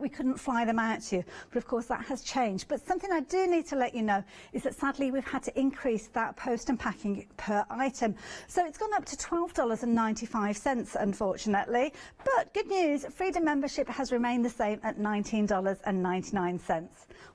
We couldn't fly them out to you, but of course that has changed. But something I do need to let you know is that sadly we've had to increase that post and packing per item. So it's gone up to $12.95, unfortunately. But good news, Freedom membership has remained the same at $19.99.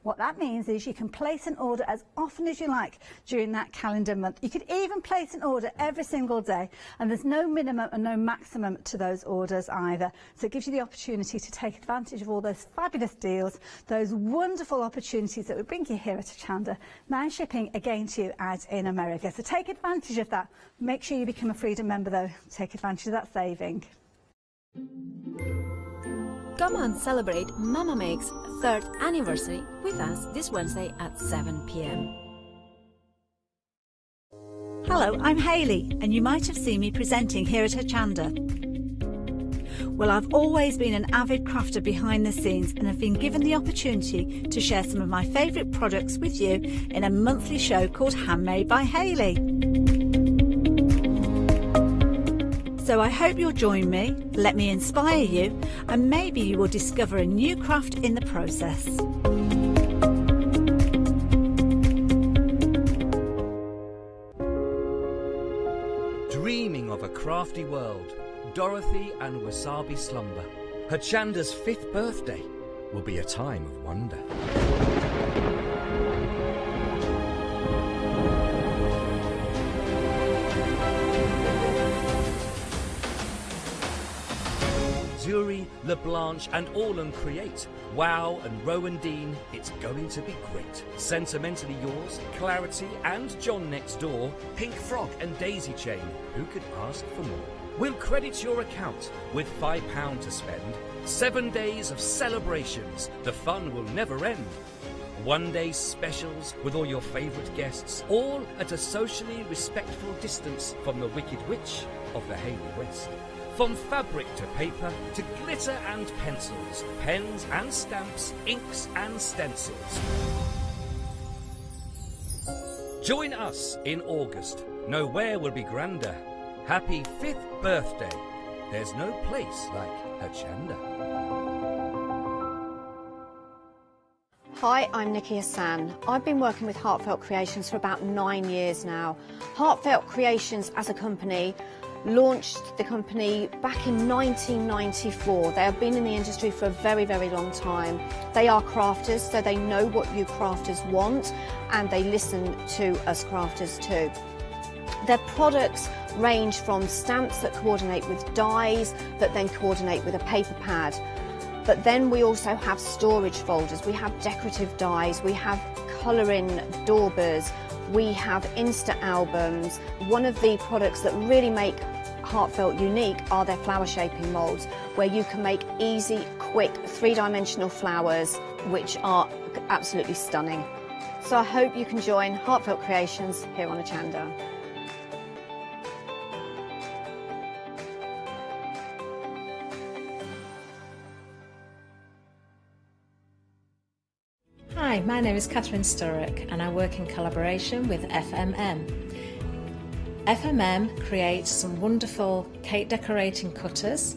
What that means is you can place an order as often as you like during that calendar month. You could even place an order every single day, and there's no minimum and no maximum to those orders either. So it gives you the opportunity to take advantage of all those fabulous deals, those wonderful opportunities that we bring you here at Hochanda, now shipping again to you out in America. So take advantage of that. Make sure you become a Freedom member though. Take advantage of that saving. Come and celebrate Mama Makes 3rd anniversary with us this Wednesday at 7 p.m. Hello, I'm Hayley, and you might have seen me presenting here at Hochanda. Well, I've always been an avid crafter behind the scenes and have been given the opportunity to share some of my favourite products with you in a monthly show called Handmade by Hayley. So I hope you'll join me, let me inspire you, and maybe you will discover a new craft in the process. Dreaming of a crafty world, Dorothy and Wasabi slumber. Hochanda's 5th birthday will be a time of wonder. Zuri, LeBlanche and Orlan create. Wow and Rowan Dean, it's going to be great. Sentimentally yours, Clarity and John Next Door, Pink Frog and Daisy Chain. Who could ask for more? We'll credit your account with £5 to spend. 7 days of celebrations. The fun will never end. One-day specials with all your favourite guests, all at a socially respectful distance from the Wicked Witch of the Hayley West. From fabric to paper to glitter and pencils, pens and stamps, inks and stencils. Join us in August. Nowhere will be grander. Happy 5th birthday. There's no place like Hochanda. Hi, I'm Nikki Hassan. I've been working with Heartfelt Creations for about 9 years now. Heartfelt Creations as a company launched the company back in 1994. They have been in the industry for a very, very long time. They are crafters, so they know what you crafters want, and they listen to us crafters too. Their products range from stamps that coordinate with dies that then coordinate with a paper pad. But then we also have storage folders, we have decorative dies, we have colouring daubers, we have Insta albums. One of the products that really make Heartfelt unique are their flower shaping moulds, where you can make easy, quick, 3-dimensional flowers, which are absolutely stunning. So I hope you can join Heartfelt Creations here on Hochanda. Hi, my name is Catherine Sturrock and I work in collaboration with FMM. FMM creates some wonderful cake decorating cutters.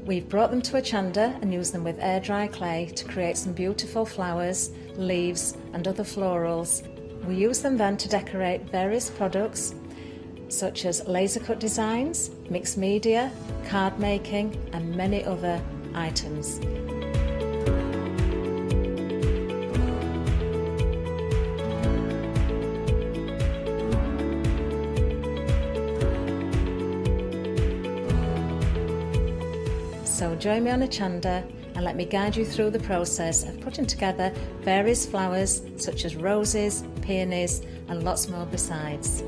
We've brought them to Hochanda and used them with air dry clay to create some beautiful flowers, leaves and other florals. We use them then to decorate various products such as laser cut designs, mixed media, card making and many other items. So join me on Hochanda and let me guide you through the process of putting together various flowers such as roses, peonies and lots more besides.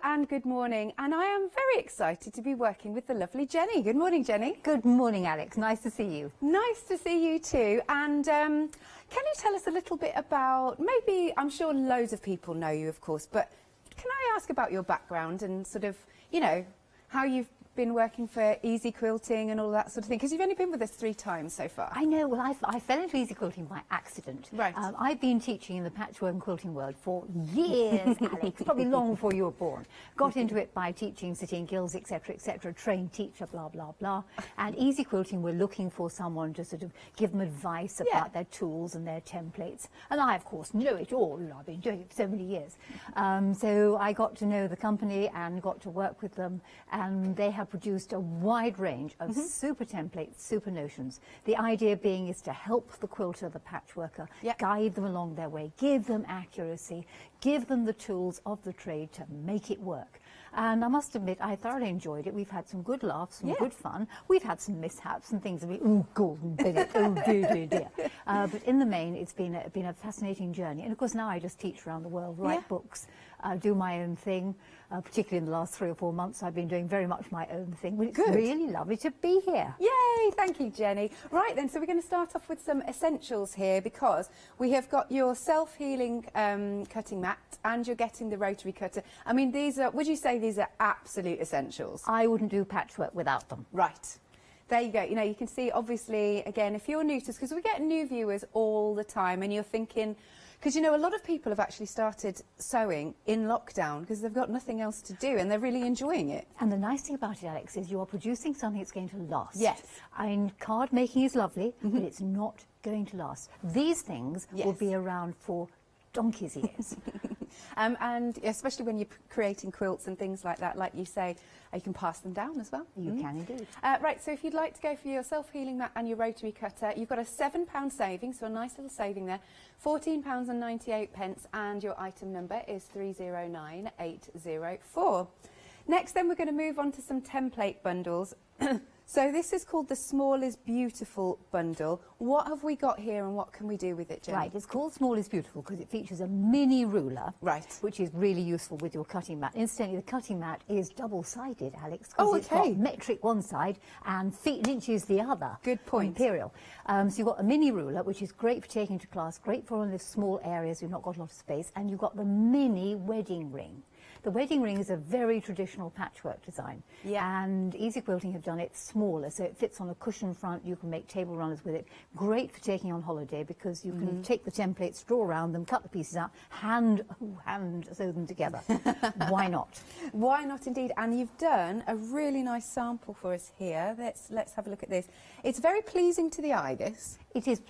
And good morning, and I am very excited to be working with the lovely Jenny. Good morning, Jenny. Good morning, Alex. Nice to see you. Nice to see you too. And can you tell us a little bit about, maybe, I'm sure loads of people know you, of course, but can I ask about your background and sort of, you know, how you've been working for Easy Quilting and all that sort of thing? Because you've only been with us 3 times so far. I know, well, I fell into easy quilting by accident. Right. I've been teaching in the patchwork and quilting world for years, Alex, probably long before you were born. Got into it by teaching, sitting gills, etc., trained teacher, blah, blah, blah. And easy quilting, we're looking for someone to sort of give them advice about their tools and their templates. And I, of course, know it all. I've been doing it for so many years. So I got to know the company and got to work with them, and they have produced a wide range of super templates, super notions. The idea being is to help the quilter, the patchworker, guide them along their way, give them accuracy, give them the tools of the trade to make it work. And I must admit, I thoroughly enjoyed it. We've had some good laughs, some good fun. We've had some mishaps and things. Oh, Gordon Bennett, oh dear, dear. But in the main, it's been a fascinating journey. And of course, now I just teach around the world, write books, do my own thing. Particularly in the last 3 or 4 months, I've been doing very much my own thing. But it's really lovely to be here. Yay, thank you, Jenny. Right then, so we're going to start off with some essentials here, because we have got your self-healing cutting mat and you're getting the rotary cutter. I mean, these are, would you say these are absolute essentials? I wouldn't do patchwork without them. Right. There you go. You know, you can see, obviously, again, if you're new to us, because we get new viewers all the time, and you're thinking, because, you know, a lot of people have actually started sewing in lockdown because they've got nothing else to do and they're really enjoying it. And the nice thing about it, Alex, is you are producing something that's going to last. Yes. And card making is lovely, but it's not going to last. These things will be around for donkey's years. And especially when you're creating quilts and things like that, like you say, you can pass them down as well. You can indeed. Right, so if you'd like to go for your self-healing mat and your rotary cutter, you've got a £7 saving, so a nice little saving there, £14.98, and your item number is 309804. Next then we're going to move on to some template bundles. So this is called the Small is Beautiful bundle. What have we got here and what can we do with it, Jenny? Right, it's called Small is Beautiful because it features a mini ruler, which is really useful with your cutting mat. Incidentally, the cutting mat is double-sided, Alex, Oh, because it's got metric one side and feet and inches the other. Good point. Imperial. So you've got a mini ruler, which is great for taking to class, great for one of the small areas you've not got a lot of space, and you've got the mini wedding ring. The wedding ring is a very traditional patchwork design, and Easy Quilting have done it smaller, so it fits on a cushion front. You can make table runners with it. Great for taking on holiday because you can take the templates, draw around them, cut the pieces out, hand sew them together. Why not? Why not indeed? And you've done a really nice sample for us here. Let's have a look at this. It's very pleasing to the eye, this. It is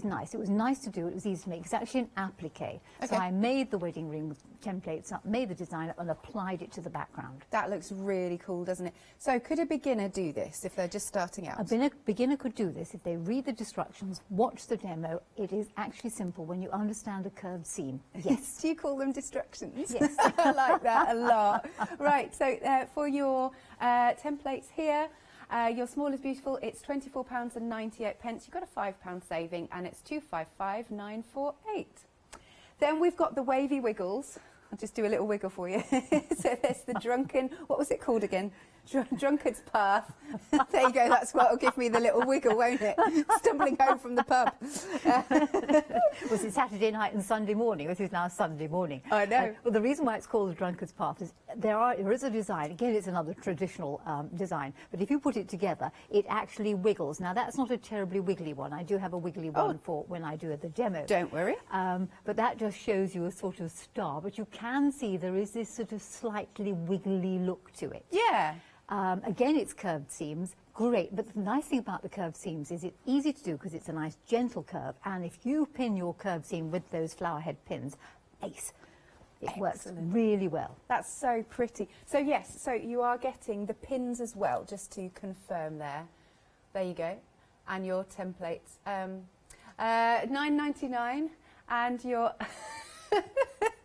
nice. It was nice to do. It was easy to make. It's actually an applique. So I made the wedding ring templates up, made the design up, and applied it to the background. That looks really cool, doesn't it? So could a beginner do this if they're just starting out? A beginner could do this if they read the instructions, watch the demo. It is actually simple when you understand a curved seam. Yes. Do you call them distractions? Yes. I like that a lot. Right, so for your templates here, your Small is Beautiful, it's £24.98. You've got a £5 saving, and it's 255948. Then we've got the wavy wiggles. I'll just do a little wiggle for you. So there's the drunken, what was it called again? Drunkard's Path. There you go, that's what will give me the little wiggle, won't it? Stumbling home from the pub. Was it Saturday night and Sunday morning? This is now Sunday morning. I know. Well, the reason why it's called the Drunkard's Path is there is a design. Again, it's another traditional design. But if you put it together, it actually wiggles. Now, that's not a terribly wiggly one. I do have a wiggly one for when I do the demo. Don't worry. But that just shows you a sort of star. But you can see there is this sort of slightly wiggly look to it. Yeah. Again, it's curved seams, great, but the nice thing about the curved seams is it's easy to do because it's a nice gentle curve, and if you pin your curved seam with those flower head pins, ace. It works really well. That's so pretty. So yes, so you are getting the pins as well, just to confirm there. There you go. And your templates. $9.99, and your...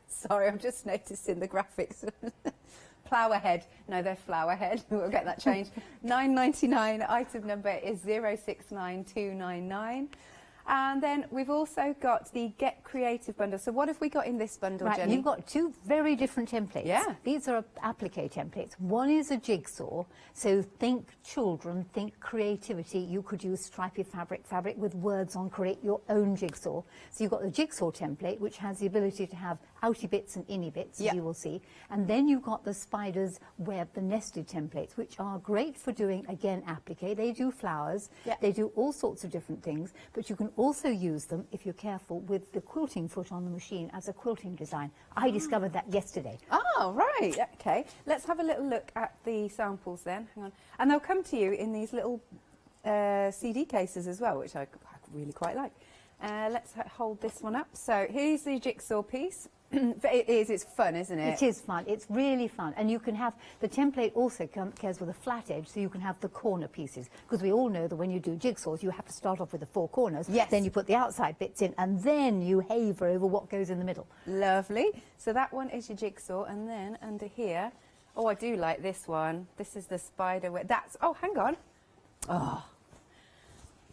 Sorry, I'm just noticing the graphics. Flower head. No, they're flower head. We'll get that changed. $9.99. Item number is 069299. And then we've also got the Get Creative bundle. So what have we got in this bundle, Jenny? You've got two very different templates. Yeah. These are applique templates. One is a jigsaw. So think children, think creativity. You could use stripy fabric with words on, create your own jigsaw. So you've got the jigsaw template, which has the ability to have outy bits and inny bits, Yeah. as you will see. And then you've got the spider's web, the nested templates, which are great for doing, again, applique. They do flowers. Yeah. They do all sorts of different things. But you can also use them, if you're careful, with the quilting foot on the machine as a quilting design. I discovered that yesterday. Oh, right. Okay. Let's have a little look at the samples then. Hang on. And they'll come to you in these little CD cases as well, which I really quite like. Let's hold this one up. So here's the jigsaw piece. It's fun, isn't it? It is fun. It's really fun. And you can have, the template also comes with a flat edge, so you can have the corner pieces. Because we all know that when you do jigsaws, you have to start off with the 4 corners. Yes. Then you put the outside bits in, and then you haver over what goes in the middle. Lovely. So that one is your jigsaw, and then under here, oh, I do like this one. This is the spider web. That's, oh, hang on. Oh,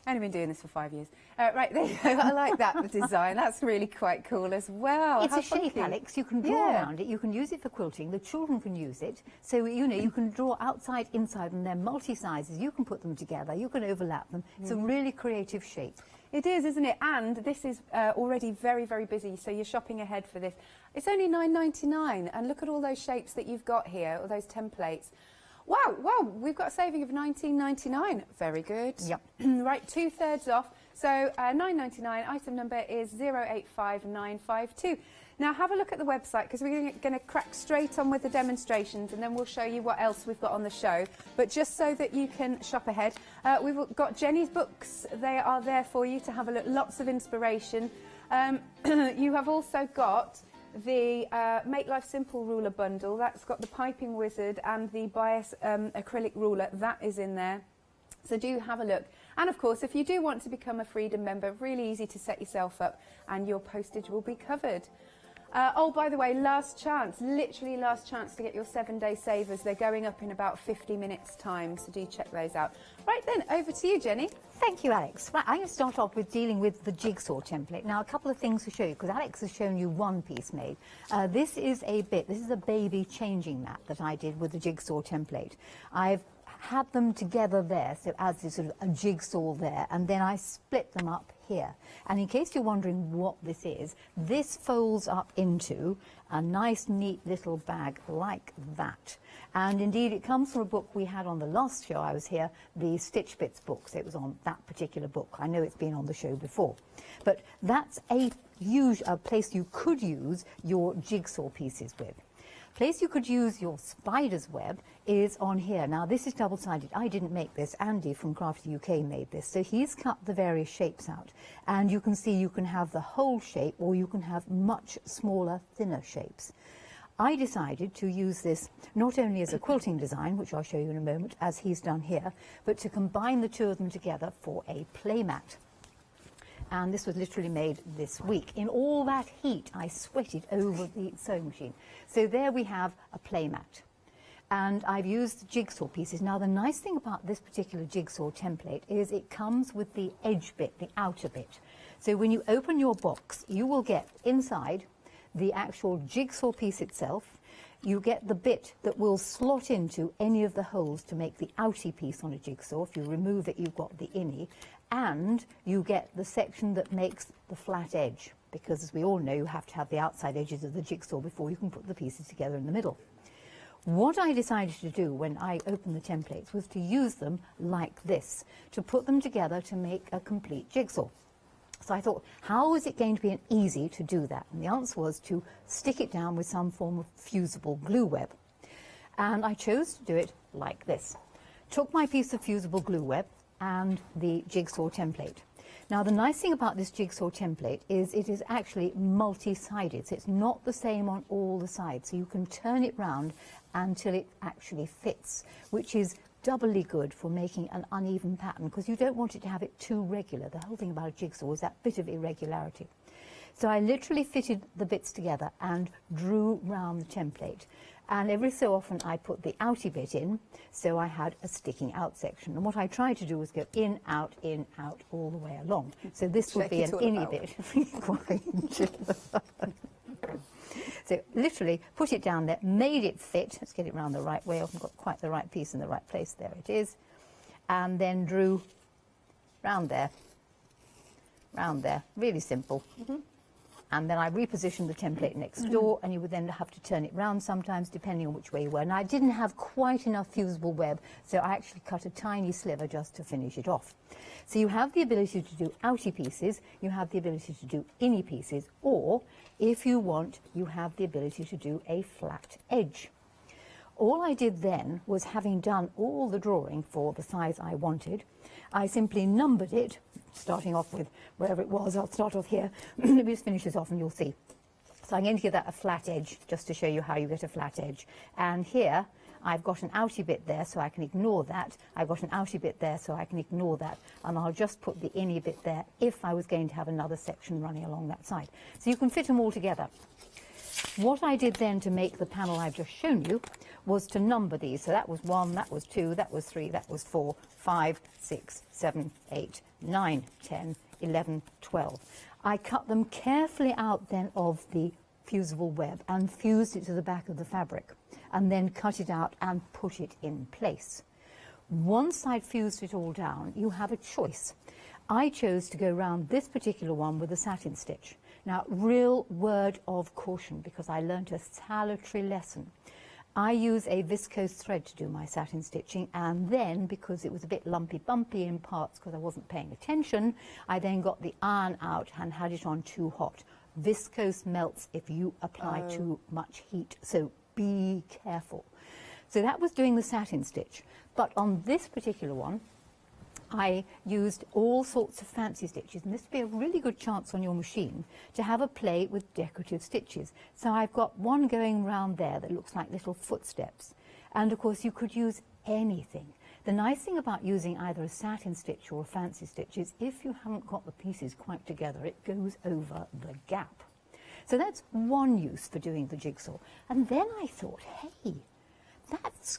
only been doing this for 5 years. Right, there you go. I like that design. That's really quite cool as well. It's How a shape, funky. Alex. You can draw around it. You can use it for quilting. The children can use it. So, you know, you can draw outside, inside, and they're multi-sizes. You can put them together. You can overlap them. It's a really creative shape. It is, isn't it? And this is already very, very busy, so you're shopping ahead for this. It's only £9.99, and look at all those shapes that you've got here, all those templates. Wow, wow, we've got a saving of £19.99. Very good. Yep. Right, 2/3 off. So £9.99, item number is 085952. Now have a look at the website, because we're going to crack straight on with the demonstrations, and then we'll show you what else we've got on the show. But just so that you can shop ahead, we've got Jenny's books. They are there for you to have a look. Lots of inspiration. You have also got the Make Life Simple ruler bundle. That's got the Piping Wizard and the Bias acrylic ruler. That is in there. So do have a look. And of course, if you do want to become a Freedom member, really easy to set yourself up, and your postage will be covered. Oh, by the way, last chance, literally last chance to get your 7-day savers. They're going up in about 50 minutes time, so do check those out. Right then, over to you, Jenny. Thank you, Alex. Right, I'm going to start off with dealing with the jigsaw template. Now, a couple of things to show you, because Alex has shown you one piece made. This is a baby changing mat that I did with the jigsaw template. I've had them together there, so as this sort of a jigsaw there, and then I split them up here. And in case you're wondering what this is, this folds up into a nice, neat little bag like that. And indeed, it comes from a book we had on the last show I was here, the Stitch Bits book. So it was on that particular book. I know it's been on the show before. But that's a place you could use your jigsaw pieces with. Place you could use your spider's web is on here. Now, this is double-sided. I didn't make this. Andy from Crafty UK made this. So he's cut the various shapes out. And you can see you can have the whole shape, or you can have much smaller, thinner shapes. I decided to use this not only as a quilting design, which I'll show you in a moment, as he's done here, but to combine the two of them together for a playmat. And this was literally made this week. In all that heat, I sweated over the sewing machine. So there we have a playmat. And I've used jigsaw pieces. Now, the nice thing about this particular jigsaw template is it comes with the edge bit, the outer bit. So when you open your box, you will get inside the actual jigsaw piece itself. You get the bit that will slot into any of the holes to make the outy piece on a jigsaw. If you remove it, you've got the innie. And you get the section that makes the flat edge, because as we all know, you have to have the outside edges of the jigsaw before you can put the pieces together in the middle. What I decided to do when I opened the templates was to use them like this, to put them together to make a complete jigsaw. So I thought, how is it going to be easy to do that? And the answer was to stick it down with some form of fusible glue web. And I chose to do it like this. Took my piece of fusible glue web and the jigsaw template. Now, the nice thing about this jigsaw template is it is actually multi-sided, so it's not the same on all the sides. So you can turn it round until it actually fits, which is doubly good for making an uneven pattern, because you don't want it to have it too regular. The whole thing about a jigsaw is that bit of irregularity. So I literally fitted the bits together and drew round the template. And every so often I put the outy bit in, so I had a sticking out section. And what I tried to do was go in, out, all the way along. So this would be an innie bit. So literally put it down there, made it fit. Let's get it round the right way. I haven't got quite the right piece in the right place. There it is. And then drew round there. Really simple. and then I repositioned the template next door, and you would then have to turn it round sometimes depending on which way you were. And I didn't have quite enough fusible web, so I actually cut a tiny sliver just to finish it off. So you have the ability to do outie pieces, you have the ability to do innie pieces, or if you want, you have the ability to do a flat edge. All I did then was, having done all the drawing for the size I wanted, I simply numbered it, starting off with wherever it was. I'll start off here. Let me just finish this off and you'll see. So I'm going to give that a flat edge, just to show you how you get a flat edge. And here I've got an outie bit there, so I can ignore that. I've got an outie bit there, so I can ignore that. And I'll just put the innie bit there if I was going to have another section running along that side. So you can fit them all together. What I did then to make the panel I've just shown you was to number these. So that was 1, that was 2, that was 3, that was 4, 5, 6, 7, 8, 9, 10, 11, 12. I cut them carefully out then of the fusible web and fused it to the back of the fabric, and then cut it out and put it in place. Once I'd fused it all down, you have a choice. I chose to go round this particular one with a satin stitch. Now, real word of caution, because I learnt a salutary lesson. I use a viscose thread to do my satin stitching, and then, because it was a bit lumpy-bumpy in parts because I wasn't paying attention, I then got the iron out and had it on too hot. Viscose melts if you apply too much heat, so be careful. So that was doing the satin stitch. But on this particular one, I used all sorts of fancy stitches, and this would be a really good chance on your machine to have a play with decorative stitches. So I've got one going round there that looks like little footsteps, and of course you could use anything. The nice thing about using either a satin stitch or a fancy stitch is if you haven't got the pieces quite together, it goes over the gap. So that's one use for doing the jigsaw. And then I thought, hey, that's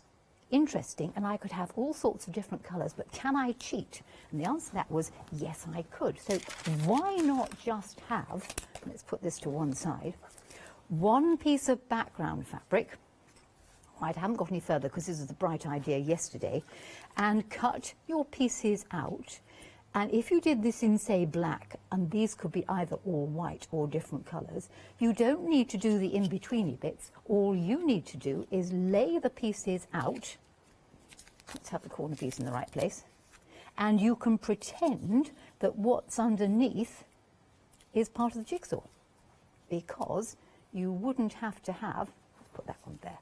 interesting, and I could have all sorts of different colours, but can I cheat? And the answer to that was yes, I could. So why not just have, let's put this to one side, one piece of background fabric. I haven't got any further because this is the bright idea yesterday, and cut your pieces out. And if you did this in, say, black, and these could be either all white or different colours, you don't need to do the in-betweeny bits. All you need to do is lay the pieces out. Let's have the corner piece in the right place. And you can pretend that what's underneath is part of the jigsaw, because you wouldn't have to have, put that one there.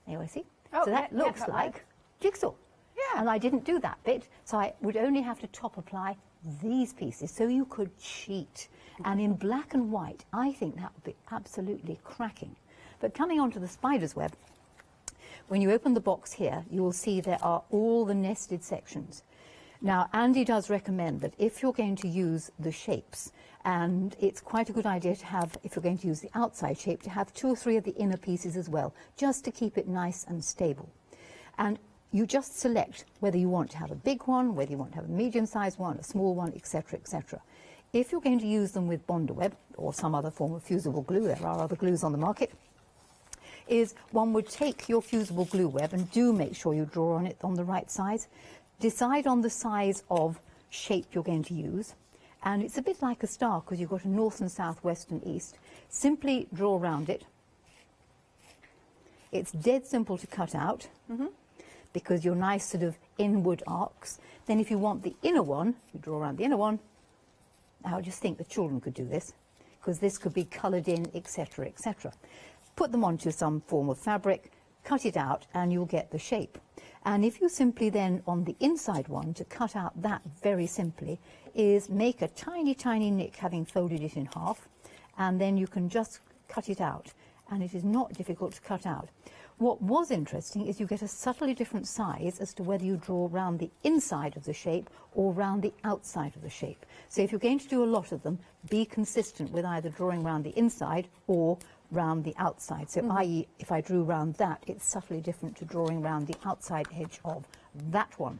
Anyway, see? Oh, so that yeah, looks that like works. jigsaw. Yeah. And I didn't do that bit, so I would only have to top apply these pieces, so you could cheat. And in black and white, I think that would be absolutely cracking. But coming on to the spider's web, when you open the box here, you will see there are all the nested sections. Now, Andy does recommend that if you're going to use the shapes, and it's quite a good idea to have, if you're going to use the outside shape, to have 2 or 3 of the inner pieces as well, just to keep it nice and stable. And you just select whether you want to have a big one, whether you want to have a medium-sized one, a small one, etc., etc. If you're going to use them with Bonder web or some other form of fusible glue, there are other glues on the market, is one would take your fusible glue web, and do make sure you draw on it on the right size. Decide on the size of shape you're going to use, and it's a bit like a star because you've got a north and south, west and east. Simply draw around it. It's dead simple to cut out because you're nice sort of inward arcs. Then if you want the inner one, you draw around the inner one. Now I just think the children could do this, because this could be coloured in, etc., etc. Put them onto some form of fabric, cut it out, and you'll get the shape. And if you simply then, on the inside one, to cut out that very simply, is make a tiny, tiny nick, having folded it in half, and then you can just cut it out. And it is not difficult to cut out. What was interesting is you get a subtly different size as to whether you draw round the inside of the shape or round the outside of the shape. So if you're going to do a lot of them, be consistent with either drawing round the inside or round the outside. So i.e., if I drew round that, it's subtly different to drawing round the outside edge of that one.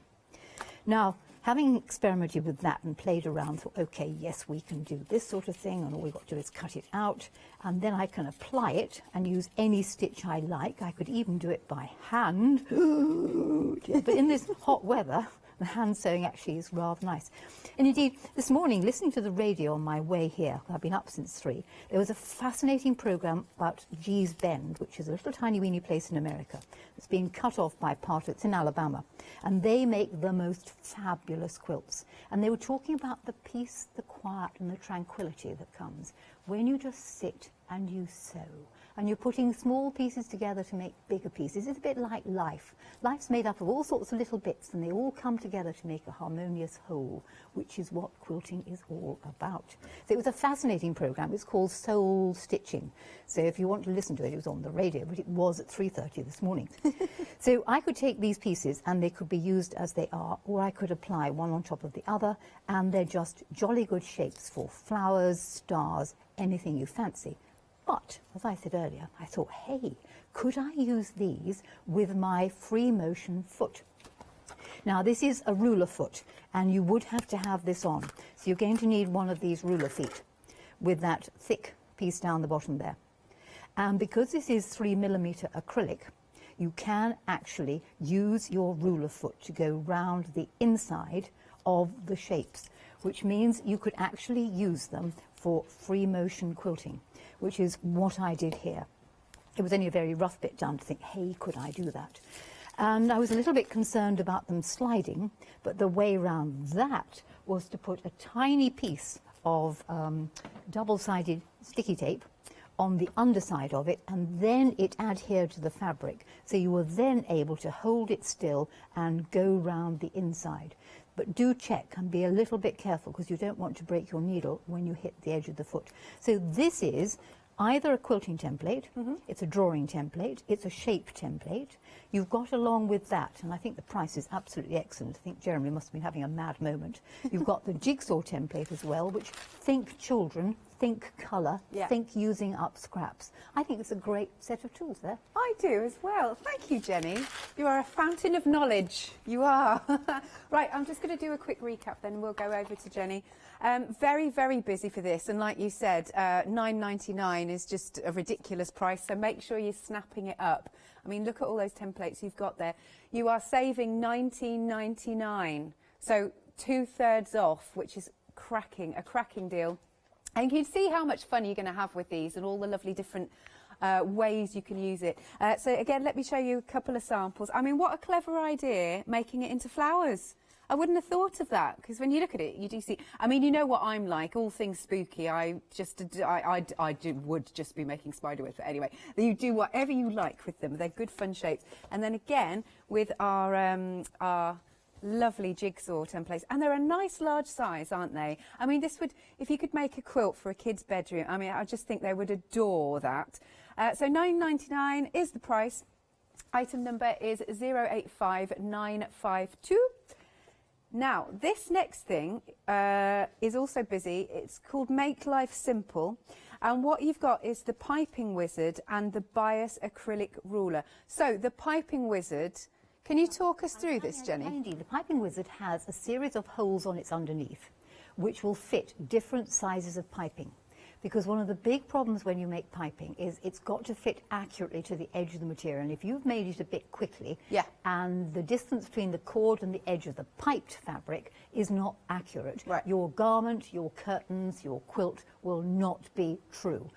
Now, having experimented with that and played around, thought, okay, yes, we can do this sort of thing, and all we've got to do is cut it out, and then I can apply it and use any stitch I like. I could even do it by hand. But in this hot weather, The hand sewing actually is rather nice. And indeed, this morning, listening to the radio on my way here, I've been up since 3, there was a fascinating programme about Gee's Bend, which is a little tiny weeny place in America. It's been cut off by part of it's in Alabama. And they make the most fabulous quilts. And they were talking about the peace, the quiet and the tranquility that comes when you just sit and you sew. And you're putting small pieces together to make bigger pieces. It's a bit like life. Life's made up of all sorts of little bits, and they all come together to make a harmonious whole, which is what quilting is all about. So it was a fascinating programme. It's called Soul Stitching. So if you want to listen to it, it was on the radio, but it was at 3:30 this morning. So I could take these pieces, and they could be used as they are, or I could apply one on top of the other, and they're just jolly good shapes for flowers, stars, anything you fancy. But, as I said earlier, I thought, hey, could I use these with my free motion foot? Now, this is a ruler foot, and you would have to have this on. So you're going to need one of these ruler feet with that thick piece down the bottom there. And because this is 3mm acrylic, you can actually use your ruler foot to go round the inside of the shapes, which means you could actually use them for free motion quilting, which is what I did here. It was only a very rough bit done to think, hey, could I do that? And I was a little bit concerned about them sliding, but the way around that was to put a tiny piece of double-sided sticky tape on the underside of it, and then it adhered to the fabric. So you were then able to hold it still and go round the inside. But do check and be a little bit careful, because you don't want to break your needle when you hit the edge of the foot. So this is either a quilting template, it's a drawing template, it's a shape template. You've got along with that, and I think the price is absolutely excellent. I think Jeremy must have been having a mad moment. You've got the jigsaw template as well, which think children, think colour, think using up scraps. I think it's a great set of tools there. I do as well. Thank you, Jenny. You are a fountain of knowledge. You are. Right, I'm just going to do a quick recap, then we'll go over to Jenny. Very, very busy for this, and like you said, $9.99 is just a ridiculous price, so make sure you're snapping it up. I mean, look at all those templates you've got there. You are saving $19.99, so 2/3 off, which is a cracking deal. And you can see how much fun you're going to have with these and all the lovely different ways you can use it. So again, let me show you a couple of samples. I mean, what a clever idea, making it into flowers. I wouldn't have thought of that, because when you look at it, you do see. I mean, you know what I'm like, all things spooky. I would just be making spiderwebs. But anyway, you do whatever you like with them. They're good, fun shapes. And then again, with our lovely jigsaw templates, and they're a nice large size, aren't they? I mean, this would, if you could make a quilt for a kid's bedroom, I mean, I just think they would adore that. So $9.99 is the price. Item number is 085952. Now, this next thing is also busy. It's called Make Life Simple. And what you've got is the Piping Wizard and the Bias Acrylic Ruler. So, the Piping Wizard, can you talk us through this, Jenny? Indeed, the Piping Wizard has a series of holes on its underneath, which will fit different sizes of piping. Because one of the big problems when you make piping is it's got to fit accurately to the edge of the material. And if you've made it a bit quickly, and the distance between the cord and the edge of the piped fabric is not accurate, your garment, your curtains, your quilt will not be true.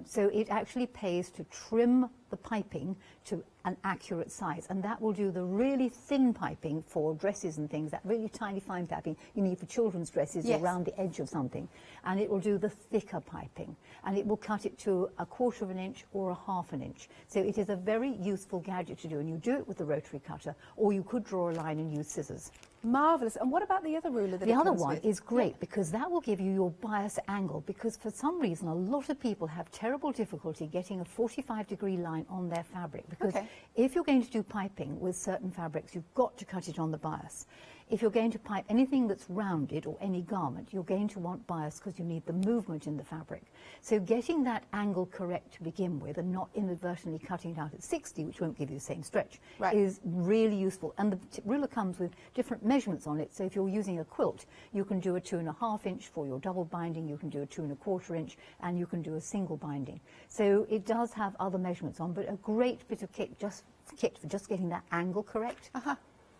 So it actually pays to trim the piping to an accurate size, and that will do the really thin piping for dresses and things, that really tiny fine piping you need for children's dresses around the edge of something, and it will do the thicker piping, and it will cut it to 1/4 of an inch or 1/2 an inch. So it is a very useful gadget to do, and you do it with the rotary cutter, or you could draw a line and use scissors. Marvellous. And what about the other ruler that the other one is great, because that will give you your bias angle, because for some reason a lot of people have terrible difficulty getting a 45-degree line on their fabric, because if you're going to do piping with certain fabrics, you've got to cut it on the bias. If you're going to pipe anything that's rounded or any garment, you're going to want bias because you need the movement in the fabric. So getting that angle correct to begin with, and not inadvertently cutting it out at 60, which won't give you the same stretch, is really useful. And the ruler comes with different measurements on it. So if you're using a quilt, you can do a 2.5 inch for your double binding, you can do a 2.25 inch, and you can do a single binding. So it does have other measurements on, but a great bit of kit for just getting that angle correct.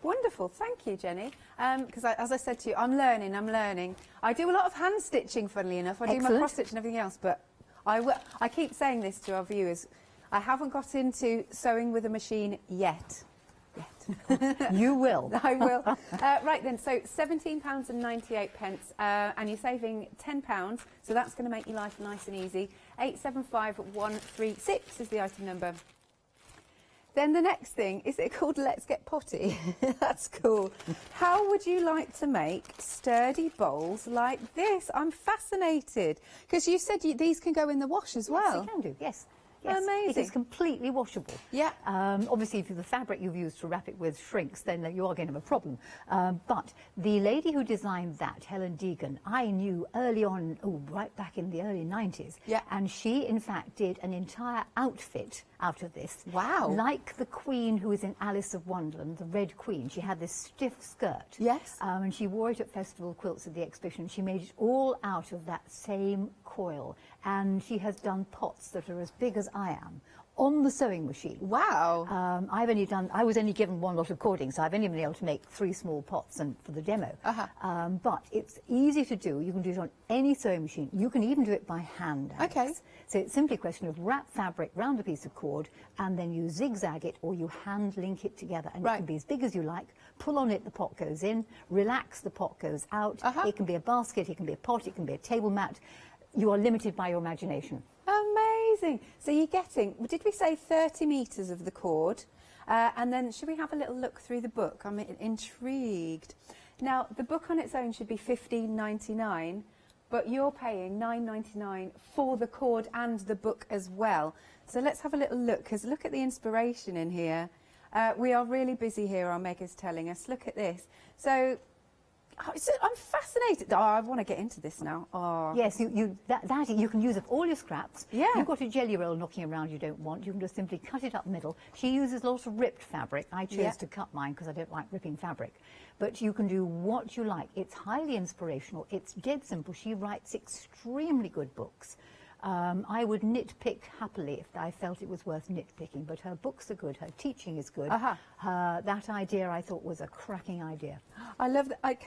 Wonderful, thank you, Jenny. Because as I said to you, I'm learning. I do a lot of hand stitching, funnily enough. I do my Excellent. cross stitch and everything else, but I keep saying this to our viewers. I haven't got into sewing with a machine yet. You will. I will. Right then, so £17.98, and you're saving £10, so that's going to make your life nice and easy. 875136 is the item number. Then the next thing, is it called Let's Get Potty? That's cool. How would you like to make sturdy bowls like this? I'm fascinated, because you said these can go in the wash as well. Yes, you can do, yes. Yes, Amazing. it is completely washable. Yeah. Obviously, if the fabric you've used to wrap it with shrinks, then you are going to have a problem. But the lady who designed that, Helen Deegan, I knew early on, right back in the early 90s. Yeah. And she, in fact, did an entire outfit out of this. Wow. Like the Queen who is in Alice of Wonderland, the Red Queen. She had this stiff skirt. Yes. And she wore it at Festival Quilts at the exhibition. She made it all out of that same coil. And she has done pots that are as big as I am on the sewing machine. Wow. I was only given one lot of cording, so I've only been able to make 3 small pots and for the demo. But it's easy to do. You can do it on any sewing machine. You can even do it by hand, Alex. Okay. So it's simply a question of wrap fabric round a piece of cord, and then you zigzag it or you hand link it together, and it can be as big as you like. Pull on it, the pot goes in. Relax, the pot goes out. It can be a basket, it can be a pot, it can be a table mat. You are limited by your imagination. Amazing. So you're getting, did we say 30 metres of the cord? And then should we have a little look through the book? I'm intrigued. Now, the book on its own should be $15.99, but you're paying $9.99 for the cord and the book as well. So let's have a little look, because look at the inspiration in here. We are really busy here, our Meg is telling us. Look at this. So I'm fascinated. Oh, I want to get into this now. Oh. Yes, you can use up all your scraps. Yeah. You've got a jelly roll knocking around you don't want. You can just simply cut it up the middle. She uses lots of ripped fabric. I chose to cut mine because I don't like ripping fabric. But you can do what you like. It's highly inspirational. It's dead simple. She writes extremely good books. I would nitpick happily if I felt it was worth nitpicking, but her books are good, her teaching is good. That idea I thought was a cracking idea. I love that. I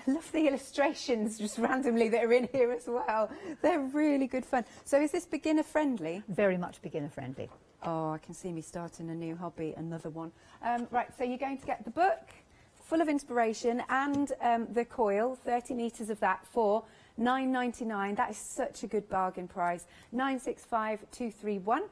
love the illustrations just randomly that are in here as well. They're really good fun. So is this beginner friendly? Very much beginner friendly. Oh, I can see me starting a new hobby, another one. Right, so you're going to get the book, full of inspiration, and the coil, 30 metres of that for $9.99. That is such a good bargain price. 965231.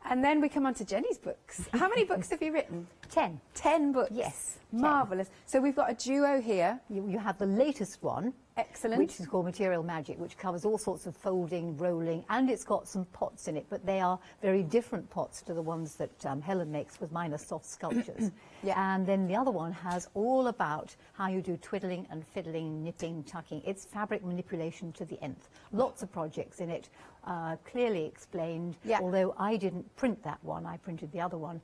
And then we come on to Jenny's books. How many books have you written? 10. 10 books. Yes. Marvellous. So we've got a duo here. You have the latest one. Excellent. Which is called Material Magic, which covers all sorts of folding, rolling, and it's got some pots in it, but they are very different pots to the ones that Helen makes, with mine are soft sculptures. And then the other one has all about how you do twiddling and fiddling, nipping, tucking. It's fabric manipulation to the nth. Lots of projects in it, clearly explained. Although I didn't print that one, I printed the other one.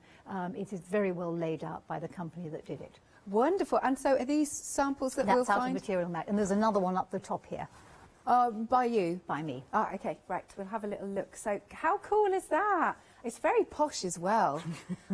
It is very well laid out by the company that did it. Wonderful. And so are these samples that we'll That's out find? of Material Magic. And there's another one up the top here. By you? By me. Oh, okay, right. We'll have a little look. So how cool is that? It's very posh as well.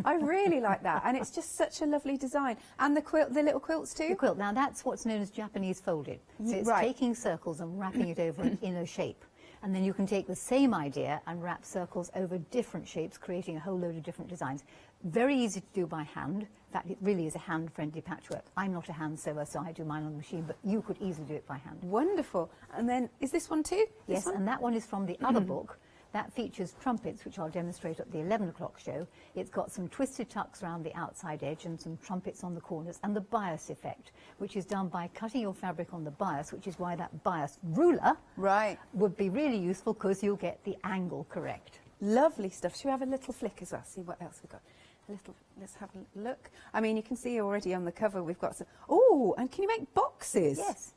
I really like that. And it's just such a lovely design. And the quilt, the little quilts too? The quilt. Now, that's what's known as Japanese folded. So it's taking circles and wrapping it over an inner shape. And then you can take the same idea and wrap circles over different shapes, creating a whole load of different designs. Very easy to do by hand. In fact, it really is a hand-friendly patchwork. I'm not a hand sewer, so I do mine on the machine, but you could easily do it by hand. Wonderful. And then, is this one too? Yes, and that one is from the other book. That features trumpets, which I'll demonstrate at the 11 o'clock show. It's got some twisted tucks around the outside edge and some trumpets on the corners, and the bias effect, which is done by cutting your fabric on the bias, which is why that bias ruler would be really useful, because you'll get the angle correct. Lovely stuff. Should we have a little flick as well? See what else we've got. Let's have a look. I mean, you can see already on the cover we've got some. Oh, and can you make boxes? Yes.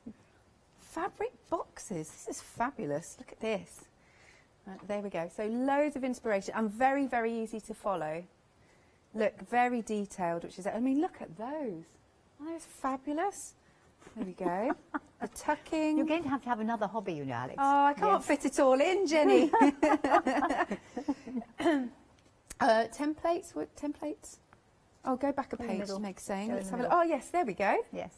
Fabric boxes. This is fabulous. Look at this. Right, there we go. So loads of inspiration and very, very easy to follow. Look, very detailed, which is, I mean, look at those. Aren't those fabulous? There we go. The tucking. You're going to have another hobby, you know, Alex. Oh, I can't fit it all in, Jenny. Templates? What templates? Oh, go back a In the page, middle. Meg's saying. Go in Let's the have a look. middle. Oh, yes, there we go. Yes.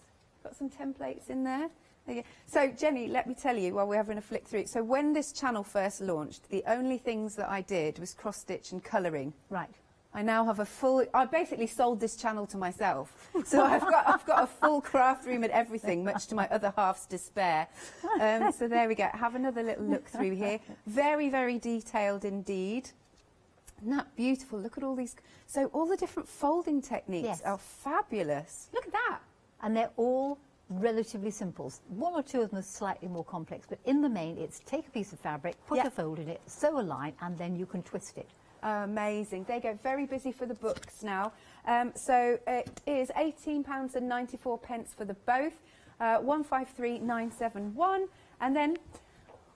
Got some templates in there. There you go. So, Jenny, let me tell you while we're having a flick through. So, when this channel first launched, the only things that I did was cross-stitch and colouring. Right. I now have a full... I basically sold this channel to myself. So I've got a full craft room and everything, much to my other half's despair. So there we go. Have another little look through here. Very, very detailed indeed. Isn't that beautiful? Look at all these... So all the different folding techniques Yes. are fabulous. Look at that. And they're all relatively simple. One or two of them are slightly more complex, but in the main, it's take a piece of fabric, put Yeah. a fold in it, sew a line, and then you can twist it. Amazing. They go very busy for the books now. So it is £18.94 for the both, 153971. And then,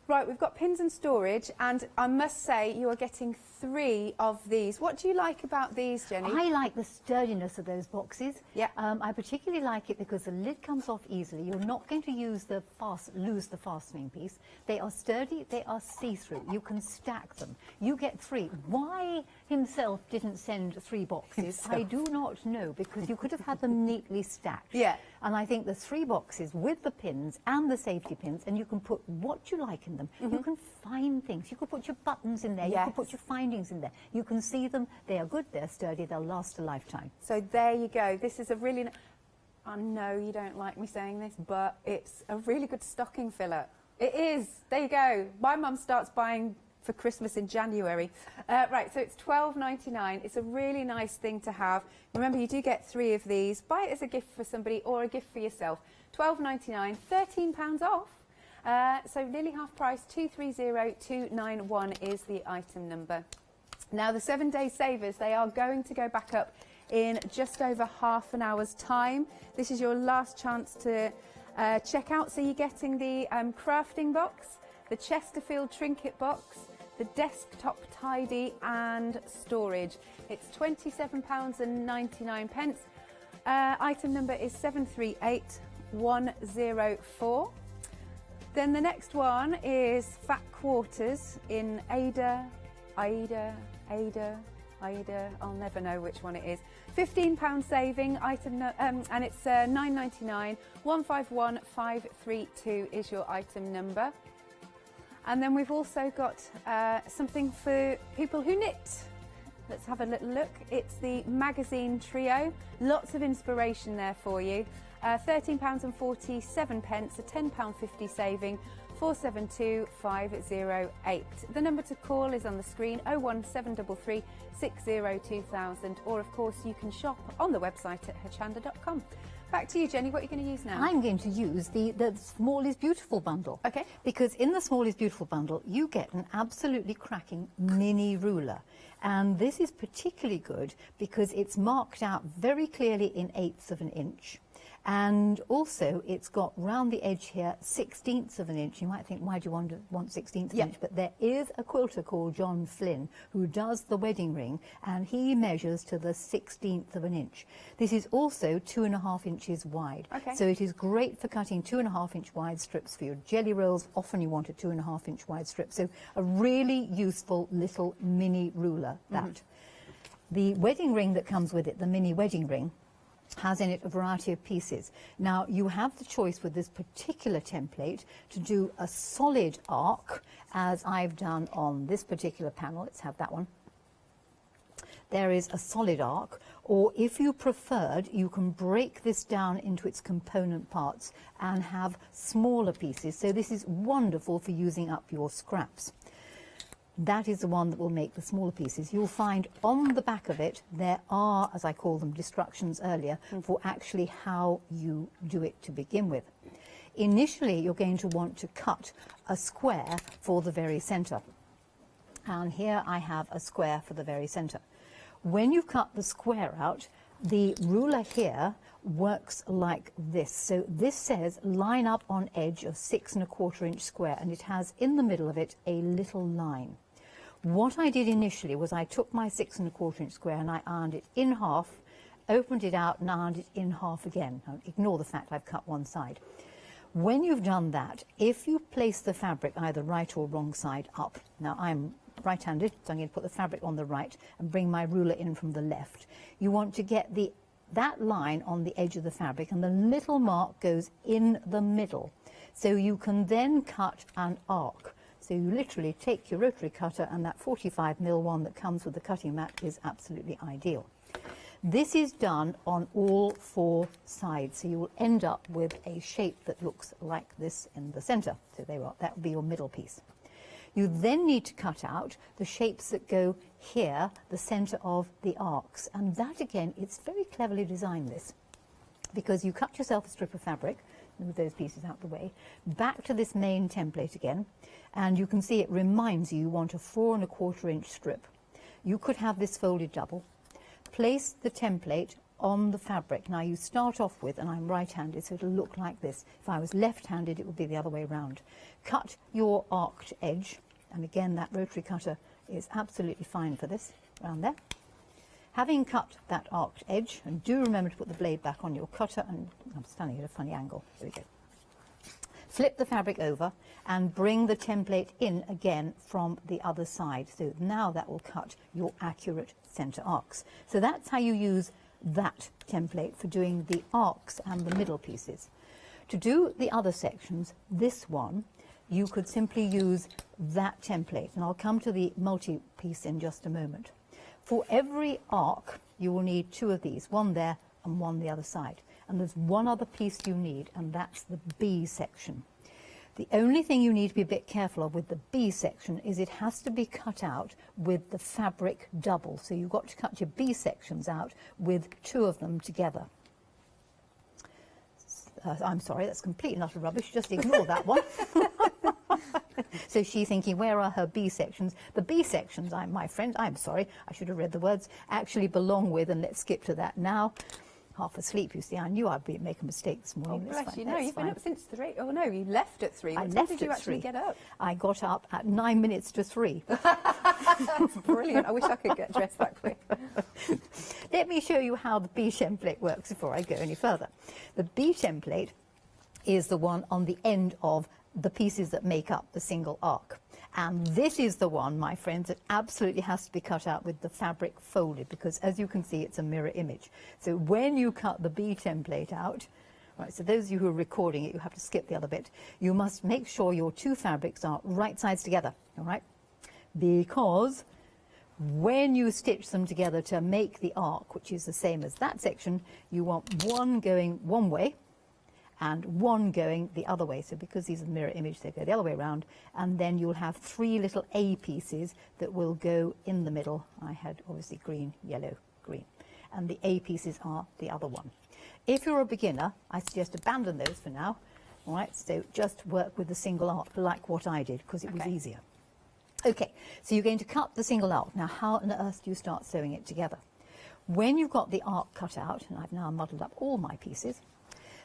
right, we've got pins and storage, and I must say you are getting 3 of these. What do you like about these, Jenny? I like the sturdiness of those boxes. Yeah. I particularly like it because the lid comes off easily. You're not going to lose the fastening piece. They are sturdy, they are see-through. You can stack them. You get 3. Why himself didn't send 3 boxes, I do not know, because you could have had them neatly stacked. Yeah. And I think the 3 boxes with the pins and the safety pins, and you can put what you like in them. You can find things. You could put your buttons in there. You Yes. could put your findings in there. You can see them. They are good. They're sturdy. They'll last a lifetime. So there you go. This is a really... I know you don't like me saying this, but it's a really good stocking filler. It is. There you go. My mum starts buying for Christmas in January. Right, so it's £12.99. It's a really nice thing to have. Remember, you do get 3 of these. Buy it as a gift for somebody or a gift for yourself. £12.99, £13 off. So nearly half price, 230291 is the item number. Now, the 7-day savers, they are going to go back up in just over half an hour's time. This is your last chance to check out. So you're getting the crafting box, the Chesterfield trinket box, the desktop tidy and storage. It's £27.99. Item number is 738104. Then the next one is Fat Quarters in Ada, I'll never know which one it is. £15 saving, item, and it's £9.99. 151532 is your item number. And then we've also got something for people who knit. Let's have a little look. It's the magazine trio. Lots of inspiration there for you. £13.47, a £10.50 saving, 472508. The number to call is on the screen, 01733 602,000, or of course you can shop on the website at hochanda.com. Back to you, Jenny. What are you going to use now? I'm going to use the Small is Beautiful bundle. Okay. Because in the Small is Beautiful bundle, you get an absolutely cracking mini ruler. And this is particularly good because it's marked out very clearly in 1/8 of an inch. And also, it's got round the edge here 1/16 of an inch. You might think, why do you want 1/16 of an inch? But there is a quilter called John Flynn who does the wedding ring, and he measures to the 1/16 of an inch. This is also 2.5 inches wide. Okay. So it is great for cutting 2.5 inch wide strips for your jelly rolls. Often you want a 2.5 inch wide strip. So a really useful little mini ruler, that. The wedding ring that comes with it, the mini wedding ring, has in it a variety of pieces. Now, you have the choice with this particular template to do a solid arc, as I've done on this particular panel. Let's have that one. There is a solid arc, or if you preferred, you can break this down into its component parts and have smaller pieces. So this is wonderful for using up your scraps. That is the one that will make the smaller pieces. You'll find on the back of it, there are, as I call them, instructions earlier, for actually how you do it to begin with. Initially, you're going to want to cut a square for the very center. And here I have a square for the very center. When you've cut the square out, the ruler here works like this. So this says line up on edge of 6¼ inch square, and it has in the middle of it a little line. What I did initially was I took my 6¼ inch square and I ironed it in half, opened it out and ironed it in half again. Now, ignore the fact I've cut one side. When you've done that, if you place the fabric either right or wrong side up, now I'm right-handed, so I'm going to put the fabric on the right and bring my ruler in from the left. You want to get that line on the edge of the fabric, and the little mark goes in the middle. So you can then cut an arc. So you literally take your rotary cutter, and that 45mm one that comes with the cutting mat is absolutely ideal. This is done on all 4 sides, so you will end up with a shape that looks like this in the centre. So there you are, that will be your middle piece. You then need to cut out the shapes that go here, the centre of the arcs. And that, again, it's very cleverly designed, this, because you cut yourself a strip of fabric, move those pieces out the way, back to this main template again, and you can see it reminds you want a 4 1/4 inch strip. You could have this folded double. Place the template on the fabric. Now you start off with, and I'm right-handed, so it'll look like this. If I was left-handed, it would be the other way around. Cut your arced edge, and again, that rotary cutter is absolutely fine for this, around there. Having cut that arced edge, and do remember to put the blade back on your cutter, and I'm standing at a funny angle, there we go. Flip the fabric over and bring the template in again from the other side. So now that will cut your accurate centre arcs. So that's how you use that template for doing the arcs and the middle pieces. To do the other sections, this one, you could simply use that template, and I'll come to the multi-piece in just a moment. For every arc, you will need 2 of these, one there and one the other side. And there's one other piece you need, and that's the B section. The only thing you need to be a bit careful of with the B section is it has to be cut out with the fabric double. So you've got to cut your B sections out with 2 of them together. I'm sorry, that's complete and utter rubbish. Just ignore that one. So she's thinking, where are her B sections? The B sections, my friend, I'm sorry, I should have read the words, actually belong with, and let's skip to that now. Half asleep, you see. I knew I'd make a mistake this morning. Oh, bless you. No, you've been up since 3. Oh, no, you left at 3. What time did you actually get up? I got up at 9 minutes to 3. That's brilliant. I wish I could get dressed that quick. Let me show you how the B template works before I go any further. The B template is the one on the end of the pieces that make up the single arc. And this is the one, my friends, that absolutely has to be cut out with the fabric folded, because as you can see, it's a mirror image. So when you cut the B template out, right, so those of you who are recording it, you have to skip the other bit. You must make sure your 2 fabrics are right sides together, all right? Because when you stitch them together to make the arc, which is the same as that section, you want one going one way and one going the other way. So because these are the mirror image, they go the other way around, and then you'll have 3 little A pieces that will go in the middle. I had obviously green, yellow, green, and the A pieces are the other one. If you're a beginner, I suggest abandon those for now. All right, so just work with the single arc like what I did, because it was easier. Okay, so you're going to cut the single arc. Now, how on earth do you start sewing it together? When you've got the arc cut out, and I've now muddled up all my pieces,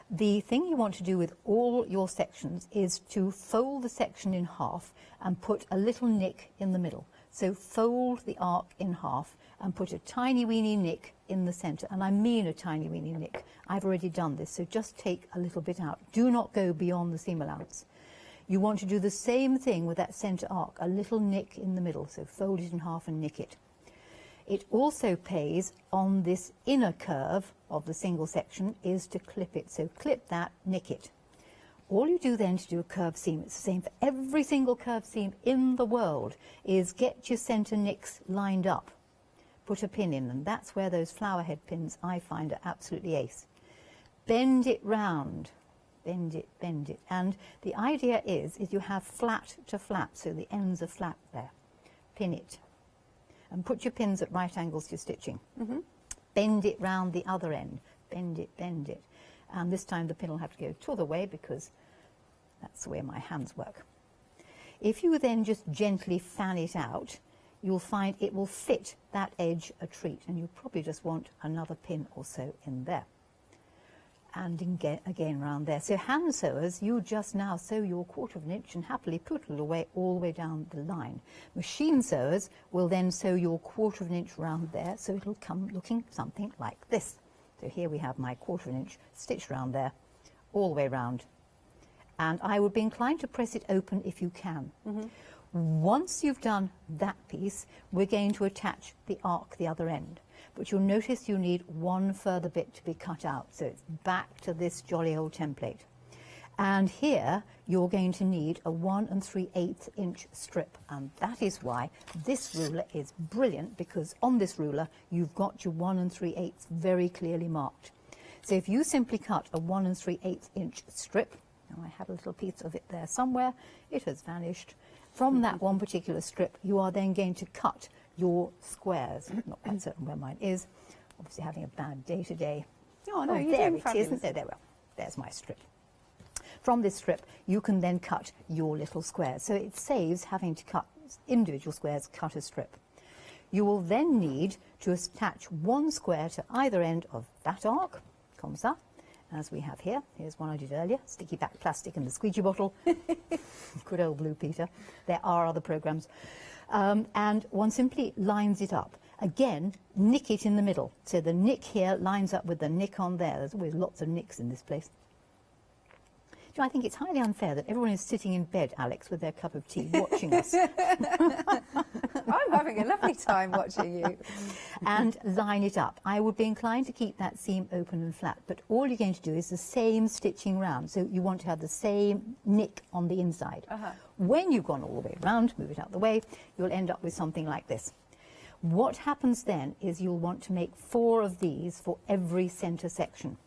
the thing you want to do with all your sections is to fold the section in half and put a little nick in the middle. So fold the arc in half and put a tiny weeny nick in the centre. And I mean a tiny weeny nick. I've already done this, so just take a little bit out. Do not go beyond the seam allowance. You want to do the same thing with that centre arc, a little nick in the middle. So fold it in half and nick it. It also pays on this inner curve of the single section is to clip it. So clip that, nick it. All you do then to do a curved seam, it's the same for every single curved seam in the world, is get your centre nicks lined up. Put a pin in, and that's where those flower head pins I find are absolutely ace. Bend it round. Bend it, bend it. And the idea is you have flat to flat, so the ends are flat there. Pin it. And put your pins at right angles to your stitching. Bend it round the other end. Bend it, bend it. And this time the pin will have to go to the way, because that's the way my hands work. If you then just gently fan it out, you'll find it will fit that edge a treat, and you probably just want another pin or so in there. And again round there. So hand sewers, you just now sew your 1/4 inch and happily poodle away all the way down the line. Machine sewers will then sew your 1/4 inch round there, so it'll come looking something like this. So here we have my 1/4 inch stitched round there, all the way round. And I would be inclined to press it open if you can. Once you've done that piece, we're going to attach the arc the other end. But you'll notice you need one further bit to be cut out, so it's back to this jolly old template. And here you're going to need a 1 3/8 inch strip, and that is why this ruler is brilliant, because on this ruler you've got your 1 3/8 very clearly marked. So if you simply cut a 1 3/8 inch strip, now I had a little piece of it there somewhere, it has vanished. From that one particular strip, you are then going to cut your squares. I'm not quite certain where mine is. Obviously having a bad day today. Oh, no, you're there doing it fabulous. is. There we are. There's my strip. From this strip, you can then cut your little squares. So it saves having to cut individual squares, cut a strip. You will then need to attach one square to either end of that arc, comme ça, as we have here. Here's one I did earlier, sticky back plastic in the squeegee bottle. Good old Blue Peter. There are other programs. And one simply lines it up. Again, nick it in the middle. So the nick here lines up with the nick on there. There's always lots of nicks in this place. Do you know, I think it's highly unfair that everyone is sitting in bed, Alex, with their cup of tea, watching us. I'm having a lovely time watching you. And line it up. I would be inclined to keep that seam open and flat, but all you're going to do is the same stitching round. So you want to have the same nick on the inside. When you've gone all the way around, move it out the way, you'll end up with something like this. What happens then is you'll want to make 4 of these for every centre section.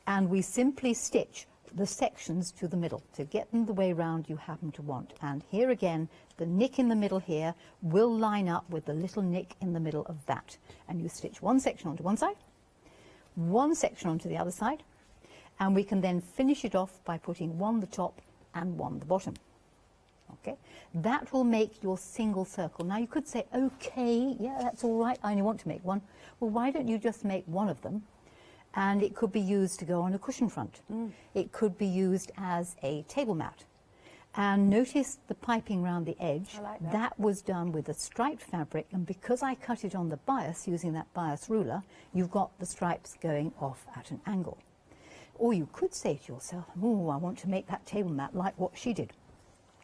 And we simply stitch the sections to the middle to get them the way round you happen to want. And here again, the nick in the middle here will line up with the little nick in the middle of that. And you stitch one section onto one side, one section onto the other side, and we can then finish it off by putting one the top and one the bottom. Okay, that will make your single circle. Now you could say, okay, yeah, that's all right, I only want to make one. Well, why don't you just make one of them? And it could be used to go on a cushion front. It could be used as a table mat. And notice the piping round the edge. I like that. That was done with a striped fabric, and because I cut it on the bias using that bias ruler, you've got the stripes going off at an angle. Or you could say to yourself, oh, I want to make that table mat like what she did.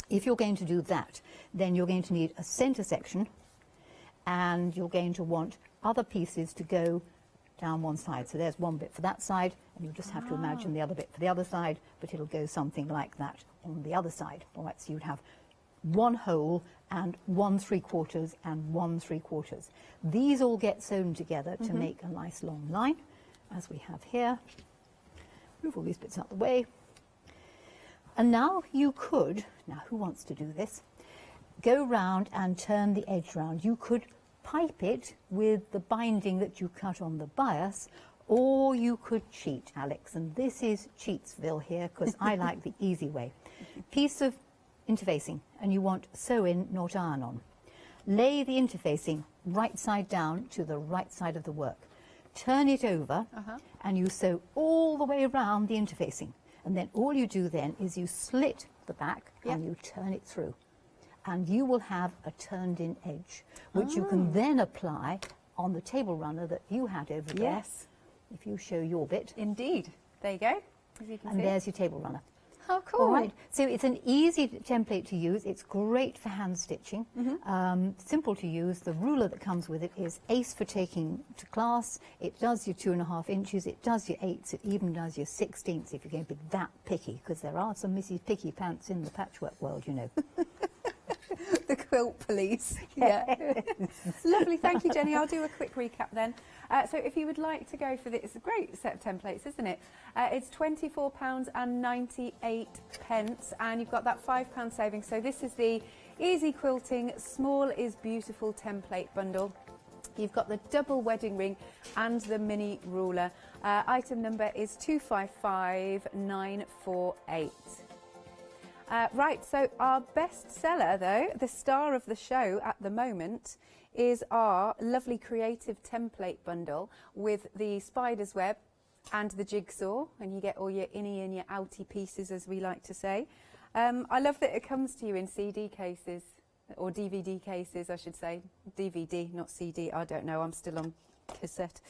If you're going to do that, then you're going to need a centre section, and you're going to want other pieces to go down one side. So there's one bit for that side, and you'll just have to imagine the other bit for the other side, but it'll go something like that on the other side. All right, so you'd have one whole and 1 3/4 and 1 3/4. These all get sewn together to make a nice long line, as we have here. Move all these bits out the way. And now you could, now who wants to do this, go round and turn the edge round. You could pipe it with the binding that you cut on the bias, or you could cheat, Alex, and this is Cheatsville here, because I like the easy way. Piece of interfacing, and you want sew in, not iron on. Lay the interfacing right side down to the right side of the work. Turn it over, and you sew all the way around the interfacing. And then all you do then is you slit the back and you turn it through. And you will have a turned-in edge, which you can then apply on the table runner that you had over there. Yes. If you show your bit. Indeed. There you go. As you can And see. there's your table runner. How cool. All right. So it's an easy template to use. It's great for hand stitching. Simple to use. The ruler that comes with it is ace for taking to class. It does your 2.5 inches. It does your 8ths. It even does your 16ths if you're going to be that picky, because there are some Mrs. Picky Pants in the patchwork world, you know. The quilt police. Yeah. Lovely. Thank you, Jenny. I'll do a quick recap then. So if you would like to go for this, it's a great set of templates, isn't it? It's £24.98, and you've got that £5 saving. So this is the Easy Quilting Small is Beautiful template bundle. You've got the double wedding ring and the mini ruler. Item number is 255948. Right, so our best seller, though, the star of the show at the moment, is our lovely creative template bundle with the spider's web and the jigsaw, and you get all your innie and your outie pieces, as we like to say. I love that it comes to you in CD cases, or DVD cases, I should say. DVD, not CD, I don't know, I'm still on cassette.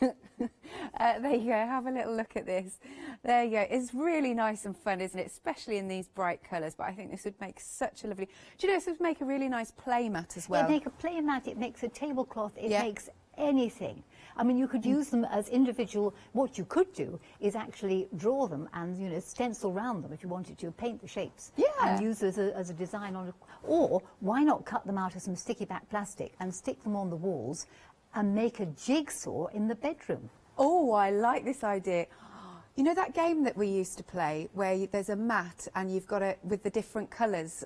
There you go, have a little look at this. There you go. It's really nice and fun, isn't it? Especially in these bright colours, but I think this would make such a lovely... Do you know, this would make a really nice play mat as well. It makes a play mat, it makes a tablecloth, it makes anything. I mean, you could use them as individual. What you could do is actually draw them and, you know, stencil around them if you wanted to, paint the shapes. Yeah. And use as a design on a... Or why not cut them out of some sticky back plastic and stick them on the walls and make a jigsaw in the bedroom? Oh, I like this idea. You know that game that we used to play where there's a mat and you've got it with the different colours?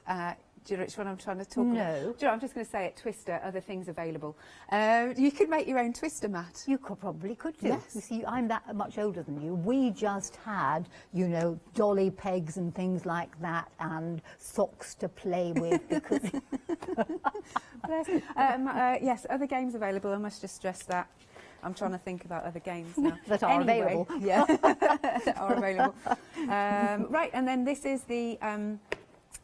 Do you know which one I'm trying to talk about? No. Do you know, I'm just going to say it, Twister, other things available. You could make your own Twister mat. You probably could do. Yes. You see, I'm that much older than you. We just had, you know, dolly pegs and things like that and socks to play with because... Yes, other games available. I must just stress that. I'm trying to think about other games now. that are Anyway, available. Yeah, that are available. Right, and then this is the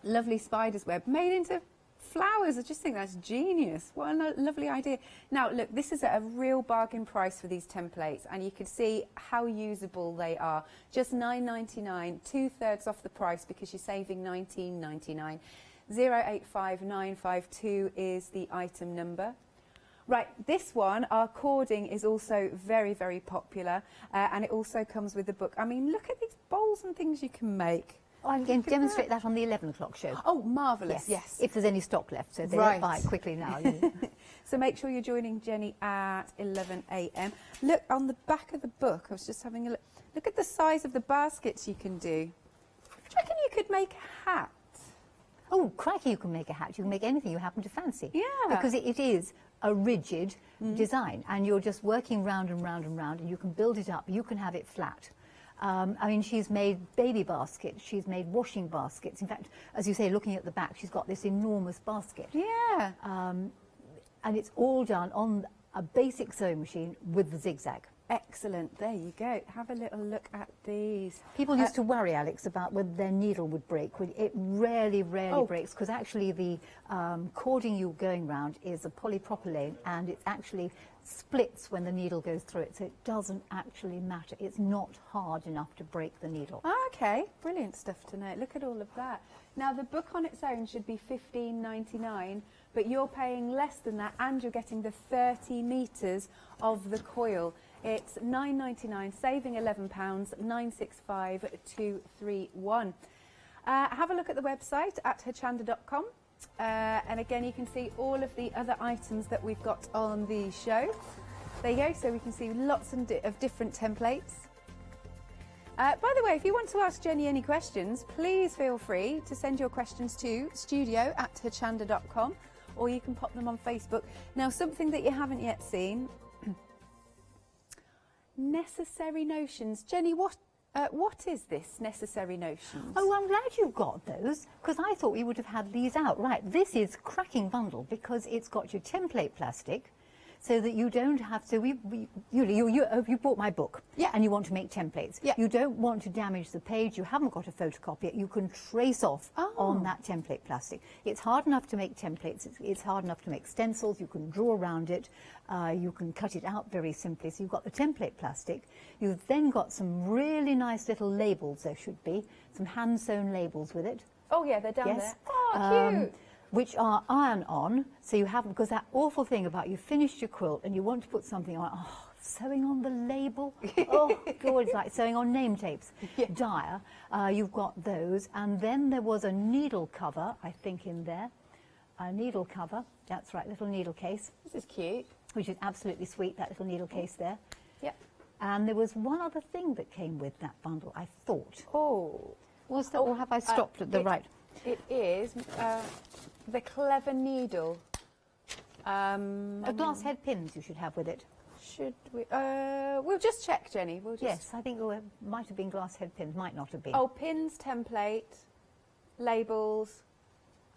lovely spider's web made into flowers. I just think that's genius. What a lovely idea. Now, look, this is at a real bargain price for these templates, and you can see how usable they are. Just £9.99, 2/3 off the price because you're saving £19.99. 085952 is the item number. Right, this one, our cording is also very, very popular, and it also comes with the book. I mean, look at these bowls and things you can make. I'm going to demonstrate that on the 11 o'clock show. Oh, marvellous, yes. If there's any stock left, so they Right. don't buy it quickly now. So make sure you're joining Jenny at 11 a.m. Look, on the back of the book, I was just having a look. Look at the size of the baskets you can do. Do you reckon you could make a hat? Oh, crikey, you can make a hat. You can make anything you happen to fancy. Yeah. Because it is a rigid design, and you're just working round and round and round, and you can build it up. You can have it flat. I mean, she's made baby baskets. She's made washing baskets. In fact, as you say, looking at the back, she's got this enormous basket. Yeah. And it's all done on a basic sewing machine with the zigzag. Excellent. There you go. Have a little look at these. People used to worry, Alex, about whether their needle would break. It rarely breaks, because actually the cording you're going round is a polypropylene, and it actually splits when the needle goes through it, so it doesn't actually matter. It's not hard enough to break the needle. Okay, brilliant stuff to know. Look at all of that. Now, the book on its own should be $15.99, but you're paying less than that, and you're getting the 30 metres of the coil. It's £9.99, saving £11, 965-231. Have a look at the website at hochanda.com. And again, you can see all of the other items that we've got on the show. There you go, so we can see lots of different templates. By the way, if you want to ask Jenny any questions, please feel free to send your questions to studio@hochanda.com, or you can pop them on Facebook. Now, something that you haven't yet seen, necessary notions. Jenny, what is this necessary notions? Oh, I'm glad you've got those, because I thought we would have had these out. Right, this is cracking bundle because it's got your template plastic, so that you don't have to. You bought my book, yeah, and you want to make templates. Yeah. You don't want to damage the page. You haven't got to photocopy it. You can trace off on that template plastic. It's hard enough to make templates. It's hard enough to make stencils. You can draw around it. You can cut it out very simply. So you've got the template plastic. You've then got some really nice little labels. There should be some hand-sewn labels with it. Oh yeah, they're down Yes. there. Oh, cute. Which are iron-on, so you have, because that awful thing about you finished your quilt and you want to put something on, sewing on the label, oh God, it's like sewing on name tapes, Yeah. dire. You've got those, and then there was a needle cover, I think, in there, a needle cover, that's right, little needle case. This is cute. Which is absolutely sweet, that little needle case there. Yep. And there was one other thing that came with that bundle, I thought. Oh. Was that, or have I stopped at the right? It is the clever needle. Glass head pins you should have with it. Should we? We'll just check, Jenny. We'll just. Yes, I think it might have been glass head pins, might not have been. Oh, pins, template, labels,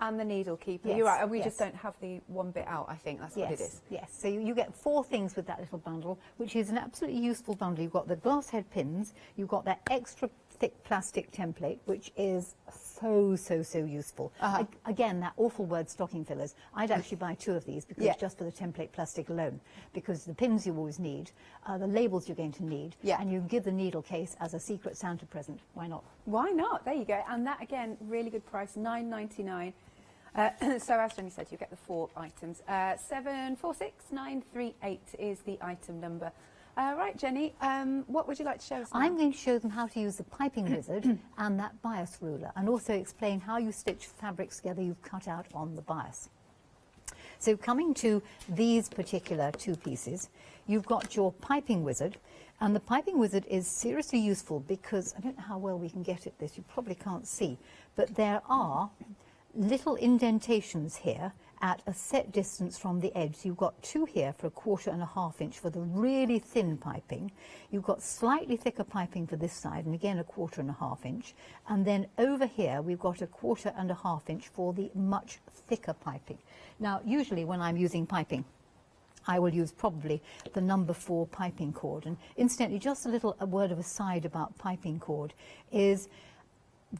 and the needle keeper. Yes, You're right. We yes. just don't have the one bit out. I think that's what it is. Yes, so you get 4 things with that little bundle, which is an absolutely useful bundle. You've got the glass head pins, you've got that extra thick plastic template, which is so useful. Again, that awful word stocking fillers. I'd actually buy 2 of these because just for the template plastic alone, because the pins you always need, the labels you're going to need, and you can give the needle case as a secret Santa present. Why not? Why not? There you go. And that, again, really good price, $9.99. So as Jenny said, you get the 4 items. 746938 is the item number. Right, Jenny, what would you like to show us now? I'm going to show them how to use the piping wizard and that bias ruler, and also explain how you stitch fabrics together you've cut out on the bias. So coming to these particular 2 pieces, you've got your piping wizard, and the piping wizard is seriously useful because, I don't know how well we can get at this, you probably can't see, but there are little indentations here at a set distance from the edge. So you've got 2 here for 1/4 and 1/2 inch for the really thin piping. You've got slightly thicker piping for this side, and again 1/4 and 1/2 inch. And then over here we've got 1/4 and 1/2 inch for the much thicker piping. Now, usually when I'm using piping, I will use probably the number 4 piping cord. And incidentally, just a word of aside about piping cord is,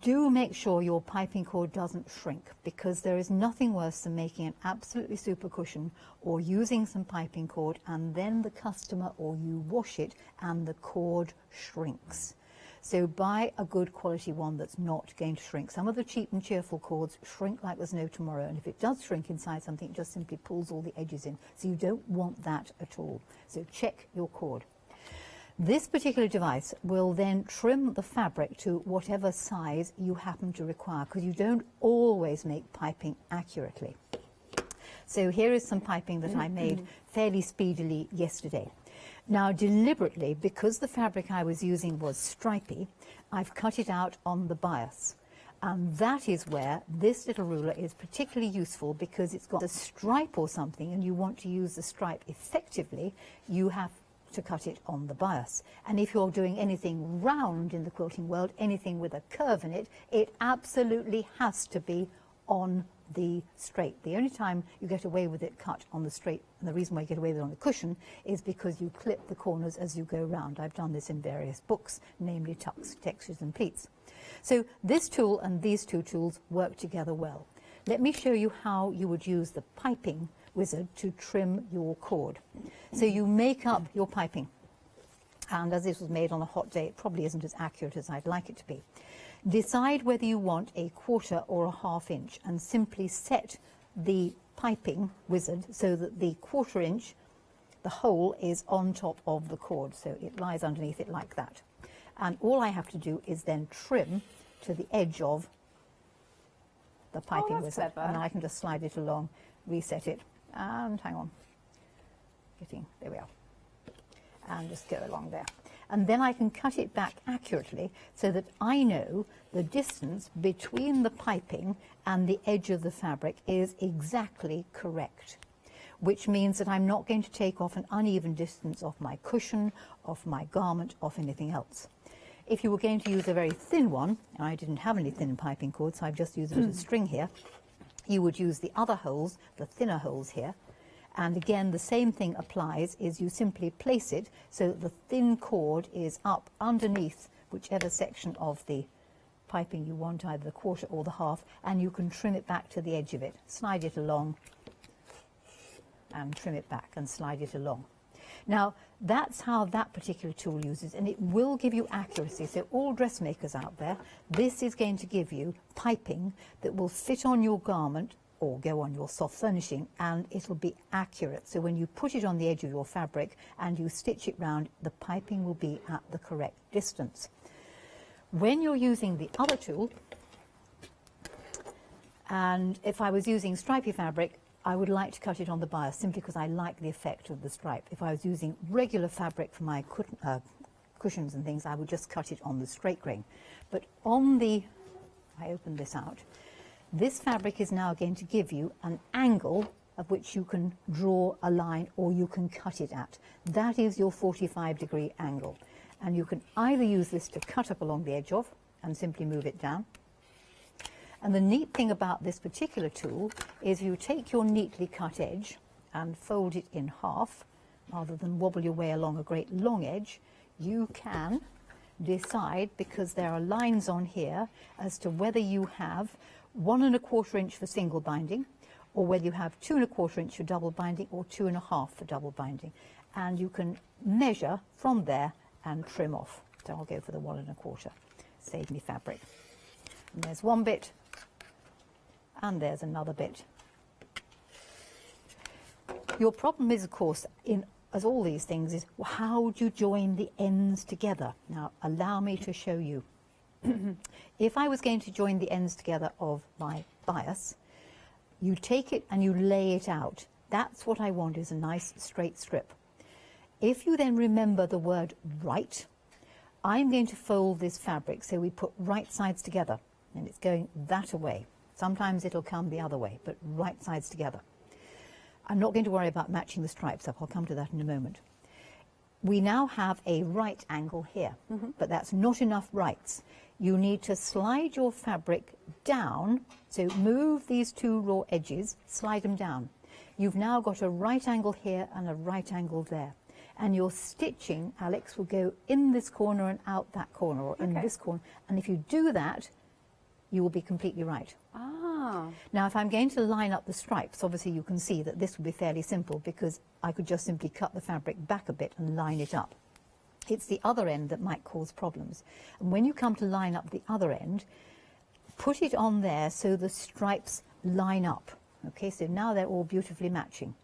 do make sure your piping cord doesn't shrink, because there is nothing worse than making an absolutely super cushion or using some piping cord and then the customer or you wash it and the cord shrinks. So buy a good quality one that's not going to shrink. Some of the cheap and cheerful cords shrink like there's no tomorrow, and if it does shrink inside something, it just simply pulls all the edges in. So you don't want that at all. So check your cord. This particular device will then trim the fabric to whatever size you happen to require, because you don't always make piping accurately. So here is some piping that I made fairly speedily yesterday. Now, deliberately, because the fabric I was using was stripy, I've cut it out on the bias. And that is where this little ruler is particularly useful, because it's got a stripe or something and you want to use the stripe effectively, you have to cut it on the bias. And if you're doing anything round in the quilting world, anything with a curve in it, it absolutely has to be on the straight. The only time you get away with it cut on the straight, and the reason why you get away with it on the cushion, is because you clip the corners as you go round. I've done this in various books, namely Tucks, Textures and Pleats. So this tool and these 2 tools work together well. Let me show you how you would use the piping wizard to trim your cord. So you make up your piping, and as this was made on a hot day, it probably isn't as accurate as I'd like it to be. Decide whether you want 1/4 or 1/2 inch, and simply set the piping wizard so that the 1/4 inch, the hole, is on top of the cord, so it lies underneath it like that. And all I have to do is then trim to the edge of the piping wizard, clever. and I can just slide it along, reset it, and hang on, there we are, and just go along there. And then I can cut it back accurately so that I know the distance between the piping and the edge of the fabric is exactly correct, which means that I'm not going to take off an uneven distance off my cushion, off my garment, off anything else. If you were going to use a very thin one, and I didn't have any thin piping cord, so I've just used a bit of string here, you would use the other holes, the thinner holes here. And again, the same thing applies, is you simply place it so that the thin cord is up underneath whichever section of the piping you want, either the 1/4 or the 1/2, and you can trim it back to the edge of it. Slide it along and trim it back and slide it along. Now, that's how that particular tool uses, and it will give you accuracy. So all dressmakers out there, this is going to give you piping that will fit on your garment or go on your soft furnishing, and it'll be accurate. So when you put it on the edge of your fabric and you stitch it round, the piping will be at the correct distance. When you're using the other tool, and if I was using stripy fabric, I would like to cut it on the bias simply because I like the effect of the stripe. If I was using regular fabric for my cushions and things, I would just cut it on the straight grain. But on the, I open this out, this fabric is now going to give you an angle of which you can draw a line or you can cut it at. That is your 45-degree angle. And you can either use this to cut up along the edge of and simply move it down. And the neat thing about this particular tool is you take your neatly cut edge and fold it in half, rather than wobble your way along a great long edge, you can decide, because there are lines on here, as to whether you have 1 1/4 inch for single binding, or whether you have 2 1/4 inch for double binding, or 2 1/2 for double binding. And you can measure from there and trim off. So I'll go for the 1 1/4. Save me fabric. And there's one bit, and there's another bit. Your problem is, of course, as all these things, is how do you join the ends together? Now, allow me to show you. If I was going to join the ends together of my bias, you take it and you lay it out. That's what I want, is a nice straight strip. If you then remember the word right, I'm going to fold this fabric so we put right sides together, and it's going that way. Sometimes it'll come the other way, but right sides together. I'm not going to worry about matching the stripes up. I'll come to that in a moment. We now have a right angle here, but that's not enough rights. You need to slide your fabric down, so move these 2 raw edges, slide them down. You've now got a right angle here and a right angle there. And your stitching, Alex, will go in this corner and out that corner, or in this corner. And if you do that, you will be completely right. Now, if I'm going to line up the stripes, obviously you can see that this would be fairly simple, because I could just simply cut the fabric back a bit and line it up. It's the other end that might cause problems. And when you come to line up the other end, put it on there so the stripes line up. Okay, so now they're all beautifully matching.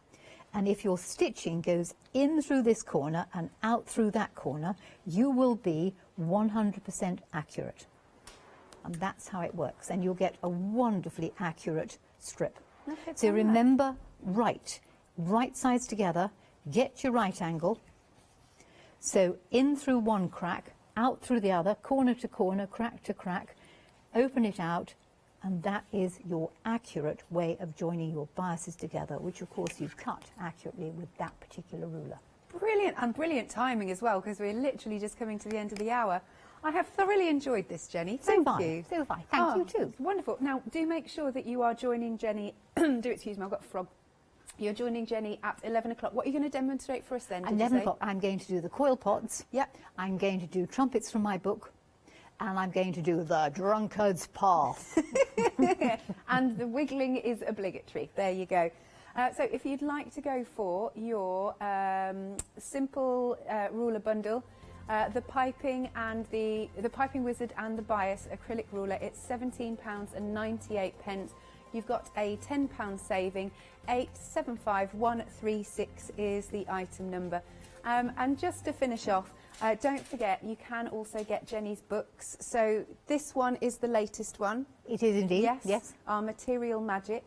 And if your stitching goes in through this corner and out through that corner, you will be 100% accurate. And that's how it works. And you'll get a wonderfully accurate strip. So remember, right sides together, get your right angle. So in through one crack, out through the other, corner to corner, crack to crack, open it out, and that is your accurate way of joining your biases together, which of course you've cut accurately with that particular ruler. Brilliant, and brilliant timing as well, because we're literally just coming to the end of the hour. I have thoroughly enjoyed this, Jenny. Thank you. So have I. Thank you too. Wonderful. Now, do make sure that you are joining Jenny. Excuse me, I've got a frog. You're joining Jenny at 11 o'clock. What are you going to demonstrate for us then? At 11 o'clock, I'm going to do the coil pots. Yep. I'm going to do trumpets from my book. And I'm going to do the drunkard's path. And the wiggling is obligatory. There you go. So if you'd like to go for your simple ruler bundle, the piping and the piping wizard and the bias acrylic ruler, it's £17.98. You've got a £10 saving. 875136 is the item number. And just to finish off, don't forget, you can also get Jenny's books. So this one is the latest one. It is indeed. Yes. Yes. Our Material Magic.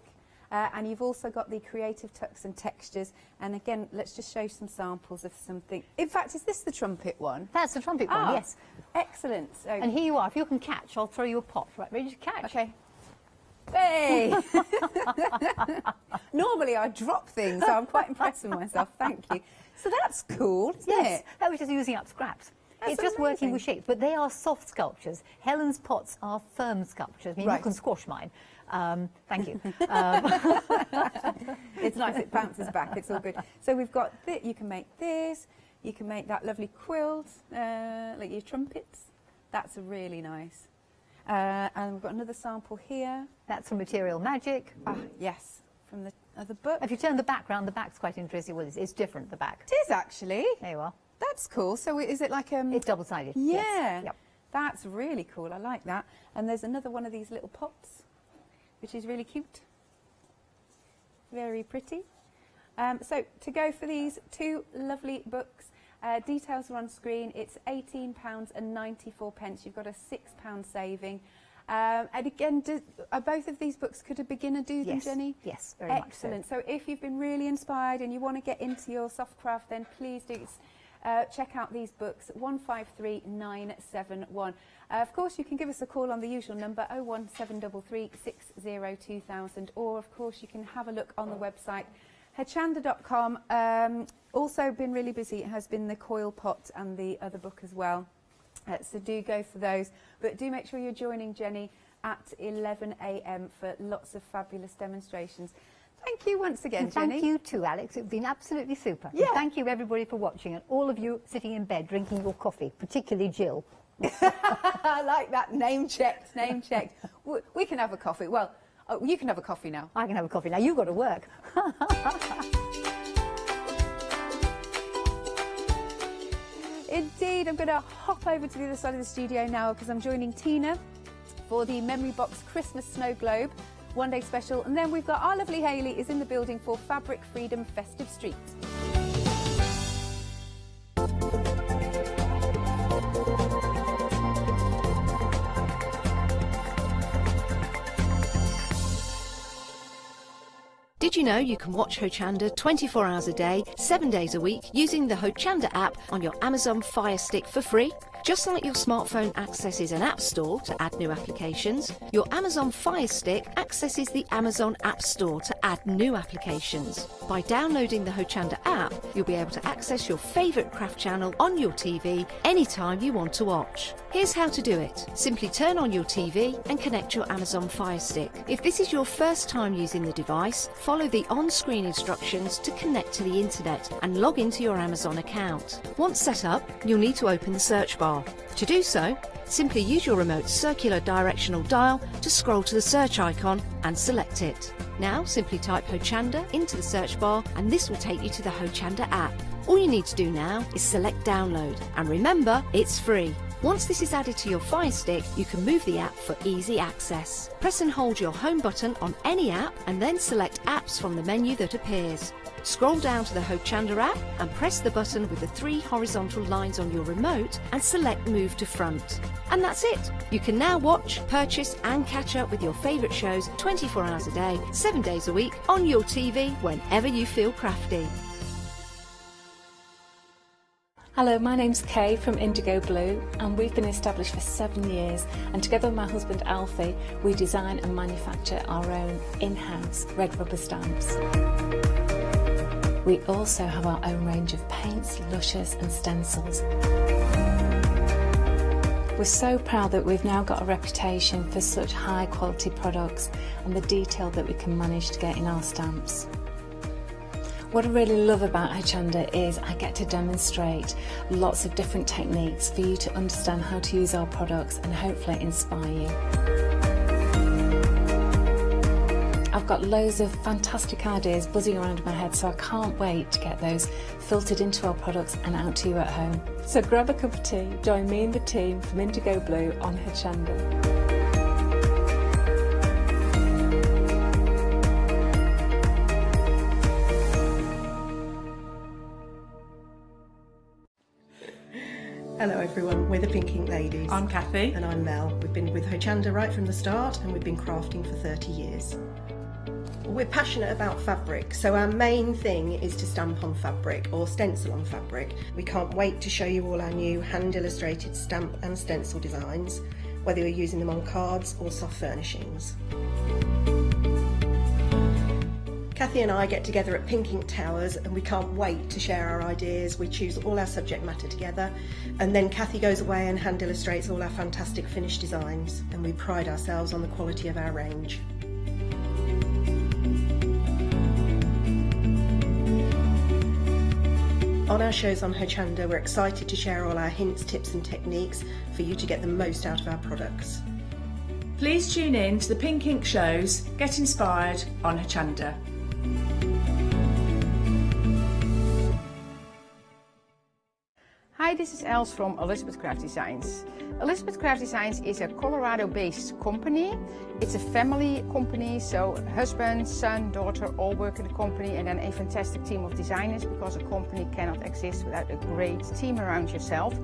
And you've also got the Creative Tucks and Textures. And again, let's just show some samples of something. In fact, is this the trumpet one? That's the trumpet one, yes. Excellent. So, And here you are. If you can catch, I'll throw you a pot. Right, ready to catch? okay. Hey! Normally I drop things, so I'm quite impressed with myself. Thank you. So that's cool, isn't Yes, it? that was just using up scraps. That's It's just working amazing. with shapes, but they are soft sculptures. Helen's pots are firm sculptures. I mean, Right. you can squash mine. Thank you. It's nice, it bounces back, it's all good. So we've got you can make this, you can make that lovely quilt, like your trumpets. That's really nice. And we've got another sample here. That's from Material Magic. Yes, from the other book. If you turn the back round, the back's quite interesting. Well, it's different, the back. It is actually. There you are. That's cool. So is it like It's double-sided. Yeah. Yes. Yep. That's really cool. I like that. And there's another one of these little pots, which is really cute. Very pretty. So to go for these two lovely books, details are on screen. It's £18.94. You've got a £6 saving. And again, both of these books, could a beginner do them, Yes. Jenny? Yes, very much so. Excellent. So if you've been really inspired and you want to get into your soft craft, then please do check out these books, 153971. Of course, you can give us a call on the usual number, 01733 602,000, or of course you can have a look on the website, hochanda.com. Also been really busy has been the coil pot and the other book as well. So do go for those, but do make sure you're joining Jenny at 11 a.m. for lots of fabulous demonstrations. Thank you once again, And Jenny. thank you too, Alex. It's been absolutely super. Yeah. And thank you, everybody, for watching, and all of you sitting in bed drinking your coffee, particularly Jill. I like that. Name checked, name checked. We can have a coffee. Well, you can have a coffee now. I can have a coffee now. You've got to work. Indeed, I'm going to hop over to the other side of the studio now because I'm joining Tina for the Memory Box Christmas Snow Globe one-day special. And then we've got our lovely Hayley is in the building for Fabric Freedom Festive Streets. Did you know you can watch Hochanda 24 hours a day, 7 days a week using the Hochanda app on your Amazon Fire Stick for free? Just like your smartphone accesses an app store to add new applications, your Amazon Fire Stick accesses the Amazon App Store to add new applications. By downloading the Hochanda app, you'll be able to access your favourite craft channel on your TV anytime you want to watch. Here's how to do it. Simply turn on your TV and connect your Amazon Fire Stick. If this is your first time using the device, follow the on-screen instructions to connect to the internet and log into your Amazon account. Once set up, you'll need to open the search bar. To do so, simply use your remote circular directional dial to scroll to the search icon and select it. Now simply type Hochanda into the search bar and this will take you to the Hochanda app. All you need to do now is select download, and remember, it's free. Once this is added to your Fire Stick, you can move the app for easy access. Press and hold your home button on any app and then select apps from the menu that appears. Scroll down to the Hochanda app and press the button with the 3 horizontal lines on your remote and select Move to Front. And that's it! You can now watch, purchase and catch up with your favourite shows 24 hours a day, 7 days a week on your TV whenever you feel crafty. Hello, my name's Kay from Indigo Blue, and we've been established for 7 years, and together with my husband Alfie we design and manufacture our own in-house red rubber stamps. We also have our own range of paints, lushes and stencils. We're so proud that we've now got a reputation for such high quality products and the detail that we can manage to get in our stamps. What I really love about Hochanda is I get to demonstrate lots of different techniques for you to understand how to use our products and hopefully inspire you. I've got loads of fantastic ideas buzzing around in my head, so I can't wait to get those filtered into our products and out to you at home. So grab a cup of tea, join me and the team from Indigo Blue on Hochanda. Hello everyone, we're the Pink Ink Ladies. I'm Kathy. And I'm Mel. We've been with Hochanda right from the start and we've been crafting for 30 years. We're passionate about fabric, so our main thing is to stamp on fabric or stencil on fabric. We can't wait to show you all our new hand illustrated stamp and stencil designs, whether you're using them on cards or soft furnishings. Kathy and I get together at Pink Ink Towers and we can't wait to share our ideas. We choose all our subject matter together and then Kathy goes away and hand illustrates all our fantastic finished designs, and we pride ourselves on the quality of our range. On our shows on Hochanda, we're excited to share all our hints, tips and techniques for you to get the most out of our products. Please tune in to the Pink Ink shows, get inspired on Hochanda. Hi, this is Els from Elizabeth Craft Designs. Elizabeth Craft Designs is a Colorado-based company. It's a family company, so husband, son, daughter all work in the company, and then a fantastic team of designers, because a company cannot exist without a great team around yourself.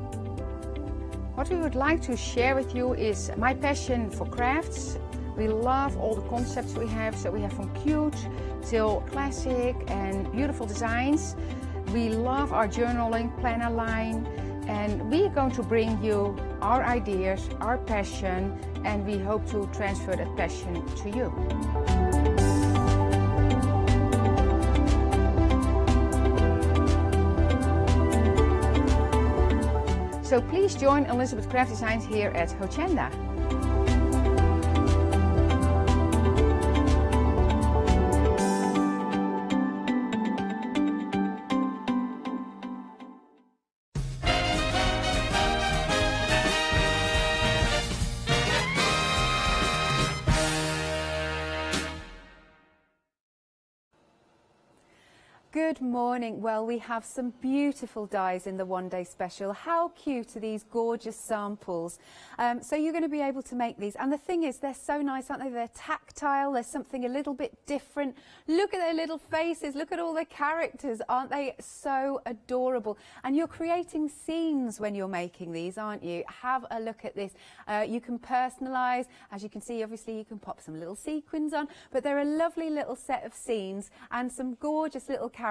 What we would like to share with you is my passion for crafts. We love all the concepts we have, so we have from cute till classic and beautiful designs. We love our journaling planner line, and we are going to bring you our ideas, our passion, and we hope to transfer that passion to you. So please join Elizabeth Craft Designs here at Hochanda. Good morning. Well, we have some beautiful dies in the one-day special. How cute are these gorgeous samples? So you're going to be able to make these. And the thing is, they're so nice, aren't they? They're tactile. There's something a little bit different. Look at their little faces. Look at all their characters. Aren't they so adorable? And you're creating scenes when you're making these, aren't you? Have a look at this. You can personalise. As you can see, obviously, you can pop some little sequins on. But they're a lovely little set of scenes and some gorgeous little characters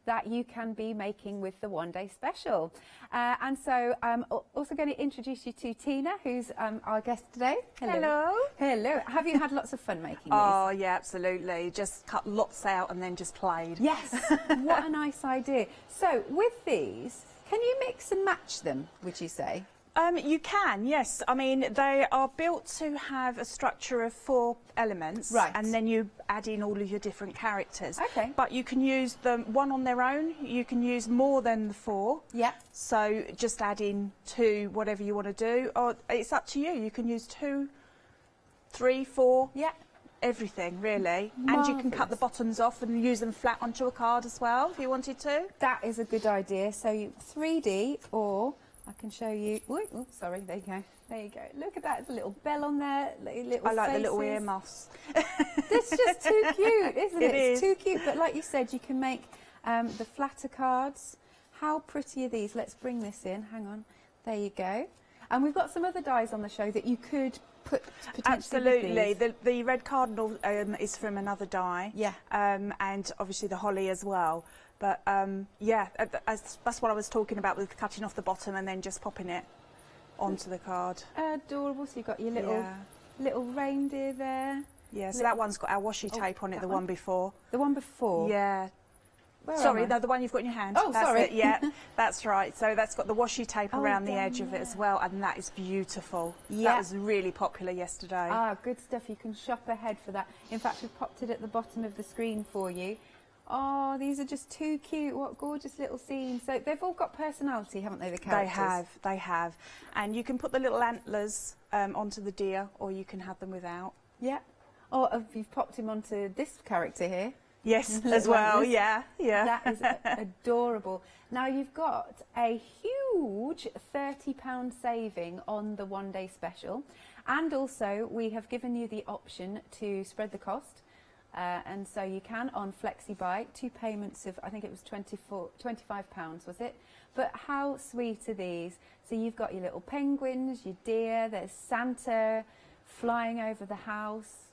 that you can be making with the one-day special. And so I'm also going to introduce you to Tina, who's our guest today. Hello. Hello. Have you had lots of fun making these? Oh, yeah, absolutely. Just cut lots out and then just played. Yes. What a nice idea. So with these, can you mix and match them, would you say? You can, yes. I mean, they are built to have a structure of 4 elements. Right. And then you add in all of your different characters. Okay. But you can use them one on their own. You can use more than the 4. Yeah. So just add in 2, whatever you want to do. Or it's up to you. You can use 2, 3, 4. Yeah. Everything, really. Marvellous. And you can cut the bottoms off and use them flat onto a card as well, if you wanted to. That is a good idea. So you 3D, or I can show you. Oh, sorry, there you go. There you go. Look at that. There's a little bell on there. Little I like faces. the little earmuffs. It's just too cute, isn't it? It is. It's too cute. But like you said, you can make the flatter cards. How pretty are these? Let's bring this in. Hang on. There you go. And we've got some other dies on the show that you could put potentially Absolutely. with these. The red cardinal is from another die. Yeah. And obviously the holly as well. But yeah, that's what I was talking about with cutting off the bottom and then just popping it onto the card. Adorable. So you've got your little reindeer there. Yeah, so that one's got our washi tape on it, the one before. The one before? Yeah. Where Sorry, am I? no, the one you've got in your hand. Oh, that's sorry. It, yeah, that's right. So that's got the washi tape Oh, around the down edge of it as well, and that is beautiful. Yeah. That was really popular yesterday. Ah, good stuff. You can shop ahead for that. In fact, we've popped it at the bottom of the screen for you. Oh, these are just too cute. What gorgeous little scenes. So they've all got personality, haven't they, the characters? They have. And you can put the little antlers onto the deer, or you can have them without. Yeah. Oh, you've popped him onto this character here. Yes, as well, yeah. That is adorable. Now, you've got a huge £30 saving on the one-day special. And also, we have given you the option to spread the cost. And so you can on FlexiBuy, 2 payments of, I think it was £25, was it? But how sweet are these? So you've got your little penguins, your deer, there's Santa flying over the house.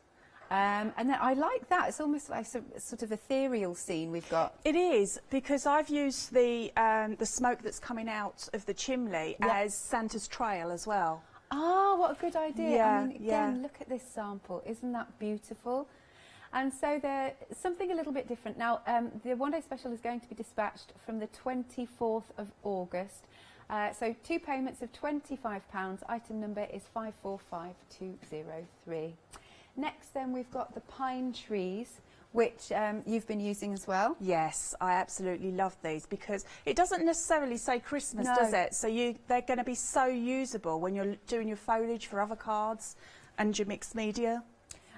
And then I like that. It's almost like a sort of ethereal scene we've got. It is, because I've used the smoke that's coming out of the chimney as Santa's trail as well. Oh, what a good idea. Yeah, I mean, again, look at this sample. Isn't that beautiful? And so there's something a little bit different. Now, the one-day special is going to be dispatched from the 24th of August. So 2 payments of £25. Item number is 545203. Next, then, we've got the pine trees, which you've been using as well. Yes, I absolutely love these because it doesn't necessarily say Christmas, No. does it? So they're going to be so usable when you're doing your foliage for other cards and your mixed media.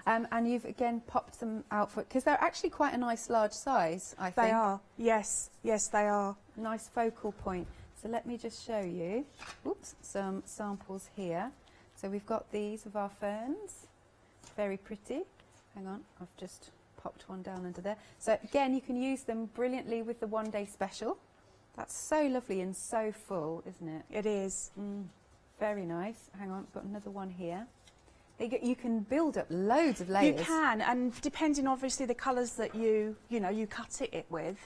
And you've, again, popped them out for it, because they're actually quite a nice large size, I think. They are, yes, they are. Nice focal point. So let me just show you, some samples here. So we've got these of our ferns. Very pretty. Hang on, I've just popped one down under there. So again, you can use them brilliantly with the one-day special. That's so lovely and so full, isn't it? It is. Very nice. Hang on, I've got another one here. You can build up loads of layers. You can, and depending obviously the colours that you cut it with,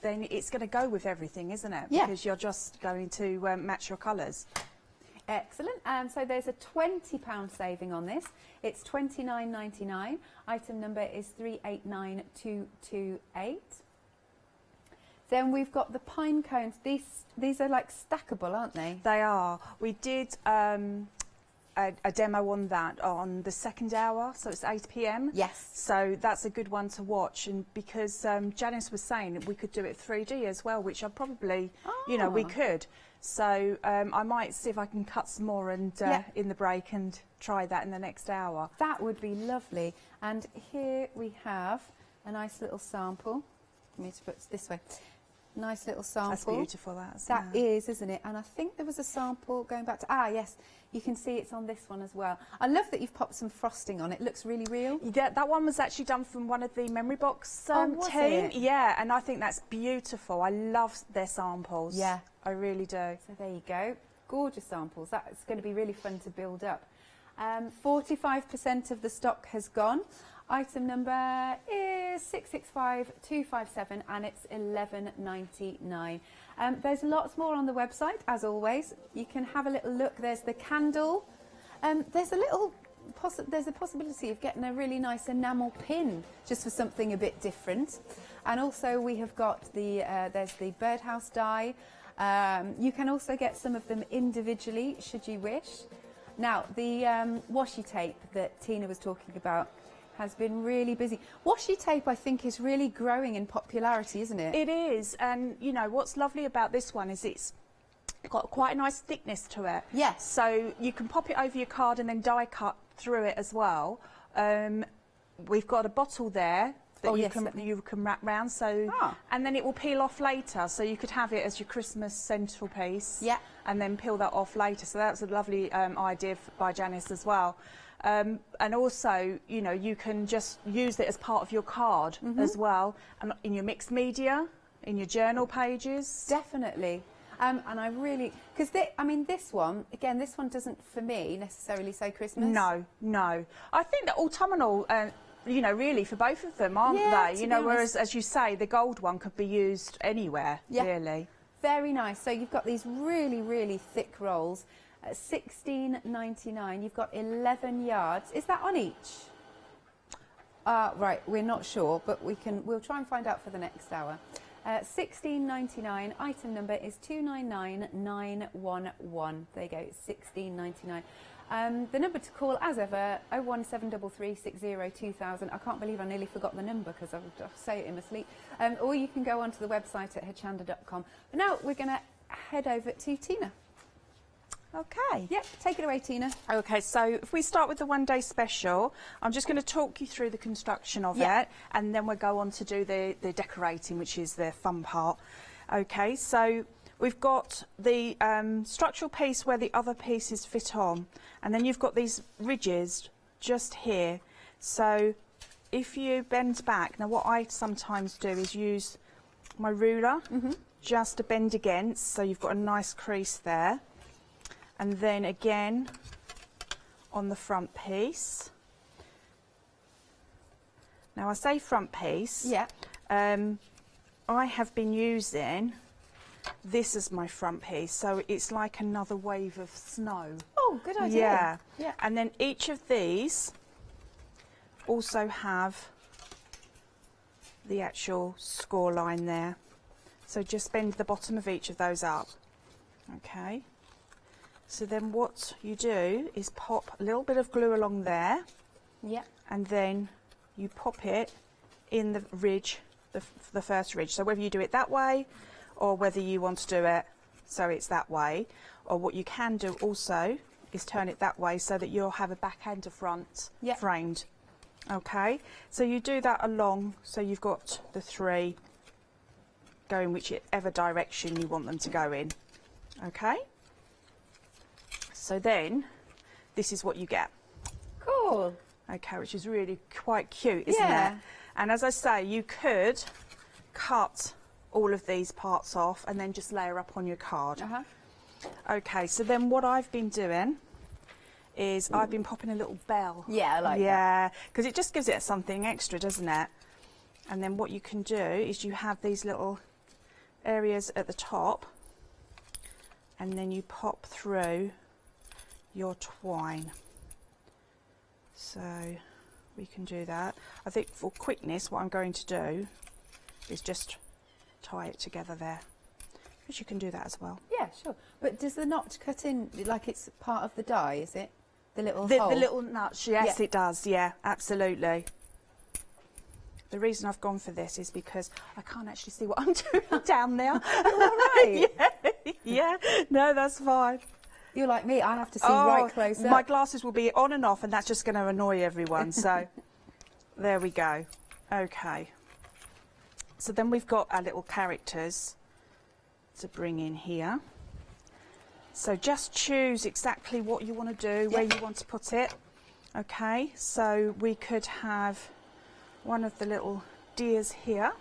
then it's going to go with everything, isn't it? Yeah. Because you're just going to match your colours. Excellent. So there's a £20 saving on this. It's £29.99. Item number is 389228. Then we've got the pine cones. These are like stackable, aren't they? They are. We did a demo on that on the 2nd hour, so it's 8 p.m. Yes. So that's a good one to watch, and because Janice was saying that we could do it 3D as well, which I probably, we could. So I might see if I can cut some more and in the break and try that in the next hour. That would be lovely. And here we have a nice little sample. me to put it this way. Nice little sample. That's beautiful, That is, isn't it? And I think there was a sample going back to, yes, you can see it's on this one as well. I love that you've popped some frosting on it. It looks really real. Yeah, that one was actually done from one of the memory box was team. it? Yeah, and I think that's beautiful. I love their samples. Yeah. I really do. So there you go. Gorgeous samples. That's going to be really fun to build up. 45% of the stock has gone. Item number is 665257 and it's $11.99. There's lots more on the website, as always. You can have a little look. There's the candle. There's a possibility of getting a really nice enamel pin just for something a bit different. And also we have got there's the birdhouse die. You can also get some of them individually, should you wish. Now, the washi tape that Tina was talking about has been really busy. Washi tape, I think, is really growing in popularity, isn't it? It is, and you know what's lovely about this one is it's got quite a nice thickness to it. Yes. So you can pop it over your card and then die cut through it as well. We've got a bottle there that you can wrap round, so and then it will peel off later. So you could have it as your Christmas centerpiece. Yeah. And then peel that off later. So that's a lovely idea by Janice as well. And also, you know, you can just use it as part of your card as well, and in your mixed media, in your journal pages. Definitely. And I really, because this one, again, this one doesn't, for me, necessarily say Christmas. No, no. I think that autumnal, you know, really for both of them, aren't they? You know, whereas, as you say, the gold one could be used anywhere, really. Very nice. So you've got these really, really thick rolls. At $16.99, you've got 11 yards. Is that on each? Right, we're not sure, but we'll try and find out for the next hour. $16.99. Item number is 299911. There you go. $16.99. The number to call, as ever, 01733602000. I can't believe I nearly forgot the number because I'll say it in my sleep. Or you can go onto the website at hochanda.com. But now we're going to head over to Tina. Okay. Yep, take it away, Tina. Okay, so if we start with the one-day special, I'm just going to talk you through the construction of it, and then we'll go on to do the decorating, which is the fun part. Okay, so we've got the structural piece where the other pieces fit on, and then you've got these ridges just here. So if you bend back, now what I sometimes do is use my ruler just to bend against, so you've got a nice crease there. And then again on the front piece. Now I say front piece. Yeah. I have been using this as my front piece, so it's like another wave of snow. Oh, good idea. Yeah. Yeah. And then each of these also have the actual score line there. So just bend the bottom of each of those up. Okay. So then what you do is pop a little bit of glue along there. Yep. And then you pop it in the ridge, the first ridge. So whether you do it that way or whether you want to do it so it's that way, or what you can do also is turn it that way so that you'll have a back and a front framed. Okay, so you do that along, so you've got the three going whichever direction you want them to go in. Okay. So then, this is what you get. Cool. Okay, which is really quite cute, isn't it? And as I say, you could cut all of these parts off and then just layer up on your card. Okay, so then what I've been doing is I've been popping a little bell. Yeah, I like that. Yeah, because it just gives it something extra, doesn't it? And then what you can do is you have these little areas at the top, and then you pop through your twine. So we can do that. I think for quickness what I'm going to do is just tie it together there, but you can do that as well. Yeah, sure. But does the notch cut in like it's part of the die, is it? The little the hole? little notch, yes, it does, yeah, absolutely. The reason I've gone for this is because I can't actually see what I'm doing down there. All right. Yeah, no, that's fine. You're like me, I have to see right close up. My glasses will be on and off, and that's just going to annoy everyone. So there we go. Okay. So then we've got our little characters to bring in here. So just choose exactly what you want to do, where you want to put it. Okay, so we could have one of the little deers here.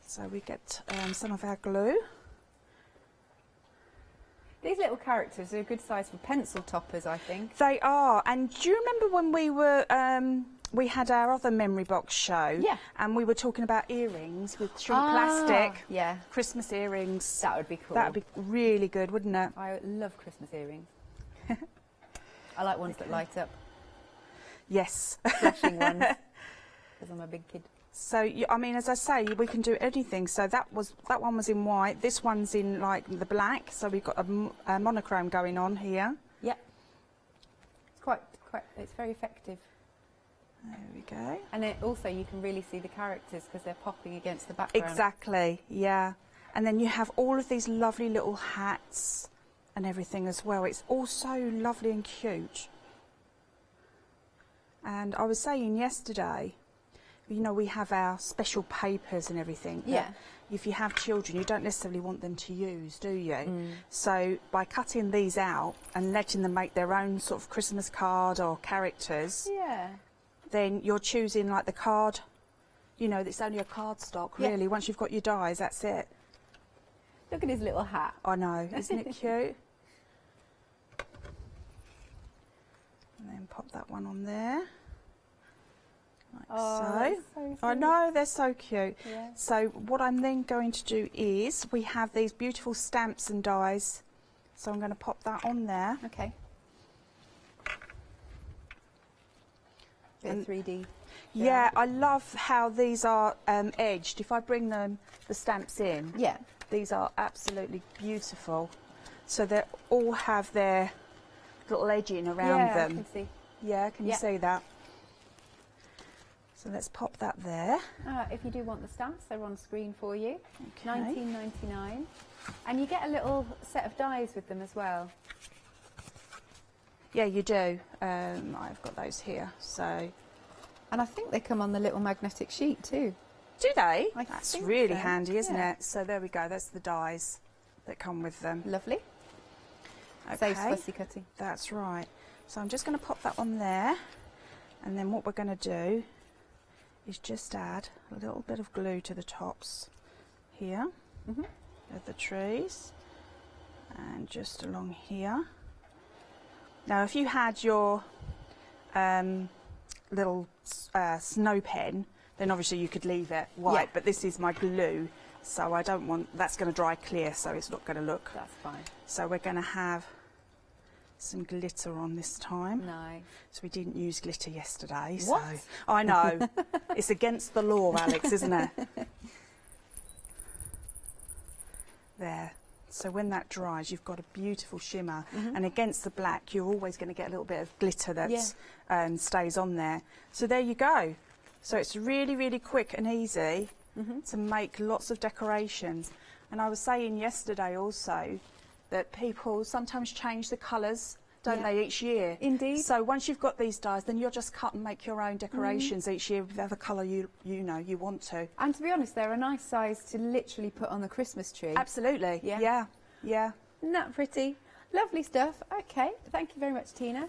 So we get some of our glue. These little characters are a good size for pencil toppers, I think. They are. And do you remember when we were we had our other memory box show? Yeah. And we were talking about earrings with shrink plastic. Yeah. Christmas earrings. That would be cool. That would be really good, wouldn't it? I love Christmas earrings. I like ones that light up. Yes. Flashing ones. Because I'm a big kid. So, I mean, as I say, we can do anything. So that one was in white. This one's in like the black. So we've got a monochrome going on here. Yep. It's very effective. There we go. And it also, you can really see the characters because they're popping against the background. Exactly, yeah. And then you have all of these lovely little hats and everything as well. It's all so lovely and cute. And I was saying yesterday, you know, we have our special papers and everything. Yeah. If you have children, you don't necessarily want them to use, do you? So by cutting these out and letting them make their own sort of Christmas card or characters, then you're choosing like the card, you know, it's only a card stock really. Once you've got your dies, that's it. Look at his little hat. I know, isn't it cute? And then pop that one on there. Like so. I know, they're so cute. Yeah. So what I'm then going to do is, we have these beautiful stamps and dies. So I'm going to pop that on there. Okay. Bit of 3D. Yeah, I love how these are edged. If I bring the stamps in, these are absolutely beautiful. So they all have their little edging around them. I can see. Yeah, can you see that? So let's pop that there. If you do want the stamps, they're on screen for you. Okay. $19.99. And you get a little set of dies with them as well. Yeah, you do. I've got those here. So, and I think they come on the little magnetic sheet too. Do they? I That's think really so. handy, isn't it? So there we go. That's the dies that come with them. Lovely. Okay. Saves fussy cutting. That's right. So I'm just going to pop that on there, and then what we're going to do is just add a little bit of glue to the tops here of the trees, and just along here. Now, if you had your little snow pen, then obviously you could leave it white, but this is my glue, so I don't want, that's going to dry clear, so it's not going to look. That's fine. So we're going to have some glitter on this time. Nice. So we didn't use glitter yesterday. What? So I know. It's against the law, Alex, isn't it? There. So when that dries, you've got a beautiful shimmer, and against the black, you're always going to get a little bit of glitter that stays on there. So there you go. So it's really, really quick and easy to make lots of decorations. And I was saying yesterday also that people sometimes change the colours, don't they, each year? Indeed. So once you've got these dies, then you'll just cut and make your own decorations each year with whatever colour you want to. And to be honest, they're a nice size to literally put on the Christmas tree. Absolutely. Yeah. Isn't that pretty? Lovely stuff. Okay, thank you very much, Tina.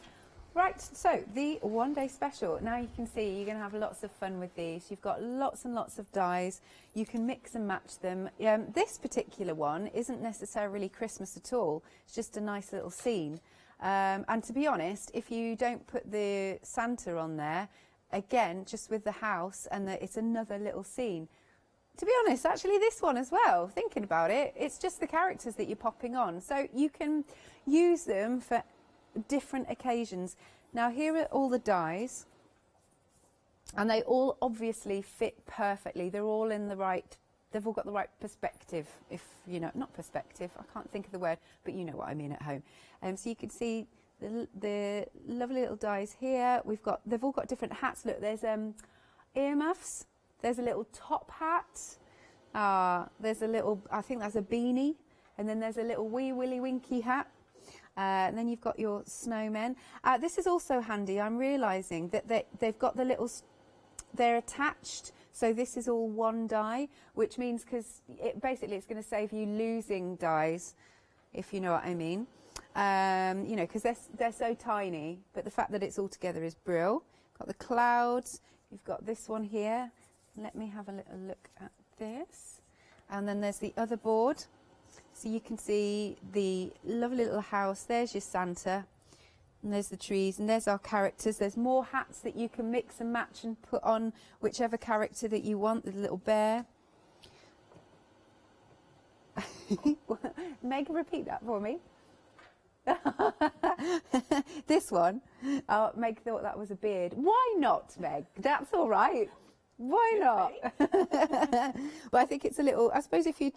Right, so the one-day special. Now you can see you're going to have lots of fun with these. You've got lots and lots of dies. You can mix and match them. This particular one isn't necessarily Christmas at all. It's just a nice little scene. And to be honest, if you don't put the Santa on there, again, just with the house, and it's another little scene. To be honest, actually this one as well, thinking about it, it's just the characters that you're popping on. So you can use them for different occasions. Now here are all the dies, and they all obviously fit perfectly. They're all in the right, they've all got the right perspective, if you know, not perspective, I can't think of the word, but you know what I mean at home. So you can see the lovely little dies here. They've all got different hats. Look, there's earmuffs, there's a little top hat, there's a little, I think that's a beanie, and then there's a little wee willy winky hat. And then you've got your snowmen. This is also handy. I'm realising that they've got the little, they're attached So this is all one die, which means because basically it's going to save you losing dies, if you know what I mean. You know, because they're so tiny, but the fact that it's all together is brill. Got the clouds. You've got this one here. Let me have a little look at this. And then there's the other board. So you can see the lovely little house. There's your Santa. And there's the trees. And there's our characters. There's more hats that you can mix and match and put on whichever character that you want. The little bear. Meg, repeat that for me. This one. Meg thought that was a beard. Why not, Meg? That's all right. Why not? Well, I think it's a little. I suppose if you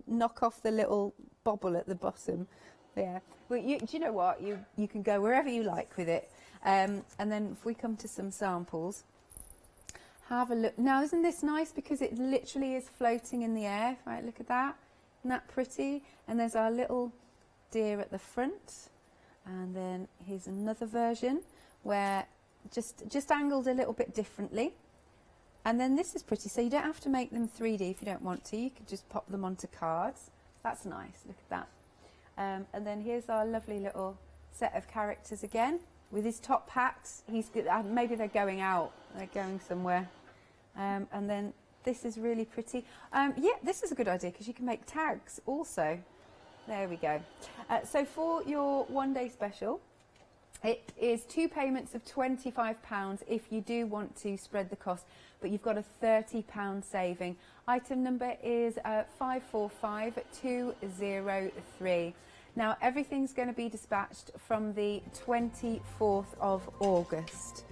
knock off the little bobble at the bottom, yeah. Well, do you know what? You can go wherever you like with it. And then if we come to some samples, have a look. Now, isn't this nice because it literally is floating in the air? Right, look at that. Isn't that pretty? And there's our little deer at the front, and then here's another version where just angled a little bit differently. And then this is pretty, so you don't have to make them 3D if you don't want to. You could just pop them onto cards. That's nice, look at that. And then here's our lovely little set of characters again with his top hats. Maybe they're going out, they're going somewhere. And then this is really pretty. Yeah, this is a good idea because you can make tags also. There we go. So for your one-day special, it is 2 payments of £25 if you do want to spread the cost, but you've got a £30 saving. Item number is 545203. Now everything's going to be dispatched from the 24th of August.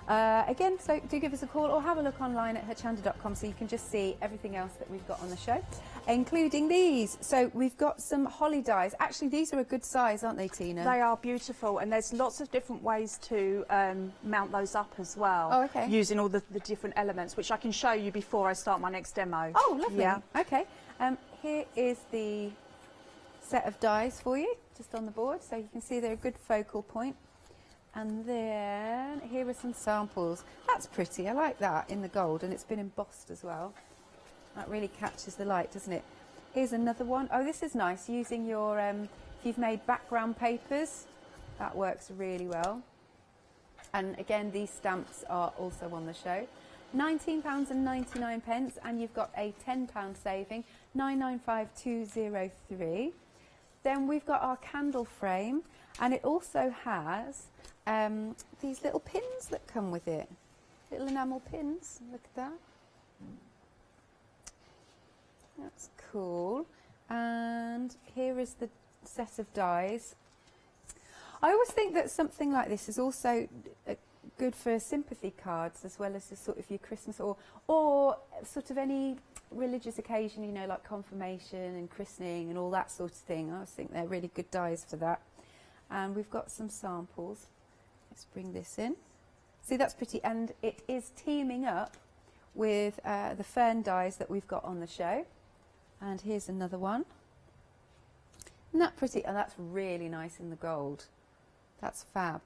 Again, so do give us a call or have a look online at hochanda.com so you can just see everything else that we've got on the show, including these. So we've got some holly dies. Actually, these are a good size, aren't they, Tina? They are beautiful, and there's lots of different ways to mount those up as well. Oh, okay. Using all the different elements, which I can show you before I start my next demo. Oh, lovely. Yeah. Okay. Here is the set of dies for you, just on the board, so you can see they're a good focal point. And then here are some samples. That's pretty, I like that in the gold, and it's been embossed as well. That really catches the light, doesn't it? Here's another one. Oh, this is nice, using your, if you've made background papers, that works really well. And again, these stamps are also on the show. £19.99, and you've got a £10 saving, 995203. Then we've got our candle frame, and it also has these little pins that come with it. Little enamel pins, look at that. That's cool. And here is the set of dies. I always think that something like this is also good for sympathy cards, as well as just sort of your Christmas or sort of any religious occasion, you know, like confirmation and christening and all that sort of thing. I always think they're really good dies for that. And we've got some samples. Let's bring this in. See, that's pretty, and it is teaming up with the fern dies that we've got on the show. And here's another one. Isn't that pretty? Oh, that's really nice in the gold. That's fab.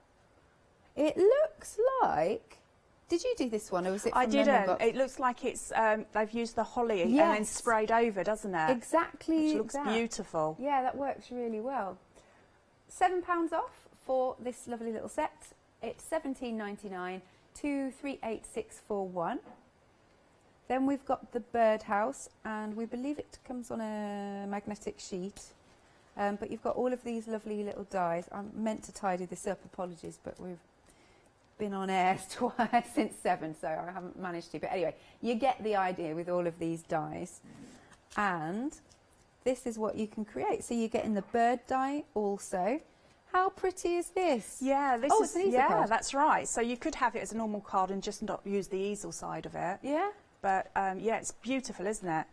It looks like... Did you do this one, or was it from I didn't. Box? It looks like it's they've used the holly Yes. and then sprayed over, doesn't it? Exactly. Which looks beautiful. Yeah, that works really well. £7 off for this lovely little set. It's £17.99 to 38641. Then we've got the birdhouse, and we believe it comes on a magnetic sheet. But you've got all of these lovely little dies. I meant to tidy this up, apologies, but we've been on air twice since 7, so I haven't managed to. But anyway, you get the idea with all of these dies. And this is what you can create. So you're getting the bird die also. How pretty is this? Yeah, this Oh, is, it's an easel yeah, card. that's right. So you could have it as a normal card and just not use the easel side of it. Yeah. But yeah, it's beautiful, isn't it?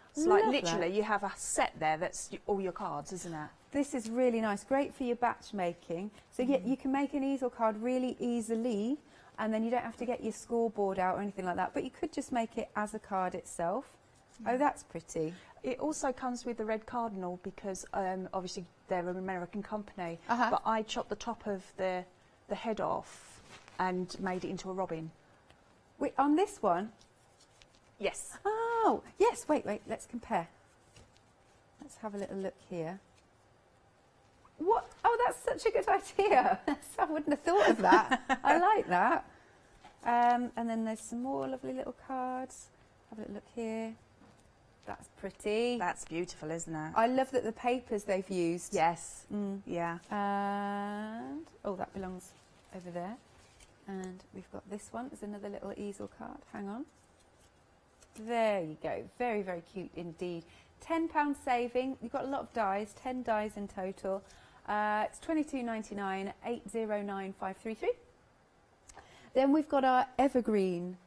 It's Love like literally that. you have a set there that's all your cards, isn't it? This is really nice, great for your batch making. So you can make an easel card really easily, and then you don't have to get your scoreboard out or anything like that, but you could just make it as a card itself. Oh, that's pretty. It also comes with the red cardinal because obviously they're an American company, but I chopped the top of the head off and made it into a robin. On this one? Yes. Oh, yes, wait, let's compare. Let's have a little look here. What? Oh, that's such a good idea. I wouldn't have thought of that. I like that. And then there's some more lovely little cards. Have a little look here. That's pretty. That's beautiful, isn't it? I love that the papers they've used. Yes. Yeah. And, oh, that belongs over there. And we've got this one. There's another little easel card. Hang on. There you go. Very, very cute indeed. £10 saving. You've got a lot of dies, 10 dies in total. It's $22.99, 809533. Then we've got our evergreen.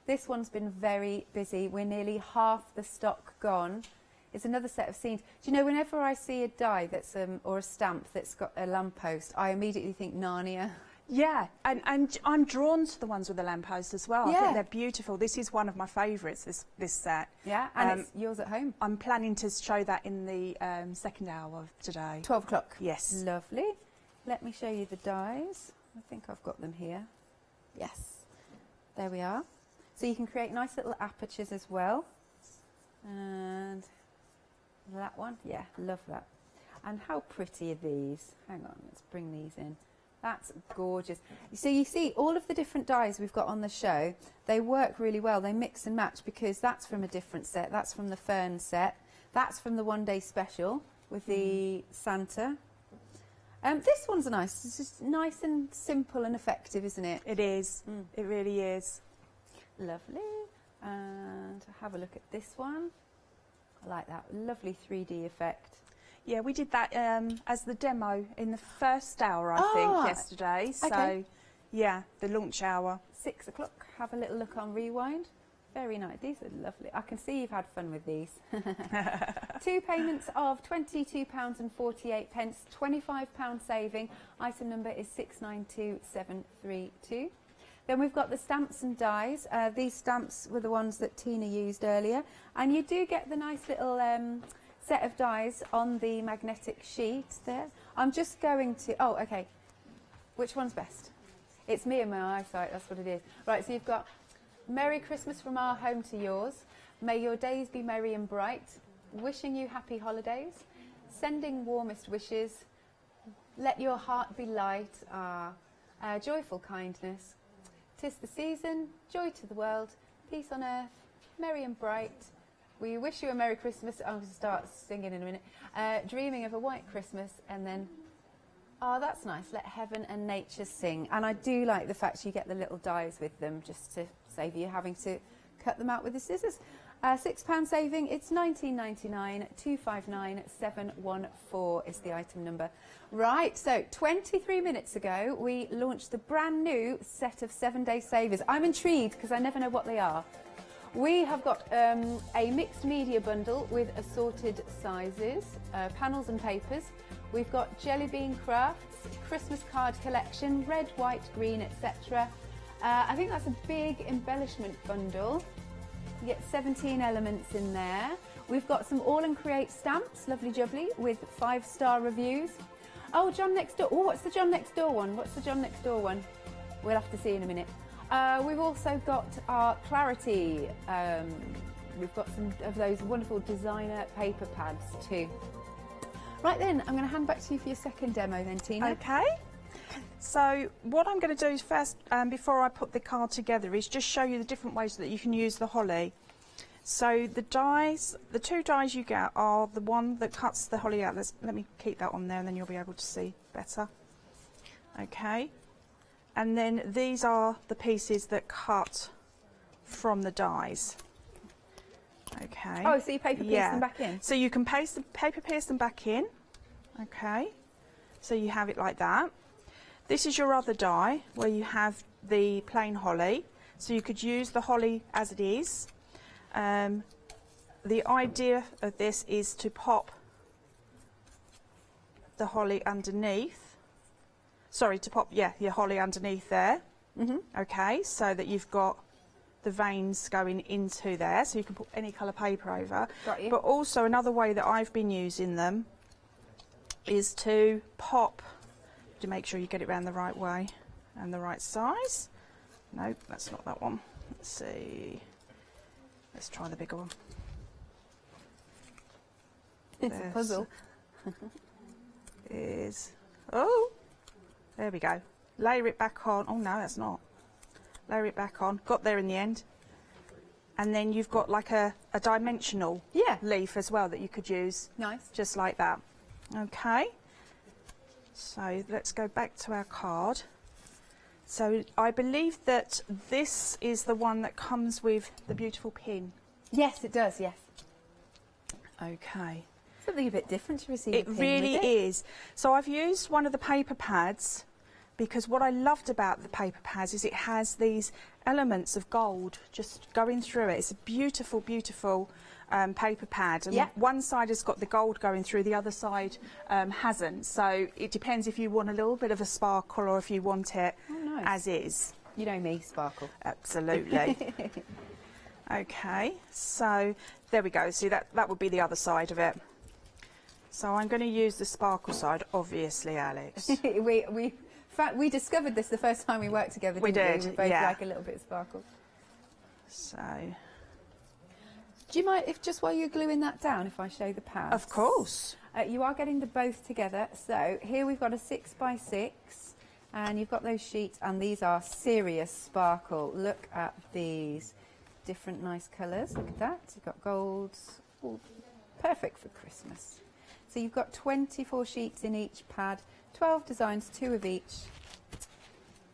This one's been very busy. We're nearly half the stock gone. It's another set of scenes. Do you know, whenever I see a die that's or a stamp that's got a lamppost, I immediately think Narnia. Yeah, and I'm drawn to the ones with the lamppost as well. I think they're beautiful. This is one of my favourites, this set. Yeah, and it's yours at home. I'm planning to show that in the second hour of today. 12 o'clock? Yes. Lovely. Let me show you the dies. I think I've got them here. Yes. There we are. So you can create nice little apertures as well. And that one, yeah, love that. And how pretty are these? Hang on, let's bring these in. That's gorgeous. So you see all of the different dies we've got on the show, they work really well. They mix and match because that's from a different set. That's from the Fern set. That's from the One Day Special with the Santa. This one's nice. It's just nice and simple and effective, isn't it? It is. It really is. Lovely. And have a look at this one. I like that. Lovely 3D effect. Yeah, we did that as the demo in the first hour, I think, yesterday. So, okay. Yeah, the launch hour. 6 o'clock. Have a little look on Rewind. Very nice. These are lovely. I can see you've had fun with these. 2 payments of £22.48, £25 saving. Item number is 692732. Then we've got the stamps and dies. These stamps were the ones that Tina used earlier. And you do get the nice little set of dies on the magnetic sheet there. I'm just going to... Oh, OK. Which one's best? It's me and my eyesight. That's what it is. Right, so you've got Merry Christmas from our home to yours. May your days be merry and bright. Wishing you happy holidays. Sending warmest wishes. Let your heart be light. Joyful kindness. 'Tis the season, joy to the world, peace on earth, merry and bright. We wish you a Merry Christmas. I'm going to start singing in a minute. Dreaming of a white Christmas, and then, oh, that's nice. Let heaven and nature sing. And I do like the fact you get the little dies with them, just to save you having to cut them out with the scissors. £6 saving. It's $19.99. 259714 is the item number. Right, so 23 minutes ago, we launched the brand new set of 7-day savers. I'm intrigued because I never know what they are. We have got a mixed media bundle with assorted sizes, panels and papers. We've got jelly bean crafts, Christmas card collection, red, white, green, etc. I think that's a big embellishment bundle. You get 17 elements in there. We've got some All and Create stamps, lovely jubbly, with 5-star reviews. Oh, John Next Door. Oh, what's the John Next Door one? What's the John Next Door one? We'll have to see in a minute. We've also got our Clarity. We've got some of those wonderful designer paper pads too. Right then, I'm going to hand back to you for your second demo then, Tina. Okay. So what I'm going to do is first, before I put the card together, is just show you the different ways that you can use the holly. So the dies, the 2 dies you get are the one that cuts the holly out. Let me keep that on there and then you'll be able to see better. Okay. And then these are the pieces that cut from the dies. Okay. Oh, so you paper pierce them back in? So you can paper pierce them back in. Okay. So you have it like that. This is your other die where you have the plain holly. So you could use the holly as it is. The idea of this is to pop the holly underneath. Sorry, to pop, your holly underneath there. Okay, so that you've got the veins going into there, so you can put any colour paper over. Got you. But also another way that I've been using them is to pop, to make sure you get it around the right way and the right size. No, that's not that one. Let's see. Let's try the bigger one. It's a puzzle. Oh, there we go. Layer it back on. Oh no, that's not. Layer it back on. Got there in the end. And then you've got like a dimensional leaf as well that you could use. Nice. Just like that. Okay. So let's go back to our card. So I believe that this is the one that comes with the beautiful pin. Yes, it does, yes. Okay. Something a bit different to receive. It really is. So I've used one of the paper pads because what I loved about the paper pads is it has these elements of gold just going through it. It's a beautiful, beautiful paper pad. And one side has got the gold going through, the other side hasn't. So it depends if you want a little bit of a sparkle or if you want it as is. You know me, sparkle. Absolutely. Okay, so there we go. See, that would be the other side of it. So I'm going to use the sparkle side, obviously, Alex. We discovered this the first time we worked together, didn't we? We both like a little bit of sparkle. So, do you mind if just while you're gluing that down, if I show the pads? Of course. You are getting the both together. So here we've got a 6x6, and you've got those sheets, and these are serious sparkle. Look at these different nice colours. Look at that. You've got golds, all perfect for Christmas. So you've got 24 sheets in each pad, 12 designs, 2 of each.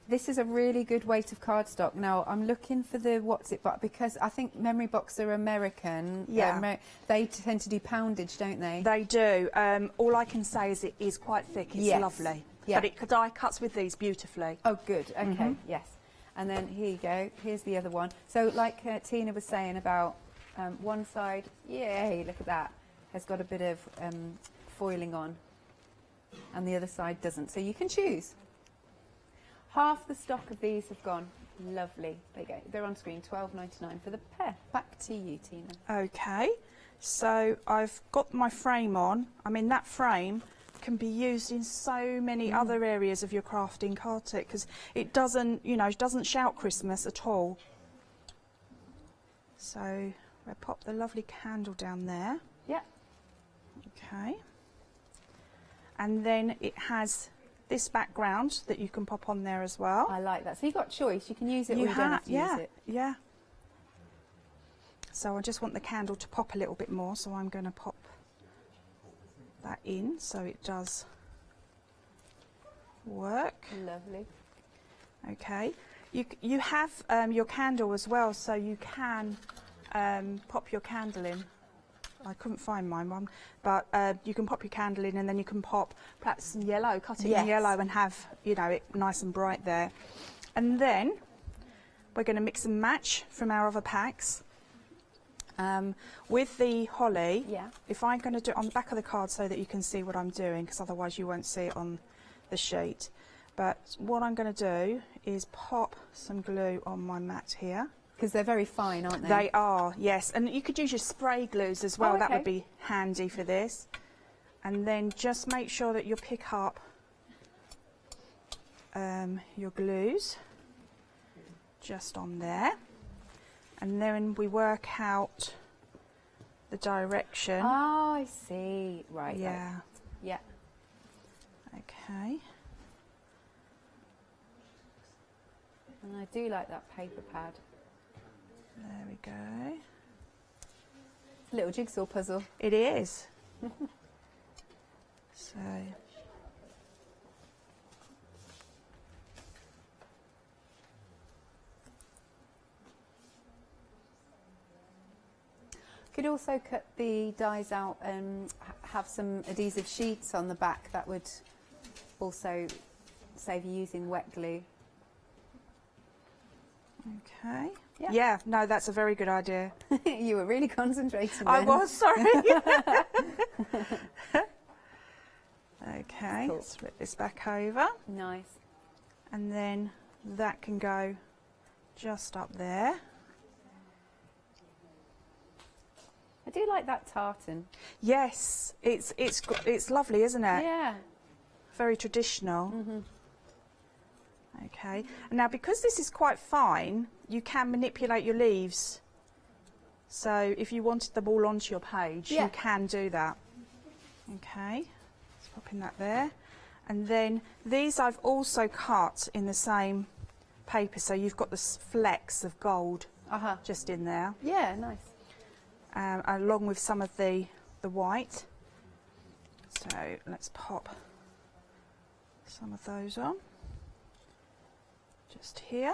This is a really good weight of cardstock. Now, I'm looking for the but because I think Memory Box are American. Yeah. They tend to do poundage, don't they? They do. All I can say is it is quite thick. It's lovely. Yeah. But it die cuts with these beautifully. Oh, good. Okay, yes. And then here you go. Here's the other one. So like Tina was saying about one side, yay, look at that, has got a bit of foiling on, and the other side doesn't. So you can choose. Half the stock of these have gone. Lovely. There you go. They're on screen, $12.99 for the pair. Back to you, Tina. Okay. So I've got my frame on. I mean, that frame can be used in so many other areas of your crafting, can't it? Because it doesn't, you know, it doesn't shout Christmas at all. So we'll pop the lovely candle down there. Yeah. Okay. And then it has this background that you can pop on there as well. I like that. So you've got choice. You can use it or you don't have to use it. Yeah. So I just want the candle to pop a little bit more, so I'm going to pop that in so it does work. Lovely. Okay. You have your candle as well, so you can pop your candle in. I couldn't find my one, but you can pop your candle in, and then you can pop perhaps some yellow, cut it in yellow, and have, you know, it nice and bright there. And then we're going to mix and match from our other packs. With the holly, if I'm going to do it on the back of the card so that you can see what I'm doing, because otherwise you won't see it on the sheet. But what I'm going to do is pop some glue on my mat here. Because they're very fine, aren't they? They are, yes. And you could use your spray glues as well. That would be handy for this. And then just make sure that you pick up your glues just on there. And then we work out the direction. Oh, I see. Right. Yeah. Right. Yeah. Okay. And I do like that paper pad. There we go. It's a little jigsaw puzzle. It is. So. Could also cut the dies out and have some adhesive sheets on the back. That would also save you using wet glue. Okay. Yeah, no, that's a very good idea. You were really concentrating. I then. was, sorry. Okay, cool. Let's flip this back over. Nice. And then that can go just up there. I do like that tartan. Yes, it's lovely, isn't it? Yeah. Very traditional. Okay, and now because this is quite fine, you can manipulate your leaves. So if you wanted them all onto your page, you can do that. Okay, let's pop in that there. And then these I've also cut in the same paper, so you've got this flecks of gold just in there. Yeah, nice. Along with some of the white. So let's pop some of those on. Just here.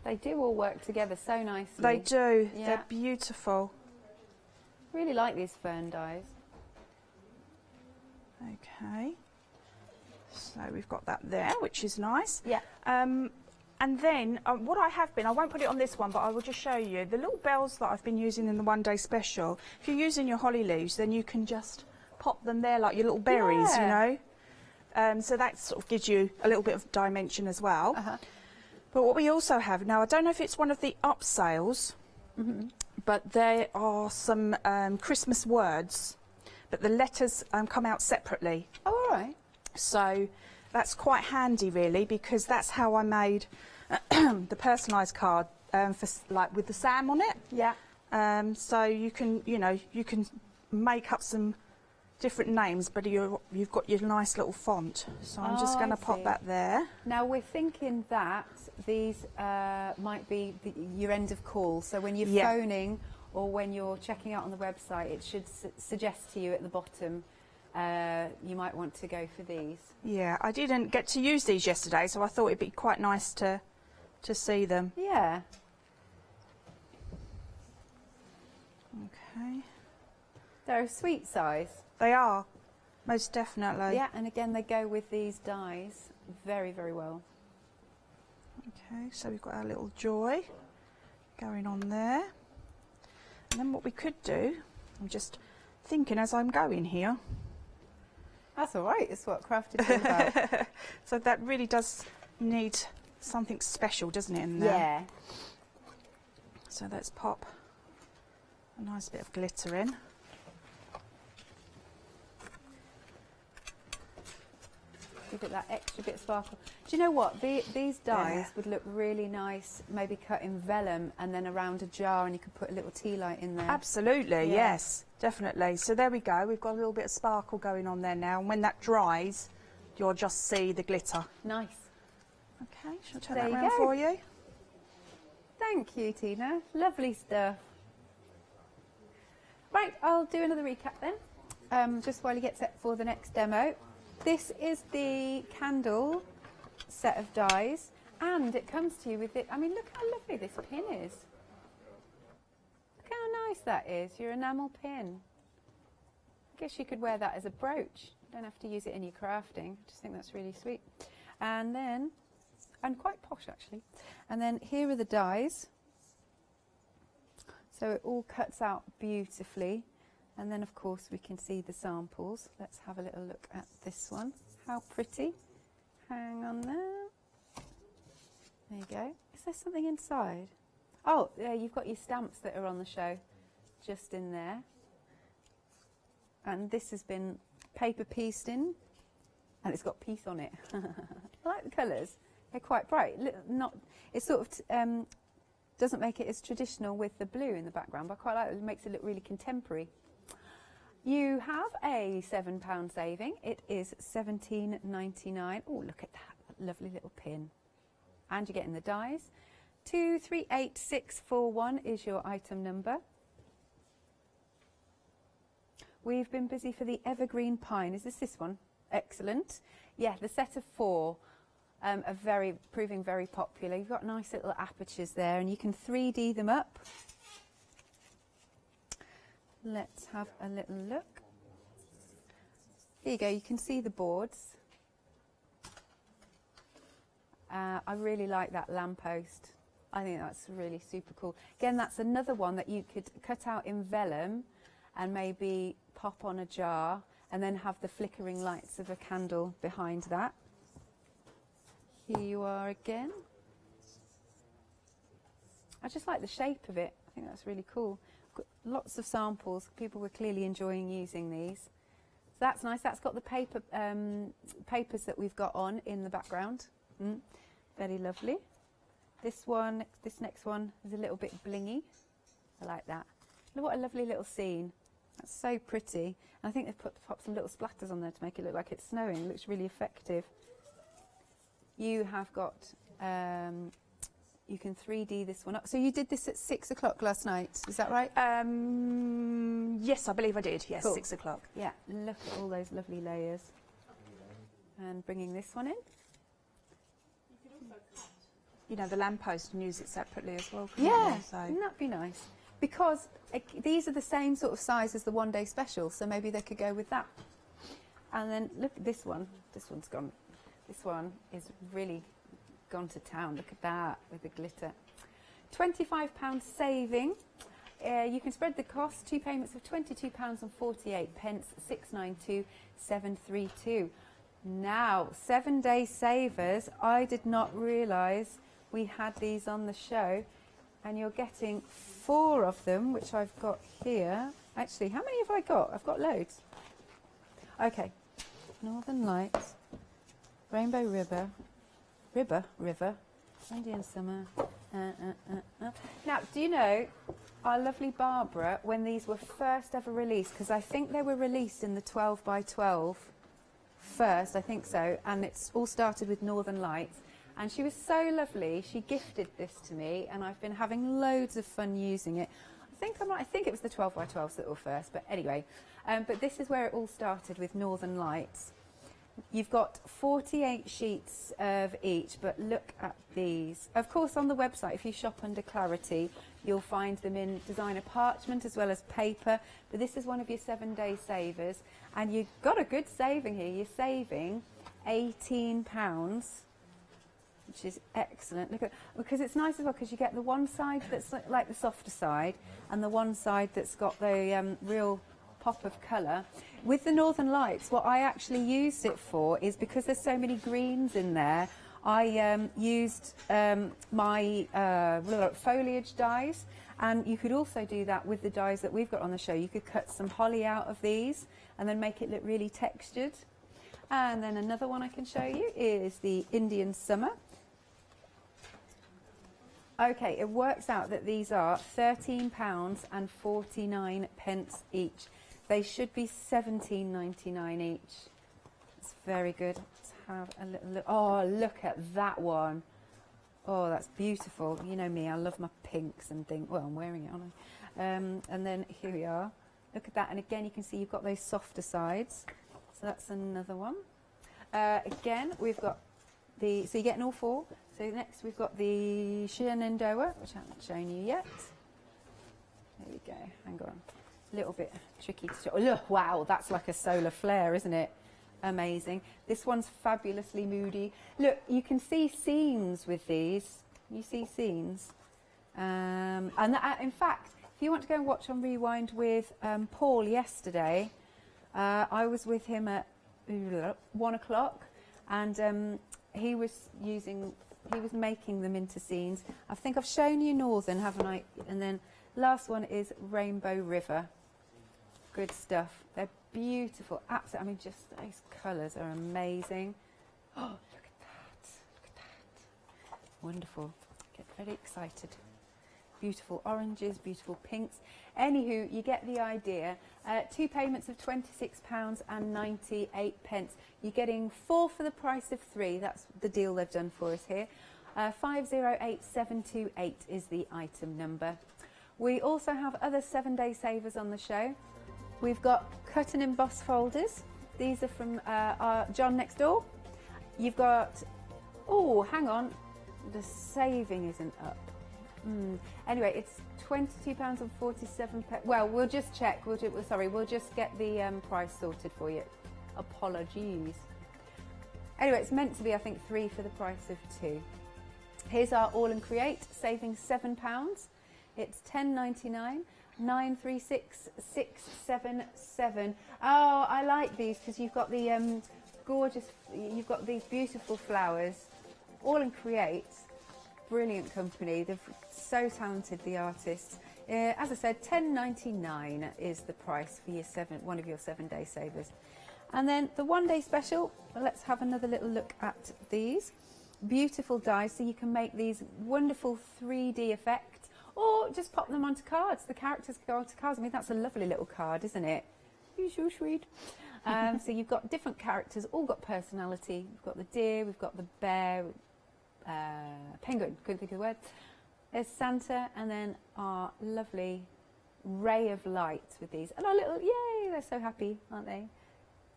They do all work together so nicely. They do. Yeah. They're beautiful. Really like these fern dies. Okay. So we've got that there, which is nice. Yeah. And then what I have been, I won't put it on this one, but I will just show you the little bells that I've been using in the one day special. If you're using your holly leaves, then you can just pop them there like your little berries, you know. So that sort of gives you a little bit of dimension as well. But what we also have, now I don't know if it's one of the upsales, but there are some Christmas words, but the letters come out separately. Oh, all right. So that's quite handy really, because that's how I made the personalised card for like with the Sam on it. Yeah. So you can, you know, you can make up some different names, but you've got your nice little font. So I'm just going to pop that there. Now we're thinking that these might be your end of call. So when you're phoning or when you're checking out on the website, it should suggest to you at the bottom you might want to go for these. Yeah, I didn't get to use these yesterday, so I thought it'd be quite nice to see them. Yeah. Okay. They're a sweet size. They are, most definitely. Yeah, and again they go with these dies very, very well. Okay, so we've got our little joy going on there. And then what we could do, I'm just thinking as I'm going here. That's all right, it's what craft is all about. So that really does need something special, doesn't it, in there? Yeah. So let's pop a nice bit of glitter in. Give it that extra bit of sparkle. Do you know what? These dies would look really nice, maybe cut in vellum and then around a jar, and you could put a little tea light in there. Absolutely, yes, definitely. So there we go. We've got a little bit of sparkle going on there now, and when that dries, you'll just see the glitter. Nice. Okay, shall I turn that around for you? Thank you, Tina. Lovely stuff. Right, I'll do another recap then, just while you get set for the next demo. This is the candle set of dies, and it comes to you with it. I mean, look how lovely this pin is. Look how nice that is, your enamel pin. I guess you could wear that as a brooch. You don't have to use it in your crafting. I just think that's really sweet. And then, and quite posh actually. And then here are the dies. So it all cuts out beautifully. And then, of course, we can see the samples. Let's have a little look at this one. How pretty. Hang on there. There you go. Is there something inside? Oh, yeah, you've got your stamps that are on the show just in there. And this has been paper pieced in, and it's got piece on it. I like the colours. They're quite bright. It sort of doesn't make it as traditional with the blue in the background, but I quite like it. It makes it look really contemporary. You have a £7 saving. It is £17.99. Oh, look at that lovely little pin. And you're getting the dies. 238641 is your item number. We've been busy for the evergreen pine. Is this one? Excellent. Yeah, the set of 4 are proving very popular. You've got nice little apertures there, and you can 3D them up. Let's have a little look. Here you go, you can see the boards. I really like that lamppost. I think that's really super cool. Again, that's another one that you could cut out in vellum and maybe pop on a jar and then have the flickering lights of a candle behind that. Here you are again. I just like the shape of it. I think that's really cool. Lots of samples. People were clearly enjoying using these. that's nice. That's got the paper papers that we've got on in the background. Very lovely. This next one is a little bit blingy. I like that. Look what a lovely little scene. That's so pretty. And I think they've popped some little splatters on there to make it look like it's snowing. It looks really effective. You have got, you can 3D this one up. So you did this at 6 o'clock last night, is that right? Yes, I believe I did. Yes, Cool. 6 o'clock. Yeah, look at all those lovely layers. And bringing this one in. You know, the lamppost, and use it separately as well. Yeah, So. wouldn't that be nice? Because these are the same sort of size as the one-day special, so maybe they could go with that. And then look at this one. This one's gone. This one is really gone to town. Look at that with the glitter. £25 saving. You can spread the cost. 2 payments of £22.48, 692,732. Now, 7-day savers. I did not realise we had these on the show. And you're getting 4 of them, which I've got here. Actually, how many have I got? I've got loads. Okay. Northern Lights, Rainbow River, Indian Summer. Now, do you know, our lovely Barbara, when these were first ever released, because I think they were released in the 12 by 12 first, I think so, and it's all started with Northern Lights. And she was so lovely. She gifted this to me, and I've been having loads of fun using it. I think it was the 12 by 12s that were first, but anyway. But this is where it all started with Northern Lights. You've got 48 sheets of each, but look at these. Of course, on the website, if you shop under Clarity, you'll find them in designer parchment as well as paper. But this is one of your 7-day savers, and you've got a good saving here. You're saving £18. Which is excellent. Look at, because it's nice as well, because you get the one side that's like the softer side, and the one side that's got the real pop of colour. With the Northern Lights, what I actually used it for is, because there's so many greens in there, I used my foliage dies, and you could also do that with the dies that we've got on the show. You could cut some holly out of these and then make it look really textured. And then another one I can show you is the Indian Summer. Okay, it works out that these are £13.49 each. They should be £17.99 each. It's very good. Let's have a little look. Oh, look at that one. Oh, that's beautiful. You know me, I love my pinks and things. Well, I'm wearing it, aren't I? And then here we are. Look at that. And again, you can see you've got those softer sides. So that's another one. Again, we've got the, so you're getting all 4. So next we've got the Shenandoah, which I haven't shown you yet. There we go, hang on. A little bit tricky to show. Oh, look, wow, that's like a solar flare, isn't it? Amazing. This one's fabulously moody. Look, you can see scenes with these. You see scenes. And in fact, if you want to go and watch on Rewind with Paul yesterday, I was with him at 1 o'clock, and he was making them into scenes. I think I've shown you Northern, haven't I? And then last one is Rainbow River. Good stuff. They're beautiful. Absolutely. I mean, just those colours are amazing. Oh, look at that. Look at that. Wonderful. Get very excited. Beautiful oranges, beautiful pinks. Anywho, you get the idea. 2 payments of £26.98. You're getting 4 for the price of 3. That's the deal they've done for us here. 508728 is the item number. We also have other 7-day savers on the show. We've got cut and emboss folders. These are from our John next door. You've got, oh, hang on, the saving isn't up. Anyway, it's £22.47. Well, we'll just check. We'll just get the price sorted for you. Apologies. Anyway, it's meant to be, I think, 3 for the price of 2. Here's our All and Create, saving £7. It's £10.99. 936677. Oh, I like these because you've got the gorgeous. You've got these beautiful flowers. All and Create. Brilliant company. They're so talented, the artists. As I said, £10.99 is the price for your one of your 7-day savers. And then the one-day special, let's have another little look at these. Beautiful dies, so you can make these wonderful 3D effects, or just pop them onto cards. The characters can go onto cards. I mean, that's a lovely little card, isn't it? You're so sweet. So you've got different characters, all got personality. We've got the deer, we've got the bear, penguin, couldn't think of the word. There's Santa, and then our lovely ray of light with these. And our little, yay, they're so happy, aren't they?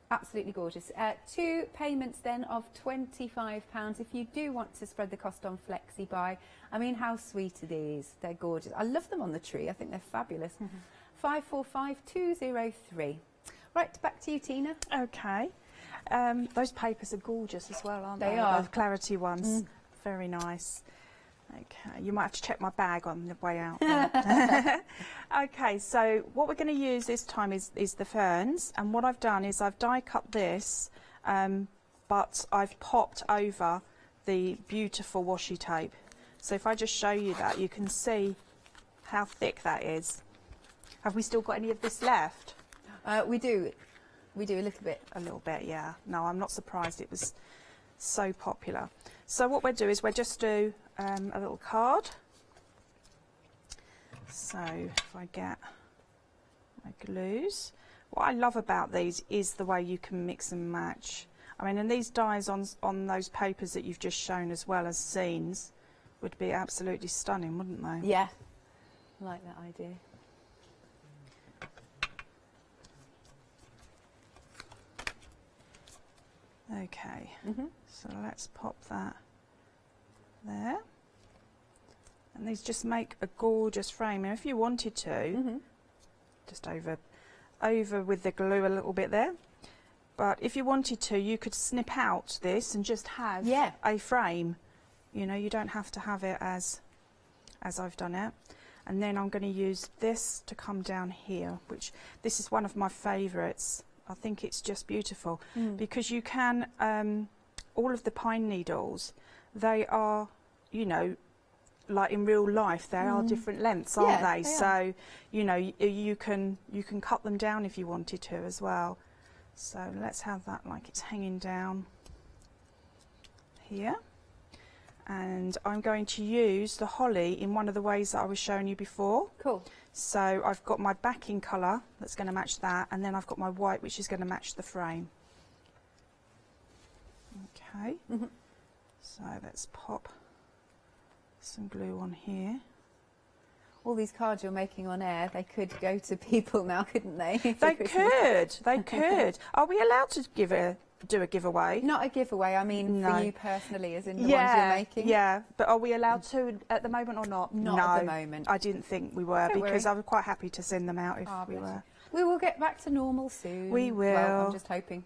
Absolutely gorgeous. 2 payments then of £25 if you do want to spread the cost on Flexi Buy. I mean, how sweet are these? They're gorgeous. I love them on the tree. I think they're fabulous. 545203. Right, back to you, Tina. Okay. Those papers are gorgeous as well, aren't they? They are. The clarity ones. Very nice. Okay, you might have to check my bag on the way out. Okay, so what we're going to use this time is the ferns, and what I've done is I've die cut this, but I've popped over the beautiful washi tape. So if I just show you that, you can see how thick that is. Have we still got any of this left? We do a little bit. A little bit, yeah. No, I'm not surprised, it was so popular. So what we'll do is we'll just do a little card. So if I get my glues, what I love about these is the way you can mix and match. I mean, and these dies on those papers that you've just shown as well as scenes would be absolutely stunning, wouldn't they? Yeah, I like that idea. Okay, so let's pop that there. And these just make a gorgeous frame. And if you wanted to, just over with the glue a little bit there. But if you wanted to, you could snip out this and just have a frame. You know, you don't have to have it as I've done it. And then I'm going to use this to come down here, which this is one of my favourites. I think it's just beautiful because you can, all of the pine needles, they are, you know, like in real life, they are different lengths, aren't they? So, you know, you can cut them down if you wanted to as well. So let's have that like it's hanging down here. And I'm going to use the holly in one of the ways that I was showing you before. Cool. So I've got my backing colour that's going to match that, and then I've got my white which is going to match the frame. Okay, so let's pop some glue on here. All these cards you're making on air, they could go to people now, couldn't they? They could, they could. Are we allowed to do a giveaway? Not a giveaway, I mean for you personally, as in the ones you're making. Yeah, but are we allowed to at the moment or not? Not no, at the moment. I didn't think we were. Don't because worry. I was quite happy to send them out if we were. We will get back to normal soon. We will. Well, I'm just hoping.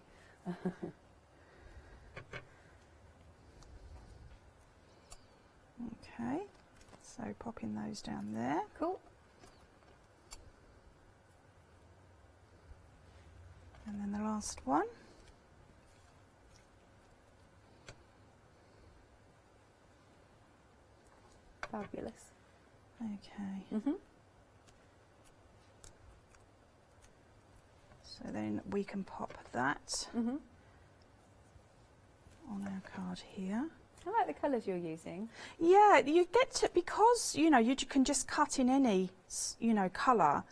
Okay, so popping those down there. Cool. And then the last one. Fabulous. Okay. So then we can pop that on our card here. I like the colours you're using. Yeah, you get to, because, you know, you can just cut in any, you know, colour,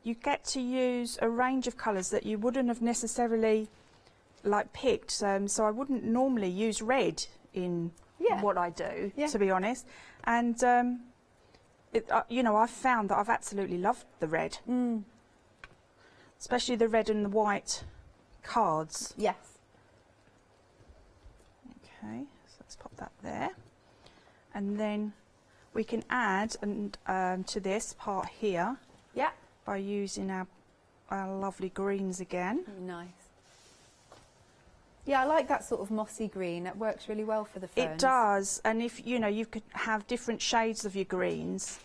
you get to use a range of colours that you wouldn't have necessarily, like, picked. So I wouldn't normally use red in what I do, to be honest. And, you know, I've found that I've absolutely loved the red. Especially the red and the white cards. Yes. Okay. Let's pop that there, and then we can add to this part here by using our lovely greens again. Nice. Yeah, I like that sort of mossy green. It works really well for the ferns. It does, and if you know, you could have different shades of your greens,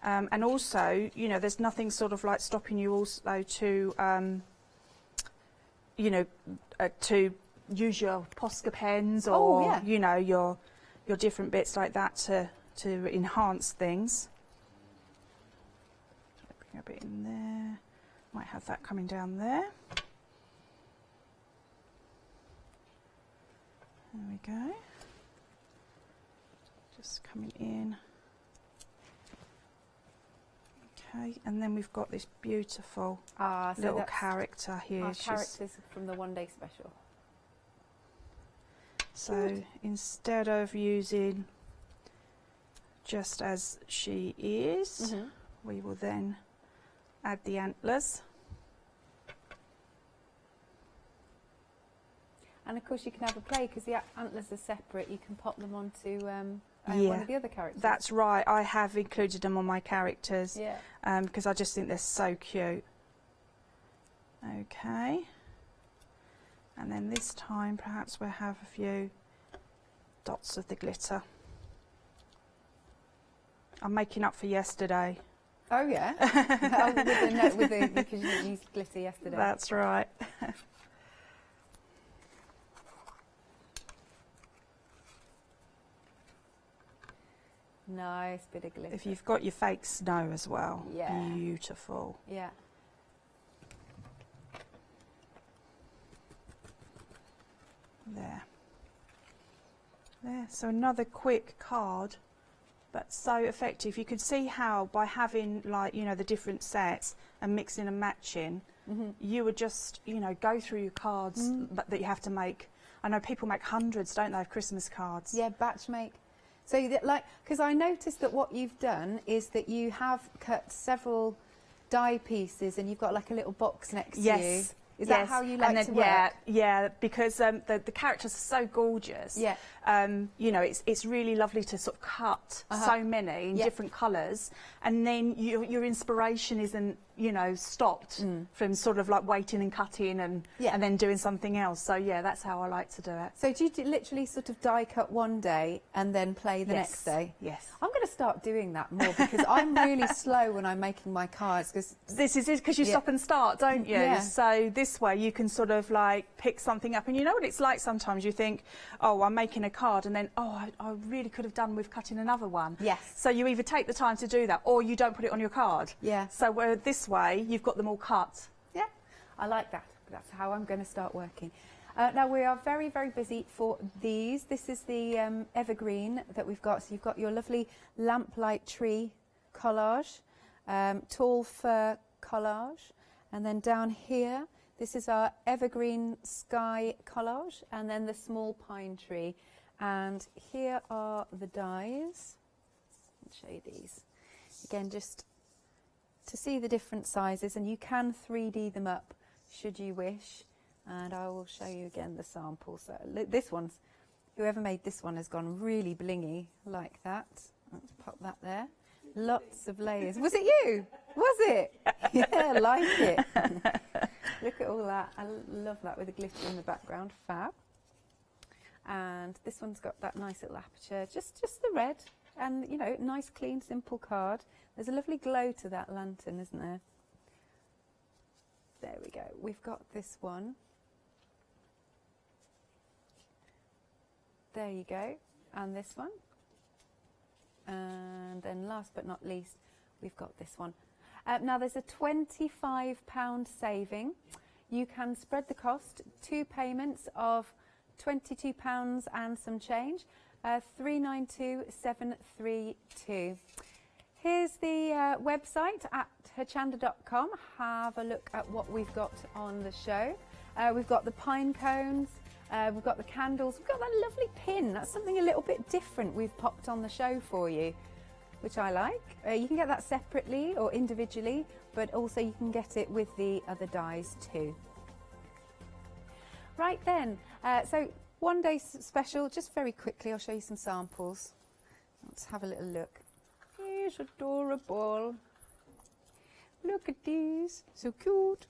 and also, you know, there's nothing sort of like stopping you also to, you know, to use your Posca pens or you know, your different bits like that to enhance things. Bring a bit in there. Might have that coming down there. There we go. Just coming in. Okay, and then we've got this beautiful little character here. Our characters from the one day special. So instead of using just as she is, we will then add the antlers. And of course you can have a play because the antlers are separate. You can pop them onto one of the other characters. That's right. I have included them on my characters. Yeah. Because I just think they're so cute. Okay. And then this time perhaps we'll have a few dots of the glitter. I'm making up for yesterday. Oh yeah. Because you used glitter yesterday. That's right. Nice bit of glitter. If you've got your fake snow as well, yeah. Beautiful. Yeah. There. So another quick card, but so effective. You can see how by having, like, you know, the different sets and mixing and matching, you would just, you know, go through your cards that you have to make. I know people make hundreds, don't they, of Christmas cards? Yeah, batch make. So, like, because I noticed that what you've done is that you have cut several die pieces and you've got like a little box next to you. Is that how you like to work? Yeah, because the characters are so gorgeous. Yeah. You know, it's really lovely to sort of cut so many in different colours, and then your inspiration isn't, you know, stopped from sort of like waiting and cutting and then doing something else. So yeah, that's how I like to do it. So do you literally sort of die cut one day and then play the next day? Yes. I'm going to start doing that more because I'm really slow when I'm making my cards. Cause this is it, because you stop and start, don't you? Yeah. So this way you can sort of like pick something up, and you know what it's like sometimes. You think, oh, I'm making a card, and then, oh, I really could have done with cutting another one. Yes. So you either take the time to do that, or you don't put it on your card. Yeah. So this way you've got them all cut. Yeah, I like that. That's how I'm going to start working. Now we are very, very busy for these. This is the evergreen that we've got. So you've got your lovely lamplight tree collage, tall fir collage, and then down here, this is our evergreen sky collage, and then the small pine tree. And here are the dies. I'll show you these. Again, just to see the different sizes, and you can 3D them up should you wish. And I will show you again the sample. So this one's, whoever made this one has gone really blingy like that. Let's pop that there. Lots of layers. Was it you? Was it? Yeah, like it. Look at all that. I love that with the glitter in the background. Fab. And this one's got that nice little aperture. Just the red. And, you know, nice, clean, simple card. There's a lovely glow to that lantern, isn't there? There we go. We've got this one. There you go. And this one. And then last but not least, we've got this one. Now there's a £25 saving. You can spread the cost, 2 payments of £22 and some change, 392,732. Here's the website at hochanda.com. Have a look at what we've got on the show. We've got the pine cones, we've got the candles, we've got that lovely pin. That's something a little bit different we've popped on the show for you, which I like. You can get that separately or individually, but also you can get it with the other dies too. Right then, so one day special, just very quickly, I'll show you some samples. Let's have a little look. Here's adorable. Look at these, so cute.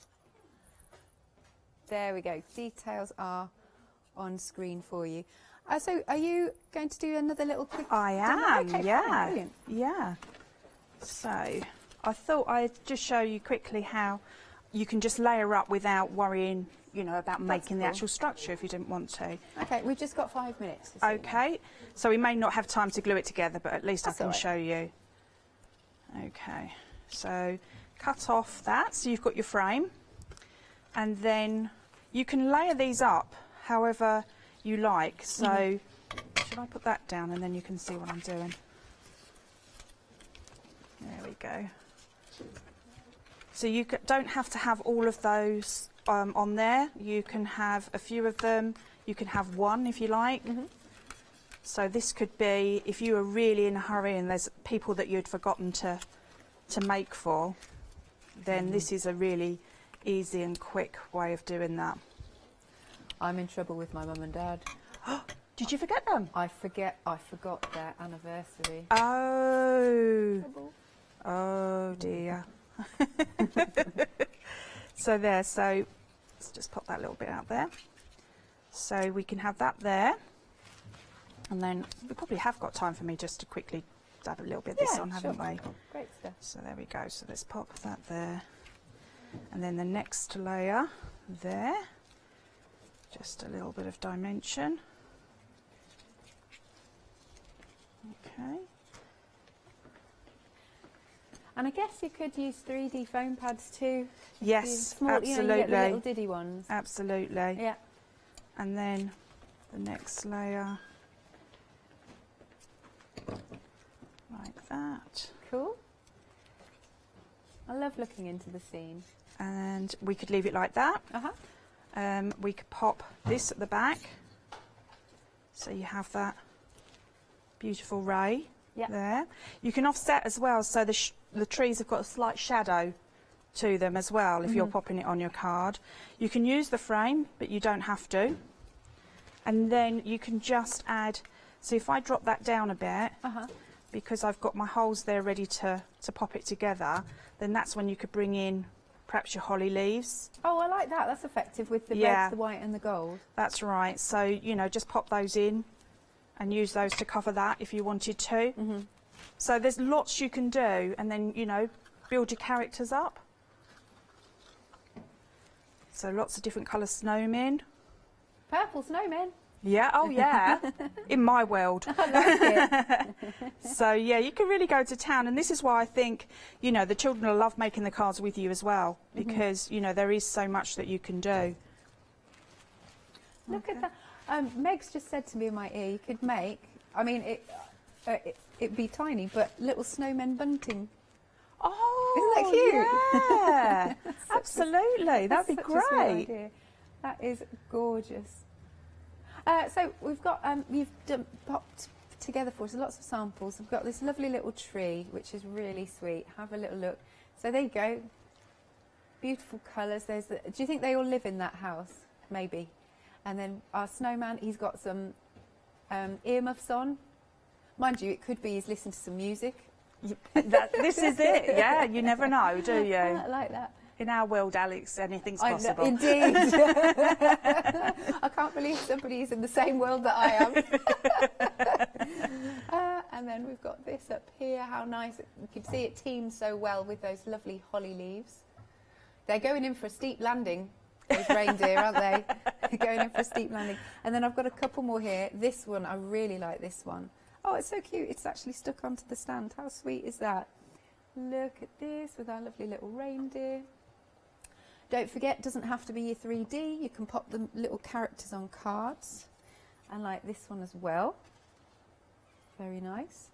There we go, details are on screen for you. So are you going to do another little quick I am, okay, yeah. brilliant. Yeah. So I thought I'd just show you quickly how you can just layer up without worrying, you know, about making the actual structure if you didn't want to. Okay, we've just got 5 minutes. Okay, so we may not have time to glue it together, but at least I can show you. Okay, so cut off that, so you've got your frame, and then you can layer these up however you like. So should I put that down and then you can see what I'm doing? There we go. So you don't have to have all of those on there. You can have a few of them. You can have one if you like. So this could be, if you were really in a hurry and there's people that you'd forgotten to make for, then this is a really easy and quick way of doing that. I'm in trouble with my mum and dad. Did you forget them? I forgot their anniversary. Oh. Oh dear. So there, so let's just pop that little bit out there. So we can have that there. And then we probably have got time for me just to quickly dab a little bit of this on, haven't we? Great stuff. So there we go. So let's pop that there. And then the next layer there. Just a little bit of dimension. Okay. And I guess you could use 3D foam pads too. Yes, Small, absolutely. You know, you get the little diddy ones. Absolutely. Yeah. And then the next layer, like that. Cool. I love looking into the scene. And we could leave it like that. We could pop this at the back. So you have that beautiful ray there. You can offset as well, so the trees have got a slight shadow to them as well if you're popping it on your card. You can use the frame, but you don't have to. And then you can just add, so if I drop that down a bit, because I've got my holes there ready to pop it together, then that's when you could bring in perhaps your holly leaves. Oh, I like that. That's effective with the red, the white and the gold. That's right. So, you know, just pop those in and use those to cover that if you wanted to. So there's lots you can do, and then, you know, build your characters up. So lots of different colour snowmen. Purple snowmen. Yeah, oh yeah, in my world. I like it. So yeah, you can really go to town, and this is why I think, you know, the children will love making the cards with you as well, because, you know, there is so much that you can do. Look at that. Meg's just said to me in my ear, you could make, I mean, it'd be tiny, but little snowmen bunting. Oh, isn't that cute? Yeah, absolutely. That'd be great. That is gorgeous. So we've got, you've popped together for us lots of samples. We've got this lovely little tree, which is really sweet. Have a little look. So there you go. Beautiful colours. There's the, do you think they all live in that house? Maybe. And then our snowman, he's got some earmuffs on. Mind you, it could be he's listening to some music. This is it. Yeah, you never know, do you? I like that. In our world, Alex, anything's possible. Indeed. I can't believe somebody's in the same world that I am. And then we've got this up here. How nice. You can see it teams so well with those lovely holly leaves. They're going in for a steep landing, those reindeer, aren't they? They're going in for a steep landing. And then I've got a couple more here. This one, I really like this one. Oh, it's so cute. It's actually stuck onto the stand. How sweet is that? Look at this with our lovely little reindeer. Don't forget, it doesn't have to be your 3D. You can pop the little characters on cards. And like this one as well. Very nice.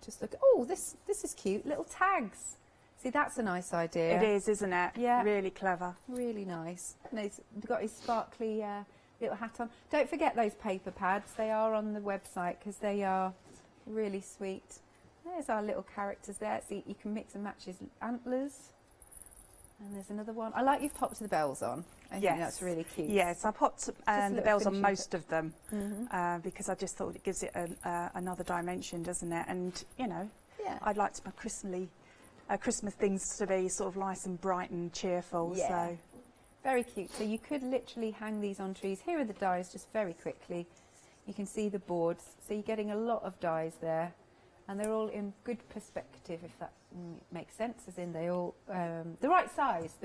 Just look. Oh, this is cute. Little tags. See, that's a nice idea. It is, isn't it? Yeah. Really clever. Really nice. And he's got his sparkly little hat on. Don't forget those paper pads. They are on the website because they are really sweet. There's our little characters there. See, you can mix and match his antlers. And there's another one. I like you've popped the bells on. I think that's really cute. Yes, I popped the bells on most of them because I just thought it gives it another dimension, doesn't it? And, you know, I'd like my Christmas things to be sort of nice and bright and cheerful. Yeah. So. Very cute. So you could literally hang these on trees. Here are the dies just very quickly. You can see the boards. So you're getting a lot of dies there. And they're all in good perspective, if that makes sense, as in they all the right size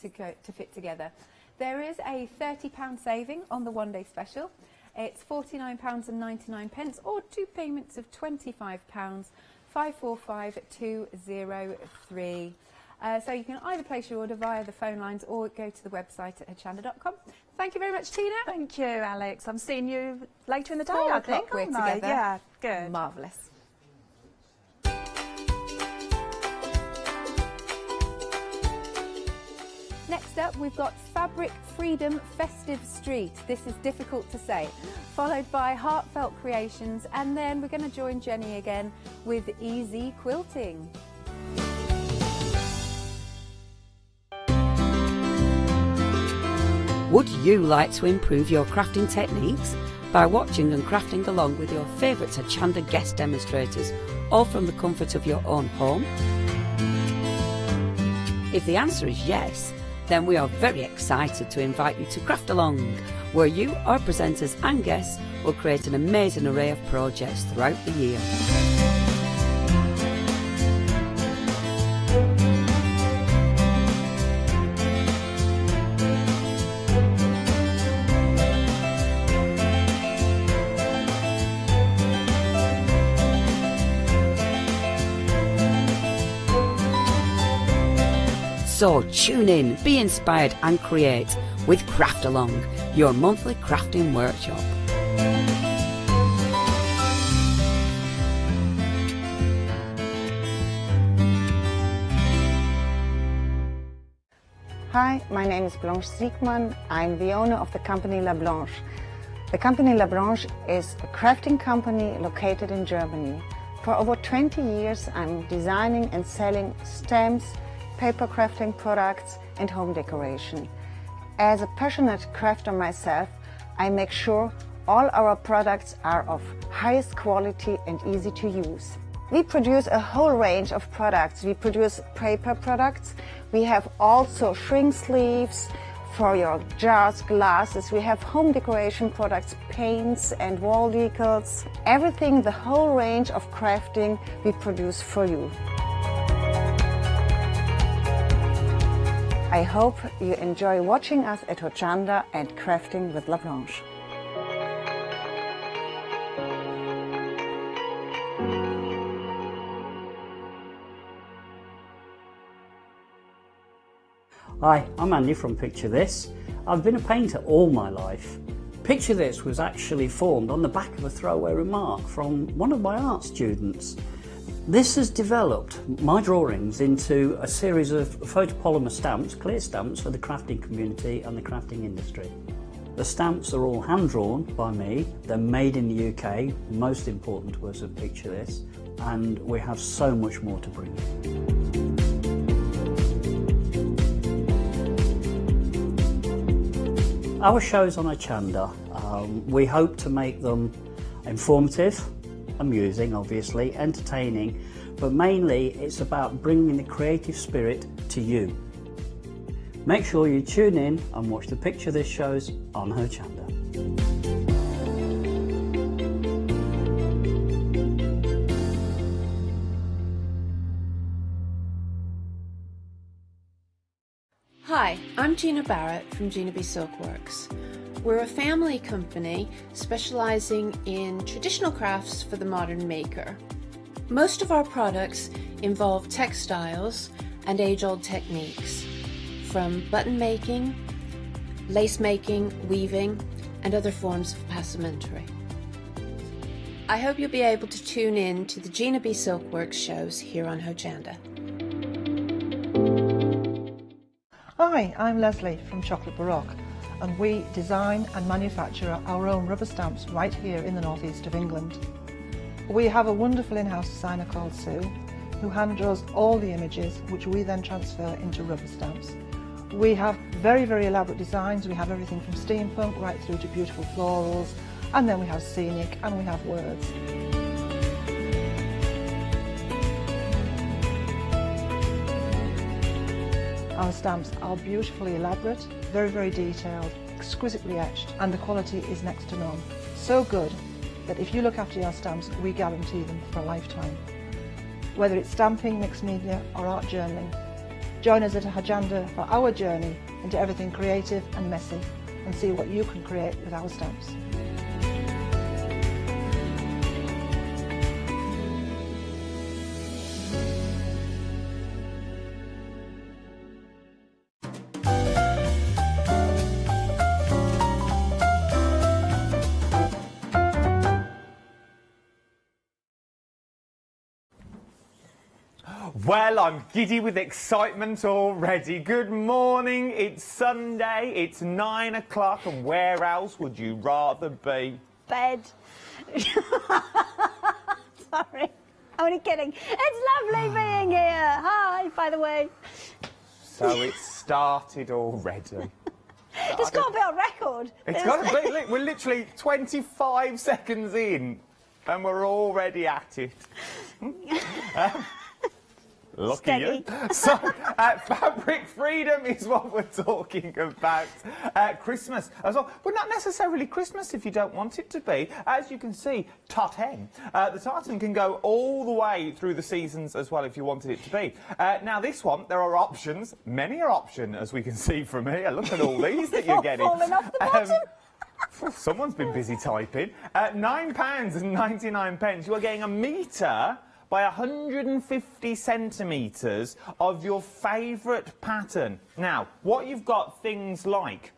to fit together. There is a £30 saving on the one-day special. It's £49.99 or 2 payments of £25, 545203. So you can either place your order via the phone lines or go to the website at hochanda.com. Thank you very much, Tina. Thank you, Alex. I'm seeing you later in the day, 4 I o'clock think. we're aren't I? together. Yeah, good. Marvellous. Next up, we've got Fabric Freedom Festive Street. This is difficult to say. Followed by Heartfelt Creations, and then we're going to join Jenny again with Easy Quilting. Would you like to improve your crafting techniques by watching and crafting along with your favourite Hochanda guest demonstrators, all from the comfort of your own home? If the answer is yes, then we are very excited to invite you to Craft Along, where you, our presenters and guests, will create an amazing array of projects throughout the year. So tune in, be inspired and create with Craft Along, your monthly crafting workshop. Hi, my name is Blanche Siegmann. I'm the owner of the company La Blanche. The company La Blanche is a crafting company located in Germany. For over 20 years I'm designing and selling stamps, paper crafting products and home decoration. As a passionate crafter myself, I make sure all our products are of highest quality and easy to use. We produce a whole range of products. We produce paper products. We have also shrink sleeves for your jars, glasses. We have home decoration products, paints and wall decals. Everything, the whole range of crafting we produce for you. I hope you enjoy watching us at Hochanda and crafting with La Blanche. Hi, I'm Andy from Picture This. I've been a painter all my life. Picture This was actually formed on the back of a throwaway remark from one of my art students. This has developed my drawings into a series of photopolymer stamps, clear stamps for the crafting community and the crafting industry. The stamps are all hand-drawn by me, they're made in the UK, most important to us at Picture This, and we have so much more to bring. Our shows on Hochanda, we hope to make them informative, amusing obviously, entertaining, but mainly it's about bringing the creative spirit to you. Make sure you tune in and watch the Picture This shows on Hochanda. Hi, I'm Gina Barrett from Gina B Silkworks. We're a family company specializing in traditional crafts for the modern maker. Most of our products involve textiles and age-old techniques, from button making, lace making, weaving, and other forms of passementerie. I hope you'll be able to tune in to the Gina B Silkworks shows here on Hochanda. Hi, I'm Leslie from Chocolate Baroque, and we design and manufacture our own rubber stamps right here in the northeast of England. We have a wonderful in-house designer called Sue, who hand draws all the images, which we then transfer into rubber stamps. We have very, very elaborate designs. We have everything from steampunk right through to beautiful florals, and then we have scenic and we have words. Our stamps are beautifully elaborate, very, very detailed, exquisitely etched, and the quality is next to none. So good that if you look after your stamps, we guarantee them for a lifetime. Whether it's stamping, mixed media, or art journaling, join us at Hochanda for our journey into everything creative and messy, and see what you can create with our stamps. Well, I'm giddy with excitement already. Good morning, it's Sunday, it's 9 o'clock, and where else would you rather be? Bed. Sorry, I'm only kidding. It's lovely being here. Hi, by the way. So it's started already. It's got to be on record. It's got to be. Look, we're literally 25 seconds in, and we're already at it. Lucky you. So, fabric freedom is what we're talking about. Christmas as well, but not necessarily Christmas if you don't want it to be. As you can see, tartan. The tartan can go all the way through the seasons as well if you wanted it to be. Now this one, there are options. Many are option, as we can see from here. Look at all these that you're getting. Falling off the bottom. Someone's been busy typing. £9.99. You are getting a metre by 150 centimetres of your favourite pattern. Now, what you've got things like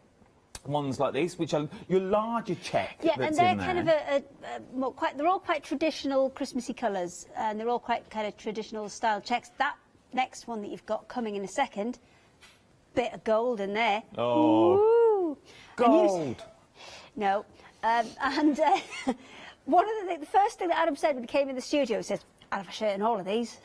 ones like this, which are your larger check. Yeah, that's and they're in kind of they're all quite traditional Christmassy colours, and they're all quite kind of traditional style checks. That next one that you've got coming in a second, bit of gold in there. Oh, ooh, gold. No, and one of the first thing that Adam said when he came in the studio, he says, "I'll have a shirt in all of these."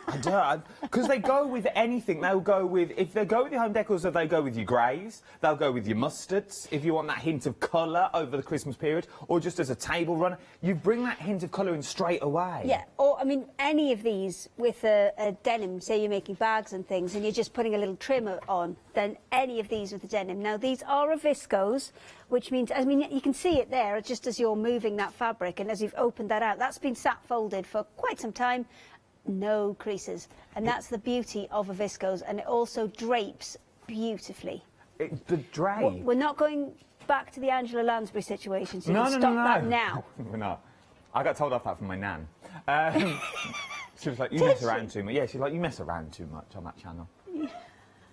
I don't, because they go with anything. They'll go with, if they go with your home decor, so they go with your greys, they'll go with your mustards, if you want that hint of colour over the Christmas period, or just as a table runner, you bring that hint of colour in straight away. Yeah, or, I mean, any of these with a denim, say you're making bags and things, and you're just putting a little trim on, then any of these with the denim. Now, these are a viscose, which means, I mean, you can see it there just as you're moving that fabric, and as you've opened that out, that's been sat folded for quite some time, no creases, and that's the beauty of a viscose, and it also drapes beautifully. The drape? We're not going back to the Angela Lansbury situation, so you No, can no, stop no, that no. now. We're not. I got told off that from my nan. She was like, you Did mess she? around too much. Yeah, she's like, you mess around too much on that channel. I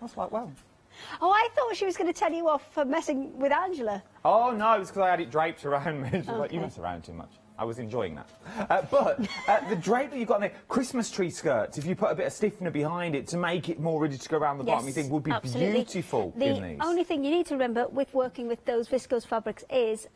was like, well. Oh, I thought she was going to tell you off for messing with Angela. Oh, no, it was because I had it draped around me. She was like, you Okay. mess around too much. I was enjoying that. But the drape that you've got in there, Christmas tree skirts, if you put a bit of stiffener behind it to make it more ready to go around the bottom, you think would be absolutely. beautiful The in these. only thing you need to remember with working with those viscose fabrics is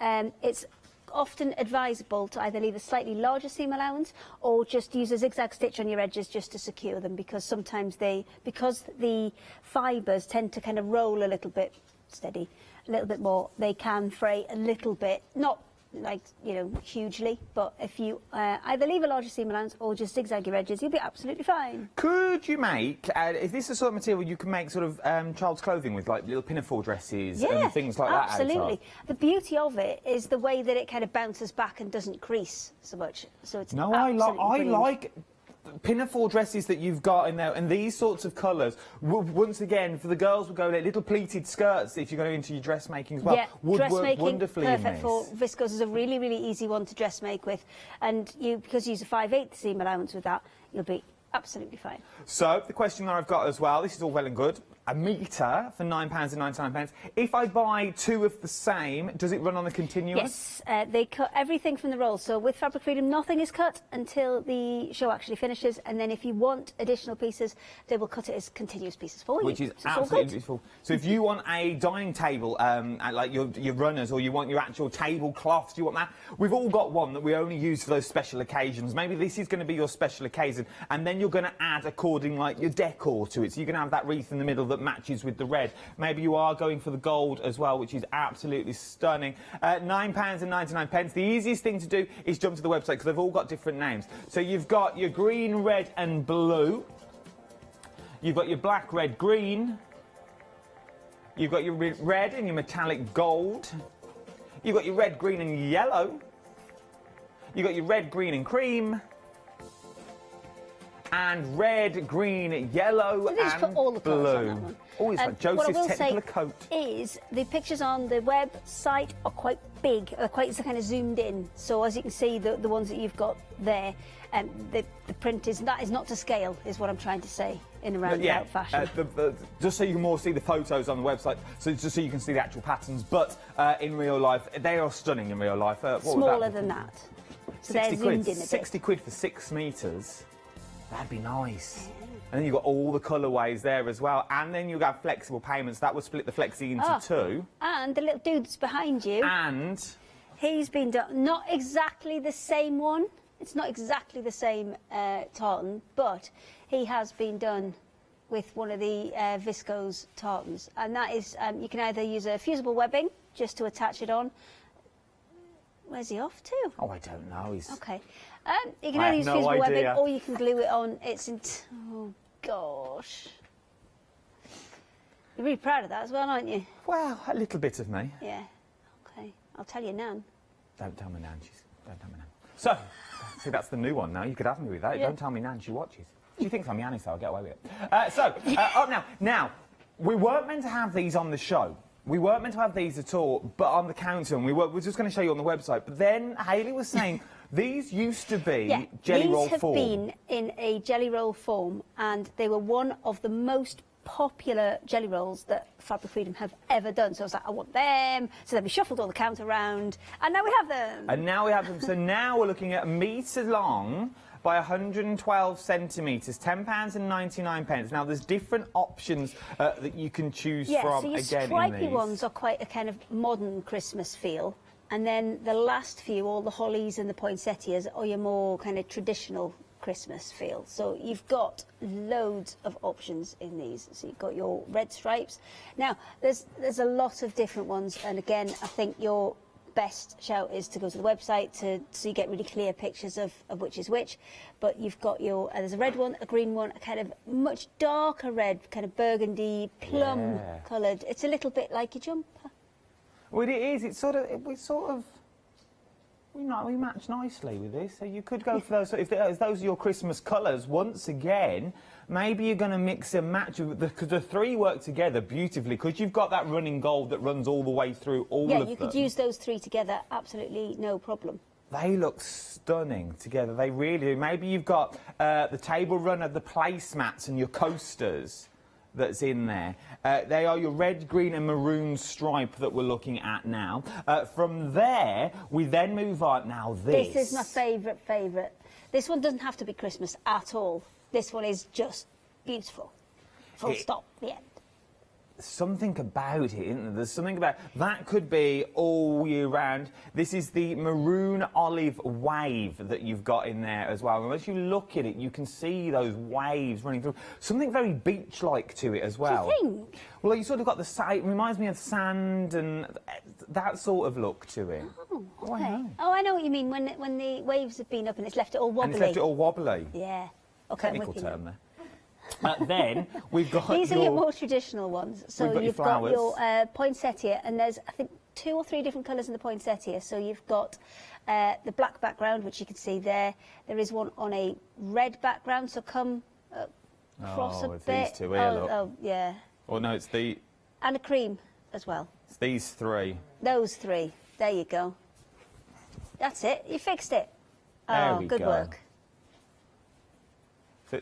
it's often advisable to either leave a slightly larger seam allowance or just use a zigzag stitch on your edges just to secure them, because sometimes because the fibres tend to kind of roll a little bit steady, a little bit more, they can fray a little bit, not like, you know, hugely, but if you either leave a larger seam allowance or just zigzag your edges, you'll be absolutely fine. Could you make, is this the sort of material you can make sort of child's clothing with, like little pinafore dresses and things like that? Absolutely. The beauty of it is the way that it kind of bounces back and doesn't crease so much. So it's No, I brilliant. like pinafore dresses that you've got in there, and these sorts of colours. Once again, for the girls, we'll go like little pleated skirts if you're going into your dressmaking as well. Yeah, would work dressmaking, wonderfully in perfect this. for viscose is a really, really easy one to dressmake with, and because you use a 5/8 seam allowance with that, you'll be absolutely fine. So the question that I've got as well, this is all well and good. A metre for £9.99. If I buy two of the same, does it run on the continuous? Yes, they cut everything from the roll. So with Fabric Freedom, nothing is cut until the show actually finishes, and then if you want additional pieces, they will cut it as continuous pieces for you. Which is So it's all absolutely good. beautiful. So if you want a dining table, like your runners, or you want your actual tablecloths, you want that, we've all got one that we only use for those special occasions. Maybe this is going to be your special occasion, and then you're going to add according like your decor to it. So you're going to have that wreath in the middle that matches with the red. Maybe you are going for the gold as well, which is absolutely stunning. £9.99. The easiest thing to do is jump to the website, because they've all got different names. So you've got your green, red and blue. You've got your black, red, green. You've got your red and your metallic gold. You've got your red, green and yellow. You've got your red, green and cream. And red, green, yellow, So they just and put all the colours on that blue. one. Oh, it's like What I Joseph's will say Technicolor coat. is the pictures on the website are quite big, quite kind of zoomed in. So as you can see, the ones that you've got there, the print is not to scale, is what I'm trying to say in a roundabout fashion. Just so you can more see the photos on the website, so just so you can see the actual patterns. But in real life, they are stunning in real life. What was Smaller that? than that. So 60 they're quid. zoomed in a bit. 60 quid for 6 metres. That'd be nice. And then you've got all the colourways there as well. And then you have flexible payments. That will split the flexi into two. And the little dude's behind you. And he's been done, not exactly the same one. It's not exactly the same tartan, but he has been done with one of the viscose tartans. And that is, you can either use a fusible webbing just to attach it on. Where's he off to? Oh, I don't know. He's... Okay. You can either use fusible webbing or you can glue it on. It's oh gosh. You're really proud of that as well, aren't you? Well, a little bit of me. Yeah. Okay. I'll tell you, Nan. Don't tell me Nan. Don't tell me Nan. So, see, that's the new one now. You could have me with that. Yeah. Don't tell me Nan. She watches. She thinks I'm Yanni, so I'll get away with it. Up now. Now, we weren't meant to have these on the show. We weren't meant to have these at all, but on the counter, and we were just going to show you on the website. But then Hayley was saying these used to be jelly roll form. These have been in a jelly roll form, and they were one of the most popular jelly rolls that Fabric Freedom have ever done. So I was like, I want them. So then we shuffled all the counter around, and now we have them. And now we have them. So now we're looking at a metre long by 112 centimetres, £10.99. Now, there's different options that you can choose from, so your again, stripy ones are quite a kind of modern Christmas feel. And then the last few, all the hollies and the poinsettias, are your more kind of traditional Christmas feel. So you've got loads of options in these. So you've got your red stripes. Now, there's a lot of different ones. And again, I think your best shout is to go to the website so you get really clear pictures of which is which. But you've got your there's a red one, a green one, a kind of much darker red, kind of burgundy plum coloured. It's a little bit like your jumper. Well, it is. It's we match nicely with this. So you could go for those. So if those are your Christmas colours, once again, maybe you're going to mix and match because the three work together beautifully. Because you've got that running gold that runs all the way through all of them. Yeah, you could use those three together. Absolutely no problem. They look stunning together. They really do. Maybe you've got the table runner, the placemats, and your coasters that's in there. They are your red, green and maroon stripe that we're looking at now. From there, we then move on. Now this is my favourite. This one doesn't have to be Christmas at all. This one is just beautiful. Full stop, the end. Something about it, isn't there? There's something about that could be all year round. This is the maroon olive wave that you've got in there as well. And as you look at it, you can see those waves running through. Something very beach-like to it as well. Do you think? Well, you sort of got the side. It reminds me of sand and that sort of look to it. Oh, okay. Oh, I know what you mean. When the waves have been up and it's left it all wobbly. And it's left it all wobbly. Yeah. Okay. Technical term there. Then we've got these are your more traditional ones. So you've got your poinsettia, and there's I think 2 or 3 different colours in the poinsettia. So you've got the black background, which you can see there. There is one on a red background. So come across a bit. These two here, look. Oh, yeah. Oh no, it's the and a cream as well. It's these 3. Those 3. There you go. That's it. You fixed it. There we good go. work. So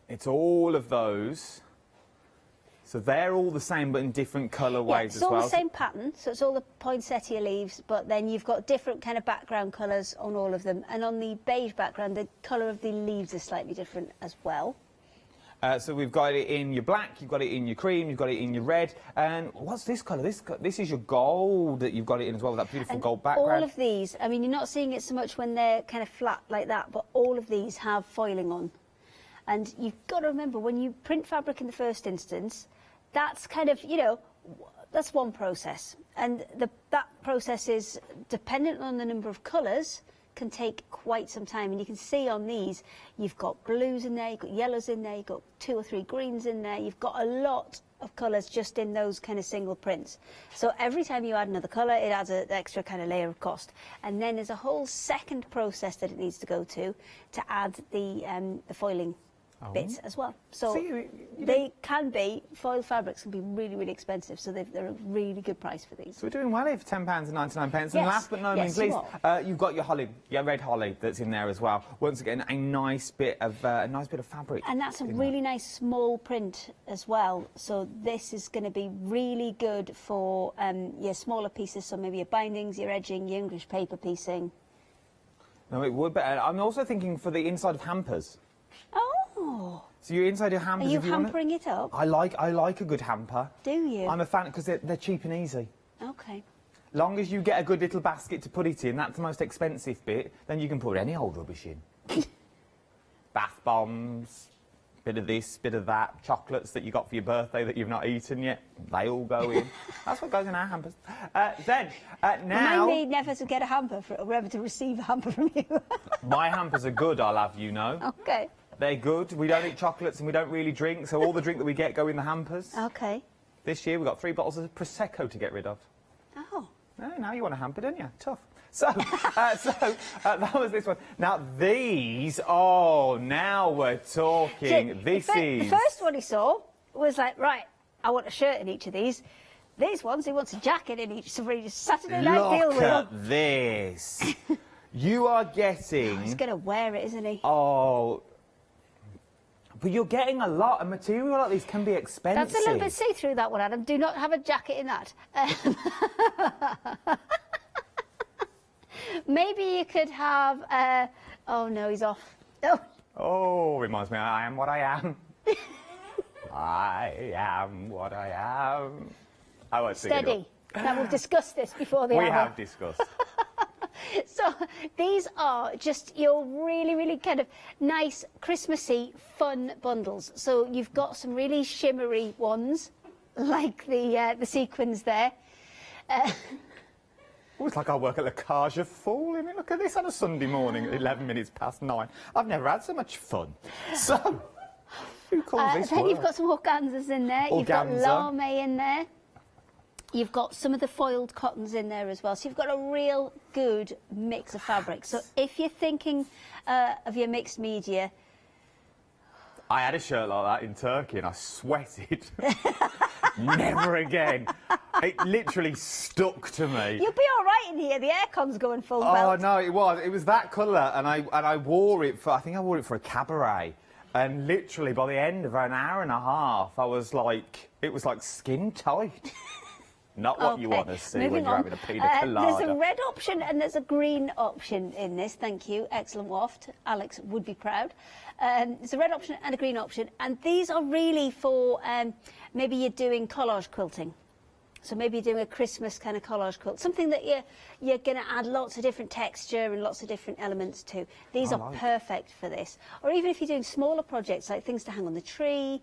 it's all of those. So they're all the same, but in different colourways as well. It's all the same pattern, so it's all the poinsettia leaves, but then you've got different kind of background colours on all of them. And on the beige background, the colour of the leaves is slightly different as well. So we've got it in your black, you've got it in your cream, you've got it in your red. And what's this colour? This is your gold that you've got it in as well, that beautiful gold background. All of these, I mean, you're not seeing it so much when they're kind of flat like that, but all of these have foiling on. And you've got to remember, when you print fabric in the first instance, that's kind of, you know, that's one process. And that process is dependent on the number of colours, can take quite some time. And you can see on these, you've got blues in there, you've got yellows in there, you've got 2 or 3 greens in there. You've got a lot of colours just in those kind of single prints. So every time you add another colour, it adds an extra kind of layer of cost. And then there's a whole second process that it needs to go to add the foiling bits as well. So they can be, foil fabrics can be really, really expensive, so they're a really good price for these. So we're doing well here for £10.99. Yes. And last but not least, you've got your holly, your red holly that's in there as well. Once again, a nice bit of fabric. And that's a really nice small print as well. So this is going to be really good for your smaller pieces, so maybe your bindings, your edging, your English paper piecing. No, it would, but I'm also thinking for the inside of hampers. Oh. So you're inside your hampers. Are you if you wanna- hampering it up? I like a good hamper. Do you? I'm a fan because they're cheap and easy. Okay. Long as you get a good little basket to put it in, that's the most expensive bit, then you can put any old rubbish in. Bath bombs, bit of this, bit of that, chocolates that you got for your birthday that you've not eaten yet, they all go in. That's what goes in our hampers. Now... Remind me never to get a hamper, or never to receive a hamper from you. My hampers are good, I'll have you know. Okay. They're good. We don't eat chocolates and we don't really drink, so all the drink that we get go in the hampers. Okay. This year we've got 3 bottles of Prosecco to get rid of. Oh. Oh, now you want a hamper, don't you? Tough. So, that was this one. Now, these, oh, now we're talking. The first one he saw was like, right, I want a shirt in each of these. These ones, he wants a jacket in each, so for his Saturday night deal with. Look at this. You are getting... Oh, he's going to wear it, isn't he? Oh... But you're getting a lot, and material like these can be expensive. That's a little bit see-through, that one, Adam. Do not have a jacket in that. Maybe you could have... oh, no, he's off. Oh, reminds me, I am what I am. I am what I am. I won't sing it Steady. Now, we've discussed this before the hour. We have discussed. So these are just your really, really kind of nice, Christmassy, fun bundles. So you've got some really shimmery ones, like the sequins there. Oh, it's like I work at La Cage of Fool. I mean, look at this on a Sunday morning at 11 minutes past 9. I've never had so much fun. So, who calls this Then work? you've got some organzas in there. You've got Organza. lame in there. You've got some of the foiled cottons in there as well. So you've got a real good mix of fabrics. So if you're thinking of your mixed media... I had a shirt like that in Turkey and I sweated. Never again. It literally stuck to me. You'll be all right in here. The aircon's going full Oh, belt. no, it was. It was that colour and I wore it for, I think I wore it for a cabaret. And literally by the end of an hour and a half, I was like, it was like skin tight. Not what you want to see when you're having a pina colada. There's a red option and there's a green option in this. Thank you. Excellent waft. Alex would be proud. There's a red option and a green option. And these are really for maybe you're doing collage quilting. So maybe you're doing a Christmas kind of collage quilt. Something that you're going to add lots of different texture and lots of different elements to. These are perfect for this. Or even if you're doing smaller projects, like things to hang on the tree,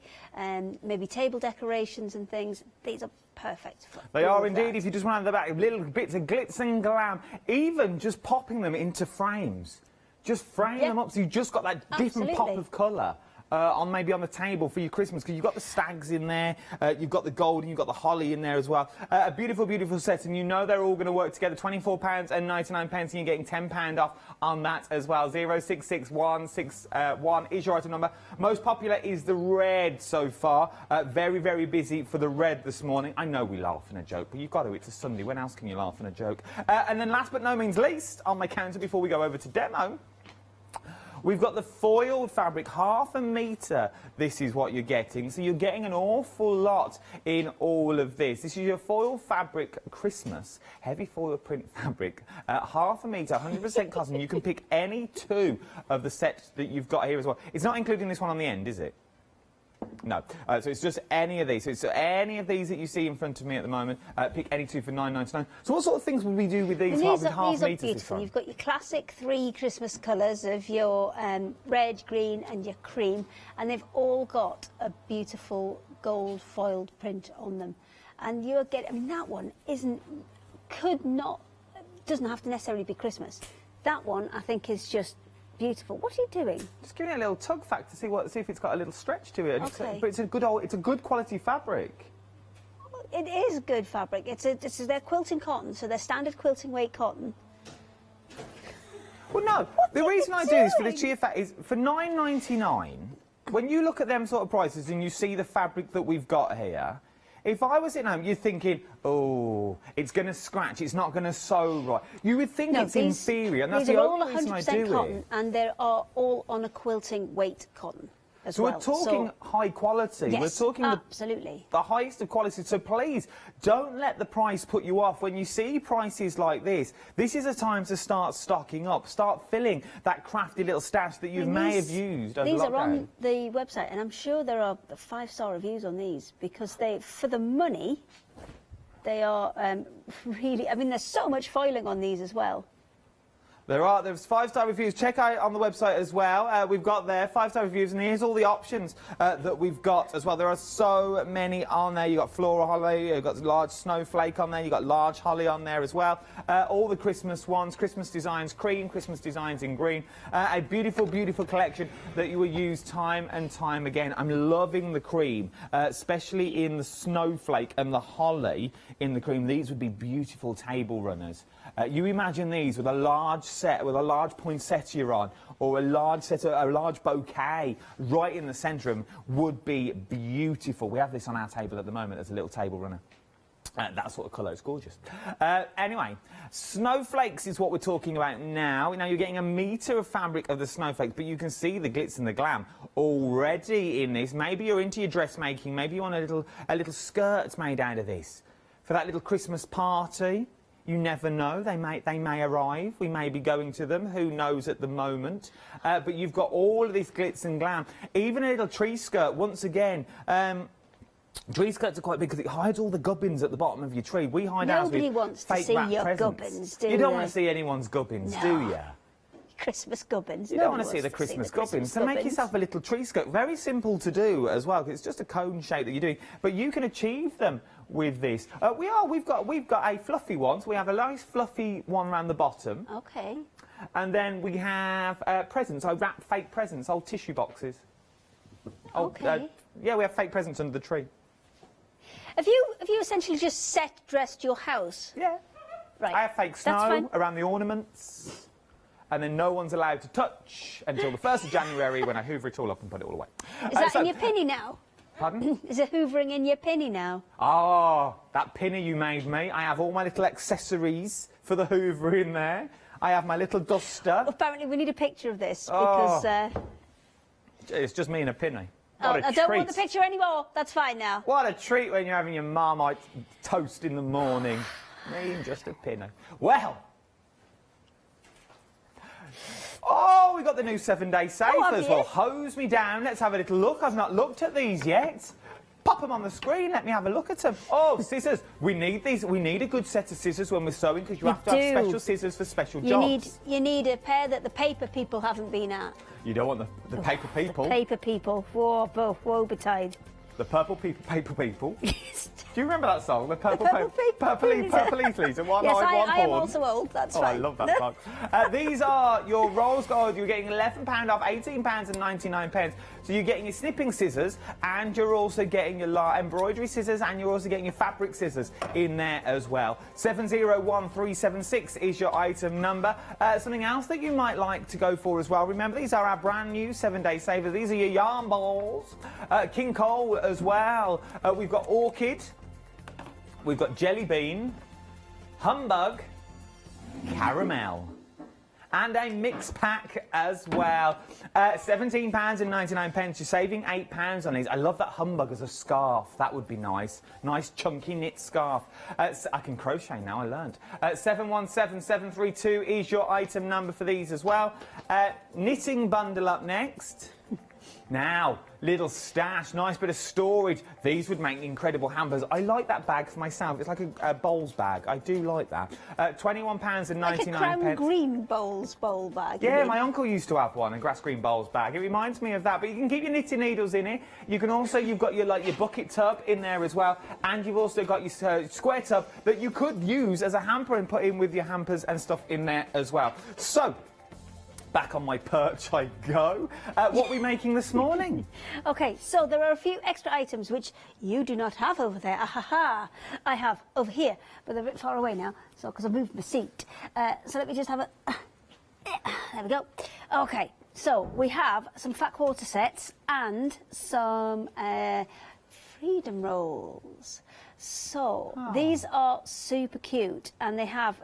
maybe table decorations and things, these are perfect for They all are of that. indeed, if you just want to have the back, little bits of glitz and glam, even just popping them into frames. Just frame them up so you've just got that different pop of colour. Maybe on the table for your Christmas, because you've got the stags in there, you've got the gold and you've got the holly in there as well. A beautiful, beautiful set, and you know they're all going to work together. £24.99, and you're getting £10 off on that as well. 066161 is your item number. Most popular is the red so far. Very, very busy for the red this morning. I know we laugh in a joke, but you've got to. It's a Sunday. When else can you laugh in a joke? And then last but no means least, on my counter before we go over to demo, we've got the foiled fabric, 1/2 metre. This is what you're getting. So you're getting an awful lot in all of this. This is your foil fabric Christmas, heavy foil print fabric, 1/2 metre, 100% cotton. You can pick any 2 of the sets that you've got here as well. It's not including this one on the end, is it? No. So it's just any of these. So it's any of these that you see in front of me at the moment. Pick any 2 for £9.99. So what sort of things would we do with these, These with are 1/2 metres this beautiful. time? You've got your classic 3 Christmas colours of your red, green and your cream, and they've all got a beautiful gold foiled print on them. And you're getting, I mean, that one doesn't have to necessarily be Christmas. That one, I think, is just beautiful. What are you doing? Just giving it a little tug fact to see if it's got a little stretch to it. Okay. But it's a good quality fabric. It is good fabric. They're quilting cotton, so they're standard quilting weight cotton. Well, no. The reason I do this for the sheer fact is for £9.99. When you look at them sort of prices and you see the fabric that we've got here, if I was at home, you're thinking, oh, it's going to scratch, it's not going to sew right. You would think it's inferior, and that's these the are all only reason I 100% do cotton, it. and they are all on a quilting weight cotton. as so well. we're talking high quality. Yes, we're talking absolutely. the highest of quality. So please don't let the price put you off. When you see prices like this is a time to start stocking up, start filling that crafty little stash that you may have used over These lockdown. are on the website, and I'm sure there are 5-star reviews on these because they, for the money, they are really. I mean, there's so much foiling on these as well. There's 5-star reviews. Check out on the website as well. We've got there 5-star reviews, and here's all the options that we've got as well. There are so many on there. You've got floral holly, you've got large snowflake on there, you've got large holly on there as well. All the Christmas ones, Christmas designs cream, Christmas designs in green. A beautiful, beautiful collection that you will use time and time again. I'm loving the cream, especially in the snowflake and the holly in the cream. These would be beautiful table runners. You imagine these with a large set, with a large poinsettia on, or a large bouquet right in the centre of them, would be beautiful. We have this on our table at the moment as a little table runner. That sort of colour, it's gorgeous. Anyway, snowflakes is what we're talking about now. Now, you're getting a metre of fabric of the snowflakes, but you can see the glitz and the glam already in this. Maybe you're into your dressmaking, maybe you want a little skirt made out of this for that little Christmas party. You never know, they may arrive, we may be going to them, who knows at the moment. But you've got all of this glitz and glam. Even a little tree skirt, once again, tree skirts are quite big because it hides all the gubbins at the bottom of your tree. We hide ours with Nobody wants to fake see wrap your presents. gubbins, do you? Don't you? want to see anyone's gubbins, No. do you? Christmas gubbins. You don't want to see the Christmas gubbins. So make yourself a little tree skirt. Very simple to do as well, because it's just a cone shape that you're doing. But you can achieve them with this. We've got a fluffy one. So we have a nice fluffy one around the bottom. Okay. And then we have presents. I wrap fake presents, old tissue boxes. Okay. Yeah, we have fake presents under the tree. Have you essentially just dressed your house? Yeah. Right. I have fake snow around the ornaments. And then no one's allowed to touch until the 1st of January when I hoover it all up and put it all away. Is that in your pinny now? Pardon? Is it hoovering in your pinny now? Oh, that pinny you made me. I have all my little accessories for the hoover in there. I have my little duster. Well, apparently we need a picture of this because... It's just me and a pinny. I don't want the picture anymore. That's fine now. What a treat when you're having your Marmite toast in the morning. Me and just a pinny. Well... Oh, we got the new 7-day save as well. Hose me down. Let's have a little look. I've not looked at these yet. Pop them on the screen. Let me have a look at them. Oh, scissors. We need these. We need a good set of scissors when we're sewing because you have to have special scissors for special jobs. You need a pair that the paper people haven't been at. You don't want the paper people. Paper people. Woe betide. The purple people, paper people. Do you remember that song? The purple people. Purpley please. And one yes, eyed, one I am horn. also old. That's right. fine. I love that song. These are your rolls gold. You're getting £11 off, £18.99. So you're getting your snipping scissors, and you're also getting your embroidery scissors, and you're also getting your fabric scissors in there as well. 701376 is your item number. Something else that you might like to go for as well. Remember, these are our brand new 7-day savers. These are your yarn balls. King Cole as well. We've got orchid. We've got jelly bean, humbug, caramel, and a mix pack as well. £17.99. You're saving £8 on these. I love that humbug as a scarf. That would be nice. Nice chunky knit scarf. I can crochet now, I learned. 717732 is your item number for these as well. Knitting bundle up next. Now, little stash, nice bit of storage. These would make incredible hampers. I like that bag for myself. It's like a bowls bag. I do like that. £21.99. Like a crown green bowl bag. Yeah, my uncle used to have one, a grass green bowls bag. It reminds me of that. But you can keep your knitting needles in it. You can also, you've got your bucket tub in there as well, and you've also got your square tub that you could use as a hamper and put in with your hampers and stuff in there as well. So. Back on my perch I go. What are we making this morning? Okay, so there are a few extra items which you do not have over there. Ahaha! I have over here, but they're a bit far away now, so because I moved my seat. So let me just have a... there we go. Okay, so we have some fat quarter sets and some freedom rolls. So these are super cute, and they have...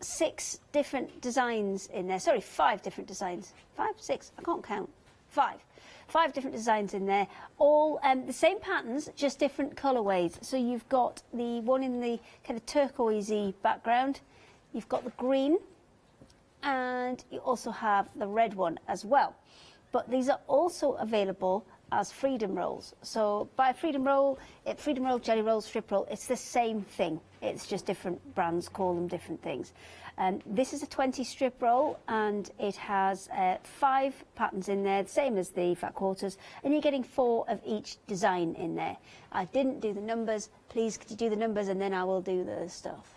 6 different designs in there. Sorry, 5 different designs. 5, 6, I can't count. 5. 5 different designs in there, all the same patterns, just different colourways. So you've got the one in the kind of turquoisey background, you've got the green, and you also have the red one as well. But these are also available as freedom rolls. So buy a freedom roll, jelly roll, strip roll, it's the same thing. It's just different brands call them different things. This is a 20 strip roll, and it has 5 patterns in there, the same as the fat quarters, and you're getting 4 of each design in there. I didn't do the numbers. Please could you do the numbers, and then I will do the stuff.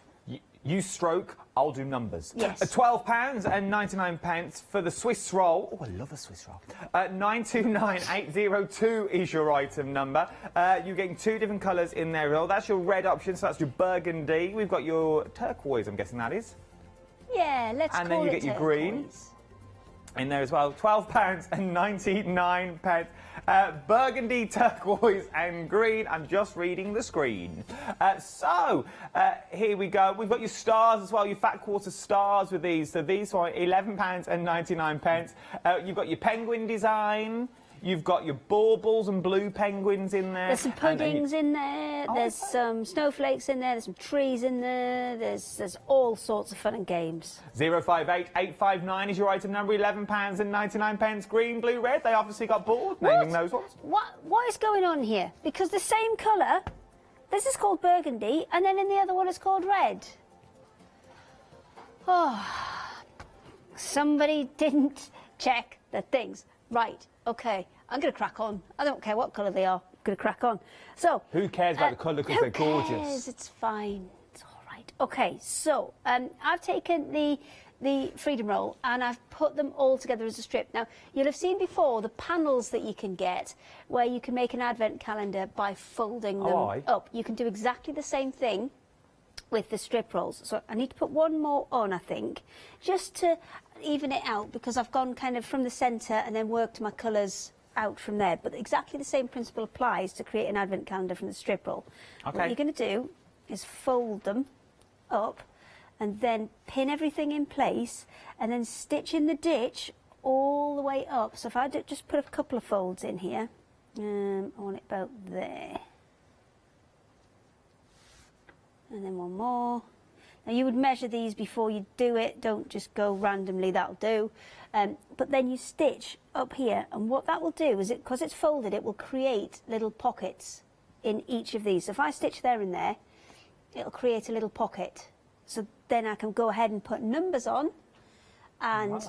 You stroke, I'll do numbers. Yes. £12.99 for the Swiss roll. Oh, I love a Swiss roll. 929802 is your item number. You're getting 2 different colours in there. That's your red option, so that's your burgundy. We've got your turquoise, I'm guessing that is. Yeah, let's call it And then you get your green in there as well. £12.99. Burgundy, turquoise and green. I'm just reading the screen. Here we go. We've got your stars as well, your fat quarter stars with these. So these are £11.99. You've got your penguin design. You've got your baubles and blue penguins in there. There's some puddings in there. There's some snowflakes in there. There's some trees in there. There's all sorts of fun and games. 058859 is your item number. £11.99. Green, blue, red. They obviously got bored naming those ones. What is going on here? Because the same colour. This is called burgundy, and then in the other one it's called red. Oh, somebody didn't check the things. Right, okay, I'm going to crack on. I don't care what colour they are, I'm going to crack on. So, who cares about the colour because they're gorgeous? Who cares? It's fine, it's all right. Okay, so I've taken the freedom roll and I've put them all together as a strip. Now, you'll have seen before the panels that you can get where you can make an advent calendar by folding them up. You can do exactly the same thing with the strip rolls. So I need to put one more on, I think, just to even it out, because I've gone kind of from the centre and then worked my colours out from there. But exactly the same principle applies to create an advent calendar from the strip roll. Okay. What you're going to do is fold them up and then pin everything in place and then stitch in the ditch all the way up. So if I just put a couple of folds in here, I want it about there. And then one more. Now you would measure these before you do it, don't just go randomly, that'll do. But then you stitch up here, and what that will do is, because it's folded, it will create little pockets in each of these. So if I stitch there and there, it'll create a little pocket. So then I can go ahead and put numbers on, and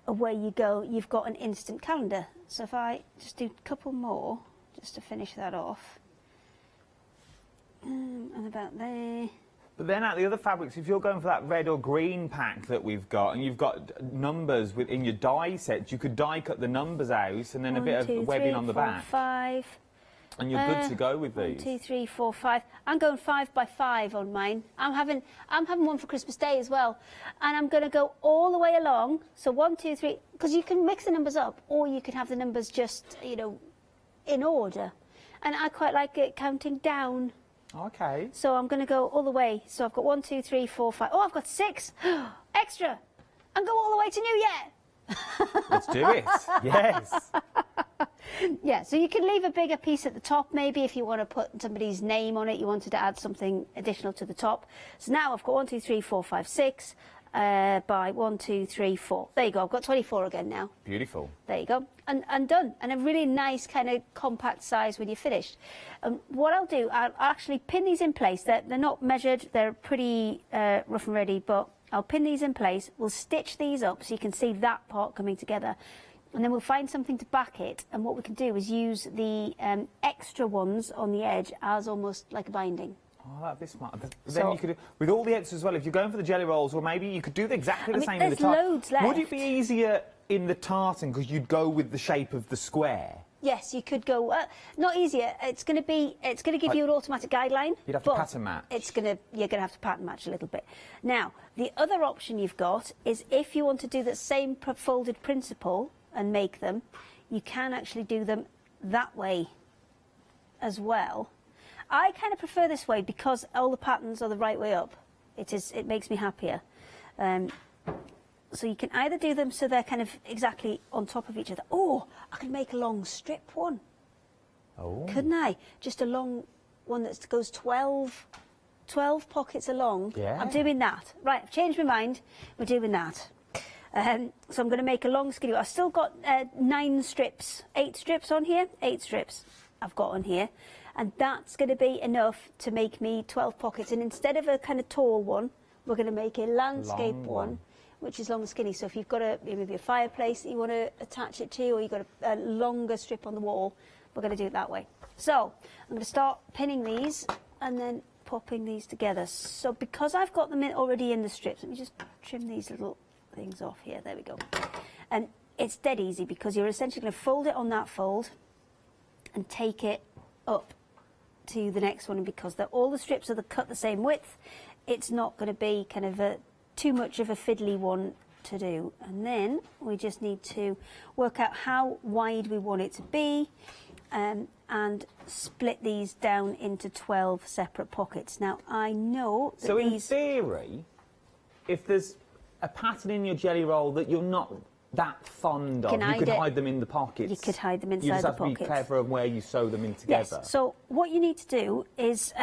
away you go, you've got an instant calendar. So if I just do a couple more, just to finish that off, and about there. But then out the other fabrics, if you're going for that red or green pack that we've got, and you've got numbers in your die set, you could die cut the numbers out and then a bit of webbing on the back. 5. And you're good to go with these. 1, 2, 3, 4, 5. I'm going 5 by 5 on mine. I'm having one for Christmas Day as well, and I'm going to go all the way along. So 1, 2, 3, because you can mix the numbers up, or you can have the numbers just in order. And I quite like it counting down. Okay. So I'm going to go all the way. So I've got 1, 2, 3, 4, 5. Oh, I've got 6 extra, and go all the way to New Year. Let's do it. Yes. Yeah, so you can leave a bigger piece at the top, maybe if you want to put somebody's name on it, you wanted to add something additional to the top. So now I've got 1, 2, 3, 4, 5, 6 by 1, 2, 3, 4. There you go, I've got 24 again now. Beautiful. There you go, and done. And a really nice kind of compact size when you're finished. What I'll do, I'll actually pin these in place. They're not measured, they're pretty rough and ready, but I'll pin these in place. We'll stitch these up so you can see that part coming together. And then we'll find something to back it, and what we can do is use the extra ones on the edge as almost like a binding. Oh, that'd be smart. Then you could, with all the extras as well, if you're going for the jelly rolls, or maybe you could do exactly the same with the tart. There's loads left. Would it be easier in the tartan because you'd go with the shape of the square? Yes, you could go. Not easier. It's going to give you an automatic guideline. You'd have to pattern match. You're going to have to pattern match a little bit. Now, the other option you've got is if you want to do that same folded principle and make them, you can actually do them that way as well. I kind of prefer this way because all the patterns are the right way up. It makes me happier. So you can either do them so they're kind of exactly on top of each other, or I can make a long strip one. Oh. Couldn't I? Just a long one that goes 12 pockets along. Yeah. I'm doing that. Right, I've changed my mind. We're doing that. So I'm going to make a long skinny. I've still got 8 strips on here. 8 strips I've got on here. And that's going to be enough to make me 12 pockets. And instead of a kind of tall one, we're going to make a landscape one, which is long and skinny. So if you've got maybe a fireplace that you want to attach it to, or you've got a longer strip on the wall, we're going to do it that way. So I'm going to start pinning these and then popping these together. So because I've got them already in the strips, let me just trim these little things off here. There we go. And it's dead easy because you're essentially going to fold it on that fold and take it up to the next one. And because all the strips are cut the same width, it's not going to be kind of too much of a fiddly one to do. And then we just need to work out how wide we want it to be, and split these down into 12 separate pockets. Now I know that so in theory, if there's a pattern in your jelly roll that you're not that fond of, you could hide them in the pockets. You could hide them inside the pockets. You just have pockets. to be clever of where you sew them in together. Yes. So what you need to do is,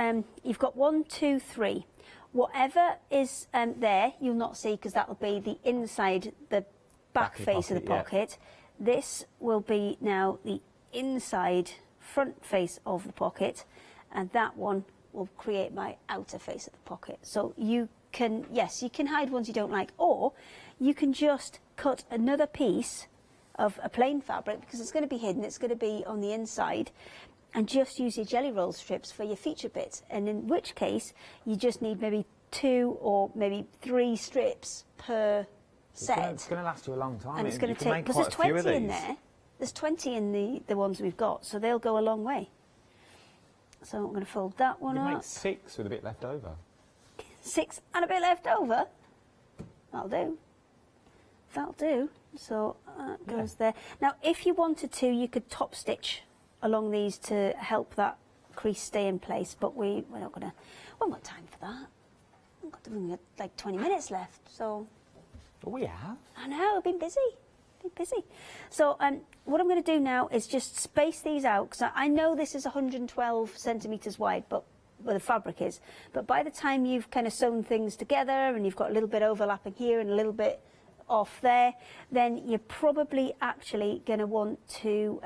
you've got 1, 2, 3. Whatever is there, you'll not see because that will be the inside, the back face of the pocket. Yeah. This will be now the inside front face of the pocket, and that one will create my outer face of the pocket. So you can, yes, you can hide ones you don't like, or you can just cut another piece of a plain fabric because it's going to be hidden, it's going to be on the inside, and just use your jelly roll strips for your feature bits, and in which case you just need maybe 2 or maybe 3 strips per set. It's going to last you a long time. And it's going to take, because there's 20 in there. There's 20 in the ones we've got, so they'll go a long way. So I'm going to fold that one up. You make 6 with a bit left over. 6 and a bit left over? That'll do. That'll do. So that goes there. Now, if you wanted to, you could top stitch along these to help that crease stay in place, but we're not going to, we haven't got time for that. We've got like 20 minutes left, so. Well, we have. I know, I've been busy. So what I'm going to do now is just space these out, because I know this is 112 centimetres wide, but well, the fabric is. But by the time you've kind of sewn things together and you've got a little bit overlapping here and a little bit off there, then you're probably actually going to want to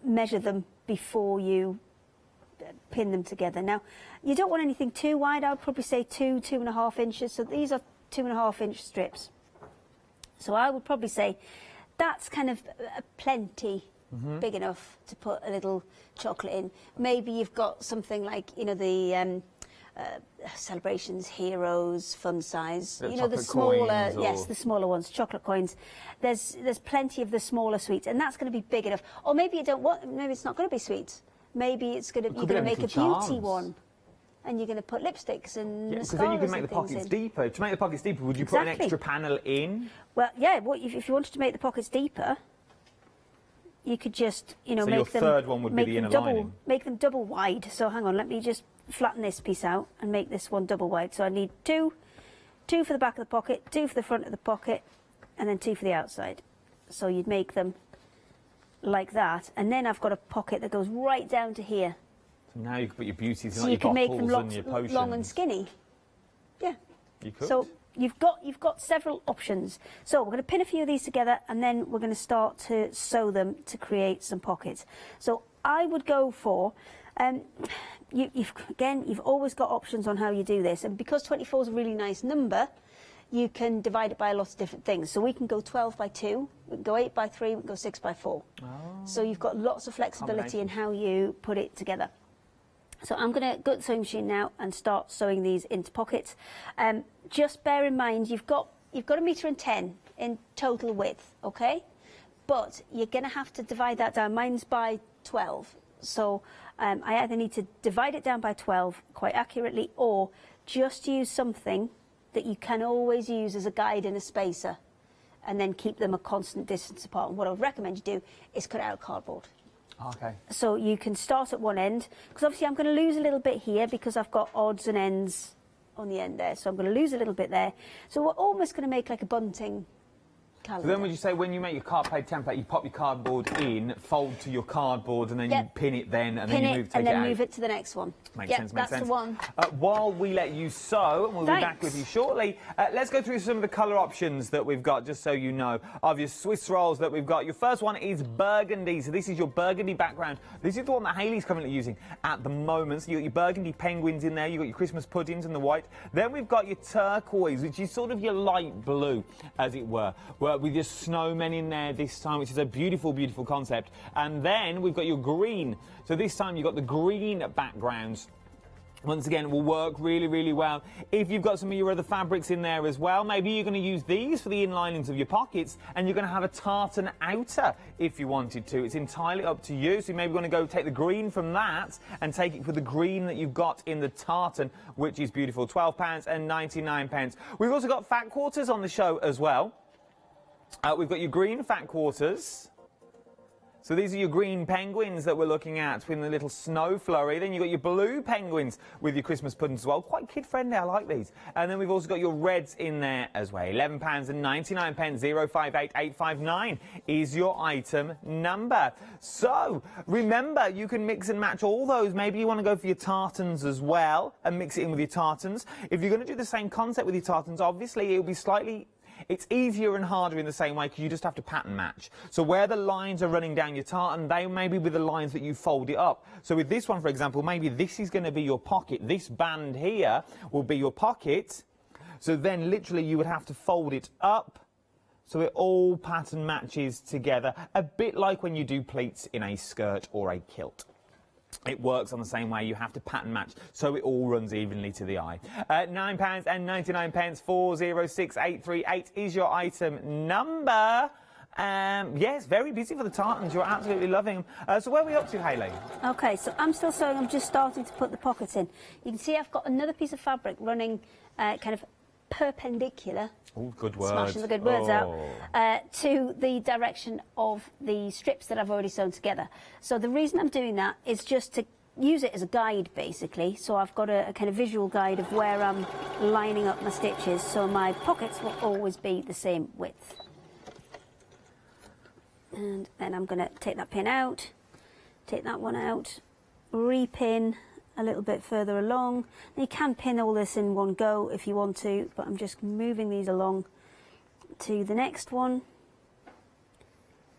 measure them before you pin them together. Now, you don't want anything too wide. I would probably say 2.5 inches. So these are 2.5 inch strips. So I would probably say that's kind of plenty big enough to put a little chocolate in. Maybe you've got something like, you know, the Celebrations Heroes fun size. You know, the smaller, yes, the smaller ones, chocolate coins. There's plenty of the smaller sweets, and that's going to be big enough. Or maybe you don't want. Maybe it's not going to be sweets. Maybe it's going to. You're going to make a beauty one. And you're going to put lipsticks and because then you can make the pockets deeper. To make the pockets deeper, would you put an extra panel in? Well, yeah. If you wanted to make the pockets deeper, you could just, you know, so make your them. Third one would be the inner lining. Make them double wide. So hang on, let me just flatten this piece out and make this one double wide. So I need 2 for the back of the pocket, 2 for the front of the pocket, and then 2 for the outside. So you'd make them like that, and then I've got a pocket that goes right down to here. Now you can put your beauties in, so like you can make them long and skinny. Yeah. You could. So you've got several options. So we're going to pin a few of these together, and then we're going to start to sew them to create some pockets. So I would go for, you've always got options on how you do this, and because 24 is a really nice number, you can divide it by a lot of different things. So we can go 12 by 2, we can go 8 by 3, we can go 6 by 4. Oh. So you've got lots of flexibility in how you put it together. So I'm going to go to the sewing machine now and start sewing these into pockets. Just bear in mind you've got 1.10 m in total width, okay? But you're going to have to divide that down. Mine's by 12, so I either need to divide it down by 12 quite accurately, or just use something that you can always use as a guide and a spacer, and then keep them a constant distance apart. And what I would recommend you do is cut out cardboard. Okay. So you can start at one end, because obviously I'm going to lose a little bit here because I've got odds and ends on the end there, so I'm going to lose a little bit there. So we're almost going to make like a bunting calendar. So then would you say when you make your card plate template, you pop your cardboard in, fold to your cardboard, and then you pin it then, and then you move, take and then it out? move it to the next one. Makes sense, makes sense. That's the one. While we let you sew, and we'll be back with you shortly, let's go through some of the colour options that we've got, just so you know, of your Swiss rolls that we've got. Your first one is burgundy. So this is your burgundy background. This is the one that Hayley's currently using at the moment. So you've got your burgundy penguins in there. You've got your Christmas puddings in the white. Then we've got your turquoise, which is sort of your light blue, as it were, with your snowmen in there this time, which is a beautiful, beautiful concept. And then we've got your green. So this time you've got the green backgrounds. Once again, will work really, really well. If you've got some of your other fabrics in there as well, maybe you're going to use these for the inlinings of your pockets, and you're going to have a tartan outer if you wanted to. It's entirely up to you. So you maybe want to go take the green from that and take it for the green that you've got in the tartan, which is beautiful. £12.99. We've also got fat quarters on the show as well. We've got your green fat quarters. So these are your green penguins that we're looking at with the little snow flurry. Then you've got your blue penguins with your Christmas puddings as well. Quite kid-friendly, I like these. And then we've also got your reds in there as well. £11.99, 058859 is your item number. So remember, you can mix and match all those. Maybe you want to go for your tartans as well and mix it in with your tartans. If you're going to do the same concept with your tartans, obviously it'll be slightly... It's easier and harder in the same way because you just have to pattern match. So where the lines are running down your tartan, they may be with the lines that you fold it up. So with this one, for example, maybe this is going to be your pocket. This band here will be your pocket. So then literally you would have to fold it up so it all pattern matches together, a bit like when you do pleats in a skirt or a kilt. It works on the same way. You have to pattern match so it all runs evenly to the eye. £9.99, 406838 is your item number. Yes, very busy for the tartans. You're absolutely loving them. So where are we up to, Hayley? Okay, so I'm still sewing. I'm just starting to put the pockets in. You can see I've got another piece of fabric running kind of perpendicular. Oh, good words. Smashing the good words out. To the direction of the strips that I've already sewn together. So the reason I'm doing that is just to use it as a guide, basically. So I've got a kind of visual guide of where I'm lining up my stitches, so my pockets will always be the same width. And then I'm going to take that pin out, take that one out, repin a little bit further along. Now you can pin all this in one go if you want to, but I'm just moving these along to the next one.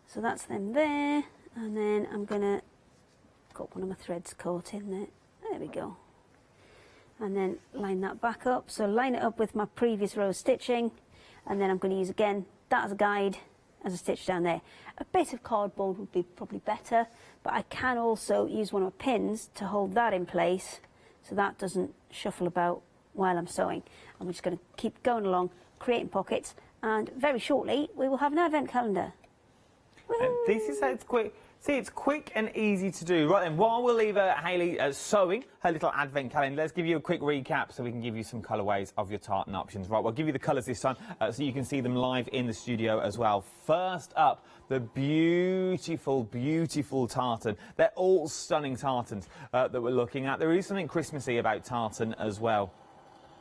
So that's them there, and then I'm gonna got one of my threads caught in there. There we go. And then line that back up. So line it up with my previous row of stitching, and then I'm going to use again that as a guide as a stitch down there. A bit of cardboard would be probably better, but I can also use one of my pins to hold that in place so that doesn't shuffle about while I'm sewing. And we're just going to keep going along, creating pockets, and very shortly we will have an advent calendar. And this is how it's quick. See, it's quick and easy to do. Right then, while we'll leave Hayley sewing her little advent calendar, let's give you a quick recap so we can give you some colourways of your tartan options. Right, we'll give you the colours this time so you can see them live in the studio as well. First up, the beautiful, beautiful tartan. They're all stunning tartans that we're looking at. There is something Christmassy about tartan as well.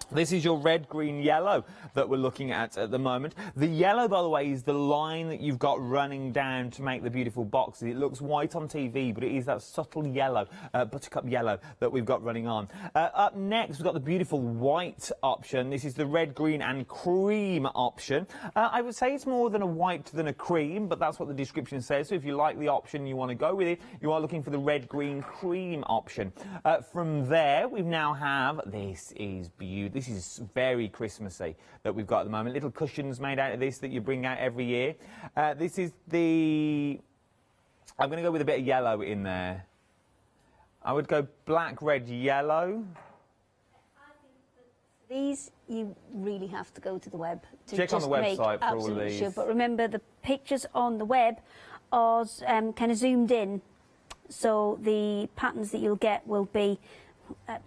This is your red, green, yellow that we're looking at the moment. The yellow, by the way, is the line that you've got running down to make the beautiful boxes. It looks white on TV, but it is that subtle yellow, buttercup yellow, that we've got running on. Up next, we've got the beautiful white option. This is the red, green and cream option. I would say it's more than a white than a cream, but that's what the description says. So if you like the option you want to go with it, you are looking for the red, green, cream option. From there, we now have, this is beautiful. This is very Christmassy that we've got at the moment. Little cushions made out of this that you bring out every year. This is the... I'm going to go with a bit of yellow in there. I would go black, red, yellow. These, you really have to go to the web to check on the website for all of these. Sure. But remember, the pictures on the web are kind of zoomed in, so the patterns that you'll get will be,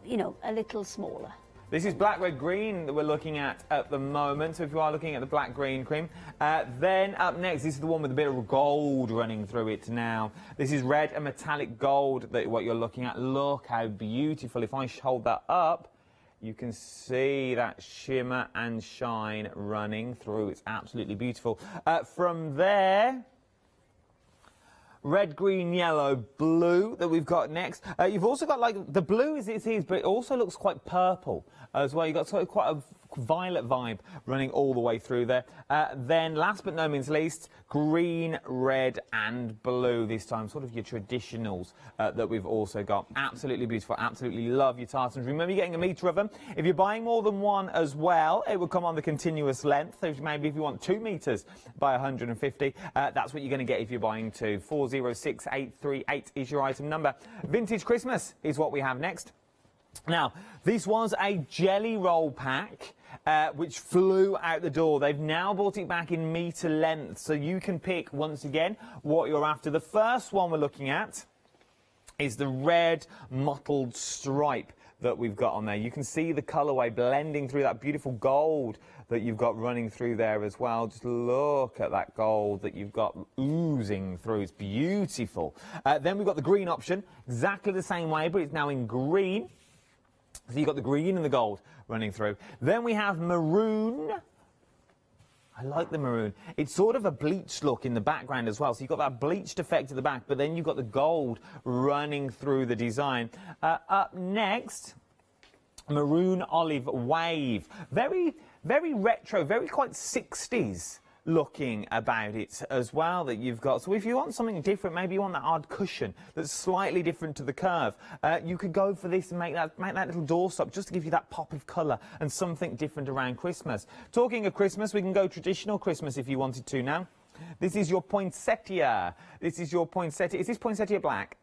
you know, a little smaller. This is black, red, green that we're looking at the moment. So if you are looking at the black, green, cream. Then up next, this is the one with a bit of gold running through it now. This is red and metallic gold, that what you're looking at. Look how beautiful. If I hold that up, You can see that shimmer and shine running through. It's absolutely beautiful. From there, red, green, yellow, blue that we've got next. You've also got, like, the blue is but it also looks quite purple as well. You've got sort of quite a violet vibe running all the way through there. Then, last but no means least, green, red and blue this time. Sort of your traditionals that we've also got. Absolutely beautiful. Absolutely love your tartans. Remember, you're getting a metre of them. If you're buying more than one as well, it will come on the continuous length. So maybe if you want 2 metres by 150, that's what you're going to get if you're buying 2. 406838 is your item number. Vintage Christmas is what we have next. Now, this was a jelly roll pack which flew out the door. They've now brought it back in metre length, so you can pick, once again, what you're after. The first one we're looking at is the red mottled stripe that we've got on there. You can see the colourway blending through that beautiful gold that you've got running through there as well. Just look at that gold that you've got oozing through. It's beautiful. Then we've got the green option, exactly the same way, but it's now in green. So you've got the green and the gold running through. Then we have maroon. I like the maroon. It's sort of a bleached look in the background as well. So you've got that bleached effect at the back, but then you've got the gold running through the design. Up next, maroon olive wave. Very, very retro, very quite 60s looking about it as well that you've got. So if you want something different, maybe you want that odd cushion that's slightly different to the curve, you could go for this and make that little doorstop just to give you that pop of colour and something different around Christmas. Talking of Christmas, we can go traditional Christmas if you wanted to now. This is your poinsettia. This is your poinsettia. Is this poinsettia black?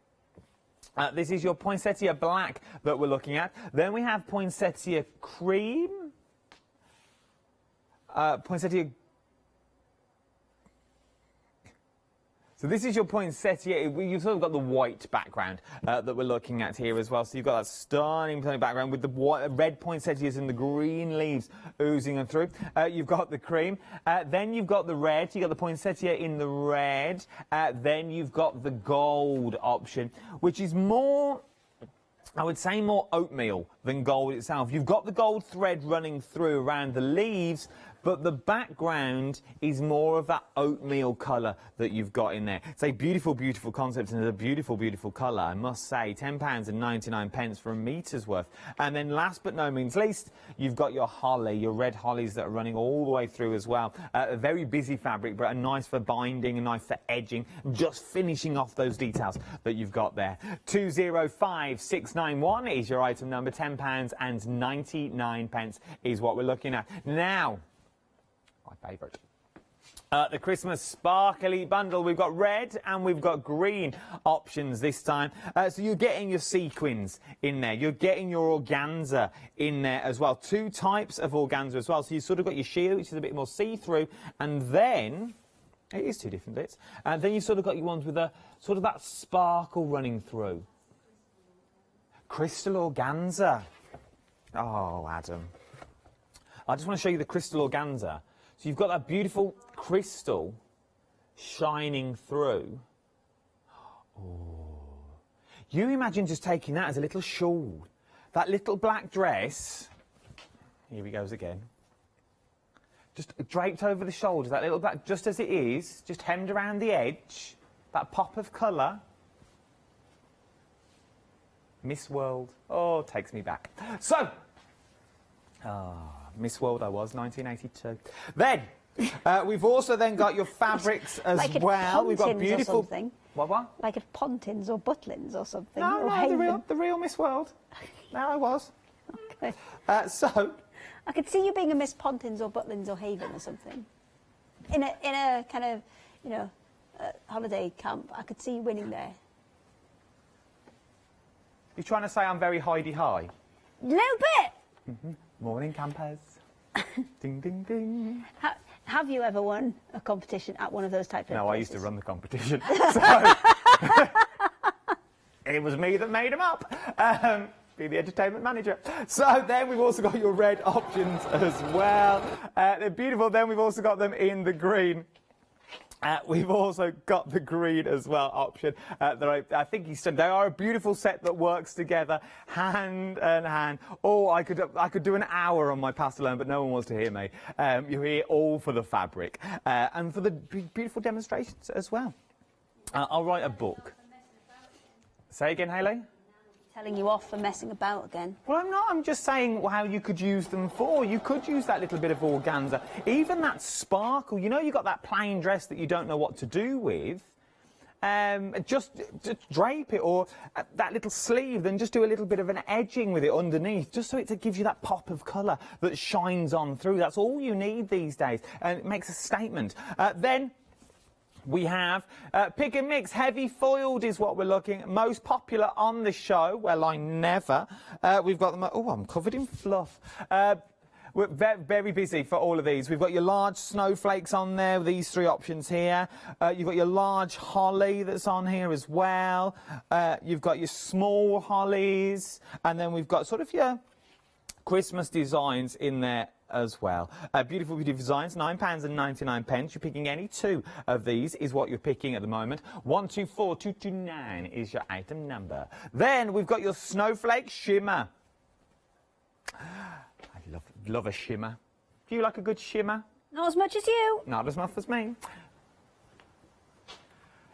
This is your poinsettia black that we're looking at. Then we have poinsettia cream. Poinsettia. So this is your poinsettia. You've sort of got the white background that we're looking at here as well. So you've got that stunning background with the red poinsettias and the green leaves oozing through. You've got the cream. Then you've got the red. You've got the poinsettia in the red. Then you've got the gold option, which is more, I would say, more oatmeal than gold itself. You've got the gold thread running through around the leaves, but the background is more of that oatmeal colour that you've got in there. It's a beautiful, beautiful concept and it's a beautiful, beautiful colour, I must say. £10.99 for a metre's worth. And then last but no means least, you've got your holly, your red hollies that are running all the way through as well. A very busy fabric, but a nice for binding, a nice for edging, just finishing off those details that you've got there. 205691 is your item number. £10.99 is what we're looking at. Now, my favourite. The Christmas sparkly bundle. We've got red and we've got green options this time. So you're getting your sequins in there. You're getting your organza in there as well. 2 types of organza as well. So you've sort of got your sheer, which is a bit more see-through, and then it is 2 different bits. And then you've sort of got your ones with a sort of that sparkle running through. Crystal organza. Oh, Adam. I just want to show you the crystal organza. So you've got that beautiful crystal shining through. Oh. You imagine just taking that as a little shawl. That little black dress. Here he goes again. Just draped over the shoulders, that little black, just as it is, just hemmed around the edge. That pop of colour. Miss World. Oh, takes me back. So, Miss World I was, 1982. Then, we've also then got your fabrics as like well. We've got beautiful... Or something. What? Like at Pontins or Butlins or something. No, or no, the real Miss World. There I was. Okay. So... I could see you being a Miss Pontins or Butlins or Haven or something. In a kind of, you know, holiday camp. I could see you winning there. You're trying to say I'm very hidey-high? Little bit! Mm-hmm. Morning, campers. Ding, ding, ding. Have you ever won a competition at one of those types of places? No, I used to run the competition. So it was me that made them up. Be the entertainment manager. So then we've also got your red options as well. They're beautiful. Then we've also got them in the green. We've also got the green as well option. I think they are a beautiful set that works together hand in hand. Oh, I could do an hour on my pastel alone, but no one wants to hear me. You're here all for the fabric and for the beautiful demonstrations as well. I'll write a book. Say again, Hayley? Telling you off for messing about again. Well, I'm not. I'm just saying how you could use them for. You could use that little bit of organza. Even that sparkle. You know, you got that plain dress that you don't know what to do with. Just drape it, or that little sleeve, then just do a little bit of an edging with it underneath, just so it gives you that pop of colour that shines on through. That's all you need these days, and it makes a statement. Then we have pick and mix. Heavy foiled is what we're looking at. Most popular on the show. Well, I never. We've got them. Oh, I'm covered in fluff. We're very busy for all of these. We've got your large snowflakes on there, these three options here. You've got your large holly that's on here as well. You've got your small hollies. And then we've got sort of your Christmas designs in there as well. Beautiful, beautiful designs, £9.99. You're picking any two of these is what you're picking at the moment. 124229 is your item number. Then we've got your snowflake shimmer. I love a shimmer. Do you like a good shimmer? Not as much as you. Not as much as me.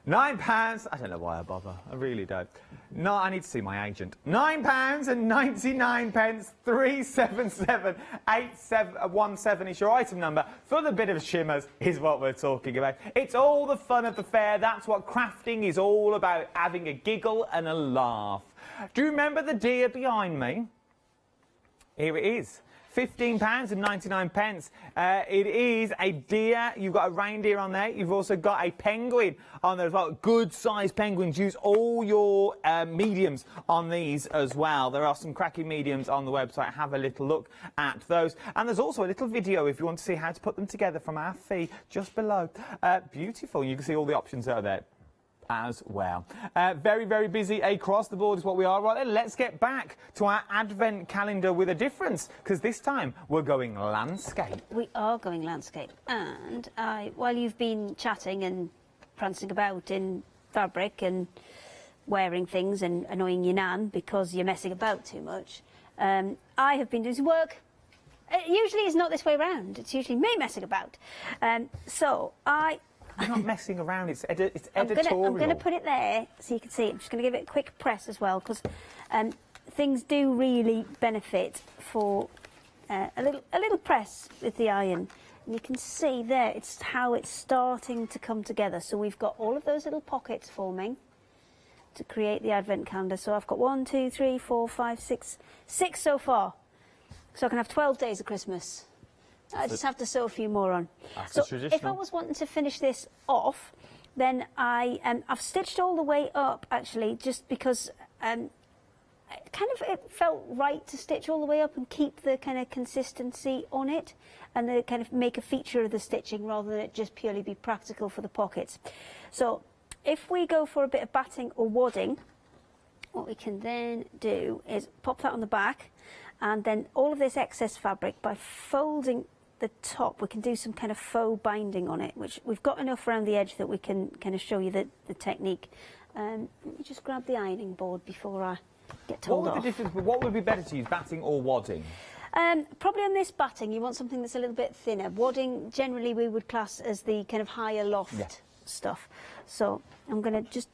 £9. I don't know why I bother. I really don't. No, I need to see my agent. £9.99. 3778717 is your item number for the bit of shimmers is what we're talking about. It's all the fun of the fair. That's what crafting is all about, having a giggle and a laugh. Do you remember the deer behind me? Here it is. £15.99. It is a deer. You've got a reindeer on there. You've also got a penguin on there as well. Good sized penguins. Use all your mediums on these as well. There are some cracking mediums on the website. Have a little look at those. And there's also a little video if you want to see how to put them together from our fee just below. Beautiful. You can see all the options that are there as well. Very, very busy across the board is what we are. Right then, let's get back to our advent calendar with a difference, because this time we're going landscape. We are going landscape, and while you've been chatting and prancing about in fabric and wearing things and annoying your nan because you're messing about too much, I have been doing some work. Usually it's not this way around. It's usually me messing about. You're not messing around, it's editorial. I'm going to put it there so you can see it. I'm just going to give it a quick press as well, because things do really benefit for a little press with the iron. And you can see there, it's how it's starting to come together. So we've got all of those little pockets forming to create the advent calendar. So I've got 1, 2, 3, 4, 5, 6 so far. So I can have 12 days of Christmas. I just have to sew a few more on. So if I was wanting to finish this off, then I've stitched all the way up, actually, just because it felt right to stitch all the way up and keep the kind of consistency on it, and the kind of make a feature of the stitching rather than it just purely be practical for the pockets. So if we go for a bit of batting or wadding, what we can then do is pop that on the back, and then all of this excess fabric, by folding the top, we can do some kind of faux binding on it, which we've got enough around the edge that we can kind of show you the technique. Let me just grab the ironing board before I get told off. What would be better to use, batting or wadding? Probably on this batting, you want something that's a little bit thinner. Wadding, generally, we would class as the kind of higher loft stuff. So I'm going to just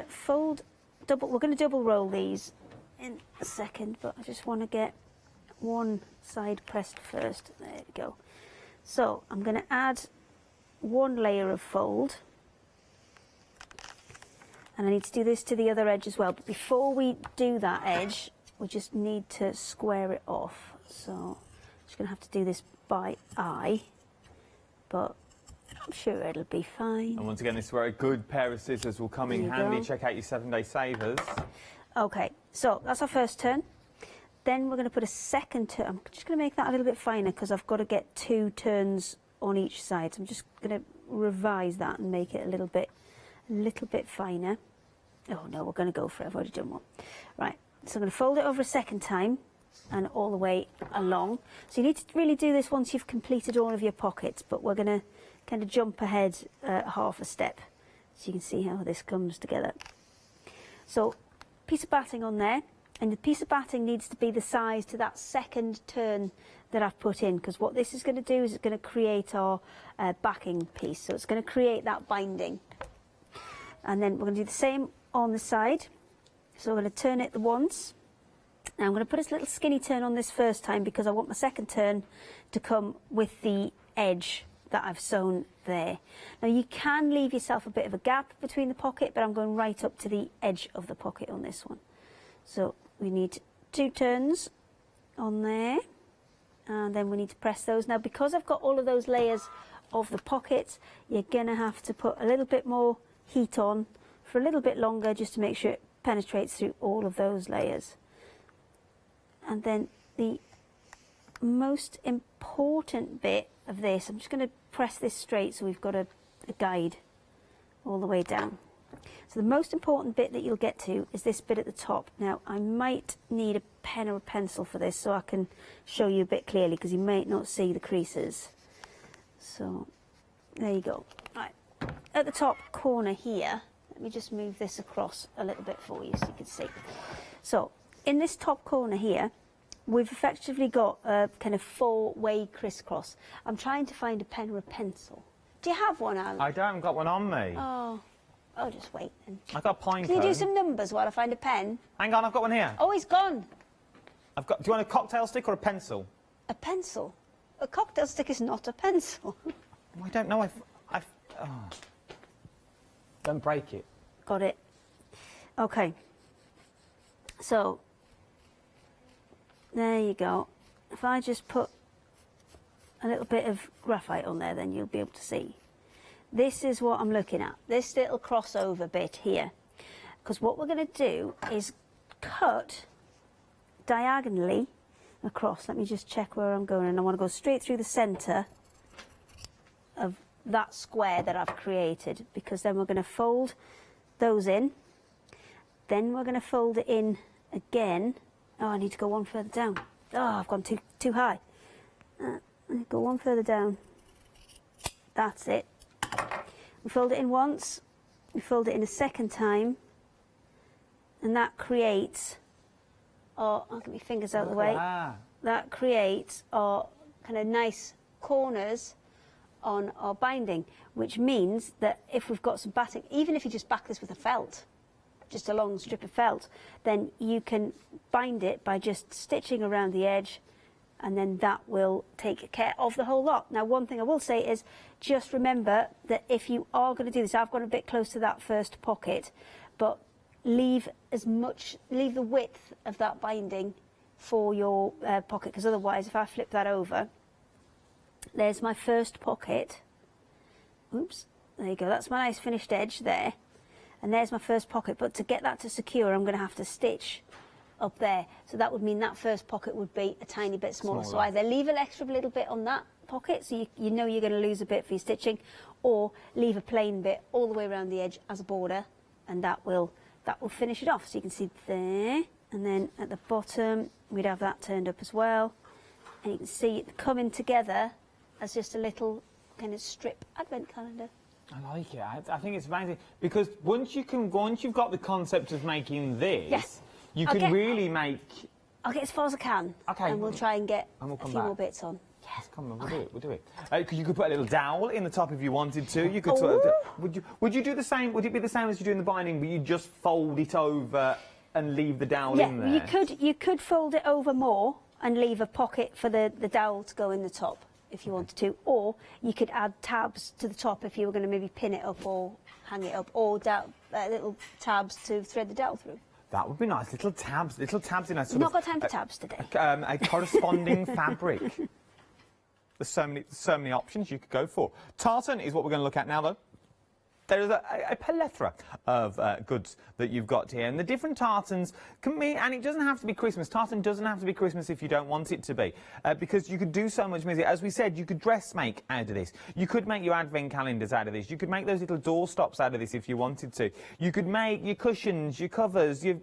fold, we're going to double roll these in a second, but I just want to get one side pressed first. There we go. So I'm going to add one layer of fold, and I need to do this to the other edge as well. But before we do that edge, we just need to square it off. So I'm just going to have to do this by eye, but I'm sure it'll be fine. And once again, this is where a good pair of scissors will come in handy. Check out your 7-day savers. Okay, so that's our first turn. Then we're going to put a second turn. I'm just going to make that a little bit finer because I've got to get 2 turns on each side. So I'm just going to revise that and make it a little bit finer. Oh no, we're going to go for it. I've already done one. Right, so I'm going to fold it over a second time. and all the way along. So you need to really do this once you've completed all of your pockets, but we're going to kind of jump ahead half a step so you can see how this comes together. So piece of batting on there, and the piece of batting needs to be the size to that second turn that I've put in, because what this is going to do is it's going to create our backing piece. So it's going to create that binding. And then we're going to do the same on the side. So we're going to turn it once. Now I'm going to put a little skinny turn on this first time because I want my second turn to come with the edge that I've sewn there. Now you can leave yourself a bit of a gap between the pocket, but I'm going right up to the edge of the pocket on this one. So we need 2 turns on there, and then we need to press those. Now because I've got all of those layers of the pocket, you're going to have to put a little bit more heat on for a little bit longer just to make sure it penetrates through all of those layers. And then the most important bit of this, I'm just going to press this straight so we've got a guide all the way down. So the most important bit that you'll get to is this bit at the top. Now I might need a pen or a pencil for this so I can show you a bit clearly, because you might not see the creases. So there you go. Right, at the top corner here, let me just move this across a little bit for you so you can see. So in this top corner here, we've effectively got a kind of 4-way crisscross. I'm trying to find a pen or a pencil. Do you have one, Alan? I don't got one on me. Oh, I'll just wait then. I've got a pine Can you cone. do some numbers while I find a pen? Hang on, I've got one here. Oh, he's gone. I've got. Do you want a cocktail stick or a pencil? A pencil? A cocktail stick is not a pencil. I don't know. Oh. Don't break it. Got it. Okay. So there you go. If I just put a little bit of graphite on there, then you'll be able to see. This is what I'm looking at, this little crossover bit here. Because what we're going to do is cut diagonally across. Let me just check where I'm going, and I want to go straight through the centre of that square that I've created, because then we're going to fold those in. Then we're going to fold it in again. Oh, I need to go one further down. Oh, I've gone too high. Go one further down. That's it. We fold it in once. We fold it in a second time. And that creates our, I'll get my fingers out of the way. That creates our kind of nice corners on our binding, which means that if we've got some batting, even if you just back this with a felt, just a long strip of felt, then you can bind it by just stitching around the edge, and then that will take care of the whole lot. Now, one thing I will say is just remember that if you are going to do this, I've gone a bit close to that first pocket, but leave the width of that binding for your pocket, because otherwise if I flip that over, there's my first pocket. Oops, there you go, that's my nice finished edge there. And there's my first pocket, but to get that to secure, I'm going to have to stitch up there. So that would mean that first pocket would be a tiny bit smaller. So either leave an extra little bit on that pocket, so you know you're going to lose a bit for your stitching, or leave a plain bit all the way around the edge as a border, and that will finish it off. So you can see there, and then at the bottom we'd have that turned up as well, and you can see it coming together as just a little kind of strip advent calendar. I like it. I think it's amazing, because once you've got the concept of making this, yes, you can really make. I'll get as far as I can. Okay. And we'll try and get a few more bits on. Yes, come on, we'll do it. You could put a little dowel in the top if you wanted to. You could. Would you do the same? Would it be the same as you do in the binding, but you just fold it over and leave the dowel in there? Yeah, you could fold it over more and leave a pocket for the dowel to go in the top if you wanted to, or you could add tabs to the top if you were going to maybe pin it up or hang it up, or little tabs to thread the dowel through. That would be nice. Little tabs in a sort of. We've not got time for tabs today. A corresponding fabric. There's so many options you could go for. Tartan is what we're going to look at now, though. There is a plethora of goods that you've got here, and the different tartans can be, and it doesn't have to be Christmas. Tartan doesn't have to be Christmas if you don't want it to be, because you could do so much music. As we said, you could dressmake out of this. You could make your advent calendars out of this. You could make those little door stops out of this if you wanted to. You could make your cushions, your covers, your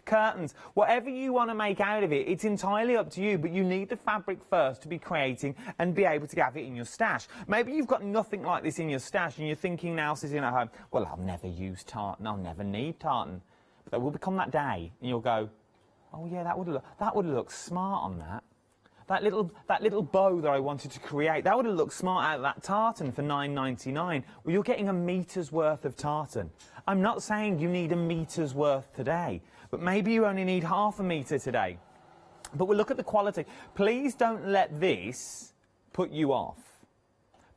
curtains, whatever you want to make out of it, it's entirely up to you, but you need the fabric first to be creating and be able to have it in your stash. Maybe you've got nothing like this in your stash and you're thinking now, sitting at home, well, I'll never use tartan, I'll never need tartan. But there will become that day and you'll go, oh yeah, that would look smart on that. That little bow that I wanted to create, that would have looked smart out of that tartan for $9.99. Well, you're getting a meter's worth of tartan. I'm not saying you need a meter's worth today, but maybe you only need half a meter today. But we'll look at the quality. Please don't let this put you off.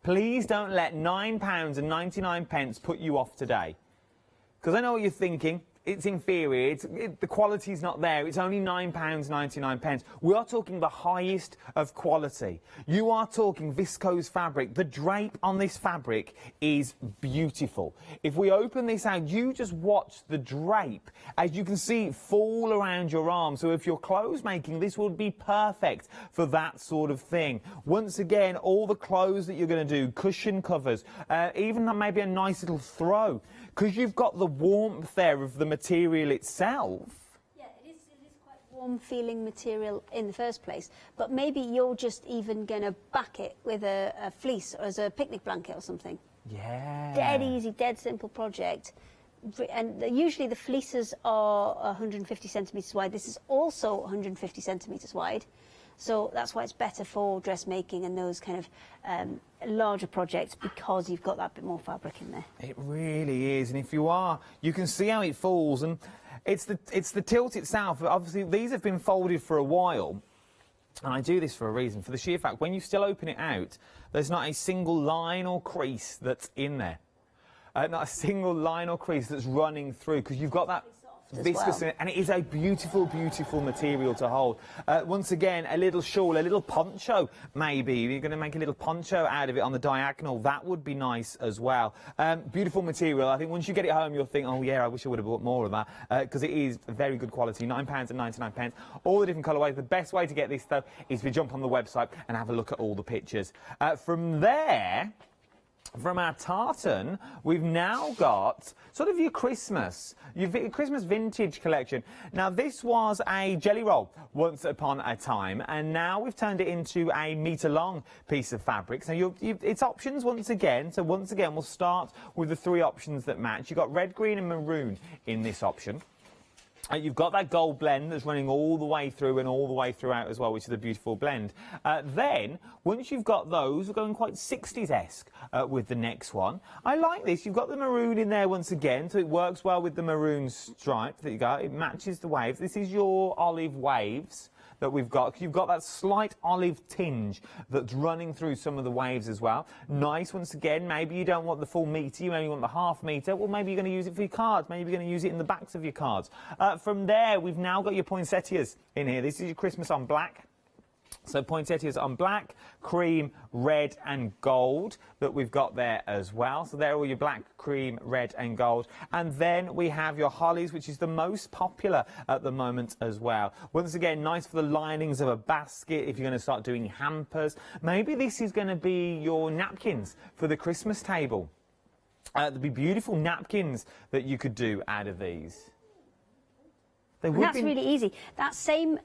Please don't let £9.99 put you off today. Because I know what you're thinking. It's inferior, the quality's not there, it's only £9.99. We are talking the highest of quality. You are talking viscose fabric. The drape on this fabric is beautiful. If we open this out, you just watch the drape. As you can see, it fall around your arm. So if you're clothes making, this would be perfect for that sort of thing. Once again, all the clothes that you're going to do, cushion covers, even maybe a nice little throw. Because you've got the warmth there of the material itself. Yeah, it is quite warm feeling material in the first place, but maybe you're just even going to back it with a fleece or as a picnic blanket or something. Yeah. Dead easy, dead simple project. And usually the fleeces are 150 centimetres wide. This is also 150 centimetres wide. So that's why it's better for dressmaking and those kind of larger projects, because you've got that bit more fabric in there. It really is, and if you are, you can see how it falls, and it's the tilt itself. Obviously, these have been folded for a while, and I do this for a reason, for the sheer fact when you still open it out, there's not a single line or crease that's in there. Not a single line or crease that's running through, because you've got that viscous, well. And it is a beautiful, beautiful material to hold. Once again, a little shawl, a little poncho, maybe. You're going to make a little poncho out of it on the diagonal. That would be nice as well. Beautiful material. I think once you get it home, you'll think, oh, yeah, I wish I would have bought more of that, because it is very good quality. £9.99. All the different colourways. The best way to get this, though, is to jump on the website and have a look at all the pictures. From there, from our tartan, we've now got sort of your Christmas vintage collection. Now, this was a jelly roll once upon a time, and now we've turned it into a metre-long piece of fabric. So it's options once again. So once again, we'll start with the three options that match. You've got red, green and maroon in this option. You've got that gold blend that's running all the way through and all the way throughout as well, which is a beautiful blend. Then, once you've got those, we're going quite 60s-esque with the next one. I like this. You've got the maroon in there once again, so it works well with the maroon stripe that you got. It matches the waves. This is your olive waves that we've got. You've got that slight olive tinge that's running through some of the waves as well. Nice, once again. Maybe you don't want the full metre, you only want the half metre. Well, maybe you're going to use it for your cards. Maybe you're going to use it in the backs of your cards. From there, we've now got your poinsettias in here. This is your Christmas on black. So poinsettias on black, cream, red and gold that we've got there as well. So there are all your black, cream, red and gold. And then we have your hollies, which is the most popular at the moment as well. Once again, nice for the linings of a basket if you're going to start doing hampers. Maybe this is going to be your napkins for the Christmas table. There'll be beautiful napkins that you could do out of these. And that's really easy. That same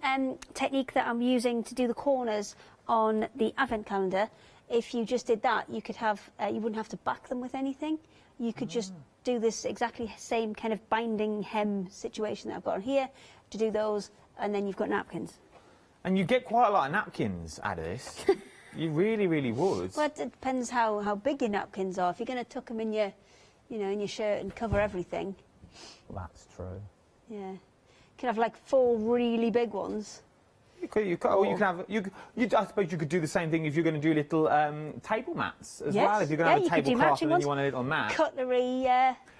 technique that I'm using to do the corners on the advent calendar, if you just did that, you could have, you wouldn't have to back them with anything. You could just do this exactly same kind of binding hem situation that I've got on here, to do those, and then you've got napkins. And you get quite a lot of napkins out of this. You really, really would. Well, it depends how big your napkins are. If you're going to tuck them in your, in your shirt and cover everything. Well, that's true. Yeah. You could have like 4 really big ones. You could have. I suppose you could do the same thing if you're going to do little table mats as well. If you're going to have a tablecloth and then you want a little mat. Cutlery.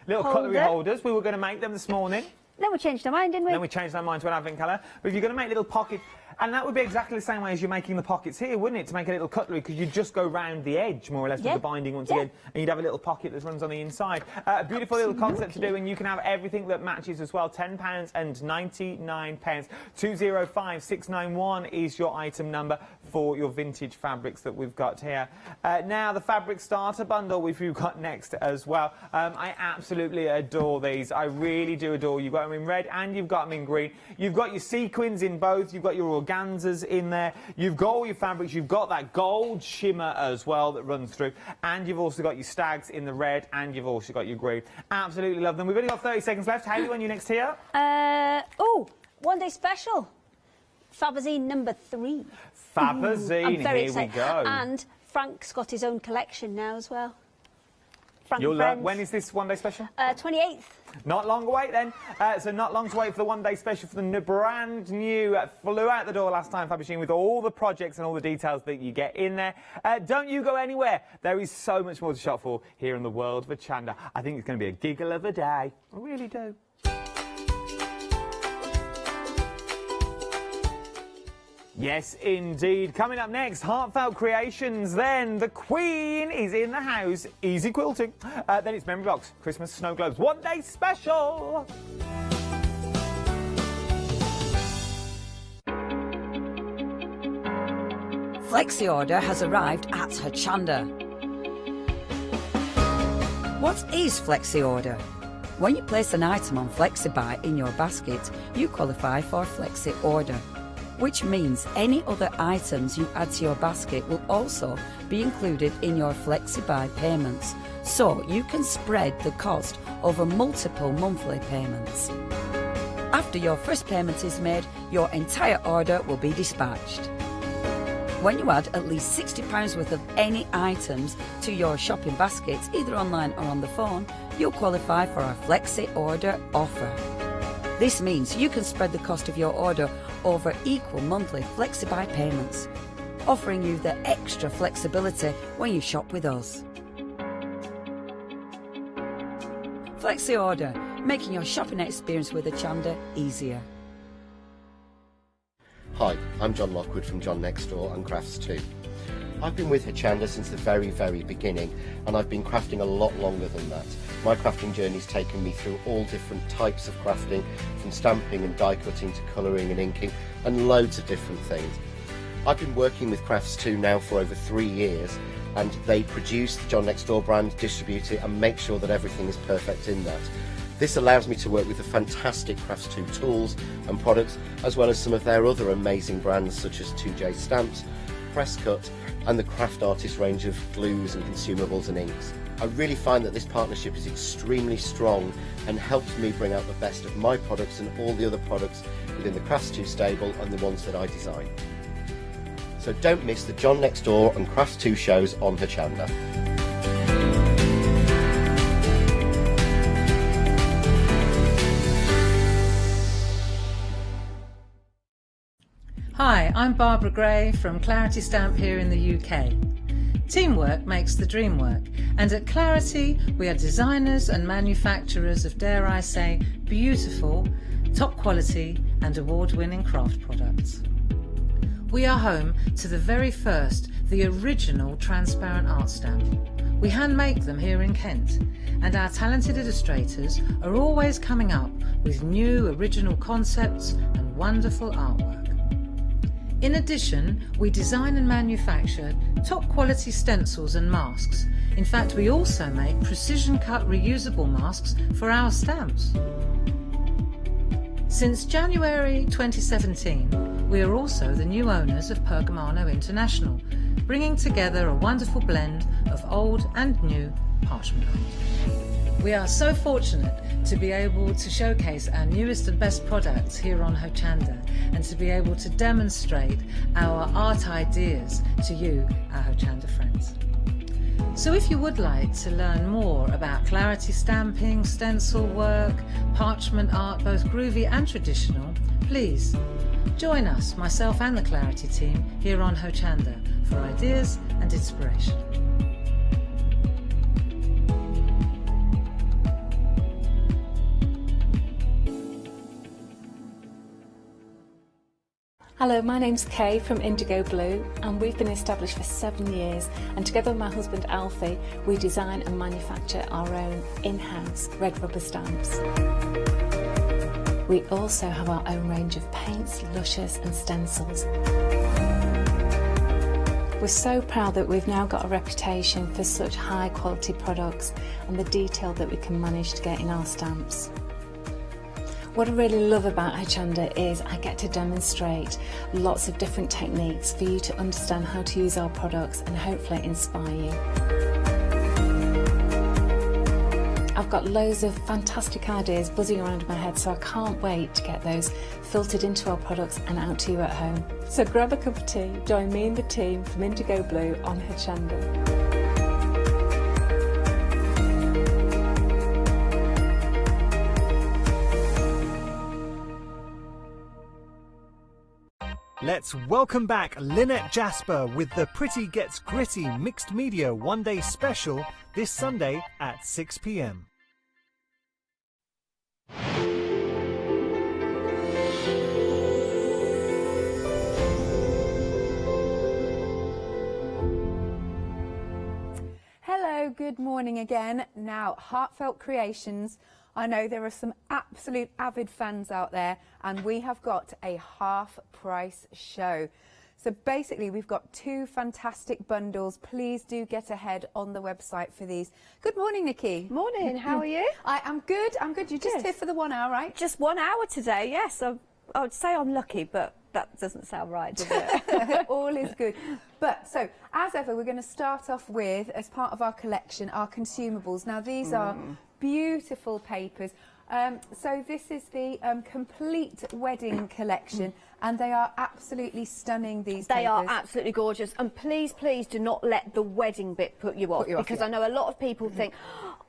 Cutlery holders. We were going to make them this morning. Then we changed our mind, didn't we? Then we changed our mind to an advent calendar. But if you're going to make little pockets, and that would be exactly the same way as you're making the pockets here, wouldn't it? To make a little cutlery, because you'd just go round the edge, more or less, with the binding once again, and you'd have a little pocket that runs on the inside. A beautiful little concept to do, and you can have everything that matches as well. £10.99. 205691 is your item number. for your vintage fabrics that we've got here. Now, the fabric starter bundle, which we've got next as well. I absolutely adore these. I really do adore. You've got them in red and you've got them in green. You've got your sequins in both. You've got your organzas in there. You've got all your fabrics. You've got that gold shimmer as well that runs through. And you've also got your stags in the red, and you've also got your green. Absolutely love them. We've only got 30 seconds left. Hayley, when are you next here? One day special. Fabazine number 3. Fabazine, I'm very here we excited. go. And Frank's got his own collection now as well. Frank You'll and Friends. when is this one day special? 28th. Not long to wait then. So not long to wait for the one day special for the brand new, flew out the door last time, Fabazine, with all the projects and all the details that you get in there. Don't you go anywhere. There is so much more to shop for here in the world of Hochanda. I think it's going to be a giggle of a day. I really do. Yes, indeed. Coming up next, Heartfelt Creations. Then the Queen is in the house. Easy quilting. Then it's Memory Box, Christmas Snow Globes. One day special. Flexi Order has arrived at Hochanda. What is Flexi Order? When you place an item on FlexiBuy in your basket, you qualify for Flexi Order, which means any other items you add to your basket will also be included in your FlexiBuy payments, so you can spread the cost over multiple monthly payments. After your first payment is made, your entire order will be dispatched. When you add at least £60 worth of any items to your shopping basket, either online or on the phone, you'll qualify for our Flexi Order offer. This means you can spread the cost of your order over equal monthly FlexiBuy payments, offering you the extra flexibility when you shop with us. Flexi Order, making your shopping experience with Hochanda easier. Hi, I'm John Lockwood from John Next Door and Crafts 2. I've been with Hochanda since the very beginning, and I've been crafting a lot longer than that. My crafting journey's taken me through all different types of crafting, from stamping and die cutting to colouring and inking, and loads of different things. I've been working with Crafts 2 now for over 3 years, and they produce the John Next Door brand, distribute it, and make sure that everything is perfect in that. This allows me to work with the fantastic Crafts 2 tools and products, as well as some of their other amazing brands such as 2J Stamps, Press Cut, and the Craft Artist range of glues and consumables and inks. I really find that this partnership is extremely strong and helps me bring out the best of my products and all the other products within the Crafts 2 stable and the ones that I design. So don't miss the John Next Door and Crafts 2 shows on Hochanda. Hi, I'm Barbara Gray from Clarity Stamp here in the UK. Teamwork makes the dream work, and at Clarity we are designers and manufacturers of, dare I say, beautiful, top quality and award-winning craft products. We are home to the very first, the original transparent art stamp. We hand make them here in Kent, and our talented illustrators are always coming up with new original concepts and wonderful artwork. In addition, we design and manufacture top quality stencils and masks. In fact, we also make precision cut reusable masks for our stamps. Since January 2017, we are also the new owners of Pergamano International, bringing together a wonderful blend of old and new parchment art. We are so fortunate to be able to showcase our newest and best products here on Hochanda, and to be able to demonstrate our art ideas to you, our Hochanda friends. So if you would like to learn more about Clarity stamping, stencil work, parchment art, both groovy and traditional, please join us, myself and the Clarity team, here on Hochanda for ideas and inspiration. Hello, my name's Kay from Indigo Blue, and we've been established for 7 years, and together with my husband Alfie we design and manufacture our own in-house red rubber stamps. We also have our own range of paints, lushes and stencils. We're so proud that we've now got a reputation for such high quality products and the detail that we can manage to get in our stamps. What I really love about Hochanda is I get to demonstrate lots of different techniques for you to understand how to use our products and hopefully inspire you. I've got loads of fantastic ideas buzzing around in my head, so I can't wait to get those filtered into our products and out to you at home. So grab a cup of tea, join me and the team from Indigo Blue on Hochanda. Let's welcome back Lynette Jasper with the Pretty Gets Gritty Mixed Media One Day Special this Sunday at 6 p.m. Hello, good morning again. Now, Heartfelt Creations. I know there are some absolute avid fans out there, and we have got a half price show. So basically we've got 2 fantastic bundles. Please do get ahead on the website for these. Good morning, Nikki. Morning, how are you? I am good, You're just here for the 1 hour, right? Just 1 hour today, yes. I would say I'm lucky, but that doesn't sound right, does it? All is good. But so, as ever, we're going to start off with, as part of our collection, our consumables. Now, these are beautiful papers. So this is the complete wedding collection, and they are absolutely stunning, these papers. They are absolutely gorgeous, and please, please do not let the wedding bit put you off, because I know a lot of people think,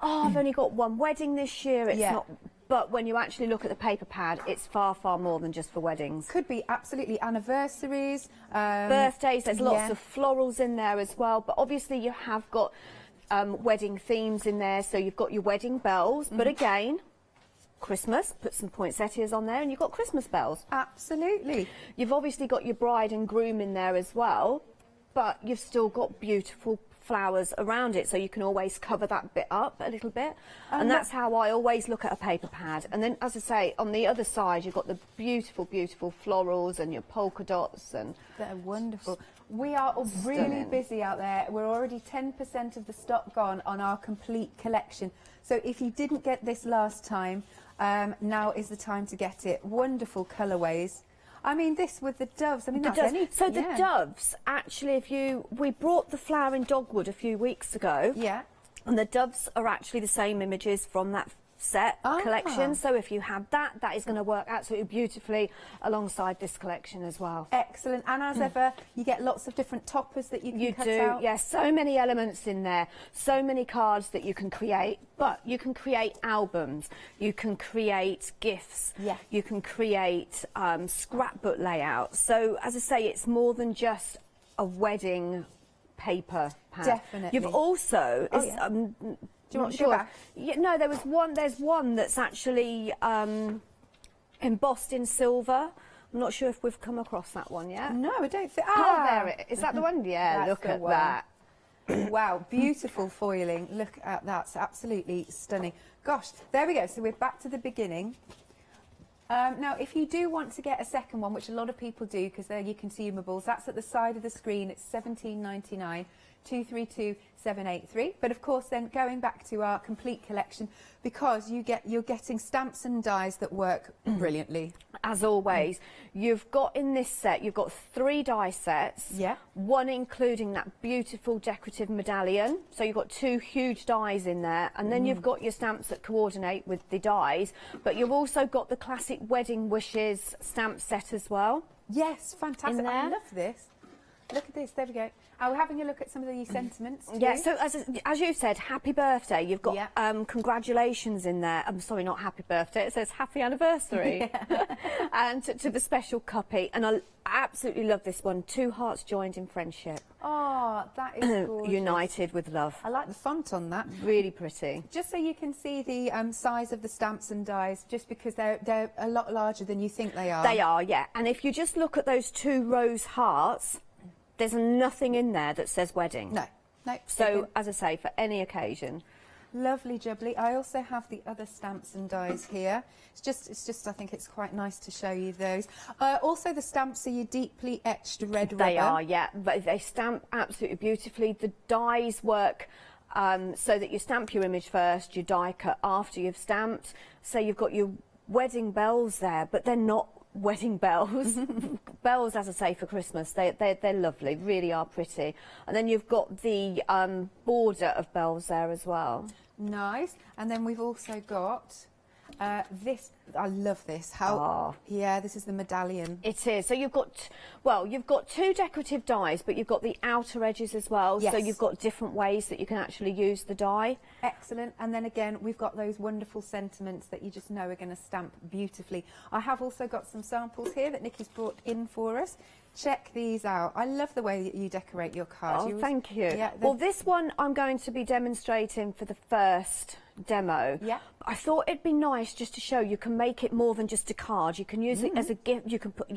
oh, I've only got one wedding this year, it's not... But when you actually look at the paper pad, it's far, far more than just for weddings. Could be absolutely anniversaries, birthdays, there's lots of florals in there as well, but obviously you have got wedding themes in there, so you've got your wedding bells, but again, Christmas, put some poinsettias on there and you've got Christmas bells. Absolutely. You've obviously got your bride and groom in there as well, but you've still got beautiful flowers around it, so you can always cover that bit up a little bit, and that's how I always look at a paper pad. And then, as I say, on the other side you've got the beautiful, beautiful florals and your polka dots, and they're wonderful. We are really busy out there. We're already 10% of the stock gone on our complete collection, so if you didn't get this last time, now is the time to get it. Wonderful colourways. I mean, this with the doves, I mean, that's any... So the doves, actually, we brought the flower in dogwood a few weeks ago. Yeah. And the doves are actually the same images from that set collection. So if you had that, that is going to work absolutely beautifully alongside this collection as well. Excellent. And as ever, you get lots of different toppers that you can cut out. Yes, so many elements in there, so many cards that you can create, but you can create albums, you can create gifts, you can create scrapbook layouts. So as I say, it's more than just a wedding paper pad. Definitely. You've also... Do you want to go back? Yeah, no, there's one that's actually embossed in silver. I'm not sure if we've come across that one yet. No, I don't think... Oh, there it is. Is that the one? Yeah, look at that. Wow, beautiful foiling. Look at that. It's absolutely stunning. Gosh, there we go. So we're back to the beginning. Now, if you do want to get a second one, which a lot of people do because they're your consumables, that's at the side of the screen. It's $17.99. 232-783. But of course, then going back to our complete collection, because you're getting stamps and dies that work brilliantly. As always, you've got in this set, you've got 3 die sets. Yeah. One including that beautiful decorative medallion. So you've got 2 huge dies in there, and then you've got your stamps that coordinate with the dies. But you've also got the classic wedding wishes stamp set as well. Yes, fantastic. I love this. Look at this, there we go. We're having a look at some of the sentiments too. Yeah, so as you said, happy birthday. You've got congratulations in there. I'm sorry, not happy birthday. It says happy anniversary. And to the special copy. And I absolutely love this one. 2 hearts joined in friendship. Oh, that is gorgeous. United with love. I like the font on that. Really pretty. Just so you can see the size of the stamps and dies, just because they're a lot larger than you think they are. They are, yeah. And if you just look at those 2 rose hearts, there's nothing in there that says wedding. No. So, as I say, for any occasion. Lovely jubbly. I also have the other stamps and dies here. It's just I think it's quite nice to show you those. Also the stamps are your deeply etched red rubber. They are, yeah. But they stamp absolutely beautifully. The dies work so that you stamp your image first, you die cut after you've stamped. So you've got your wedding bells there, but they're not wedding bells. Bells, as I say, for Christmas. They're lovely, really are pretty. And then you've got the border of bells there as well. Nice. And then we've also got this. I love this. Yeah, this is the medallion. It is. So you've got, well, you've got two decorative dies, but you've got the outer edges as well. Yes. So you've got different ways that you can actually use the die. Excellent. And then again, we've got those wonderful sentiments that you just know are going to stamp beautifully. I have also got some samples here that Nikki's brought in for us. Check these out. I love the way that you decorate your cards. Oh, thank you. Yeah, well, this one I'm going to be demonstrating for the first demo. Yeah. I thought it'd be nice just to show you can make it more than just a card. You can use it as a gift. You can put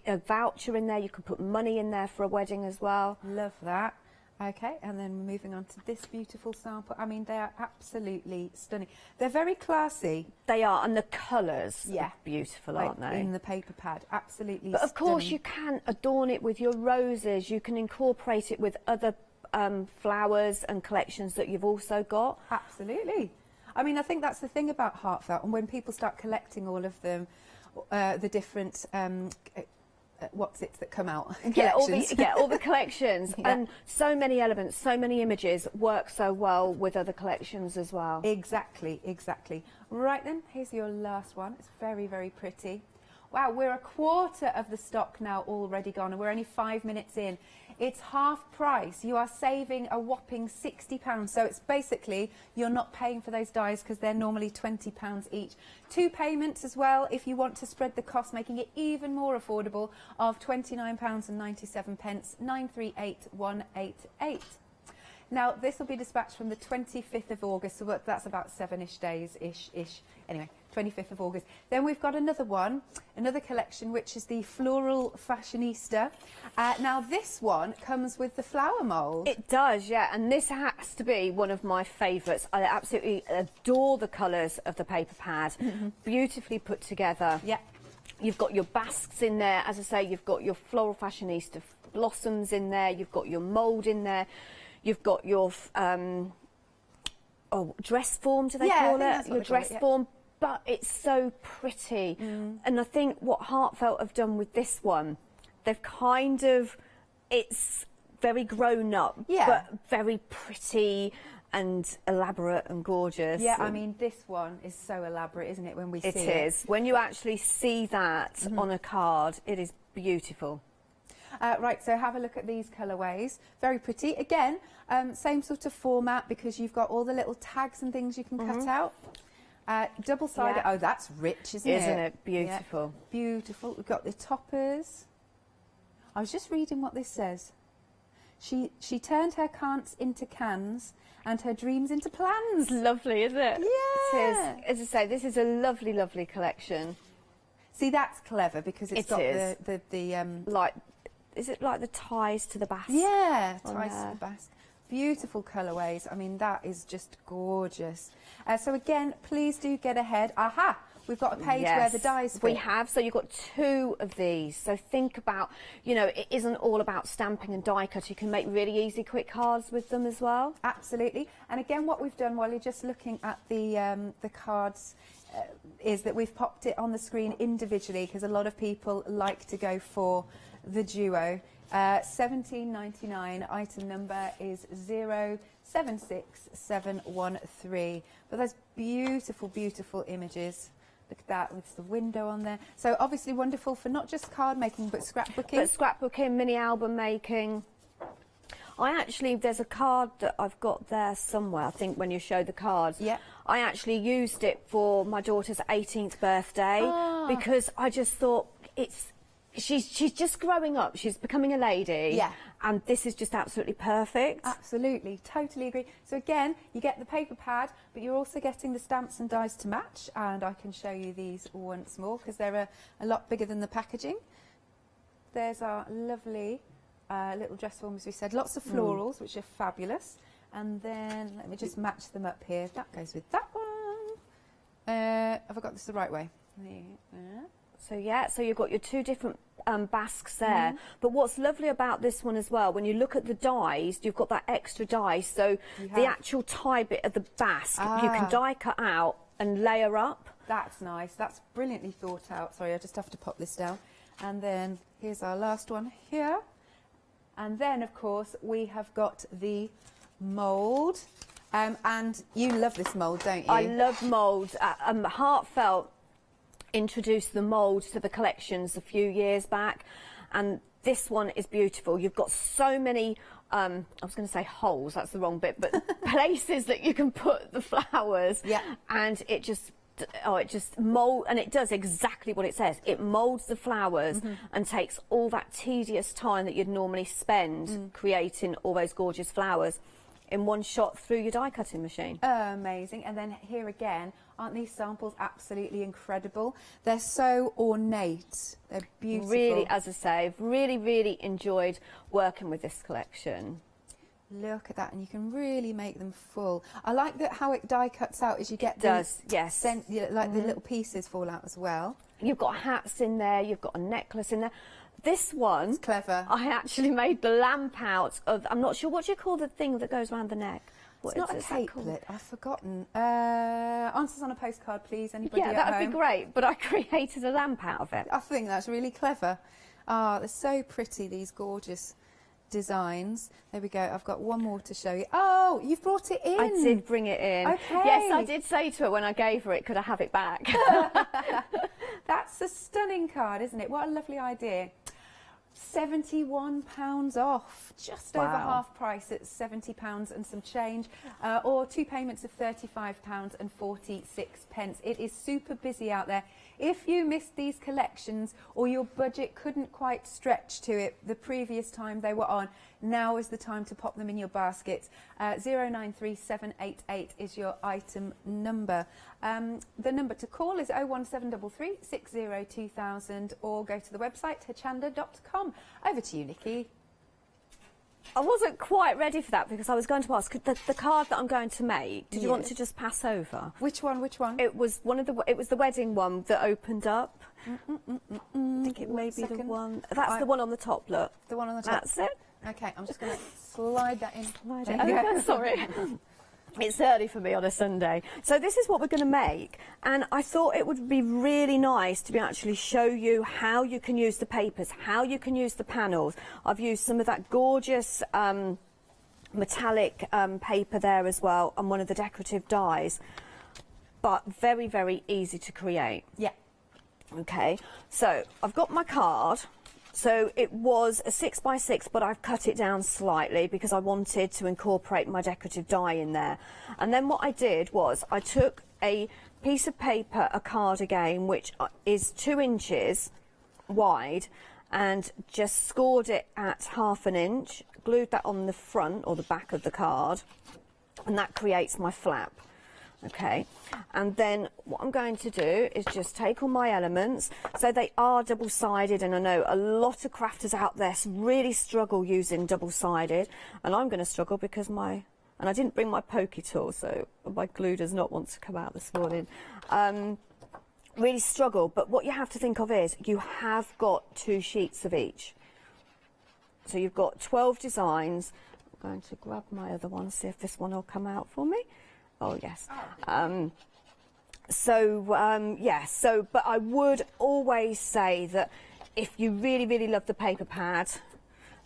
a voucher in there. You can put money in there for a wedding as well. Love that. Okay, and then moving on to this beautiful sample. I mean, they are absolutely stunning. They're very classy. They are, and the colours are beautiful, aren't they? In the paper pad, absolutely But of course, stunning. you can adorn it with your roses. You can incorporate it with other flowers and collections that you've also got. Absolutely. I mean, I think that's the thing about Heartfelt, and when people start collecting all of them, the different what's it that come out? Yeah, all the collections. Yeah. And so many elements, so many images work so well with other collections as well. Exactly, exactly. Right then, here's your last one. It's very, very pretty. Wow, we're a quarter of the stock now already gone, and we're only 5 minutes in. It's half price. You are saving a whopping £60. So it's basically, you're not paying for those dies because they're normally £20 each. 2 payments as well, if you want to spread the cost, making it even more affordable, of £29.97, 938188. Now, this will be dispatched from the 25th of August, so that's about 7-ish days-ish. Anyway, 25th of August. Then we've got another one, another collection, which is the Floral Fashionista. Now, this one comes with the flower mould. It does, yeah, and this has to be one of my favourites. I absolutely adore the colours of the paper pad. Beautifully put together. Yeah. You've got your basques in there. As I say, you've got your Floral Fashionista blossoms in there. You've got your mould in there. You've got your dress form, do they call it? Your dress form, but it's so pretty. And I think what Heartfelt have done with this one, they've kind of, it's very grown up, but very pretty and elaborate and gorgeous. Yeah, I mean, this one is so elaborate, isn't it, when we see it? It is. When you actually see that on a card, it is beautiful. Right, so have a look at these colourways. Very pretty. Again, same sort of format because you've got all the little tags and things you can cut out. Double-sided. Yeah. Oh, that's rich, isn't it? Isn't it beautiful? Yeah. Beautiful. We've got the toppers. I was just reading what this says. She turned her can'ts into cans and her dreams into plans. Lovely, isn't it? Yeah. It is. As I say, this is a lovely, lovely collection. See, that's clever because it's got the like, is it like the ties to the basque? Yeah, ties to the basque. Beautiful colourways. I mean, that is just gorgeous. So again, please do get ahead. Aha! We've got a page where the dies fit. We have. So you've got 2 of these. So think about, you know, it isn't all about stamping and die cut. You can make really easy, quick cards with them as well. Absolutely. And again, what we've done while you're just looking at the cards is that we've popped it on the screen individually because a lot of people like to go for the duo. $17.99. Item number is 076713. But those beautiful, beautiful images. Look at that with the window on there. So obviously wonderful for not just card making but scrapbooking. But scrapbooking, mini album making. There's a card that I've got there somewhere, I think, when you show the cards. Yeah. I actually used it for my daughter's 18th birthday because I just thought she's just growing up, she's becoming a lady. Yeah. And this is just absolutely perfect. Absolutely, totally agree. So again, you get the paper pad, but you're also getting the stamps and dies to match. And I can show you these once more because they're a lot bigger than the packaging. There's our lovely little dress form, as we said. Lots of florals, which are fabulous. And then let me just match them up here. That goes with that one. Have I got this the right way? So yeah, so you've got your two different basques there. But what's lovely about this one as well, when you look at the dies, you've got that extra die. So the actual tie bit of the basque, you can die cut out and layer up. That's nice. That's brilliantly thought out. Sorry, I just have to pop this down. And then here's our last one here. And then, of course, we have got the mould. And you love this mould, don't you? I love moulds. Heartfelt introduced the mould to the collections a few years back, and this one is beautiful. You've got so many, I was going to say holes, that's the wrong bit, but places that you can put the flowers. Yeah. And it just mould, and it does exactly what it says. It moulds the flowers and takes all that tedious time that you'd normally spend creating all those gorgeous flowers in one shot through your die cutting machine. Amazing. And then here again, aren't these samples absolutely incredible? They're so ornate. They're beautiful. Really, as I say, I've really enjoyed working with this collection. Look at that, and you can really make them full. I like that how it die cuts out as you get does, yes. Like the little pieces fall out as well. You've got hats in there, you've got a necklace in there. This one, it's clever. I actually made the lamp out of, I'm not sure, what do you call the thing that goes around the neck? It's not a capelet, I've forgotten. Answers on a postcard, please, anybody at home? Yeah, that would be great, but I created a lamp out of it. I think that's really clever. Ah, they're so pretty, these gorgeous designs. There we go. I've got one more to show you. Oh, you've brought it in. I did bring it in. Okay. Yes, I did say to her when I gave her it, could I have it back? That's a stunning card, isn't it? What a lovely idea. £71 off, just over half price at £70 and some change, or 2 payments of £35.46. It is super busy out there. If you missed these collections or your budget couldn't quite stretch to it the previous time they were on, now is the time to pop them in your basket. 093788 is your item number. The number to call is 01733 60 2000 or go to the website hochanda.com. Over to you, Nikki. I wasn't quite ready for that because I was going to ask the card that I'm going to make. Did you want to just pass over? Which one? Which one? It was one of the. It was the wedding one that opened up. I think it may be the one. That's the one on the top. Look. The one on the top. That's it. Okay, I'm just going to slide that in. Slide it over. Sorry. It's early for me on a Sunday. So this is what we're going to make, and I thought it would be really nice to actually show you how you can use the papers, how you can use the panels. I've used some of that gorgeous metallic paper there as well, and one of the decorative dies, but very easy to create. Yeah. Okay, so I've got my card. So it was a 6x6, but I've cut it down slightly because I wanted to incorporate my decorative die in there. And then what I did was I took a piece of paper, a card again, which is 2 inches wide, and just scored it at ½ an inch, glued that on the front or the back of the card, and that creates my flap. Okay, and then what I'm going to do is just take all my elements. So they are double-sided, and I know a lot of crafters out there really struggle using double-sided, and I'm going to struggle because and I didn't bring my pokey tool, so my glue does not want to come out this morning. Really struggle, but what you have to think of is you have got 2 sheets of each. So you've got 12 designs. I'm going to grab my other one, see if this one will come out for me. Oh, yes. But I would always say that if you really love the paper pad,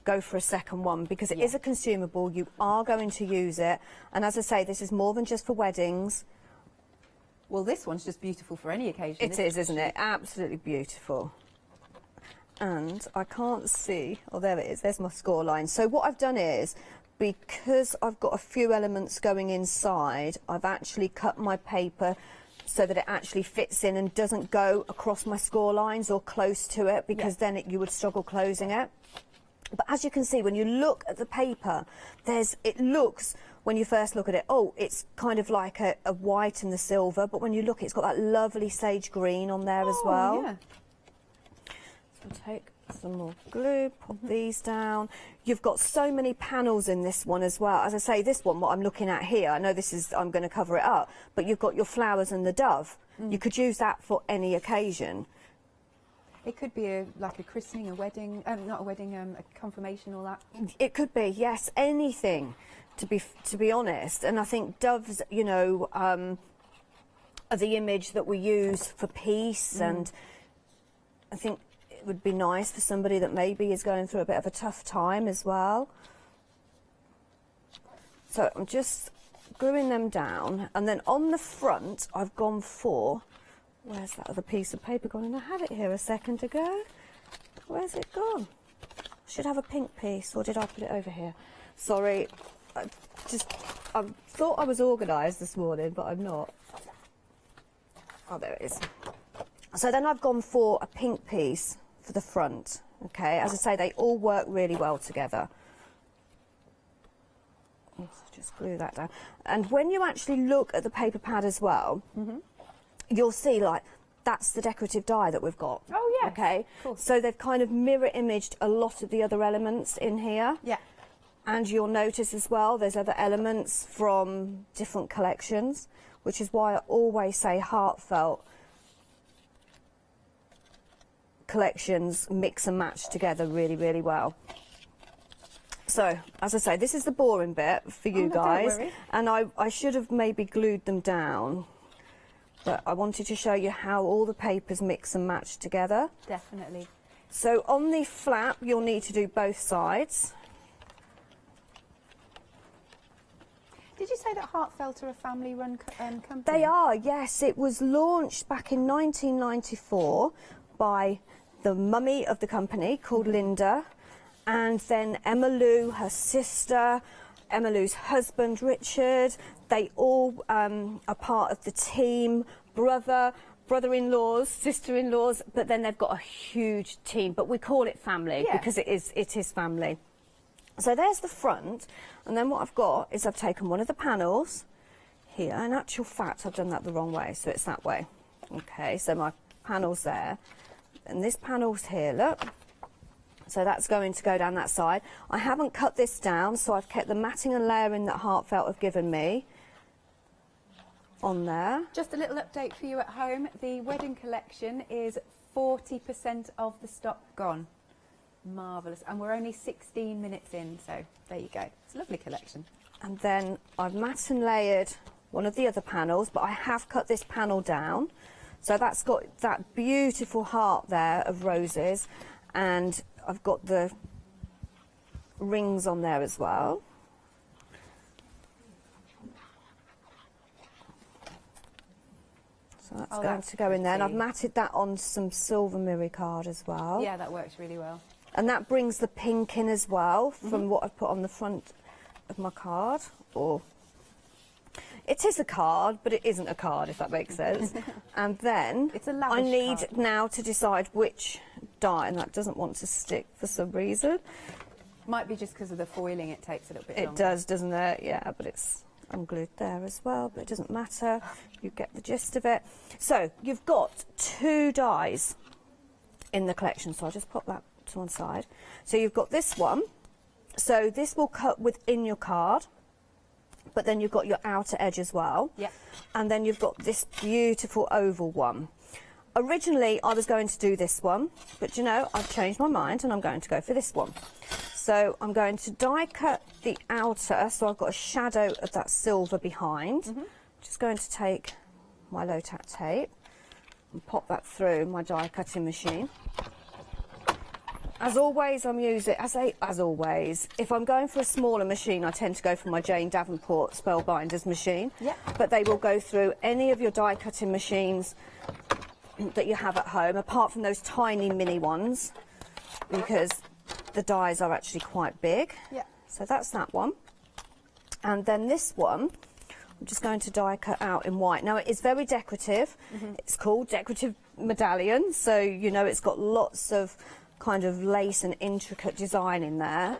go for a second one because it is a consumable. You are going to use it. And as I say, this is more than just for weddings. Well, this one's just beautiful for any occasion. It is, isn't it? Absolutely beautiful. And I can't see. Oh, there it is. There's my score line. So what I've done is, because I've got a few elements going inside, I've actually cut my paper so that it actually fits in and doesn't go across my score lines or close to it, because then you would struggle closing it. But as you can see, when you look at the paper, it looks, when you first look at it, oh, it's kind of like a white and the silver, but when you look, it's got that lovely sage green on there as well. Yeah. So I'll take some more glue, pop these down. You've got so many panels in this one as well. As I say, this one, what I'm looking at here, I know this is, I'm going to cover it up, but you've got your flowers and the dove. You could use that for any occasion. It could be like a christening, a wedding, not a wedding, a confirmation, all that. It could be, yes, anything, to be honest. And I think doves, you know, are the image that we use for peace, and I think it would be nice for somebody that maybe is going through a bit of a tough time as well. So I'm just gluing them down, and then on the front I've gone for, where's that other piece of paper gone? And I had it here a second ago. Where's it gone? I should have a pink piece, or did I put it over here? Sorry, I thought I was organised this morning, but I'm not. Oh, there it is. So then I've gone for a pink piece for the front. Okay, as I say, they all work really well together. Let's just glue that down. And when you actually look at the paper pad as well, you'll see, like, that's the decorative die that we've got. Oh, yeah. Okay, so they've kind of mirror imaged a lot of the other elements in here. Yeah. And you'll notice as well there's other elements from different collections, which is why I always say heartfelt collections mix and match together really, really well. So, as I say, this is the boring bit for you guys, and I should have maybe glued them down, but I wanted to show you how all the papers mix and match together. Definitely. So on the flap, you'll need to do both sides. Did you say that Heartfelt are a family-run company? They are, yes. It was launched back in 1994 by the mummy of the company, called Linda, and then Emma Lou, her sister, Emma Lou's husband, Richard. They all are part of the team, brother-in-laws, sister-in-laws, but then they've got a huge team. But we call it family because it is family. So there's the front, and then what I've got is I've taken one of the panels here. In actual fact, I've done that the wrong way, so it's that way. Okay, so my panel's there, and this panel's here, look. So that's going to go down that side. I haven't cut this down, so I've kept the matting and layering that Heartfelt have given me on there. Just a little update for you at home. The wedding collection is 40% of the stock gone. Marvellous. And we're only 16 minutes in, so there you go. It's a lovely collection. And then I've mat and layered one of the other panels, but I have cut this panel down. So that's got that beautiful heart there of roses, and I've got the rings on there as well. So that's going to go in there. And I've matted that on some silver mirror card as well. Yeah, that works really well. And that brings the pink in as well from what I've put on the front of my card. Or it is a card, but it isn't a card, if that makes sense. And then I need now to decide which die, and that doesn't want to stick for some reason. Might be just because of the foiling, it takes a little bit longer. It does, doesn't it? Yeah, but it's unglued there as well, but it doesn't matter. You get the gist of it. So you've got 2 dies in the collection, so I'll just pop that to one side. So you've got this one, so this will cut within your card, but then you've got your outer edge as well. Yep. And then you've got this beautiful oval one. Originally I was going to do this one, but you know, I've changed my mind and I'm going to go for this one. So I'm going to die cut the outer, so I've got a shadow of that silver behind. Just going to take my low tack tape and pop that through my die cutting machine. As always, I'm using, as always, if I'm going for a smaller machine, I tend to go for my Jane Davenport Spellbinders machine. Yep. But they will go through any of your die cutting machines that you have at home, apart from those tiny mini ones, because the dies are actually quite big. Yeah. So that's that one. And then this one, I'm just going to die cut out in white. Now, it is very decorative. It's called Decorative Medallion, so you know it's got lots of kind of lace and intricate design in there.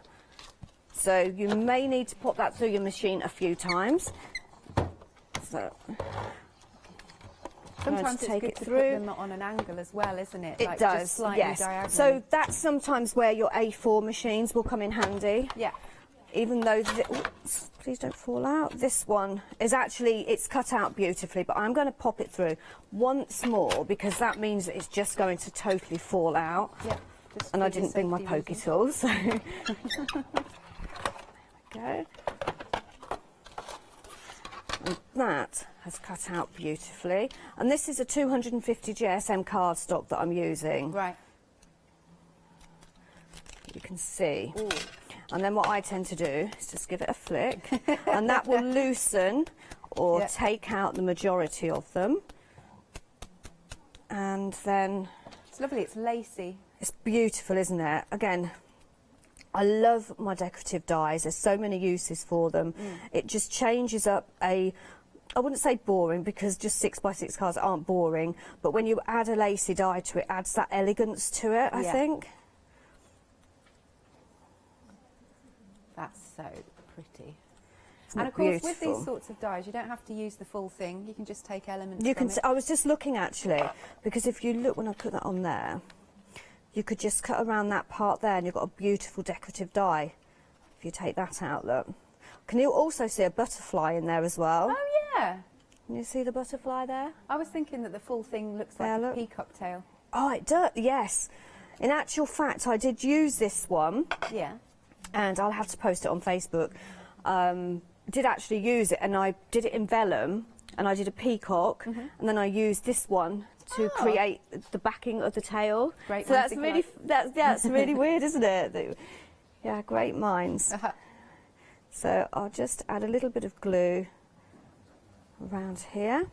So you may need to pop that through your machine a few times. So Sometimes it's good to put them on an angle as well, isn't it? It like does, just slightly yes. diagonally. So that's sometimes where your A4 machines will come in handy. Yeah. Even though, oops, please don't fall out. This one is actually, it's cut out beautifully, but I'm going to pop it through once more because that means that it's just going to totally fall out. Yeah. And I didn't bring my pokey tools. So. There we go. And that has cut out beautifully. And this is a 250 GSM cardstock that I'm using. Right. You can see. Ooh. And then what I tend to do is just give it a flick, and that will loosen or take out the majority of them. And then... It's lovely, it's lacy. It's beautiful, isn't it? Again, I love my decorative dies. There's so many uses for them. It just changes up I wouldn't say boring, because just 6x6 cards aren't boring, but when you add a lacy die to it, adds that elegance to it, I think. That's so pretty. And of course, with these sorts of dies, you don't have to use the full thing. You can just take elements You from can. it. I was just looking actually, because if you look when I put that on there, you could just cut around that part there, and you've got a beautiful decorative die. If you take that out, look. Can you also see a butterfly in there as well? Oh yeah. Can you see the butterfly there? I was thinking that the full thing looks like a peacock tail. Oh, it does. Yes. In actual fact, I did use this one. Yeah. And I'll have to post it on Facebook. Did actually use it, and I did it in vellum, and I did a peacock, and then I used this one to create the backing of the tail. Great. So that's really that's really weird, isn't it? Yeah, great minds. So I'll just add a little bit of glue around here.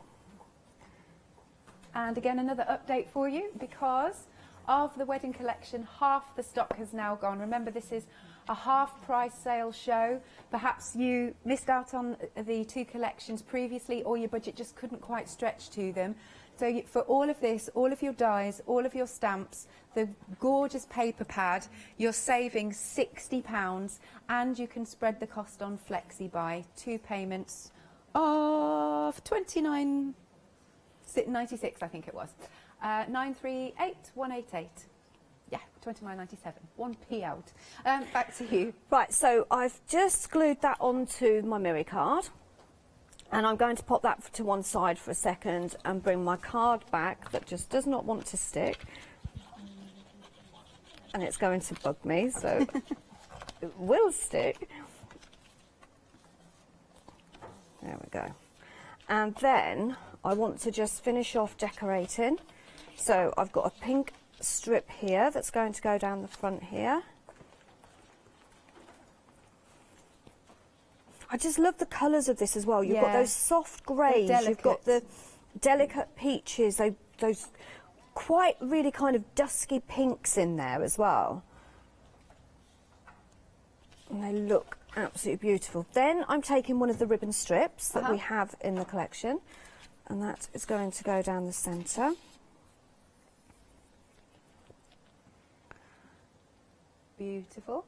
And again, another update for you, because of the wedding collection, half the stock has now gone. Remember, this is a half-price sale show. Perhaps you missed out on the two collections previously, or your budget just couldn't quite stretch to them. So for all of this, all of your dies, all of your stamps, the gorgeous paper pad, you're saving £60, and you can spread the cost on FlexiBuy. 2 payments of £29.96, I think it was. 938188. Yeah, £29.97. 1p out. Back to you. Right, so I've just glued that onto my mirror card, and I'm going to pop that to one side for a second and bring my card back that just does not want to stick. And it's going to bug me, so it will stick. There we go. And then I want to just finish off decorating. So I've got a pink strip here that's going to go down the front here. I just love the colours of this as well. You've got those soft greys, you've got the delicate peaches, those quite really kind of dusky pinks in there as well. And they look absolutely beautiful. Then I'm taking one of the ribbon strips that we have in the collection, and that is going to go down the centre. Beautiful.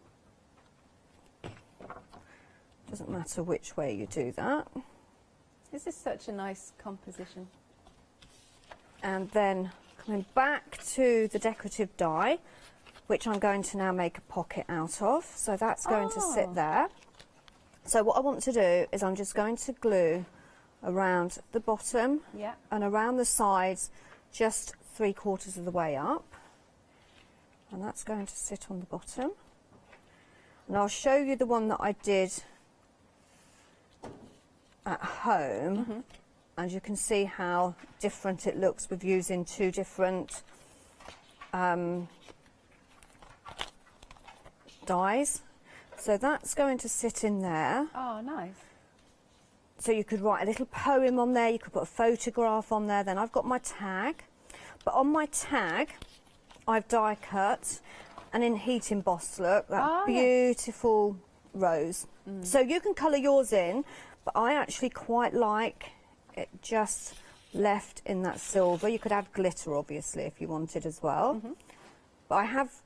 Doesn't matter which way you do that. This is such a nice composition. And then coming back to the decorative die, which I'm going to now make a pocket out of. So that's going to sit there. So what I want to do is I'm just going to glue around the bottom and around the sides, just 3/4 of the way up. And that's going to sit on the bottom. And I'll show you the one that I did at home, and you can see how different it looks with using 2 different dies. So that's going to sit in there. Oh, nice. So you could write a little poem on there, you could put a photograph on there. Then I've got my tag, but on my tag I've die cut and in heat embossed, look, that beautiful rose. So you can colour yours in, but I actually quite like it just left in that silver. You could add glitter, obviously, if you wanted as well. But I have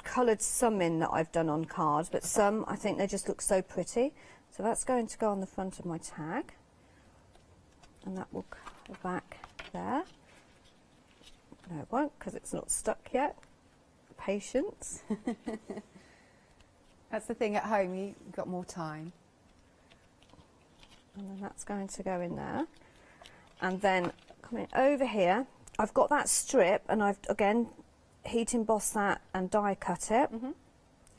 coloured some in that I've done on cards, but some, I think they just look so pretty. So that's going to go on the front of my tag. And that will go back there. No, it won't, because it's not stuck yet. Patience. That's the thing, at home you've got more time. And then that's going to go in there. And then coming over here, I've got that strip, and I've, again, heat embossed that and die cut it.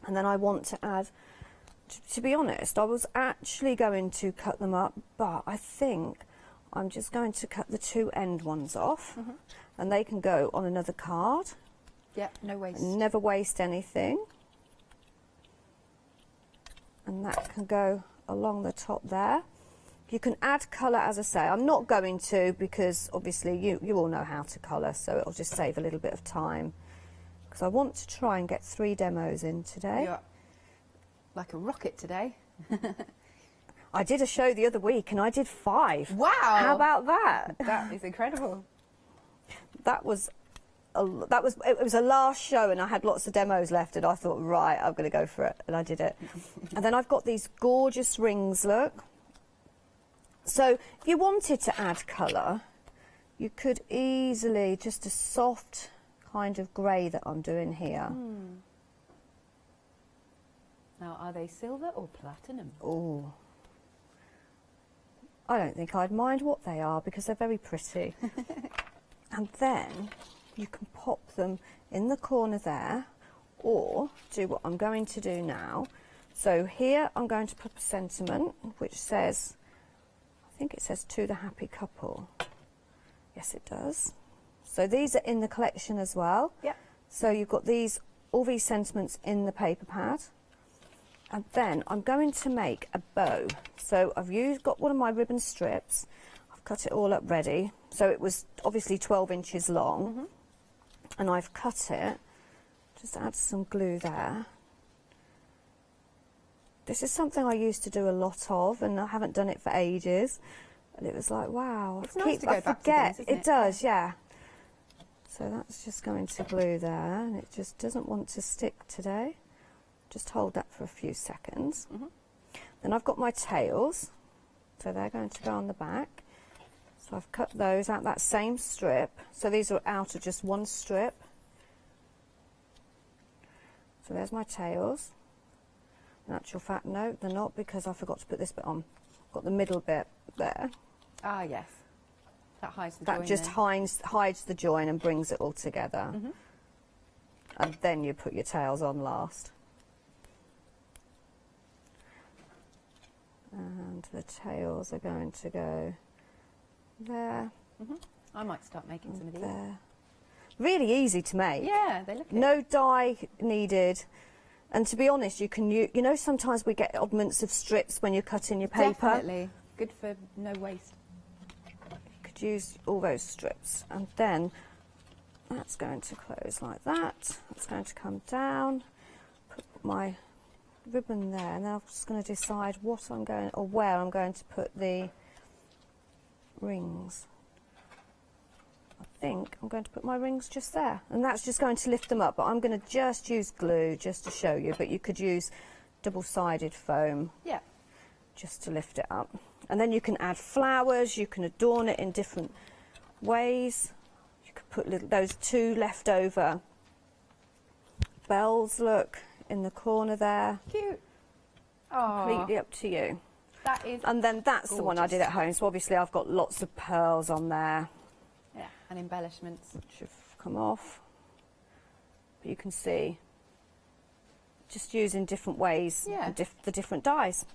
And then I want to add, to be honest, I was actually going to cut them up, but I think I'm just going to cut the two end ones off, and they can go on another card. Yeah, no waste. Never waste anything. And that can go along the top there. You can add colour, as I say. I'm not going to, because obviously you all know how to colour, so it'll just save a little bit of time. Because I want to try and get 3 demos in today. You're like a rocket today. I did a show the other week and I did 5. Wow! How about that? That is incredible. It was a last show and I had lots of demos left, and I thought, right, I'm going to go for it, and I did it. And then I've got these gorgeous rings, look. So if you wanted to add colour, you could easily, just a soft kind of grey that I'm doing here. Now, are they silver or platinum? Oh, I don't think I'd mind what they are, because they're very pretty. And then you can pop them in the corner there, or do what I'm going to do now. So here I'm going to put a sentiment which says, I think it says, "To the happy couple." Yes, it does. So these are in the collection as well. Yep. So you've got these, all these sentiments in the paper pad. And then I'm going to make a bow. So I've got one of my ribbon strips. I've cut it all up ready. So it was obviously 12 inches long. And I've cut it. Just add some glue there. This is something I used to do a lot of, and I haven't done it for ages. And it was like, wow. It's nice to go back to things, isn't it? It does, yeah. So that's just going to glue there, and it just doesn't want to stick today. Just hold that for a few seconds. Then I've got my tails, so they're going to go on the back. So I've cut those out that same strip. So these are out of just one strip. So there's my tails. In actual fact, no, they're not, because I forgot to put this bit on. Got the middle bit there. Ah, yes. That hides the join. That just hides the join and brings it all together. And then you put your tails on last. And the tails are going to go there. I might start making some of these. There. Really easy to make. Yeah, they look it. No dye needed. And to be honest, you can you know, sometimes we get oddments of strips when you're cutting your paper. Definitely. Good for no waste. You could use all those strips. And then that's going to close like that. It's going to come down. Put my ribbon there, and then I'm just going to decide what I'm going, or where I'm going to put the rings. I think I'm going to put my rings just there, and that's just going to lift them up, but I'm going to just use glue just to show you, but you could use double-sided foam, yeah, just to lift it up. And then you can add flowers, you can adorn it in different ways. You could put those 2 leftover bells, look, in the corner there. Cute. Completely up to you. That is. And then that's gorgeous. the one I did at home. So obviously I've got lots of pearls on there. Yeah, and embellishments. Which have come off. But you can see, just using different ways, Yeah. the different dyes.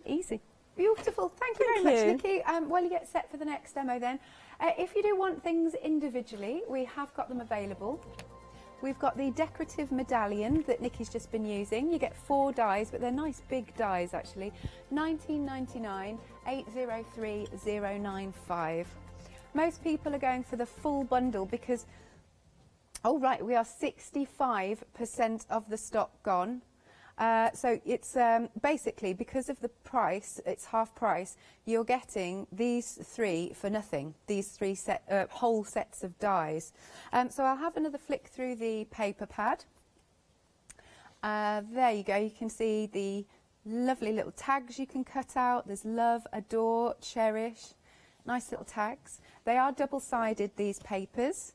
Easy. Beautiful. Thank you Thank very you. much, Nikki. While you get set for the next demo then, if you do want things individually, we have got them available. We've got the decorative medallion that Nikki's just been using. You get 4 dies, but they're nice big dies actually. $19.99, 803095. Most people are going for the full bundle because, oh right, we are 65% of the stock gone. So it's basically, because of the price, it's half price, you're getting these 3 for nothing, these 3 whole sets of dies. So I'll have another flick through the paper pad. There you go, you can see the lovely little tags you can cut out. There's love, adore, cherish, Nice little tags. They are double-sided, these papers.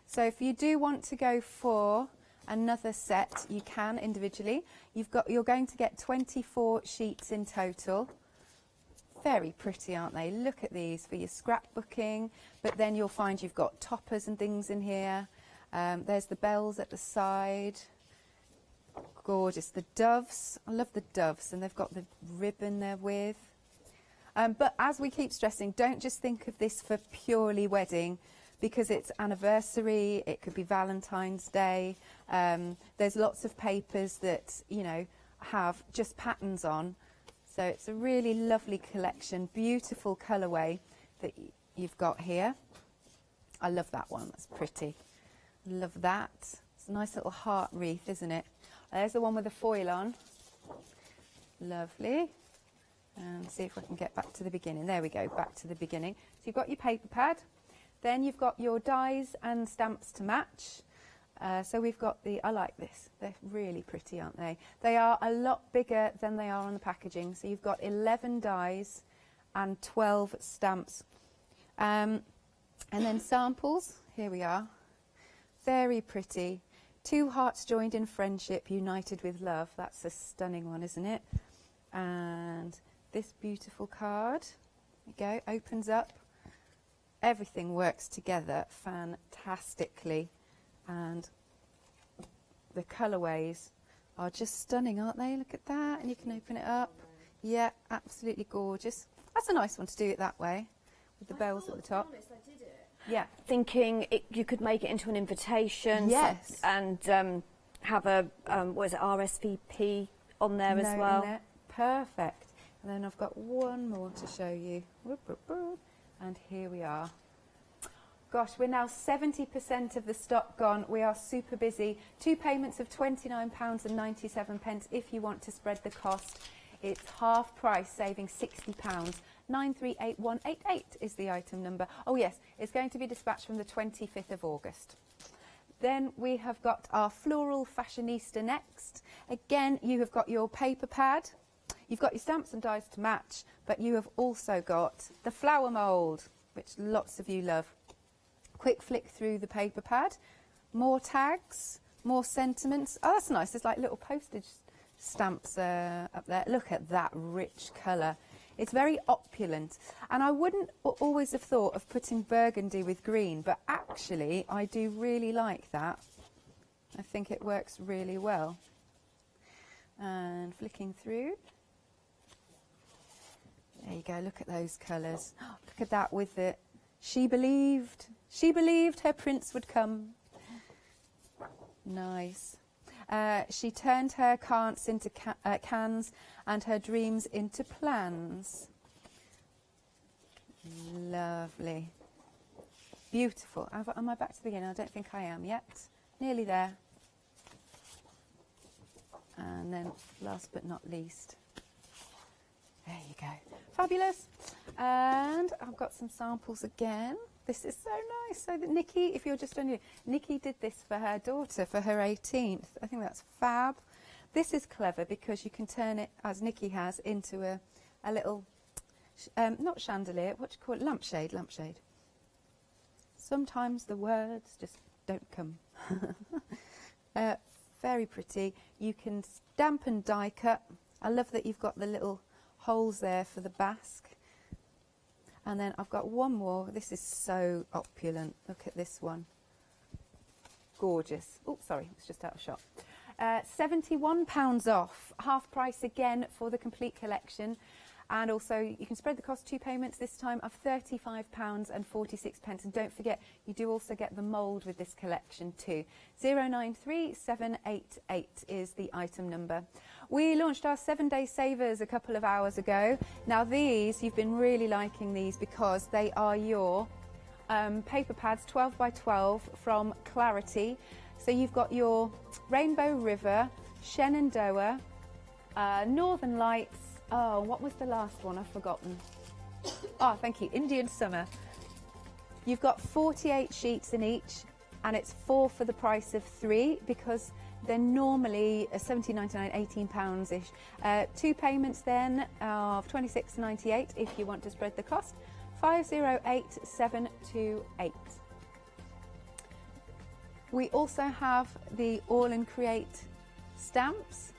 So if you do want to go for another set, you can individually. You're going to get 24 sheets in total. Very pretty, aren't they? Look at these for your scrapbooking, but then you'll find you've got toppers and things in here. There's the bells at the side. Gorgeous. The doves. I love the doves, and they've got the ribbon there with. But as we keep stressing, don't just think of this for purely wedding, because it's anniversary, it could be Valentine's Day. There's lots of papers that, you know, have just patterns on. So it's a really lovely collection, beautiful colourway that you've got here. I love that one, that's pretty. Love that. It's a nice little heart wreath, isn't it? There's the one with the foil on. Lovely. And see if I can get back to the beginning. There we go, back to the beginning. So you've got your paper pad. Then you've got your dies and stamps to match. So we've got I like this. They're really pretty, aren't they? They are a lot bigger than they are on the packaging. So you've got 11 dies and 12 stamps. And then samples, here we are. Very pretty. 2 hearts joined in friendship, united with love. That's a stunning one, isn't it? And this beautiful card, there you go, opens up. Everything works together fantastically, and the colourways are just stunning, aren't they? Look at that, and you can open it up. Yeah, absolutely gorgeous. That's a nice one to do it that way, with the bells at the top. I did it. Yeah. Thinking you could make it into an invitation. Yes. And have a, what is it, RSVP on there as well. In there. Perfect. And then I've got one more to show you. Whoop, whoop, whoop. And here we are. Gosh, we're now 70% of the stock gone. We are super busy. 2 payments of £29.97 if you want to spread the cost. It's half price, saving £60. 938188 is the item number. Oh yes, it's going to be dispatched from the 25th of August. Then we have got our floral fashionista next. Again, you have got your paper pad. You've got your stamps and dies to match, but you have also got the flower mould, which lots of you love. Quick flick through the paper pad. More tags, more sentiments. Oh, that's nice. There's like little postage stamps up there. Look at that rich colour. It's very opulent. And I wouldn't always have thought of putting burgundy with green, but actually I do really like that. I think it works really well. And flicking through. There you go, look at those colours. Oh, look at that with it. She believed her prince would come. Nice. She turned her can'ts into cans and her dreams into plans. Lovely. Beautiful. Am I back to the beginning? I don't think I am yet. Nearly there. And then last but not least, there you go. Fabulous. And I've got some samples again. This is so nice. So that Nikki, if you're just new, Nikki did this for her daughter for her 18th. I think that's fab. This is clever because you can turn it, as Nikki has, into a little, not chandelier, what do you call it? Lampshade. Sometimes the words just don't come. Very pretty. You can stamp and die cut. I love that you've got the little holes there for the basque. And then I've got one more. This is so opulent. Look at this one. Gorgeous. Oh, sorry, it's just out of shot. £71 off. Half price again for the complete collection. And also you can spread the cost, 2 payments this time of £35.46. And don't forget, you do also get the mould with this collection too. 093788 is the item number. We launched our 7-day savers a couple of hours ago. Now these, you've been really liking these because they are your paper pads, 12 by 12 from Clarity. So you've got your Rainbow River, Shenandoah, Northern Lights. Oh, what was the last one? I've forgotten. Oh, thank you. Indian Summer. You've got 48 sheets in each, and it's 4 for the price of 3 because they're normally £17.99, £18-ish. 2 payments then of £26.98 if you want to spread the cost. 508728. We also have the All and Create stamps.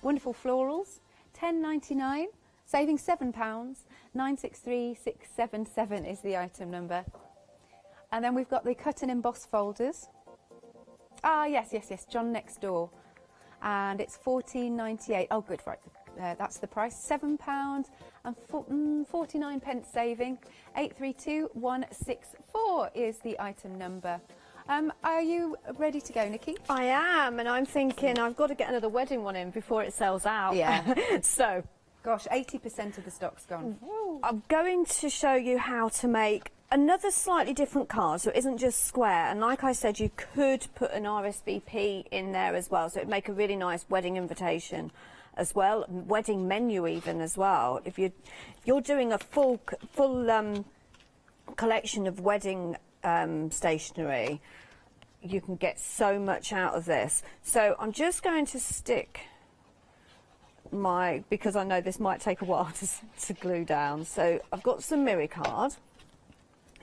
Wonderful florals, £10.99, saving £7, 963677 is the item number. And then we've got the cut and emboss folders. Ah, yes, John next door. And it's £14.98. Oh, good, right. That's the price. £7 and 49 pence saving. 832164 is the item number. Are you ready to go, Nikki? I am, and I'm thinking I've got to get another wedding one in before it sells out. Yeah. So, gosh, 80% of the stock's gone. I'm going to show you how to make another slightly different card, so it isn't just square. And like I said, you could put an RSVP in there as well, so it'd make a really nice wedding invitation as well, wedding menu even as well. If you're doing a full collection of wedding stationery, you can get so much out of this. So I'm just going to stick because I know this might take a while to glue down. So I've got some mirror card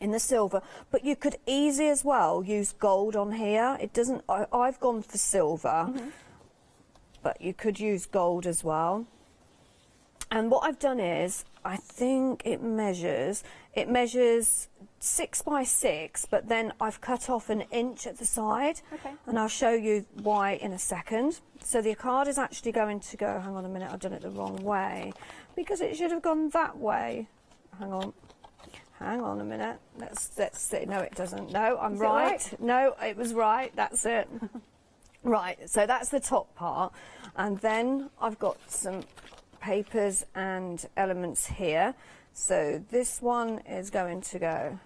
in the silver, but you could easily as well use gold on here. It doesn't, I've gone for silver, but you could use gold as well. And what I've done is, I think it measures 6 by 6, but then I've cut off an inch at the side. Okay. And I'll show you why in a second. So the card is actually going to go, hang on a minute, I've done it the wrong way, because it should have gone that way. Hang on a minute. Let's see. No, it doesn't. No, I'm right. No, it was right. That's it. Right, so that's the top part. And then I've got some papers and elements here. So this one is going to go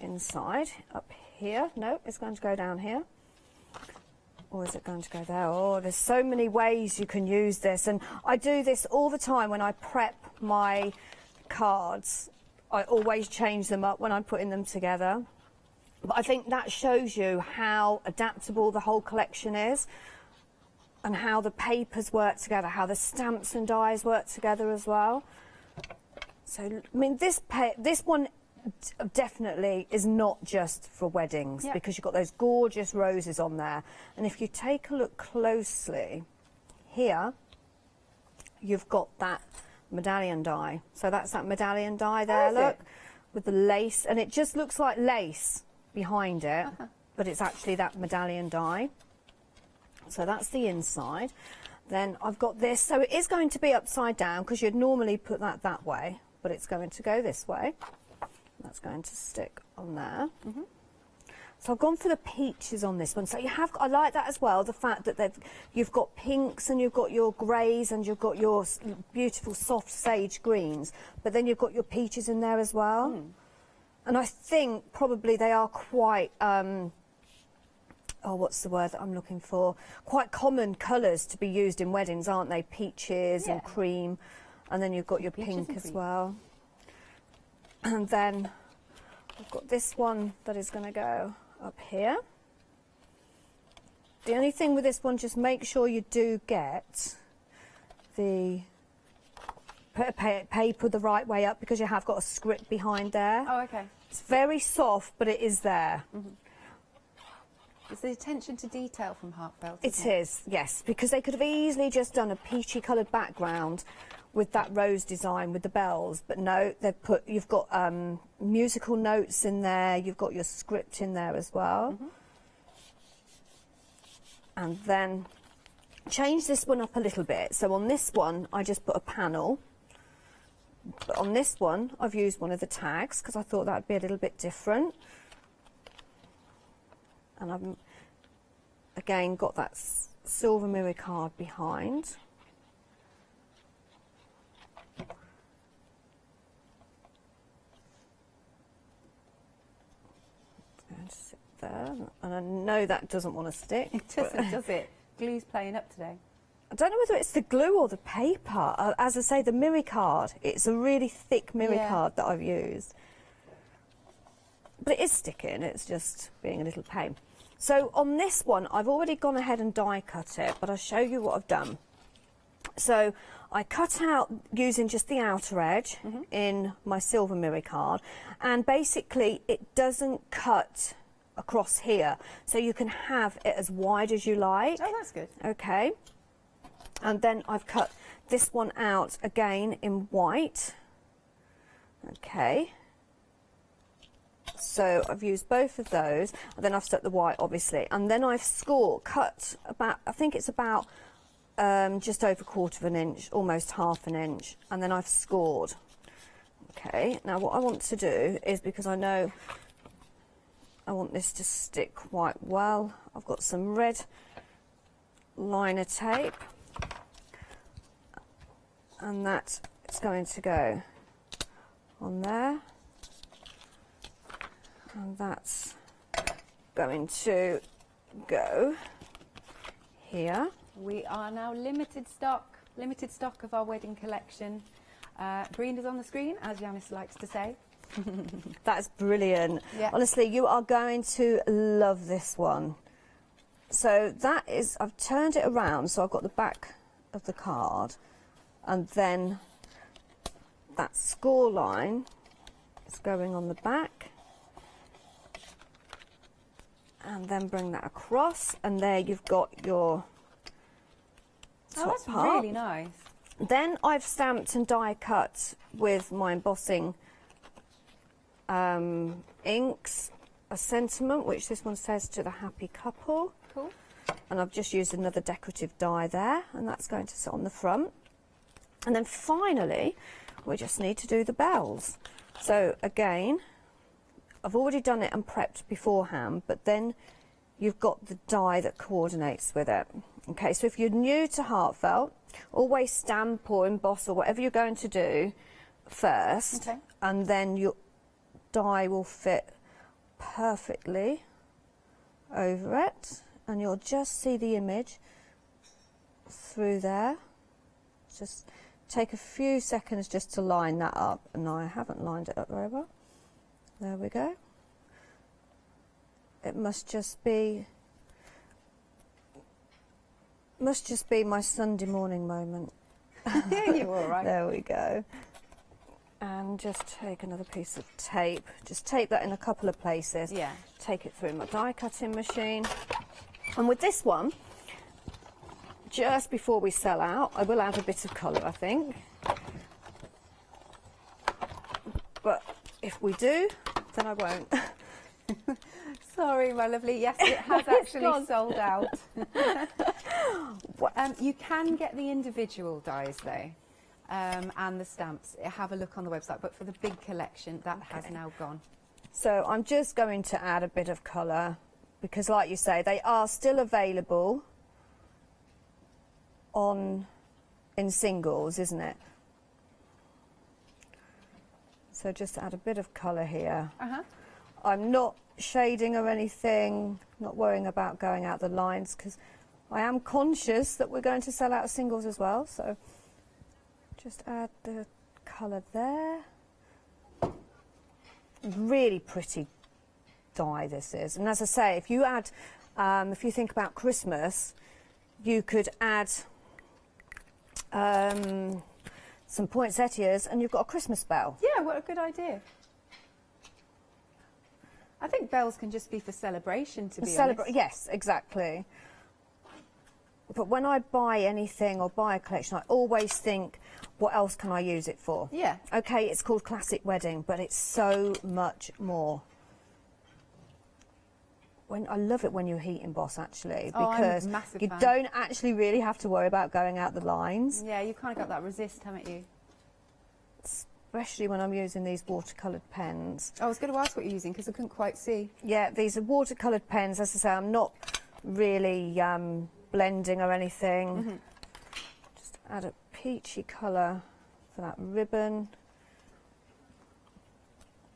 inside, up here. No, it's going to go down here. Or is it going to go there? Oh, there's so many ways you can use this. And I do this all the time when I prep my cards. I always change them up when I'm putting them together. But I think that shows you how adaptable the whole collection is, and how the papers work together, how the stamps and dies work together as well. So, I mean, this one definitely is not just for weddings, because you've got those gorgeous roses on there. And if you take a look closely, here, you've got that medallion die. So that's that medallion die there, look, with the lace. And it just looks like lace behind it, but it's actually that medallion die. So that's the inside. Then I've got this, so it is going to be upside down, because you'd normally put that way, but it's going to go this way. That's going to stick on there. So I've gone for the peaches on this one. So you have, I like that as well, the fact that you've got pinks and you've got your greys and you've got your beautiful soft sage greens, but then you've got your peaches in there as well. And I think probably they are quite, oh, what's the word that I'm looking for? Quite common colours to be used in weddings, aren't they? Peaches and cream. And then you've got your pink as well. And then I've got this one that is going to go up here. The only thing with this one, just make sure you do get the paper the right way up, because you have got a script behind there. Oh, okay. It's very soft, but it is there. It's the attention to detail from Heartfelt. It is, yes, because they could have easily just done a peachy coloured background with that rose design with the bells, but no, they've put, you've got musical notes in there, you've got your script in there as well. And then change this one up a little bit. So on this one, I just put a panel. But on this one, I've used one of the tags, because I thought that would be a little bit different. And I've, again, got that silver mirror card behind. Going to sit there, and I know that doesn't want to stick. It doesn't, does it? Glue's playing up today. I don't know whether it's the glue or the paper. As I say, the mirror card, it's a really thick mirror card that I've used. But it is sticking, it's just being a little pain. So on this one, I've already gone ahead and die cut it, but I'll show you what I've done. So I cut out using just the outer edge in my silver mirror card, and basically it doesn't cut across here, so you can have it as wide as you like. Oh, that's good. Okay. And then I've cut this one out again in white. Okay. So I've used both of those, and then I've stuck the white, obviously, and then I've cut about, I think it's about just over 1/4 of an inch, almost 1/2 an inch, and then I've scored. Okay, now what I want to do is, because I know I want this to stick quite well, I've got some red liner tape, and that is going to go on there, and that's going to go here. We are now limited stock of our wedding collection. Green is on the screen, as Janice likes to say. That's brilliant. Yeah. Honestly, you are going to love this one. So that is, I've turned it around, so I've got the back of the card, and then that score line is going on the back, and then bring that across, and there you've got your top that's part. really nice. Then I've stamped and die cut with my embossing inks a sentiment, which this one says, "To the happy couple." Cool. And I've just used another decorative die there, and that's going to sit on the front. And then finally, we just need to do the bells. So again, I've already done it and prepped beforehand, but then you've got the die that coordinates with it. Okay, so if you're new to Heartfelt, always stamp or emboss or whatever you're going to do first, Okay. and then your die will fit perfectly over it, and you'll just see the image through there. Just take a few seconds just to line that up, and I haven't lined it up very well. There we go. It must just be my Sunday morning moment. You're all right. There we go. And just take another piece of tape. Just tape that in a couple of places. Yeah. Take it through my die cutting machine. And with this one, just before we sell out, I will add a bit of colour, I think. But if we do, then I won't. Sorry, my lovely. Yes, it has actually sold out. You can get the individual dies though, and the stamps. Have a look on the website. But for the big collection, that has now gone. So I'm just going to add a bit of colour, because like you say, they are still available in singles, isn't it? So just add a bit of colour here. I'm not shading or anything, not worrying about going out the lines, because I am conscious that we're going to sell out singles as well. So just add the colour there. Really pretty die this is. And as I say, if you add, if you think about Christmas, you could add some poinsettias and you've got a Christmas bell. Yeah, what a good idea. I think bells can just be for celebration, to be honest. Yes, exactly. But when I buy anything or buy a collection, I always think, what else can I use it for? Yeah. Okay, it's called Classic Wedding, but it's so much more. I love it when you heat emboss, actually, because you don't actually really have to worry about going out the lines. Yeah, you kind of got that resist, haven't you? Especially when I'm using these watercoloured pens. I was going to ask what you're using, because I couldn't quite see. Yeah, these are watercoloured pens. As I say, I'm not really blending or anything. Just add a peachy colour for that ribbon.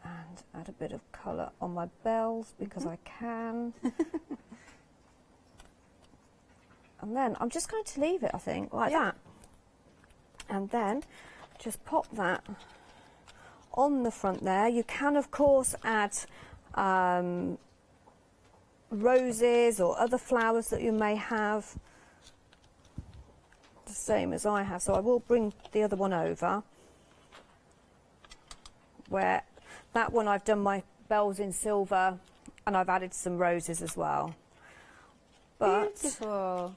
And add a bit of colour on my bells, because I can. And then I'm just going to leave it, I think, like that. And then just pop that on the front there. You can, of course, add roses or other flowers that you may have. the same as I have. So I will bring the other one over, where that one I've done my bells in silver and I've added some roses as well. But beautiful.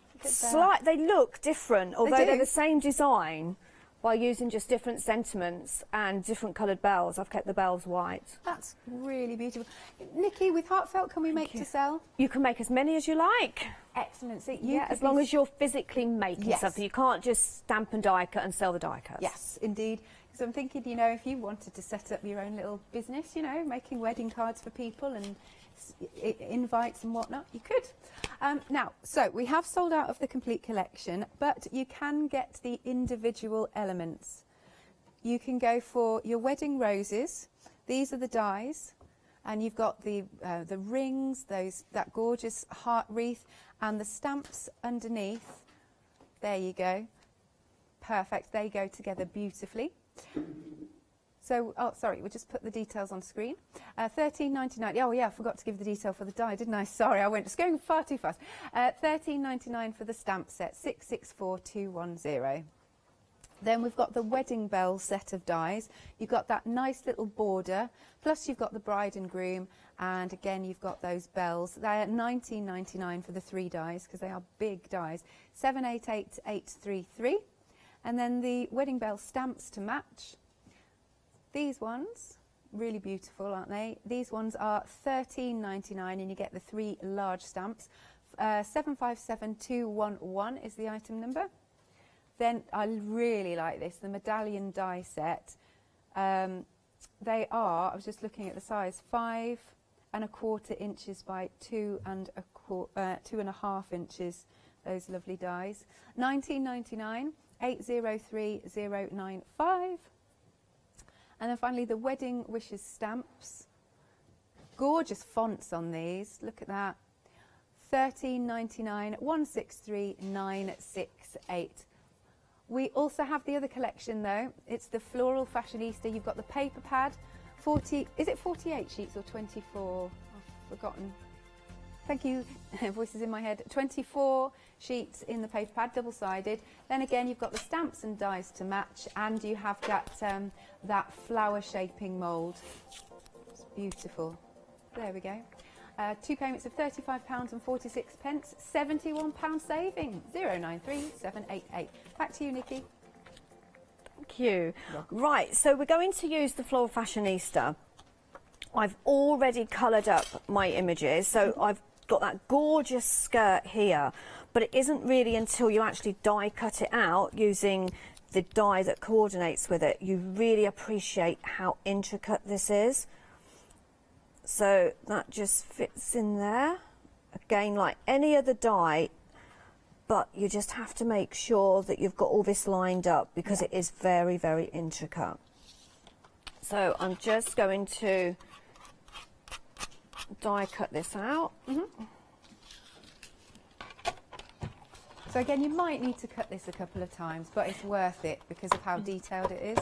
they look different, although do. they're the same design. By using just different sentiments and different coloured bells, I've kept the bells white. That's really beautiful. Nikki, with Heartfelt, can we make to sell? You can make as many as you like. Excellent. So Yeah, as long as you're physically making Yes. something. You can't just stamp and die cut and sell the die cuts. Yes, indeed. So I'm thinking, you know, if you wanted to set up your own little business, you know, making wedding cards for people and invites and whatnot, you could. Now, so we have sold out of the complete collection, but you can get the individual elements. You can go for your wedding roses. These are the dies, and you've got the rings, that gorgeous heart wreath, and the stamps underneath. There you go. Perfect. They go together beautifully. So, oh, sorry, we'll just put the details on screen. $13.99. Oh, yeah, I forgot to give the detail for the die, didn't I? Sorry, I went just going far too fast. $13.99 for the stamp set, 664210. Then we've got the wedding bell set of dies. You've got that nice little border, plus you've got the bride and groom, and again you've got those bells. They're $19.99 for the 3 dies because they are big dies. 788833. And then the wedding bell stamps to match. These ones, really beautiful, aren't they? These ones are $13.99 and you get the 3 large stamps. 757211 is the item number. Then I really like this, the medallion die set. They are, I was just looking at the size, 5 1/4 inches by 2 1/2 inches, those lovely dies. $19.99, 803095. And then finally the wedding wishes stamps. Gorgeous fonts on these, look at that. $13.99, 163968. We also have the other collection though. It's the Floral Fashionista. You've got the paper pad, 40, is it 48 sheets or 24? I've forgotten. Thank you, voices in my head. 24 sheets in the paper pad, double-sided. Then again, you've got the stamps and dies to match, and you have that that flower shaping mould. It's beautiful. There we go. 2 payments of £35.46, £71 saving, 093788. Back to you, Nikki. Thank you. Right, so we're going to use the Floral Fashionista. I've already coloured up my images, so I've got that gorgeous skirt here, but it isn't really until you actually die cut it out using the die that coordinates with it, you really appreciate how intricate this is. So that just fits in there. Again, like any other die, but you just have to make sure that you've got all this lined up because it is very, very intricate. So I'm just going to die cut this out. So again, you might need to cut this a couple of times, but it's worth it because of how detailed it is.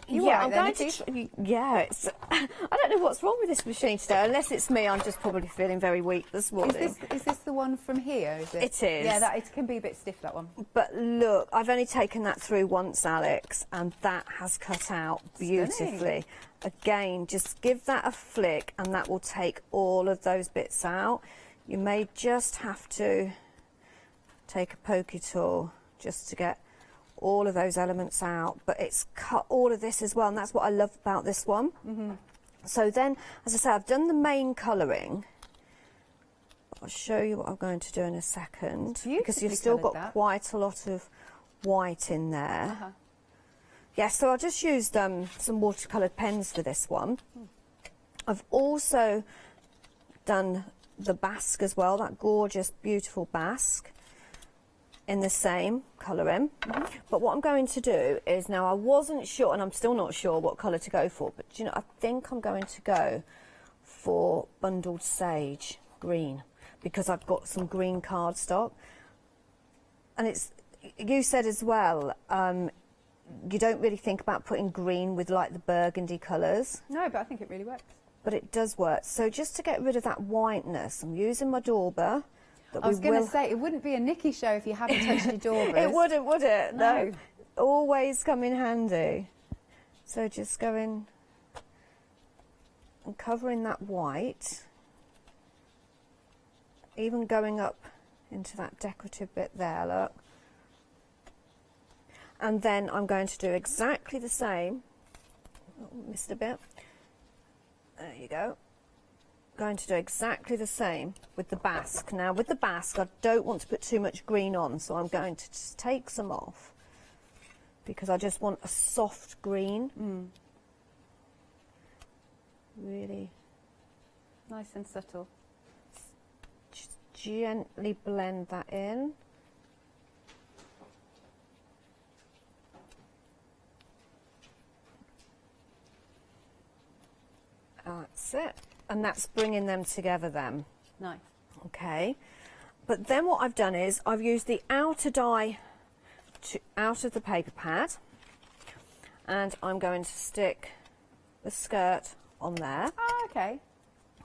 I'm going to. It's, I don't know what's wrong with this machine today. Unless it's me, I'm just probably feeling very weak this morning. Is this the one from here? Is it? It is. Yeah, it can be a bit stiff, that one. But look, I've only taken that through once, Alex, and that has cut out beautifully. Stunning. Again, just give that a flick, and that will take all of those bits out. You may just have to take a pokey tool just to get all of those elements out, but it's cut all of this as well, and that's what I love about this one. So then, as I say, I've done the main colouring. I'll show you what I'm going to do in a second, because you've still got quite a lot of white in there. Yeah, so I just used some watercoloured pens for this one. I've also done the basque as well, that gorgeous, beautiful basque, in the same colouring. But what I'm going to do is, now I wasn't sure, and I'm still not sure what colour to go for, but you know, I think I'm going to go for bundled sage green, because I've got some green cardstock. And it's, you said as well, you don't really think about putting green with like the burgundy colours. No, but I think it really works. But it does work. So just to get rid of that whiteness, I'm using my dauber. that I was we going will... to say, it wouldn't be a Nikki show if you hadn't touched your daubers. It wouldn't, would it? No. Always come in handy. So just going and covering that white, even going up into that decorative bit there, look. And then I'm going to do exactly the same. Oh, missed a bit. There you go. Going to do exactly the same with the basque. Now with the basque I don't want to put too much green on, so I'm going to just take some off because I just want a soft green. Really nice and subtle. Just gently blend that in. That's it. And that's bringing them together then. Nice. Okay. But then what I've done is I've used the outer die out of the paper pad, and I'm going to stick the skirt on there. Oh, okay.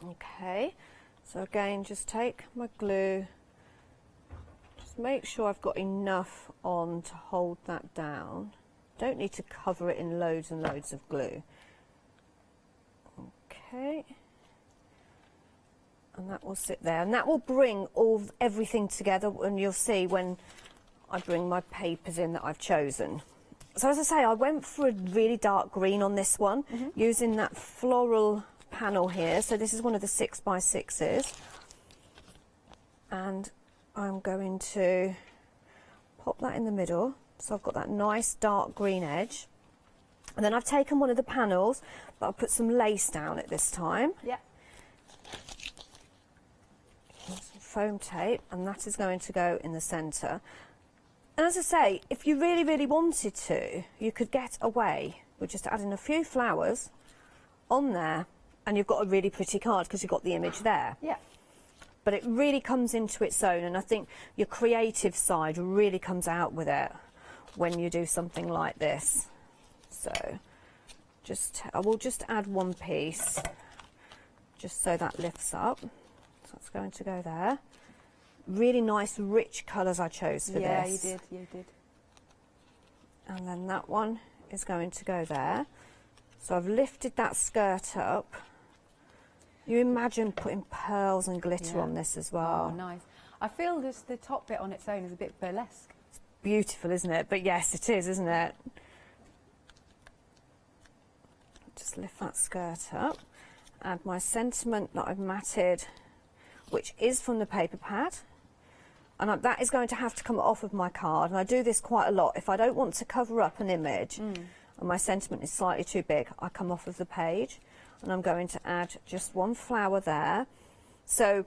Okay. So again, just take my glue, just make sure I've got enough on to hold that down. Don't need to cover it in loads and loads of glue. Okay, and that will sit there, and that will bring everything together, and you'll see when I bring my papers in that I've chosen. So as I say, I went for a really dark green on this one, using that floral panel here. So this is one of the 6x6s, and I'm going to pop that in the middle, so I've got that nice dark green edge. And then I've taken one of the panels, but I'll put some lace down it this time. Yeah. Some foam tape, and that is going to go in the centre. And as I say, if you really, really wanted to, you could get away with just adding a few flowers on there, and you've got a really pretty card because you've got the image there. Yeah. But it really comes into its own, and I think your creative side really comes out with it when you do something like this. So I will just add one piece just so that lifts up. So it's going to go there. Really nice rich colours I chose for this. Yeah, you did. And then that one is going to go there. So I've lifted that skirt up. You imagine putting pearls and glitter on this as well. Oh, nice. I feel just the top bit on its own is a bit burlesque. It's beautiful, isn't it? But yes, it is, isn't it? Just lift that skirt up, add my sentiment that I've matted, which is from the paper pad, and that is going to have to come off of my card, and I do this quite a lot. If I don't want to cover up an image and my sentiment is slightly too big, I come off of the page, and I'm going to add just one flower there. So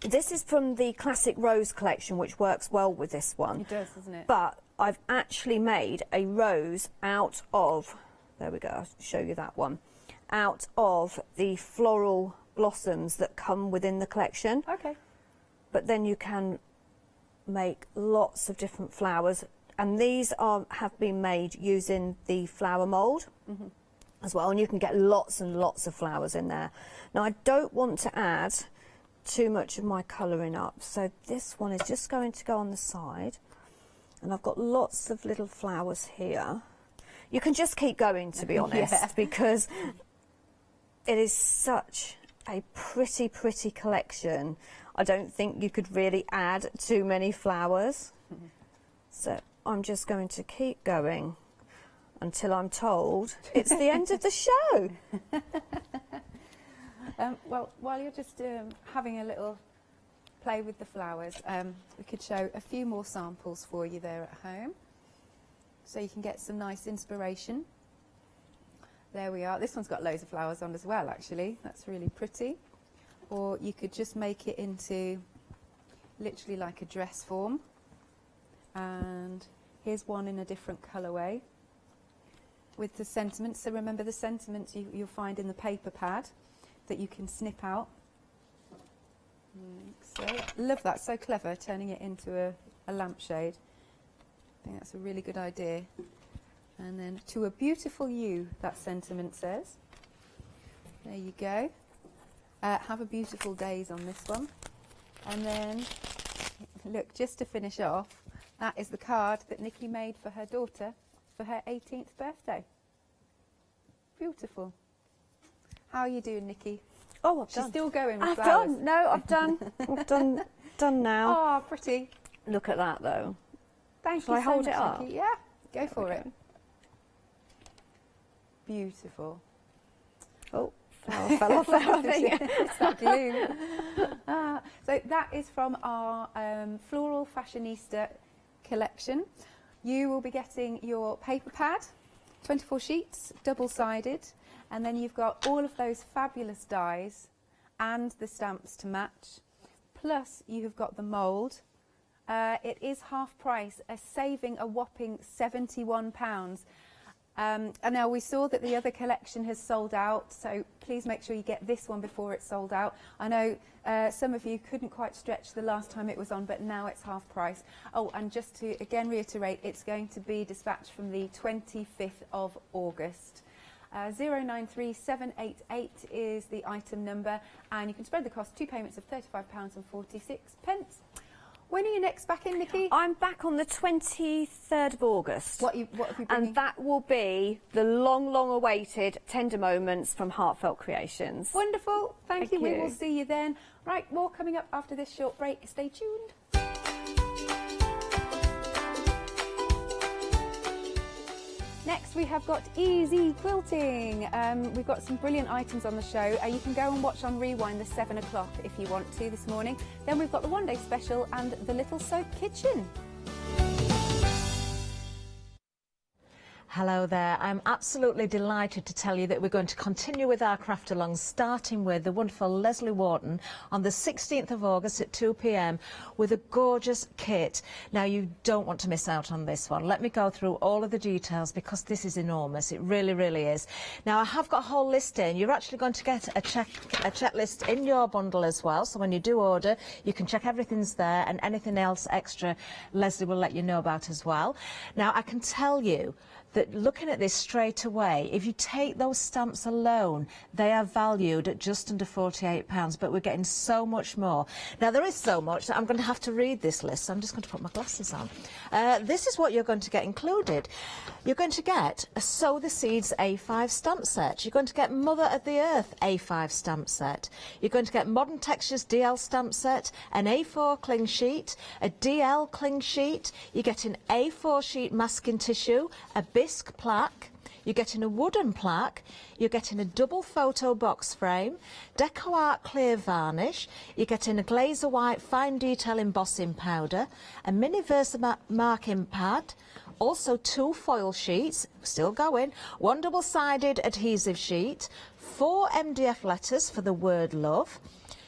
this is from the Classic Rose collection, which works well with this one. It does, doesn't it? But I've actually made a rose out of... There we go, I'll show you that one. Out of the floral blossoms that come within the collection. Okay. But then you can make lots of different flowers, and these have been made using the flower mould as well, and you can get lots and lots of flowers in there. Now I don't want to add too much of my colouring up, so this one is just going to go on the side, and I've got lots of little flowers here. You can just keep going, to be honest, because it is such a pretty, pretty collection. I don't think you could really add too many flowers. So I'm just going to keep going until I'm told it's the end of the show. Well, while you're just having a little play with the flowers, we could show a few more samples for you there at home, so you can get some nice inspiration. There we are. This one's got loads of flowers on as well, actually. That's really pretty. Or you could just make it into literally like a dress form. And here's one in a different colourway with the sentiments. So remember, the sentiments you'll find in the paper pad that you can snip out. Like so. Love that. So clever, turning it into a lampshade. I think that's a really good idea. And then to a beautiful you, that sentiment says. There you go. Have a beautiful days on this one. And then look, just to finish off, that is the card that Nikki made for her daughter for her 18th birthday. Beautiful. How are you doing, Nikki? Oh, I've She's done. still going with I've flowers. done. No, I've done. I've done now. Oh, pretty. Look at that, though. Thank Shall you I so hold much, it up? Nikki. Yeah, go for it. Beautiful. Oh, flower fell off there, I think. It's that glue. So that is from our Floral Fashionista collection. You will be getting your paper pad, 24 sheets, double-sided, and then you've got all of those fabulous dies and the stamps to match. Plus, you have got the mould. It is half price, saving a whopping £71. And now we saw that the other collection has sold out, so please make sure you get this one before it's sold out. I know some of you couldn't quite stretch the last time it was on, but now it's half price. Oh, and just to again reiterate, it's going to be dispatched from the 25th of August. 093788 is the item number, and you can spread the cost, 2 payments of £35.46. When are you next back in, Nikki? I'm back on the 23rd of August. What have you bringing? And that will be the long, long awaited Tender Moments from Heartfelt Creations. Wonderful. Thank you. We you. will see you then. Right, more coming up after this short break. Stay tuned. Next we have got Easy Quilting. We've got some brilliant items on the show. You can go and watch on Rewind the 7 o'clock if you want to this morning. Then we've got the One Day Special and the Little Soap Kitchen. Hello there. I'm absolutely delighted to tell you that we're going to continue with our craft along, starting with the wonderful Leslie Wharton on the 16th of August at 2 p.m. with a gorgeous kit. Now, you don't want to miss out on this one. Let me go through all of the details because this is enormous. It really, really is. Now, I have got a whole list in. You're actually going to get a checklist in your bundle as well. So when you do order, you can check everything's there, and anything else extra, Leslie will let you know about as well. Now, I can tell you that looking at this straight away, if you take those stamps alone, they are valued at just under £48, but we're getting so much more. Now, there is so much that I'm going to have to read this list, so I'm just going to put my glasses on. This is what you're going to get included. You're going to get a Sow the Seeds A5 stamp set. You're going to get Mother of the Earth A5 stamp set. You're going to get Modern Textures DL stamp set, an A4 cling sheet, a DL cling sheet. You get an A4 sheet masking tissue, a bisque plaque, you're getting a wooden plaque, you're getting a double photo box frame, Decor Art clear varnish, you're getting a Glazer White fine detail embossing powder, a mini Versa marking pad, also 2 foil sheets, still going, 1 double-sided adhesive sheet, 4 MDF letters for the word love,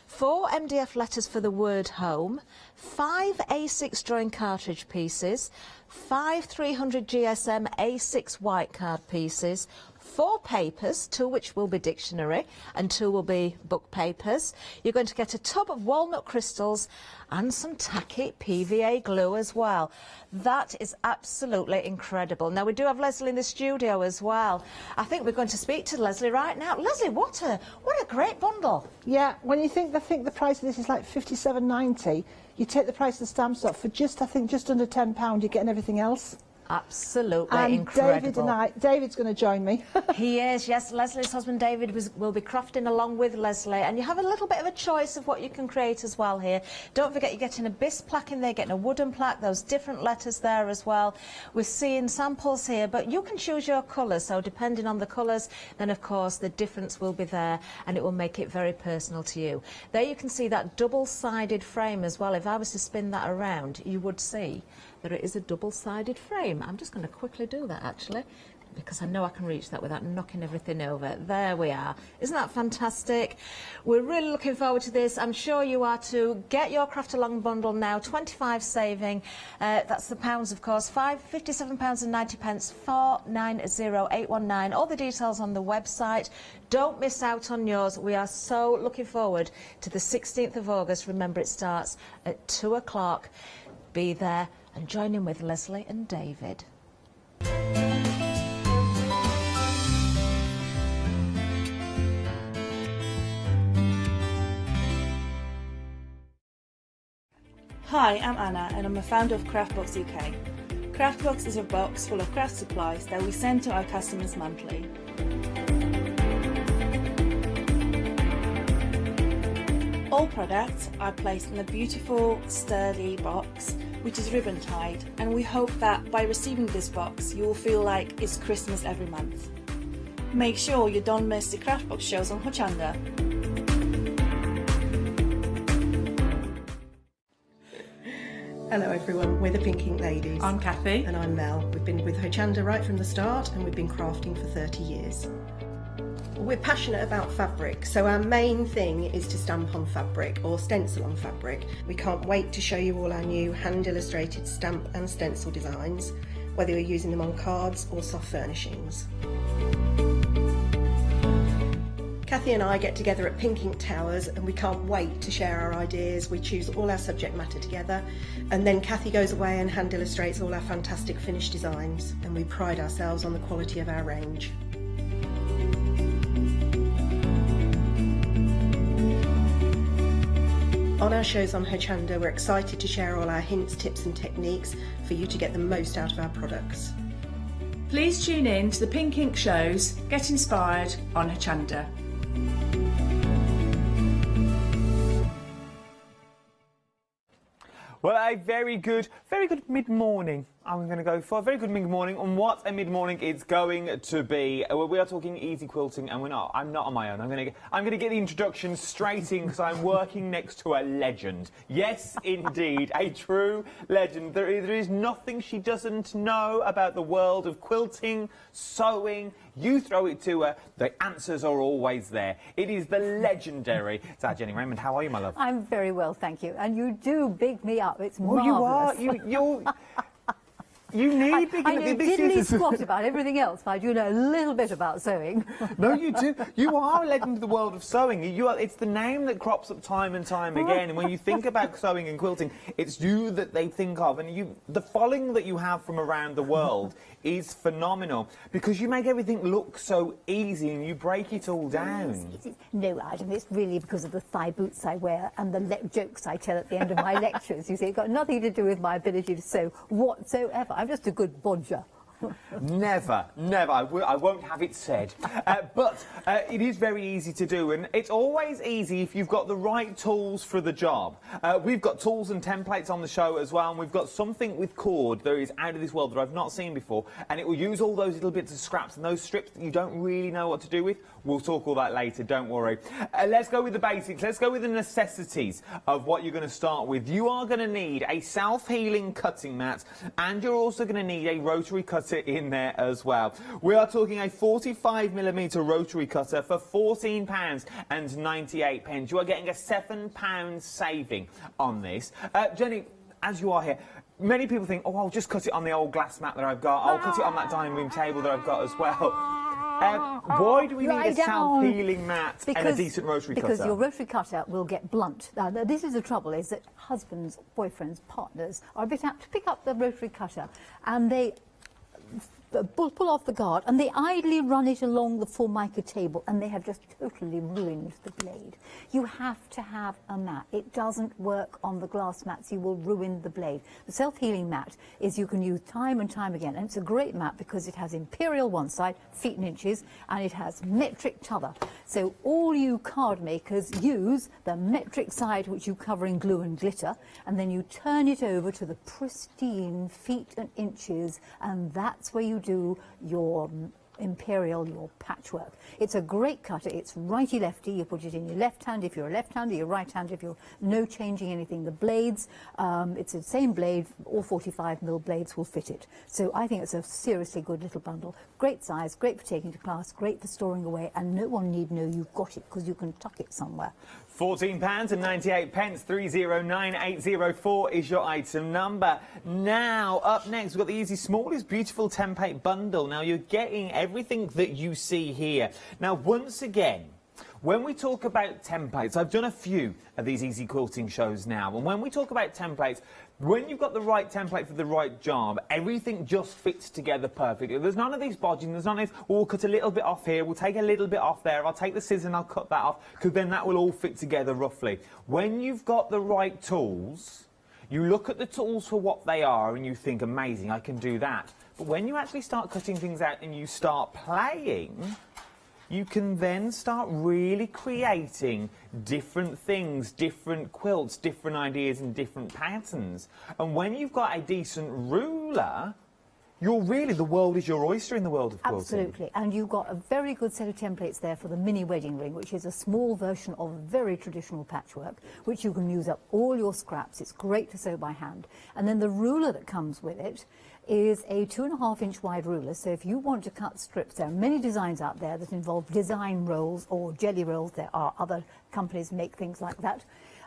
4 MDF letters for the word home, 5 A6 drawing cartridge pieces, 5 300 GSM A6 white card pieces, 4 papers, 2 which will be dictionary and 2 will be book papers. You're going to get a tub of walnut crystals and some tacky PVA glue as well. That is absolutely incredible. Now, we do have Leslie in the studio as well. I think we're going to speak to Leslie right now. Leslie, what a great bundle. Yeah, when you think the price of this is like £57.90, you take the price of the stamps up for just, I think, just under £10, you're getting everything else. Absolutely and incredible. David's going to join me. He is, yes. Leslie's husband David will be crafting along with Leslie, and you have a little bit of a choice of what you can create as well here. Don't forget you're getting a bisque plaque in there, getting a wooden plaque, those different letters there as well. We're seeing samples here, but you can choose your colours, so depending on the colours, then of course the difference will be there, and it will make it very personal to you. There you can see that double-sided frame as well. If I was to spin that around, you would see that it is a double-sided frame. I'm just going to quickly do that actually, because I know I can reach that without knocking everything over. There we are. Isn't that fantastic? We're really looking forward to this. I'm sure you are too. Get your Craft Along bundle now, 25 saving. That's the pounds, of course. £57.90, 490819. All the details on the website. Don't miss out on yours. We are so looking forward to the 16th of August. Remember, it starts at 2 o'clock. Be there and join in with Leslie and David. Hi, I'm Anna and I'm a founder of Craftbox UK. Craftbox is a box full of craft supplies that we send to our customers monthly. All products are placed in a beautiful, sturdy box which is ribbon tied, and we hope that by receiving this box you will feel like it's Christmas every month. Make sure you don't miss the Craftbox shows on Hochanda. Hello everyone, we're the Pink Ink Ladies. I'm Kathy. And I'm Mel. We've been with Hochanda right from the start and we've been crafting for 30 years. We're passionate about fabric, so our main thing is to stamp on fabric or stencil on fabric. We can't wait to show you all our new hand illustrated stamp and stencil designs, whether you're using them on cards or soft furnishings. Kathy and I get together at Pink Ink Towers and we can't wait to share our ideas. We choose all our subject matter together and then Kathy goes away and hand illustrates all our fantastic finished designs, and we pride ourselves on the quality of our range. On our shows on Hochanda, we're excited to share all our hints, tips and techniques for you to get the most out of our products. Please tune in to the Pink Ink shows, get inspired on Hochanda. Well, a very good mid-morning. I'm going to go for a very good mid-morning. And what a mid-morning it's going to be. Well, we are talking easy quilting, and I'm not on my own. I'm going to get the introduction straight in because I'm working next to a legend. Yes, indeed, a true legend. There is nothing she doesn't know about the world of quilting, sewing. You throw it to her, the answers are always there. It is the legendary. It's our Jenny Raymond. How are you, my love? I'm very well, thank you. And you do big me up. It's well, marvellous. You are. You need big. I know diddly squat about everything else, but I do know a little bit about sewing. No, you do. You are a legend of the world of sewing. It's the name that crops up time and time again. And when you think about sewing and quilting, it's you that they think of. And the following that you have from around the world is phenomenal because you make everything look so easy and you break it all down. No, Adam, it's really because of the thigh boots I wear and the jokes I tell at the end of my lectures. You see, it's got nothing to do with my ability to sew whatsoever. I'm just a good bodger. Never. I won't have it said. But it is very easy to do, and it's always easy if you've got the right tools for the job. We've got tools and templates on the show as well, and we've got something with cord that is out of this world that I've not seen before, and it will use all those little bits of scraps and those strips that you don't really know what to do with. We'll talk all that later, don't worry. Let's go with the basics. Let's go with the necessities of what you're going to start with. You are going to need a self-healing cutting mat, and you're also going to need a rotary cutter in there as well. We are talking a 45mm rotary cutter for £14.98. You are getting a £7 saving on this. Jenny, as you are here, many people think, oh, I'll just cut it on the old glass mat that I've got. I'll cut it on that dining room table that I've got as well. Why do we need a self-healing mat and a decent rotary cutter? Because your rotary cutter will get blunt. Now, this is the trouble, is that husbands, boyfriends, partners are a bit apt to pick up the rotary cutter and they pull off the guard and they idly run it along the Formica table and they have just totally ruined the blade. You have to have a mat. It doesn't work on the glass mats. You will ruin the blade. The self-healing mat is you can use time and time again, and it's a great mat because it has imperial one side, feet and inches, and it has metric t'other. So all you card makers use the metric side, which you cover in glue and glitter, and then you turn it over to the pristine feet and inches, and that's where you do your imperial, your patchwork. It's a great cutter. It's righty-lefty. You put it in your left hand if you're a left-hander, your right hand if you're no changing anything. The blades, it's the same blade. All 45mm blades will fit it. So I think it's a seriously good little bundle. Great size, great for taking to class, great for storing away, and no one need know you've got it because you can tuck it somewhere. £14.98, 309804 is your item number. Now, up next, we've got the Easy Smallest Beautiful template bundle. Now, you're getting everything that you see here. Now, once again, when we talk about templates, I've done a few of these easy quilting shows now, and when we talk about templates, when you've got the right template for the right job, everything just fits together perfectly. There's none of these bodging, there's none of this, oh, we'll cut a little bit off here, we'll take a little bit off there, I'll take the scissors and I'll cut that off, because then that will all fit together roughly. When you've got the right tools, You look at the tools for what they are and you think, amazing, I can do that. But when you actually start cutting things out and you start playing, you can then start really creating different things, different quilts, different ideas and different patterns. And when you've got a decent ruler, you're really, the world is your oyster in the world of quilting. Absolutely, and you've got a very good set of templates there for the mini wedding ring, which is a small version of very traditional patchwork, which you can use up all your scraps. It's great to sew by hand. And then the ruler that comes with it is a 2.5-inch wide ruler, so if you want to cut strips, there are many designs out there that involve design rolls or jelly rolls. There are other companies make things like that.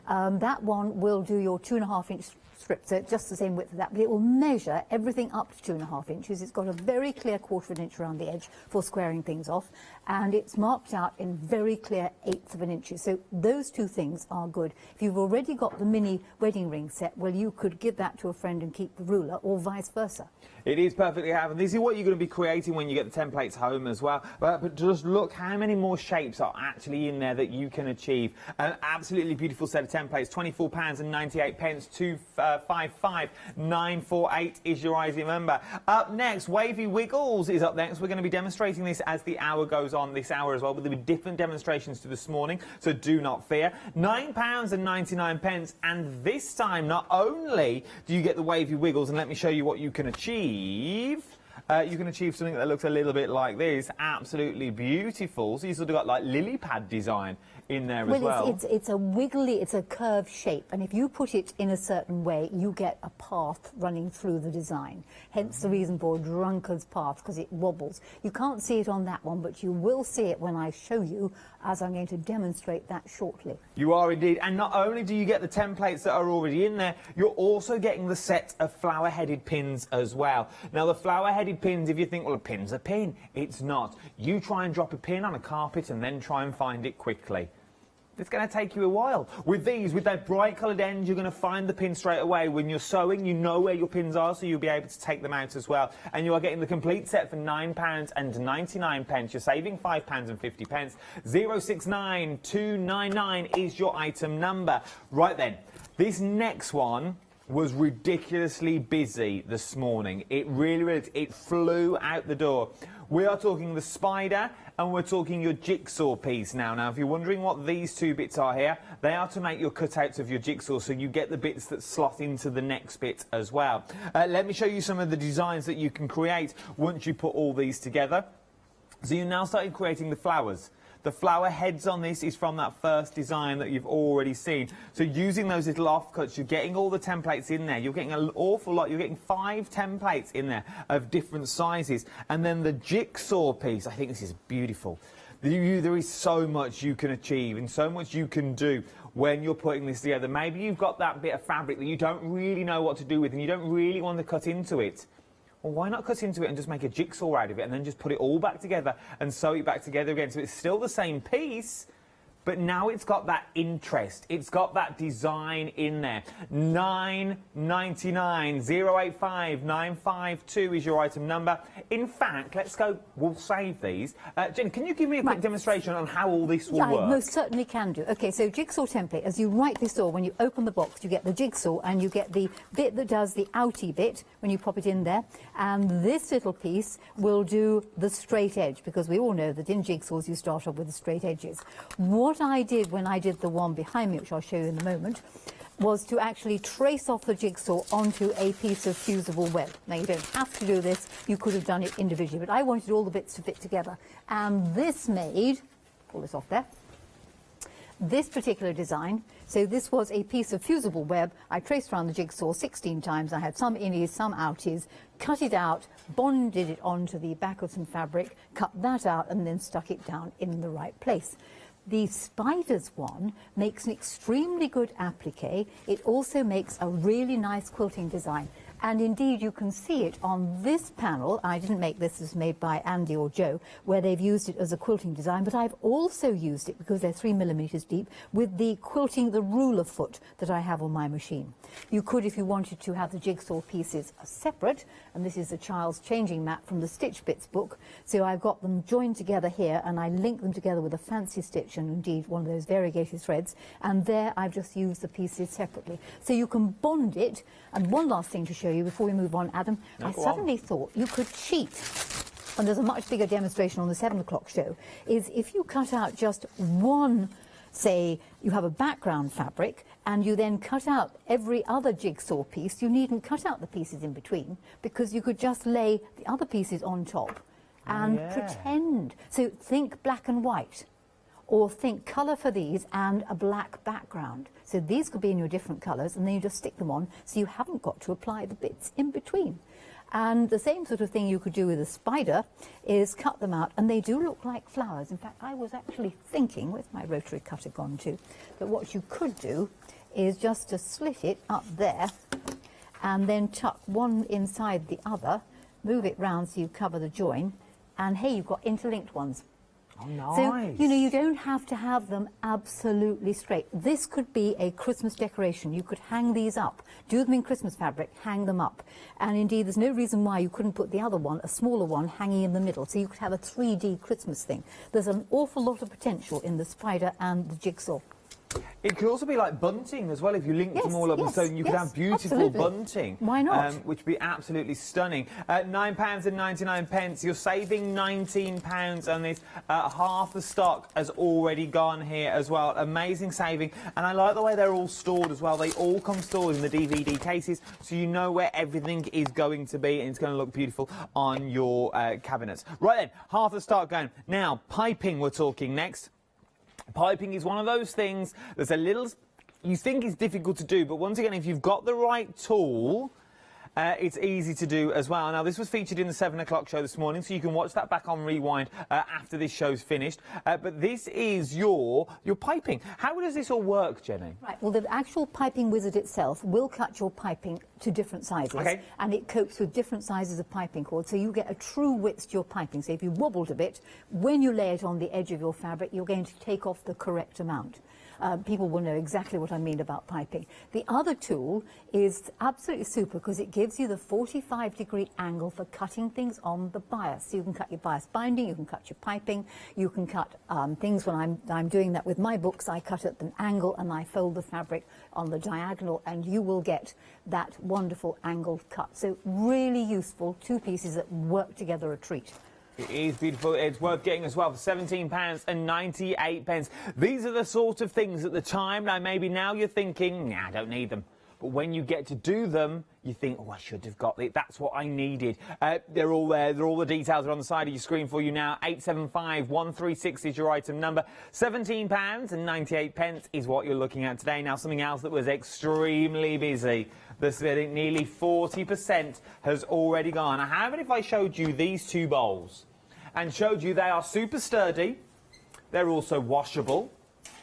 That one will do your 2.5-inch strip, so it's just the same width as that, but it will measure everything up to 2.5 inches. It's got a very clear 1/4 inch around the edge for squaring things off, and it's marked out in very clear 1/8 of an inch. So those two things are good. If you've already got the mini wedding ring set, well, you could give that to a friend and keep the ruler, or vice versa. It is perfectly happening. This is what you're going to be creating when you get the templates home as well. But just look how many more shapes are actually in there that you can achieve. An absolutely beautiful set of templates. £24.98, 255948 is your ISIM number. Up next, Wavy Wiggles is up next. We're going to be demonstrating this as the hour goes on, this hour as well, but there'll be different demonstrations to this morning, so do not fear. £9.99, and this time not only do you get the Wavy Wiggles, and let me show you what you can achieve. You can achieve something that looks a little bit like this, absolutely beautiful. So you sort of got like lily pad design in there as well. It's a wiggly, it's a curved shape, and if you put it in a certain way, you get a path running through the design. Hence the reason for drunkard's path, because it wobbles. You can't see it on that one, but you will see it when I show you, as I'm going to demonstrate that shortly. You are indeed, and not only do you get the templates that are already in there, you're also getting the set of flower-headed pins as well. Now the flower-headed pins, if you think, well, a pin's a pin, it's not. You try and drop a pin on a carpet and then try and find it quickly. It's going to take you a while. With these, with their bright coloured ends, you're going to find the pin straight away. When you're sewing, you know where your pins are, so you'll be able to take them out as well. And you are getting the complete set for £9.99. You're saving £5.50. 069299 is your item number. Right then, this next one was ridiculously busy this morning. It really it flew out the door. We are talking the spider, and we're talking your jigsaw piece now. Now, if you're wondering what these two bits are here, they are to make your cutouts of your jigsaw, so you get the bits that slot into the next bit as well. Let me show you some of the designs that you can create once you put all these together. So you now started creating the flowers. The flower heads on this is from that first design that you've already seen. So using those little offcuts, you're getting all the templates in there. You're getting an awful lot. You're getting 5 templates in there of different sizes. And then the jigsaw piece, I think this is beautiful. There is so much you can achieve and so much you can do when you're putting this together. Maybe you've got that bit of fabric that you don't really know what to do with and you don't really want to cut into it. Well, why not cut into it and just make a jigsaw out of it and then just put it all back together and sew it back together again? So it's still the same piece, but now it's got that interest. It's got that design in there. £9.99, 085952 is your item number. In fact, let's go, we'll save these. Jen, can you give me a quick demonstration on how all this will work? I most certainly can do. Okay, so jigsaw template, as you rightly saw, when you open the box, you get the jigsaw and you get the bit that does the outy bit when you pop it in there. And this little piece will do the straight edge, because we all know that in jigsaws you start off with the straight edges. What I did when I did the one behind me, which I'll show you in a moment, was to actually trace off the jigsaw onto a piece of fusible web. Now, you don't have to do this. You could have done it individually, but I wanted all the bits to fit together. And this made, pull this off there, this particular design. So this was a piece of fusible web. I traced around the jigsaw 16 times. I had some innies, some outies, cut it out, bonded it onto the back of some fabric, cut that out, and then stuck it down in the right place. The spiders one makes an extremely good applique. It also makes a really nice quilting design. And indeed, you can see it on this panel. I didn't make this, as made by Andy or Joe, where they've used it as a quilting design, but I've also used it, because they're 3 millimeters deep, with the quilting, the ruler foot that I have on my machine. You could, if you wanted to, have the jigsaw pieces separate, and this is a child's changing mat from the Stitch Bits book. So I've got them joined together here, and I link them together with a fancy stitch, and indeed one of those variegated threads, and there I've just used the pieces separately. So you can bond it. And one last thing to show you before we move on, Adam. I suddenly thought you could cheat, and there's a much bigger demonstration on the 7 o'clock show, is if you cut out just one, say you have a background fabric, and you then cut out every other jigsaw piece, you needn't cut out the pieces in between, because you could just lay the other pieces on top and pretend. So think black and white, or think colour for these and a black background. So these could be in your different colours, and then you just stick them on, so you haven't got to apply the bits in between. And the same sort of thing you could do with a spider is cut them out, and they do look like flowers. In fact, I was actually thinking, where's my rotary cutter gone to, that what you could do is just to slit it up there, and then tuck one inside the other, move it round so you cover the join, and hey, you've got interlinked ones. Oh, nice. So, you know, you don't have to have them absolutely straight. This could be a Christmas decoration. You could hang these up, do them in Christmas fabric, hang them up. And indeed, there's no reason why you couldn't put the other one, a smaller one, hanging in the middle. So you could have a 3D Christmas thing. There's an awful lot of potential in the spider and the jigsaw. It could also be like bunting as well, if you linked them all up, and so you could have beautiful bunting. Why not? Which would be absolutely stunning. £9.99. You're saving £19 on this. Half the stock has already gone here as well. Amazing saving. And I like the way they're all stored as well. They all come stored in the DVD cases, so you know where everything is going to be, and it's going to look beautiful on your cabinets. Right then, half the stock going. Now, piping we're talking next. Piping is one of those things that's a little, you think is difficult to do, but once again, if you've got the right tool, it's easy to do as well. Now, this was featured in the 7 o'clock show this morning, so you can watch that back on Rewind after this show's finished. But this is your piping. How does this all work, Jenny? Right, well, the actual piping wizard itself will cut your piping to different sizes. Okay. And it copes with different sizes of piping cord, so you get a true width to your piping. So if you wobbled a bit, when you lay it on the edge of your fabric, you're going to take off the correct amount. People will know exactly what I mean about piping. The other tool is absolutely super, because it gives you the 45-degree angle for cutting things on the bias. So you can cut your bias binding, you can cut your piping, you can cut things. When I'm doing that with my books, I cut at an angle and I fold the fabric on the diagonal, and you will get that wonderful angled cut. So really useful, two pieces that work together a treat. It is beautiful. It's worth getting as well for £17.98. These are the sort of things at the time. Now, maybe now you're thinking, nah, I don't need them. But when you get to do them, you think, oh, I should have got it. That's what I needed. They're all there. All the details are on the side of your screen for you now. 875-136 is your item number. £17.98 is what you're looking at today. Now, something else that was extremely busy. Nearly 40% has already gone. Now, how about if I showed you these two bowls and showed you they are super sturdy, they're also washable,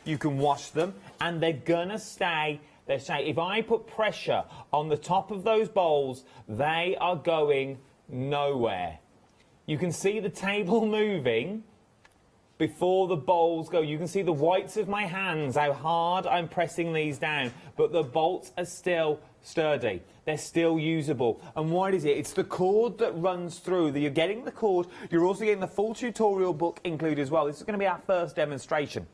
you can wash them, and they're gonna stay. They say if I put pressure on the top of those bowls, they are going nowhere. You can see the table moving before the bowls go. You can see the whites of my hands, how hard I'm pressing these down, but the bolts are still sturdy. They're still usable. And what is it? It's the cord that runs through. You're getting the cord. You're also getting the full tutorial book included as well. This is going to be our first demonstration.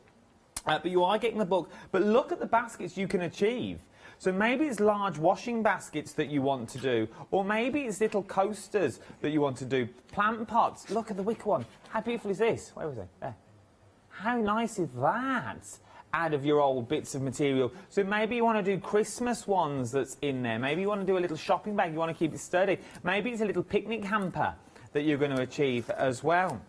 But you are getting the book. But look at the baskets you can achieve. So maybe it's large washing baskets that you want to do, or maybe it's little coasters that you want to do. Plant pots. Look at the wicker one. How beautiful is this? Where was it? There. How nice is that? Out of your old bits of material. So maybe you want to do Christmas ones that's in there. Maybe you want to do a little shopping bag. You want to keep it sturdy. Maybe it's a little picnic hamper that you're going to achieve as well.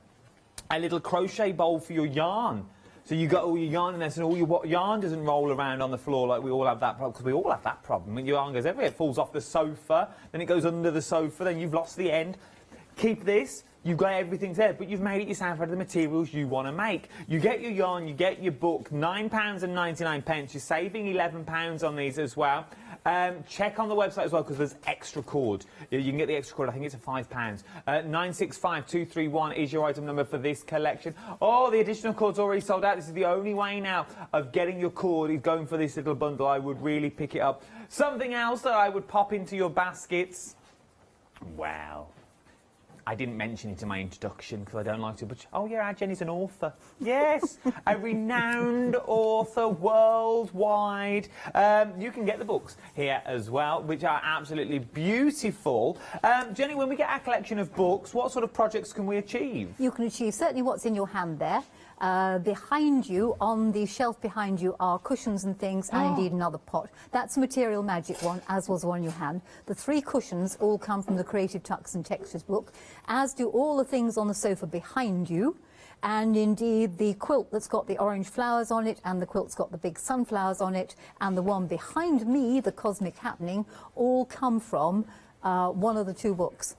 A little crochet bowl for your yarn. So you got all your yarn in there, so all your yarn doesn't roll around on the floor like we all have that problem, because we all have that problem. When your yarn goes everywhere, it falls off the sofa, then it goes under the sofa, then you've lost the end. Keep this. You've got everything there, but you've made it yourself out of the materials you want to make. You get your yarn, you get your book, £9.99. You're saving £11 on these as well. Check on the website as well, because there's extra cord. You can get the extra cord. I think it's £5. 965231 is your item number for this collection. Oh, the additional cord's already sold out. This is the only way now of getting your cord is going for this little bundle. I would really pick it up. Something else that I would pop into your baskets. Wow. I didn't mention it in my introduction because I don't like to, but oh yeah, our Jenny's an author. Yes, a renowned author worldwide. You can get the books here as well, which are absolutely beautiful. Jenny, when we get our collection of books, what sort of projects can we achieve? You can achieve certainly what's in your hand there. Behind you, on the shelf behind you, are cushions and things, and indeed another pot. That's a Material Magic one, as was the one in your hand. The 3 cushions all come from the Creative Tucks and Textures book, as do all the things on the sofa behind you, and indeed the quilt that's got the orange flowers on it, and the quilt's got the big sunflowers on it, and the one behind me, the Cosmic Happening, all come from one of the 2 books.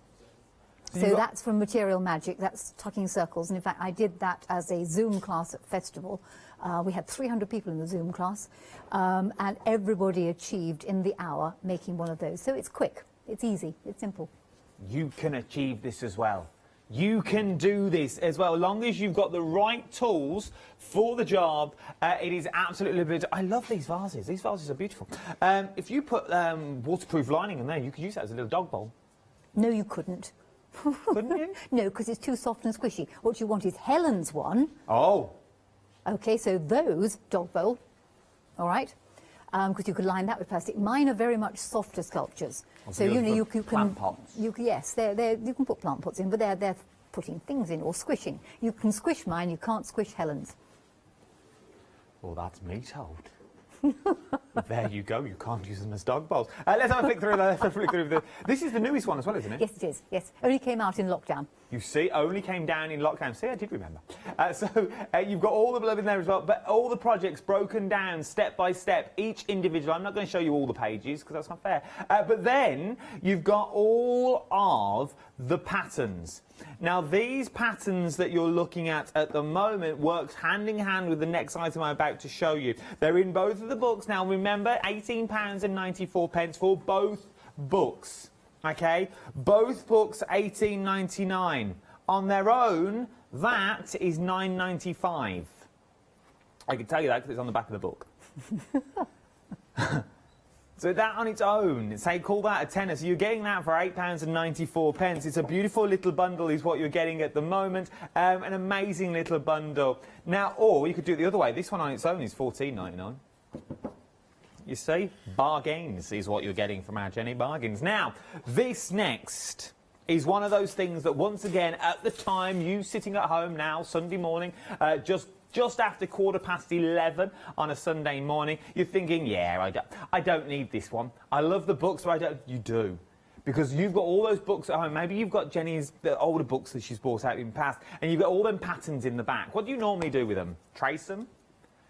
So that's from Material Magic, that's Tucking Circles, and in fact I did that as a Zoom class at Festival. We had 300 people in the Zoom class, and everybody achieved in the hour making one of those. So it's quick, it's easy, it's simple. You can achieve this as well. You can do this as well, as long as you've got the right tools for the job. It is absolutely beautiful. I love these vases. These vases are beautiful. If you put waterproof lining in there, you could use that as a little dog bowl. No, you couldn't. Couldn't you? No, because it's too soft and squishy. What you want is Helen's one. Oh. Okay, so those, dog bowl, all right, because you could line that with plastic. Mine are very much softer sculptures. So, you know, you can... Plant pots. Yes, you can put plant pots in, but they're putting things in or squishing. You can squish mine, you can't squish Helen's. Well, that's me told. There you go, you can't use them as dog bowls. Let's have a flick through that. This is the newest one as well, isn't it? Yes, it is, yes. Only came out in lockdown. You see, only came down in lockdown. See, I did remember. You've got all the blurb in there as well, but all the projects broken down step by step, each individual. I'm not going to show you all the pages because that's not fair. But then you've got all of the patterns. Now, these patterns that you're looking at the moment works hand in hand with the next item I'm about to show you. They're in both of the books. Now, remember, £18.94 for both books. Okay, both books £18.99. On their own, that is £9.95. I can tell you that because it's on the back of the book. So that on its own, say call that a tenner. So you're getting that for £8.94. It's a beautiful little bundle is what you're getting at the moment. An amazing little bundle. Now, or you could do it the other way. This one on its own is £14.99. You see, bargains is what you're getting from our Jenny Bargains. Now, this next is one of those things that, once again, at the time, you sitting at home now, Sunday morning, just after 11:15 on a Sunday morning, you're thinking, yeah, I don't need this one. I love the books, but I don't. You do. Because you've got all those books at home. Maybe you've got Jenny's the older books that she's bought out in the past, and you've got all them patterns in the back. What do you normally do with them? Trace them?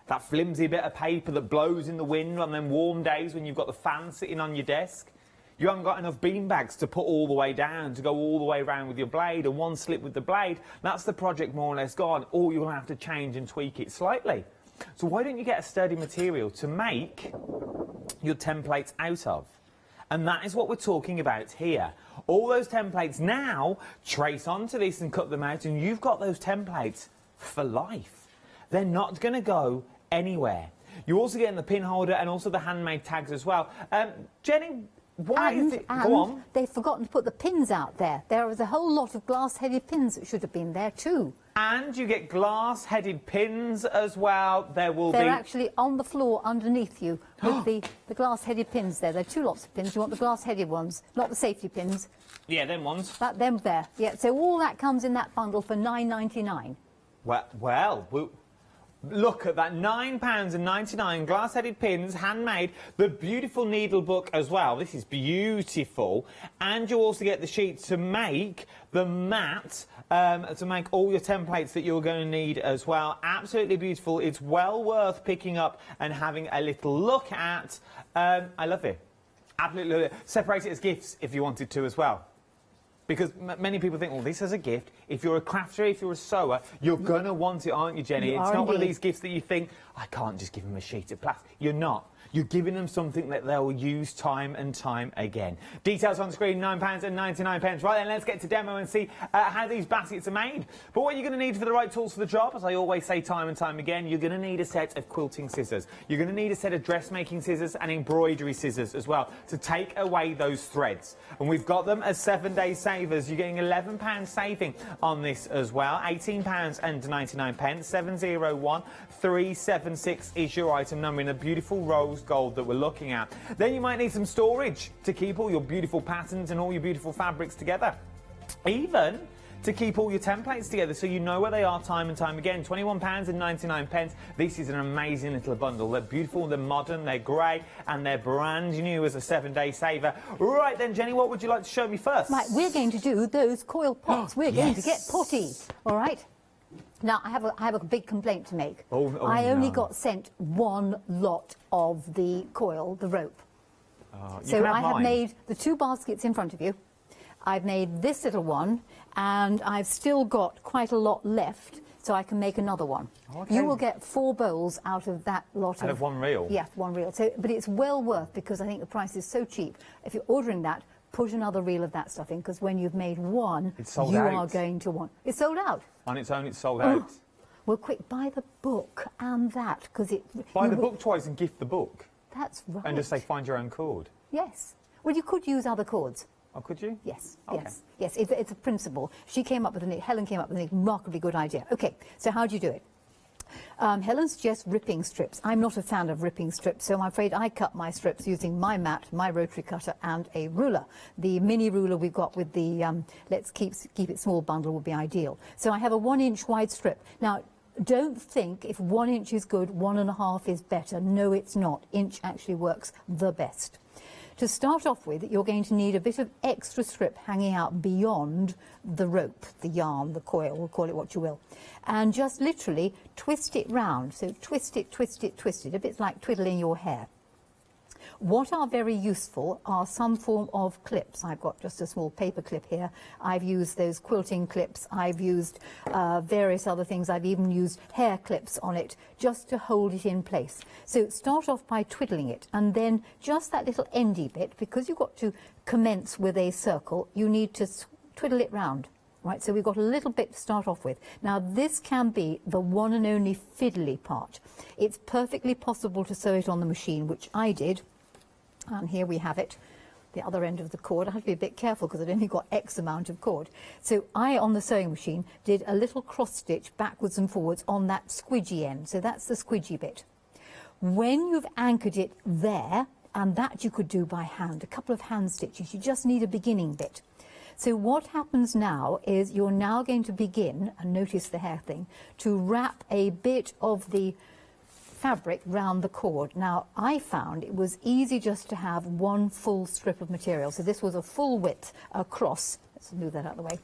That flimsy bit of paper that blows in the wind on them warm days when you've got the fan sitting on your desk. You haven't got enough beanbags to put all the way down, to go all the way around with your blade, and one slip with the blade. That's the project more or less gone, or you'll have to change and tweak it slightly. So why don't you get a sturdy material to make your templates out of? And that is what we're talking about here. All those templates now, trace onto this and cut them out, and you've got those templates for life. They're not going to go anywhere. You're also getting the pin holder and also the handmade tags as well. Jenny, why do you think... Go on. They've forgotten to put the pins out there. There was a whole lot of glass-headed pins that should have been there too. And you get glass-headed pins as well. They're actually on the floor underneath you with the glass-headed pins there. There are 2 lots of pins. You want the glass-headed ones, not the safety pins. Yeah, them ones. Them there. Yeah, so all that comes in that bundle for £9.99. Well, look at that, £9.99, glass-headed pins, handmade, the beautiful needle book as well. This is beautiful. And you also get the sheets to make the mat, to make all your templates that you're going to need as well. Absolutely beautiful. It's well worth picking up and having a little look at. I love it. Absolutely love it. Separate it as gifts if you wanted to as well. Because many people think, well, this is a gift. If you're a crafter, if you're a sewer, you're going to want it, aren't you, Jenny? It's not one of these gifts that you think, I can't just give them a sheet of plastic. You're not. You're giving them something that they'll use time and time again. Details on screen, £9.99. Right then, let's get to demo and see how these baskets are made. But what you're going to need for the right tools for the job, as I always say time and time again, you're going to need a set of quilting scissors. You're going to need a set of dressmaking scissors and embroidery scissors as well to take away those threads. And we've got them as 7-day savers. You're getting £11 saving on this as well. £18.99. 701376 is your item number in a beautiful rose gold that we're looking at. Then you might need some storage to keep all your beautiful patterns and all your beautiful fabrics together. Even to keep all your templates together so you know where they are time and time again. £21.99. This is an amazing little bundle. They're beautiful, they're modern, they're grey, and they're brand new as a 7-day saver. Right then, Jenny, what would you like to show me first? Right, we're going to do those coil pots. We're going to get potty, all right? Now, I have a big complaint to make. I only got sent one lot of the coil, the rope. So I have made the 2 baskets in front of you. I've made this little one, and I've still got quite a lot left, so I can make another one. Okay. You will get 4 bowls out of that lot. Out of 1 reel? Yeah, 1 reel. So, but it's well worth, because I think the price is so cheap. If you're ordering that, put another reel of that stuff in, because when you've made one, you are going to want... It's sold out. On its own, it's sold out. Well, quick, buy the book and that, because it... Buy the book twice and gift the book. That's right. And just say, find your own cord. Yes. Well, you could use other cords. Oh, could you? Yes, Okay. yes. It's a principle. Helen came up with a remarkably good idea. Okay, so how do you do it? Helen suggests ripping strips. I'm not a fan of ripping strips, so I'm afraid I cut my strips using my mat, my rotary cutter, and a ruler. The mini ruler we've got with the let's keep it small bundle would be ideal. So I have a 1-inch wide strip. Now, don't think if 1 inch is good, 1.5 is better. No, it's not. Inch actually works the best. To start off with, you're going to need a bit of extra strip hanging out beyond the rope, the yarn, the coil, we'll call it what you will. And just literally twist it round. So twist it, twist it, twist it, a bit like twiddling your hair. What are very useful are some form of clips. I've got just a small paper clip here. I've used those quilting clips. I've used various other things. I've even used hair clips on it just to hold it in place. So start off by twiddling it, and then just that little endy bit, because you've got to commence with a circle, you need to twiddle it round. Right, so we've got a little bit to start off with. Now, this can be the one and only fiddly part. It's perfectly possible to sew it on the machine, which I did. And here we have it, the other end of the cord. I have to be a bit careful because I've only got X amount of cord. So I, on the sewing machine, did a little cross stitch backwards and forwards on that squidgy end. So that's the squidgy bit. When you've anchored it there, and that you could do by hand, a couple of hand stitches, you just need a beginning bit. So what happens now is you're now going to begin, and notice the hair thing, to wrap a bit of the fabric round the cord. Now, I found it was easy just to have 1 full strip of material. So this was a full width across. Let's move that out of the way.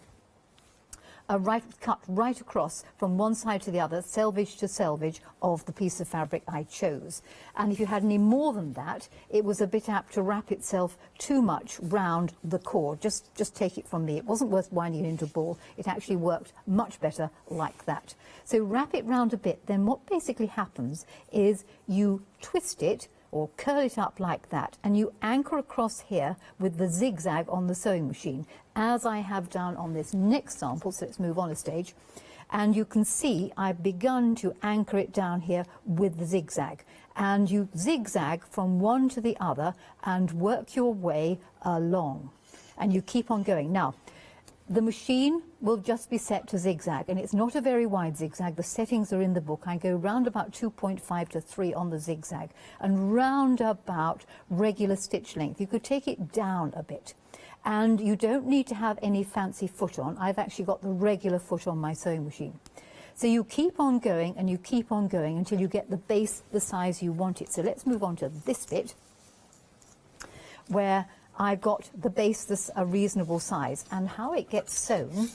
Cut right across from one side to the other, selvage to selvage, of the piece of fabric I chose. And if you had any more than that, it was a bit apt to wrap itself too much round the cord. Just take it from me. It wasn't worth winding it into a ball. It actually worked much better like that. So wrap it round a bit. Then what basically happens is you twist it or curl it up like that, and you anchor across here with the zigzag on the sewing machine, as I have done on this next sample. So let's move on a stage. And you can see I've begun to anchor it down here with the zigzag. And you zigzag from one to the other and work your way along. And you keep on going. Now, the machine will just be set to zigzag, and it's not a very wide zigzag. The settings are in the book. I go round about 2.5 to 3 on the zigzag, and round about regular stitch length. You could take it down a bit, and you don't need to have any fancy foot on. I've actually got the regular foot on my sewing machine. So you keep on going, and you keep on going until you get the base the size you want it. So let's move on to this bit, where I've got the base this a reasonable size, and how it gets sewn,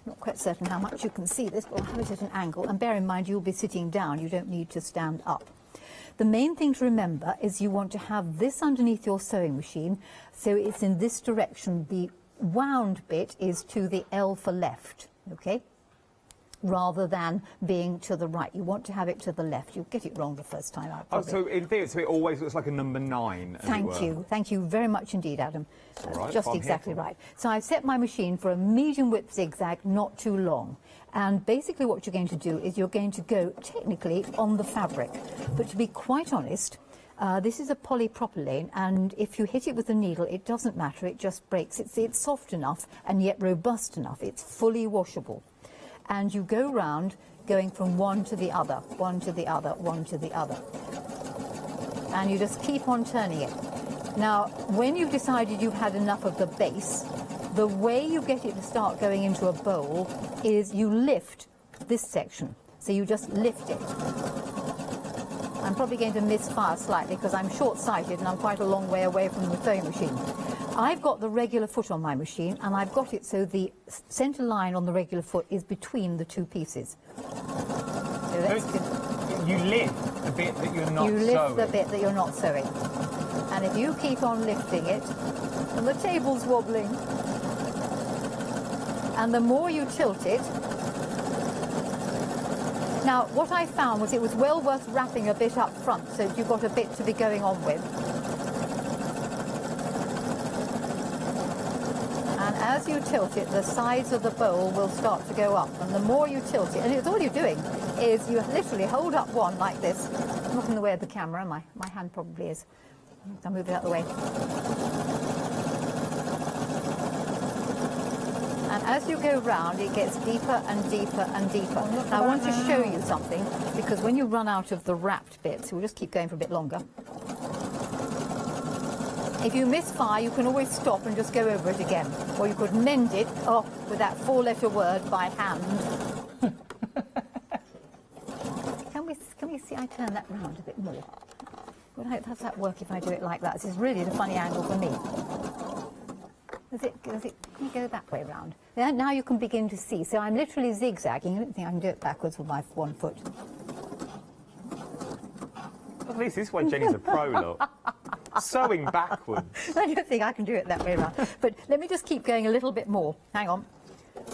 not quite certain how much you can see this, but I'll have it at an angle, and bear in mind you'll be sitting down, you don't need to stand up. The main thing to remember is you want to have this underneath your sewing machine, so it's in this direction. The wound bit is to the L for left, okay? rather than being to the right. You want to have it to the left. You'll get it wrong the first time out. Oh, so in theory, so it always looks like a number 9, as it were. Thank you very much indeed, Adam. All right, Just I'm exactly here for right. So I've set my machine for a medium width zigzag, not too long. And basically what you're going to do is you're going to go technically on the fabric. But to be quite honest, this is a polypropylene, and if you hit it with a needle, it doesn't matter, it just breaks. It's soft enough and yet robust enough. It's fully washable. And you go round going from one to the other, one to the other, one to the other. And you just keep on turning it. Now, when you've decided you've had enough of the base, the way you get it to start going into a bowl is you lift this section. So you just lift it. I'm probably going to misfire slightly because I'm short-sighted and I'm quite a long way away from the sewing machine. I've got the regular foot on my machine, and I've got it so the centre line on the regular foot is between the two pieces. So that's good. You lift the bit that you're not sewing. You lift the bit that you're not sewing. And if you keep on lifting it, and the table's wobbling, and the more you tilt it. Now, what I found was it was well worth wrapping a bit up front so that you've got a bit to be going on with. And as you tilt it, the sides of the bowl will start to go up. And the more you tilt it, and it's all you're doing is you literally hold up one like this. I'm not in the way of the camera, my hand probably is. I'll move it out of the way. And as you go round, it gets deeper and deeper and deeper. Now, I want to show you something, because when you run out of the wrapped bits, we'll just keep going for a bit longer. If you misfire, you can always stop and just go over it again. Or you could mend it off with that 4-letter word by hand. Can we see I turn that round a bit more? Well, how does that work if I do it like that? This is really the funny angle for me. Can you go that way round? Now you can begin to see. So I'm literally zigzagging. I don't think I can do it backwards with my one foot. At least this one, Jenny's a pro, look. Sewing backwards. I don't think I can do it that way around. But let me just keep going a little bit more. Hang on.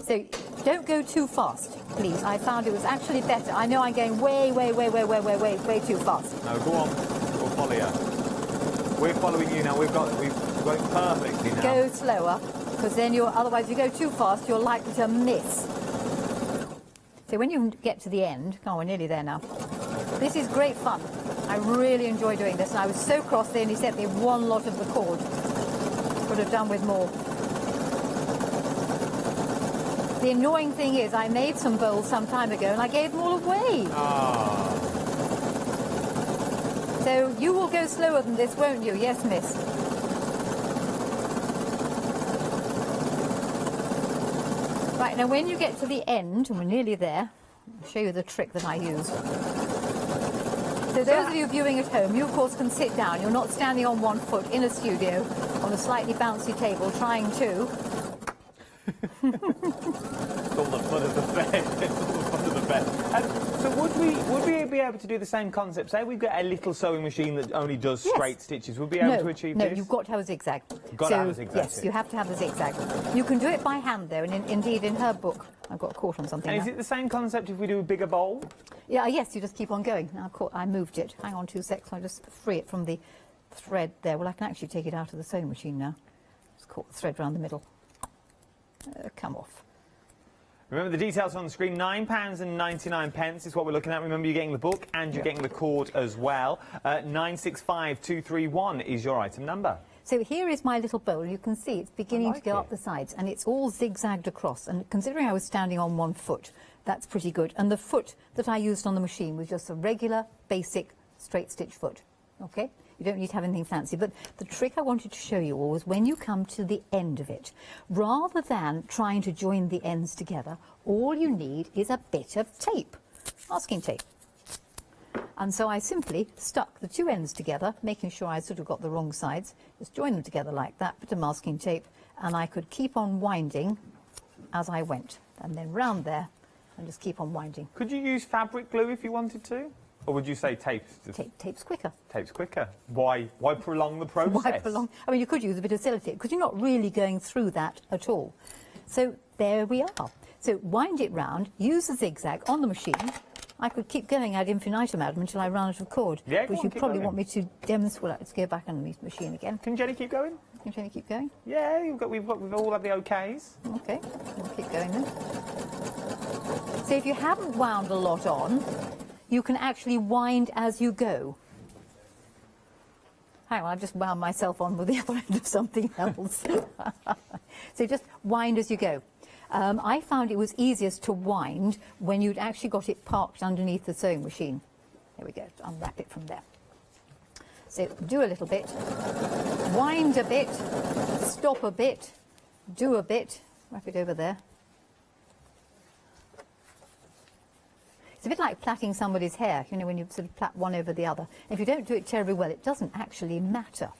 So don't go too fast, please. I found it was actually better. I know I'm going way too fast. No, go on. We'll follow you. We're following you now. We've got it perfectly now. Go slower, because then otherwise if you go too fast, you're likely to miss. So when you get to the end, we're nearly there now. This is great fun. I really enjoy doing this, and I was so cross they only sent me one lot of the cord. Would have done with more. The annoying thing is I made some bowls some time ago and I gave them all away. Ah. So you will go slower than this, won't you? Yes, miss. Right, now when you get to the end, and we're nearly there, I'll show you the trick that I use. So those of you viewing at home, you of course can sit down. You're not standing on one foot in a studio on a slightly bouncy table trying to. It's all the fun of the bed. It's all the fun of the bed. So would we be able to do the same concept? Say we've got a little sewing machine that only does straight stitches. Would we be able to achieve this? No, you've got to have a zigzag. Got to have a zigzag. Yes, you have to have a zigzag. You can do it by hand though, and indeed in her book, I've got caught on something. And is it the same concept if we do a bigger bowl? Yeah, yes, you just keep on going. Now, I moved it. Hang on 2 seconds. I'll just free it from the thread there. Well, I can actually take it out of the sewing machine now. Just caught the thread around the middle. Come off. Remember, the details on the screen, £9.99 is what we're looking at. Remember, you're getting the book and you're getting the cord as well. 965231 is your item number. So here is my little bowl. You can see it's beginning to go up the sides, and it's all zigzagged across. And considering I was standing on one foot, that's pretty good. And the foot that I used on the machine was just a regular, basic, straight stitch foot. Okay? You don't need to have anything fancy. But the trick I wanted to show you all was when you come to the end of it, rather than trying to join the ends together, all you need is a bit of tape, masking tape. And so I simply stuck the two ends together, making sure I sort of got the wrong sides, just join them together like that, bit of masking tape, and I could keep on winding as I went, and then round there, and just keep on winding. Could you use fabric glue if you wanted to? Or would you say tape's just... Tape's quicker. Tape's quicker. Why prolong the process? Why prolong? I mean, you could use a bit of sellotape, because you're not really going through that at all. So there we are. So wind it round, use the zigzag on the machine. I could keep going ad infinitum, Adam, until I run out of cord. Yeah, which you probably want me to demonstrate. Well, let's go back underneath the machine again. Can Jenny keep going? Can Jenny keep going? Yeah, we've all had the okays. Okay, we'll keep going then. So if you haven't wound a lot on, you can actually wind as you go. Hang on, I've just wound myself on with the other end of something else. So just wind as you go. I found it was easiest to wind when you'd actually got it parked underneath the sewing machine. There we go, unwrap it from there. So do a little bit, wind a bit, stop a bit, do a bit, wrap it over there. It's a bit like plaiting somebody's hair, you know, when you sort of plait one over the other. If you don't do it terribly well, it doesn't actually matter.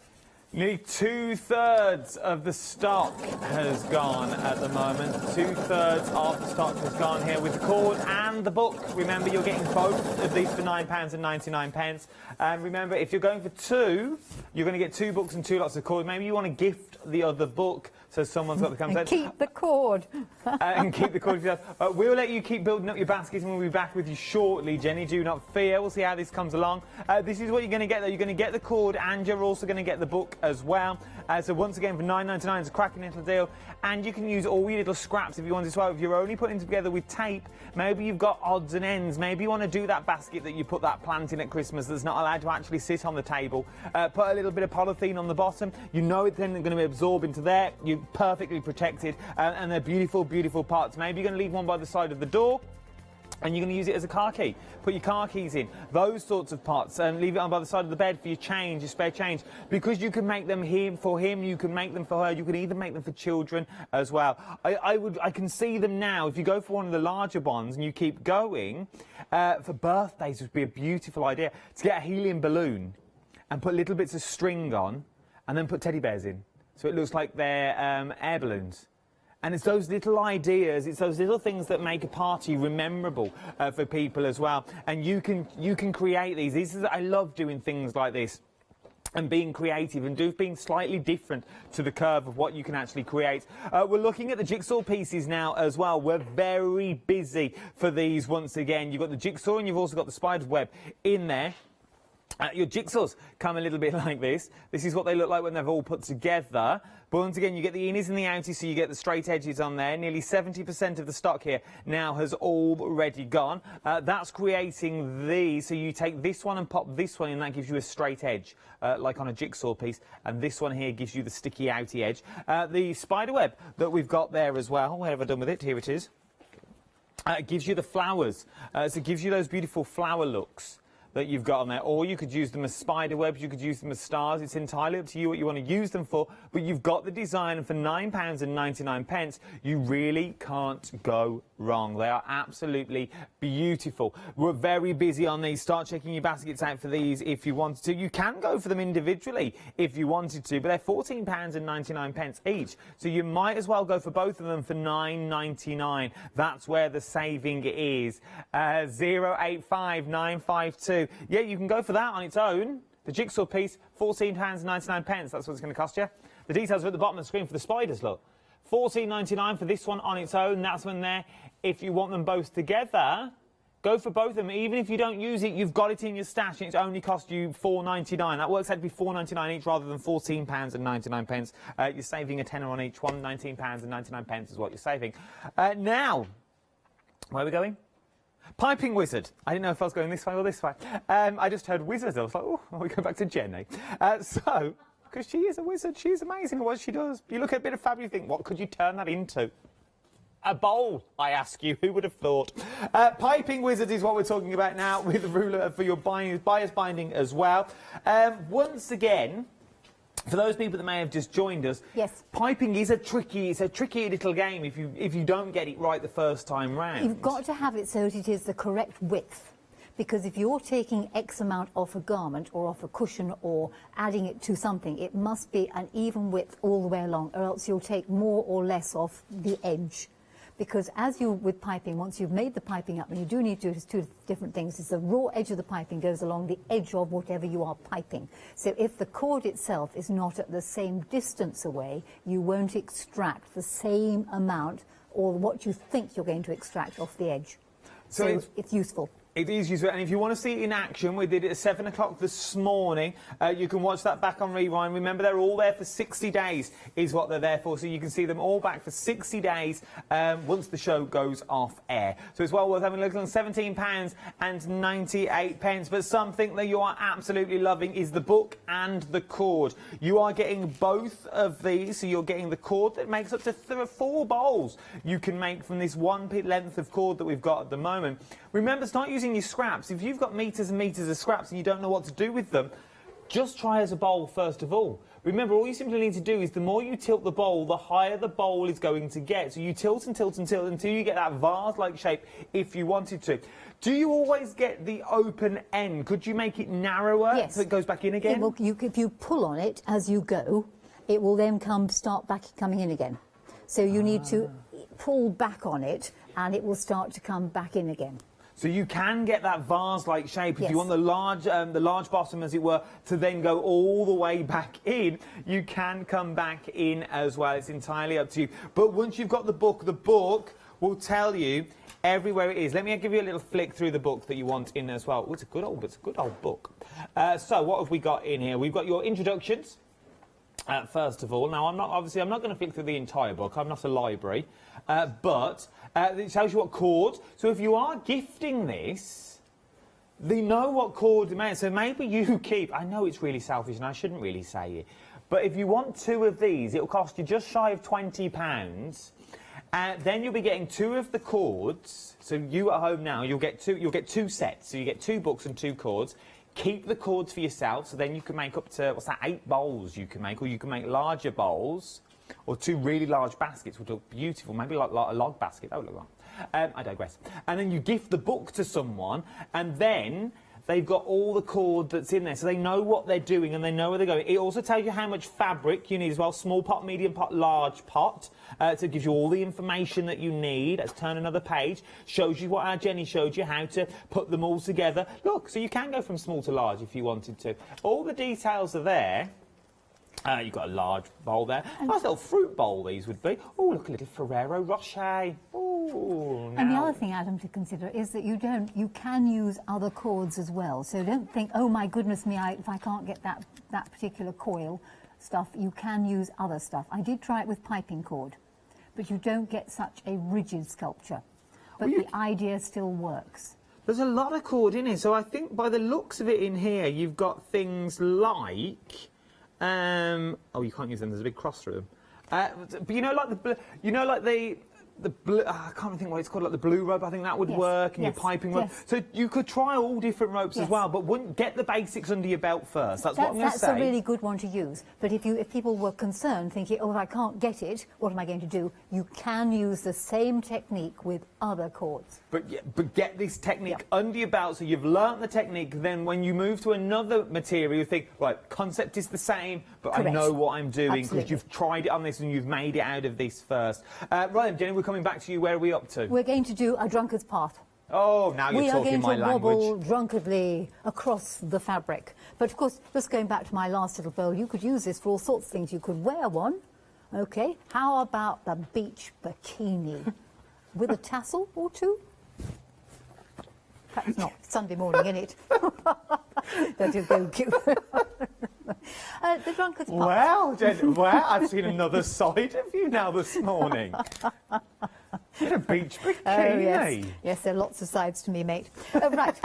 Nearly 2/3 of the stock has gone at the moment. 2/3 of the stock has gone here with the cord and the book. Remember, you're getting both of these for £9.99. And remember, if you're going for two, you're going to get 2 books and 2 lots of cord. Maybe you want to gift the other book so someone's got the come. And keep the cord. And keep the cord for yourself. We'll let you keep building up your baskets and we'll be back with you shortly, Jenny. Do not fear. We'll see how this comes along. This is what you're going to get, though. You're going to get the cord and you're also going to get the book as well. So once again, for £9.99, it's a cracking little deal. And you can use all your little scraps if you want as well. If you're only putting together with tape, maybe you've got odds and ends. Maybe you want to do that basket that you put that plant in at Christmas that's not allowed to actually sit on the table. Put a little bit of polythene on the bottom. You know it's then going to be absorbed into there. You're perfectly protected. And they're beautiful, beautiful parts. Maybe you're going to leave one by the side of the door. And you're going to use it as a car key. Put your car keys in, those sorts of parts, and leave it on by the side of the bed for your change, your spare change. Because you can make them for him, you can make them for her, you can even make them for children as well. I can see them now. If you go for one of the larger ones and you keep going, for birthdays would be a beautiful idea to get a helium balloon and put little bits of string on and then put teddy bears in. So it looks like they're air balloons. And it's those little ideas, it's those little things that make a party memorable for people as well. And you can create these. I love doing things like this and being creative and being slightly different to the curve of what you can actually create. We're looking at the jigsaw pieces now as well. We're very busy for these once again. You've got the jigsaw and you've also got the spider web in there. Your jigsaws come a little bit like this. This is what they look like when they've all put together. But once again, you get the innies and the outies, so you get the straight edges on there. Nearly 70% of the stock here now has already gone. That's creating these. So you take this one and pop this one in, that gives you a straight edge, like on a jigsaw piece. And this one here gives you the sticky outy edge. The spider web that we've got there as well. What have I done with it? Here it is. It gives you the flowers. So it gives you those beautiful flower looks that you've got on there, or you could use them as spider webs, you could use them as stars. It's entirely up to you what you want to use them for, but you've got the design, and for £9.99 you really can't go wrong. They are absolutely beautiful. We're very busy on these. Start checking your baskets out for these if you wanted to. You can go for them individually if you wanted to, but they're £14.99 each, so you might as well go for both of them for £9.99. That's where the saving is. 085952. Yeah, you can go for that on its own. The jigsaw piece, £14.99. That's what it's going to cost you. The details are at the bottom of the screen for the spiders, look. £14.99 for this one on its own. That's one there. If you want them both together, go for both of them. Even if you don't use it, you've got it in your stash and it's only cost you £4.99. That works out to be £4.99 each rather than £14.99. You're saving a tenner on each one. £19.99 is what you're saving. Now, where are we going? Piping wizard. I didn't know if I was going this way or this way. I just heard wizard. I was like, oh, we go back to Jenny. Because she is a wizard. She's amazing at what she does. You look at a bit of fabric, you think, what could you turn that into? A bowl, I ask you. Who would have thought? Piping wizard is what we're talking about now, with a ruler for your buyer's binding as well. Once again, for those people that may have just joined us, yes, piping is a tricky little game if you don't get it right the first time round. You've got to have it so that it is the correct width, because if you're taking X amount off a garment or off a cushion or adding it to something, it must be an even width all the way along, or else you'll take more or less off the edge. because as you, with piping, once you've made the piping up, and you do need to do two different things, is the raw edge of the piping goes along the edge of whatever you are piping. So if the cord itself is not at the same distance away, you won't extract the same amount or what you think you're going to extract off the edge. So it's useful. It is useful, and if you want to see it in action, we did it at 7 o'clock this morning. You can watch that back on Rewind. Remember, they're all there for 60 days is what they're there for, so you can see them all back for 60 days once the show goes off air. So it's well worth having a look on £17.98. But something that you are absolutely loving is the book and the cord. You are getting both of these, so you're getting the cord that makes up to 4 bowls you can make from this one length of cord that we've got at the moment. Remember, start using your scraps. If you've got meters and meters of scraps and you don't know what to do with them, just try as a bowl first of all. Remember, all you simply need to do is the more you tilt the bowl, the higher the bowl is going to get. So you tilt and tilt and tilt until you get that vase-like shape if you wanted to. Do you always get the open end? Could you make it narrower so it goes back in again? Well, if you pull on it as you go, it will then start coming in again. So you need to pull back on it and it will start to come back in again. So you can get that vase-like shape. If you want the large bottom, as it were, to then go all the way back in, you can come back in as well. It's entirely up to you. But once you've got the book will tell you everywhere it is. Let me give you a little flick through the book that you want in as well. Oh, it's a good old book. So what have we got in here? We've got your introductions. First of all, now I'm not going to flick through the entire book. I'm not a library, but it tells you what chord. So if you are gifting this, they know what chord to make. So maybe you keep. I know it's really selfish, and I shouldn't really say it, but if you want 2 of these, it'll cost you just shy of £20. Then you'll be getting 2 of the chords. So you at home now, you'll get 2 sets. So you get 2 books and 2 chords. Keep the cords for yourself, so then you can make up to, 8 bowls you can make, or you can make larger bowls, or 2 really large baskets would look beautiful, maybe like a log basket, that would look like. I digress. And then you gift the book to someone, and then they've got all the cord that's in there, so they know what they're doing and they know where they're going. It also tells you how much fabric you need as well, small pot, medium pot, large pot. So it gives you all the information that you need. Let's turn another page. Shows you what our Jenny showed you, how to put them all together. Look, so you can go from small to large if you wanted to. All the details are there. You've got a large bowl there. Nice little fruit bowl these would be. Oh, look, a little Ferrero Rocher. Ooh, and the other thing, Adam, to consider is that you can use other cords as well. So don't think, oh my goodness me, if I can't get that particular coil stuff, you can use other stuff. I did try it with piping cord, but you don't get such a rigid sculpture. But the idea still works. There's a lot of cord in here, so I think by the looks of it in here, you've got things like... oh, you can't use them. There's a big cross through them. But you know, like the blue, I can't think what it's called, like the blue rope. I think that would work, and your piping rope. So you could try all different ropes as well, but wouldn't get the basics under your belt first. That's what I'm going to say. That's a really good one to use. But if people were concerned, thinking, oh, if I can't get it, what am I going to do? You can use the same technique with other cords. But get this technique under your belt, so you've learnt the technique. Then when you move to another material, you think, right, concept is the same, but I know what I'm doing because you've tried it on this and you've made it out of this first. Right then, Jenny, we're coming back to you. Where are we up to? We're going to do a drunkard's path. Oh, now you're talking my language. We are going to wobble drunkenly across the fabric. But of course, just going back to my last little bowl, you could use this for all sorts of things. You could wear one. Okay. How about the beach bikini with a tassel or 2? Perhaps not. Sunday morning, innit? That is very cute. The drunkard's path. Well, Jen, I've seen another side of you now this morning. In a beach bikini. Oh, yes. Yes, there are lots of sides to me, mate. Right.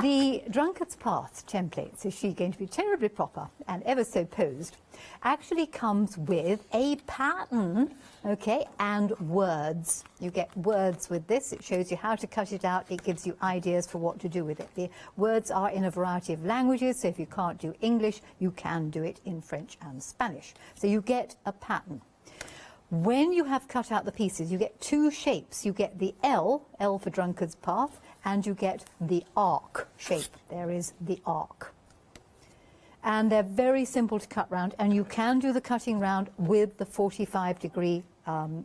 The drunkard's path template, so she's going to be terribly proper and ever so posed, actually comes with a pattern, okay, and words. You get words with this. It shows you how to cut it out. It gives you ideas for what to do with it. The words are in a variety of languages, so if you can't do English, you can do it in French and Spanish. So you get a pattern. When you have cut out the pieces, you get 2 shapes. You get the L for drunkard's path, and you get the arc shape. There is the arc. And they're very simple to cut round, and you can do the cutting round with the 45-degree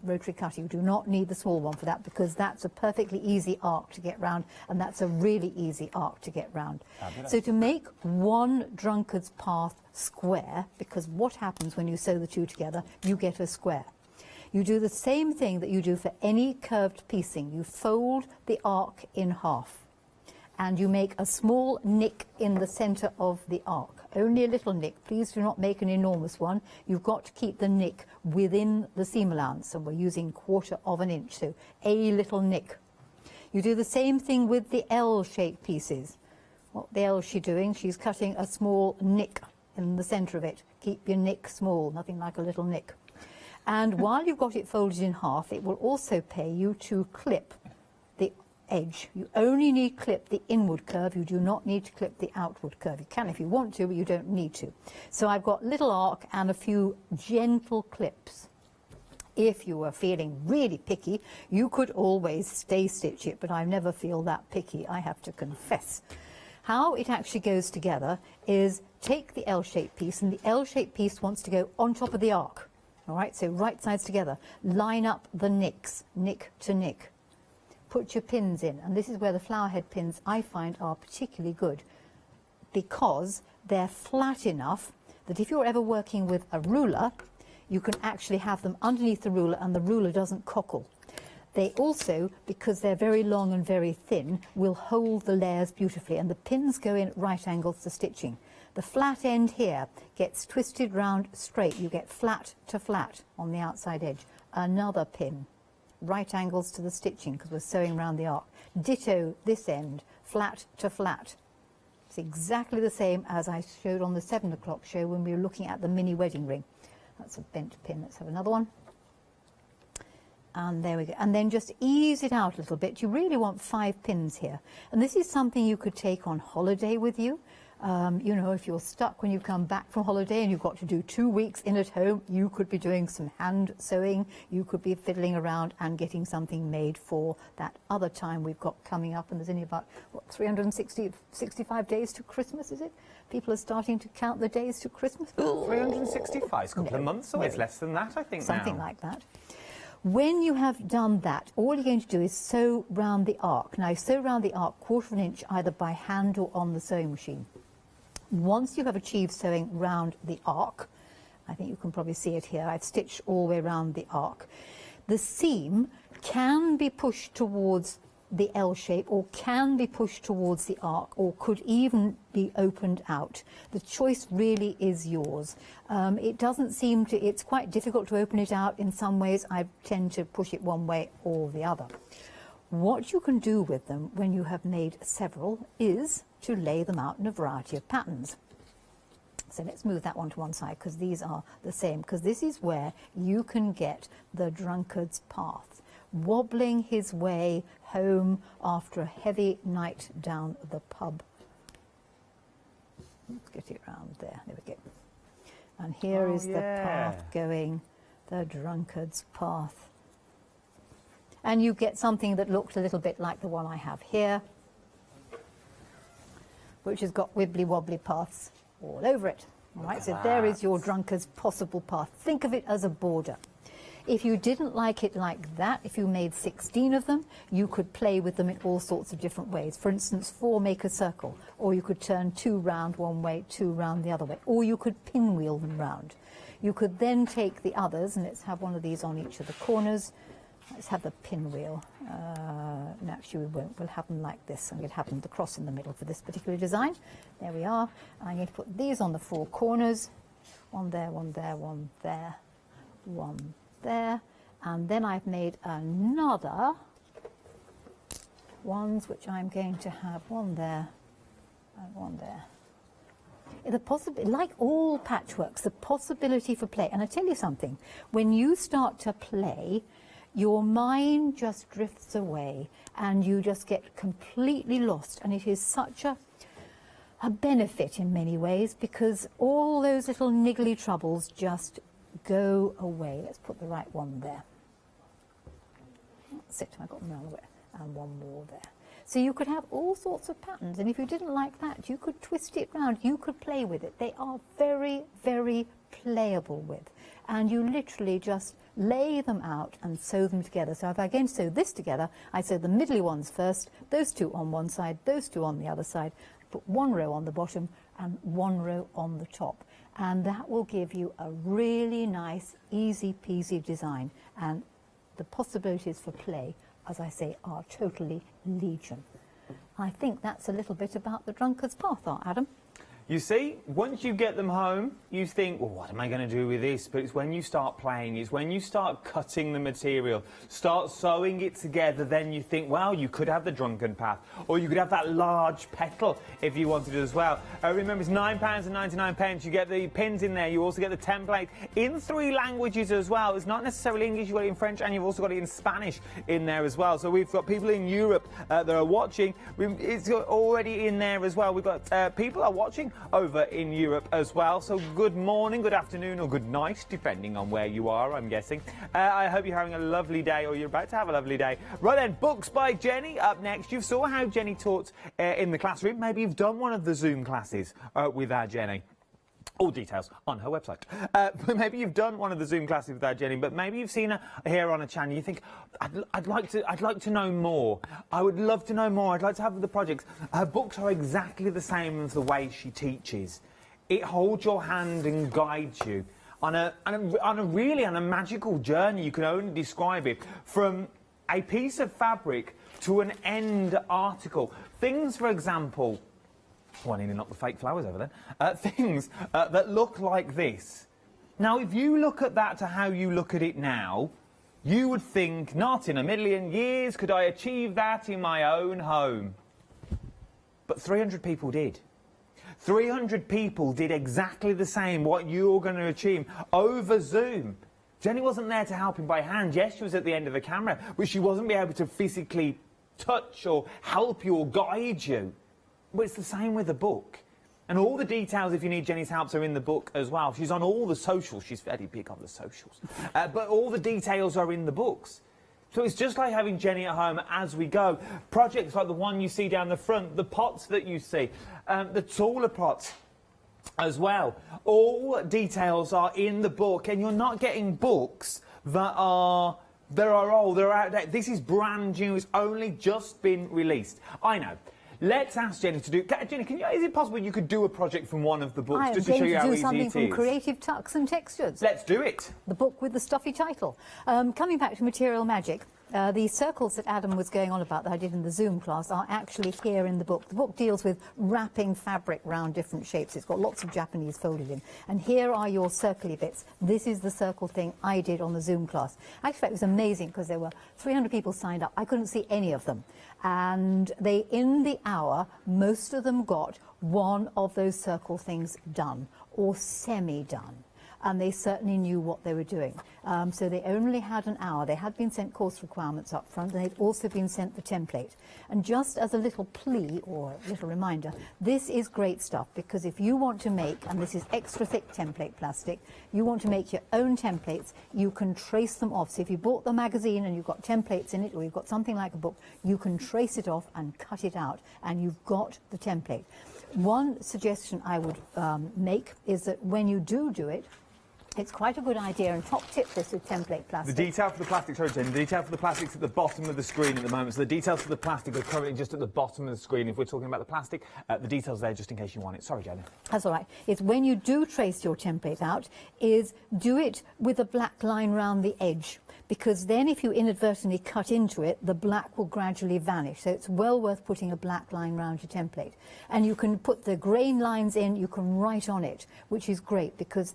rotary cutter. You do not need the small one for that, because that's a perfectly easy arc to get round, and that's a really easy arc to get round. So to make one drunkard's path square, because what happens when you sew the two together, you get a square. You do the same thing that you do for any curved piecing. You fold the arc in half, and you make a small nick in the centre of the arc. Only a little nick. Please do not make an enormous one. You've got to keep the nick within the seam allowance, and we're using 1/4 of an inch, so a little nick. You do the same thing with the L-shaped pieces. What the hell is she doing? She's cutting a small nick in the centre of it. Keep your nick small, nothing like a little nick. And while you've got it folded in half, it will also pay you to clip the edge. You only need to clip the inward curve. You do not need to clip the outward curve. You can if you want to, but you don't need to. So I've got little arc and a few gentle clips. If you were feeling really picky, you could always stay stitch it, but I never feel that picky, I have to confess. How it actually goes together is take the L-shaped piece, and the L-shaped piece wants to go on top of the arc. All right, so right sides together. Line up the nicks, nick to nick. Put your pins in, and this is where the flower head pins I find are particularly good, because they're flat enough that if you're ever working with a ruler, you can actually have them underneath the ruler and the ruler doesn't cockle. They also, because they're very long and very thin, will hold the layers beautifully, and the pins go in at right angles to stitching. The flat end here gets twisted round straight. You get flat to flat on the outside edge. Another pin, right angles to the stitching, because we're sewing around the arc. Ditto this end, flat to flat. It's exactly the same as I showed on the 7 o'clock show when we were looking at the mini wedding ring. That's a bent pin. Let's have another one. And there we go. And then just ease it out a little bit. You really want 5 pins here. And this is something you could take on holiday with you. You know, if you're stuck when you come back from holiday and you've got to do 2 weeks in at home, you could be doing some hand sewing. You could be fiddling around and getting something made for that other time we've got coming up. And there's only about, what, 65 days to Christmas, is it? People are starting to count the days to Christmas. 365, it's a couple of months away. It's less than that, I think, something now. like that. When you have done that, all you're going to do is sew round the arc. Now, sew round the arc 1/4 of an inch either by hand or on the sewing machine. Once you have achieved sewing round the arc, I think you can probably see it here, I've stitched all the way around the arc. The seam can be pushed towards the L shape or can be pushed towards the arc or could even be opened out. The choice really is yours. It doesn't seem to, it's quite difficult to open it out in some ways. I tend to push it one way or the other. What you can do with them when you have made several is to lay them out in a variety of patterns. So let's move that one to one side because these are the same, because this is where you can get the drunkard's path, wobbling his way home after a heavy night down the pub. Let's get it round there. There we go. And here is the path going, the drunkard's path. And you get something that looks a little bit like the one I have here, which has got wibbly-wobbly paths all over it. All right, so there is your drunkard's possible path. Think of it as a border. If you didn't like it like that, if you made 16 of them, you could play with them in all sorts of different ways. For instance, 4 make a circle, or you could turn 2 round one way, 2 round the other way, or you could pinwheel them round. You could then take the others, and let's have one of these on each of the corners. Let's have the pinwheel. No, actually we won't. We'll have them like this. I'm going to have them the cross in the middle for this particular design. There we are. I'm going to put these on the 4 corners. One there, one there, one there, one there. And then I've made another ones which I'm going to have one there and one there. Like all patchworks, the possibility for play. And I tell you something, when you start to play, your mind just drifts away and you just get completely lost. And it is such a benefit in many ways because all those little niggly troubles just go away. Let's put the right one there. That's it, I got them around the way. And one more there. So you could have all sorts of patterns, and if you didn't like that, you could twist it round, you could play with it. They are very, very playable with, and you literally just lay them out and sew them together. So if I again sew this together, I sew the middly ones first, those two on one side, those two on the other side, put one row on the bottom and one row on the top, and that will give you a really nice, easy peasy design, and the possibilities for play, as I say, are totally legion. I think that's a little bit about the drunkard's path, Adam. You see, once you get them home, you think, well, what am I going to do with this? But it's when you start playing, it's when you start cutting the material, start sewing it together, then you think, well, you could have the drunken path, or you could have that large petal if you wanted it as well. Remember, it's £9.99. You get the pins in there, you also get the template in 3 languages as well. It's not necessarily English, you've got it in French, and you've also got it in Spanish in there as well. So we've got people in Europe that are watching. It's already in there as well. We've got people are watching over in Europe as well. So good morning, good afternoon, or good night, depending on where you are, I'm guessing. I hope you're having a lovely day, or you're about to have a lovely day. Right then, books by Jenny up next. You saw how Jenny taught in the classroom. Maybe you've done one of the Zoom classes with our Jenny. All details on her website. Maybe you've done one of the Zoom classes with our Jenny, but maybe you've seen her here on a channel. You think, I'd like to know more. I would love to know more. I'd like to have the projects. Her books are exactly the same as the way she teaches. It holds your hand and guides you on a magical journey. You can only describe it, from a piece of fabric to an end article. Things, for example. Oh, I need to knock the fake flowers over there. Things that look like this. Now, if you look at that to how you look at it now, you would think, not in a million years could I achieve that in my own home. But 300 people did. 300 people did exactly the same, what you're going to achieve, over Zoom. Jenny wasn't there to help him by hand. Yes, she was at the end of the camera, but she wasn't able to physically touch or help you or guide you. But it's the same with the book. And all the details, if you need Jenny's help, are in the book as well. She's on all the socials. She's very big on the socials. But all the details are in the books. So it's just like having Jenny at home as we go. Projects like the one you see down the front, the pots that you see, the taller pots as well. All details are in the book, and you're not getting books that are old, they're outdated. This is brand new. It's only just been released. I know. Let's ask Jenny to do. Jenny, is it possible you could do a project from one of the books just to show you how easy it is? I am going to do something from Creative Tucks and Textures. Let's do it. The book with the stuffy title. Coming back to Material Magic, the circles that Adam was going on about that I did in the Zoom class are actually here in the book. The book deals with wrapping fabric around different shapes. It's got lots of Japanese folded in. And here are your circly bits. This is the circle thing I did on the Zoom class. Actually, it was amazing because there were 300 people signed up. I couldn't see any of them. And in the hour, most of them got one of those circle things done, or semi-done. And they certainly knew what they were doing. So they only had an hour. They had been sent course requirements up front, and they'd also been sent the template. And just as a little plea or a little reminder, this is great stuff, because if you want to make, and this is extra thick template plastic, you want to make your own templates, you can trace them off. So if you bought the magazine and you've got templates in it, or you've got something like a book, you can trace it off and cut it out, and you've got the template. One suggestion I would make is that when you do it, it's quite a good idea, and top tip this with template plastic. The detail for the plastic, sorry Jen, the detail for the plastic's at the bottom of the screen at the moment. So the details for the plastic are currently just at the bottom of the screen. If we're talking about the plastic, the details there just in case you want it. Sorry, Jenny. That's all right. It's when you do trace your template out, is do it with a black line round the edge, because then if you inadvertently cut into it, the black will gradually vanish. So it's well worth putting a black line round your template. And you can put the grain lines in, you can write on it, which is great, because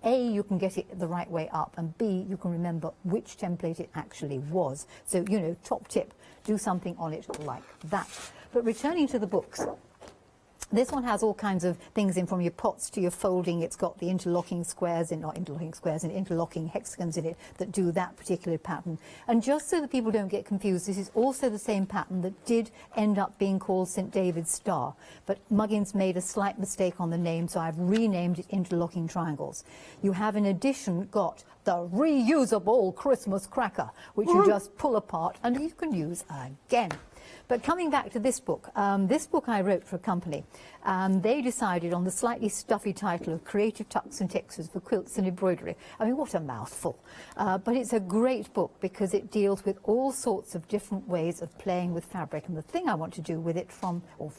A, you can get it the right way up, and B, you can remember which template it actually was. So, you know, top tip, do something on it like that. But returning to the books, this one has all kinds of things in, from your pots to your folding. It's got the interlocking squares, interlocking hexagons in it that do that particular pattern. And just so that people don't get confused, this is also the same pattern that did end up being called St. David's Star. But Muggins made a slight mistake on the name, so I've renamed it Interlocking Triangles. You have in addition got the reusable Christmas cracker, which you just pull apart and you can use again. But coming back to this book I wrote for a company, and they decided on the slightly stuffy title of Creative Tucks and Textures for Quilts and Embroidery. I mean, what a mouthful. But it's a great book because it deals with all sorts of different ways of playing with fabric. And the thing I want to do with it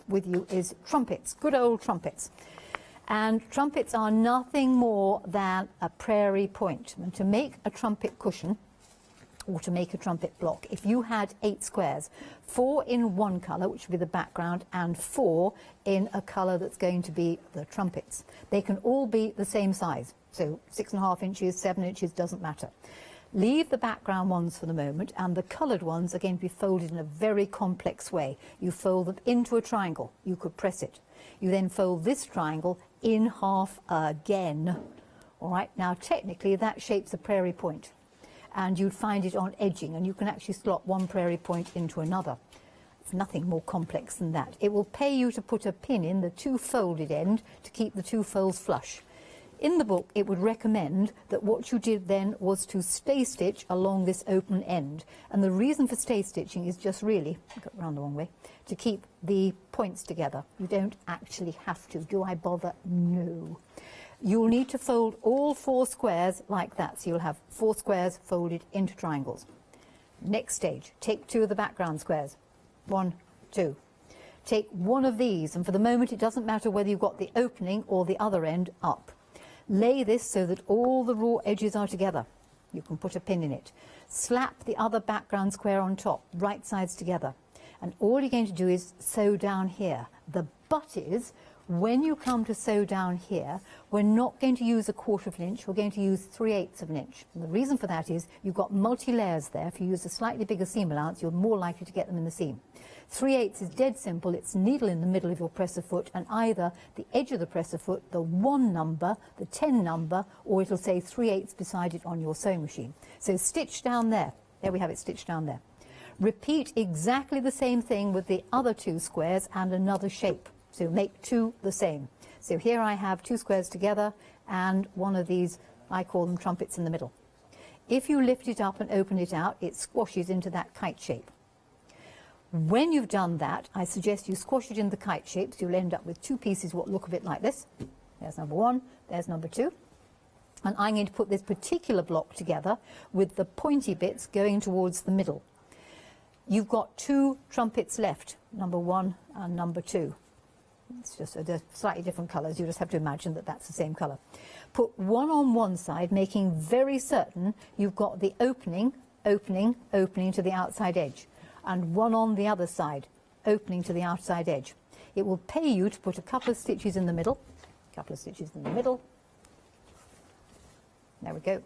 with you is trumpets, good old trumpets. And trumpets are nothing more than a prairie point. And to make a trumpet cushion, or to make a trumpet block, if you had 8 squares, 4 in one colour, which would be the background, and 4 in a colour that's going to be the trumpets, they can all be the same size. So 6.5 inches, 7 inches, doesn't matter. Leave the background ones for the moment, and the coloured ones are going to be folded in a very complex way. You fold them into a triangle. You could press it. You then fold this triangle in half again. All right, now technically that shapes a prairie point, and you'd find it on edging, and you can actually slot one prairie point into another. It's nothing more complex than that. It will pay you to put a pin in the 2 folded end to keep the 2 folds flush. In the book, it would recommend that what you did then was to stay stitch along this open end. And the reason for stay stitching is just really, I got round the wrong way, to keep the points together. You don't actually have to. Do I bother? No. You'll need to fold all 4 squares like that. So you'll have 4 squares folded into triangles. Next stage, take 2 of the background squares. 1, 2. Take one of these, and for the moment it doesn't matter whether you've got the opening or the other end up. Lay this so that all the raw edges are together. You can put a pin in it. Slap the other background square on top, right sides together. And all you're going to do is sew down here. The but is, when you come to sew down here, we're not going to use 1/4 of an inch, we're going to use 3/8 of an inch. And the reason for that is you've got multi-layers there. If you use a slightly bigger seam allowance, you're more likely to get them in the seam. 3/8 is dead simple. It's needle in the middle of your presser foot, and either the edge of the presser foot, the 1 number, the 10 number, or it'll say 3/8 beside it on your sewing machine. So stitch down there. There we have it stitched down there. Repeat exactly the same thing with the other 2 squares and another shape. So make 2 the same. So here I have 2 squares together and one of these, I call them trumpets in the middle. If you lift it up and open it out, it squashes into that kite shape. When you've done that, I suggest you squash it in the kite shape, so you'll end up with 2 pieces what look a bit like this. There's number 1, there's number 2. And I'm going to put this particular block together with the pointy bits going towards the middle. You've got 2 trumpets left, number 1 and number 2. It's just they're slightly different colours. You just have to imagine that that's the same colour. Put one on one side, making very certain you've got the opening to the outside edge, and one on the other side, opening to the outside edge. It will pay you to put a couple of stitches in the middle, There we go.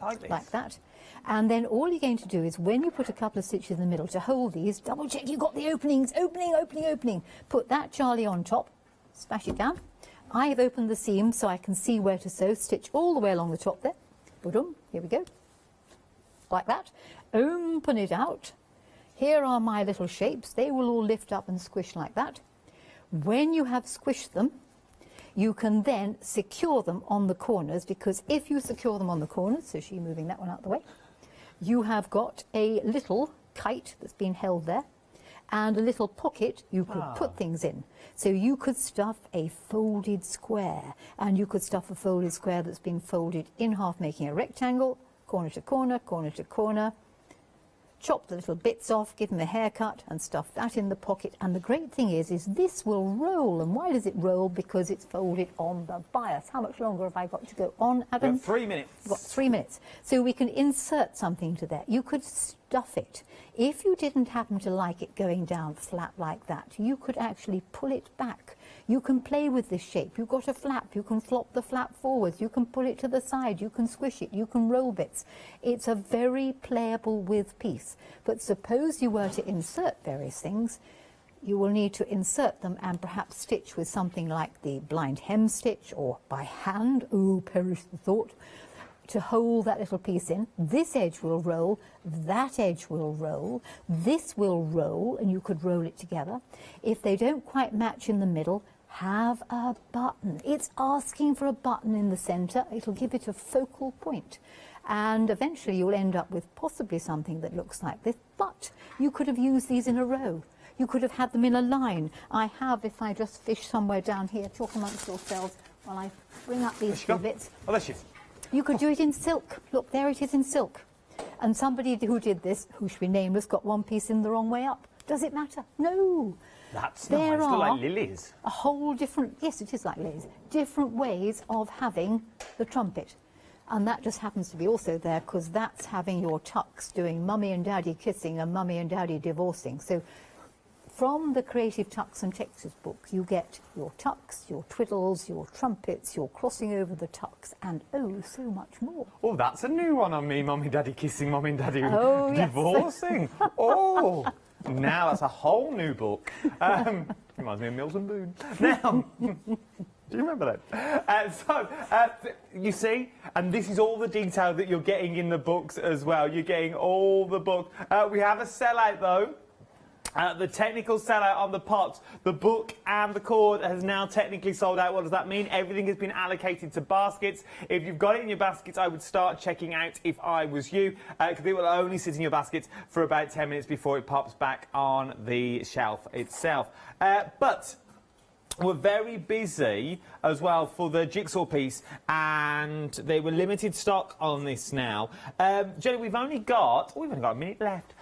I like this. Like that. And then all you're going to do is when you put a couple of stitches in the middle to hold these, double check you've got the openings, opening. Put that Charlie on top, smash it down. I have opened the seam so I can see where to sew, stitch all the way along the top there. Boom, here we go. Like that. Open it out. Here are my little shapes. They will all lift up and squish like that. When you have squished them, you can then secure them on the corners, because if you secure them on the corners, so she's moving that one out the way, you have got a little kite that's been held there and a little pocket you could put things in. So you could stuff a folded square, and you could stuff a folded square that's been folded in half, making a rectangle, corner to corner, corner to corner. Chop the little bits off, give them a haircut and stuff that in the pocket. And the great thing is this will roll. And why does it roll? Because it's folded on the bias. How much longer have I got to go on, Adam? We've got 3 minutes. We've got 3 minutes. So we can insert something to that. You could stuff it. If you didn't happen to like it going down flat like that, you could actually pull it back. You can play with this shape. You've got a flap. You can flop the flap forwards. You can pull it to the side. You can squish it. You can roll bits. It's a very playable with piece. But suppose you were to insert various things, you will need to insert them and perhaps stitch with something like the blind hem stitch, or by hand, oh, perish the thought, to hold that little piece in. This edge will roll, that edge will roll, this will roll, and you could roll it together. If they don't quite match in the middle, have a button. It's asking for a button in the centre. It'll give it a focal point. and eventually you'll end up with possibly something that looks like this, but you could have used these in a row. You could have had them in a line. I have, if I just fish somewhere down here, talk amongst yourselves while I bring up these two bits. Oh, there she is. You could do it in silk. Look, there it is in silk. And somebody who did this, who should be nameless, got one piece in the wrong way up. Does it matter? No. That's There nice. It's are like lilies. a whole different, yes, it is like lilies, different ways of having the trumpet. And that just happens to be also there because that's having your tucks doing mummy and daddy kissing and mummy and daddy divorcing. So from the Creative Tucks and Textures book, you get your tucks, your twiddles, your trumpets, your crossing over the tucks, and oh, so much more. Oh, that's a new one on me. Mummy, daddy kissing, mummy and daddy Oh, yes. divorcing. Oh, now that's a whole new book. Reminds me of Mills and Boon. Now, do you remember that? You see, and this is all the detail that you're getting in the books as well. You're getting all the books. We have a sellout though. The technical sellout on the pots, the book and the cord has now technically sold out. What does that mean? Everything has been allocated to baskets. If you've got it in your baskets, I would start checking out if I was you, because it will only sit in your baskets for about 10 minutes before it pops back on the shelf itself. But we're very busy as well for the jigsaw piece, and they were limited stock on this now. Jenny, we've only got a minute left.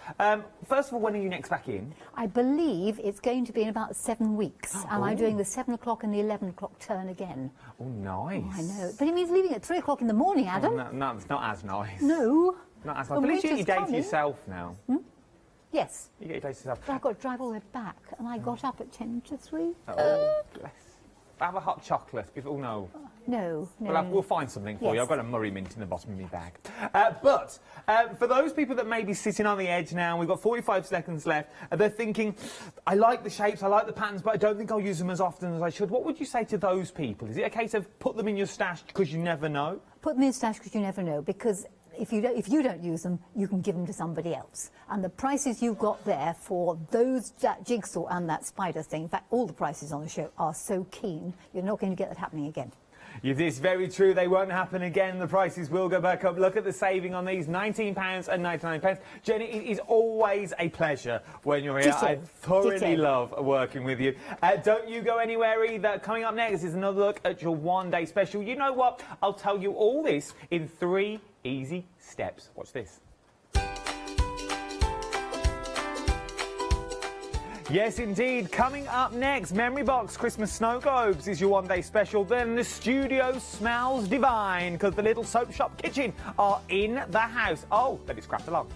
First of all, when are you next back in? I believe it's going to be in about 7 weeks, and I'm Oh. doing the 7 o'clock and the 11 o'clock turn again. Oh, nice. I know, but it means leaving at 3 o'clock in the morning, Adam. No, it's not as nice. No. Not as nice. And But at least you get your winter's day to coming. yourself now. Yes. You get your day to yourself. But I've got to drive all the way back, and I got up at 10 to 3. Oh, bless. Have a hot chocolate. Oh, no. No, no. We'll find something for you. Yes. I've got a Murray mint in the bottom of my bag. But for those people that may be sitting on the edge now, we've got 45 seconds left, they're thinking, I like the shapes, I like the patterns, but I don't think I'll use them as often as I should. What would you say to those people? Is it a case of put them in your stash because you never know? Put them in stash because you never know, because if you don't use them, you can give them to somebody else. And the prices you've got there for that jigsaw and that spider thing, in fact, all the prices on the show are so keen, you're not going to get that happening again. It's very true. They won't happen again. The prices will go back up. Look at the saving on these, £19.99. Jenny, it is always a pleasure when you're here. I thoroughly love working with you. Don't you go anywhere either. Coming up next is another look at your one-day special. You know what? I'll tell you all this in 3 easy steps. Watch this. Yes, indeed. Coming up next, Memory Box Christmas Snow Globes is your one-day special. Then the studio smells divine because the little soap shop kitchen are in the house. Oh, let it scrapped along.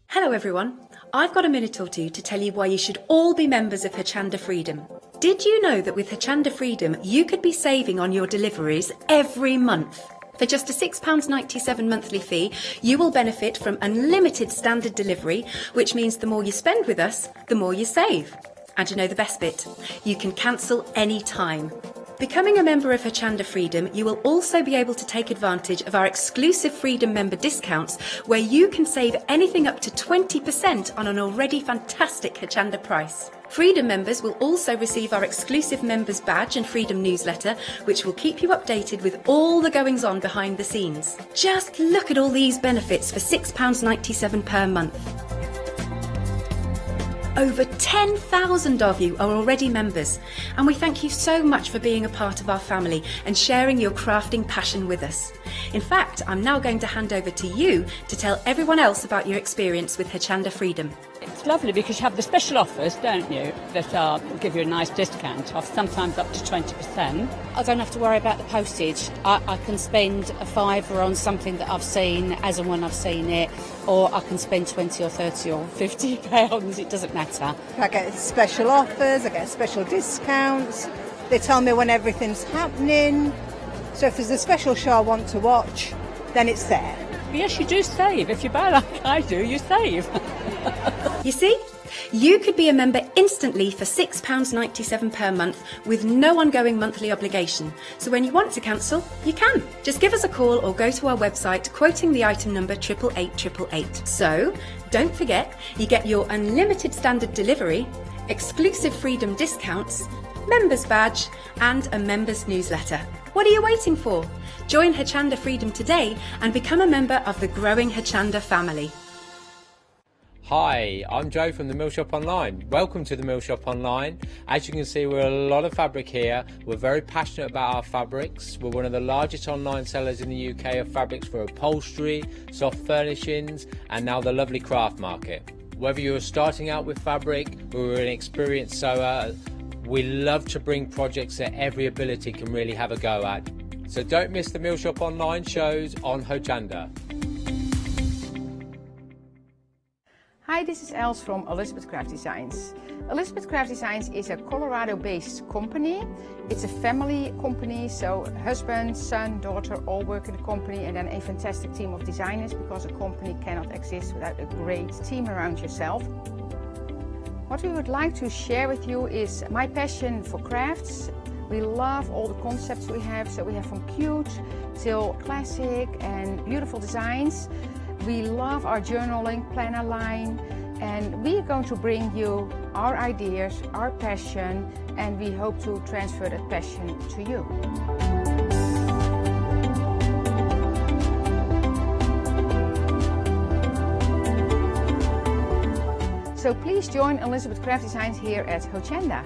Hello everyone. I've got a minute or two to tell you why you should all be members of Hochanda Freedom. Did you know that with Hochanda Freedom you could be saving on your deliveries every month? For just a £6.97 monthly fee, you will benefit from unlimited standard delivery, which means the more you spend with us, the more you save. And you know the best bit? You can cancel any time. Becoming a member of Hochanda Freedom, you will also be able to take advantage of our exclusive Freedom member discounts, where you can save anything up to 20% on an already fantastic Hochanda price. Freedom members will also receive our exclusive members badge and Freedom newsletter, which will keep you updated with all the goings on behind the scenes. Just look at all these benefits for £6.97 per month. Over 10,000 of you are already members, and we thank you so much for being a part of our family and sharing your crafting passion with us. In fact, I'm now going to hand over to you to tell everyone else about your experience with Hochanda Freedom. It's lovely because you have the special offers, don't you, that give you a nice discount off, sometimes up to 20%. I don't have to worry about the postage. I can spend a £5 on something that I've seen as and when I've seen it, or I can spend 20 or 30 or £50. It doesn't matter. I get special offers, I get special discounts. They tell me when everything's happening. So if there's a special show I want to watch, then it's there. Yes, you do save. If you buy like I do, you save. You see? You could be a member instantly for £6.97 per month with no ongoing monthly obligation. So when you want to cancel, you can. Just give us a call or go to our website quoting the item number 88888. So don't forget, you get your unlimited standard delivery, exclusive Freedom discounts, members badge and a members newsletter. What are you waiting for? Join Hochanda Freedom today and become a member of the growing Hochanda family. Hi, I'm Joe from the Mill Shop Online. Welcome to the Mill Shop Online. As you can see, we're a lot of fabric here. We're very passionate about our fabrics. We're one of the largest online sellers in the UK of fabrics for upholstery, soft furnishings, and now the lovely craft market. Whether you're starting out with fabric or an experienced sewer, we love to bring projects that every ability can really have a go at. So don't miss the Mill Shop Online shows on Hochanda. Hi, this is Els from Elizabeth Craft Designs. Elizabeth Craft Designs is a Colorado-based company. It's a family company, so husband, son, daughter all work in the company, and then a fantastic team of designers, because a company cannot exist without a great team around yourself. What we would like to share with you is my passion for crafts. We love all the concepts we have, so we have from cute till classic and beautiful designs. We love our journaling planner line, and we are going to bring you our ideas, our passion, and we hope to transfer that passion to you. So please join Elizabeth Craft Designs here at Hochanda.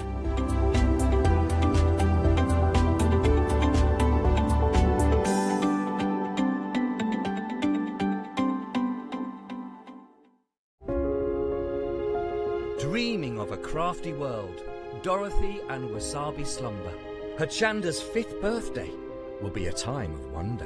Dreaming of a crafty world, Dorothy and Wasabi slumber. Hochanda's 5th birthday will be a time of wonder.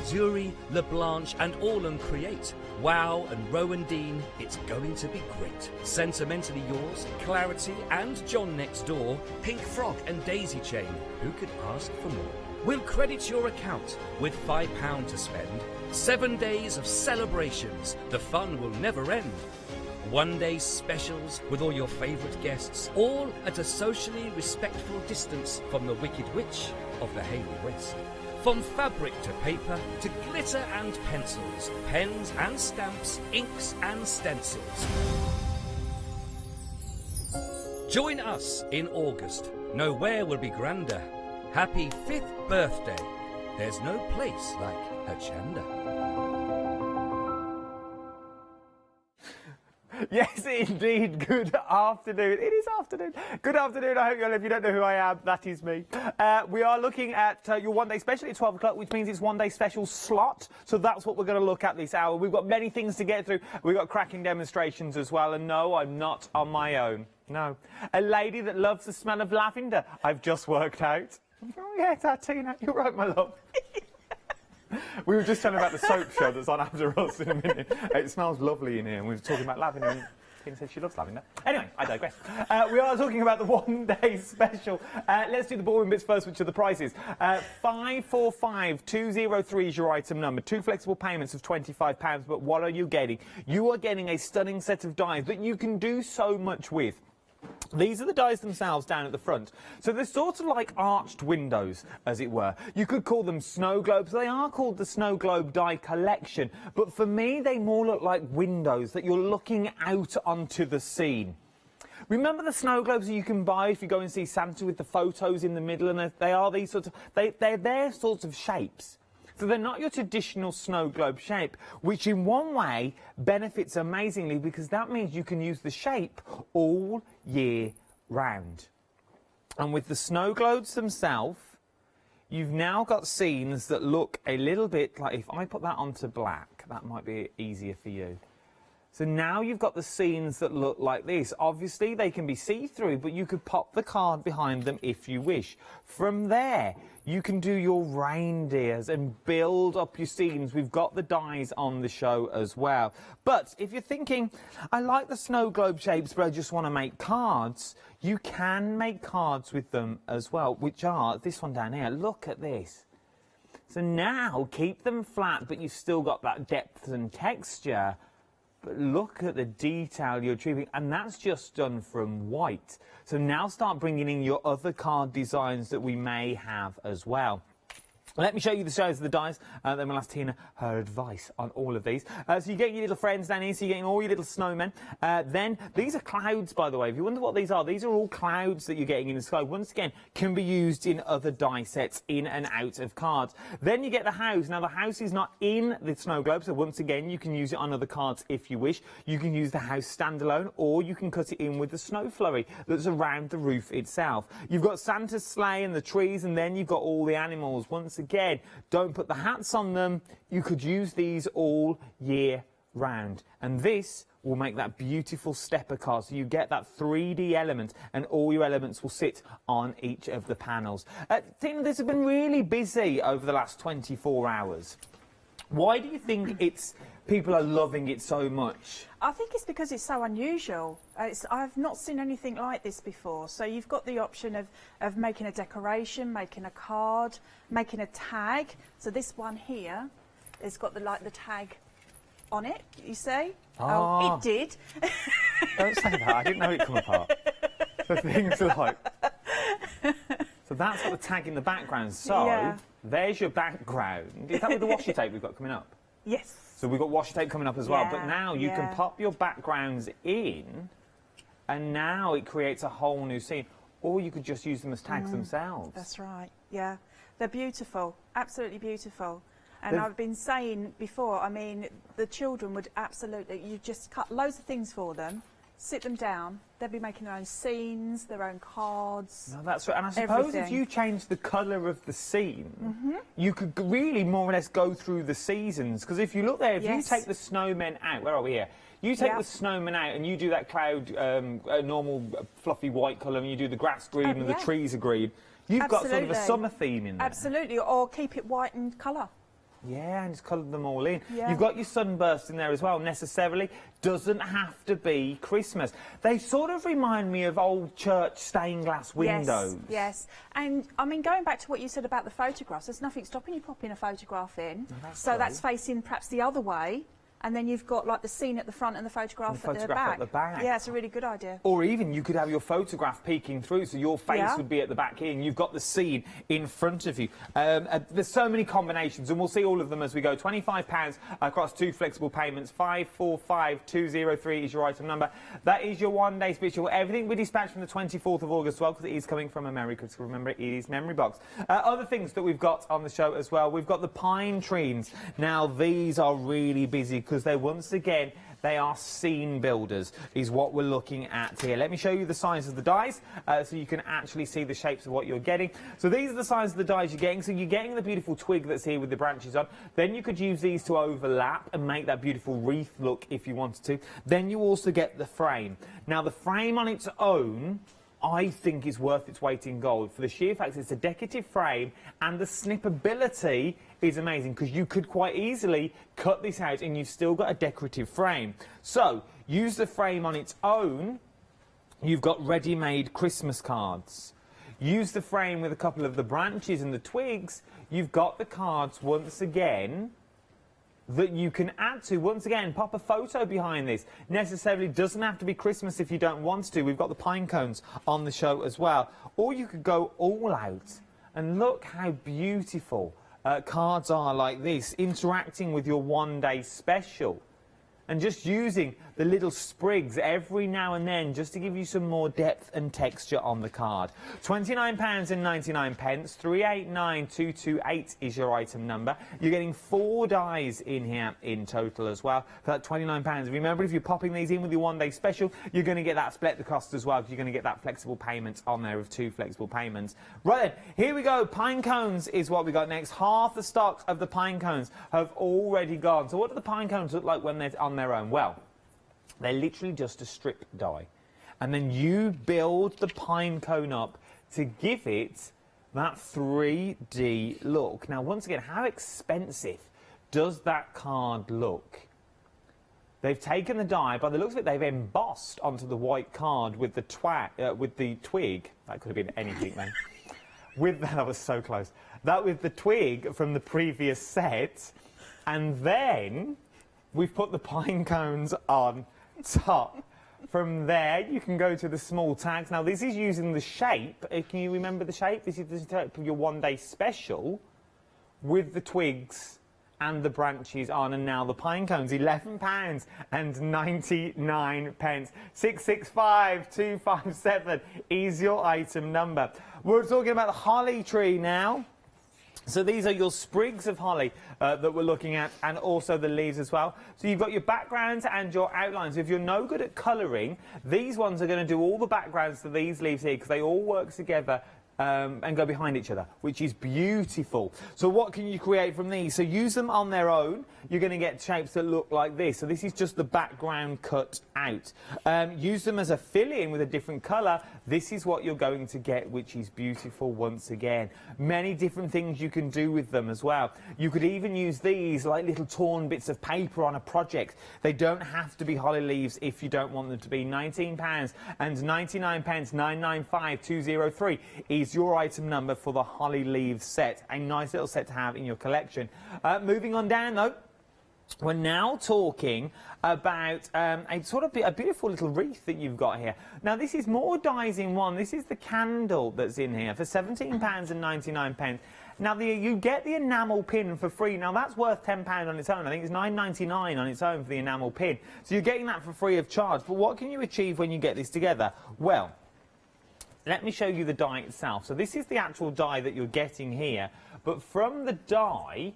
Zuri, LeBlanche and Orlan create. Wow and Rowan Dean, it's going to be great. Sentimentally yours, Clarity and John Next Door, Pink Frog and Daisy Chain. Who could ask for more? We'll credit your account with £5 to spend. 7 days of celebrations. The fun will never end. One-day specials with all your favourite guests, all at a socially respectful distance from the Wicked Witch of the Hayley West. From fabric to paper to glitter and pencils, pens and stamps, inks and stencils. Join us in August. Nowhere will be grander. Happy 5th birthday. There's no place like Hochanda. Yes, indeed. Good afternoon. It is afternoon. Good afternoon. I hope you're, if you don't know who I am, that is me. We are looking at your one-day special at 12 o'clock, which means it's one-day special slot. So that's what we're going to look at this hour. We've got many things to get through. We've got cracking demonstrations as well. And no, I'm not on my own. No. A lady that loves the smell of lavender. I've just worked out. Oh, yeah, Tina. You're right, my love. We were just telling about the soap show that's on after us in a minute. It smells lovely in here, and we were talking about lavender, and Tina said she loves lavender. Anyway, I digress. We are talking about the one-day special. Let's do the boring bits first, which are the prices. 545203 is your item number. 2 flexible payments of £25, but what are you getting? You are getting a stunning set of dies that you can do so much with. These are the dies themselves down at the front. So they're sort of like arched windows, as it were. You could call them snow globes. They are called the Snow Globe Die Collection. But for me, they more look like windows that you're looking out onto the scene. Remember the snow globes that you can buy if you go and see Santa with the photos in the middle? And they are these sorts of... They're their sorts of shapes. So they're not your traditional snow globe shape, which in one way benefits amazingly because that means you can use the shape all year round. And with the snow globes themselves, you've now got scenes that look a little bit like, if I put that onto black, that might be easier for you. So now you've got the scenes that look like this. Obviously, they can be see-through, but you could pop the card behind them if you wish. From there, you can do your reindeers and build up your scenes. We've got the dies on the show as well. But if you're thinking, I like the snow globe shapes, but I just want to make cards, you can make cards with them as well, which are this one down here. Look at this. So now, keep them flat, but you've still got that depth and texture. But look at the detail you're achieving, and that's just done from white. So now start bringing in your other card designs that we may have as well. Let me show you the size of the dies, then we'll ask Tina her advice on all of these. So you get your little friends down here, so you're getting all your little snowmen. Then, these are clouds, by the way. If you wonder what these are all clouds that you're getting in the sky. Once again, can be used in other die sets, in and out of cards. Then you get the house. Now, the house is not in the snow globe, so once again, you can use it on other cards if you wish. You can use the house standalone, or you can cut it in with the snow flurry that's around the roof itself. You've got Santa's sleigh and the trees, and then you've got all the animals. Once again, don't put the hats on them. You could use these all year round. And this will make that beautiful stepper card. So you get that 3D element, and all your elements will sit on each of the panels. Tina, this has been really busy over the last 24 hours. Why do you think people are loving it so much? I think it's because it's so unusual. I've not seen anything like this before. So you've got the option of making a decoration, making a card, making a tag. So this one here has got the tag on it, you see? Oh, it did. Don't say that. I didn't know it'd come apart. The things like... So that's got the tag in the background. So yeah. There's your background. Is that with the washi tape we've got coming up? Yes. So we've got washi tape coming up as well. Yeah, But now you can pop your backgrounds in, and now it creates a whole new scene. Or you could just use them as tags themselves. That's right. Yeah. They're beautiful. Absolutely beautiful. And I've been saying before, I mean, the children would absolutely, you just cut loads of things for them, sit them down, they'll be making their own scenes, their own cards. No, that's right. And I suppose if you change the colour of the scene, you could really more or less go through the seasons. Because if you look there, if you take the snowmen out, where are we here? You take the snowmen out and you do that cloud, a normal fluffy white colour, and you do the grass green and the trees are green, you've got sort of a summer theme in there. Absolutely, or keep it white in colour. Yeah, and just coloured them all in. Yeah. You've got your sunburst in there as well, necessarily. Doesn't have to be Christmas. They sort of remind me of old church stained glass windows. Yes, and I mean, going back to what you said about the photographs, there's nothing stopping you popping a photograph in. That's facing perhaps the other way. And then you've got like the scene at the front and the photograph, at the back. Yeah, it's a really good idea. Or even you could have your photograph peeking through, so your face would be at the back here, and you've got the scene in front of you. There's so many combinations, and we'll see all of them as we go. £25 across 2 flexible payments. 545203 is your item number. That is your one-day special. Everything will be dispatched from the 24th of August as well, because it is coming from America. So remember, it is Memory Box. Other things that we've got on the show as well. We've got the pine trees. Now, these are really busy, because once again, they are scene builders, is what we're looking at here. Let me show you the size of the dies, so you can actually see the shapes of what you're getting. So these are the size of the dies you're getting. So you're getting the beautiful twig that's here with the branches on. Then you could use these to overlap and make that beautiful wreath look if you wanted to. Then you also get the frame. Now, the frame on its own, I think is worth its weight in gold, for the sheer fact it's a decorative frame, and the snippability is amazing, because you could quite easily cut this out and you've still got a decorative frame. So use the frame on its own. You've got ready-made Christmas cards. Use the frame with a couple of the branches and the twigs. You've got the cards once again that you can add to. Once again, pop a photo behind this. Necessarily doesn't have to be Christmas if you don't want to. We've got the pine cones on the show as well. Or you could go all out, and look how beautiful cards are like this, interacting with your one-day special. And just using the little sprigs every now and then just to give you some more depth and texture on the card. £29.99. 389228 is your item number. You're getting 4 dies in here in total as well for that £29. Remember, if you're popping these in with your one-day special, you're going to get that split the cost as well, because you're going to get that flexible payment on there of 2 flexible payments. Right then, here we go. Pine cones is what we got next. Half the stocks of the pine cones have already gone. So what do the pine cones look like when they're on their own? Well, they're literally just a strip die, and then you build the pine cone up to give it that 3D look. Now, once again, how expensive does that card look? They've taken the die, by the looks of it, they've embossed onto the white card with the twig. That could have been anything, man. That was so close. That with the twig from the previous set, and then we've put the pine cones on top. From there, you can go to the small tags. Now, this is using the shape. Can you remember the shape? This is the shape of your one-day special, with the twigs and the branches on, and now the pine cones, £11.99. 665257 is your item number. We're talking about the holly tree now. So these are your sprigs of holly that we're looking at, and also the leaves as well. So you've got your backgrounds and your outlines. If you're no good at colouring, these ones are going to do all the backgrounds to these leaves here, because they all work together and go behind each other, which is beautiful. So what can you create from these? So use them on their own. You're going to get shapes that look like this. So this is just the background cut out. Use them as a fill-in with a different colour. This is what you're going to get, which is beautiful once again. Many different things you can do with them as well. You could even use these like little torn bits of paper on a project. They don't have to be holly leaves if you don't want them to be. £19.99, 995203 is your item number for the holly leaves set. A nice little set to have in your collection. Moving on down though, we're now talking about a beautiful little wreath that you've got here. Now this is more dies in one. This is the candle that's in here for £17.99. Now you get the enamel pin for free. Now that's worth £10 on its own. I think it's £9.99 on its own for the enamel pin. So you're getting that for free of charge. But what can you achieve when you get this together? Well, let me show you the die itself. So this is the actual die that you're getting here. But from the die,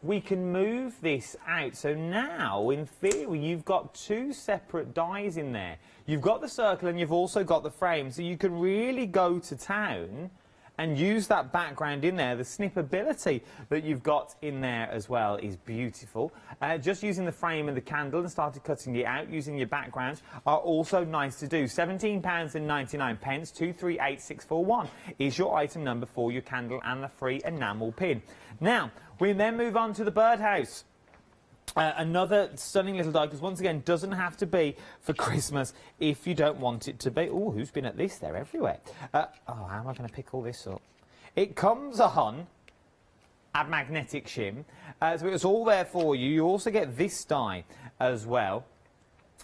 we can move this out. So now, in theory, you've got two separate dies in there. You've got the circle and you've also got the frame. So you can really go to town and use that background in there. The snippability that you've got in there as well is beautiful. Just using the frame and the candle and started cutting it out using your background are also nice to do. £17.99, 238641 is your item number for your candle and the free enamel pin. Now, we then move on to the birdhouse. Another stunning little die, because once again, doesn't have to be for Christmas if you don't want it to be. Oh, who's been at this? They're everywhere. Oh, how am I going to pick all this up? It comes on a magnetic shim, so it's all there for you. You also get this die as well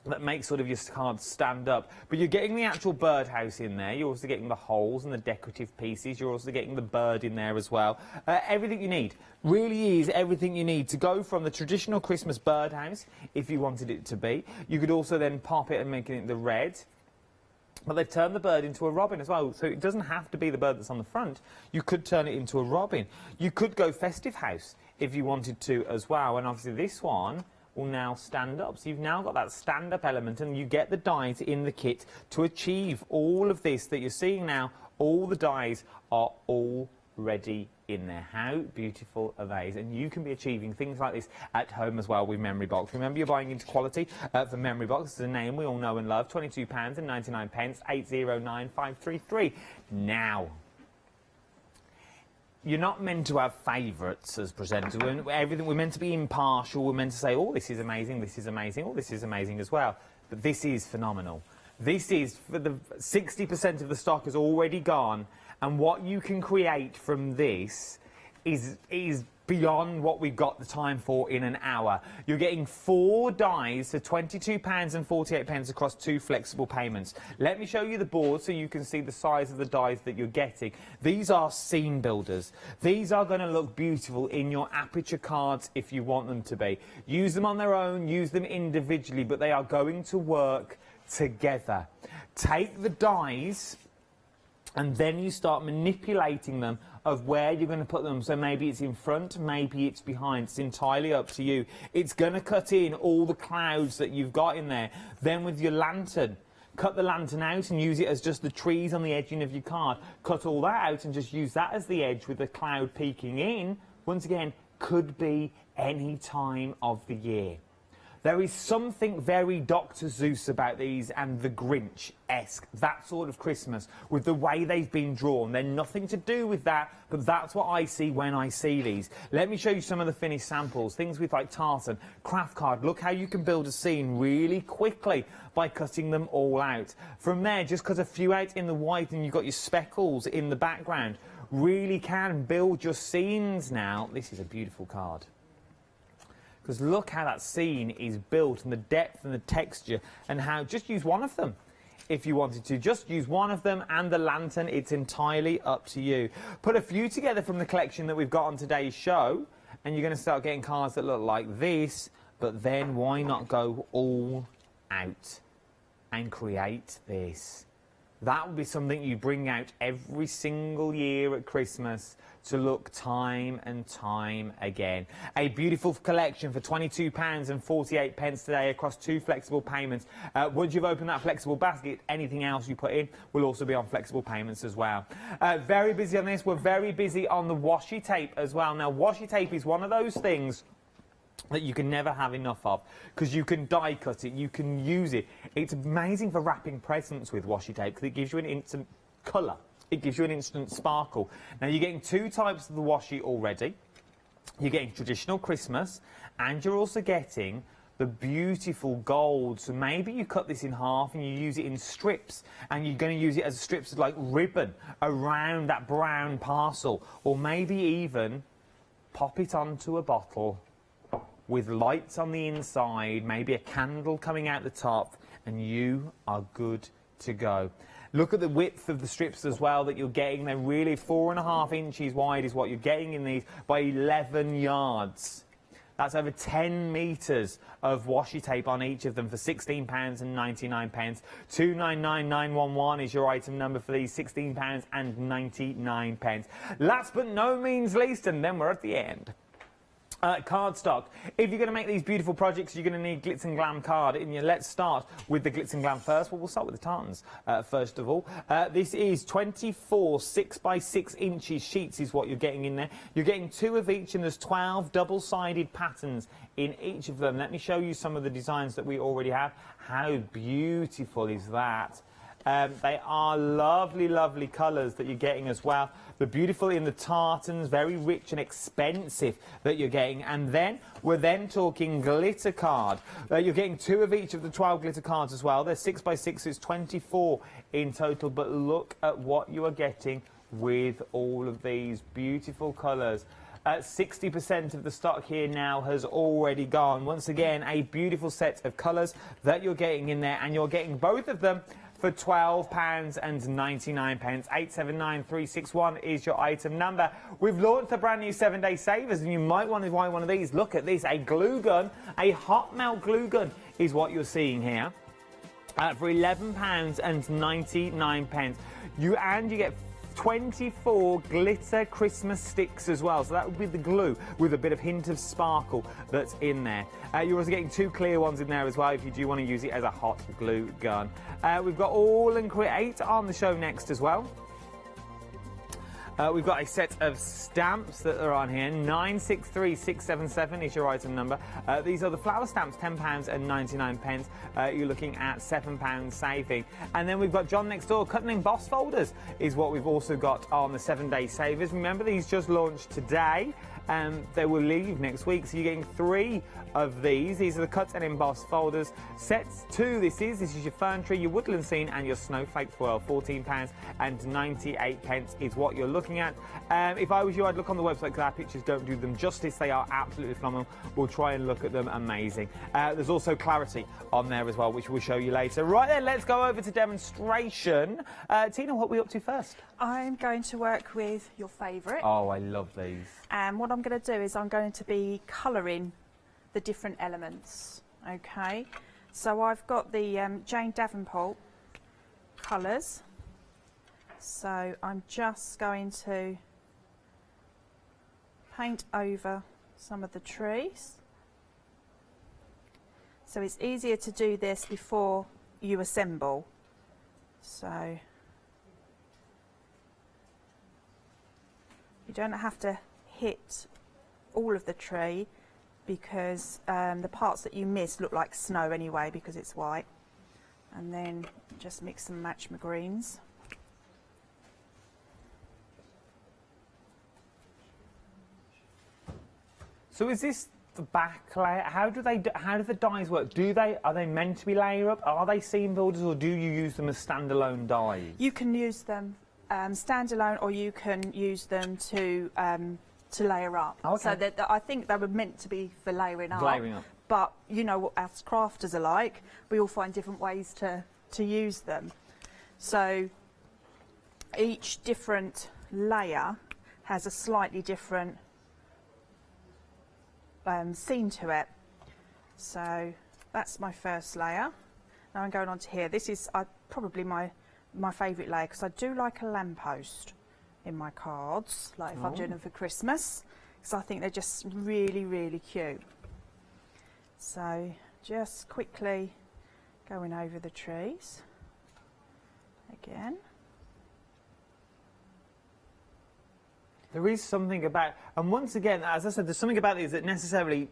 that makes sort of your cards stand up. But you're getting the actual birdhouse in there. You're also getting the holes and the decorative pieces. You're also getting the bird in there as well. Everything you need. Really is everything you need to go from the traditional Christmas birdhouse, if you wanted it to be. You could also then pop it and make it the red. But they've turned the bird into a robin as well, so it doesn't have to be the bird that's on the front. You could turn it into a robin. You could go festive house if you wanted to as well. And obviously this one will now stand up. So you've now got that stand-up element, and you get the dies in the kit to achieve all of this that you're seeing now. All the dies are already in there. How beautiful are they? And you can be achieving things like this at home as well with Memory Box. Remember, you're buying into quality for Memory Box. It's a name we all know and love. £22.99, 809533. Now, you're not meant to have favourites as presenters. We're meant to be impartial. We're meant to say, oh, this is amazing, this is amazing, oh, this is amazing as well. But this is phenomenal. This is, for the 60% of the stock is already gone, and what you can create from this is beyond what we've got the time for in an hour. You're getting 4 dies for £22.48 across 2 flexible payments. Let me show you the board so you can see the size of the dies that you're getting. These are scene builders. These are going to look beautiful in your aperture cards if you want them to be. Use them on their own, use them individually, but they are going to work together. Take the dies and then you start manipulating them of where you're going to put them. So maybe it's in front, maybe it's behind. It's entirely up to you. It's going to cut in all the clouds that you've got in there. Then with your lantern, cut the lantern out and use it as just the trees on the edging of your card. Cut all that out and just use that as the edge with the cloud peeking in. Once again, could be any time of the year. There is something very Dr. Seuss about these and the Grinch-esque, that sort of Christmas, with the way they've been drawn. They're nothing to do with that, but that's what I see when I see these. Let me show you some of the finished samples, things with like tartan, craft card. Look how you can build a scene really quickly by cutting them all out. From there, just cut a few out in the white and you've got your speckles in the background. Really can build your scenes now. This is a beautiful card. Because look how that scene is built and the depth and the texture and how, just use one of them if you wanted to. Just use one of them and the lantern. It's entirely up to you. Put a few together from the collection that we've got on today's show, and you're going to start getting cards that look like this. But then why not go all out and create this? That would be something you bring out every single year at Christmas to look time and time again. A beautiful collection for £22.48 today across 2 flexible payments. Once you've opened that flexible basket, anything else you put in will also be on flexible payments as well. Very busy on this. We're very busy on the washi tape as well. Now, washi tape is one of those things that you can never have enough of, because you can die cut it, you can use it. It's amazing for wrapping presents with washi tape because it gives you an instant colour. It gives you an instant sparkle. Now, you're getting 2 types of the washi already. You're getting traditional Christmas, and you're also getting the beautiful gold. So maybe you cut this in half and you use it in strips, and you're going to use it as strips of like ribbon around that brown parcel, or maybe even pop it onto a bottle with lights on the inside, maybe a candle coming out the top, and you are good to go. Look at the width of the strips as well that you're getting. They're really 4.5 inches wide is what you're getting in these, by 11 yards. That's over 10 metres of washi tape on each of them for £16.99. 299911 is your item number for these, £16.99. Last but no means least, and then we're at the end. Cardstock. If you're going to make these beautiful projects, you're going to need Glitz and Glam card. And let's start with the Glitz and Glam first. Well, we'll start with the tartans first of all. This is 24 6x6 inches sheets is what you're getting in there. You're getting 2 of each, and there's 12 double-sided patterns in each of them. Let me show you some of the designs that we already have. How beautiful is that? They are lovely, lovely colours that you're getting as well. The beautiful in the tartans, very rich and expensive that you're getting. And then we're then talking glitter card. You're getting 2 of each of the 12 glitter cards as well. They're 6x6, so it's 24 in total. But look at what you are getting with all of these beautiful colours. 60% of the stock here now has already gone. Once again, a beautiful set of colours that you're getting in there, and you're getting both of them for £12.99. 879361 is your item number. We've launched a brand new 7-day savers, and you might want to buy one of these. Look at this, a glue gun, a hot melt glue gun is what you're seeing here for £11.99. You get 24 glitter Christmas sticks as well, so that would be the glue with a bit of hint of sparkle that's in there. You're also getting 2 clear ones in there as well if you do want to use it as a hot glue gun. We've got All and Create on the show next as well. We've got a set of stamps that are on here. 963677 is your item number. These are the flower stamps, £10.99. You're looking at £7 saving. And then we've got John Next Door cut and emboss folders is what we've also got on the 7-day savers. Remember, these just launched today. They will leave next week, so you're getting 3 of these. These are the cut and emboss folders. Sets 2 this is your fern tree, your woodland scene, and your snowflake twirl. £14.98 is what you're looking at. If I was you, I'd look on the website because our pictures don't do them justice. They are absolutely phenomenal. We'll try and look at them. Amazing. There's also Clarity on there as well, which we'll show you later. Right then, let's go over to demonstration. Tina, what are we up to first? I'm going to work with your favourite. Oh, I love these. And what I'm going to do is I'm going to be colouring the different elements. Okay, so I've got the Jane Davenport colours. So I'm just going to paint over some of the trees. So it's easier to do this before you assemble. So you don't have to hit all of the tree, because the parts that you miss look like snow anyway because it's white. And then just mix and match my greens. So is this the back layer? How do the dies work? Are they meant to be layer up? Are they seam builders, or do you use them as standalone dies? You can use them standalone, or you can use them to layer up. Okay. So that I think they were meant to be for layering up. Layering up. But you know what us crafters are like. We all find different ways to to use them. So each different layer has a slightly different scene to it. So that's my first layer. Now I'm going on to here. This is probably my favourite layer, because I do like a lamppost in my cards, like if I'm doing them for Christmas, because I think they're just really, really cute. So just quickly going over the trees again. There is something about, and once again, as I said, there's something about these that necessarily,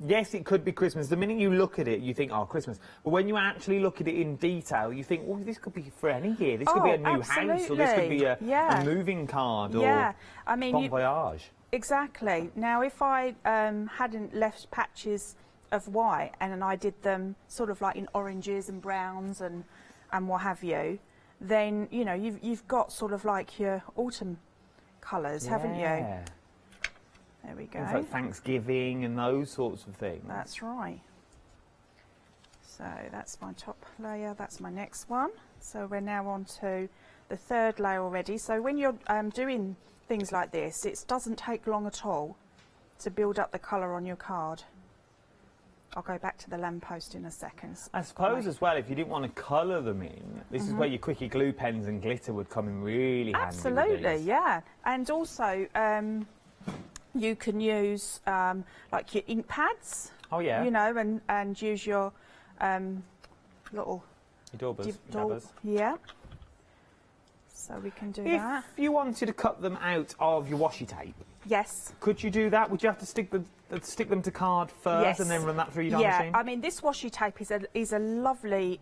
yes, it could be Christmas. The minute you look at it, you think, oh, Christmas. But when you actually look at it in detail, you think, well, this could be for any year. This could be a new house, or this could be a moving card, or I mean, bon voyage. Exactly. Now, if I hadn't left patches of white and I did them sort of like in oranges and browns and what have you, then, you know, you've got sort of like your autumn colours, haven't you? There we go. Things like Thanksgiving and those sorts of things. That's right. So that's my top layer, that's my next one. So we're now on to the third layer already. So when you're doing things like this, it doesn't take long at all to build up the colour on your card. I'll go back to the lamppost in a second. I suppose as well, if you didn't want to colour them in, this is where your quickie glue pens and glitter would come in really handy. Absolutely, yeah. And also, you can use like your ink pads. Oh yeah. You know, and use your little your daubers. Yeah. So we can do that. If you wanted to cut them out of your washi tape, yes. Could you do that? Would you have to stick them to card first and then run that through your darn machine? I mean, this washi tape is a lovely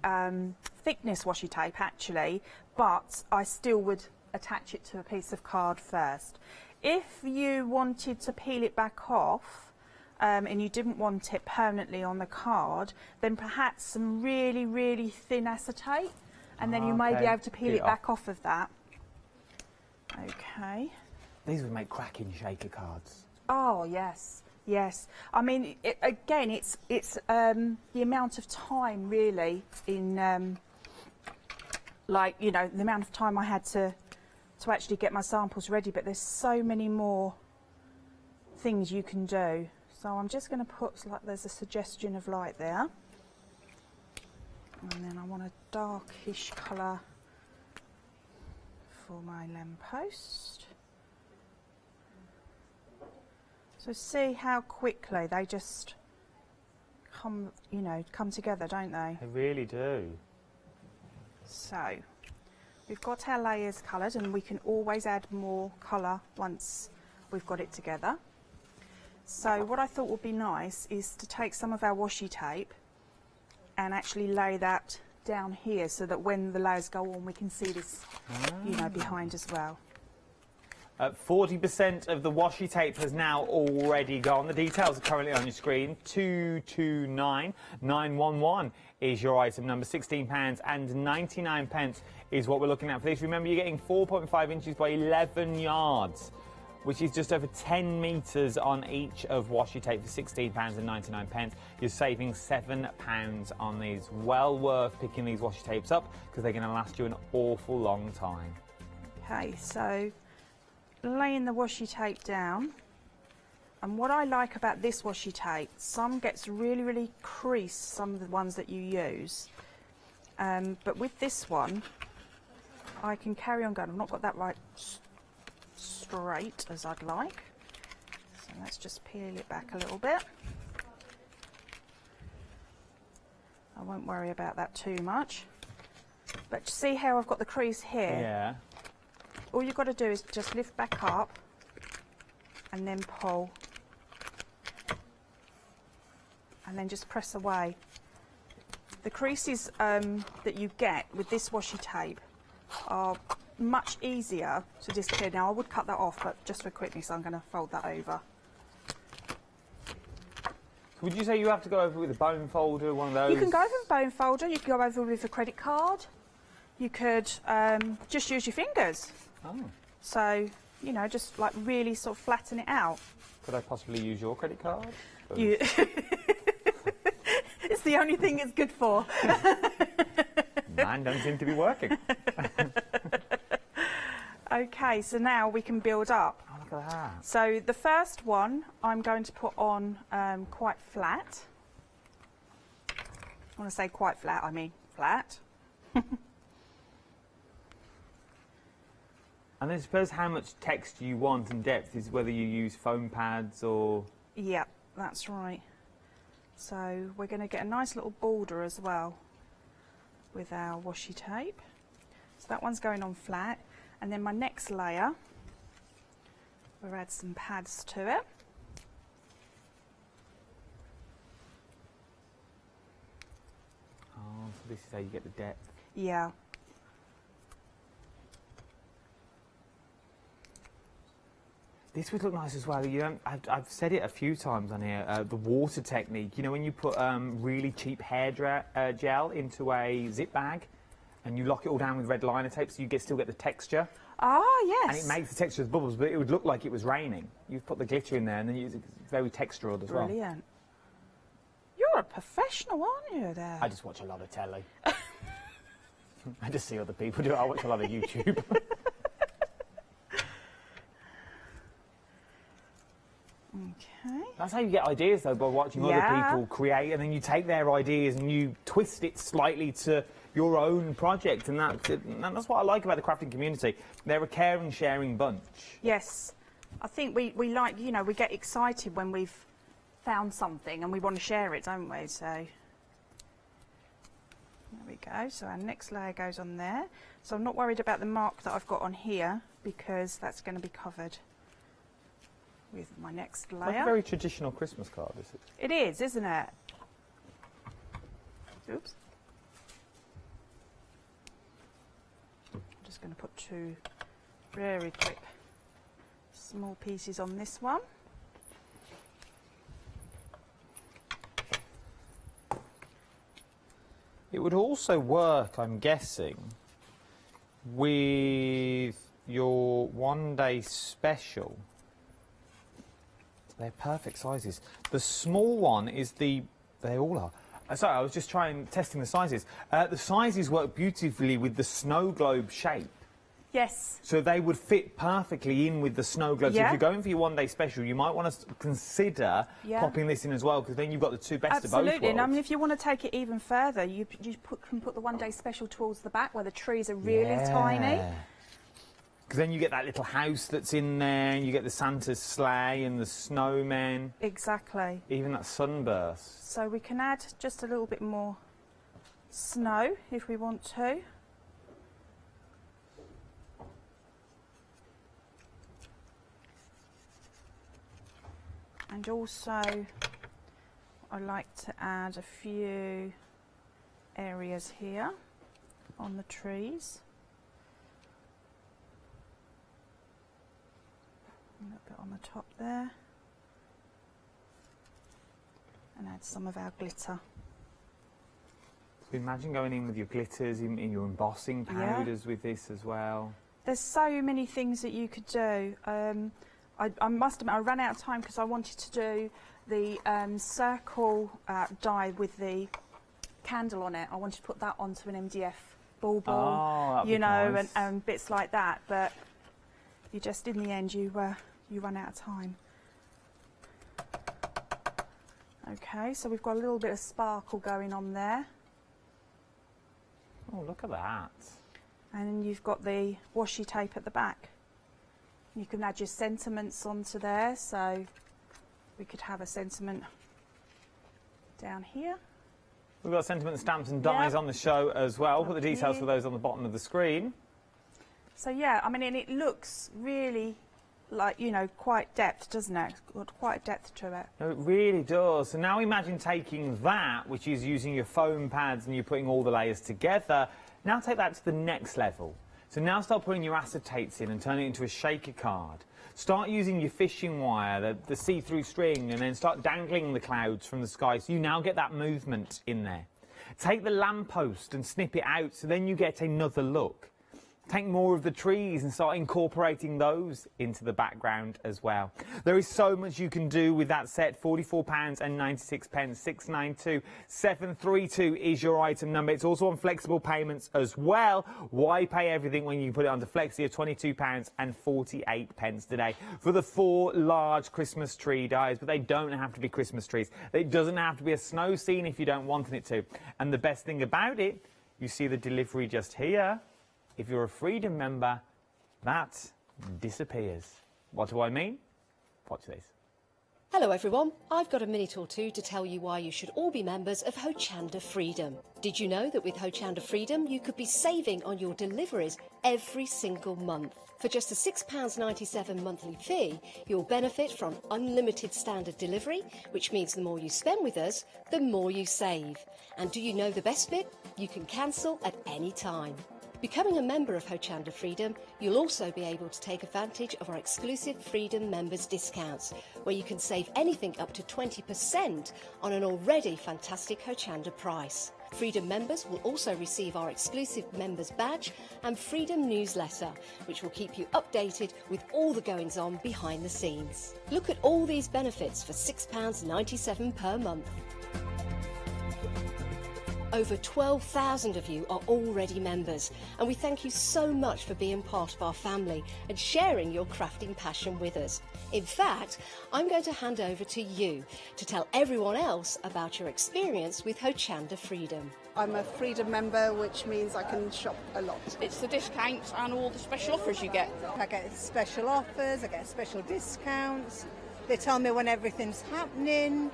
thickness washi tape actually, but I still would attach it to a piece of card first. If you wanted to peel it back off and you didn't want it permanently on the card, then perhaps some really, really thin acetate, and then you may be able to peel it back off of that. Okay. These would make cracking shaker cards. Oh yes, yes. I mean, again, it's the amount of time really in, like, you know, the amount of time I had to actually get my samples ready. But there's so many more things you can do. So I'm just going to put, like, there's a suggestion of light there, and then I want a darkish colour for my lamppost. So see how quickly they just come, you know, come together, don't they? They really do. So we've got our layers coloured, and we can always add more colour once we've got it together. So what I thought would be nice is to take some of our washi tape and actually lay that down here, so that when the layers go on, we can see this, you know, behind as well. 40% of the washi tape has now already gone. The details are currently on your screen. 229911 is your item number. £16.99 is what we're looking at for this. Remember, you're getting 4.5 inches by 11 yards, which is just over 10 metres on each of washi tape for £16.99. You're saving £7 on these. Well worth picking these washi tapes up, because they're going to last you an awful long time. Okay, so laying the washi tape down, and what I like about this washi tape, some gets really, really creased, some of the ones that you use, but with this one I can carry on going. I've not got that right straight as I'd like, so let's just peel it back a little bit. I won't worry about that too much, but see how I've got the crease here? Yeah. All you've got to do is just lift back up and then pull, and then just press away. The creases that you get with this washi tape are much easier to disappear. Now I would cut that off, but just for quickness I'm going to fold that over. So would you say you have to go over with a bone folder, one of those? You can go over with a bone folder, you can go over with a credit card, you could just use your fingers. Oh. So, you know, just like really sort of flatten it out. Could I possibly use your credit card? It's the only thing it's good for. Mine don't seem to be working. Okay, so now we can build up. Oh, look at that. So the first one I'm going to put on quite flat. When I say quite flat, I mean flat. And I suppose how much text you want and depth is whether you use foam pads or... Yep, that's right. So we're going to get a nice little border as well with our washi tape. So that one's going on flat. And then my next layer, we'll add some pads to it. Oh, so this is how you get the depth. Yeah. This would look nice as well. You don't, I've said it a few times on here, the water technique. You know, when you put really cheap hair gel into a zip bag and you lock it all down with red liner tape so you still get the texture. Ah, yes. And it makes the texture as bubbles, but it would look like it was raining. You've put the glitter in there and then it's very textured as well. Brilliant. You're a professional, aren't you, there? I just watch a lot of telly. I just see other people do it. I watch a lot of YouTube. Okay. That's how you get ideas, though, by watching other people create, and then you take their ideas and you twist it slightly to your own project, and that's what I like about the crafting community. They're a caring, sharing bunch. Yes. I think we like, you know, we get excited when we've found something and we want to share it, don't we? So there we go. So our next layer goes on there. So I'm not worried about the mark that I've got on here because that's going to be covered with my next layer. Like a very traditional Christmas card, is it? It is, isn't it? Oops. I'm just going to put two very quick small pieces on this one. It would also work, I'm guessing, with your one-day special. They're perfect sizes. The small one is they all are. Sorry, I was just testing the sizes. The sizes work beautifully with the snow globe shape. Yes. So they would fit perfectly in with the snow globe. So if you're going for your one-day special, you might want to consider popping this in as well, because then you've got the two best of both worlds. Absolutely, and I mean, if you want to take it even further, you can put the one-day special towards the back where the trees are really tiny. Because then you get that little house that's in there, and you get the Santa's sleigh and the snowmen. Exactly. Even that sunburst. So we can add just a little bit more snow if we want to. And also, I like to add a few areas here on the trees. A little bit on the top there. And add some of our glitter. So imagine going in with your glitters, in your embossing powders with this as well. There's so many things that you could do. I must admit, I ran out of time because I wanted to do the circle die with the candle on it. I wanted to put that onto an MDF bauble, you know, nice. and bits like that. But you just, in the end, you run out of time. Okay, so we've got a little bit of sparkle going on there. Oh, look at that. And then you've got the washi tape at the back. You can add your sentiments onto there, so we could have a sentiment down here. We've got sentiment stamps and dies on the show as well. Put the details for those on the bottom of the screen. So yeah, I mean, and it looks really like, you know, quite depth, doesn't it? It's got quite a depth to it. No, it really does. So now imagine taking that, which is using your foam pads and you're putting all the layers together. Now take that to the next level. So now start putting your acetates in and turn it into a shaker card. Start using your fishing wire, the see-through string, and then start dangling the clouds from the sky so you now get that movement in there. Take the lamppost and snip it out so then you get another look. take more of the trees and start incorporating those into the background as well. There is so much you can do with that set. £44.96, 692 732 is your item number. It's also on flexible payments as well. Why pay everything when you put it onto Flexi of £22.48 today for the 4 large Christmas tree dies, but they don't have to be Christmas trees. It doesn't have to be a snow scene if you don't want it to. And the best thing about it, you see the delivery just here. If you're a Freedom member, that disappears. What do I mean? Watch this. Hello everyone, I've got a minute or two to tell you why you should all be members of Hochanda Freedom. Did you know that with Hochanda Freedom you could be saving on your deliveries every single month? For just a £6.97 monthly fee, you'll benefit from unlimited standard delivery, which means the more you spend with us, the more you save. And do you know the best bit? You can cancel at any time. Becoming a member of Hochanda Freedom, you'll also be able to take advantage of our exclusive Freedom members discounts, where you can save anything up to 20% on an already fantastic Hochanda price. Freedom members will also receive our exclusive members badge and Freedom newsletter, which will keep you updated with all the goings on behind the scenes. Look at all these benefits for £6.97 per month. Over 12,000 of you are already members, and we thank you so much for being part of our family and sharing your crafting passion with us. In fact, I'm going to hand over to you to tell everyone else about your experience with Hochanda Freedom. I'm a Freedom member, which means I can shop a lot. It's the discounts and all the special offers you get. I get special offers, I get special discounts. They tell me when everything's happening.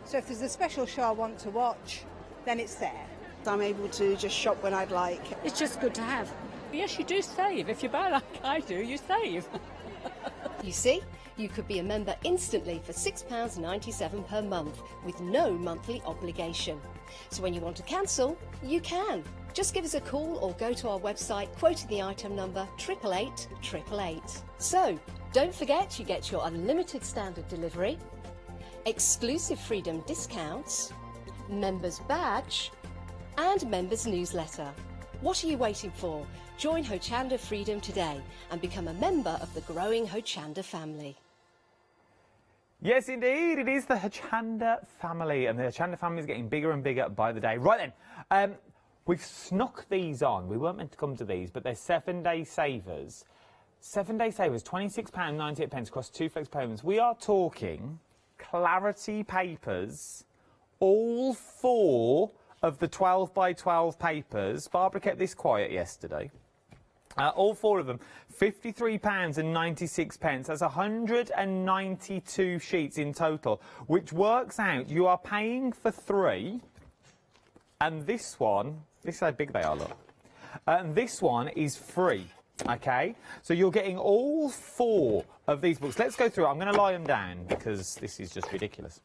So if there's a special show I want to watch, then it's there. I'm able to just shop when I'd like. It's just good to have. Yes, you do save. If you buy like I do, you save. You see, you could be a member instantly for £6.97 per month with no monthly obligation. So when you want to cancel, you can. Just give us a call or go to our website quoting the item number 888 888. So don't forget you get your unlimited standard delivery, exclusive Freedom discounts, members badge and members newsletter. What are you waiting for? Join Hochanda Freedom today and become a member of the growing Hochanda family. Yes, indeed, it is the Hochanda family, and the Hochanda family is getting bigger and bigger by the day. Right then, we've snuck these on. We weren't meant to come to these, but they're 7-day savers. 7-day savers, £26.98 across 2 flex payments. We are talking Clarity papers. All 4 of the 12 by 12 papers. Barbara kept this quiet yesterday. All 4 of them, £53.96. That's 192 sheets in total, which works out you are paying for 3. And this one, this is how big they are, look. And this one is free. Okay, so you're getting all 4 of these books. Let's go through it. I'm going to lie them down because this is just ridiculous.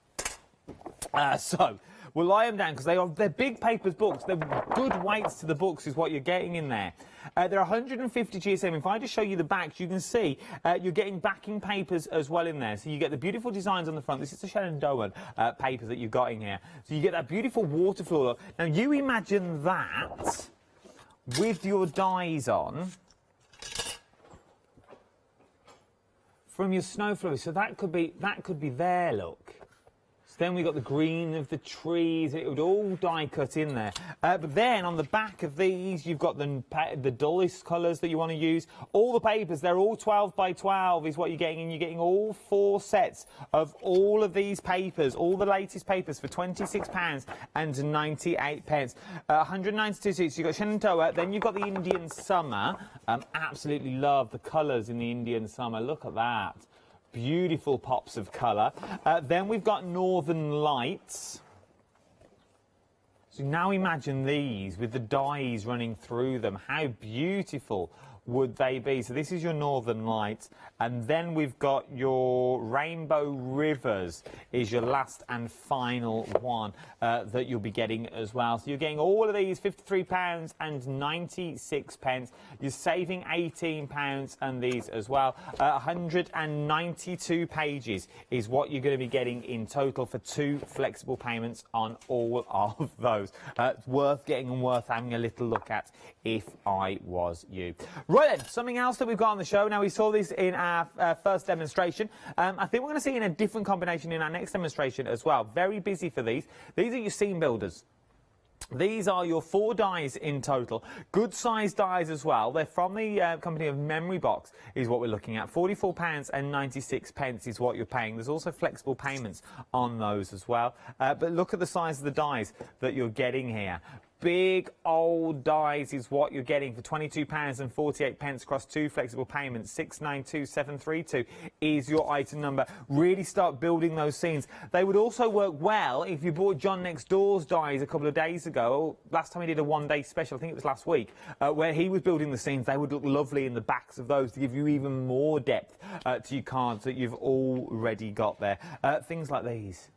So we'll lie them down because they're big papers books. They're good weights to the books is what you're getting in there. They're 150 GSM. If I just show you the backs, you can see you're getting backing papers as well in there. So you get the beautiful designs on the front. This is the Shenandoah papers that you've got in here. So you get that beautiful waterfall look. Now you imagine that with your dies on from your snow flurry. So that could be there, look. So then we've got the green of the trees. It would all die cut in there. But then on the back of these, you've got the dullest colours that you want to use. All the papers, they're all 12 by 12 is what you're getting. And you're getting all 4 sets of all of these papers, all the latest papers for £26.98. 192 seats. You've got Shenandoah. Then you've got the Indian Summer. Absolutely love the colours in the Indian Summer. Look at that. Beautiful pops of colour. Then we've got Northern Lights. So now imagine these with the dies running through them. How beautiful would they be? So this is your Northern Lights, and then we've got your Rainbow Rivers is your last and final one that you'll be getting as well. So you're getting all of these £53.96. You're saving £18 and these as well. 192 pages is what you're going to be getting in total for 2 flexible payments on all of those. It's worth getting and worth having a little look at if I was you. Right then, something else that we've got on the show. Now, we saw this in our first demonstration. I think we're going to see it in a different combination in our next demonstration as well. Very busy for these. These are your seam builders. These are your 4 dies in total. Good sized dies as well. They're from the company of Memory Box is what we're looking at. £44.96 is what you're paying. There's also flexible payments on those as well. But look at the size of the dies that you're getting here. Big old dies is what you're getting for £22.48 across 2 flexible payments. 692732 is your item number. Really start building those scenes. They would also work well if you bought John Next Door's dies a couple of days ago. Last time he did a one-day special, I think it was last week, where he was building the scenes. They would look lovely in the backs of those to give you even more depth to your cards that you've already got there. Things like these.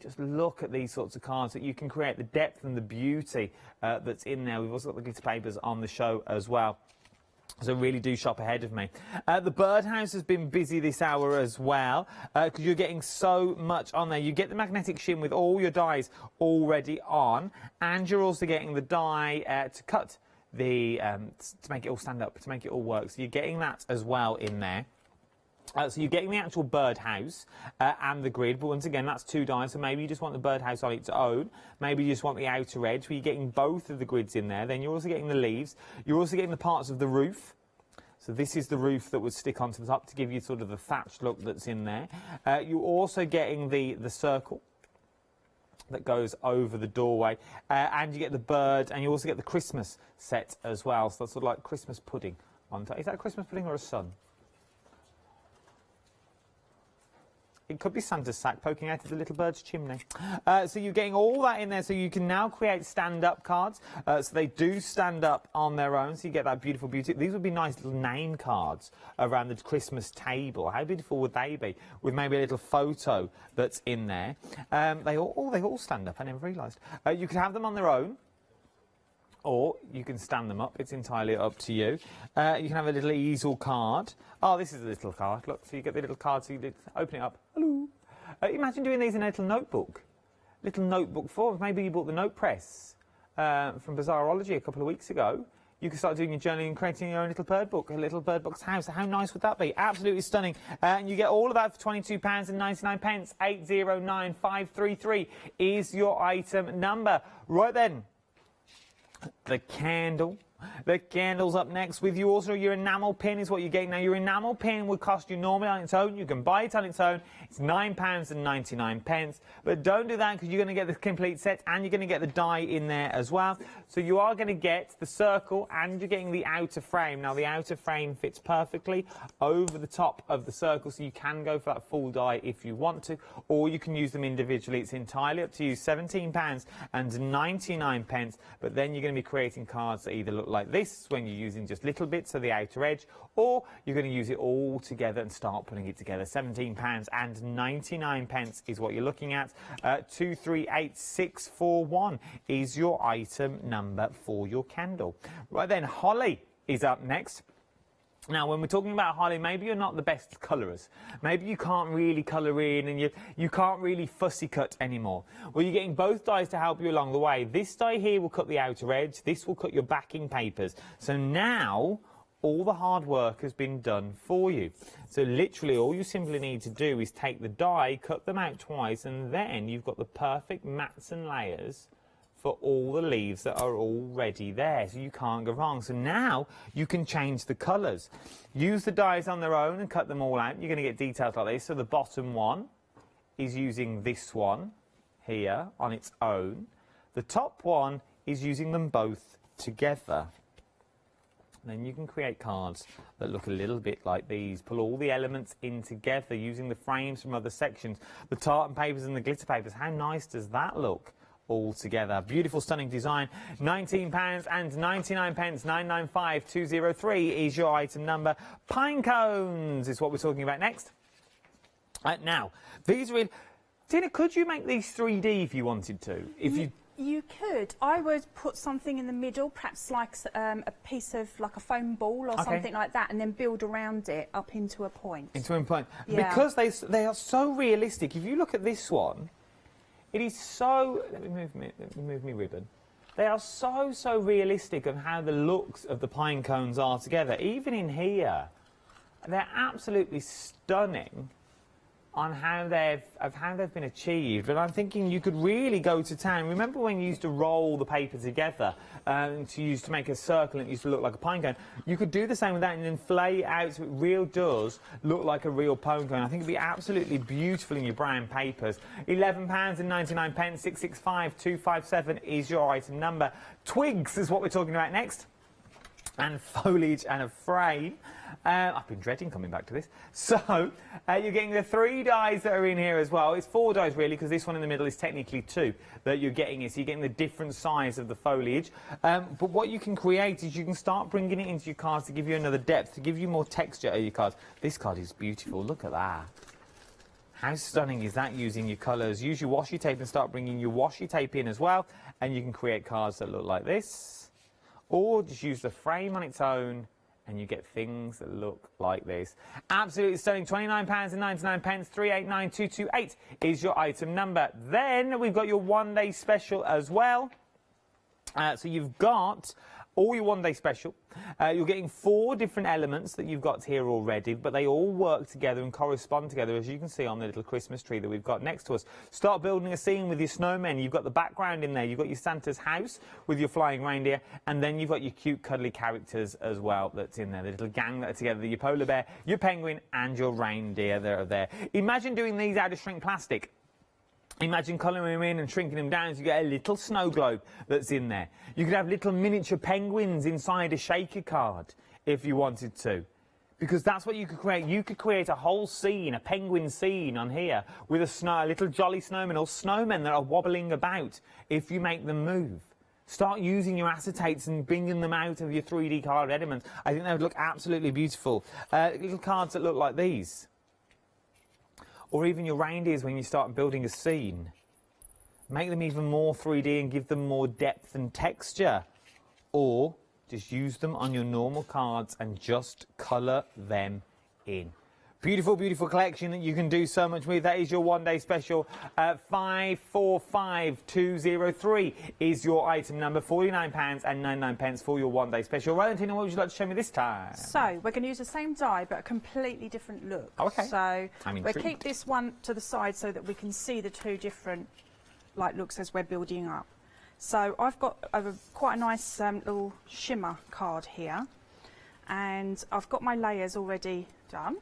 Just look at these sorts of cards that you can create the depth and the beauty that's in there. We've also got the glitter papers on the show as well. So really do shop ahead of me. The birdhouse has been busy this hour as well because you're getting so much on there. You get the magnetic shim with all your dies already on, and you're also getting the die to cut the to make it all stand up, to make it all work. So you're getting that as well in there. So you're getting the actual birdhouse and the grid, but once again, that's 2 dies, so maybe you just want the birdhouse on its own. Maybe you just want the outer edge, where you're getting both of the grids in there. Then you're also getting the leaves. You're also getting the parts of the roof. So this is the roof that would stick onto the top to give you sort of the thatched look that's in there. You're also getting the circle that goes over the doorway, and you get the bird, and you also get the Christmas set as well. So that's sort of like Christmas pudding on top. Is that a Christmas pudding or a sun? It could be Santa's sack poking out of the little bird's chimney. So you're getting all that in there, so you can now create stand-up cards. So they do stand up on their own, so you get that beautiful beauty. These would be nice little name cards around the Christmas table. How beautiful would they be, with maybe a little photo that's in there? They all stand up, I never realised. You could have them on their own, or you can stand them up. It's entirely up to you. You can have a little easel card. Oh, this is a little card. Look, so you get the little card, so you open it up. Hello. Imagine doing these in a little notebook. Little notebook form. Maybe you bought the note press from Bizarreology a couple of weeks ago. You can start doing your journaling and creating your own little bird book, a little bird box house. How nice would that be? Absolutely stunning. And you get all of that for £22.99. 809533 is your item number. Right then. The candle. The candle's up next with you. Also, your enamel pin is what you're getting. Now, your enamel pin would cost you normally on its own. You can buy it on its own. It's £9.99. But don't do that, because you're going to get the complete set, and you're going to get the die in there as well. So you are going to get the circle, and you're getting the outer frame. Now, the outer frame fits perfectly over the top of the circle, so you can go for that full die if you want to, or you can use them individually. It's entirely up to you. £17.99. But then you're going to be creating cards that either look like this when you're using just little bits of the outer edge, or you're going to use it all together and start putting it together. £17.99 is what you're looking at. 238641 is your item number for your candle. Right then, holly is up next. Now, when we're talking about holly, maybe you're not the best colourers. Maybe you can't really colour in, and you can't really fussy cut anymore. Well, you're getting both dies to help you along the way. This die here will cut the outer edge. This will cut your backing papers. So now all the hard work has been done for you. So literally all you simply need to do is take the die, cut them out twice, and then you've got the perfect mats and layers for all the leaves that are already there, so you can't go wrong. So now you can change the colours. Use the dies on their own and cut them all out. You're going to get details like this. So the bottom one is using this one here on its own. The top one is using them both together. Then you can create cards that look a little bit like these. Pull all the elements in together using the frames from other sections. The tartan papers and the glitter papers. How nice does that look? all together. Beautiful, stunning design. £19.99, 995203 is your item number. Pine cones is what we're talking about next. Now, these are in... Tina, could you make these 3D if you wanted to? If you could. I would put something in the middle, perhaps like a piece of like a foam ball or something like that, and then build around it up into a point. Into a point. Yeah. Because they are so realistic. If you look at this one, it is so... Let me move me ribbon. They are so realistic of how the looks of the pine cones are together. Even in here, they're absolutely stunning on how they've been achieved. And I'm thinking you could really go to town. Remember when you used to roll the paper together to make a circle and it used to look like a pine cone? You could do the same with that and then flay it out so it really does look like a real pine cone. I think it'd be absolutely beautiful in your brown papers. £11.99, 665257 is your item number. Twigs is what we're talking about next. And foliage and a frame. I've been dreading coming back to this. So, you're getting the 3 dies that are in here as well. It's 4 dies really, because this one in the middle is technically 2 that you're getting here. So you're getting the different size of the foliage. But what you can create is you can start bringing it into your cards to give you another depth, to give you more texture of your cards. This card is beautiful. Look at that. How stunning is that using your colours? Use your washi tape and start bringing your washi tape in as well. And you can create cards that look like this. Or just use the frame on its own and you get things that look like this. Absolutely stunning. £29.99, 389228 is your item number. Then we've got your one-day special as well. So you've got all your one-day special. You're getting 4 different elements that you've got here already, but they all work together and correspond together, as you can see on the little Christmas tree that we've got next to us. Start building a scene with your snowmen. You've got the background in there. You've got your Santa's house with your flying reindeer, and then you've got your cute, cuddly characters as well that's in there. The little gang that are together, your polar bear, your penguin, and your reindeer that are there. Imagine doing these out of shrink plastic. Imagine colouring them in and shrinking them down so you get a little snow globe that's in there. You could have little miniature penguins inside a shaker card if you wanted to. Because that's what you could create. You could create a whole scene, a penguin scene on here with a little jolly snowman or snowmen that are wobbling about if you make them move. Start using your acetates and bringing them out of your 3D card elements. I think they would look absolutely beautiful. Little cards that look like these. Or even your reindeers when you start building a scene. Make them even more 3D and give them more depth and texture. Or just use them on your normal cards and just colour them in. Beautiful, beautiful collection that you can do so much with. That is your one-day special. 545203 is your item number. £49.99 for your one-day special. Valentina, what would you like to show me this time? So, we're going to use the same die, but a completely different look. Okay. So, I'm we'll intrigued. keep this one to the side so that we can see the 2 different looks as we're building up. So, I've got quite a nice little shimmer card here. And I've got my layers already done.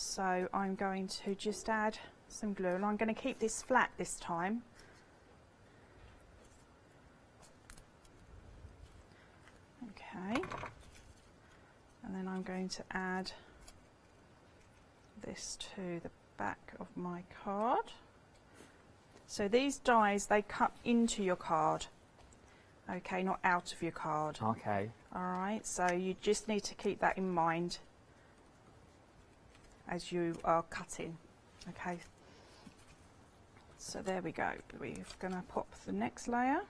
So I'm going to just add some glue, and I'm going to keep this flat this time. Okay. And then I'm going to add this to the back of my card. So these dies, they cut into your card. Okay, not out of your card. Okay. All right, so you just need to keep that in mind as you are cutting. Okay, so there we go. We're going to pop the next layer.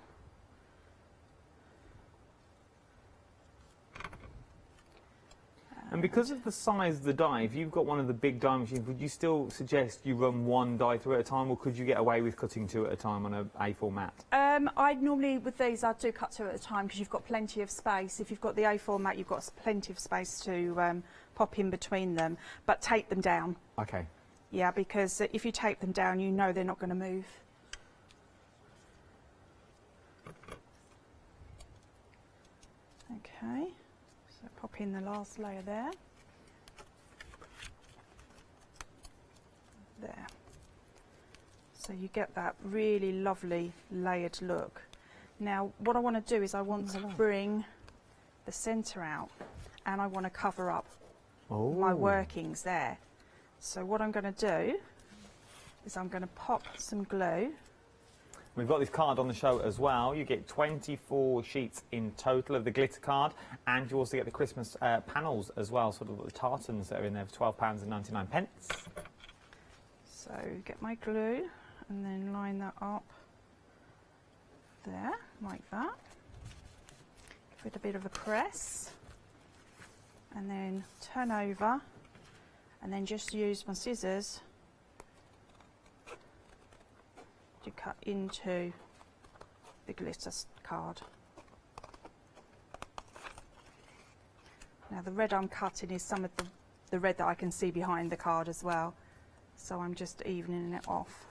And because of the size of the die, if you've got one of the big die machines, would you still suggest you run 1 die through at a time, or could you get away with cutting 2 at a time on an A4 mat? I normally, with these, I do cut 2 at a time because you've got plenty of space. If you've got the A4 mat, you've got plenty of space to pop in between them, but tape them down. Okay. Yeah, because if you tape them down, you know they're not going to move. Okay. So pop in the last layer there. There. So you get that really lovely layered look. Now what I want to do is I want to bring the centre out, and I want to cover up my workings there. So what I'm going to do is I'm going to pop some glue. We've got this card on the show as well. You get 24 sheets in total of the glitter card, and you also get the Christmas panels as well, sort of the tartans that are in there for £12.99. So get my glue and then line that up there, like that. Give it a bit of a press, and then turn over, and then just use my scissors to cut into the glitter card. Now the red I'm cutting is some of the red that I can see behind the card as well, so I'm just evening it off.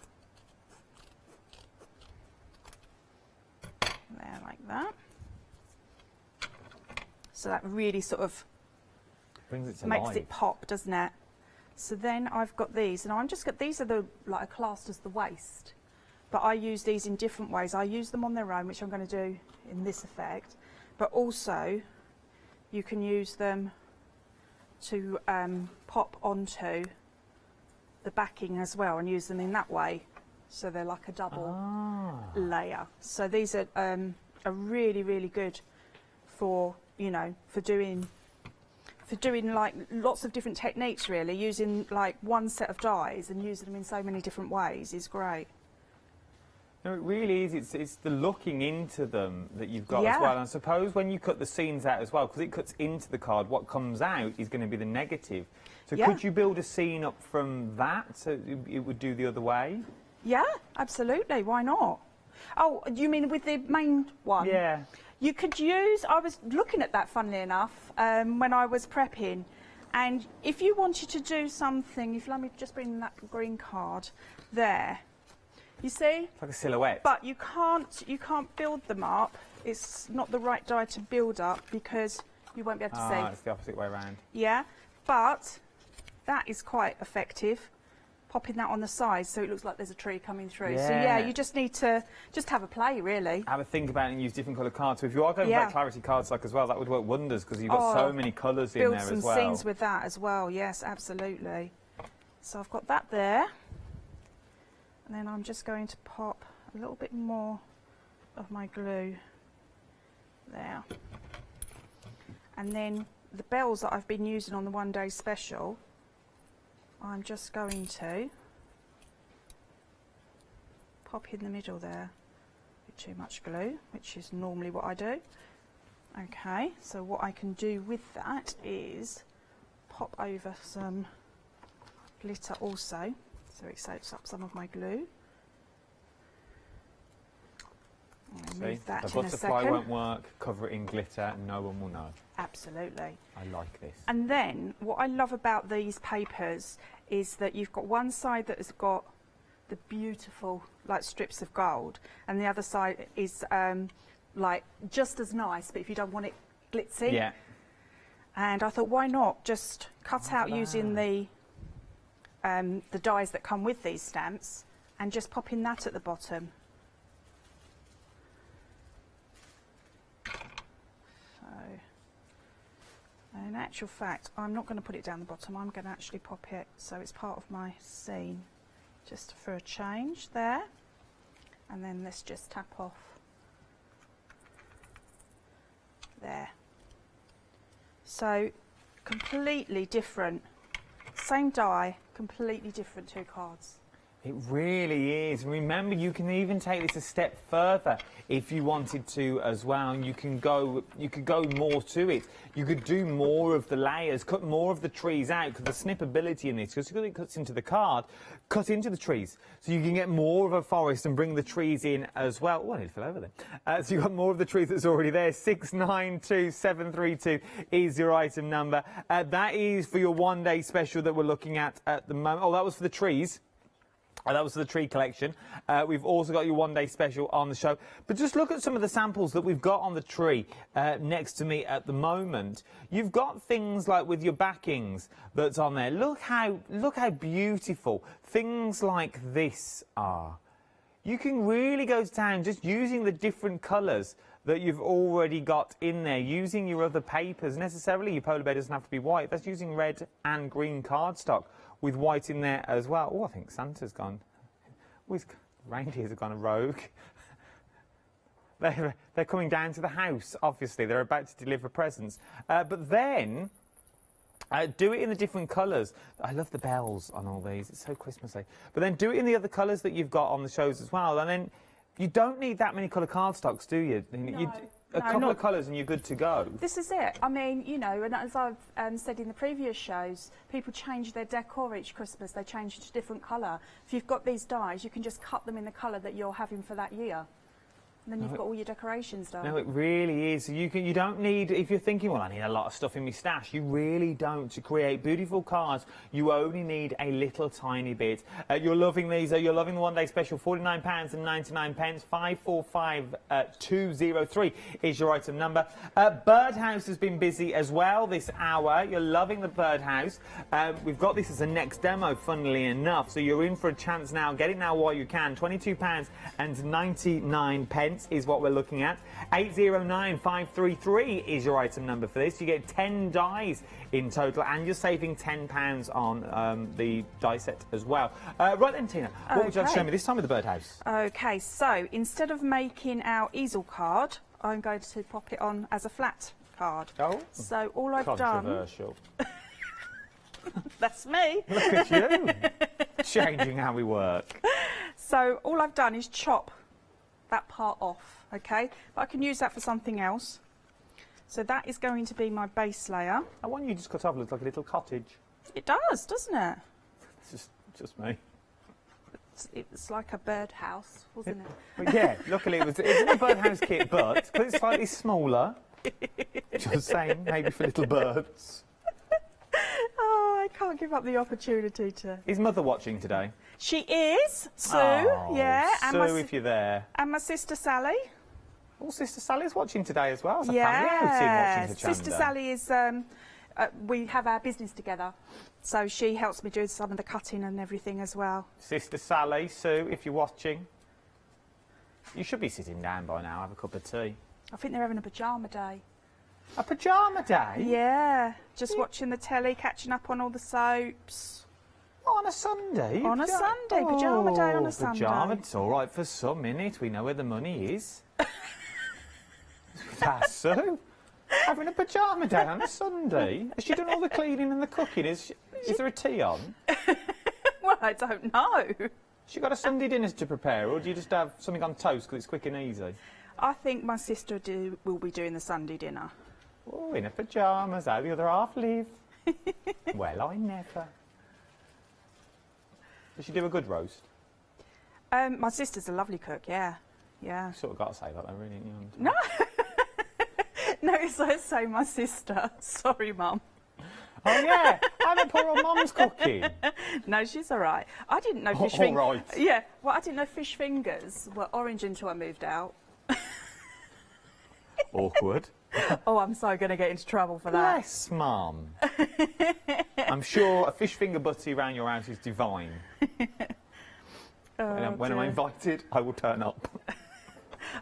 There, like that. So that really sort of brings it to makes life. it pop, doesn't it? So then I've got these, and I'm just got these are the like classed as the waist, but I use these in different ways. I use them on their own, which I'm going to do in this effect, but also you can use them to pop onto the backing as well, and use them in that way, so they're like a double layer. So these are really, really good for, you know, for doing like lots of different techniques, really. Using like one set of dies and using them in so many different ways is great. No, it really is. It's the looking into them that you've got as Yeah. well. And I suppose when you cut the scenes out as well, because it cuts into the card, what comes out is going to be the negative. So Yeah. could you build a scene up from that so it would do the other way? Yeah, absolutely. Why not? Oh, you mean with the main one? Yeah. You could use, I was looking at that, funnily enough, when I was prepping, and if you wanted to do something, if let me just bring that green card there, you see? It's like a silhouette. But you can't build them up. It's not the right die to build up because you won't be able to see. It's the opposite way around. Yeah, but that is quite effective. Popping that on the side so it looks like there's a tree coming through. So yeah, you just need to just have a play, really. Have a think about it and use different coloured cards. So if you are going for Yeah. that clarity cards like as well, that would work wonders because you've got so many colours in there as well. Build some scenes with that as well. Yes, absolutely. So I've got that there, and then I'm just going to pop a little bit more of my glue there, and then the bells that I've been using on the one-day special, I'm just going to pop in the middle there with too much glue, which is normally what I do. Okay, so what I can do with that is pop over some glitter also, so it soaks up some of my glue. I'll move that a in a butterfly second. won't work, cover it in glitter, no one will know. Absolutely. I like this. And then what I love about these papers is that you've got one side that has got the beautiful like strips of gold, and the other side is like just as nice, but if you don't want it glitzy. Yeah. And I thought, why not just cut out using the dies that come with these stamps and just pop in that at the bottom. In actual fact, I'm not going to put it down the bottom, I'm going to actually pop it so it's part of my scene, just for a change there. And then let's just tap off there. So, completely different, same die, completely different two cards. It really is. Remember, you can even take this a step further if you wanted to as well, and you could go more to it. You could do more of the layers, cut more of the trees out, because the snippability in this, because it cuts into the card, cut into the trees. So you can get more of a forest and bring the trees in as well. Oh, I nearly fell over there. So you've got more of the trees that's already there. 692732 is your item number. That is for your one-day special that we're looking at the moment. Oh, that was for the trees. That was the tree collection. We've also got your one-day special on the show. But just look at some of the samples that we've got on the tree next to me at the moment. You've got things like with your backings that's on there. Look how beautiful things like this are. You can really go to town just using the different colours that you've already got in there, using your other papers. Necessarily, your polar bear doesn't have to be white. That's using red and green cardstock with white in there as well. Oh, I think Santa's gone. Oh, his reindeers have gone rogue. They're coming down to the house, obviously. They're about to deliver presents. But then, do it in the different colours. I love the bells on all these. It's so Christmassy. But then do it in the other colours that you've got on the shows as well. And then you don't need that many colour cardstocks, do you? No. A couple of colours and you're good to go. This is it. I mean, you know, and as I've said in the previous shows, people change their decor each Christmas. They change to a different colour. If you've got these dies, you can just cut them in the colour that you're having for that year. And then you've got all your decorations done. No, it really is. You don't need, if you're thinking, well, I need a lot of stuff in my stash, you really don't. To create beautiful cards, you only need a little tiny bit. You're loving these. You're loving the one-day special, £49.99. 545203 is your item number. Birdhouse has been busy as well this hour. You're loving the birdhouse. We've got this as a next demo, funnily enough, so you're in for a chance now. Get it now while you can. £22.99 is what we're looking at. 809533 is your item number for this. You get 10 dies in total, and you're saving £10 on the die set as well. Right then, Tina, what would you like to show me this time with the birdhouse? Okay, so instead of making our easel card, I'm going to pop it on as a flat card. Oh, so all I've done... Controversial. That's me. Look at you, changing how we work. So all I've done is chop that part off, okay? But I can use that for something else. So that is going to be my base layer. I want you just cut off, looks like a little cottage. It does, doesn't it? It's just me. It's like a birdhouse, wasn't it? Well, yeah, luckily it's in a birdhouse kit, but because it's slightly smaller, just saying, maybe for little birds. Oh, I can't give up the opportunity to... Is Mother watching today? She is, Sue, oh, yeah. Sue, and if you're there. And my sister Sally. Oh, Sister Sally's watching today as well. It's a yeah, family outing watching Hochanda. Sister Sally is, we have our business together. So she helps me do some of the cutting and everything as well. Sister Sally, Sue, if you're watching, you should be sitting down by now, have a cup of tea. I think they're having a pyjama day. A pyjama day? Yeah, just watching the telly, catching up on all the soaps. On a Sunday? On a Sunday, pyjama day on a Sunday. Pyjama, it's all right for some, innit? We know where the money is. That's Sue. Having a pyjama day on a Sunday? Has she done all the cleaning and the cooking? Is there a tea on? Well, I don't know. She got a Sunday dinner to prepare, or do you just have something on toast because it's quick and easy? I think my sister will be doing the Sunday dinner. Oh, in her pyjamas, how the other half live. Well, I never. Does she do a good roast? My sister's a lovely cook, yeah. Yeah. You sort of got to say that though, really, ain't you? No. No, it's like say my sister. Sorry, Mum. Oh, yeah. I bet poor old Mum's cooking. No, she's all right. I didn't know fish fingers. All right. Yeah, well, I didn't know fish fingers were orange until I moved out. Awkward. Oh, I'm so going to get into trouble for that. Yes, Mum. I'm sure a fish finger butty around your house is divine. When I'm invited, I will turn up.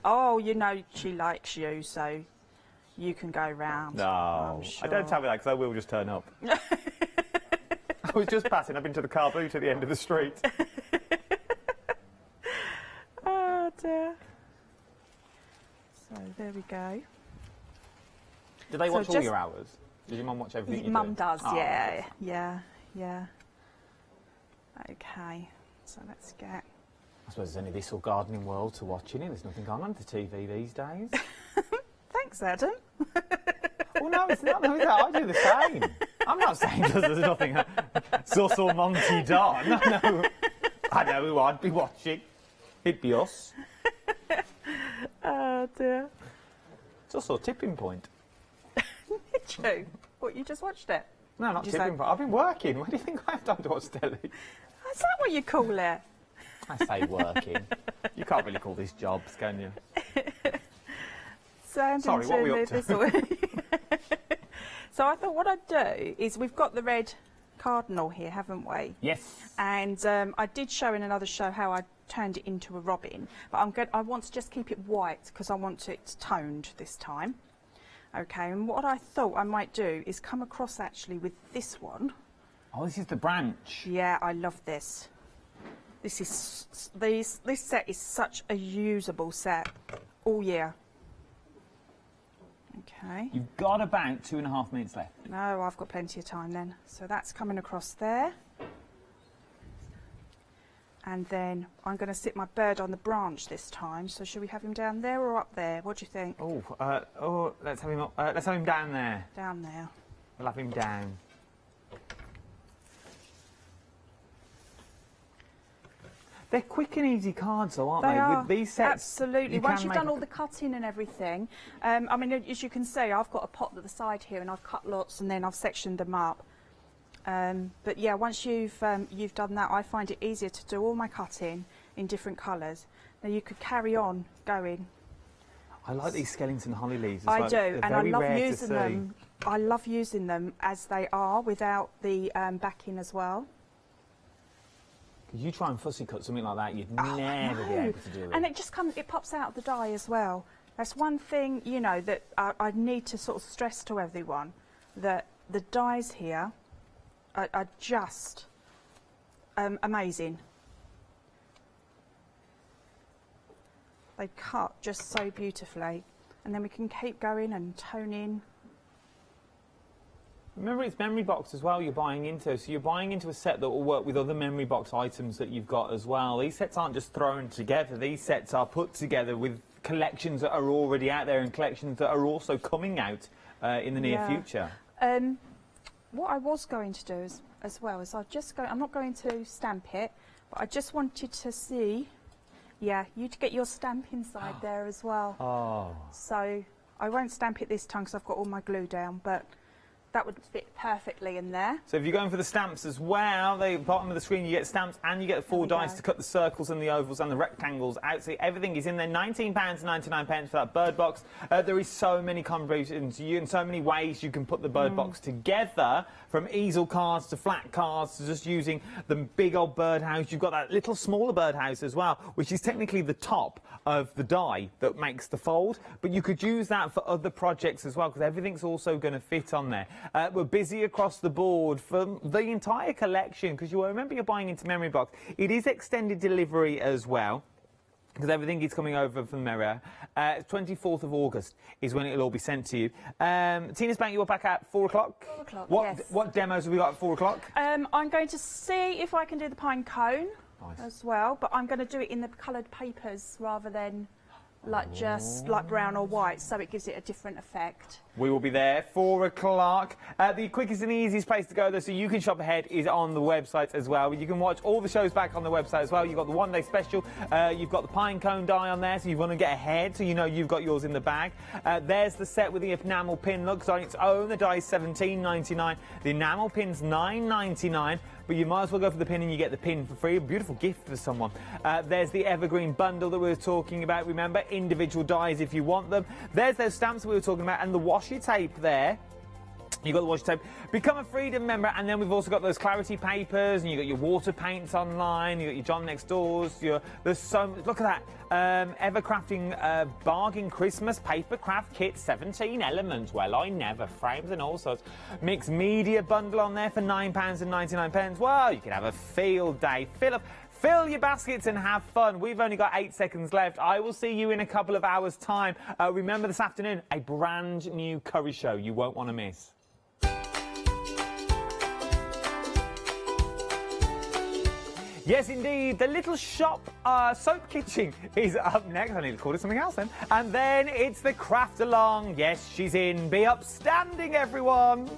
Oh, you know she likes you, so you can go round. No, sure. don't tell me that because I will just turn up. I was just passing. I've been to the car boot at the end of the street. Oh dear. So there we go. Do they watch all your hours? Does your mum watch everything you Mum do? does, oh, yeah, yeah. Okay, so let's get... I suppose there's only this whole gardening world to watch in it. There's nothing going on the TV these days. Thanks, Adam. Oh, no, it's not. No, I do the same. I'm not saying there's nothing Sus or Monty Don. No. I know who I'd be watching. It'd be us. Oh, dear. It's also a tipping point. Did you? What, you just watched it? No, not tipping point. I've been working. Why do you think I have time to watch telly? Is that what you call it? I say working. You can't really call this jobs, can you? Sorry, what are we up to? So I thought what I'd do is we've got the red cardinal here, haven't we? Yes. And I did show in another show how I turned it into a robin, but I want to just keep it white because I want it toned this time. Okay, and what I thought I might do is come across actually with this one. Oh, this is the branch. Yeah, I love this. This set is such a usable set. all year. Okay. You've got about 2.5 minutes left. No, I've got plenty of time then. So that's coming across there. And then I'm going to sit my bird on the branch this time. So should we have him down there or up there? What do you think? Let's have him up. Let's have him down there. Down there. We'll have him down. They're quick and easy cards, though, aren't they? They are. With these sets, absolutely. Once you've done all the cutting and everything, I mean, as you can see, I've got a pot at the side here, and I've cut lots, and then I've sectioned them up. But yeah, once you've done that, I find it easier to do all my cutting in different colours. Now you could carry on going. I like these skeleton holly leaves. I do, and I love using them. I love using them as they are, without the backing as well. You try and fussy cut something like that, you'd never be able to do it. And it just comes, it pops out of the die as well. That's one thing, you know, that I need to sort of stress to everyone, that the dies here are just amazing. They cut just so beautifully, and then we can keep going and toning. Remember, it's memory box as well you're buying into, so you're buying into a set that will work with other memory box items that you've got as well. These sets aren't just thrown together, these sets are put together with collections that are already out there and collections that are also coming out in the near future. What I was going to do as well is I'm not going to stamp it, but I just wanted to see, you to get your stamp inside there as well. Oh. So I won't stamp it this time because I've got all my glue down, but that would fit perfectly in there. So if you're going for the stamps as well, the bottom of the screen you get stamps and you get 4 dies to cut the circles and the ovals and the rectangles out. So everything is in there. £19.99 for that bird box. There is so many combinations and so many ways you can put the bird box together, from easel cards to flat cards to just using the big old birdhouse. You've got that little smaller birdhouse as well, which is technically the top of the die that makes the fold, but you could use that for other projects as well, because everything's also going to fit on there. We're busy across the board for the entire collection, because you remember you're buying into memory box. It is extended delivery as well, because everything is coming over from Merrier. 24th of August is when it'll all be sent to you. Tina's Bank, you're back at 4 o'clock? 4 o'clock, yes. Yes. What demos have we got at 4 o'clock? I'm going to see if I can do the pine cone as well, but I'm going to do it in the coloured papers rather than just like brown or white, so it gives it a different effect. We will be there, 4 o'clock. The quickest and easiest place to go, though, so you can shop ahead, is on the website as well. You can watch all the shows back on the website as well. You've got the one-day special. You've got the pine cone die on there, so you want to get ahead, so you know you've got yours in the bag. There's the set with the enamel pin looks on its own. The die is $17.99. The enamel pin's $9.99. But you might as well go for the pin and you get the pin for free. A beautiful gift for someone. There's the evergreen bundle that we were talking about. Remember, individual dies if you want them. There's those stamps that we were talking about, and the washi tape there. You've got the washi tape. Become a Freedom member, and then we've also got those clarity papers, and you've got your water paints online, you've got your John Next Doors, there's so much. Look at that. Ever Crafting Bargain Christmas Papercraft Kit, 17 elements. Well, I never. Frames and all sorts. Mixed Media Bundle on there for £9.99. Well, you can have a field day. Fill your baskets and have fun. We've only got 8 seconds left. I will see you in a couple of hours' time. Remember this afternoon, a brand new curry show you won't want to miss. Yes, indeed. The Little Shop Soap Kitchen is up next. I need to call it something else then. And then it's the Craft Along. Yes, she's in. Be upstanding, everyone.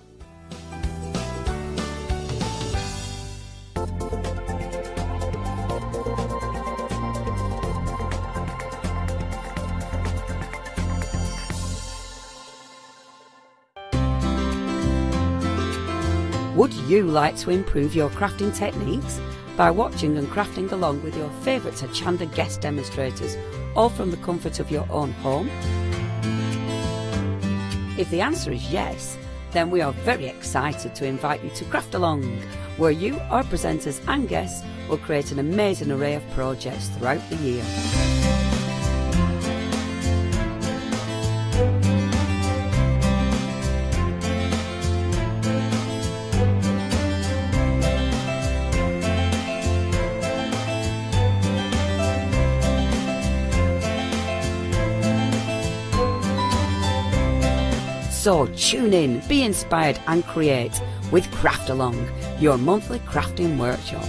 Would you like to improve your crafting techniques by watching and crafting along with your favourite Hochanda guest demonstrators, all from the comfort of your own home? If the answer is yes, then we are very excited to invite you to Craft Along, where you, our presenters and guests, will create an amazing array of projects throughout the year. So tune in, be inspired and create with Craft Along, your monthly crafting workshop.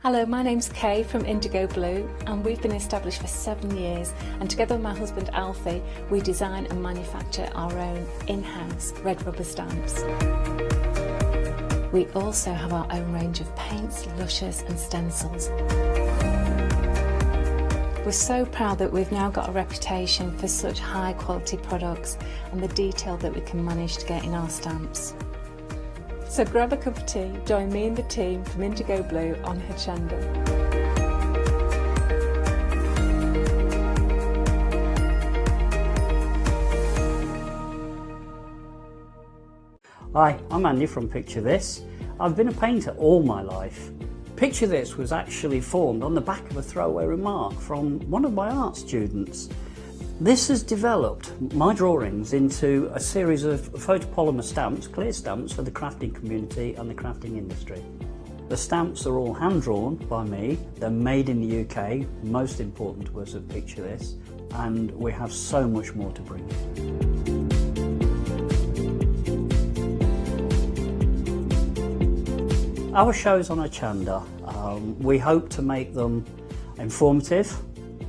Hello, my name's Kay from Indigo Blue, and we've been established for 7 years, and together with my husband Alfie we design and manufacture our own in-house red rubber stamps. We also have our own range of paints, lushes and stencils. We're so proud that we've now got a reputation for such high quality products and the detail that we can manage to get in our stamps. So grab a cup of tea, join me and the team from Indigo Blue on Hochanda. Hi, I'm Andy from Picture This. I've been a painter all my life. Picture This was actually formed on the back of a throwaway remark from one of my art students. This has developed my drawings into a series of photopolymer stamps, clear stamps for the crafting community and the crafting industry. The stamps are all hand-drawn by me, they're made in the UK, most important to us at Picture This, and we have so much more to bring. Our shows on Hochanda, we hope to make them informative,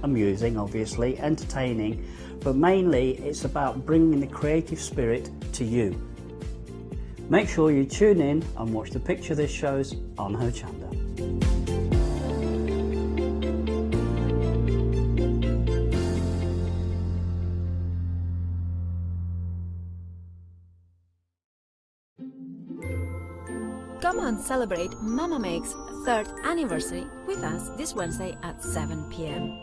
amusing obviously, entertaining, but mainly it's about bringing the creative spirit to you. Make sure you tune in and watch the Picture This shows on Hochanda. Come and celebrate Mama Make's 3rd anniversary with us this Wednesday at 7 p.m.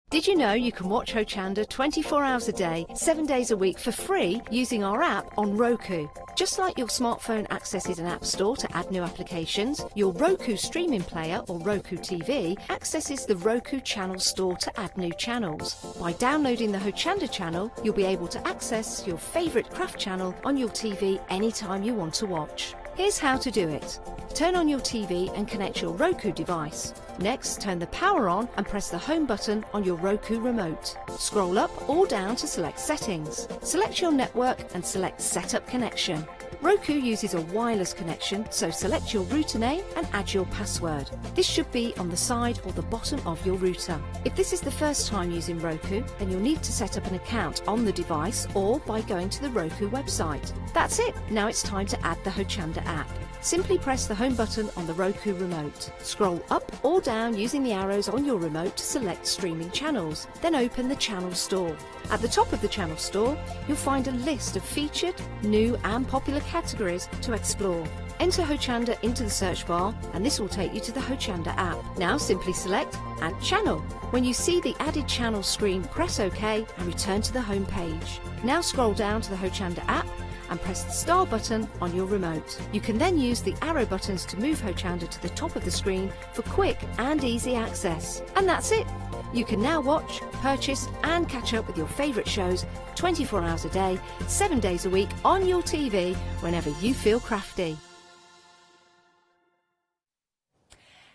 Did you know you can watch Hochanda 24 hours a day, 7 days a week for free using our app on Roku? Just like your smartphone accesses an app store to add new applications, your Roku streaming player or Roku TV accesses the Roku channel store to add new channels. By downloading the Hochanda channel, you'll be able to access your favourite craft channel on your TV anytime you want to watch. Here's how to do it. Turn on your TV and connect your Roku device. Next, turn the power on and press the home button on your Roku remote. Scroll up or down to select Settings. Select your network and select Setup Connection. Roku uses a wireless connection, so select your router name and add your password. This should be on the side or the bottom of your router. If this is the first time using Roku, then you'll need to set up an account on the device or by going to the Roku website. That's it. Now it's time to add the Hochanda app. Simply press the home button on the Roku remote. Scroll up or down using the arrows on your remote to select streaming channels. Then open the channel store. At the top of the channel store, you'll find a list of featured, new and popular categories to explore. Enter Hochanda into the search bar and this will take you to the Hochanda app. Now simply select Add Channel. When you see the added channel screen, press OK and return to the home page. Now scroll down to the Hochanda app and press the star button on your remote. You can then use the arrow buttons to move Hochanda to the top of the screen for quick and easy access. And that's it! You can now watch, purchase and catch up with your favourite shows 24 hours a day, 7 days a week on your TV whenever you feel crafty.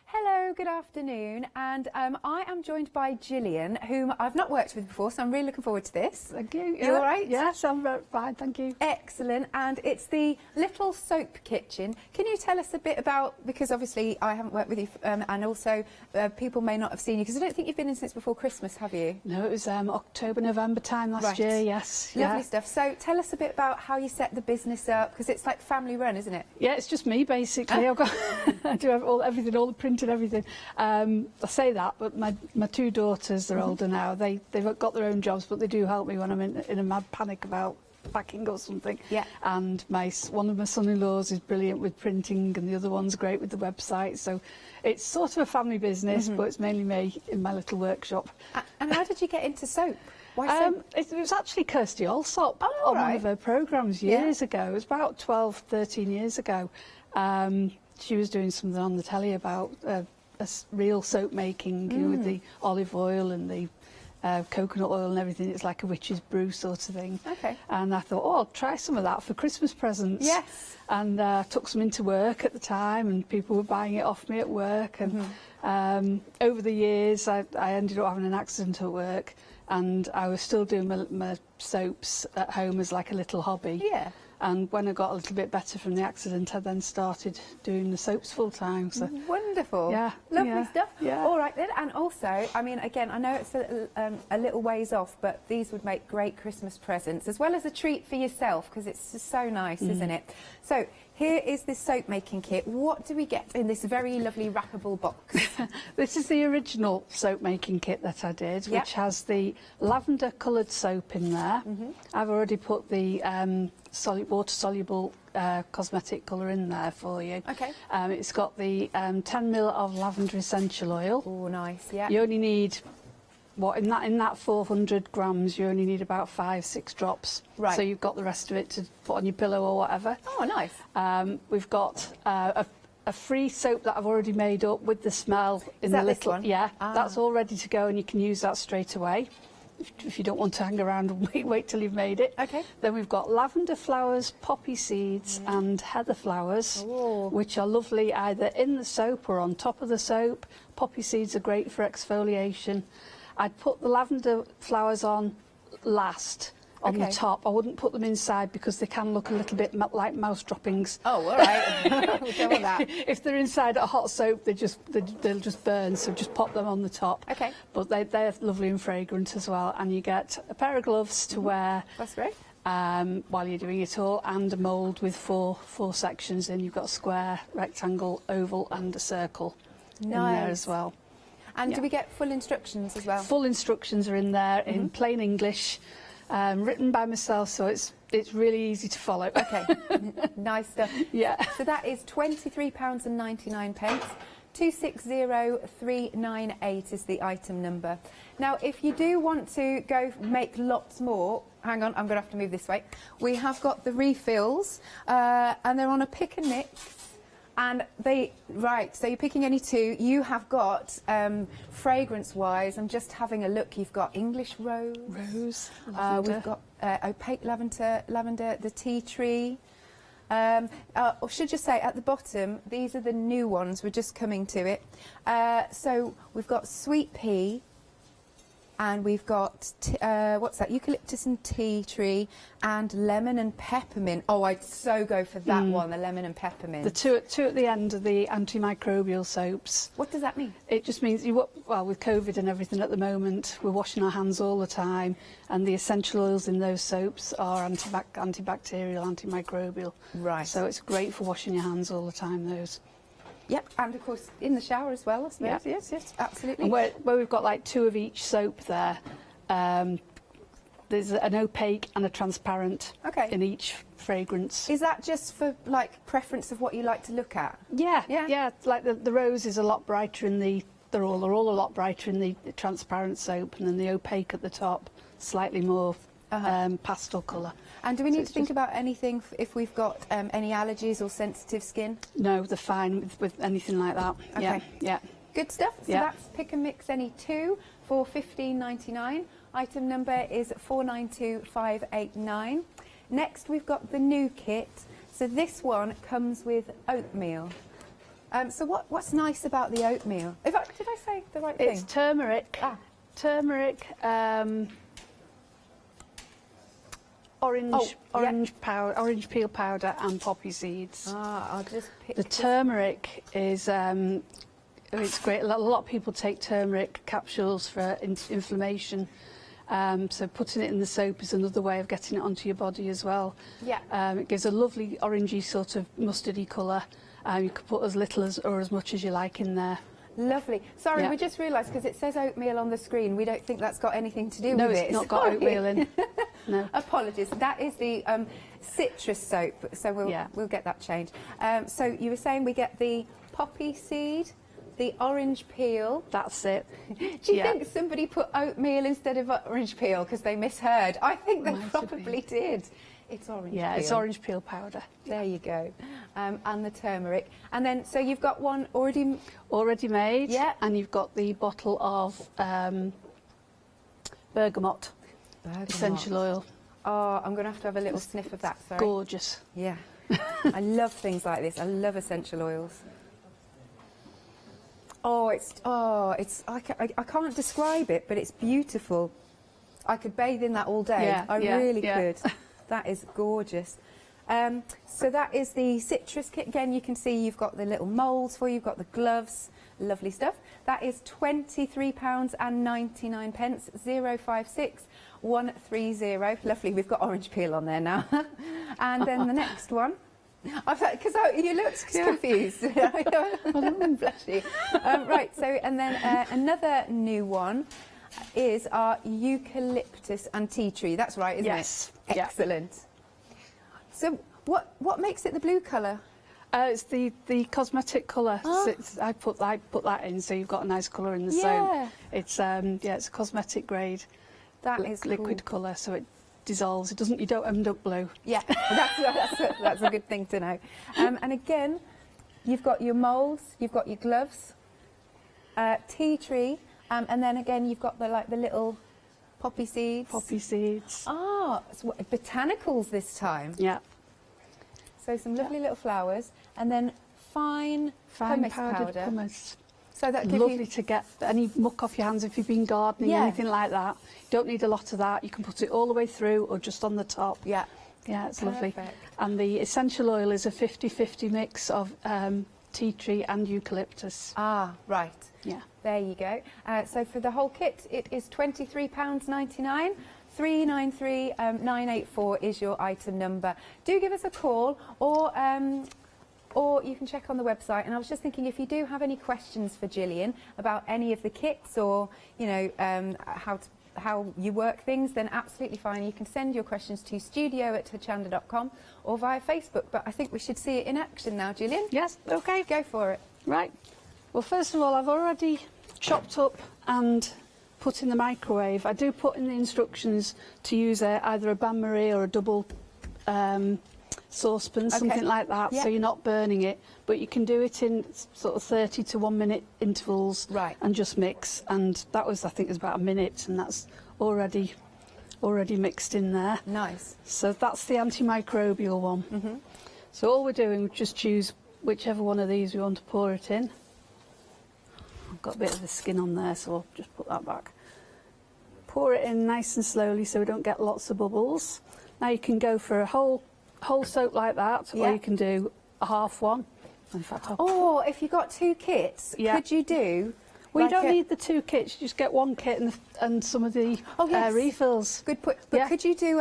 Hello, good afternoon, and I am joined by Gillian, whom I've not worked with before, so I'm really looking forward to this. Thank you. You all right? Yes, I'm fine, thank you. Excellent, and it's the Little Soap Kitchen. Can you tell us a bit about, because obviously I haven't worked with you, and also people may not have seen you, because I don't think you've been in since before Christmas, have you? No, it was October, November time last year, yes. Lovely stuff. So tell us a bit about how you set the business up, because it's like family run, isn't it? Yeah, it's just me basically. I've got I do everything, all the printing, everything. I say that, but my two daughters, they're older now. They've got their own jobs, but they do help me when I'm in a mad panic about packing or something. Yeah. And one of my son-in-laws is brilliant with printing, and the other one's great with the website. So it's sort of a family business, but it's mainly me in my little workshop. And how did you get into soap? Why soap? It was actually Kirsty Allsop on one of her programmes years ago. It was about 12, 13 years ago. She was doing something on the telly about real soap making, you know, with the olive oil and the coconut oil and everything. It's like a witch's brew sort of thing. Okay. And I thought, oh, I'll try some of that for Christmas presents. Yes. And took some into work at the time, and people were buying it off me at work. And over the years, I ended up having an accident at work, and I was still doing my soaps at home as like a little hobby. Yeah. And when I got a little bit better from the accident, I then started doing the soaps full time. So wonderful. Yeah. Lovely stuff. Yeah. All right then. And also, I mean, again, I know it's a little ways off, but these would make great Christmas presents, as well as a treat for yourself, because it's just so nice, isn't it? So here is this soap making kit. What do we get in this very lovely wrappable box? This is the original soap making kit that I did, Yep. which has the lavender coloured soap in there. I've already put the water soluble cosmetic colour in there for you. Okay. It's got the 10ml of lavender essential oil. Oh, nice. Yeah. You only need, in that 400 grams, you only need about 5-6 drops. Right. So you've got the rest of it to put on your pillow or whatever. Oh, nice. We've got a free soap that I've already made up with the smell in that the this little one? Yeah, Ah. that's all ready to go, and you can use that straight away if you don't want to hang around and wait till you've made it. Okay. Then we've got lavender flowers, poppy seeds and heather flowers, which are lovely either in the soap or on top of the soap. Poppy seeds are great for exfoliation. I'd put the lavender flowers on last on the Okay. top. I wouldn't put them inside because they can look a little bit like mouse droppings. Oh, all right. We'll go with that. If they're inside a hot soap, they'll just burn, so just pop them on the top. Okay. But they're lovely and fragrant as well, and you get a pair of gloves to wear That's great. while you're doing it all, and a mould with four sections in. You've got a square, rectangle, oval and a circle in there Nice. as well. And Yeah. do we get full instructions as well? Full instructions are in there in plain English, written by myself, so it's really easy to follow. Okay, nice stuff. Yeah. So that is £23.99. 260398 is the item number. Now, if you do want to go make lots more, hang on, I'm going to have to move this way. We have got the refills, and they're on a pick and mix. And so you're picking any two. You have got, fragrance-wise, I'm just having a look. You've got English rose. Lavender. We've got opaque lavender, the tea tree. Or should you say, at the bottom, these are the new ones. We're just coming to it. So we've got sweet pea. And we've got, what's that, eucalyptus and tea tree, and lemon and peppermint. Oh, I'd so go for that one, the lemon and peppermint. The two at the end are the antimicrobial soaps. What does that mean? It just means, well, with COVID and everything at the moment, we're washing our hands all the time, and the essential oils in those soaps are antibacterial, antimicrobial. Right. So it's great for washing your hands all the time, those. Yep, and of course in the shower as well, I suppose. Yeah. Yes, absolutely. And where we've got like two of each soap there, there's an opaque and a transparent in each fragrance. Is that just for like preference of what you like to look at? Yeah. Like the rose is a lot brighter in they're all a lot brighter in the transparent soap, and then the opaque at the top, slightly more pastel colour. And do we need to think about anything if we've got any allergies or sensitive skin? No, they're fine with anything like that. Okay. Yeah. Good stuff. So Yeah. that's pick and mix any two for £15.99. Item number is 492589. Next, we've got the new kit. So this one comes with oatmeal. So what's nice about the oatmeal? Did I say the right thing? It's turmeric. Turmeric. Orange peel powder and poppy seeds. I'll just pick the turmeric is it's great. A lot of people take turmeric capsules for inflammation. So putting it in the soap is another way of getting it onto your body as well. Yeah. It gives a lovely orangey sort of mustardy colour. You could put as little or as much as you like in there. Lovely. Sorry, Yeah. we just realised because it says oatmeal on the screen, we don't think that's got anything to do No, with it's it. not got Sorry. oatmeal in. No. Apologies. That is the citrus soap, so we'll get that changed. So you were saying we get the poppy seed, the orange peel. That's it. Do you think somebody put oatmeal instead of orange peel because they misheard? I think they probably did. It's orange peel. Yeah, it's orange peel powder. There you go. And the turmeric. And then, so you've got one already made. Yeah. And you've got the bottle of bergamot essential oil. Oh, I'm going to have a little sniff of that, sorry. Gorgeous. Yeah. I love things like this. I love essential oils. I can't describe it, but it's beautiful. I could bathe in that all day. Yeah, I yeah, really yeah. could. That is gorgeous. So that is the citrus kit. Again, you can see you've got the little moulds for you, you've got the gloves, lovely stuff. That is £23.99, 056 130. Lovely, we've got orange peel on there now. And then the next one. Because you looked confused. Bless you. Right, so, and then another new one is our eucalyptus and tea tree. That's right, isn't Yes. it? Excellent. So what makes it the blue colour? It's the cosmetic colour. Oh. I put that in, so you've got a nice colour in the Yeah. soap. It's it's a cosmetic grade. That is liquid cool. colour, so it dissolves. It doesn't. You don't end up blue. Yeah, that's a good thing to know. And again, you've got your moulds, you've got your gloves, tea tree, and then again you've got the little poppy seeds. Poppy seeds. Ah, botanicals this time. Yeah. So some lovely little flowers, and then fine pumice powdered powder. pumice. So that gives Lovely you to get any muck off your hands if you've been gardening, Yeah. anything like that. You don't need a lot of that. You can put it all the way through or just on the top. Yeah. Yeah, it's lovely. Perfect. And the essential oil is a 50-50 mix of tea tree and eucalyptus. Ah, right. Yeah. There you go. So for the whole kit, it is £23.99. 393 984 is your item number. Do give us a call, or you can check on the website. And I was just thinking, if you do have any questions for Gillian about any of the kits, or how you work things, then absolutely fine. You can send your questions to studio@hochanda.com or via Facebook. But I think we should see it in action now, Gillian. Yes, okay. Go for it. Right. Well, first of all, I've already chopped up and put in the microwave. I do put in the instructions to use either a bain-marie or a double saucepan, something like that, so you're not burning it. But you can do it in sort of 30 to 1 minute intervals, and just mix. And that was, I think, was about a minute, and that's already mixed in there. Nice. So that's the antimicrobial one. Mm-hmm. So all we're doing, we just choose whichever one of these we want to pour it in. I've got a bit of the skin on there, so I'll just put that back. Pour it in nice and slowly so we don't get lots of bubbles. Now you can go for a whole soap like that, or you can do a half one. In fact, or if you got two kits, could you do? Well, you don't need the two kits. You just get one kit and some of the refills. Good point. But could you do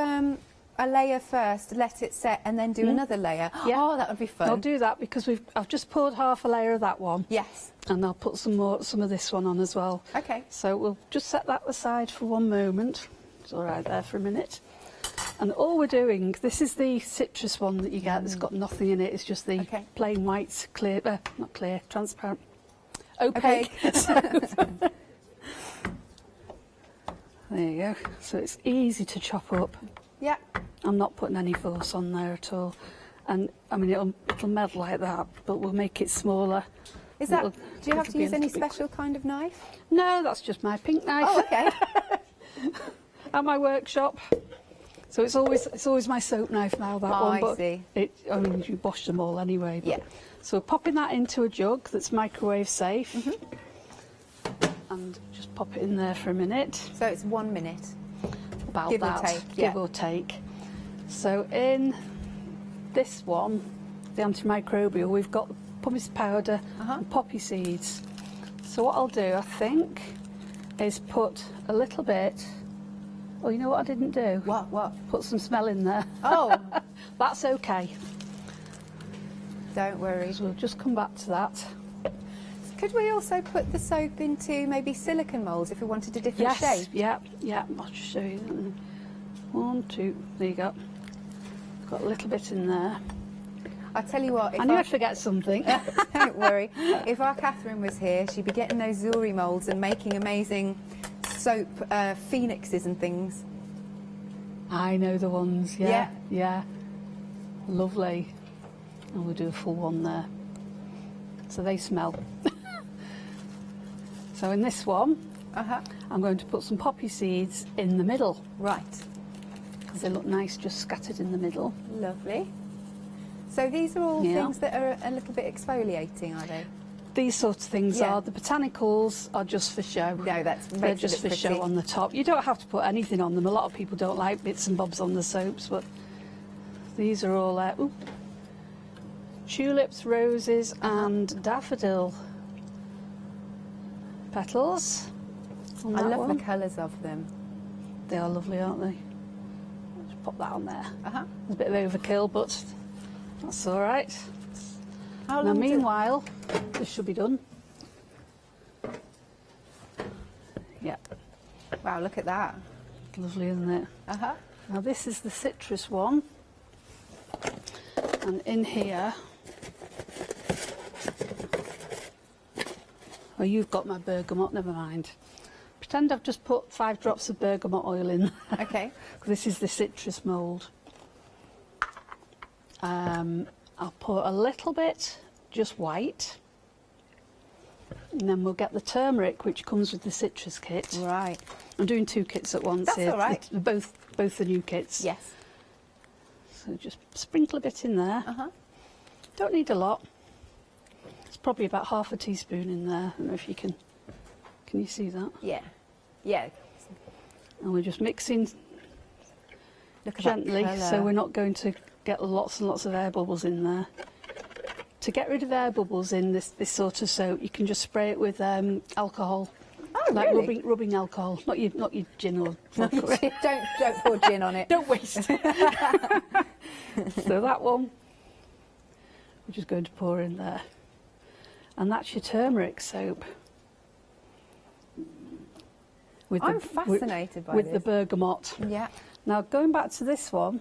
a layer first, let it set, and then do another layer? Yeah. Oh, that would be fun. I'll do that because I've just poured half a layer of that one. Yes. And I'll put some of this one on as well. Okay. So we'll just set that aside for 1 moment. It's all right there for a minute. And all we're doing, this is the citrus one that you get. It's got nothing in it. It's just the plain white, clear, not clear, transparent, opaque. There you go. So it's easy to chop up. Yeah. I'm not putting any force on there at all. And I mean, it'll melt like that, but we'll make it smaller. Is that? Do you have to use any special kind of knife? No, that's just my pink knife. Oh, okay. At my workshop. So it's always my soap knife now, that one. I see. I mean, you wash them all anyway. But, yeah. So popping that into a jug that's microwave safe. And just pop it in there for a minute. So it's 1 minute. About give that. Or take. Give or take. So in this one, the antimicrobial, we've got pumice powder and poppy seeds. So what I'll do, I think, is put a little bit. Oh, you know what I didn't do? What? Put some smell in there. Oh. That's okay. Don't worry. So we'll just come back to that. Could we also put the soap into maybe silicone moulds if we wanted a different shape? Yeah. I'll just show you. 1, 2, there you go. Got a little bit in there. I tell you what, I knew I'd forget something. Don't worry. If our Catherine was here, she'd be getting those jewellery moulds and making amazing soap phoenixes and things. I know the ones, yeah. Lovely. And we'll do a full one there. So they smell. So in this one, I'm going to put some poppy seeds in the middle. Right. Because they look nice just scattered in the middle. Lovely. So these are all things that are a little bit exfoliating, are they? These sorts of things are. The botanicals are just for show. No, they're just for show on the top. You don't have to put anything on them. A lot of people don't like bits and bobs on the soaps, but these are all tulips, roses and daffodil petals. I love the colours of them. They are lovely, aren't they? Just pop that on there. It's a bit of overkill, but that's all right. Now, meanwhile, this should be done. Yeah. Wow, look at that. Lovely, isn't it? Now, this is the citrus one. And in here... Oh, you've got my bergamot, never mind. Pretend I've just put 5 drops of bergamot oil in. Okay. This is the citrus mould. I'll put a little bit, just white. And then we'll get the turmeric, which comes with the citrus kit. Right. I'm doing 2 kits at once. That's here. all right. Both the new kits. Yes. So just sprinkle a bit in there. Don't need a lot. It's probably about half a teaspoon in there. I don't know if you can you see that? Yeah. Yeah. And we're just mixing Look at gently, that colour. so we're not going to get lots and lots of air bubbles in there. To get rid of air bubbles in this sort of soap, you can just spray it with alcohol. Oh, like really? rubbing alcohol, not your gin or vodka. don't pour gin on it. Don't waste. So that one, we're just going to pour in there, and that's your turmeric soap. I'm fascinated by with this. the bergamot. Yeah. Now going back to this one,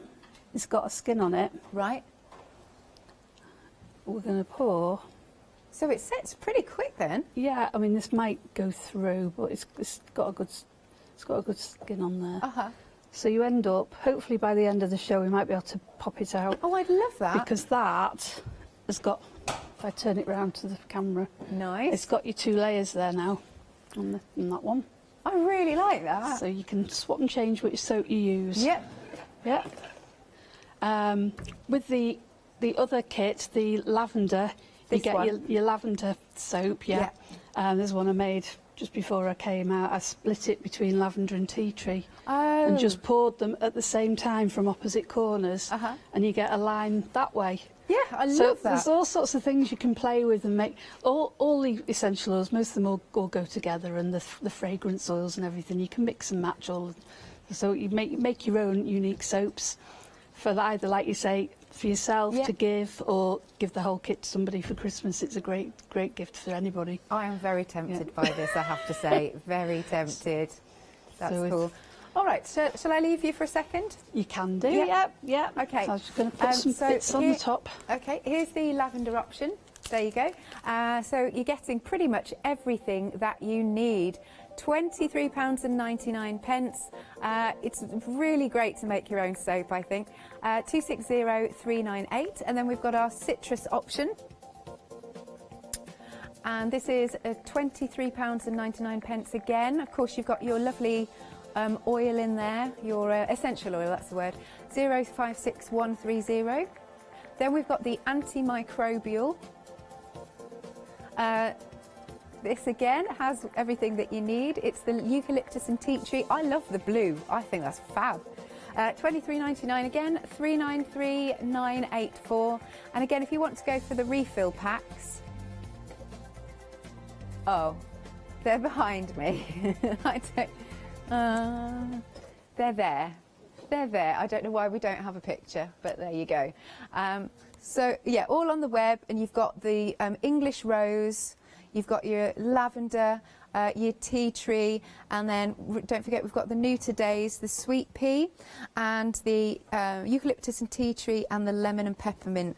it's got a skin on it. Right. We're going to pour. So it sets pretty quick then. Yeah, I mean this might go through, but it's got a good skin on there. So you end up, hopefully by the end of the show, we might be able to pop it out. Oh, I'd love that. Because that has got, if I turn it round to the camera, nice. It's got your 2 layers there now on that one. I really like that. So you can swap and change which soap you use. Yep. Yeah. With the other kit, the lavender, you get your lavender soap, there's one I made just before I came out. I split it between lavender and tea tree and just poured them at the same time from opposite corners, and you get a line that way. Yeah, I love that. There's all sorts of things you can play with and make. All the essential oils, most of them all go together, and the fragrance oils and everything. You can mix and match all. So you make your own unique soaps for either, like you say, for yourself to give, or give the whole kit to somebody for Christmas. It's a great gift for anybody. I am very tempted by this, I have to say. Very tempted. That's cool. All right, shall I leave you for a second? You can do. Yeah. So Okay. I'm just going to put some bits on the top. Okay, here's the lavender option. There you go. So you're getting pretty much everything that you need. £23.99. It's really great to make your own soap, I think. 260398, and then we've got our citrus option. And this is £23.99 again. Of course, you've got your lovely oil in there, your essential oil, that's the word, 056130. Then we've got the antimicrobial. This again has everything that you need. It's the eucalyptus and tea tree. I love the blue. I think that's fab. £23.99 again, 393984. And again, if you want to go for the refill packs, oh, they're behind me. They're there. They're there. I don't know why we don't have a picture, but there you go. So yeah, all on the web, and you've got the English rose, you've got your lavender, your tea tree, and then don't forget we've got the new todays, the sweet pea, and the eucalyptus and tea tree, and the lemon and peppermint.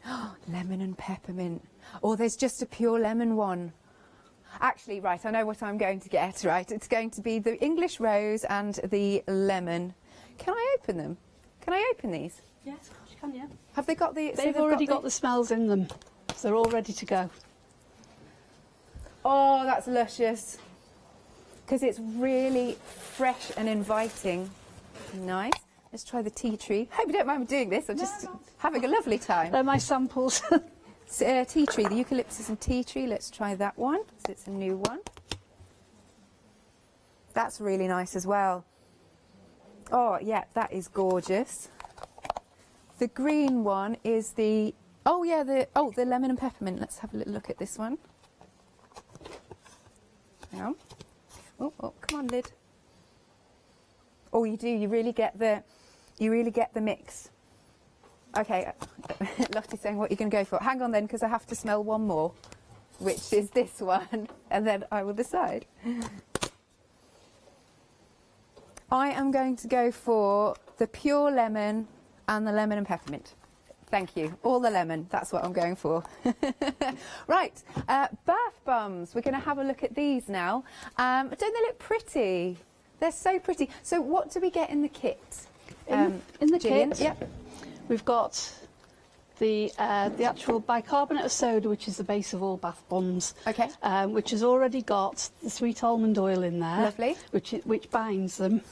Lemon and peppermint. Or there's just a pure lemon one. Actually, right, I know what I'm going to get, right? It's going to be the English rose and the lemon. Can I open them? Can I open these? Yes, you can, yeah. Have they got the... They've already got the smells in them, so they're all ready to go. Oh, that's luscious. because it's really fresh and inviting. Nice. Let's try the tea tree. Hope you don't mind me doing this. I'm just having a lovely time. They're my samples. Tea tree, the eucalyptus and tea tree. Let's try that one. So it's a new one. That's really nice as well. Oh, yeah, that is gorgeous. The green one is the, the lemon and peppermint. Let's have a little look at this one. Hang on. Oh, come on, lid. Oh, you do. You really get the mix. Okay, Lottie's saying what you're going to go for. Hang on then, because I have to smell one more, which is this one, and then I will decide. I am going to go for the pure lemon and the lemon and peppermint. Thank you. All the lemon. That's what I'm going for. Right. Bath bombs. We're going to have a look at these now. Don't they look pretty? They're so pretty. So what do we get in the kit? In the Gillian? kit, Yep. we've got the actual bicarbonate of soda, which is the base of all bath bombs. Okay. Which has already got the sweet almond oil in there. Lovely. Which binds them.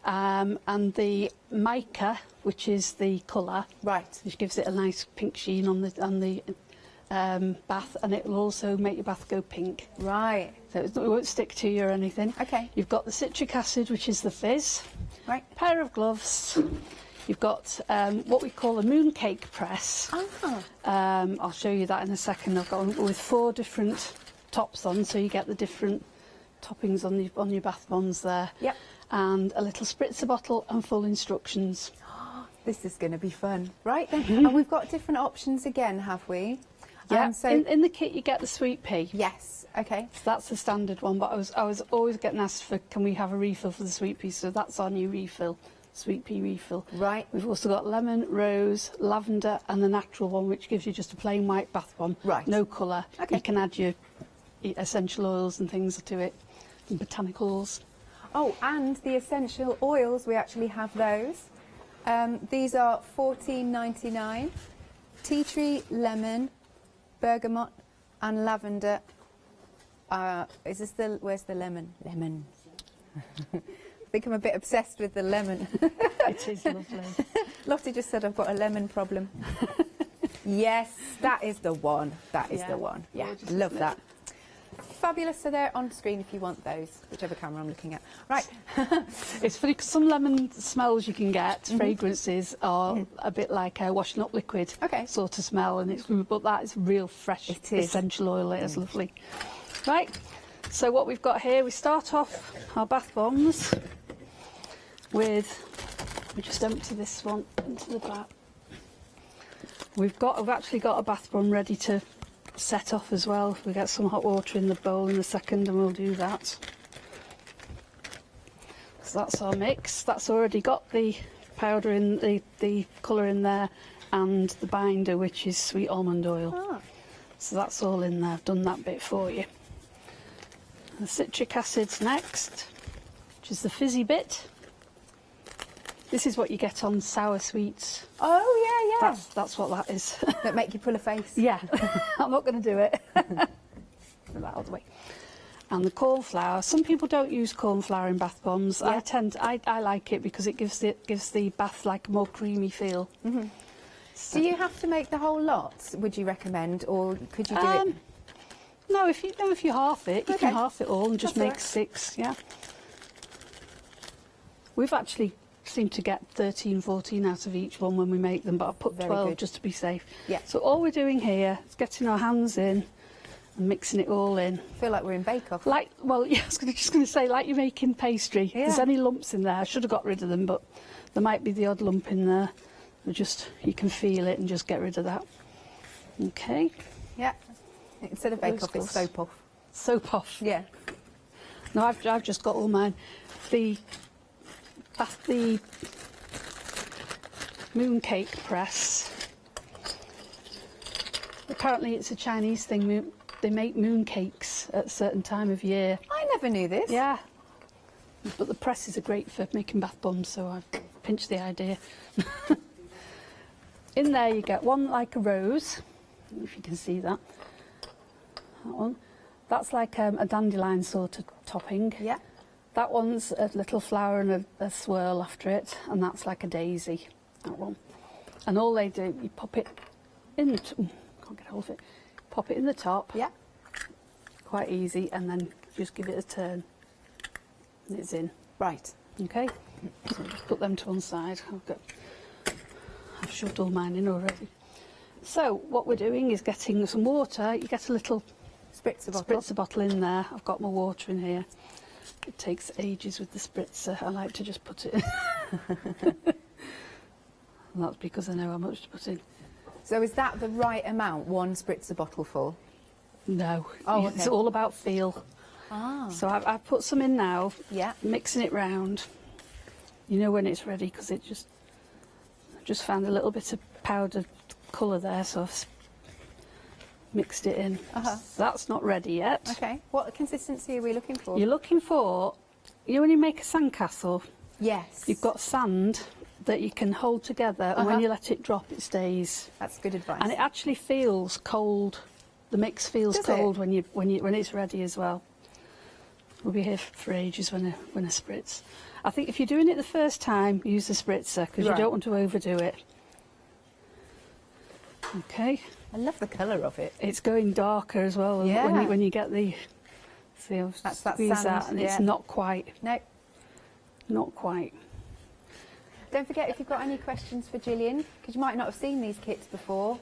And the mica, which is the colour, right, which gives it a nice pink sheen on the bath, and it will also make your bath go pink. Right. So it won't stick to you or anything. Okay. You've got the citric acid, which is the fizz. Right. Pair of gloves. You've got what we call a mooncake press. I'll show you that in a second. I've got one with 4 different tops on, so you get the different toppings on your bath bombs there. Yep. And a little spritzer bottle and full instructions. This is going to be fun. Right then, and we've got different options again, have we? Yeah, so in the kit you get the sweet pea. Yes, okay. So that's the standard one, but I was always getting asked for, can we have a refill for the sweet pea? So that's our new refill, sweet pea refill. Right. We've also got lemon, rose, lavender and the natural one, which gives you just a plain white bath bomb. Right. No colour. Okay. You can add your essential oils and things to it, and botanicals. Oh, and the essential oils, we actually have those. These are $14.99. Tea tree, lemon, bergamot and lavender. Is this the, where's the lemon? Lemon. I think I'm a bit obsessed with the lemon. It is lovely. Lottie just said I've got a lemon problem. Yes, that is the one. That is the one. Yeah, love that. Fabulous. So they're on screen if you want those, whichever camera I'm looking at. Right. It's funny because some lemon smells you can get, fragrances, are a bit like a washing up liquid sort of smell, and but that is real fresh essential oil. It's lovely. Right. So what we've got here, we start off our bath bombs with. We just empty this one into the bath. We've actually got a bath bomb ready to set off as well. We get some hot water in the bowl in a second and we'll do that. So that's our mix. That's already got the powder in, the colour in there, and the binder, which is sweet almond oil. So that's all in there. I've done that bit for you. The citric acid's next, which is the fizzy bit. This is what you get on sour sweets. Oh, yeah, yeah. That's what that is. That make you pull a face. Yeah. I'm not going to do it. Put that out of the way. And the corn flour. Some people don't use corn flour in bath bombs. Yeah. I like it because it gives the bath like a more creamy feel. So, do you have to make the whole lot, would you recommend, or could you do it? No, if you half it, you can half it all and just make 6, yeah. We've actually seem to get 13, 14 out of each one when we make them, but I've put 12 just to be safe. Yeah. So all we're doing here is getting our hands in and mixing it all in. I feel like we're in Bake-Off. Like, well, yeah, I was just going to say, like you're making pastry. If there's any lumps in there, I should have got rid of them, but there might be the odd lump in there. You can feel it and just get rid of that. Okay. Yeah. Instead of Bake-Off, it's Soap Off. Soap Off. Yeah. No, I've just got all mine. The mooncake press. Apparently it's a Chinese thing. They make mooncakes at a certain time of year. I never knew this. Yeah. But the presses are great for making bath bombs, so I've pinched the idea. In there you get one like a rose, if you can see that. That one. That's like a dandelion sort of topping. Yeah. That one's a little flower and a swirl after it, and that's like a daisy, that one. And all they do, you pop it in the can't get hold of it. Pop it in the top. Yeah. Quite easy, and then just give it a turn. And it's in. Right. Okay. So just put them to one side. I've shoved all mine in already. So what we're doing is getting some water. You get a little spritzer bottle in there. I've got my water in here. It takes ages with the spritzer. I like to just put it in. And that's because I know how much to put in. So is that the right amount, one spritzer bottle full? No. Oh, It's okay. all about feel. Ah. So I've put some in now. Yeah. Mixing it round. You know when it's ready because it just found a little bit of powdered colour there, so I've mixed it in. So that's not ready yet. Okay. What consistency are we looking for? You're looking for, you know when you make a sandcastle? Yes. You've got sand that you can hold together, and when you let it drop, it stays. That's good advice. And it actually feels cold. The mix feels cold when it's ready as well. We'll be here for ages when I spritz. I think if you're doing it the first time, use the spritzer because you don't want to overdo it. Okay. I love the colour of it. It's going darker as well. Yeah. When you get the, see, I'll That's that squeeze sand, that, and it's not quite. No. Not quite. Don't forget, if you've got any questions for Gillian, because you might not have seen these kits before,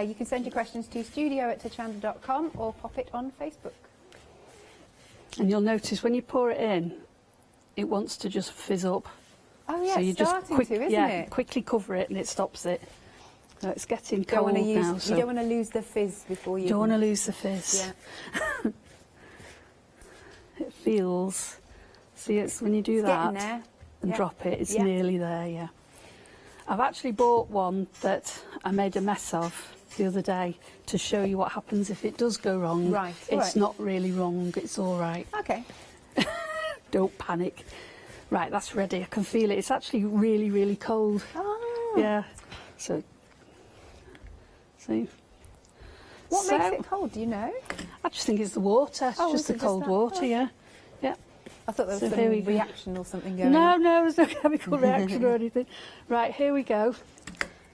you can send your questions to studio@hochanda.com or pop it on Facebook. And you'll notice when you pour it in, it wants to just fizz up. Oh yeah, so you it's just starting to, isn't it? quickly cover it and it stops it. So it's getting Don't cold wanna use, now. So you don't want to lose the fizz before you... don't want to lose the fizz. Yeah. It feels... See, it's when you do It's that getting there. and Yeah. drop it, it's Yeah. nearly there, yeah. I've actually bought one that I made a mess of the other day to show you what happens if it does go wrong. Right, It's alright. not really wrong, it's all right. Okay. Don't panic. Right, that's ready. I can feel it. It's actually really, really cold. Oh. Yeah. So, see? What So- makes it cold, do you know? I just think it's the water. It's Oh, just is the it cold just that? water, Oh. yeah. Yeah. I thought there was So some here we go. reaction or something going No, on. no, there's no chemical reaction or anything. Right, here we go.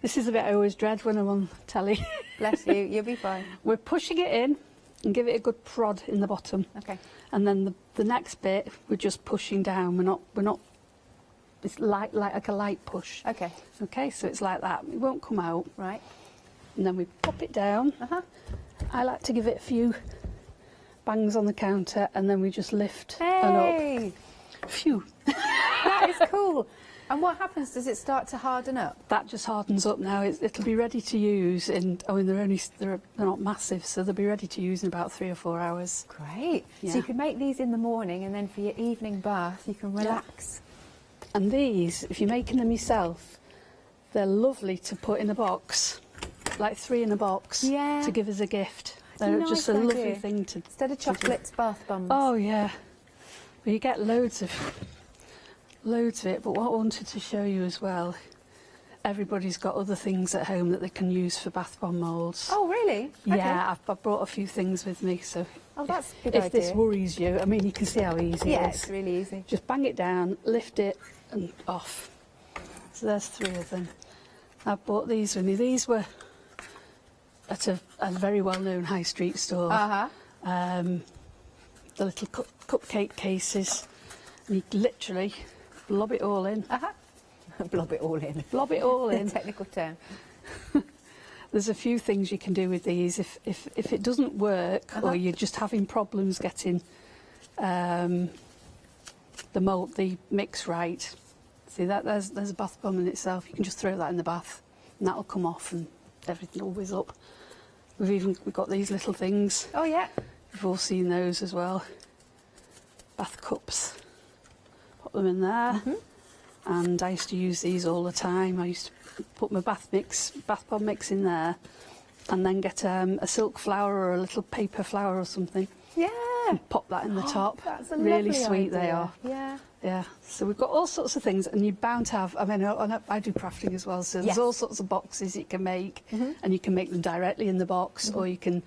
This is the bit I always dread when I'm on telly. Bless you, you'll be fine. We're pushing it in and give it a good prod in the bottom. Okay. And then the next bit, we're just pushing down. We're not. It's like a light push. Okay. Okay, so it's like that. It won't come out. Right. And then we pop it down. I like to give it a few bangs on the counter, and then we just lift and Hey! up. Phew. That is cool. And what happens? Does it start to harden up? That just hardens up now. It'll be ready to use in. I mean, they're not massive, so they'll be ready to use in about 3 or 4 hours. Great. Yeah. So you can make these in the morning, and then for your evening bath, you can relax. And these, if you're making them yourself, they're lovely to put in a box, like 3 in a box, to give as a gift. They're Nice just a lovely idea. thing to... Instead of chocolates, bath bombs. Oh, yeah. But you get loads of it. But what I wanted to show you as well, everybody's got other things at home that they can use for bath bomb moulds. Oh, really? Yeah, I've brought a few things with me, so... Oh, that's a good if idea. this worries you, I mean, you can see how easy Yeah, it is. it's really easy. Just bang it down, lift it, and off. So there's 3 of them. I bought these with me. These were at a very well-known high street store. The little cupcake cases. And you literally blob it all in. Blob it all in. Blob it all in. Technical term. There's a few things you can do with these. If it doesn't work, or you're just having problems getting the mix right. See that there's a bath bomb in itself. You can just throw that in the bath, and that'll come off, and everything will whiz up. We've got these little things. Oh yeah. You've all seen those as well. Bath cups. Put them in there. And I used to use these all the time. I used to put my bath bomb mix in there, and then get a silk flower or a little paper flower or something. Yeah. And pop that in the top. That's a really lovely sweet they idea. are. Yeah. Yeah. So we've got all sorts of things, and you're bound to have. I mean, I do crafting as well, so Yes. there's all sorts of boxes you can make, and you can make them directly in the box, or you can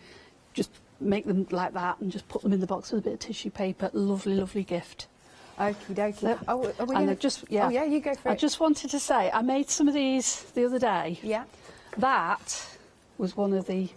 just make them like that and just put them in the box with a bit of tissue paper. Lovely, lovely gift. Okie dokie. So, Are we and gonna... yeah, Oh yeah, you go for it. I just wanted to say, I made some of these the other day. Yeah. That was one of the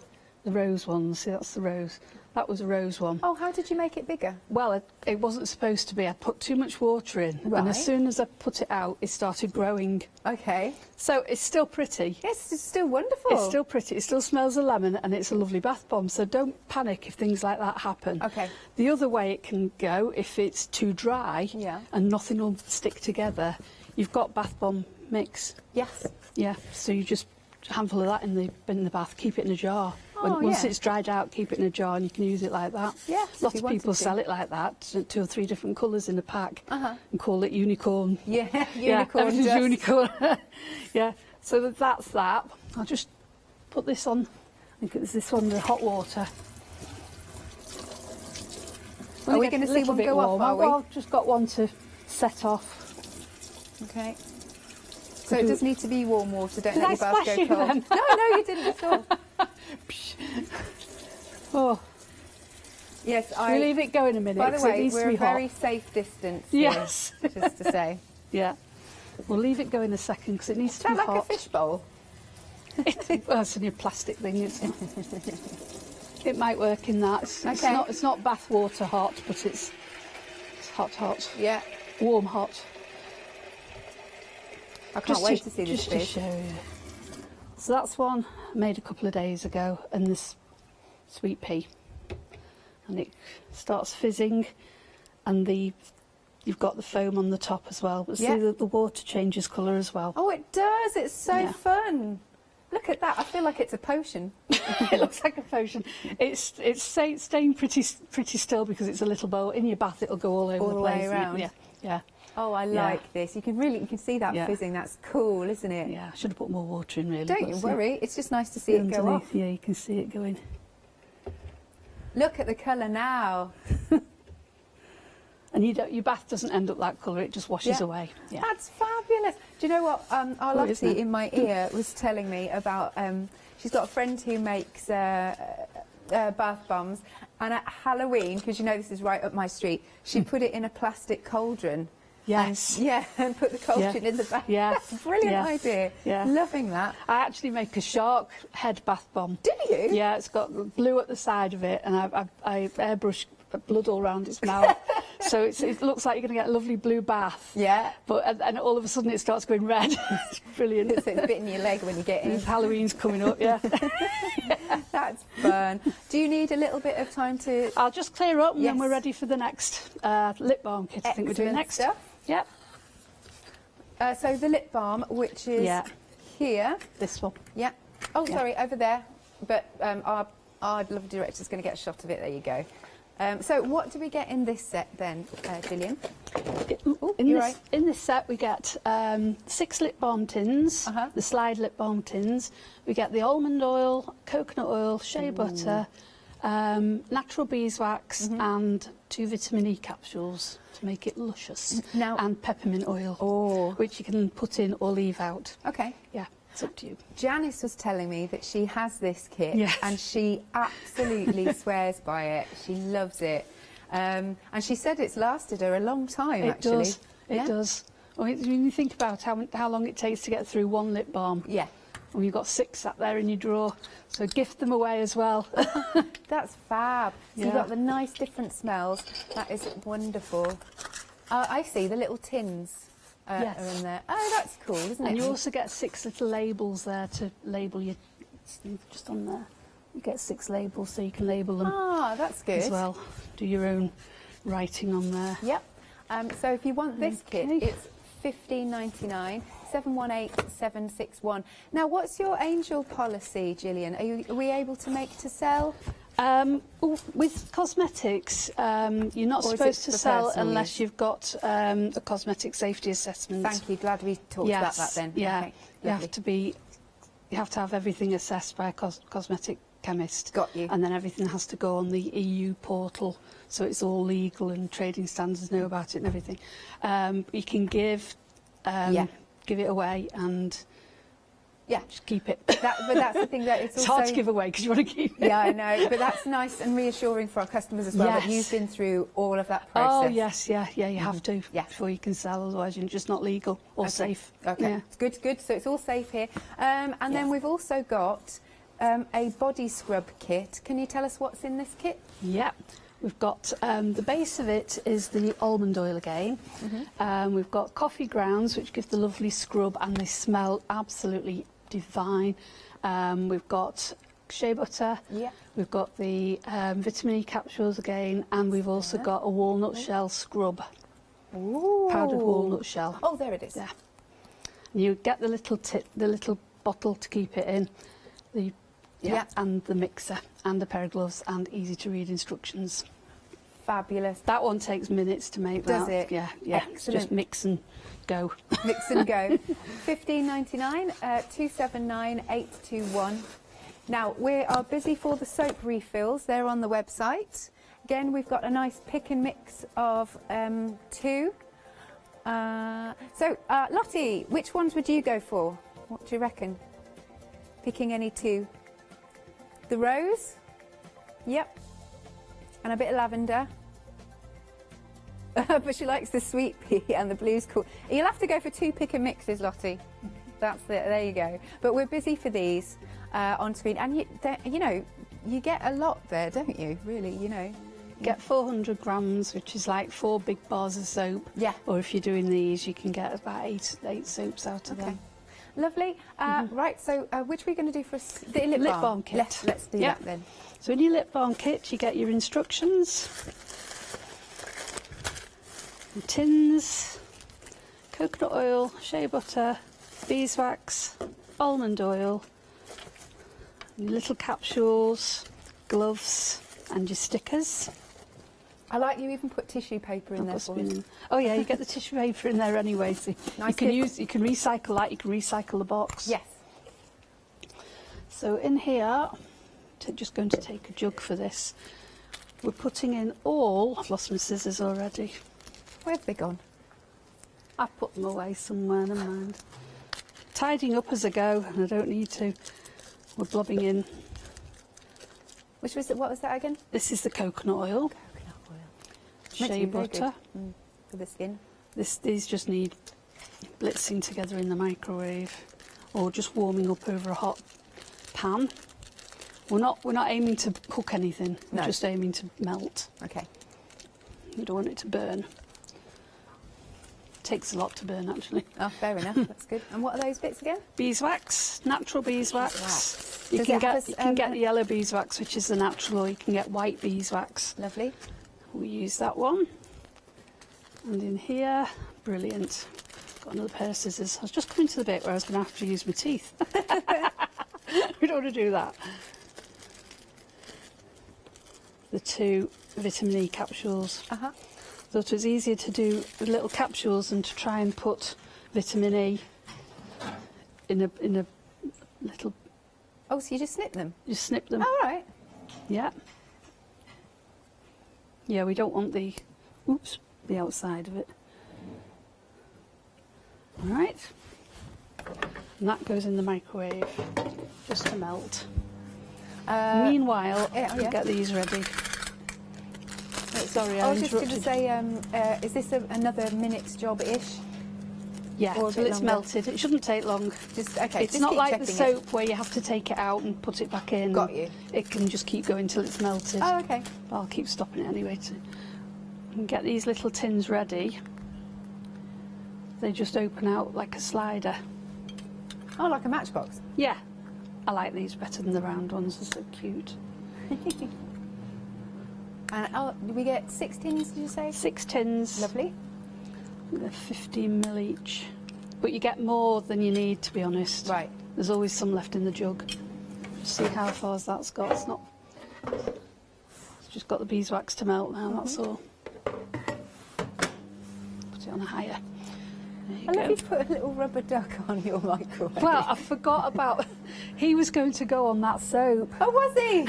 rose ones. See, that's the rose. That was a rose one. Oh, how did you make it bigger? Well, it wasn't supposed to be. I put too much water in, and as soon as I put it out, it started growing. Okay. So it's still pretty. Yes, it's still wonderful. It's still pretty. It still smells of lemon, and it's a lovely bath bomb. So don't panic if things like that happen. Okay. The other way it can go, if it's too dry and nothing will stick together, you've got bath bomb mix. Yes. Yeah. So you just a handful of that in the bath. Keep it in a jar. Once it's dried out, keep it in a jar and you can use it like that. Yeah, lots of people sell it like that, 2 or 3 different colours in a pack, and call it unicorn. Yeah, unicorn. Everything's dust. unicorn. Yeah, so that's that. I'll just put this on. I think it's this one, the hot water. Are we going to see one go off, are we? Well, I've just got one to set off. Okay. So it does need to be warm water, don't let your bath splash go you cold. then? No, you didn't at all. Oh. Yes, We'll leave it go in a minute. By the way, it needs we're to be a very hot. safe distance. Yes. Here, just to say. Yeah. We'll leave it go in a second because it needs to be like hot. a fish bowl? Well, it's only a plastic thing. It might work in that. It's not bath water hot, but it's hot. Yeah. Warm hot. I can't wait to see this fish. Just to show you. So that's one I made a couple of days ago, and this sweet pea. And it starts fizzing, and you've got the foam on the top as well. But see, the water changes colour as well. Oh, it does. It's so fun. Look at that. I feel like it's a potion. It looks like a potion. It's staying pretty still because it's a little bowl. In your bath, it'll go all over the place. Way around. Yeah. Oh, I like this. You can see that fizzing. That's cool, isn't it? Yeah, I should have put more water in really. Don't you worry. It's just nice to see it go off. Yeah, you can see it going. Look at the colour now. And your bath doesn't end up that colour, it just washes away. Yeah. That's fabulous. Do you know what our Lottie in my ear was telling me about? She's got a friend who makes bath bombs, and at Halloween, because you know this is right up my street, she put it in a plastic cauldron. Yes. And put the cauldron in the bath. Yeah. Brilliant idea. Yeah. Loving that. I actually make a shark head bath bomb. Do you? Yeah, it's got blue at the side of it, and I airbrush blood all around its mouth. So it looks like you're going to get a lovely blue bath. Yeah. But and all of a sudden it starts going red. It's brilliant. It's bitting your leg when you get in. Halloween's coming up, yeah. That's fun. Do you need a little bit of time to... I'll just clear up and then we're ready for the next lip balm kit. I think we're doing next. Stuff. Yep. So the lip balm, which is here. This one. Yeah. Oh, sorry, over there. But our lovely director's going to get a shot of it. There you go. So what do we get in this set then, Gillian? In this set we get 6 lip balm tins, the slide lip balm tins. We get the almond oil, coconut oil, shea butter, natural beeswax and 2 vitamin E capsules to make it luscious. And peppermint oil, which you can put in or leave out. Okay. Yeah. It's up to you. Janice was telling me that she has this kit and she absolutely swears by it. She loves it. And she said it's lasted her a long time, actually. It does. Well, when you think about how long it takes to get through one lip balm. Yeah. And you've got 6 sat there in your drawer, so gift them away as well. That's fab. So you've got the nice different smells. That is wonderful. I see the little tins. Are in there. Oh, that's cool, isn't it? And you also get 6 little labels there to label your... Just on there. You get 6 labels so you can label them. Ah, that's good. As well. Do your own writing on there. Yep. So if you want this kit, it's $15.99, 718761. Now, what's your angel policy, Gillian? Are we able to make to sell? With cosmetics, you're not supposed to sell unless you've got a cosmetic safety assessment. Thank you. Glad we talked about that then. Yeah, okay, you have to have everything assessed by a cosmetic chemist. Got you. And then everything has to go on the EU portal, so it's all legal and trading standards know about it and everything. You can give it away, and Yeah. Just keep it. But that's the thing that it's hard also... to give away because you want to keep it. Yeah, I know, but that's nice and reassuring for our customers as well, that you've been through all of that process. Oh, yes, yeah, you have to before you can sell, otherwise you're just not legal or safe. Okay, Yeah. it's good, so it's all safe here. And then we've also got a body scrub kit. Can you tell us what's in this kit? Yeah. We've got the base of it is the almond oil again. We've got coffee grounds, which give the lovely scrub and they smell absolutely divine. We've got shea butter. Yeah. We've got the vitamin E capsules again, and we've also got a walnut shell scrub. Ooh. Powdered walnut shell. Oh, there it is. Yeah. You get the little bottle to keep it in. And the mixer and a pair of gloves and easy to read instructions. Fabulous. That one takes minutes to make. Does that. it? Yeah. It's just mix and go. Mix and go. $15.99, 279-821. Now, we are busy for the soap refills. They're on the website. Again, we've got a nice pick and mix of 2. Lottie, which ones would you go for? What do you reckon? Picking any 2. The rose? Yep. And a bit of lavender. But she likes the sweet pea and the blue's cool. You'll have to go for 2 pick and mixes, Lottie. That's it. There you go. But we're busy for these on screen. And, you know, you get a lot there, don't you? Really, you know. You get 400 grams, which is like 4 big bars of soap. Yeah. Or if you're doing these, you can get about 8 soaps out of them. Lovely. Right, so which are we going to do for the lip balm kit? Let's do that then. So in your lip balm kit, you get your instructions, your tins, coconut oil, shea butter, beeswax, almond oil, your little capsules, gloves, and your stickers. I like you even put tissue paper in there for us. Oh yeah, you get the tissue paper in there anyway. So Nice you can recycle that. You can recycle the box. Yes. So in here, just going to take a jug for this. We're putting in all. I've lost my scissors already. Where have they gone? I've put them away somewhere. Never mind. Tidying up as I go, and I don't need to. We're blobbing in. Which was it? What was that again? This is the coconut oil. Shea butter for the skin. These just need blitzing together in the microwave, or just warming up over a hot pan. We're not aiming to cook anything. We're just aiming to melt. Okay. You don't want it to burn. It takes a lot to burn, actually. Oh, fair enough. That's good. And what are those bits again? Beeswax, natural beeswax. You can get the yellow beeswax, which is the natural, or you can get white beeswax. Lovely. We use that one. And in here, brilliant. Got another pair of scissors. I was just coming to the bit where I was going to have to use my teeth. We don't want to do that. The 2 vitamin E capsules. Thought it was easier to do the little capsules than to try and put vitamin E in a little. Oh, so you just snip them? You snip them. Oh, right. Yeah. Yeah, we don't want the outside of it. All right. And that goes in the microwave just to melt. Meanwhile, we'll get these ready. Sorry, I I was just going to interrupted. say, is this another minute's job-ish? Yeah, Or a till bit it's longer? melted. It shouldn't take long. Just okay. It's just not keep like the checking soap where you have to take it out and put it back in. Got you. It can just keep going till it's melted. Oh, okay. But I'll keep stopping it anyway and get these little tins ready. They just open out like a slider. Oh, like a matchbox? Yeah. I like these better than the round ones. They're so cute. And do we get 6 tins, did you say? 6 tins. Lovely. They're 15ml each. But you get more than you need, to be honest. Right. There's always some left in the jug. See how far that's got. It's not. It's just got the beeswax to melt now, that's all. Put it on a higher. I love you put a little rubber duck on your microwave. Well, I forgot about... He was going to go on that soap. Oh, was he?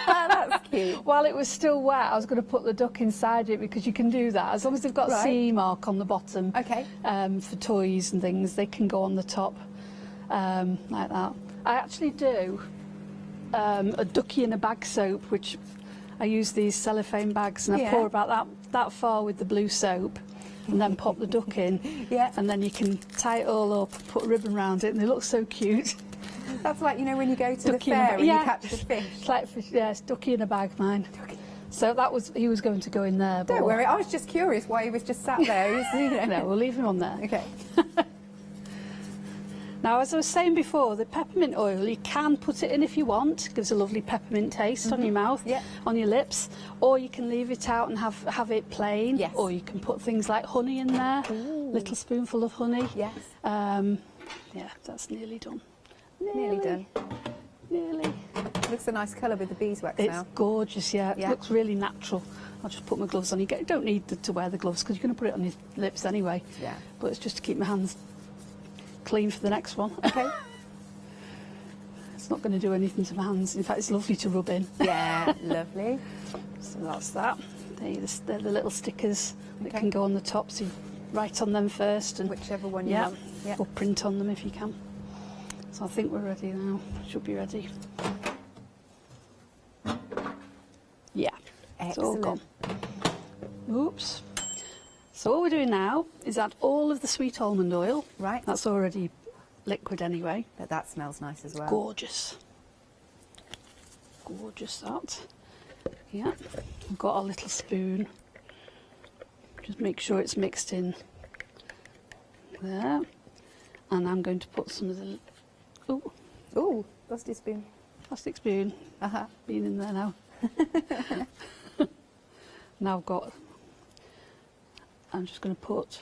That's cute. While it was still wet, I was going to put the duck inside it, because you can do that. As long as they've got a CE mark on the bottom. Okay. For toys and things, they can go on the top. like that. I actually do a ducky in a bag soap, which I use these cellophane bags, and I pour about that far with the blue soap, and then pop the duck in, and then you can tie it all up, put a ribbon around it, and they look so cute. That's like, you know, when you go to Ducky the fair and yeah. you catch the fish. It's like fish, yeah, it's ducky in a bag, mine. So that was, he was going to go in there. Don't worry, I was just curious why he was just sat there. You know. No, we'll leave him on there. Okay. Now, as I was saying before, the peppermint oil, you can put it in if you want. It gives a lovely peppermint taste on your mouth, on your lips. Or you can leave it out and have it plain. Yes. Or you can put things like honey in there. Little spoonful of honey. Yes. Yeah, that's nearly done. Nearly done. Nearly. Looks a nice colour with the beeswax It's now. gorgeous, yeah. It looks really natural. I'll just put my gloves on. You don't need to wear the gloves because you're going to put it on your lips anyway. Yeah. But it's just to keep my hands clean for the next one. Okay. It's not going to do anything to my hands. In fact, it's lovely to rub in. Yeah, lovely. So that's that. They're the little stickers that can go on the top. So you write on them first, and whichever one you want. Yeah. Or print on them if you can. So I think we're ready now. Should be ready. Yeah. It's all gone. Oops. So all we're doing now is add all of the sweet almond oil. Right. That's already liquid anyway. But that smells nice as well. Gorgeous. Gorgeous that. Yeah. We've got our little spoon. Just make sure it's mixed in there. And I'm going to put some of the... Ooh, plastic spoon. Plastic spoon. Been in there now. Now I've got... I'm just going to put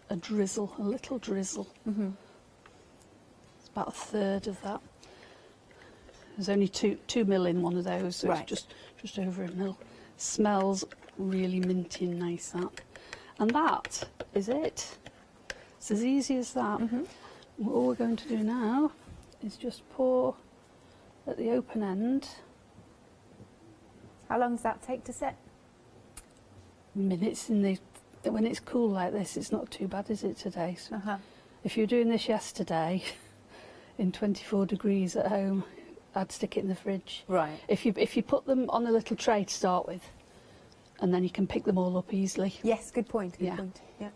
a little drizzle. It's about a third of that. There's only 2 mil in one of those, so it's just over a mil. Smells really minty and nice, that. And that is it. It's as easy as that. All we're going to do now is just pour at the open end. How long does that take to set? Minutes. When it's cool like this, it's not too bad, is it, today? So if you were doing this yesterday in 24 degrees at home, I'd stick it in the fridge. Right. If you put them on a little tray to start with, and then you can pick them all up easily. Yes, good point. Good point. Yeah.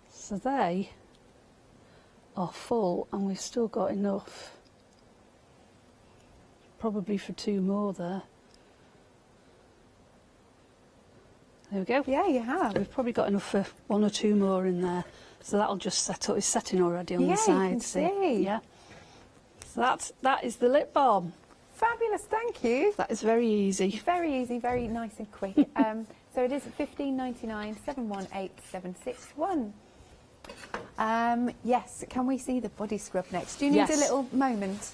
So they are full, and we've still got enough, probably for 2 more there. There we go. Yeah, you have. We've probably got enough for 1 or 2 more in there. So that'll just set up. It's setting already on the side. You can see. Yeah. So that is the lip balm. Fabulous, thank you. That is very easy. Very easy, very nice and quick. So it is £15.99, 718761. Yes, can we see the body scrub next? Do you need a little moment?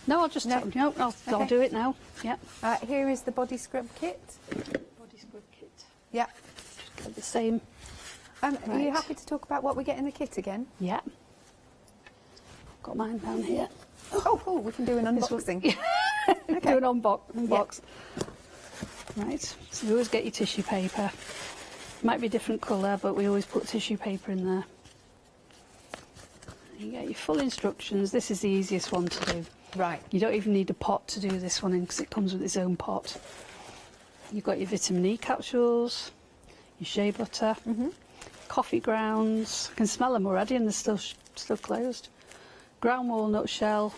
No, I'll just I'll do it now. Yeah. Here is the body scrub kit. Body scrub kit. Yeah. Just get the same. Are you happy to talk about what we get in the kit again? Yeah. Got mine down here. Oh, cool. We can do an unboxing. Okay. Do an unbox. Right. So you always get your tissue paper. Might be a different colour, but we always put tissue paper in there. You get your full instructions. This is the easiest one to do. Right. You don't even need a pot to do this one in because it comes with its own pot. You've got your vitamin E capsules, your shea butter, coffee grounds. I can smell them already and they're still closed. Ground walnut shell,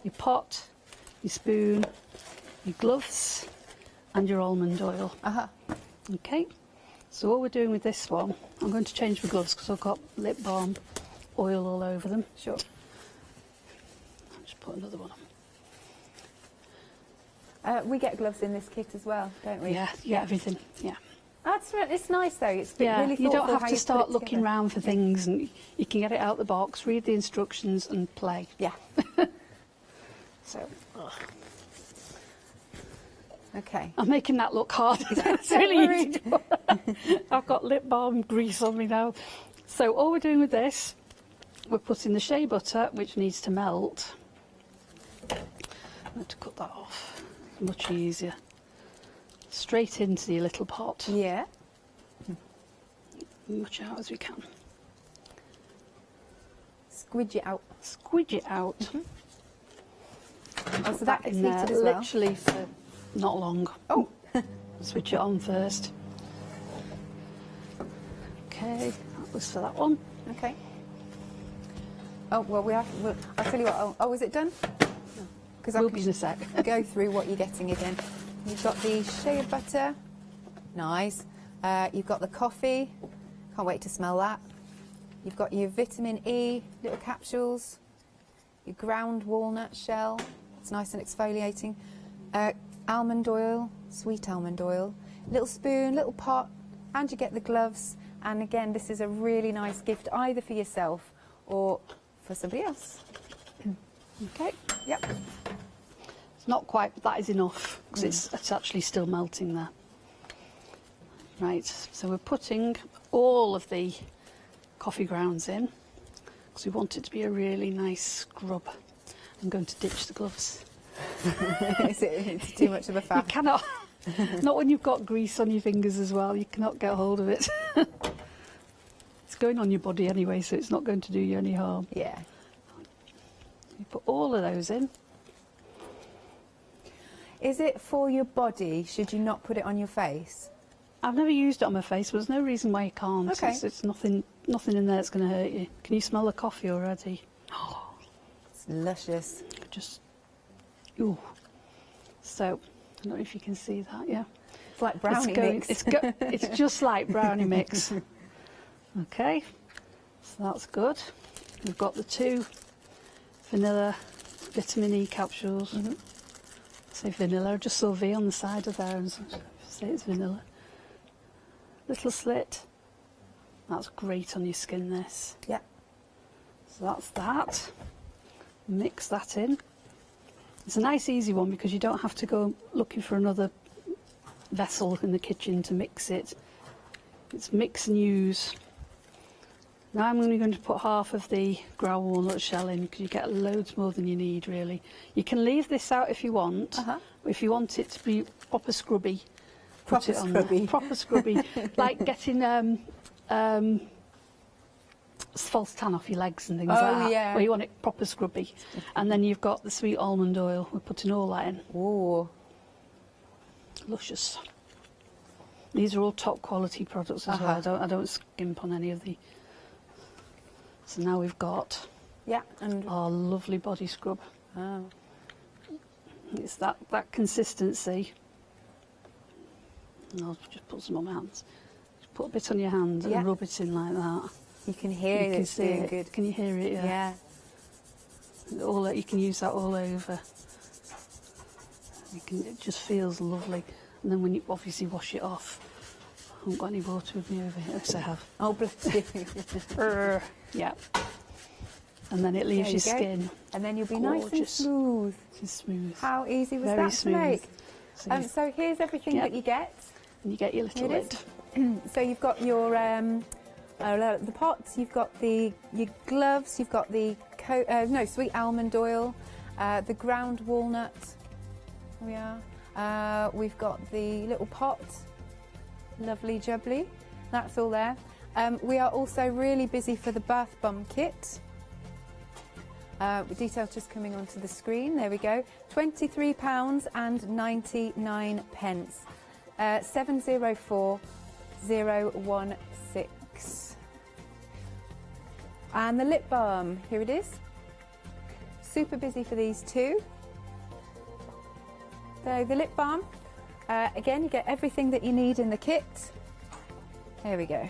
your pot, your spoon, your gloves, and your almond oil. Okay. So what we're doing with this one, I'm going to change my gloves because I've got lip balm oil all over them. Sure. I'll just put another one on. We get gloves in this kit as well, don't we? Yeah, everything. Yeah. It's nice though. It's Yeah, really you don't thoughtful have how to you start put it looking together. around for things, and you can get it out the box, read the instructions, and play. Yeah. So. Okay. I'm making that look hard. It's really easy. I've got lip balm grease on me now. So all we're doing with this, we're putting the shea butter, which needs to melt. I'm going to cut that off. Much easier. Straight into your little pot. Yeah. Much out as we can. squidge it out. Squidge it out. Oh, so that gets in there heated as well. literally for not long. Oh, switch it on first. Okay, that was for that one. Okay. Oh well, I'll tell you what. Oh, is it done? Because We'll be in a sec. Go through what you're getting again. You've got the shea butter. Nice. You've got the coffee. Can't wait to smell that. You've got your vitamin E little capsules. Your ground walnut shell. It's nice and exfoliating. Almond oil, sweet almond oil. Little spoon, little pot, and you get the gloves. And again, this is a really nice gift either for yourself or for somebody else. Okay. Yep. It's not quite, but that is enough because it's actually still melting there. Right, so we're putting all of the coffee grounds in because we want it to be a really nice scrub. I'm going to ditch the gloves. It's too much of a faff. You cannot. Not when you've got grease on your fingers as well. You cannot get hold of it. It's going on your body anyway, so it's not going to do you any harm. Yeah. You put all of those in. Is it for your body? Should you not put it on your face? I've never used it on my face, but there's no reason why you can't. Okay. It's nothing in there that's going to hurt you. Can you smell the coffee already? Oh, it's luscious. Just, ooh. So, I don't know if you can see that, yeah. It's like brownie mix. It's just like brownie mix. Okay, so that's good. We've got the 2 vanilla vitamin E capsules. Say vanilla, I just saw V on the side of there and say it's vanilla. Little slit. That's great on your skin, this. Yeah. So that's that. Mix that in. It's a nice easy one because you don't have to go looking for another vessel in the kitchen to mix it. It's mix and use. Now I'm only going to put half of the ground walnut shell in because you get loads more than you need really. You can leave this out if you want, but if you want it to be proper scrubby, put it on there. Proper scrubby. Like getting false tan off your legs and things like that. Yeah. Where you want it proper scrubby. And then you've got the sweet almond oil. We're putting all that in. Ooh. Luscious. These are all top quality products as well. I don't skimp on any of the. So now we've got and our lovely body scrub. Oh. It's that consistency. And I'll just put some on my hands. Just put a bit on your hand and rub it in like that. You can hear it. It's doing good. Can you hear it? Yeah. You can use that all over. It just feels lovely. And then when you obviously wash it off, I haven't got any water with me over here. Yes, I have. Oh, bless you. Yeah. And then it leaves your skin. And then you'll be nice and smooth. Smooth. How easy was Very that smooth. to make? So here's everything that you get. And you get your little lid. So you've got your the pots, you've got your gloves, you've got the sweet almond oil, the ground walnut. Here we are. We've got the little pot, lovely jubbly. That's all there. We are also really busy for the bath bomb kit. Details just coming onto the screen. There we go. £23.99. 704016. And the lip balm, here it is. Super busy for these two. So the lip balm, again, you get everything that you need in the kit. There we go.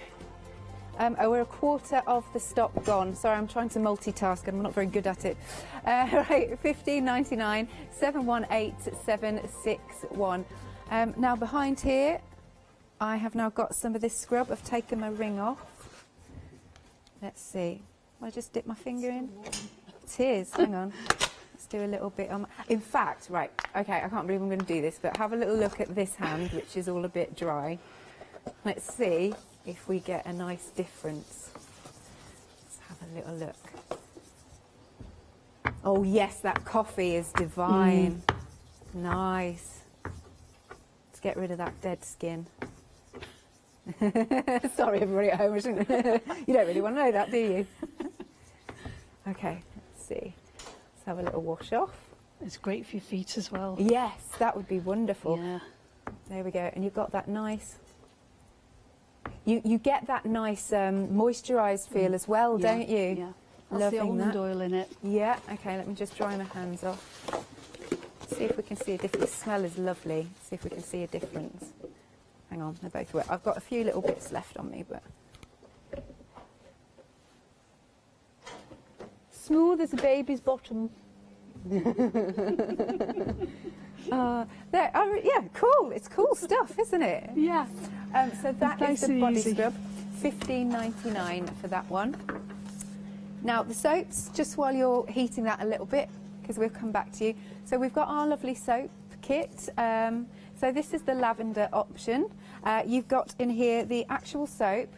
We're a quarter of the stock gone. Sorry, I'm trying to multitask and I'm not very good at it. Right, £15.99, 718761. Now behind here, I have now got some of this scrub. I've taken my ring off. Let's see. I just dip my finger in. It is. Hang on. Let's do a little bit on. In fact, right. Okay, I can't believe I'm going to do this, but have a little look at this hand, which is all a bit dry. Let's see if we get a nice difference. Let's have a little look. Oh yes, that coffee is divine. Nice. Let's get rid of that dead skin. Sorry everybody at home, you don't really want to know that, do you? Okay, let's see. Let's have a little wash off. It's great for your feet as well. Yes, that would be wonderful. Yeah. There we go. And you've got that nice... You get that nice moisturised feel as well, Yeah, don't you? yeah. That's the Loving almond that. oil in it. Yeah, okay, let me just dry my hands off. See if we can see a difference. The smell is lovely. See if we can see a difference. Hang on, they're both wet. I've got a few little bits left on me, but... Smooth as a baby's bottom. Yeah, cool. It's cool stuff, isn't it? Yeah. So that It's is the nice body and easy. scrub, $15.99 for that one. Now the soaps, just while you're heating that a little bit, because we'll come back to you. So we've got our lovely soap kit. So this is the lavender option. You've got in here the actual soap.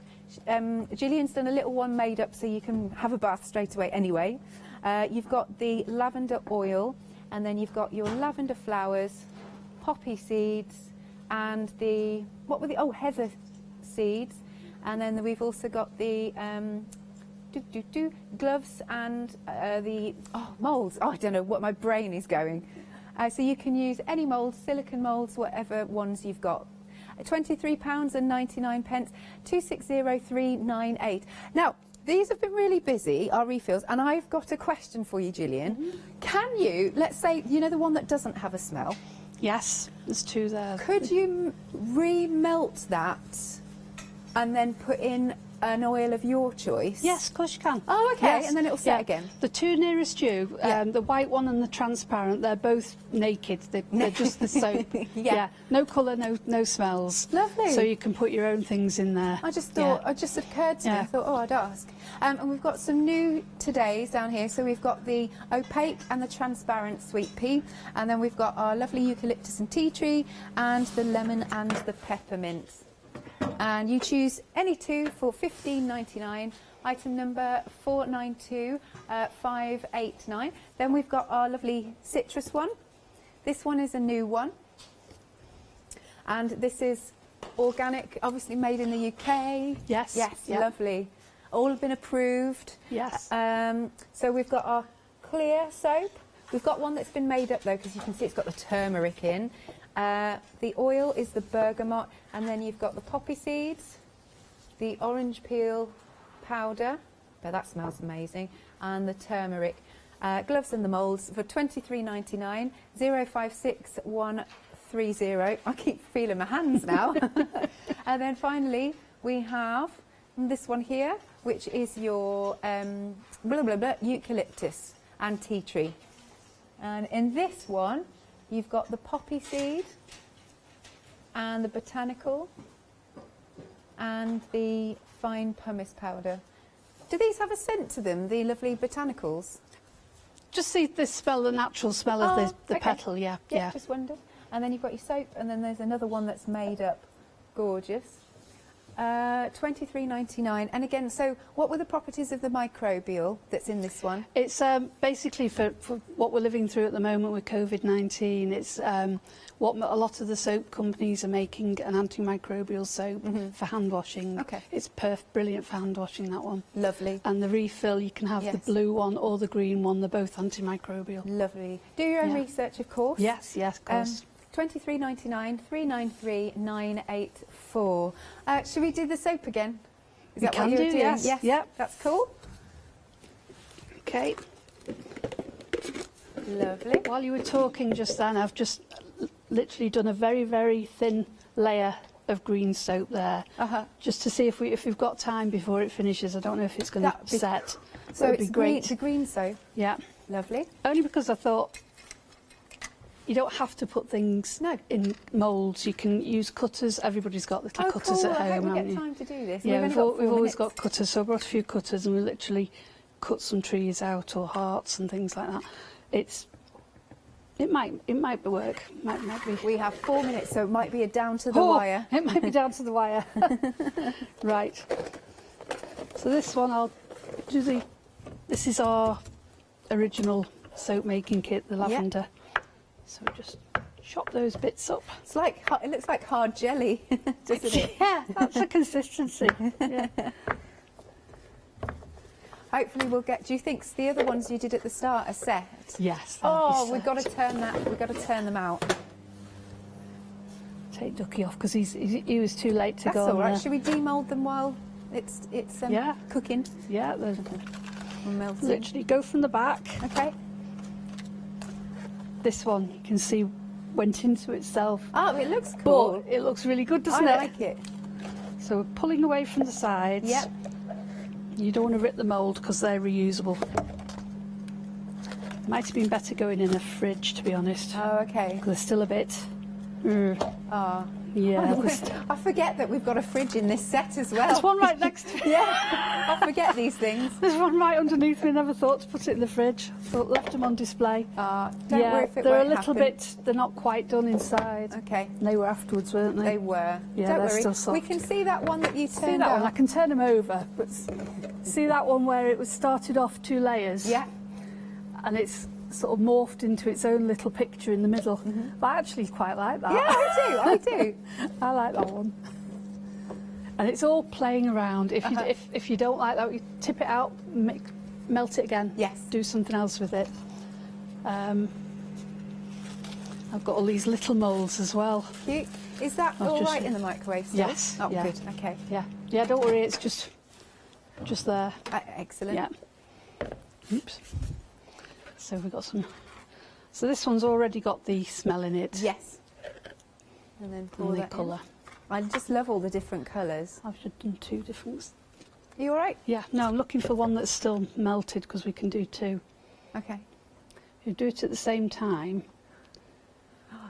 Gillian's done a little one made up so you can have a bath straight away anyway. You've got the lavender oil, and then you've got your lavender flowers, poppy seeds, and the, what were the, oh, heather seeds. And then we've also got the gloves and the moulds. Oh, I don't know what my brain is going. So you can use any moulds, silicone moulds, whatever ones you've got. £23.99, 260398. Now, these have been really busy, our refills, and I've got a question for you, Gillian. Can you, let's say, you know the one that doesn't have a smell? Yes, there's two there. Could you re-melt that and then put in an oil of your choice? Yes, of course you can. Oh, okay, Yes. and then it'll set again. The two nearest you, the white one and the transparent, they're both naked. They're just the soap. Yeah. No colour, no smells. Lovely. So you can put your own things in there. I just thought, it just occurred to me, I thought, oh, I'd ask. And we've got some new todays down here. So we've got the opaque and the transparent sweet pea. And then we've got our lovely eucalyptus and tea tree and the lemon and the peppermint. And you choose any two for $15.99. Item number 492589. Then we've got our lovely citrus one. This one is a new one. And this is organic, obviously made in the UK. Yes. Yes, Yep. lovely. All have been approved. Yes. So we've got our clear soap. We've got one that's been made up though, because you can see it's got the turmeric in. The oil is the bergamot, and then you've got the poppy seeds, the orange peel powder, but that smells amazing, and the turmeric. Gloves and the moulds for $23.99, 056130. I keep feeling my hands now. And then finally we have this one here, which is your eucalyptus and tea tree. And in this one, you've got the poppy seed and the botanical and the fine pumice powder. Do these have a scent to them, the lovely botanicals? Just see the smell, the natural smell of the petal, yeah. Just wondered. And then you've got your soap, and then there's another one that's made up. Gorgeous. $23.99. And again, so what were the properties of the microbial that's in this one? It's basically for what we're living through at the moment with COVID-19. It's what a lot of the soap companies are making, an antimicrobial soap for hand washing. Okay. It's brilliant for hand washing, that one. Lovely. And the refill, you can have the blue one or the green one. They're both antimicrobial. Lovely. Do your own research, of course. Yes, of course. $23.99, 393984. Should we do the soap again? Is that what can you're do, doing? yes. Yes. Yep. That's cool. Okay. Lovely. While you were talking just then, I've just literally done a very, very thin layer of green soap there, just to see if we've got time before it finishes. I don't know if it's going to set. So it'd it's be great. the green soap. Yeah. Lovely. Only because I thought you don't have to put things in moulds. You can use cutters. Everybody's got little cutters cool. at home, I hope we haven't get you? time to do this. Yeah, We've we've always minutes. got cutters. So I brought a few cutters and we literally cut some trees out or hearts and things like that. It might work. Might be. We have 4 minutes, so it might be a down to the wire. It might be down to the wire. Right. So this one I'll do this is our original soap making kit, the lavender. So just chop those bits up. It's like, it looks like hard jelly, doesn't it? Yeah, that's the consistency. Yeah. Hopefully we'll get. Do you think the other ones you did at the start are set? Yes. Oh, we've got to turn that. We've got to turn them out. Take Ducky off because he was too late to That's go. all right. On Should we demould them while it's cooking? Yeah. Melting. Literally go from the back. Okay. This one you can see went into itself. Oh, it looks cool. But it looks really good, doesn't it? I like it. So we're pulling away from the sides. Yep. You don't want to rip the mould because they're reusable. Might have been better going in a fridge, to be honest. Oh, okay. Because they're still a bit. Yeah. I forget that we've got a fridge in this set as well. There's one right next to me. Yeah, I forget these things. There's one right underneath me. Never thought to put it in the fridge. But left them on display. Don't worry if it they're won't a little happen. bit. They're not quite done inside. Okay. And they were afterwards, weren't they? They were. Yeah, Don't they're worry. still soft. We can see that one that you turned See that out. one? I can turn them over. But see that one where it was started off 2 layers? Yeah. And it's sort of morphed into its own little picture in the middle. But I actually quite like that. Yeah, I do. I like that one. And it's all playing around. If you don't like that, you tip it out, melt it again. Yes. Do something else with it. I've got all these little moulds as well. Cute. Is that all right in the microwave still? Yes. Oh, yeah. good. Okay. Yeah, don't worry, it's just there. Excellent. Yeah. Oops. So we've got some. So this one's already got the smell in it. Yes. And then pour And the that in. colour. I just love all the different colours. I've just done 2 different. Are you all right? Yeah. No, I'm looking for one that's still melted because we can do 2. Okay. If you do it at the same time.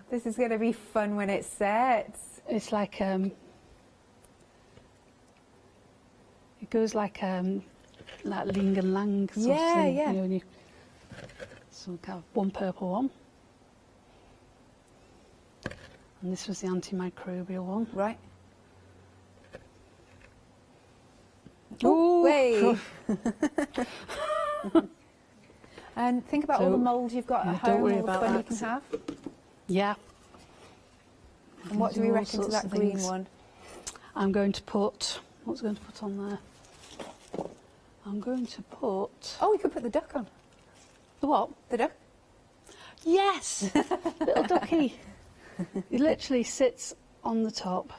This is going to be fun when it sets. It's like it goes like Ling and Lang sort of thing. Yeah. You know, when you, so we have one purple one. And this was the antimicrobial one. Right. Oh, way. And think about all the mould you've got at home, all the fun you can have. Yeah. And what do we reckon to that green one? I'm going to put, what's going to put on there? I'm going to put... Oh, we could put the duck on. The what? The duck. Yes! Little ducky. He literally sits on the top.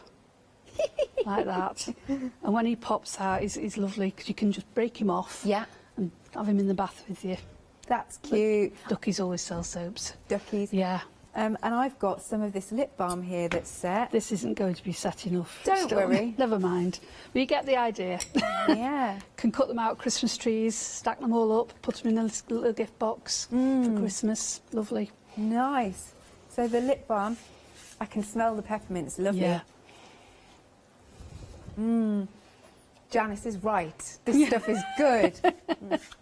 Like that. And when he pops out, he's lovely because you can just break him off. Yeah. And have him in the bath with you. That's cute. Duckies always sell soaps. Duckies. Yeah. And I've got some of this lip balm here that's set. This isn't going to be set enough. Don't worry. Never mind. But you get the idea. Yeah. Can cut them out Christmas trees, stack them all up, put them in a little gift box for Christmas. Lovely. Nice. So the lip balm, I can smell the peppermint. It's lovely. Yeah. Janice is right. This stuff is good.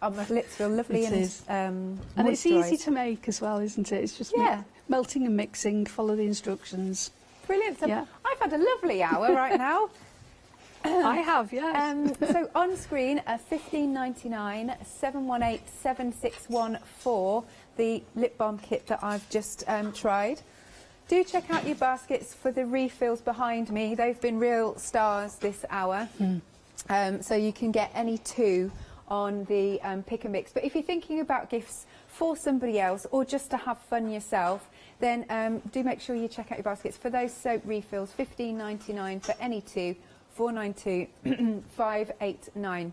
Oh, my lips feel lovely. It is. And it's easy moisturised. to make as well, isn't it? It's just Yeah. melting and mixing, follow the instructions. Brilliant. So Yeah. I've had a lovely hour right now. I have, yeah. So on screen, $15.99, 718-7614, the lip balm kit that I've just tried. Do check out your baskets for the refills behind me. They've been real stars this hour. So you can get any 2 on the pick and mix. But if you're thinking about gifts for somebody else or just to have fun yourself, then do make sure you check out your baskets for those soap refills. $15.99 for any 2, 492-589.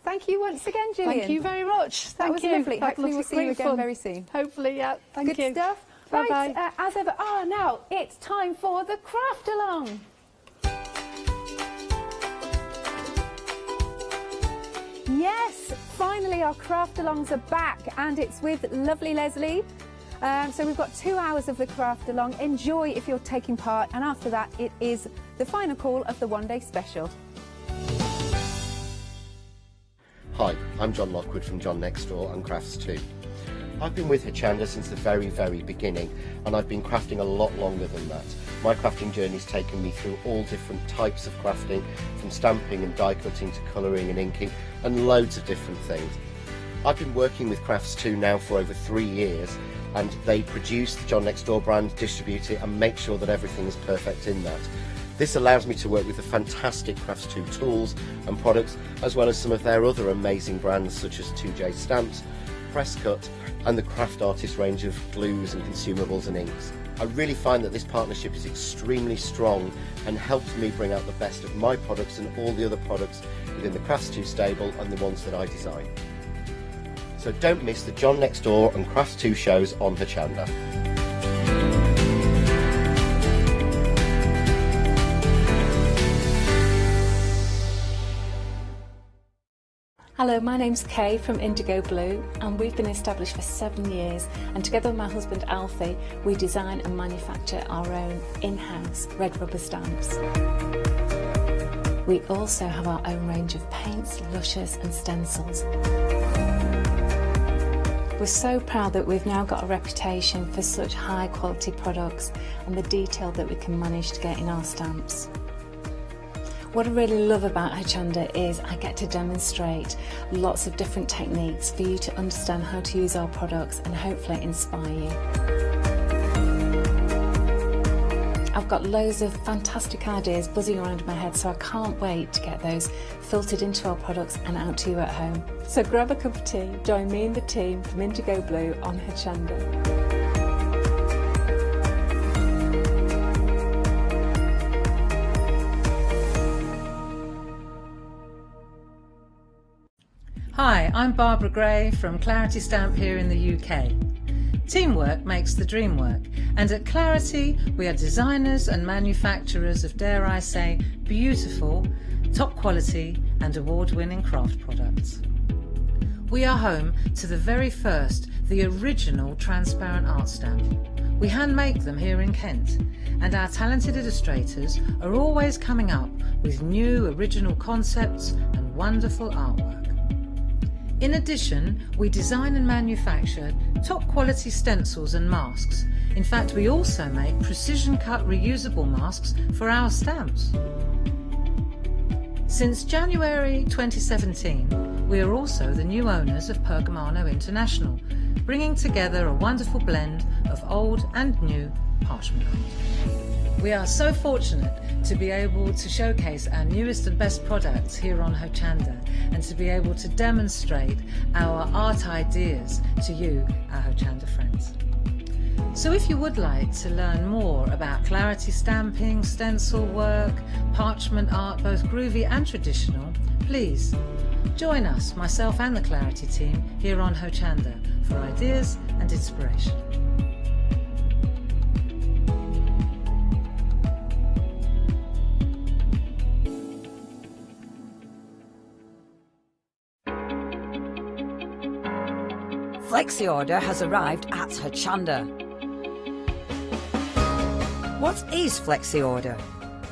Thank you once again, Gillian. Thank you very much. That was lovely. Hopefully we'll see you again very soon. Hopefully, yeah. Thank you. Good stuff. Bye-bye. Right, as ever. Now it's time for the craft along. Yes, finally our craft alongs are back, and it's with lovely Leslie. So we've got 2 hours of the craft along. Enjoy if you're taking part, and after that it is the final call of the one-day special. Hi, I'm John Lockwood from John Next Door and Crafts 2. I've been with Hochanda since the very beginning, and I've been crafting a lot longer than that. My crafting journey's taken me through all different types of crafting, from stamping and die cutting to colouring and inking, and loads of different things. I've been working with Crafts 2 now for over 3 years, and they produce the John Next Door brand, distribute it, and make sure that everything is perfect in that. This allows me to work with the fantastic Crafts2 tools and products, as well as some of their other amazing brands such as 2J Stamps, Presscut and the Craft Artist range of glues and consumables and inks. I really find that this partnership is extremely strong and helps me bring out the best of my products and all the other products within the Crafts2 stable and the ones that I design. So don't miss the John Next Door and Crafts2 shows on Hochanda. Hello, my name's Kay from Indigo Blue, and we've been established for 7 years, and together with my husband Alfie we design and manufacture our own in-house red rubber stamps. We also have our own range of paints, lushes and stencils. We're so proud that we've now got a reputation for such high quality products and the detail that we can manage to get in our stamps. What I really love about Hochanda is I get to demonstrate lots of different techniques for you to understand how to use our products and hopefully inspire you. I've got loads of fantastic ideas buzzing around in my head, so I can't wait to get those filtered into our products and out to you at home. So grab a cup of tea, join me and the team from Indigo Blue on Hochanda. Hi, I'm Barbara Gray from Clarity Stamp here in the UK. Teamwork makes the dream work, and at Clarity we are designers and manufacturers of, dare I say, beautiful, top quality and award-winning craft products. We are home to the very first, the original transparent art stamp. We hand make them here in Kent, and our talented illustrators are always coming up with new original concepts and wonderful artwork. In addition, we design and manufacture top quality stencils and masks. In fact, we also make precision cut reusable masks for our stamps. Since January 2017, we are also the new owners of Pergamano International, bringing together a wonderful blend of old and new parchment art. We are so fortunate to be able to showcase our newest and best products here on Hochanda, and to be able to demonstrate our art ideas to you, our Hochanda friends. So if you would like to learn more about Clarity stamping, stencil work, parchment art, both groovy and traditional, please join us, myself and the Clarity team, here on Hochanda for ideas and inspiration. Flexi Order has arrived at Hochanda. What is Flexi Order?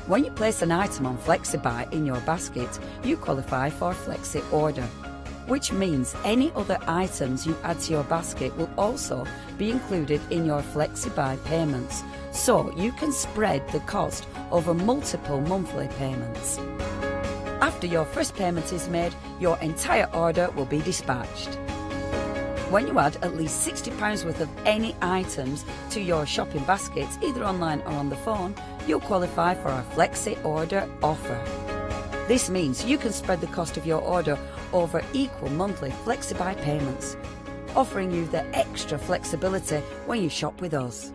When you place an item on FlexiBuy in your basket, you qualify for Flexi Order, which means any other items you add to your basket will also be included in your FlexiBuy payments, so you can spread the cost over multiple monthly payments. After your first payment is made, your entire order will be dispatched. When you add at least £60 worth of any items to your shopping baskets, either online or on the phone, you'll qualify for our Flexi Order offer. This means you can spread the cost of your order over equal monthly FlexiBuy payments, offering you the extra flexibility when you shop with us.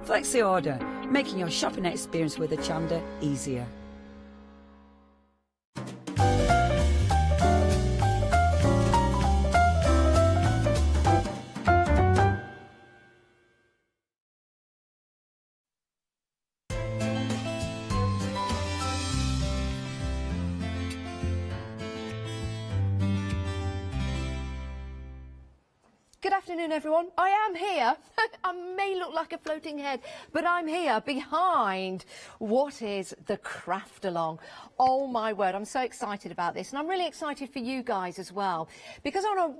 Flexi Order, making your shopping experience with Hochanda easier. Good afternoon, everyone. I am here. I may look like a floating head, but I'm here behind what is the craft along. Oh my word, I'm so excited about this, and I'm really excited for you guys as well, because on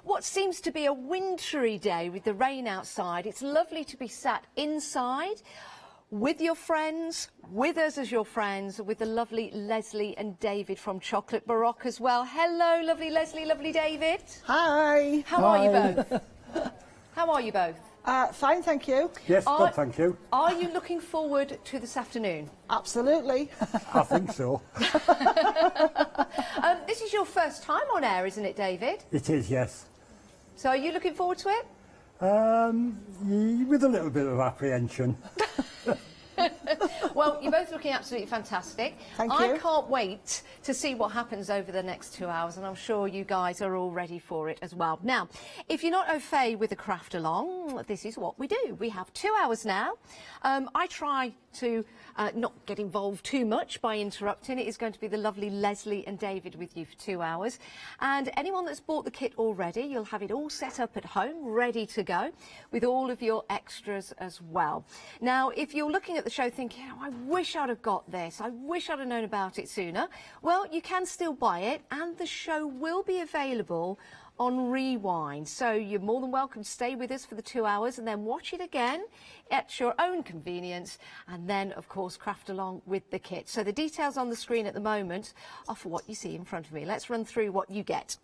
what seems to be a wintry day with the rain outside, it's lovely to be sat inside with your friends, with us as your friends, with the lovely Leslie and David from Chocolate Baroque as well. Hello, lovely Leslie, lovely David. Hi. How are you both? How are you both? Fine, thank you. Yes, good, thank you. Are you looking forward to this afternoon? Absolutely. I think so. This is your first time on air, isn't it, David? It is, yes. So are you looking forward to it? With a little bit of apprehension. Well, you're both looking absolutely fantastic. Thank I you. can't wait to see what happens over the next 2 hours, and I'm sure you guys are all ready for it as well. Now, if you're not au fait with the craft along, this is what we do. We have 2 hours now. I try to not get involved too much by interrupting. It is going to be the lovely Leslie and David with you for 2 hours. And anyone that's bought the kit already, you'll have it all set up at home, ready to go, with all of your extras as well. Now, if you're looking at the show thinking, oh, I wish I'd have got this, I wish I'd have known about it sooner, well, you can still buy it, and the show will be available on rewind, so you're more than welcome to stay with us for the 2 hours and then watch it again at your own convenience, and then of course craft along with the kit. So the details on the screen at the moment are for what you see in front of me. Let's run through what you get.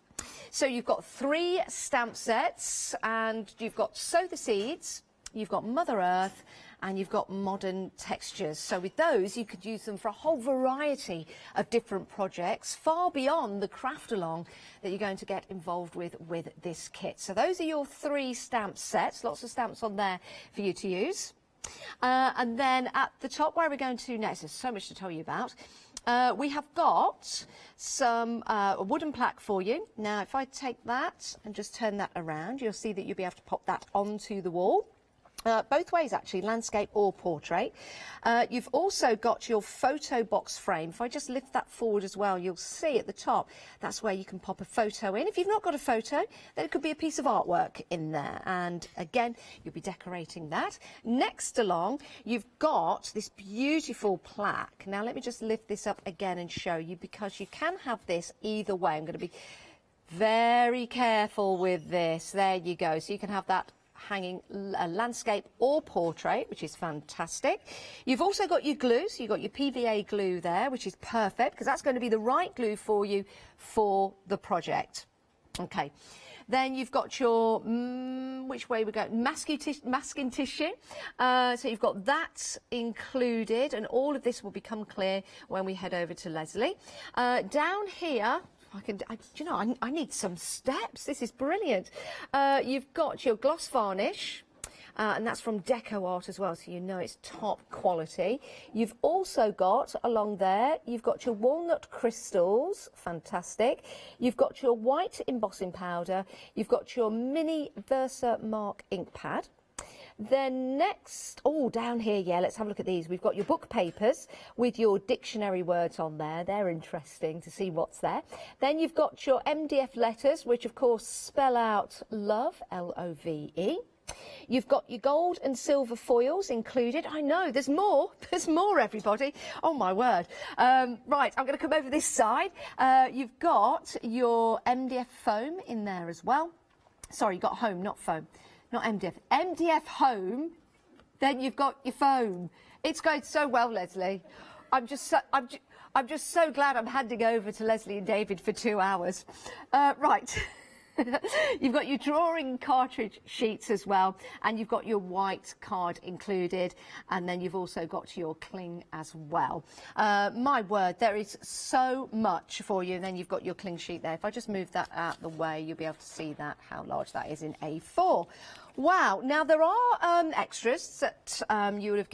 So you've got 3 stamp sets, and you've got Sow the Seeds, you've got Mother Earth, and you've got Modern Textures. So with those, you could use them for a whole variety of different projects, far beyond the craft along that you're going to get involved with this kit. So those are your 3 stamp sets, lots of stamps on there for you to use. And then at the top, where we're going to next, there's so much to tell you about. We have got some a wooden plaque for you. Now, if I take that and just turn that around, you'll see that you'll be able to pop that onto the wall. Both ways, actually, landscape or portrait. You've also got your photo box frame. If I just lift that forward as well, you'll see at the top, that's where you can pop a photo in. If you've not got a photo, then it could be a piece of artwork in there. And again, you'll be decorating that. Next along, you've got this beautiful plaque. Now, let me just lift this up again and show you, because you can have this either way. I'm going to be very careful with this. There you go. So you can have that hanging a landscape or portrait, which is fantastic. You've also got your glue, so you've got your PVA glue there, which is perfect, because that's going to be the right glue for you for the project. Okay. Then you've got your, which way we go? Masking tissue. So you've got that included, and all of this will become clear when we head over to Leslie. Down here, I need some steps. This is brilliant. You've got your gloss varnish, and that's from Decor as well, so you know it's top quality. You've also got, along there, you've got your walnut crystals, fantastic. You've got your white embossing powder. You've got your mini Versa Mark ink pad. Then next, down here, yeah, let's have a look at these. We've got your book papers with your dictionary words on there. They're interesting to see what's there. Then you've got your MDF letters, which of course spell out love, L-O-V-E. You've got your gold and silver foils included. I know, there's more. There's more, everybody. Oh, my word. Right, I'm going to come over this side. You've got your MDF foam in there as well. Sorry, you got home, not foam. Not MDF. MDF home, then you've got your foam. It's going so well, Leslie. I'm just so glad I'm handing over to Leslie and David for 2 hours. Right. You've got your drawing cartridge sheets as well, and you've got your white card included, and then you've also got your cling as well. My word, there is so much for you. And then you've got your cling sheet there. If I just move that out the way, you'll be able to see that, how large that is in A4. Wow. Now, there are extras that you would have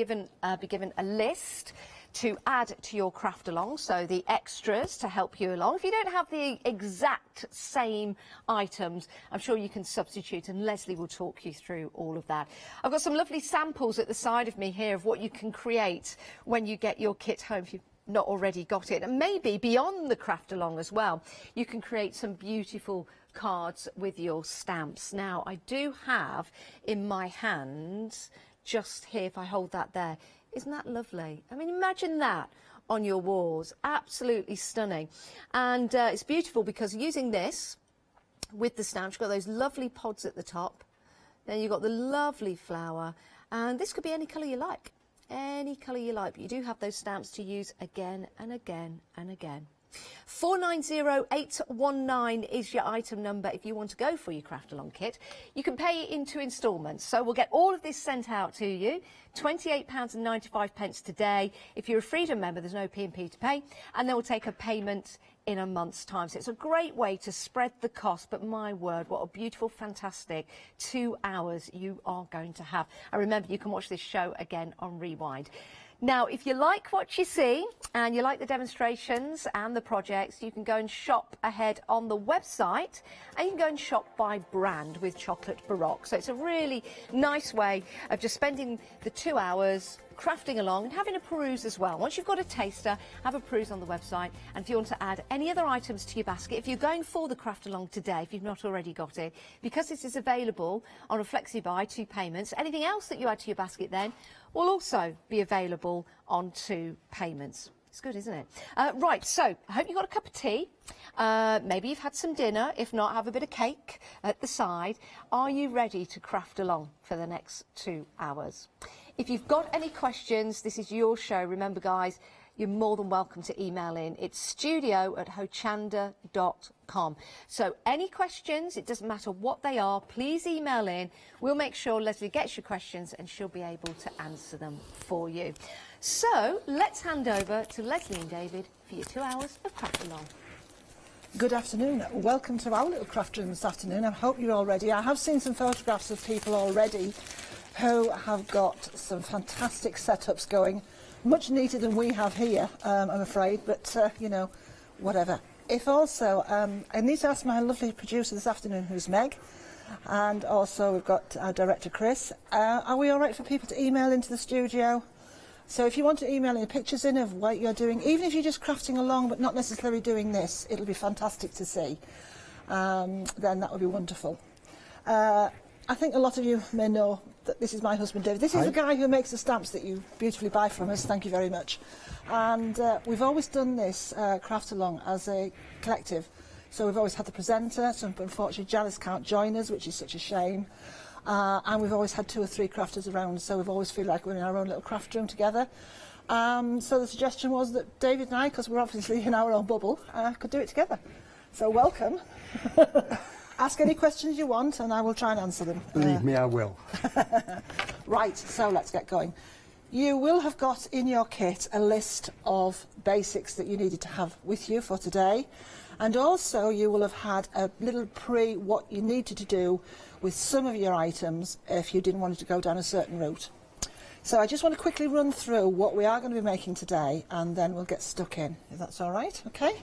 be given a list to add to your craft along, so the extras to help you along. If you don't have the exact same items, I'm sure you can substitute, and Leslie will talk you through all of that. I've got some lovely samples at the side of me here of what you can create when you get your kit home, if you've not already got it, and maybe beyond the craft along as well. You can create some beautiful cards with your stamps. Now, I do have in my hands, just here, if I hold that there, isn't that lovely? I mean, imagine that on your walls. Absolutely stunning. And it's beautiful because using this with the stamps, you've got those lovely pods at the top. Then you've got the lovely flower. And this could be any colour you like. Any colour you like. But you do have those stamps to use again and again and again. 490819 is your item number if you want to go for your craft along kit. You can pay it into instalments. So we'll get all of this sent out to you. £28.95 today. If you're a Freedom member, there's no P&P to pay, and then we'll take a payment in a month's time. So it's a great way to spread the cost, but my word, what a beautiful, fantastic 2 hours you are going to have. And remember, you can watch this show again on Rewind. Now, if you like what you see and you like the demonstrations and the projects, you can go and shop ahead on the website, and you can go and shop by brand with Chocolate Baroque. So it's a really nice way of just spending the 2 hours crafting along and having a peruse as well. Once you've got a taster, have a peruse on the website, and if you want to add any other items to your basket, if you're going for the craft along today, if you've not already got it, because this is available on a flexi-buy, 2 payments, anything else that you add to your basket then will also be available on 2 payments. It's good, isn't it? Right, so I hope you got a cup of tea. Maybe you've had some dinner. If not, have a bit of cake at the side. Are you ready to craft along for the next 2 hours? If you've got any questions, this is your show. Remember, guys, you're more than welcome to email in. It's studio@hochanda.com. So any questions, it doesn't matter what they are, please email in. We'll make sure Leslie gets your questions and she'll be able to answer them for you. So let's hand over to Leslie and David for your 2 hours of craft along. Good afternoon. Welcome to our little craft room this afternoon. I hope you're all ready. I have seen some photographs of people already who have got some fantastic setups going, much neater than we have here, I'm afraid, but you know, whatever. If also, I need to ask my lovely producer this afternoon, who's Meg, and also we've got our director Chris. Are we all right for people to email into the studio? So if you want to email any pictures in of what you're doing, even if you're just crafting along but not necessarily doing this, it'll be fantastic to see. Then that would be wonderful. I think a lot of you may know that this is my husband David. This is the guy who makes the stamps that you beautifully buy from us. Thank you very much. And we've always done this craft along as a collective. So we've always had the presenter. So unfortunately Janice can't join us, which is such a shame. And we've always had 2 or 3 crafters around, so we've always feel like we're in our own little craft room together. So the suggestion was that David and I, because we're obviously in our own bubble, could do it together. So welcome. Ask any questions you want and I will try and answer them. Believe me, I will. Right, so let's get going. You will have got in your kit a list of basics that you needed to have with you for today, and also you will have had a little what you needed to do with some of your items if you didn't want to go down a certain route. So I just want to quickly run through what we are going to be making today, and then we'll get stuck in, if that's all right. Okay,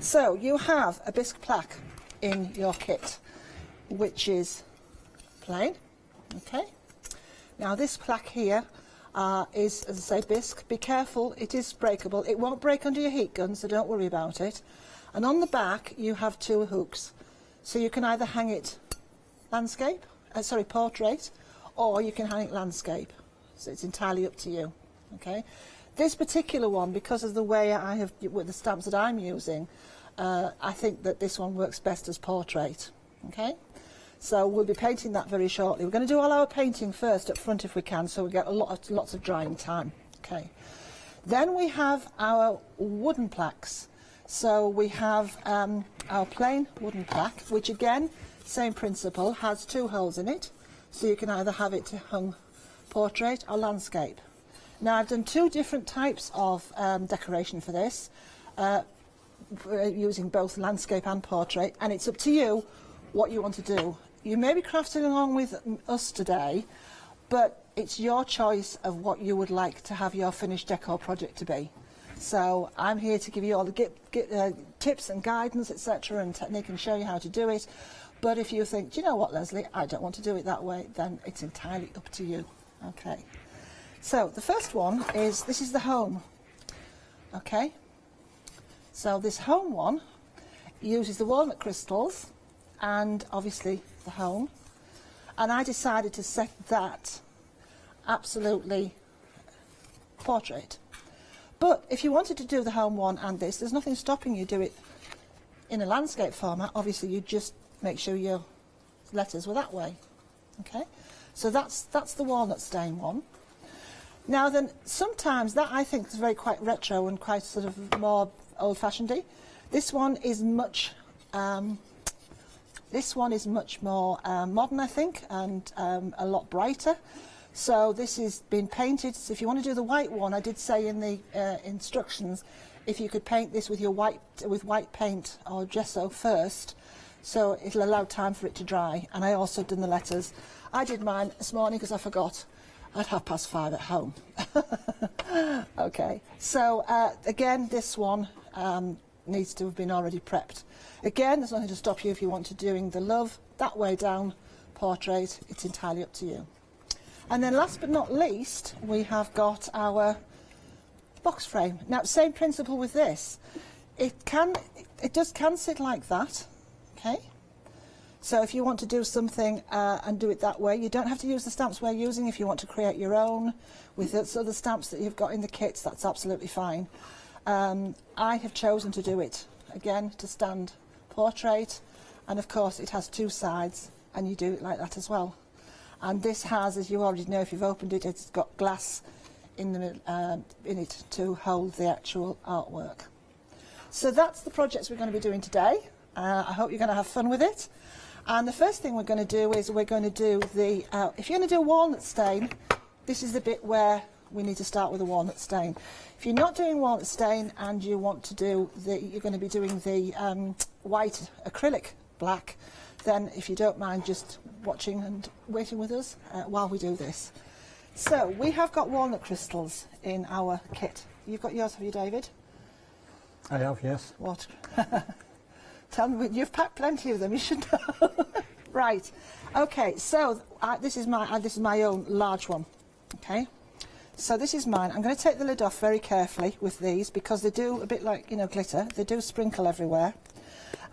so you have a bisque plaque in your kit, which is plain. Okay, now this plaque here is, as I say, bisque. Be careful, it is breakable. It won't break under your heat gun, so don't worry about it. And on the back you have 2 hooks, so you can either hang it portrait, or you can hang it landscape. So it's entirely up to you. Okay, this particular one, because of the way I have with the stamps that I'm using, I think that this one works best as portrait. Okay, so we'll be painting that very shortly. We're going to do all our painting first up front if we can, so we get lots of drying time. Okay, then we have our wooden plaques. So we have our plain wooden plaque, which again, same principle, has 2 holes in it, so you can either have it hung portrait or landscape. Now I've done 2 different types of decoration for this, using both landscape and portrait, and it's up to you what you want to do. You may be crafting along with us today, but it's your choice of what you would like to have your finished decor project to be. So I'm here to give you all the tips and guidance, etc., and technique, and show you how to do it. But if you think, do you know what, Leslie, I don't want to do it that way, then it's entirely up to you. Okay. So the first one is, this is the home. Okay. So this home one uses the walnut crystals and obviously the home. And I decided to set that absolutely portrait. But if you wanted to do the home one and this, there's nothing stopping you do it in a landscape format. Obviously you just make sure your letters were that way. Okay, so that's the walnut stain one. Now then, sometimes that I think is quite retro and quite sort of more old-fashionedy. This one is much more modern, I think, and a lot brighter. So this has been painted. So if you want to do the white one, I did say in the instructions, if you could paint this with your white paint or gesso first, so it'll allow time for it to dry. And I also done the letters. I did mine this morning because I forgot at 5:30 at home. Okay, so again, this one needs to have been already prepped. Again, there's nothing to stop you if you want to doing the love that way down portrait. It's entirely up to you. And then last but not least, we have got our box frame. Now, same principle with this. It can sit like that, okay? So if you want to do something and do it that way, you don't have to use the stamps we're using. If you want to create your own with the other stamps that you've got in the kits, that's absolutely fine. I have chosen to do it, again, to stand portrait, and of course it has two sides, and you do it like that as well. And this has, as you already know if you've opened it, it's got glass in it to hold the actual artwork. So that's the projects we're going to be doing today. I hope you're going to have fun with it. And the first thing we're going to do is we're going to do the, if you're going to do walnut stain, this is the bit where we need to start with a walnut stain. If you're not doing walnut stain and you want to do you're going to be doing the white acrylic black, then if you don't mind just watching and waiting with us while we do this. So we have got walnut crystals in our kit. You've got yours, have you, David? I have, yes. What? Tell me, you've packed plenty of them, you should know. Right, okay, so this is my own large one, okay? So this is mine. I'm going to take the lid off very carefully with these because they do, a bit like, you know, glitter, they do sprinkle everywhere.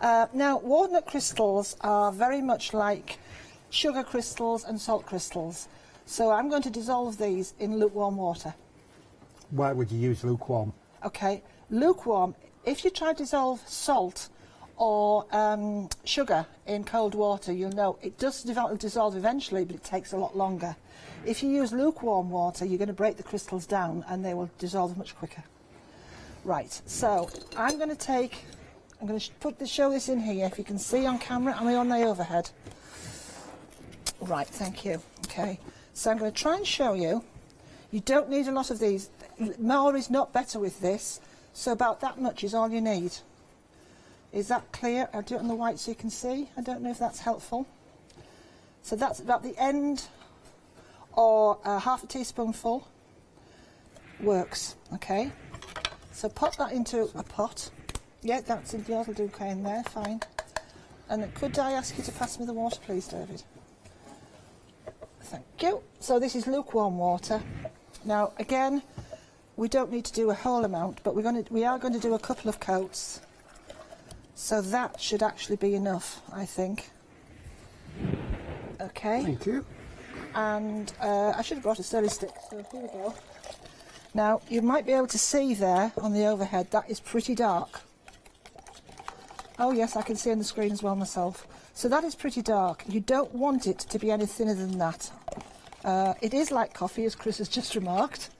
Now, walnut crystals are very much like sugar crystals and salt crystals. So I'm going to dissolve these in lukewarm water. Why would you use lukewarm? Okay, lukewarm, if you try to dissolve salt or sugar in cold water, you'll know it does dissolve eventually, but it takes a lot longer. If you use lukewarm water, you're going to break the crystals down and they will dissolve much quicker. Right, so I'm going to show this in here. If you can see on camera, am I on the overhead? Right, thank you. Okay, so I'm going to try and show you. You don't need a lot of these. More is not better with this, so about that much is all you need. Is that clear? I'll do it on the white so you can see. I don't know if that's helpful. So that's about the end, or half a teaspoonful works, okay? So pop that into a pot. Yeah, that's in, yours will do okay in there, fine. And could I ask you to pass me the water, please, David? Thank you. So this is lukewarm water. Now, again, we don't need to do a whole amount, but we are going to do a couple of coats. So that should actually be enough, I think. Okay. Thank you. And I should have brought a stirring stick, so here we go. Now, you might be able to see there on the overhead, that is pretty dark. Oh yes, I can see on the screen as well myself. So that is pretty dark. You don't want it to be any thinner than that. It is like coffee, as Chris has just remarked.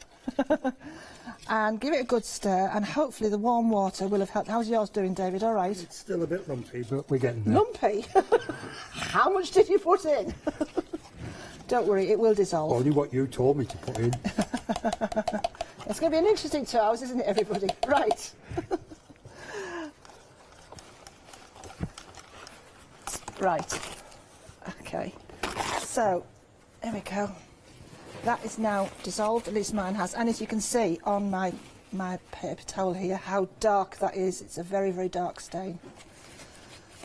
And give it a good stir, and hopefully the warm water will have helped. How's yours doing, David? All right? It's still a bit lumpy, but we're getting there. Lumpy? How much did you put in? Don't worry, it will dissolve. Only what you told me to put in. It's going to be an interesting 2 hours, isn't it, everybody? Right. Right. Okay. So, there we go. That is now dissolved, at least mine has. And as you can see on my paper towel here, how dark that is. It's a very, very dark stain.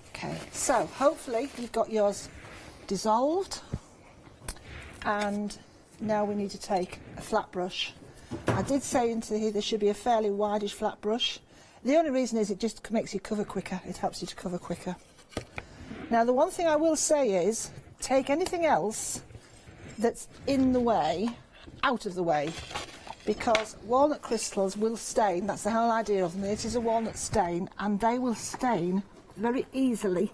Okay, so hopefully you've got yours dissolved. And now we need to take a flat brush. I did say into here there should be a fairly wideish flat brush. The only reason is it just makes you cover quicker. It helps you to cover quicker. Now, the one thing I will say is take anything else that's in the way out of the way, because walnut crystals will stain. That's the whole idea of them. It is a walnut stain, and they will stain very easily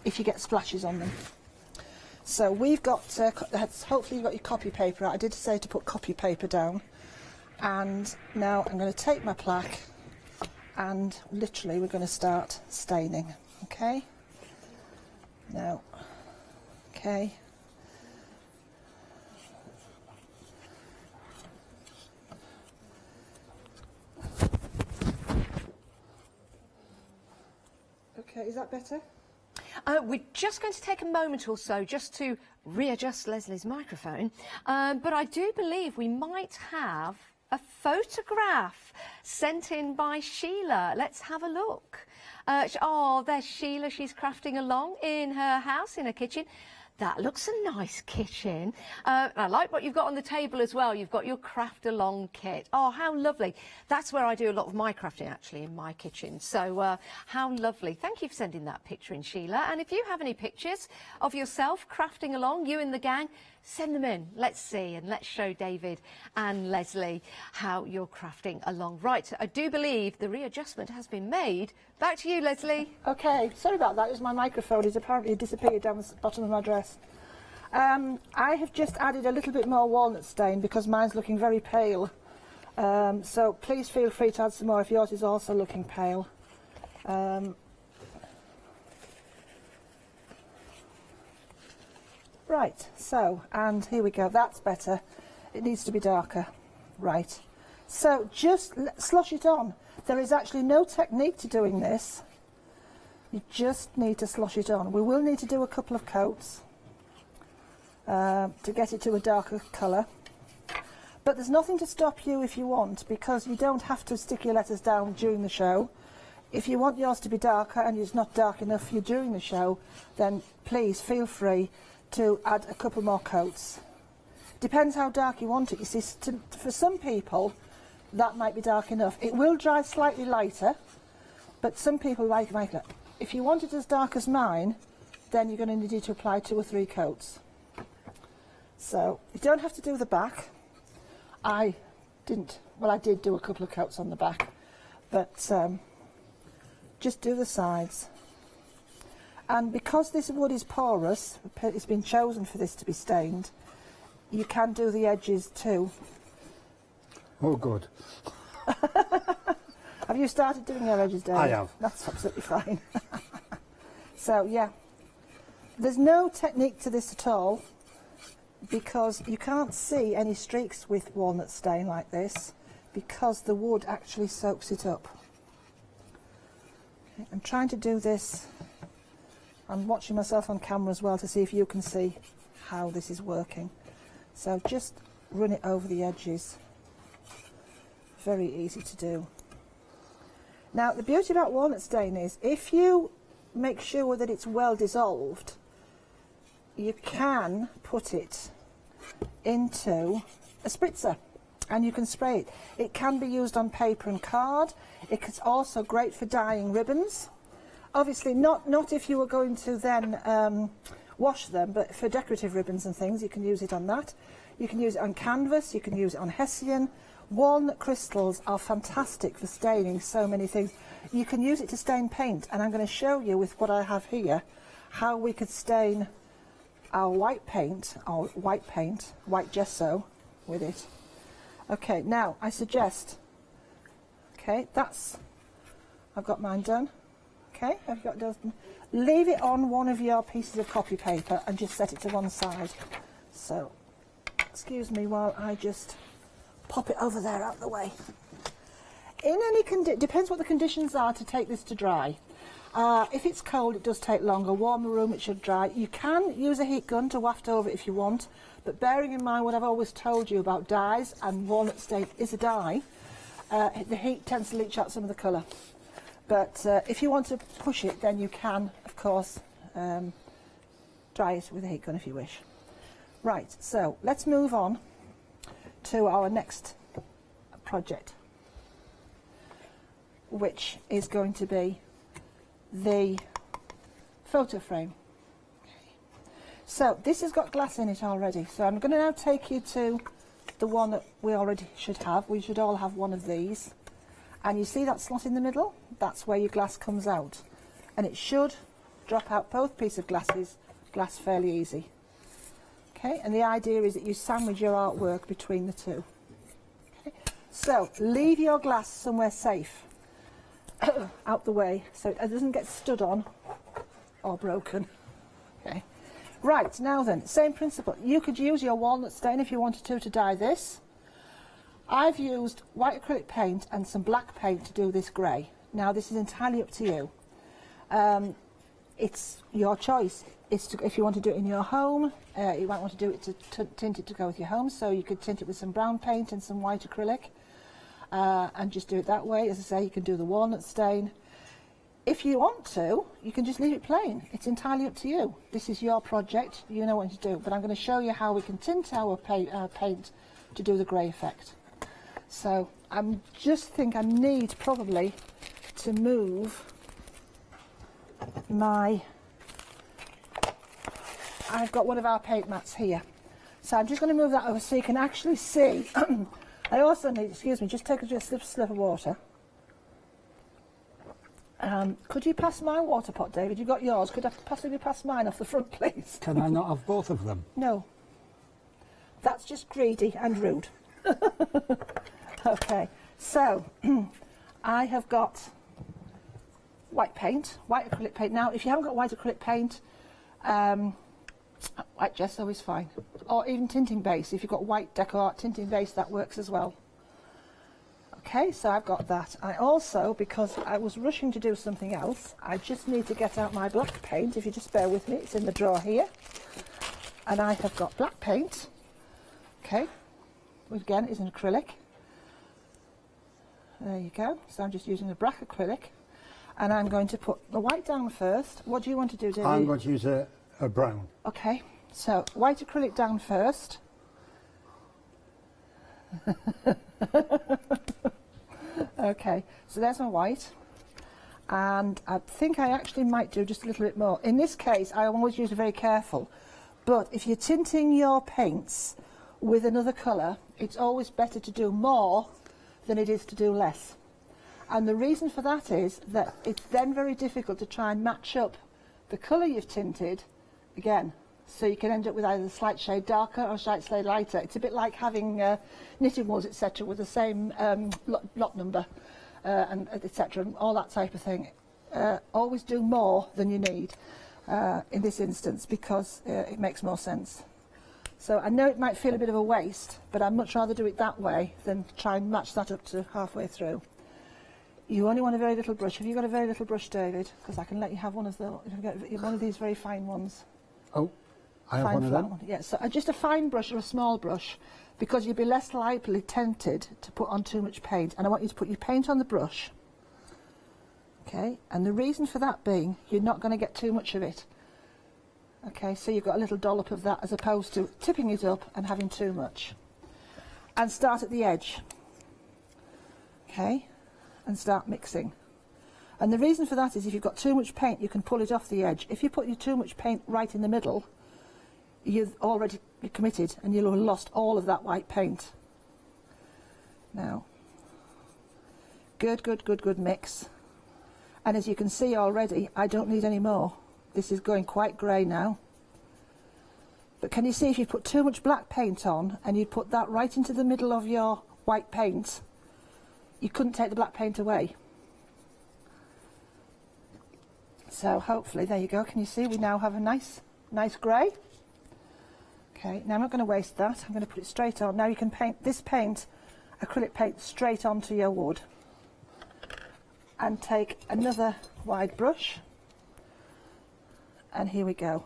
if you get splashes on them. So we've got, hopefully you've got your copy paper out. I did say to put copy paper down. And now I'm going to take my plaque and literally we're going to start staining. Okay. Now, okay. Okay, is that better? We're just going to take a moment or so just to readjust Leslie's microphone, but I do believe we might have a photograph sent in by Sheila. Let's have a look. Oh, there's Sheila. She's crafting along in her house, in her kitchen. That looks a nice kitchen. I like what you've got on the table as well. You've got your craft along kit. Oh, how lovely. That's where I do a lot of my crafting, actually, in my kitchen. So how lovely. Thank you for sending that picture in, Sheila. And if you have any pictures of yourself crafting along, you and the gang, send them in. Let's see, and let's show David and Leslie how you're crafting along. Right, I do believe the readjustment has been made. Back to you, Leslie. Okay, sorry about that. It was my microphone. It's apparently disappeared down the bottom of my dress. I have just added a little bit more walnut stain because mine's looking very pale. So please feel free to add some more if yours is also looking pale. Right, so, and here we go. That's better. It needs to be darker. Right. So just slosh it on. There is actually no technique to doing this. You just need to slosh it on. We will need to do a couple of coats to get it to a darker colour. But there's nothing to stop you if you want, because you don't have to stick your letters down during the show. If you want yours to be darker and it's not dark enough for you during the show, then please feel free to add a couple more coats. Depends how dark you want it. You see, for some people, that might be dark enough. It will dry slightly lighter, but some people like it. If you want it as dark as mine, then you're going to need to apply 2 or 3 coats. So you don't have to do the back. I didn't. Well, I did do a couple of coats on the back, but just do the sides. And because this wood is porous, it's been chosen for this to be stained, you can do the edges too. Oh, good. Have you started doing your edges, David? I have. That's absolutely fine. So, yeah. There's no technique to this at all, because you can't see any streaks with walnut stain like this, because the wood actually soaks it up. Okay, I'm trying to do this. I'm watching myself on camera as well to see if you can see how this is working. So just run it over the edges. Very easy to do. Now the beauty about walnut stain is if you make sure that it's well dissolved, you can put it into a spritzer and you can spray it. It can be used on paper and card. It's also great for dyeing ribbons. Obviously not if you were going to then wash them, but for decorative ribbons and things you can use it on that. You can use it on canvas, you can use it on hessian. Walnut crystals are fantastic for staining so many things. You can use it to stain paint, and I'm going to show you with what I have here how we could stain our white gesso with it. Okay, now I suggest, okay, I've got mine done. Okay, I've got those. Leave it on one of your pieces of copy paper and just set it to one side. So, excuse me while I just pop it over there out of the way. In any depends what the conditions are to take this to dry. If it's cold, it does take longer. Warmer room, it should dry. You can use a heat gun to waft over it if you want, but bearing in mind what I've always told you about dyes, and walnut stain is a dye, the heat tends to leach out some of the colour. But if you want to push it, then you can, of course, dry it with a heat gun if you wish. Right, so let's move on to our next project, which is going to be the photo frame. So this has got glass in it already, so I'm going to now take you to the one that we already should have. We should all have one of these. And you see that slot in the middle? That's where your glass comes out. And it should drop out both pieces of glass fairly easy. Okay, and the idea is that you sandwich your artwork between the two. Okay. So leave your glass somewhere safe. out the way so it doesn't get stood on or broken. Okay. Right, now then, same principle. You could use your walnut stain if you wanted to dye this. I've used white acrylic paint and some black paint to do this grey. Now this is entirely up to you. It's your choice. If you want to do it in your home, you might want to do it to tint it to go with your home, so you could tint it with some brown paint and some white acrylic and just do it that way. As I say, you can do the walnut stain. If you want to, you can just leave it plain. It's entirely up to you. This is your project, you know what to do, but I'm going to show you how we can tint our paint to do the grey effect. So I just think I need probably to move I've got one of our paint mats here. So I'm just going to move that over so you can actually see. I also need, excuse me, just take a slip of water. Could you pass my water pot, David? You've got yours. Could I possibly pass mine off the front, please? Can I not have both of them? No. That's just greedy and rude. Okay, so I have got white paint, white acrylic paint. Now, if you haven't got white acrylic paint, white gesso is fine. Or even tinting base. If you've got white Decor tinting base, that works as well. Okay, so I've got that. I also, because I was rushing to do something else, I just need to get out my black paint. If you just bear with me, it's in the drawer here. And I have got black paint. Okay, which again is an acrylic. There you go. So I'm just using a black acrylic. And I'm going to put the white down first. What do you want to do, David? I'm going to use a brown. Okay, so white acrylic down first. Okay, so there's my white. And I think I actually might do just a little bit more. In this case, I always use very careful. But if you're tinting your paints with another colour, it's always better to do more than it is to do less. And the reason for that is that it's then very difficult to try and match up the colour you've tinted again. So you can end up with either a slight shade darker or a slight shade lighter. It's a bit like having knitting wools, etc., with the same lot number and etc., and all that type of thing. Always do more than you need in this instance because it makes more sense. So I know it might feel a bit of a waste, but I'd much rather do it that way than try and match that up to halfway through. You only want a very little brush. Have you got a very little brush, David? Because I can let you have one of these very fine ones. Oh, I have one of them. Yeah, so just a fine brush or a small brush, because you'll be less likely tempted to put on too much paint. And I want you to put your paint on the brush. Okay, and the reason for that being, you're not going to get too much of it. Okay, so you've got a little dollop of that as opposed to tipping it up and having too much. And start at the edge. Okay, and start mixing. And the reason for that is if you've got too much paint, you can pull it off the edge. If you put too much paint right in the middle, you've already committed and you'll have lost all of that white paint. Now, good mix. And as you can see already, I don't need any more. This is going quite grey now. But can you see if you put too much black paint on and you put that right into the middle of your white paint, you couldn't take the black paint away. So hopefully, there you go. Can you see we now have a nice grey? Okay, now I'm not going to waste that. I'm going to put it straight on. Now you can paint this acrylic paint, straight onto your wood. And take another wide brush. And here we go.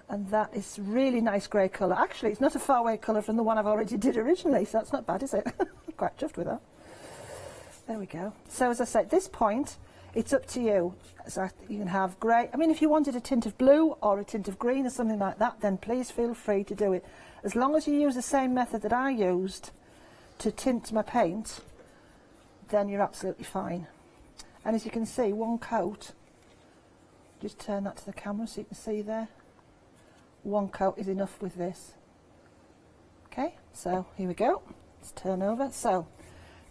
And that is really nice grey colour. Actually, it's not a far away colour from the one I've already did originally, so that's not bad, is it? I'm quite chuffed with that. There we go. So as I say, at this point, it's up to you. So you can have grey. I mean, if you wanted a tint of blue or a tint of green or something like that, then please feel free to do it. As long as you use the same method that I used to tint my paint, then you're absolutely fine. And as you can see, one coat, just turn that to the camera so you can see there. One coat is enough with this. Okay, so here we go. Let's turn over. So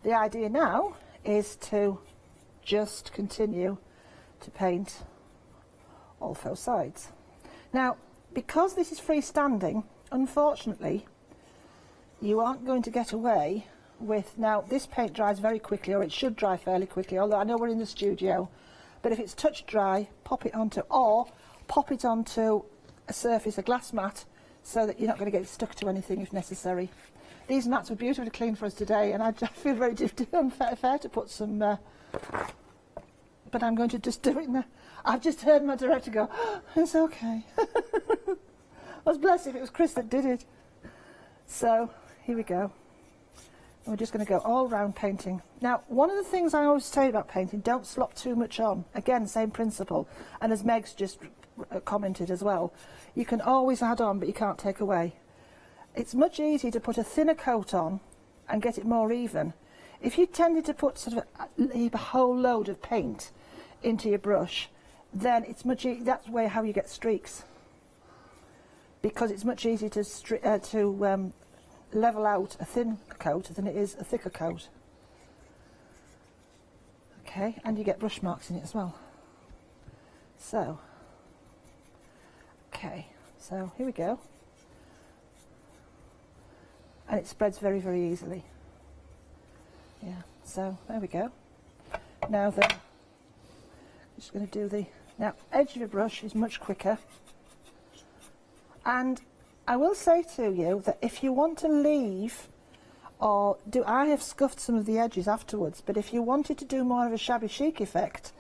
the idea now is to just continue to paint all four sides. Now, because this is freestanding, unfortunately, you aren't going to get away with, now this paint dries very quickly, or it should dry fairly quickly, although I know we're in the studio, but if it's touch dry, pop it onto a surface, a glass mat, so that you're not going to get stuck to anything if necessary. These mats were beautifully clean for us today, and I feel very unfair to put some, but I'm going to just do it now. I've just heard my director go, oh, it's okay. I was blessed if it was Chris that did it. So, here we go. And we're just going to go all round painting. Now, one of the things I always say about painting, don't slop too much on. Again, same principle. And as Meg's just commented as well, you can always add on, but you can't take away. It's much easier to put a thinner coat on and get it more even. If you tended to put sort of a whole load of paint into your brush, then it's much that's how you get streaks, because it's much easier to level out a thin coat than it is a thicker coat. Okay, and you get brush marks in it as well. So, okay, so here we go. And it spreads very, very easily. Yeah, so there we go. Now then, I'm just going to do the, now edge of a brush is much quicker. And I will say to you that if you want to leave, or do, I have scuffed some of the edges afterwards, but if you wanted to do more of a shabby chic effect,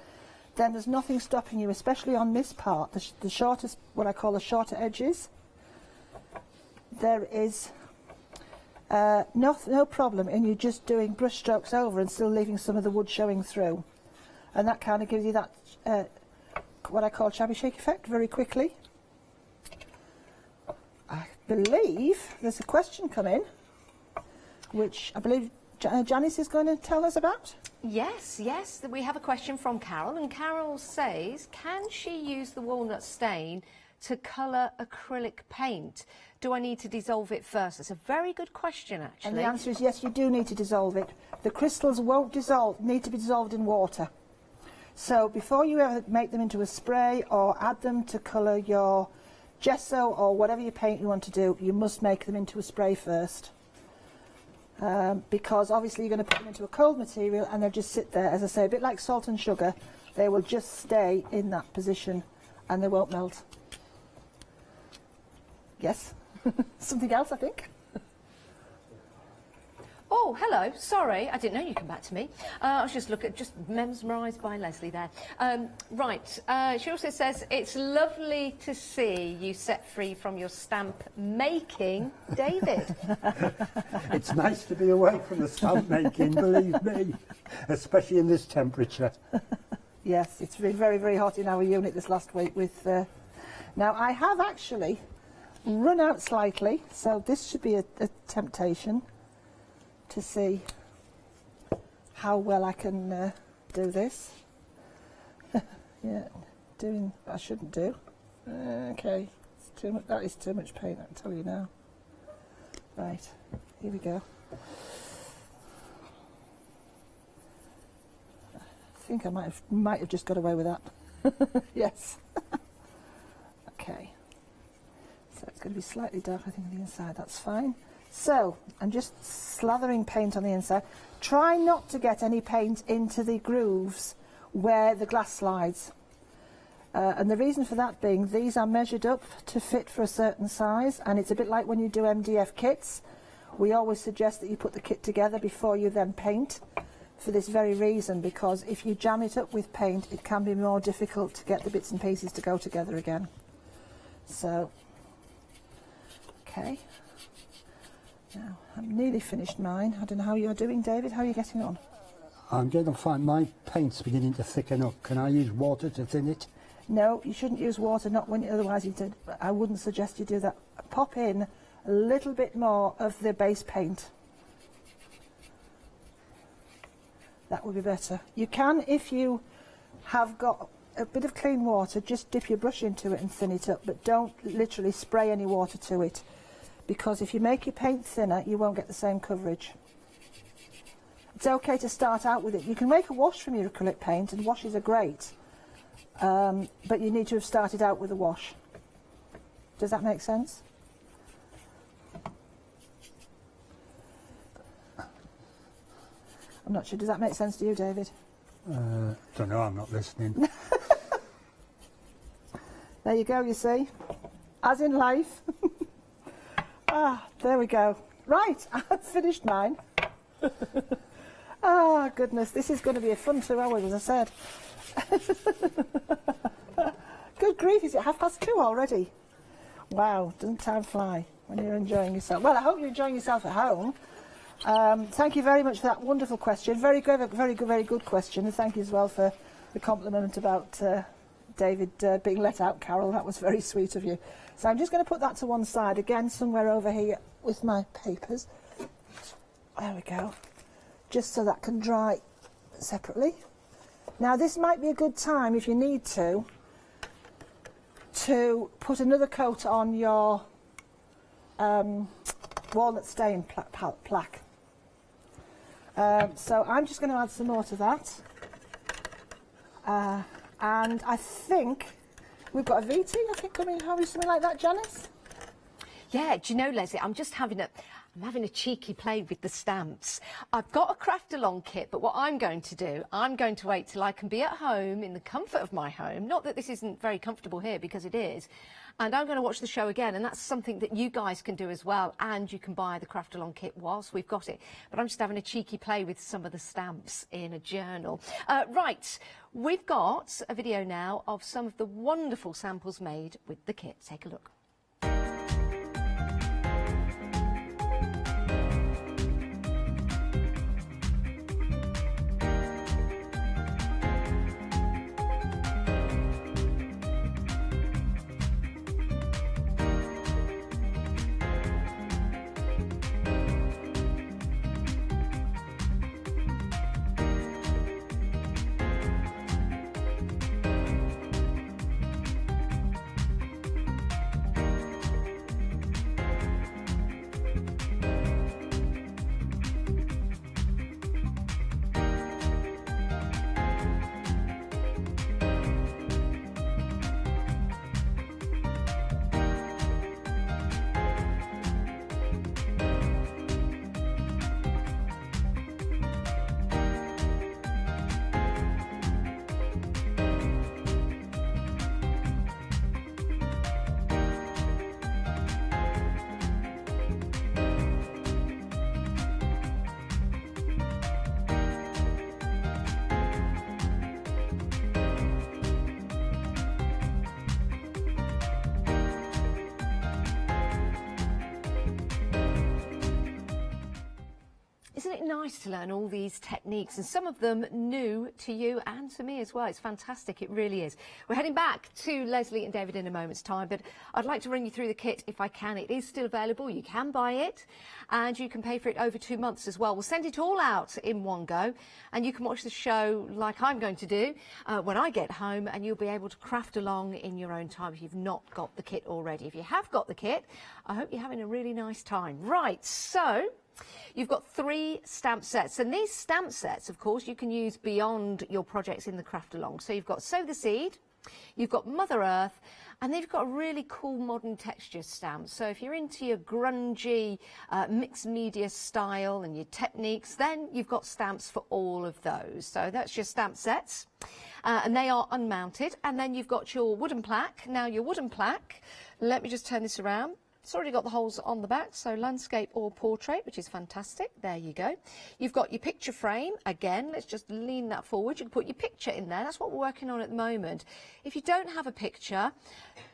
then there's nothing stopping you, especially on this part, the shortest, what I call the shorter edges. There is no problem in you just doing brush strokes over and still leaving some of the wood showing through. And that kind of gives you that, what I call shabby chic effect very quickly. I believe there's a question come in, which I believe Janice is going to tell us about. Yes, we have a question from Carol, and Carol says, can she use the walnut stain to colour acrylic paint? Do I need to dissolve it first? It's a very good question, actually. And the answer is yes, you do need to dissolve it. The crystals won't dissolve, need to be dissolved in water. So before you ever make them into a spray or add them to colour your gesso or whatever your paint you want to do, you must make them into a spray first. Because obviously you're going to put them into a cold material and they'll just sit there, as I say, a bit like salt and sugar. They will just stay in that position and they won't melt. Yes? Something else, I think? Oh, hello. Sorry, I didn't know you'd come back to me. I was just mesmerised by Leslie there. She also says, it's lovely to see you set free from your stamp making, David. It's nice to be away from the stamp making, believe me, especially in this temperature. Yes, it's been very, very hot in our unit this last week with... Now, I have actually run out slightly, so this should be a temptation to see how well I can do this. Yeah, doing what I shouldn't do. Okay, it's too much, that is too much paint, I can tell you now. Right, here we go. I think I might have just got away with that. Yes. Okay. So it's going to be slightly dark, I think, on the inside. That's fine. So I'm just slathering paint on the inside. Try not to get any paint into the grooves where the glass slides. And the reason for that being, these are measured up to fit for a certain size, and it's a bit like when you do MDF kits. We always suggest that you put the kit together before you then paint, for this very reason, because if you jam it up with paint, it can be more difficult to get the bits and pieces to go together again. So, okay. Now, I've nearly finished mine. I don't know how you're doing, David. How are you getting on? I'm getting fine. My paint's beginning to thicken up. Can I use water to thin it? No, you shouldn't use water, not when otherwise I wouldn't suggest you do that. Pop in a little bit more of the base paint. That would be better. You can, if you have got a bit of clean water, just dip your brush into it and thin it up, but don't literally spray any water to it, because if you make your paint thinner, you won't get the same coverage. It's okay to start out with it. You can make a wash from your acrylic paint, and washes are great, but you need to have started out with a wash. Does that make sense? I'm not sure. Does that make sense to you, David? Don't know, I'm not listening. There you go, you see. As in life. There we go. Right, I've finished mine. Oh, goodness, this is going to be a fun 2 hours, as I said. Good grief, is it 2:30 already? Wow, doesn't time fly when you're enjoying yourself? Well, I hope you're enjoying yourself at home. Thank you very much for that wonderful question. Very good question. And thank you as well for the compliment about David being let out, Carol. That was very sweet of you. So I'm just going to put that to one side again, somewhere over here with my papers. There we go. Just so that can dry separately. Now this might be a good time, if you need to put another coat on your walnut stain plaque. So I'm just going to add some more to that. And I think we've got a VT, I think, coming home, something like that, Janice? Yeah, do you know, Leslie, I'm having a cheeky play with the stamps. I've got a craft along kit, but what I'm going to do, I'm going to wait till I can be at home in the comfort of my home. Not that this isn't very comfortable here, because it is. And I'm going to watch the show again, and that's something that you guys can do as well. And you can buy the craft along kit whilst we've got it. But I'm just having a cheeky play with some of the stamps in a journal. Right, we've got a video now of some of the wonderful samples made with the kit. Take a look. Isn't it nice to learn all these techniques, and some of them new to you and to me as well? It's fantastic, it really is. We're heading back to Leslie and David in a moment's time, but I'd like to run you through the kit if I can. It is still available, you can buy it, and you can pay for it over 2 months as well. We'll send it all out in one go, and you can watch the show like I'm going to do when I get home, and you'll be able to craft along in your own time if you've not got the kit already. If you have got the kit, I hope you're having a really nice time. Right, so you've got 3 stamp sets, and these stamp sets, of course, you can use beyond your projects in the craft along. So you've got Sow the Seed, you've got Mother Earth, and they've got a really cool modern texture stamp. So if you're into your grungy mixed media style and your techniques, then you've got stamps for all of those. So that's your stamp sets, and they are unmounted. And then you've got your wooden plaque. Now your wooden plaque, let me just turn this around. It's already got the holes on the back, so landscape or portrait, which is fantastic. There you go. You've got your picture frame. Again, let's just lean that forward. You can put your picture in there. That's what we're working on at the moment. If you don't have a picture,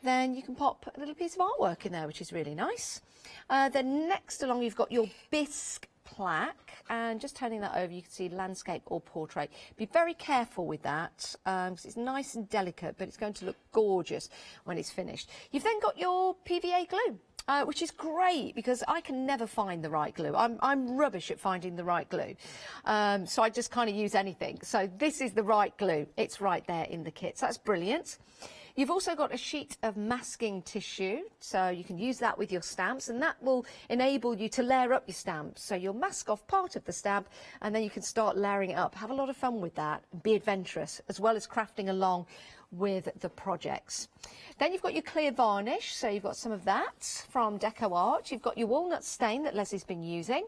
then you can pop a little piece of artwork in there, which is really nice. Then next along, you've got your bisque plaque, and just turning that over, you can see landscape or portrait. Be very careful with that, because it's nice and delicate, but it's going to look gorgeous when it's finished. You've then got your PVA glue. Which is great because I can never find the right glue. I'm rubbish at finding the right glue. So I just kind of use anything. So this is the right glue. It's right there in the kit. So that's brilliant. You've also got a sheet of masking tissue, so you can use that with your stamps, and that will enable you to layer up your stamps. So you'll mask off part of the stamp, and then you can start layering it up. Have a lot of fun with that, and be adventurous, as well as crafting along with the projects. Then you've got your clear varnish, so you've got some of that from Decor. You've got your walnut stain that Leslie's been using.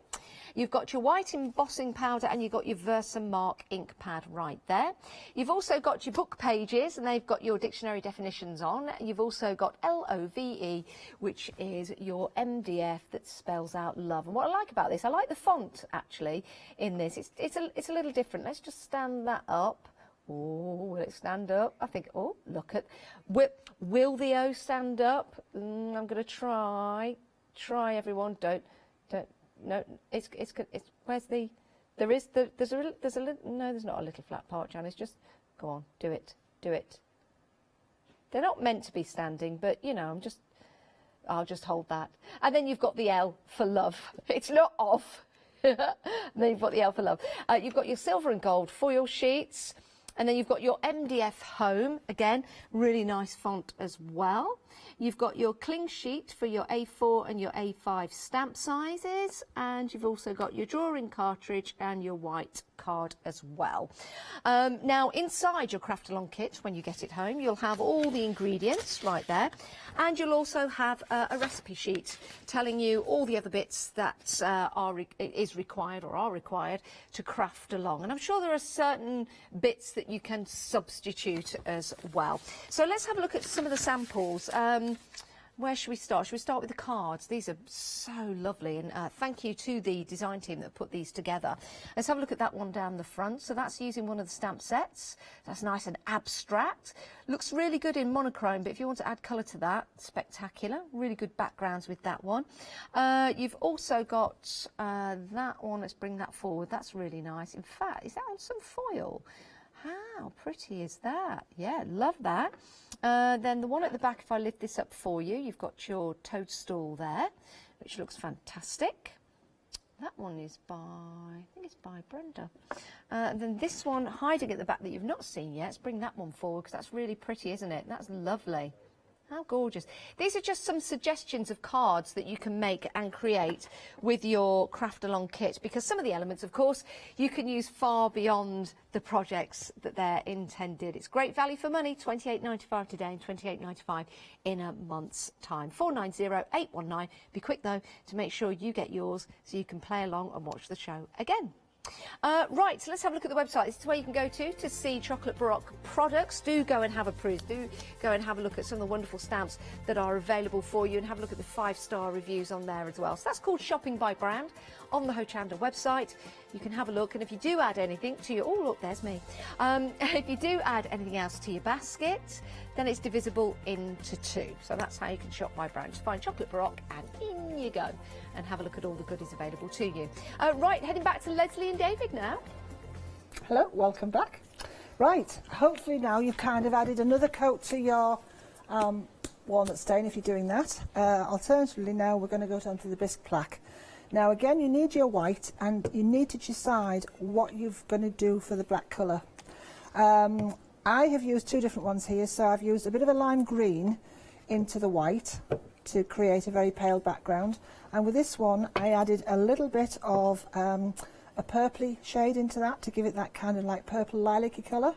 You've got your white embossing powder, and you've got your Versamark ink pad right there. You've also got your book pages, and they've got your dictionary definitions on. You've also got LOVE, which is your MDF that spells out love. And what I like about this, I like the font actually in this. It's a little different. Let's just stand that up. Oh, will it stand up? I think, oh, look at, will the O stand up? I'm going to try everyone, don't, no, it's, where's the, there's a little, no, there's not a little flat part, Janice, just, go on, do it. They're not meant to be standing, but, you know, I'll just hold that. And then you've got the L for love. It's not off. And then you've got the L for love. You've got your silver and gold foil sheets. And then you've got your MDF Home, again, really nice font as well. You've got your cling sheet for your A4 and your A5 stamp sizes. And you've also got your drawing cartridge and your white card as well. Now, inside your craft along kit, when you get it home, you'll have all the ingredients right there. And you'll also have a recipe sheet telling you all the other bits that are required to craft along. And I'm sure there are certain bits that you can substitute as well. So let's have a look at some of the samples. Where should we start? Should we start with the cards? These are so lovely, and thank you to the design team that put these together. Let's have a look at that one down the front. So that's using one of the stamp sets. That's nice and abstract. Looks really good in monochrome, but if you want to add colour to that, spectacular. Really good backgrounds with that one. You've also got that one. Let's bring that forward. That's really nice. In fact, is that on some foil? How pretty is that? Yeah, love that. Then the one at the back, if I lift this up for you, you've got your toadstool there, which looks fantastic. That one is by, I think it's by Brenda. And then this one hiding at the back that you've not seen yet, let's bring that one forward because that's really pretty, isn't it? That's lovely. How gorgeous. These are just some suggestions of cards that you can make and create with your craft along kit, because some of the elements, of course, you can use far beyond the projects that they're intended. It's great value for money, $28.95 today and $28.95 in a month's time. 490819. Be quick though to make sure you get yours so you can play along and watch the show again. Right, so let's have a look at the website. This is where you can go to see Chocolate Baroque products. Do go and have a peruse. Do go and have a look at some of the wonderful stamps that are available for you, and have a look at the 5-star reviews on there as well. So that's called Shopping by Brand on the Hochanda website. You can have a look, and if you do add anything to your... Oh, look, there's me. If you do add anything else to your basket, then it's divisible into 2. So that's how you can shop by brand. Just find Chocolate Baroque and in you go, and have a look at all the goodies available to you. Right, heading back to Leslie and David now. Hello, welcome back. Right, hopefully now you've kind of added another coat to your walnut stain if you're doing that. Alternatively now we're going to go down to the bisque plaque. Now again, you need your white, and you need to decide what you're going to do for the black colour. I have used 2 different ones here, so I've used a bit of a lime green into the white to create a very pale background, and with this one I added a little bit of a purpley shade into that to give it that kind of like purple lilac-y colour,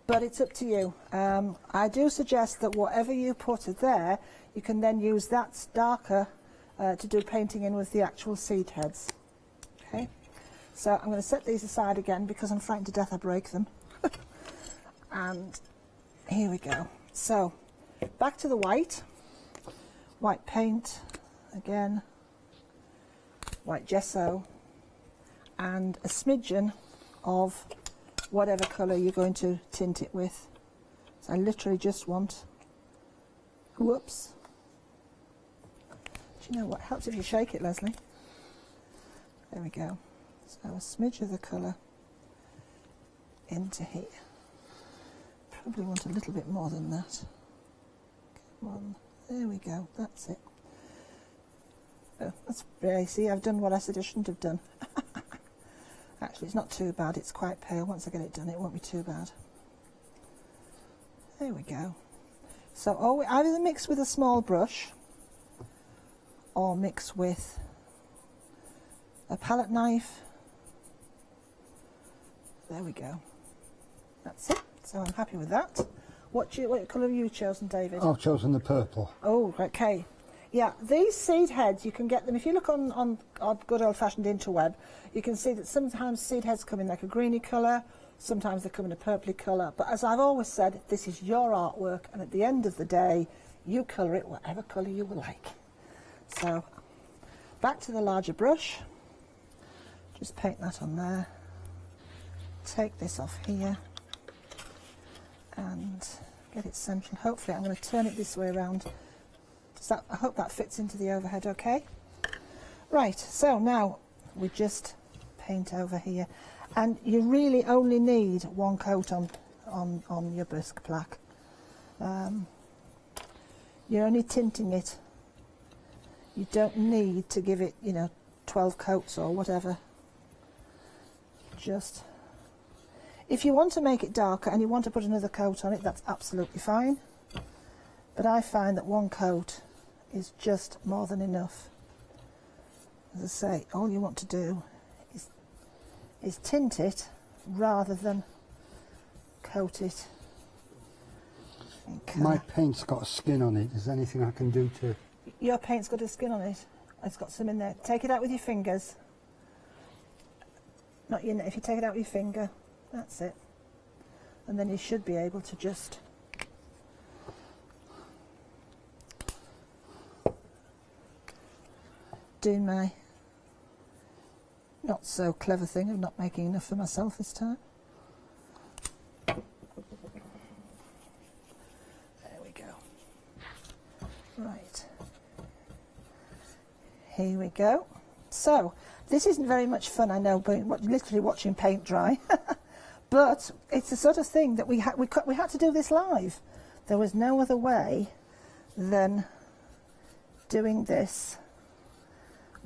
but it's up to you. I do suggest that whatever you put there, you can then use that darker to do painting in with the actual seed heads. Okay, so I'm going to set these aside again because I'm frightened to death I break them. And here we go. So back to the white paint again, white gesso, and a smidgen of whatever colour you're going to tint it with. So I literally just want, whoops. Do you know what helps if you shake it, Leslie? There we go. So a smidge of the colour into here. Probably want a little bit more than that. Come on, there we go, that's it. Oh, that's really, see, I've done what I said I shouldn't have done. Actually, it's not too bad, it's quite pale. Once I get it done, it won't be too bad. There we go. So either mix with a small brush or mix with a palette knife. There we go. That's it. So I'm happy with that. What colour have you chosen, David? I've chosen the purple. Oh, okay. Yeah, these seed heads, you can get them, if you look on good old-fashioned interweb, you can see that sometimes seed heads come in like a greeny colour, sometimes they come in a purpley colour. But as I've always said, this is your artwork, and at the end of the day, you colour it whatever colour you like. So, back to the larger brush. Just paint that on there. Take this off here. And get it central. Hopefully, I'm going to turn it this way around. I hope that fits into the overhead okay. Right, so now we just paint over here. And you really only need one coat on your bisque plaque. You're only tinting it. You don't need to give it, 12 coats or whatever. Just, if you want to make it darker and you want to put another coat on it, that's absolutely fine. But I find that one coat is just more than enough. As I say, all you want to do is tint it rather than coat it in colour. My paint's got a skin on it. Is there anything I can do to... Your paint's got a skin on it. It's got some in there. Take it out with your fingers. Not your, if you take it out with your finger, that's it. And then you should be able to just do my not so clever thing of not making enough for myself this time. There we go. Right. Here we go. So, this isn't very much fun, I know, but literally watching paint dry. But it's the sort of thing that we had to do this live. There was no other way than doing this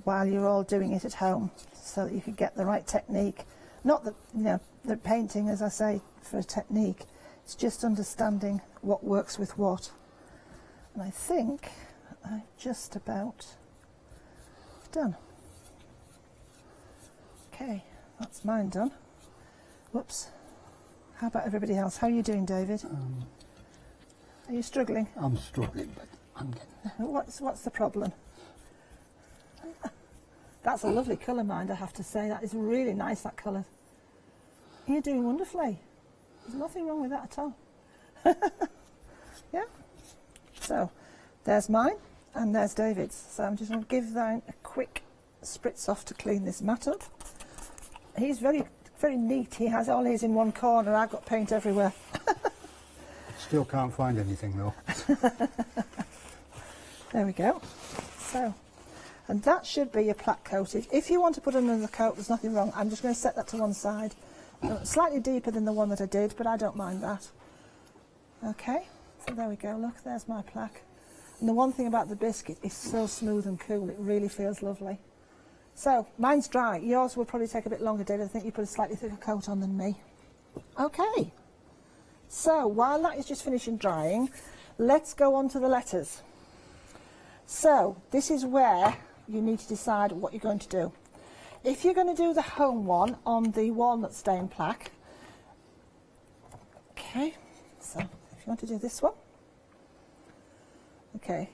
while you're all doing it at home, so that you could get the right technique. Not that, the painting, as I say, for a technique, it's just understanding what works with what. And I think I'm just about done. Okay, that's mine done. Whoops. How about everybody else? How are you doing, David? Are you struggling? I'm struggling, but I'm getting there. What's the problem? That's a lovely colour, mind, I have to say. That is really nice, that colour. You're doing wonderfully. There's nothing wrong with that at all. Yeah. So, there's mine, and there's David's. So I'm just going to give that a quick spritz off to clean this mat up. He's very, very neat. He has all his in one corner. I've got paint everywhere. Still can't find anything, though. There we go. So, and that should be your plaque coated. If you want to put another coat, there's nothing wrong. I'm just going to set that to one side. Slightly deeper than the one that I did, but I don't mind that. Okay, so there we go. Look, there's my plaque. And the one thing about the biscuit, it's so smooth and cool. It really feels lovely. So, mine's dry. Yours will probably take a bit longer, David. I think you put a slightly thicker coat on than me. Okay. So, while that is just finishing drying, let's go on to the letters. So, this is where you need to decide what you're going to do. If you're going to do the home one on the walnut stain plaque, okay, so if you want to do this one, okay,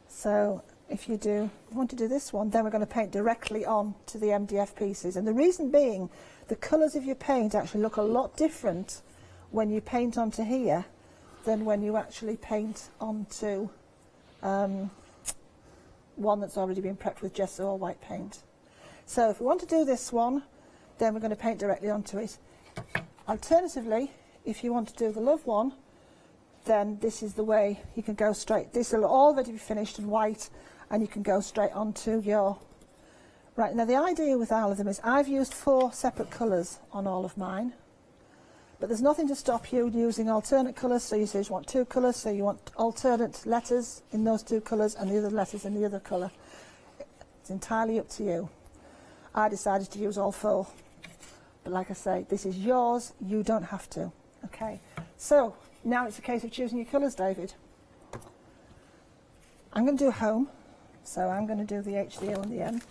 so if you want to do this one, then we're going to paint directly on to the MDF pieces. And the reason being, the colours of your paint actually look a lot different when you paint onto here than when you actually paint onto one that's already been prepped with gesso or white paint. So if we want to do this one, then we're going to paint directly onto it. Alternatively, if you want to do the love one, then this is the way you can go straight. This will already be finished and white, and you can go straight onto your... Right, now the idea with all of them is I've used 4 separate colours on all of mine, but there's nothing to stop you using alternate colours. So you say you want 2 colours, so you want alternate letters in those 2 colours and the other letters in the other colour. It's entirely up to you. I decided to use all 4, but like I say, this is yours, you don't have to. Okay, so now it's a case of choosing your colours, David. I'm going to do home, so I'm going to do the H, the O and the M.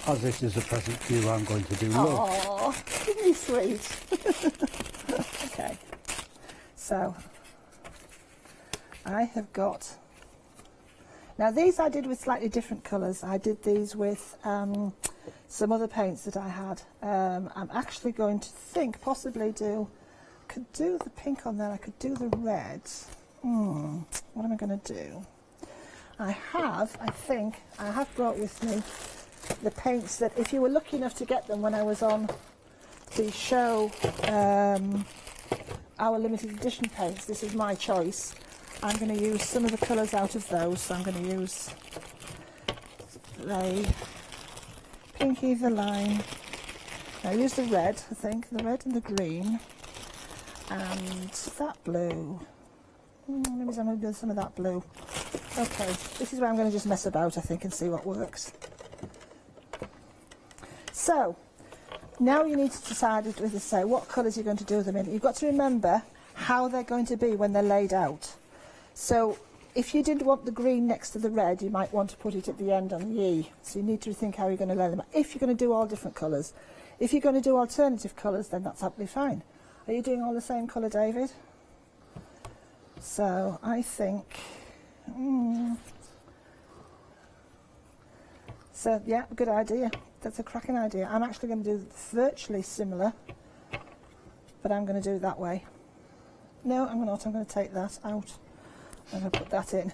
As this is a present for you, I'm going to do love. Oh, isn't he sweet? Okay, so I have got, now these I did with slightly different colours. I did these with some other paints that I had. I'm actually going to possibly could do the pink on there, I could do the red. What am I going to do? I think I have brought with me the paints that, if you were lucky enough to get them when I was on the show, our limited edition paints, this is my choice. I'm going to use some of the colours out of those. So I'm going to use the pinky, the lime. I use the red, I think, the red and the green, and that blue. Maybe I'm going to do some of that blue. Okay, this is where I'm going to just mess about, I think, and see what works. So, now you need to decide with this, say, what colours you're going to do them in. You've got to remember how they're going to be when they're laid out. So, if you didn't want the green next to the red, you might want to put it at the end on the E. So you need to think how you're going to lay them out. If you're going to do all different colours. If you're going to do alternative colours, then that's absolutely fine. Are you doing all the same colour, David? So, I think... So, yeah, good idea. That's a cracking idea. I'm actually going to do virtually similar, but I'm going to do it that way. No, I'm not. I'm going to take that out. I'm going to put that in.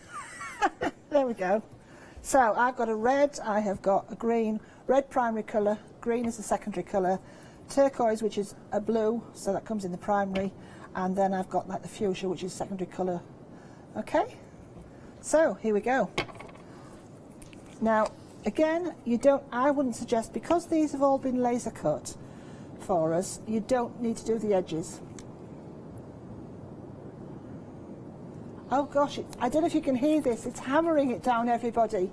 There we go. So, I've got a red, I have got a green, red primary colour, green is a secondary colour, turquoise, which is a blue, so that comes in the primary, and then I've got like the fuchsia, which is secondary colour. Okay? So, here we go. Now, again, I wouldn't suggest, because these have all been laser cut for us, you don't need to do the edges. Oh gosh, I don't know if you can hear this, it's hammering it down, everybody.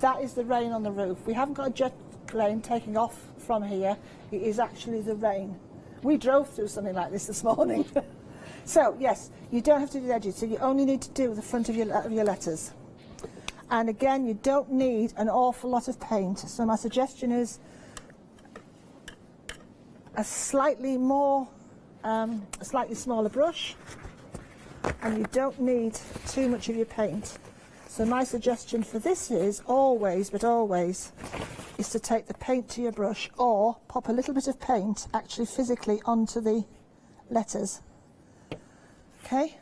That is the rain on the roof. We haven't got a jet plane taking off from here, it is actually the rain. We drove through something like this morning. So, yes, you don't have to do the edges, so you only need to do the front of your letters. And again, you don't need an awful lot of paint. So my suggestion is a slightly smaller brush, and you don't need too much of your paint. So my suggestion for this is always is to take the paint to your brush, or pop a little bit of paint actually physically onto the letters. Okay?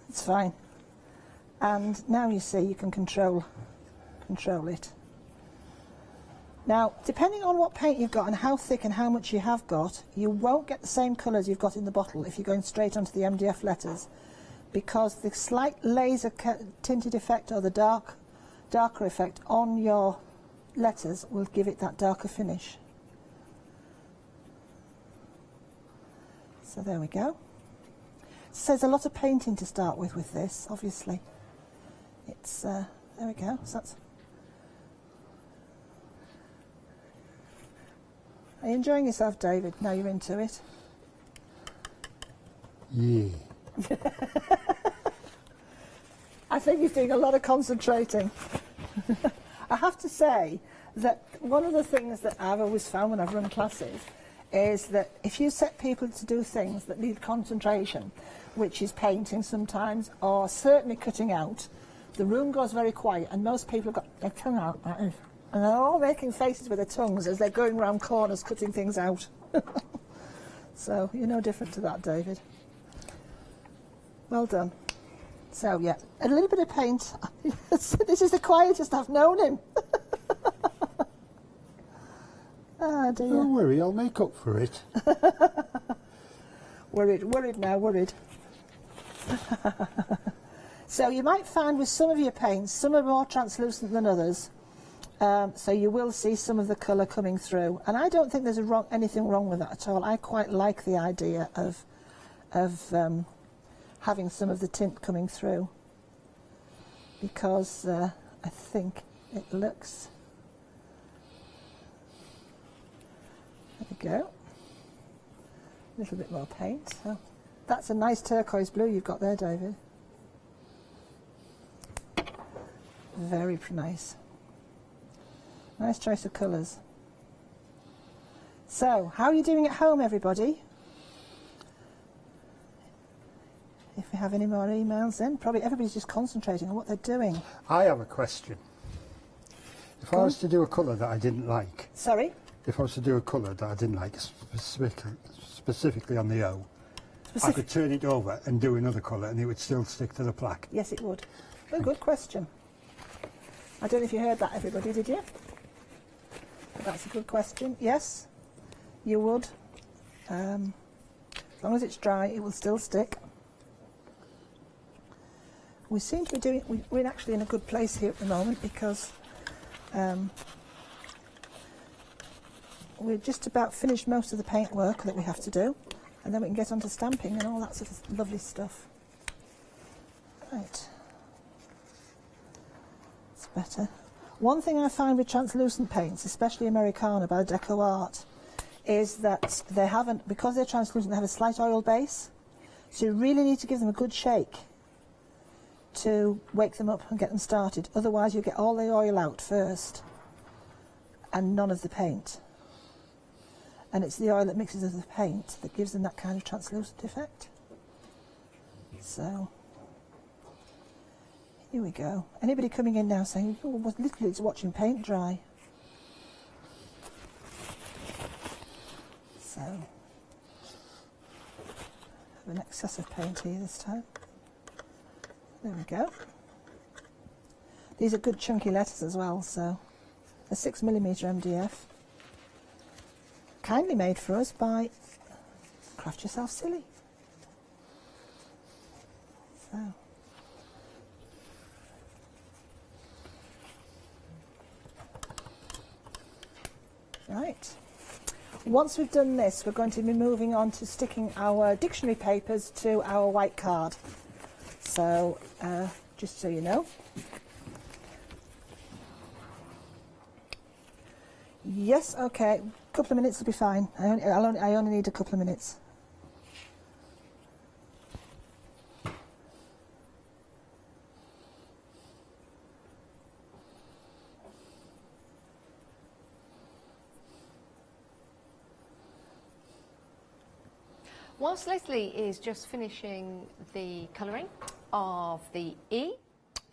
It's fine. And now you see you can control it. Now, depending on what paint you've got and how thick and how much you have got, you won't get the same colours you've got in the bottle if you're going straight onto the MDF letters, because the slight laser tinted effect or the darker effect on your letters will give it that darker finish. So there we go. So there's a lot of painting to start with this, obviously. It's, there we go. So that's... Are you enjoying yourself, David, now you're into it? Yeah. I think he's doing a lot of concentrating. I have to say that one of the things that I've always found when I've run classes is that if you set people to do things that need concentration, which is painting sometimes, or certainly cutting out, the room goes very quiet, and most people have got their tongue out, and they're all making faces with their tongues as they're going around corners cutting things out. So you're no different to that, David. Well done. So yeah, a little bit of paint. This is the quietest I've known him. Ah, dear. Don't worry, I'll make up for it. Worried now, worried. So you might find with some of your paints, some are more translucent than others. So you will see some of the colour coming through. And I don't think there's anything wrong with that at all. I quite like the idea of having some of the tint coming through, because I think it looks... There we go. A little bit more paint. So that's a nice turquoise blue you've got there, David. Very nice. Nice choice of colours. So, how are you doing at home, everybody? If we have any more emails then, probably everybody's just concentrating on what they're doing. I have a question. If I was to do a colour that I didn't like... Sorry? If I was to do a colour that I didn't like, specifically on the O, I could turn it over and do another colour and it would still stick to the plaque. Yes, it would. A good question. I don't know if you heard that, everybody, did you? That's a good question. Yes, you would. As long as it's dry, it will still stick. We seem to be doing... We're actually in a good place here at the moment because we're just about finished most of the paint work that we have to do, and then we can get on to stamping and all that sort of lovely stuff. Right. It's better. One thing I find with translucent paints, especially Americana by Decor Art, is that they haven't, because they're translucent, they have a slight oil base, so you really need to give them a good shake to wake them up and get them started. Otherwise you get all the oil out first and none of the paint. And it's the oil that mixes with the paint that gives them that kind of translucent effect. So, here we go. Anybody coming in now saying, oh, was literally it's watching paint dry. So, have an excess of paint here this time. There we go. These are good chunky letters as well, so a 6mm MDF. Kindly made for us by Craft Yourself Silly. So. Right. Once we've done this, we're going to be moving on to sticking our dictionary papers to our white card. So, just so you know. Yes, okay, a couple of minutes will be fine. I only need a couple of minutes. Whilst Leslie is just finishing the colouring of the E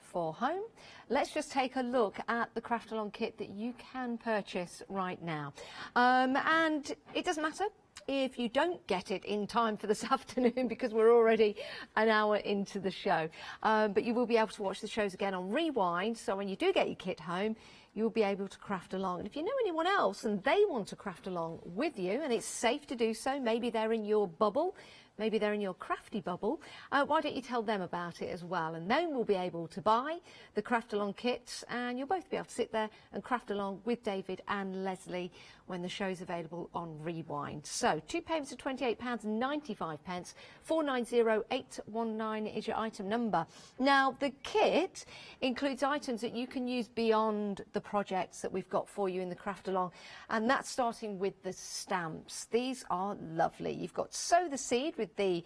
for home, let's just take a look at the Craft Along kit that you can purchase right now. And it doesn't matter if you don't get it in time for this afternoon because we're already an hour into the show. But you will be able to watch the shows again on Rewind, so when you do get your kit home, you'll be able to craft along. And if you know anyone else and they want to craft along with you, and it's safe to do so, maybe they're in your bubble, maybe they're in your crafty bubble, why don't you tell them about it as well? And then we'll be able to buy the Craft Along kits and you'll both be able to sit there and craft along with David and Leslie when the show's available on Rewind. So, 2 payments of £28.95, 490819 is your item number. Now, the kit includes items that you can use beyond the projects that we've got for you in the Craft Along, and that's starting with the stamps. These are lovely. You've got Sow the Seed with the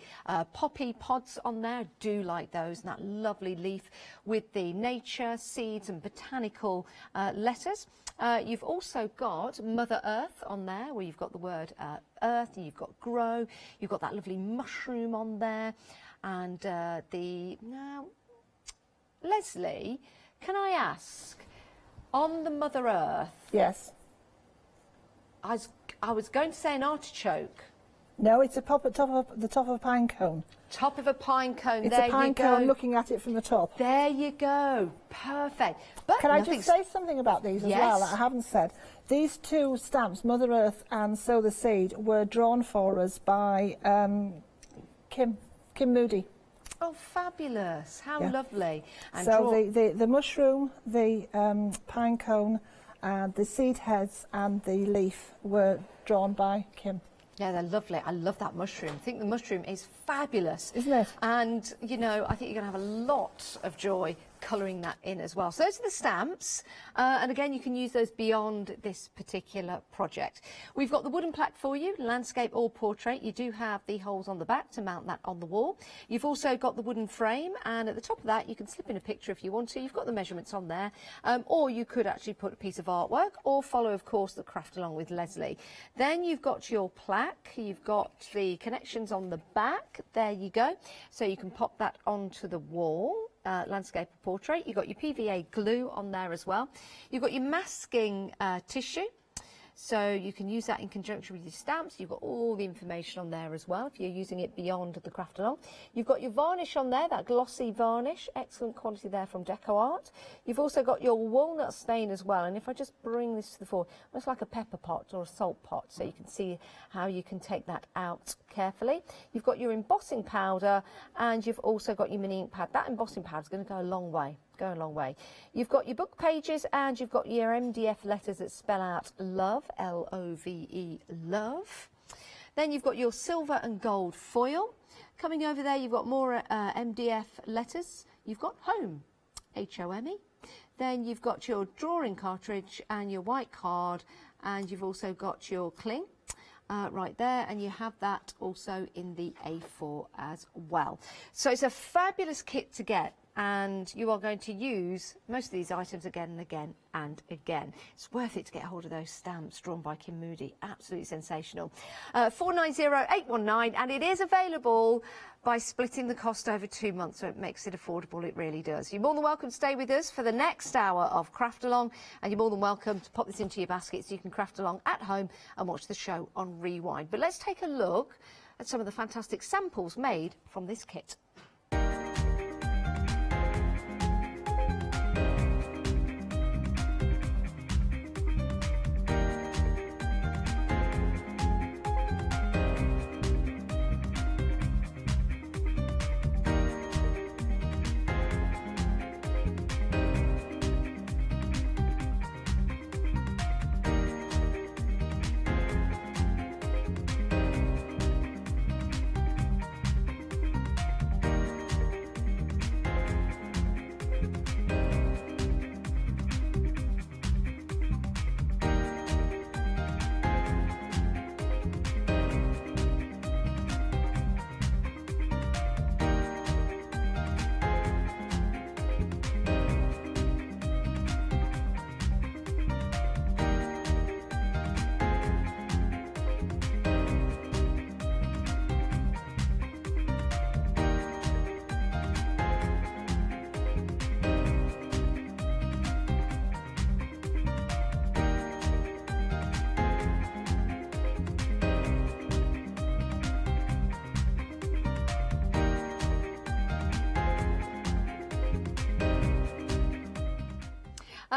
poppy pods on there. I do like those, and that lovely leaf with the nature, seeds and botanical letters. You've also got Mother Earth on there, where you've got the word earth, and you've got grow, you've got that lovely mushroom on there, and now, Leslie, can I ask, on the Mother Earth? Yes. I was going to say an artichoke. No, it's the top of a pine cone. Top of a pine cone. It's there a pine you go. cone looking at it from the top. There you go. Perfect. But can I just say something about these as well that I haven't said? These two stamps, Mother Earth and Sow the Seed, were drawn for us by Kim Moody. Oh, fabulous. How lovely. And so the mushroom, the pine cone, and the seed heads and the leaf were drawn by Kim. Yeah, they're lovely. I love that mushroom. I think the mushroom is fabulous. Isn't it? And, you know, I think you're going to have a lot of joy colouring that in as well. So those are the stamps, and again you can use those beyond this particular project. We've got the wooden plaque for you, landscape or portrait. You do have the holes on the back to mount that on the wall. You've also got the wooden frame, and at the top of that you can slip in a picture if you want to. You've got the measurements on there, or you could actually put a piece of artwork or follow, of course, the craft along with Leslie. Then you've got your plaque, you've got the connections on the back, there you go, so you can pop that onto the wall. Landscape or portrait. You've got your PVA glue on there as well. You've got your masking tissue, so you can use that in conjunction with your stamps. You've got all the information on there as well if you're using it beyond the craft along. You've got your varnish on there, that glossy varnish, excellent quality there from Decor. You've also got your walnut stain as well, and if I just bring this to the fore, it's like a pepper pot or a salt pot, so you can see how you can take that out carefully. You've got your embossing powder, and you've also got your mini ink pad. That embossing powder is going to go a long way. Go a long way. You've got your book pages, and you've got your MDF letters that spell out love, L-O-V-E, love. Then you've got your silver and gold foil. Coming over there, you've got more MDF letters. You've got home, H-O-M-E. Then you've got your drawing cartridge and your white card, and you've also got your cling. Right there, and you have that also in the A4 as well. So it's a fabulous kit to get, and you are going to use most of these items again and again and again. It's worth it to get hold of those stamps drawn by Kim Moody. Absolutely sensational. 490819, and it is available by splitting the cost over 2 months, so it makes it affordable. It really does. You're more than welcome to stay with us for the next hour of Craft Along, and you're more than welcome to pop this into your basket so you can craft along at home and watch the show on Rewind. But let's take a look at some of the fantastic samples made from this kit.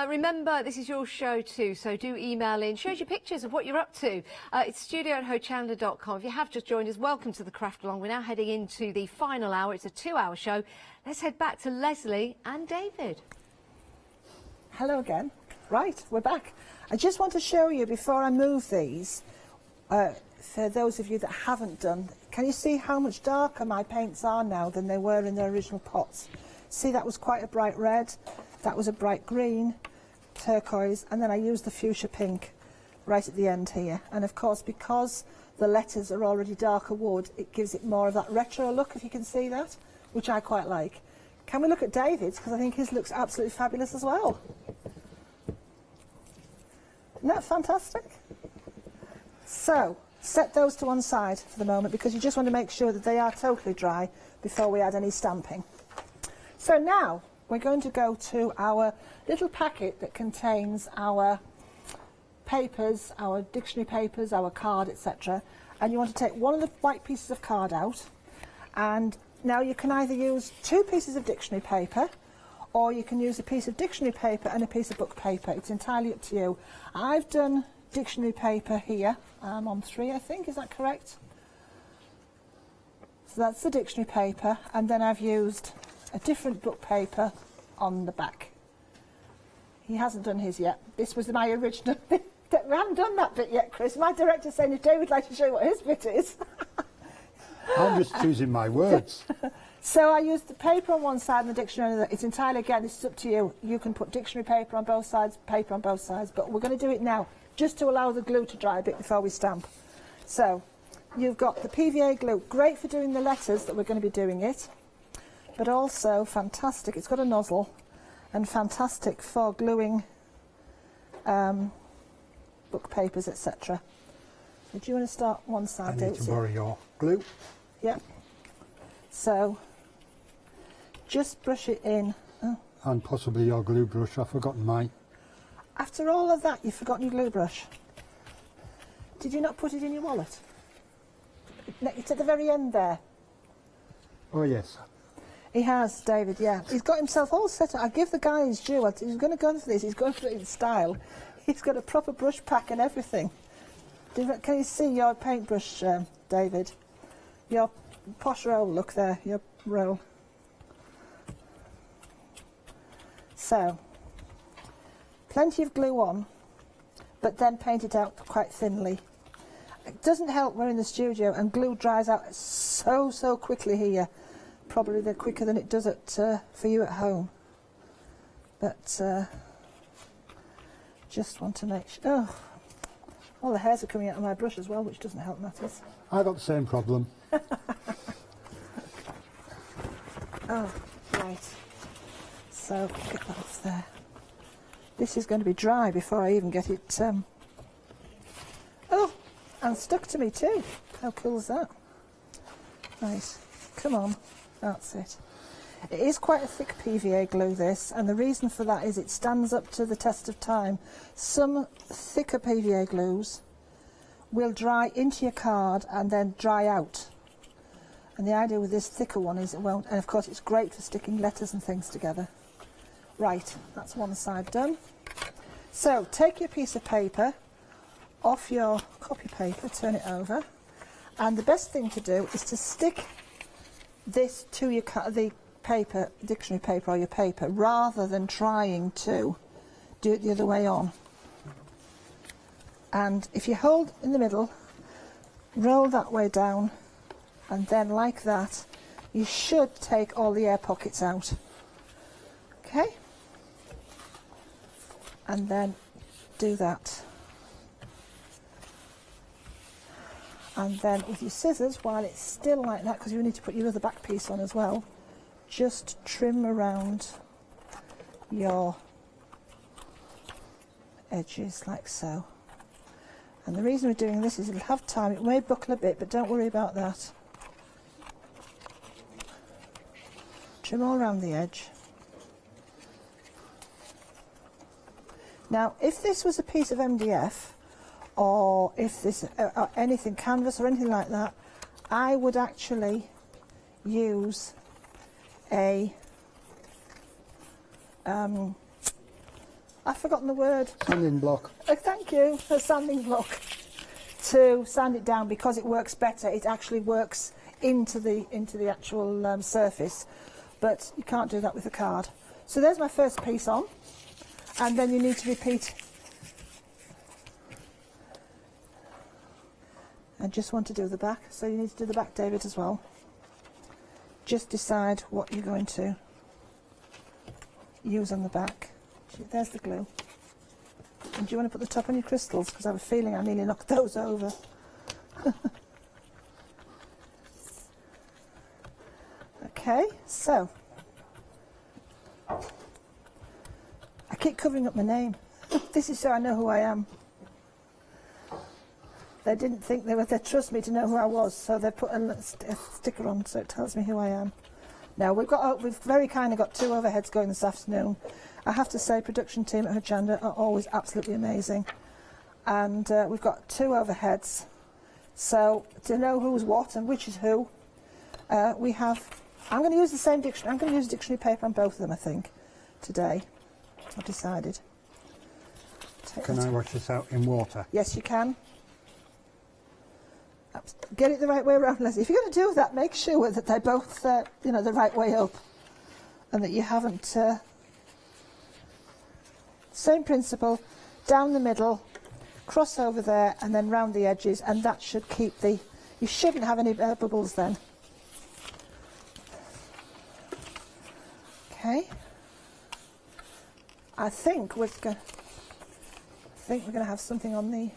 Remember, this is your show too, so do email in. Shows you pictures of what you're up to. It's studio@hochanda.com. If you have just joined us, welcome to the Craft Along. We're now heading into the final hour. It's a 2-hour show. Let's head back to Leslie and David. Hello again. Right, we're back. I just want to show you, before I move these, for those of you that haven't done, can you see how much darker my paints are now than they were in their original pots? See, that was quite a bright red, that was a bright green, turquoise, and then I used the fuchsia pink right at the end here. And of course, because the letters are already darker wood, it gives it more of that retro look, if you can see that, which I quite like. Can we look at David's, because I think his looks absolutely fabulous as well. Isn't that fantastic? So, set those to one side for the moment, because you just want to make sure that they are totally dry before we add any stamping. So now, we're going to go to our little packet that contains our papers, our dictionary papers, our card, etc. And you want to take one of the white pieces of card out, and now you can either use 2 pieces of dictionary paper, or you can use a piece of dictionary paper and a piece of book paper. It's entirely up to you. I've done dictionary paper here. I'm on 3, I think. Is that correct? So that's the dictionary paper, and then I've used a different book paper on the back. He hasn't done his yet. This was my original. We haven't done that bit yet, Chris. My director's saying if David would like to show you what his bit is. I'm just choosing my words. So I used the paper on one side and the dictionary on the other. It's entirely, again, this is up to you. You can put dictionary paper on both sides, paper on both sides, but we're going to do it now, just to allow the glue to dry a bit before we stamp. So you've got the PVA glue, great for doing the letters that we're going to be doing it, but also fantastic, it's got a nozzle, and fantastic for gluing book papers, etc. So do you want to start one side? I need to borrow your glue. Yep. So just brush it in. Oh. And possibly your glue brush. I've forgotten mine. After all of that, you've forgotten your glue brush. Did you not put it in your wallet? It's at the very end there. Oh, yes. He has, David, yeah. He's got himself all set up. I give the guy his due. He's going to go for this. He's going for it in style. He's got a proper brush pack and everything. Can you see your paintbrush, David? Your posh roll, look there, your roll. So, plenty of glue on, but then paint it out quite thinly. It doesn't help, we're in the studio and glue dries out so quickly here. Probably quicker than it does for you at home. But just want to make sure. Oh, all the hairs are coming out of my brush as well, which doesn't help matters. I got the same problem. Oh, right. So, get that off there. This is going to be dry before I even get it... Oh, and stuck to me too. How cool is that? Right, come on. That's it. It is quite a thick PVA glue, this, and the reason for that is it stands up to the test of time. Some thicker PVA glues will dry into your card and then dry out. And the idea with this thicker one is it won't, and of course it's great for sticking letters and things together. Right, that's one side done. So take your piece of paper off your copy paper, turn it over, and the best thing to do is to stick this to your the paper, dictionary paper or your paper, rather than trying to do it the other way on. And if you hold in the middle, roll that way down, and then like that, you should take all the air pockets out. Okay? And then do that. And then with your scissors, while it's still like that, because you need to put your other back piece on as well, just trim around your edges like so. And the reason we're doing this is it'll have time, it may buckle a bit, but don't worry about that. Trim all around the edge. Now, if this was a piece of MDF, or if this, or anything, canvas or anything like that, I would actually use a, I've forgotten the word. Sanding block. Thank you, a sanding block to sand it down, because it works better. It actually works into the actual surface, but you can't do that with a card. So there's my first piece on, and then you need to repeat. I just want to do the back, so you need to do the back, David, as well. Just decide what you're going to use on the back. There's the glue. And do you want to put the top on your crystals? Because I have a feeling I nearly knocked those over. Okay, so I keep covering up my name. This is so I know who I am. They didn't think they'd trust me to know who I was, so they put a sticker on so it tells me who I am. Now we've very kindly got 2 overheads going this afternoon. I have to say, production team at Hochanda are always absolutely amazing, and we've got 2 overheads. So to know who's what and which is who, we have. I'm going to use the same dictionary. I'm going to use dictionary paper on both of them, I think, today. I've decided. Can I wash this out in water? Yes, you can. Get it the right way around, Leslie. If you're going to do that, make sure that they're both, the right way up, and that you haven't. Same principle, down the middle, cross over there, and then round the edges, and that should keep the. You shouldn't have any bubbles then. Okay. I think we're going to have something on the.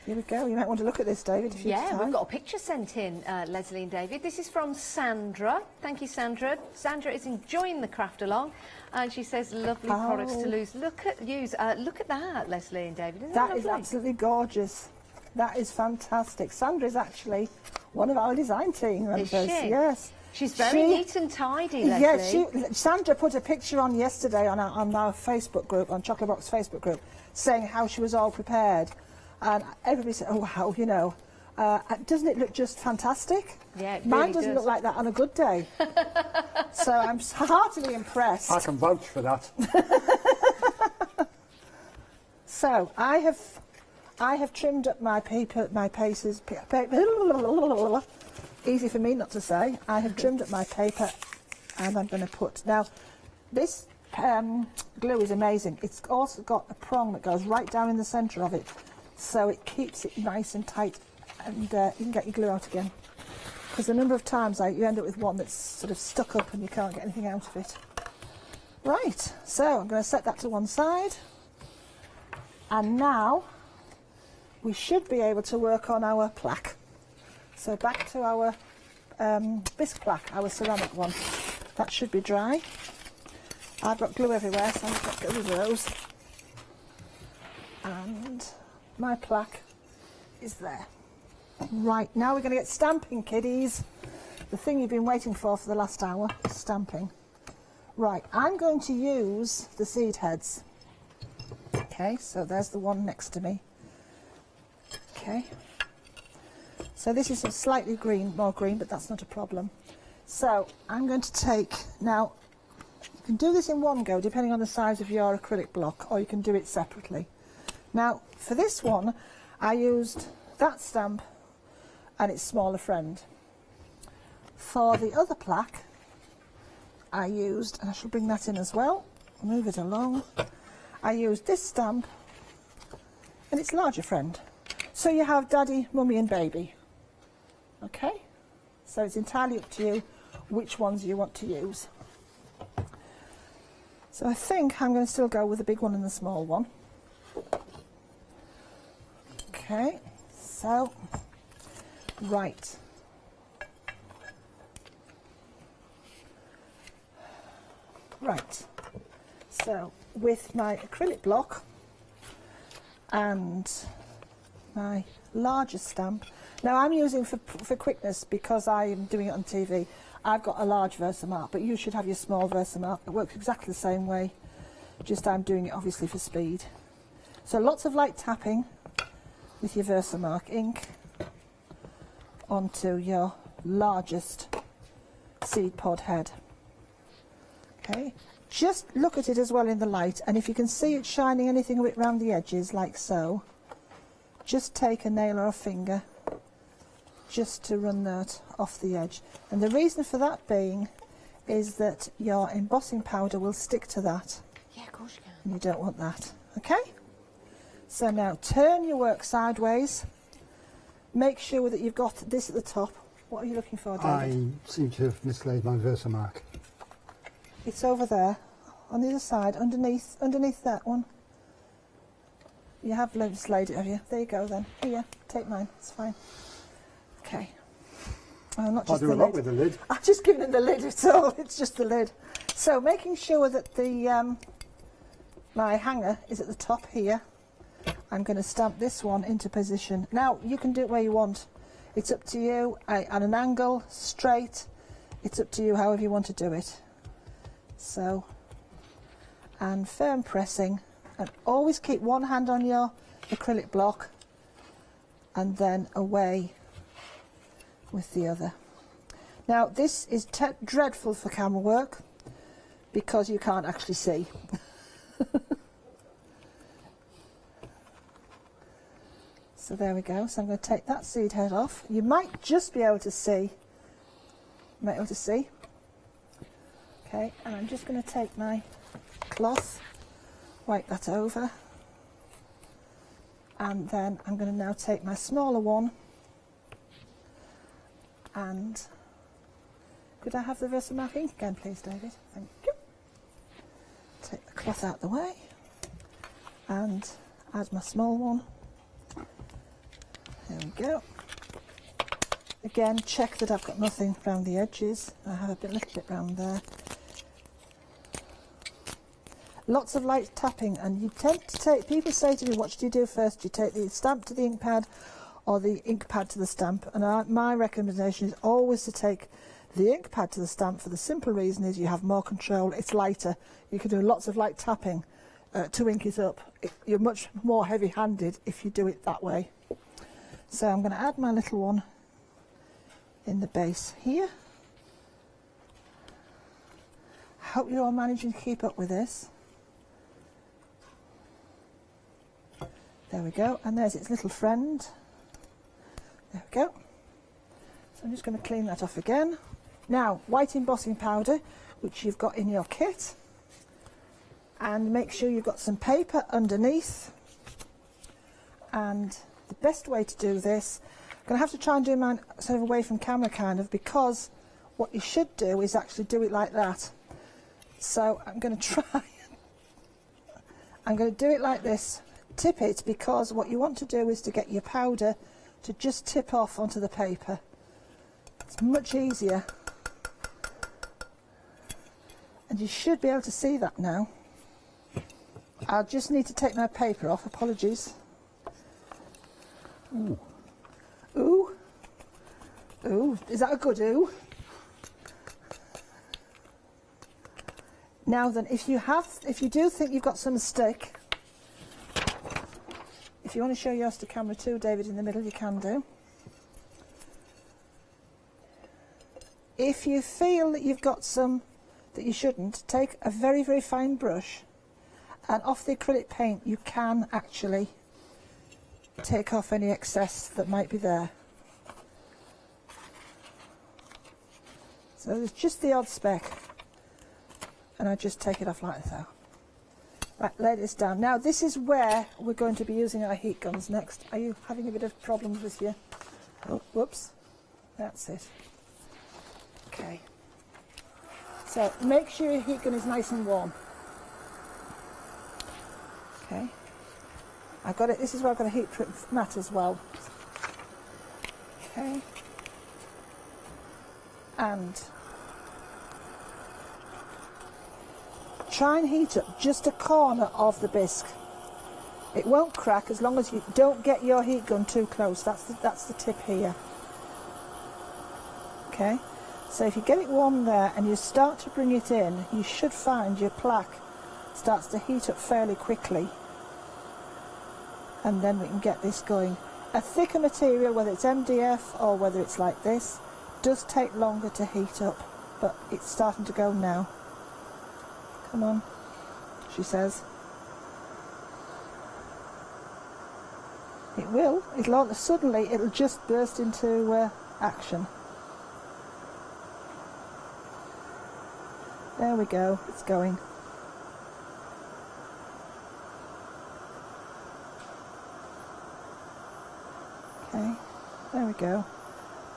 Here we go. You might want to look at this, David, if you have time. Yeah, we've got a picture sent in, Leslie and David. This is from Sandra. Thank you, Sandra. Sandra is enjoying the craft along, and she says, lovely products to use. Look at that, Leslie and David. Isn't That is absolutely gorgeous. That is fantastic. Sandra is actually one of our design team members. Is she? Yes. She's very neat and tidy, Leslie. Yeah, Sandra put a picture on yesterday on our Facebook group, on Chocolate Box Facebook group, saying how she was all prepared. And everybody said, oh, wow, you know, doesn't it look just fantastic? Yeah, it Mine really doesn't does. look like that on a good day. So I'm heartily impressed. I can vouch for that. So I have trimmed up my paces. Easy for me not to say. I have trimmed up my paper, and I'm going to put now. This glue is amazing. It's also got a prong that goes right down in the centre of it, so it keeps it nice and tight, and you can get your glue out again. Because a number of times you end up with one that's sort of stuck up and you can't get anything out of it. Right, so I'm going to set that to one side, and now we should be able to work on our plaque. So back to our bisque plaque, our ceramic one. That should be dry. I've got glue everywhere, so I'm just going to get rid of those. And my plaque is there. Right, now we're going to get stamping, kiddies. The thing you've been waiting for the last hour, stamping. Right, I'm going to use the seed heads. Okay, so there's the one next to me. Okay. So this is a slightly more green, but that's not a problem. So I'm going to take, now, you can do this in one go, depending on the size of your acrylic block, or you can do it separately. Now, for this one, I used that stamp and its smaller friend. For the other plaque, I used, and I shall bring that in as well, move it along, I used this stamp and its larger friend. So you have Daddy, Mummy and Baby. Okay, so it's entirely up to you which ones you want to use. So I think I'm going to still go with the big one and the small one. Okay, so, right. Right, so with my acrylic block and my larger stamp. Now I'm using for quickness, because I am doing it on TV, I've got a large Versamark, but you should have your small Versamark. It works exactly the same way, just I'm doing it obviously for speed. So lots of light tapping with your Versamark ink onto your largest seed pod head. Okay, just look at it as well in the light, and if you can see it shining anything a bit round the edges like so, just take a nail or a finger just to run that off the edge. And the reason for that being is that your embossing powder will stick to that. Yeah, of course you can. And you don't want that. Okay? So now turn your work sideways. Make sure that you've got this at the top. What are you looking for, David? I seem to have mislaid my Versamark. It's over there, on the other side, underneath that one. You have mislaid it, have you? There you go then. Here, take mine. It's fine. Okay. Oh, not just I do the a lot lid. with the lid. I've just given it the lid, it's all. It's just the lid. So making sure that the my hanger is at the top here. I'm going to stamp this one into position. Now you can do it where you want. It's up to you. At an angle, straight. It's up to you however you want to do it. So, and firm pressing, and always keep one hand on your acrylic block and then away with the other. Now this is dreadful for camera work because you can't actually see. So there we go. So I'm going to take that seed head off. You might just be able to see. Okay, and I'm just going to take my cloth, wipe that over, and then I'm going to now take my smaller one and Could I have the Versamark ink again, please, David? Thank you. Take the cloth out the way and add my small one. There we go. Again, check that I've got nothing around the edges. I have a little bit around there. Lots of light tapping, and you tend to take, people say to me, what do you do first? Do you take the stamp to the ink pad or the ink pad to the stamp? And my recommendation is always to take the ink pad to the stamp, for the simple reason is you have more control, it's lighter, you can do lots of light tapping to ink it up. You're much more heavy-handed if you do it that way. So I'm going to add my little one in the base here. Hope you're all managing to keep up with this. There we go, and there's its little friend. There we go. So I'm just going to clean that off again. Now, white embossing powder, which you've got in your kit, and make sure you've got some paper underneath. And the best way to do this, I'm going to have to try and do mine sort of away from camera kind of, because what you should do is actually do it like that. So I'm going to try. I'm going to do it like this. Tip it, because what you want to do is to get your powder to just tip off onto the paper. It's much easier. And you should be able to see that now. I'll just need to take my paper off, apologies. Ooh. Ooh. Ooh, is that a good ooh? Now then, if you do think you've got some stick, if you want to show yours to camera too, David, in the middle, you can do. If you feel that you've got some that you shouldn't, take a very, very fine brush, and off the acrylic paint you can actually take off any excess that might be there. So there's just the odd speck, and I just take it off like so. Right, lay this down. Now this is where we're going to be using our heat guns next. Are you having a bit of problems with your... Oh, whoops. That's it. Okay. So make sure your heat gun is nice and warm. Okay. I've got it. This is where I've got a heat print mat as well. Okay. And try and heat up just a corner of the bisque. It won't crack as long as you don't get your heat gun too close. That's the tip here. Okay, so if you get it warm there and you start to bring it in, you should find your plaque starts to heat up fairly quickly, and then we can get this going. A thicker material, whether it's MDF or whether it's like this, does take longer to heat up, but it's starting to go now. Come on, she says. It will. Suddenly it'll just burst into action. There we go. It's going. Okay. There we go.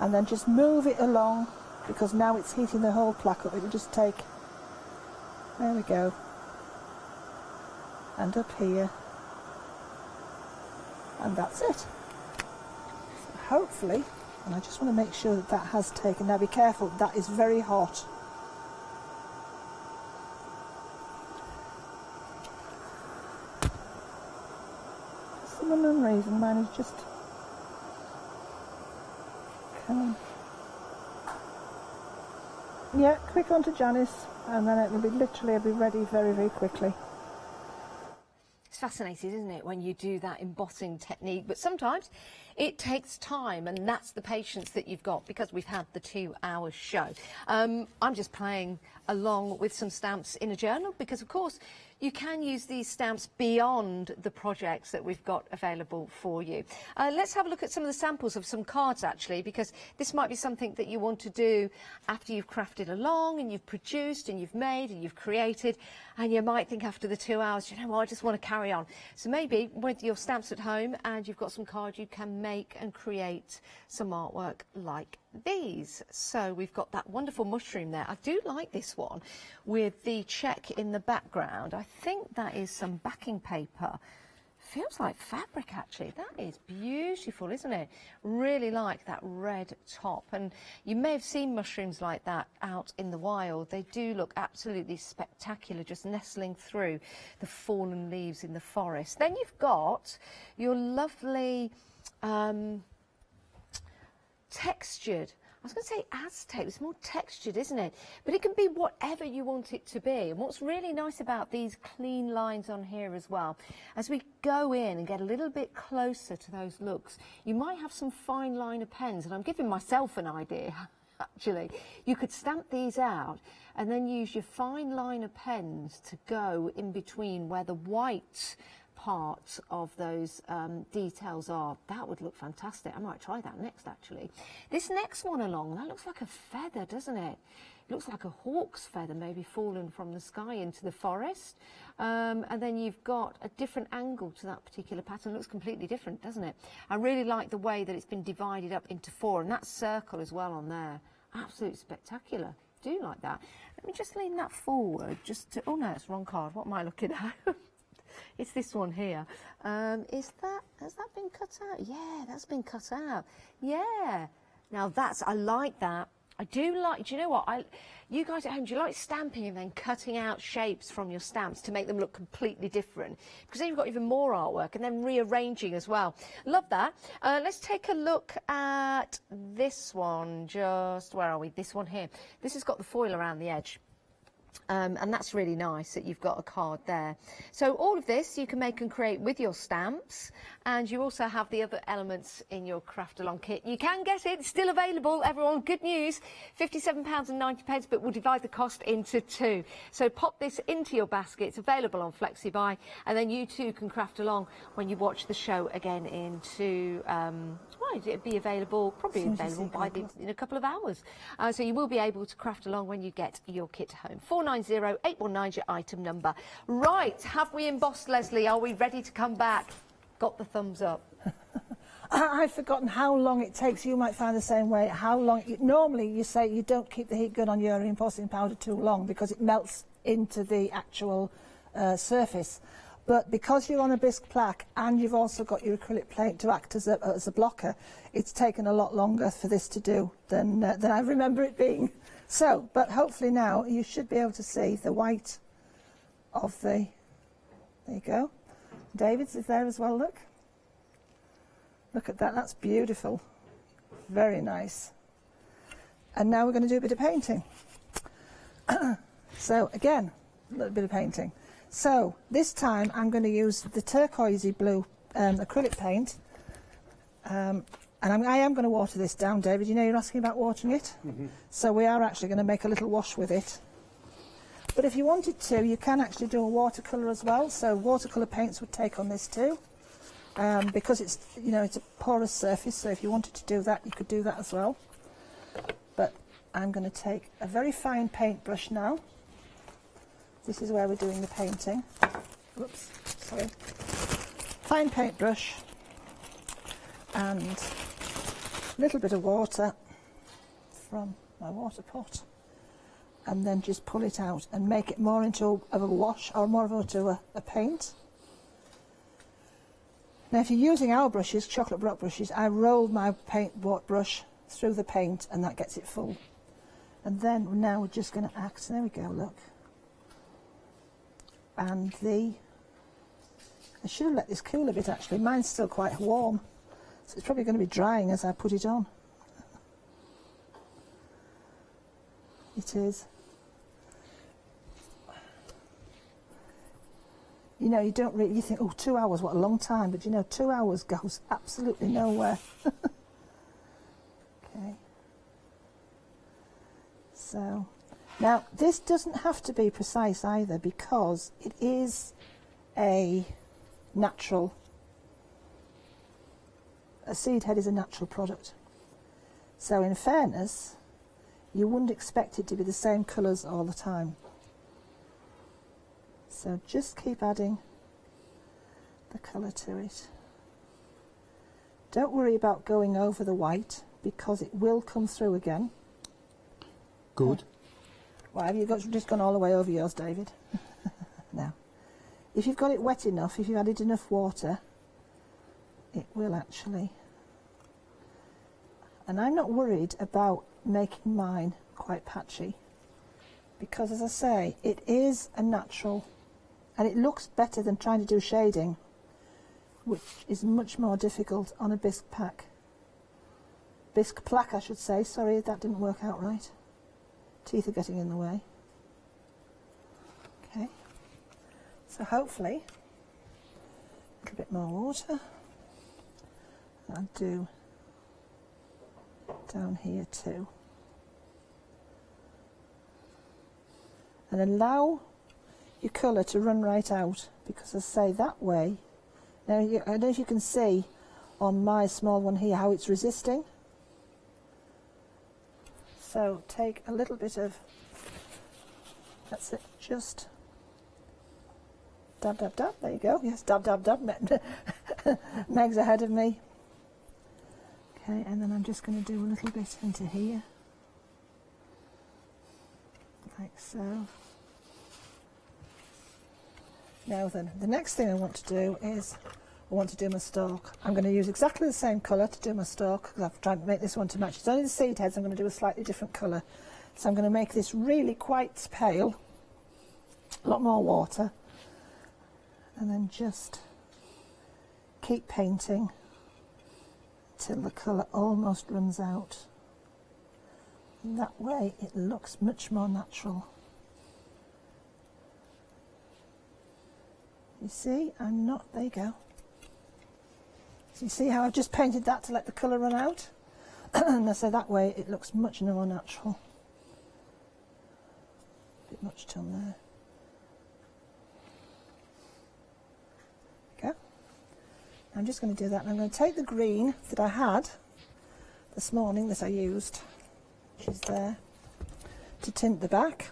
And then just move it along, because now it's heating the whole plaque up. It'll just take... There we go. And up here. And that's it. So hopefully, and I just want to make sure that that has taken. Now be careful, that is very hot. For some unknown reason, mine is just... Come on. Yeah, quick on to Janice. And then it'll be ready very, very quickly. It's fascinating, isn't it, when you do that embossing technique? But sometimes it takes time, and that's the patience that you've got, because we've had the 2-hour show. I'm just playing along with some stamps in a journal, because, of course, you can use these stamps beyond the projects that we've got available for you. Let's have a look at some of the samples of some cards, actually, because this might be something that you want to do after you've crafted along and you've produced and you've made and you've created, and you might think after the 2 hours, you know what, I just want to carry on. So maybe with your stamps at home and you've got some cards, you can make and create some artwork like these. So we've got that wonderful mushroom there. I do like this one with the check in the background. I think that is some backing paper. Feels like fabric, actually. That is beautiful, isn't it? Really like that red top. And you may have seen mushrooms like that out in the wild. They do look absolutely spectacular, just nestling through the fallen leaves in the forest. Then you've got your lovely textured, I was going to say Aztec, it's more textured, isn't it? But it can be whatever you want it to be. And what's really nice about these clean lines on here as well, as we go in and get a little bit closer to those looks, you might have some fine liner pens, and I'm giving myself an idea, actually. You could stamp these out and then use your fine liner pens to go in between where the white part of those details are. That would look fantastic. I might try that next, actually. This next one along, that looks like a feather, doesn't it? It looks like a hawk's feather maybe fallen from the sky into the forest. And then you've got a different angle to that particular pattern. It looks completely different, doesn't it? I really like the way that it's been divided up into four, and that circle as well on there. Absolutely spectacular. Do like that. Let me just lean that forward just to, oh no, it's the wrong card. What am I looking at? It's this one here. Has that been cut out? Yeah, that's been cut out. Yeah. Now that's, I like that. I do like, do you know what? You guys at home, do you like stamping and then cutting out shapes from your stamps to make them look completely different? Because then you've got even more artwork and then rearranging as well. Love that. Let's take a look at this one. Just, where are we? This one here. This has got the foil around the edge. And that's really nice that you've got a card there. So all of this you can make and create with your stamps, and you also have the other elements in your craft along kit. You can get it, still available, everyone. Good news, £57.90, but we'll divide the cost into two. So pop this into your basket. It's available on FlexiBuy, and then you too can craft along when you watch the show again into it'll be available, probably available in a couple of hours. So you will be able to craft along when you get your kit home. 490819 is your item number. Right, have we embossed, Leslie? Are we ready to come back? Got the thumbs up. I've forgotten how long it takes. You might find the same way. How long? Normally you say you don't keep the heat gun on your embossing powder too long because it melts into the actual surface. But because you're on a bisque plaque and you've also got your acrylic plate to act as a blocker, it's taken a lot longer for this to do than I remember it being. So, but hopefully now you should be able to see the white of the, there you go. David's is there as well, look. Look at that, that's beautiful. Very nice. And now we're going to do a bit of painting. So again, a little bit of painting. So this time I'm going to use the turquoisey blue acrylic paint, and I am going to water this down, David. You know you're asking about watering it, so we are actually going to make a little wash with it. But if you wanted to, you can actually do a watercolour as well. So watercolour paints would take on this too, because it's it's a porous surface. So if you wanted to do that, you could do that as well. But I'm going to take a very fine paintbrush now. This is where we're doing the painting. Whoops, sorry. Fine paintbrush and a little bit of water from my water pot, and then just pull it out and make it more into a wash or more into a paint. Now if you're using our brushes, chocolate block brushes, I roll my paint brush through the paint and that gets it full. And then now we're just going to act, there we go, look. And I should have let this cool a bit actually, mine's still quite warm, so it's probably going to be drying as I put it on. It is. You know, you don't really, you think, oh, 2 hours, what a long time, but you know, 2 hours goes absolutely nowhere. Okay. So. Now, this doesn't have to be precise either because it is a seed head is a natural product. So in fairness, you wouldn't expect it to be the same colours all the time. So just keep adding the colour to it. Don't worry about going over the white because it will come through again. Good. Why, have you just gone all the way over yours, David? No. If you've got it wet enough, if you've added enough water, it will actually. And I'm not worried about making mine quite patchy, because as I say, it is a natural, and it looks better than trying to do shading, which is much more difficult on a bisque plaque, I should say. Sorry, that didn't work out right. Teeth are getting in the way. Okay, so hopefully a little bit more water. I'll do down here too, and allow your colour to run right out, because as I say, that way, now I don't know if you can see on my small one here how it's resisting. So take a little bit of, that's it, just dab, dab, dab, there you go, yes, dab, dab, dab. Meg's ahead of me. Okay, and then I'm just going to do a little bit into here, like so. Now then, the next thing I want to do is, I want to do my stalk. I'm going to use exactly the same colour to do my stalk, because I've tried to make this one to match. It's only the seed heads, I'm going to do a slightly different colour. So I'm going to make this really quite pale, a lot more water, and then just keep painting till the colour almost runs out. And that way it looks much more natural. You see, I'm not, there you go. So you see how I've just painted that to let the colour run out? And so that way it looks much more natural. A bit much done there. Okay. I'm just going to do that, and I'm going to take the green that I had this morning that I used, which is there, to tint the back.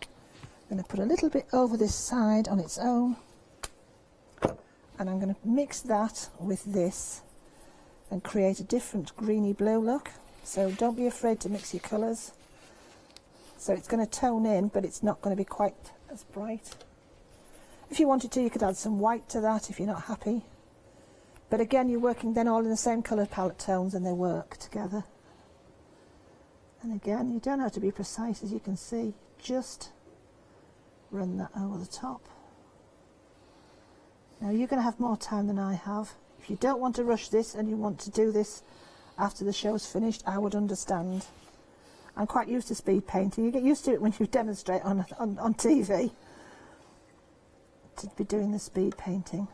I'm going to put a little bit over this side on its own, and I'm going to mix that with this and create a different greeny blue look. So don't be afraid to mix your colours. So it's going to tone in, but it's not going to be quite as bright. If you wanted to, you could add some white to that if you're not happy. But again, you're working then all in the same colour palette tones, and they work together. And again, you don't have to be precise, as you can see. Just run that over the top. Now you're going to have more time than I have. If you don't want to rush this and you want to do this after the show's finished, I would understand. I'm quite used to speed painting. You get used to it when you demonstrate on TV, to be doing the speed painting.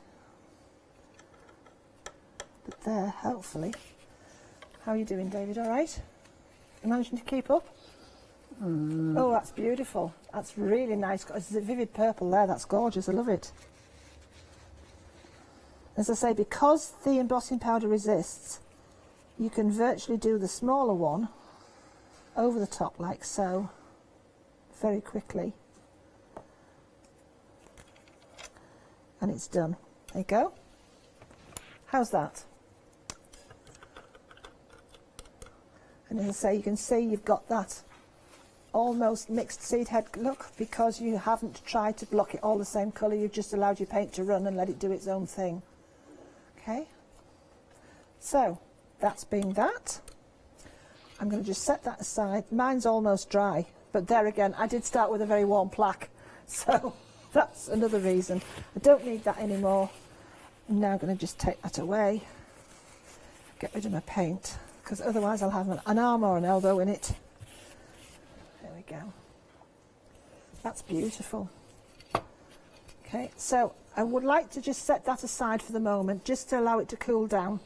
But there, hopefully. How are you doing, David? All right? You managing to keep up? Oh, that's beautiful. That's really nice. It's a vivid purple there. That's gorgeous. I love it. As I say, because the embossing powder resists, you can virtually do the smaller one over the top like so, very quickly. And it's done. There you go. How's that? And as I say, you can see you've got that almost mixed seed head look, because you haven't tried to block it all the same colour. You've just allowed your paint to run and let it do its own thing. Okay, so that's being that. I'm going to just set that aside. Mine's almost dry, but there again, I did start with a very warm plaque, so that's another reason. I don't need that anymore. I'm now going to just take that away, get rid of my paint, because otherwise I'll have an arm or an elbow in it. There we go. That's beautiful. Okay, so I would like to just set that aside for the moment, just to allow it to cool down.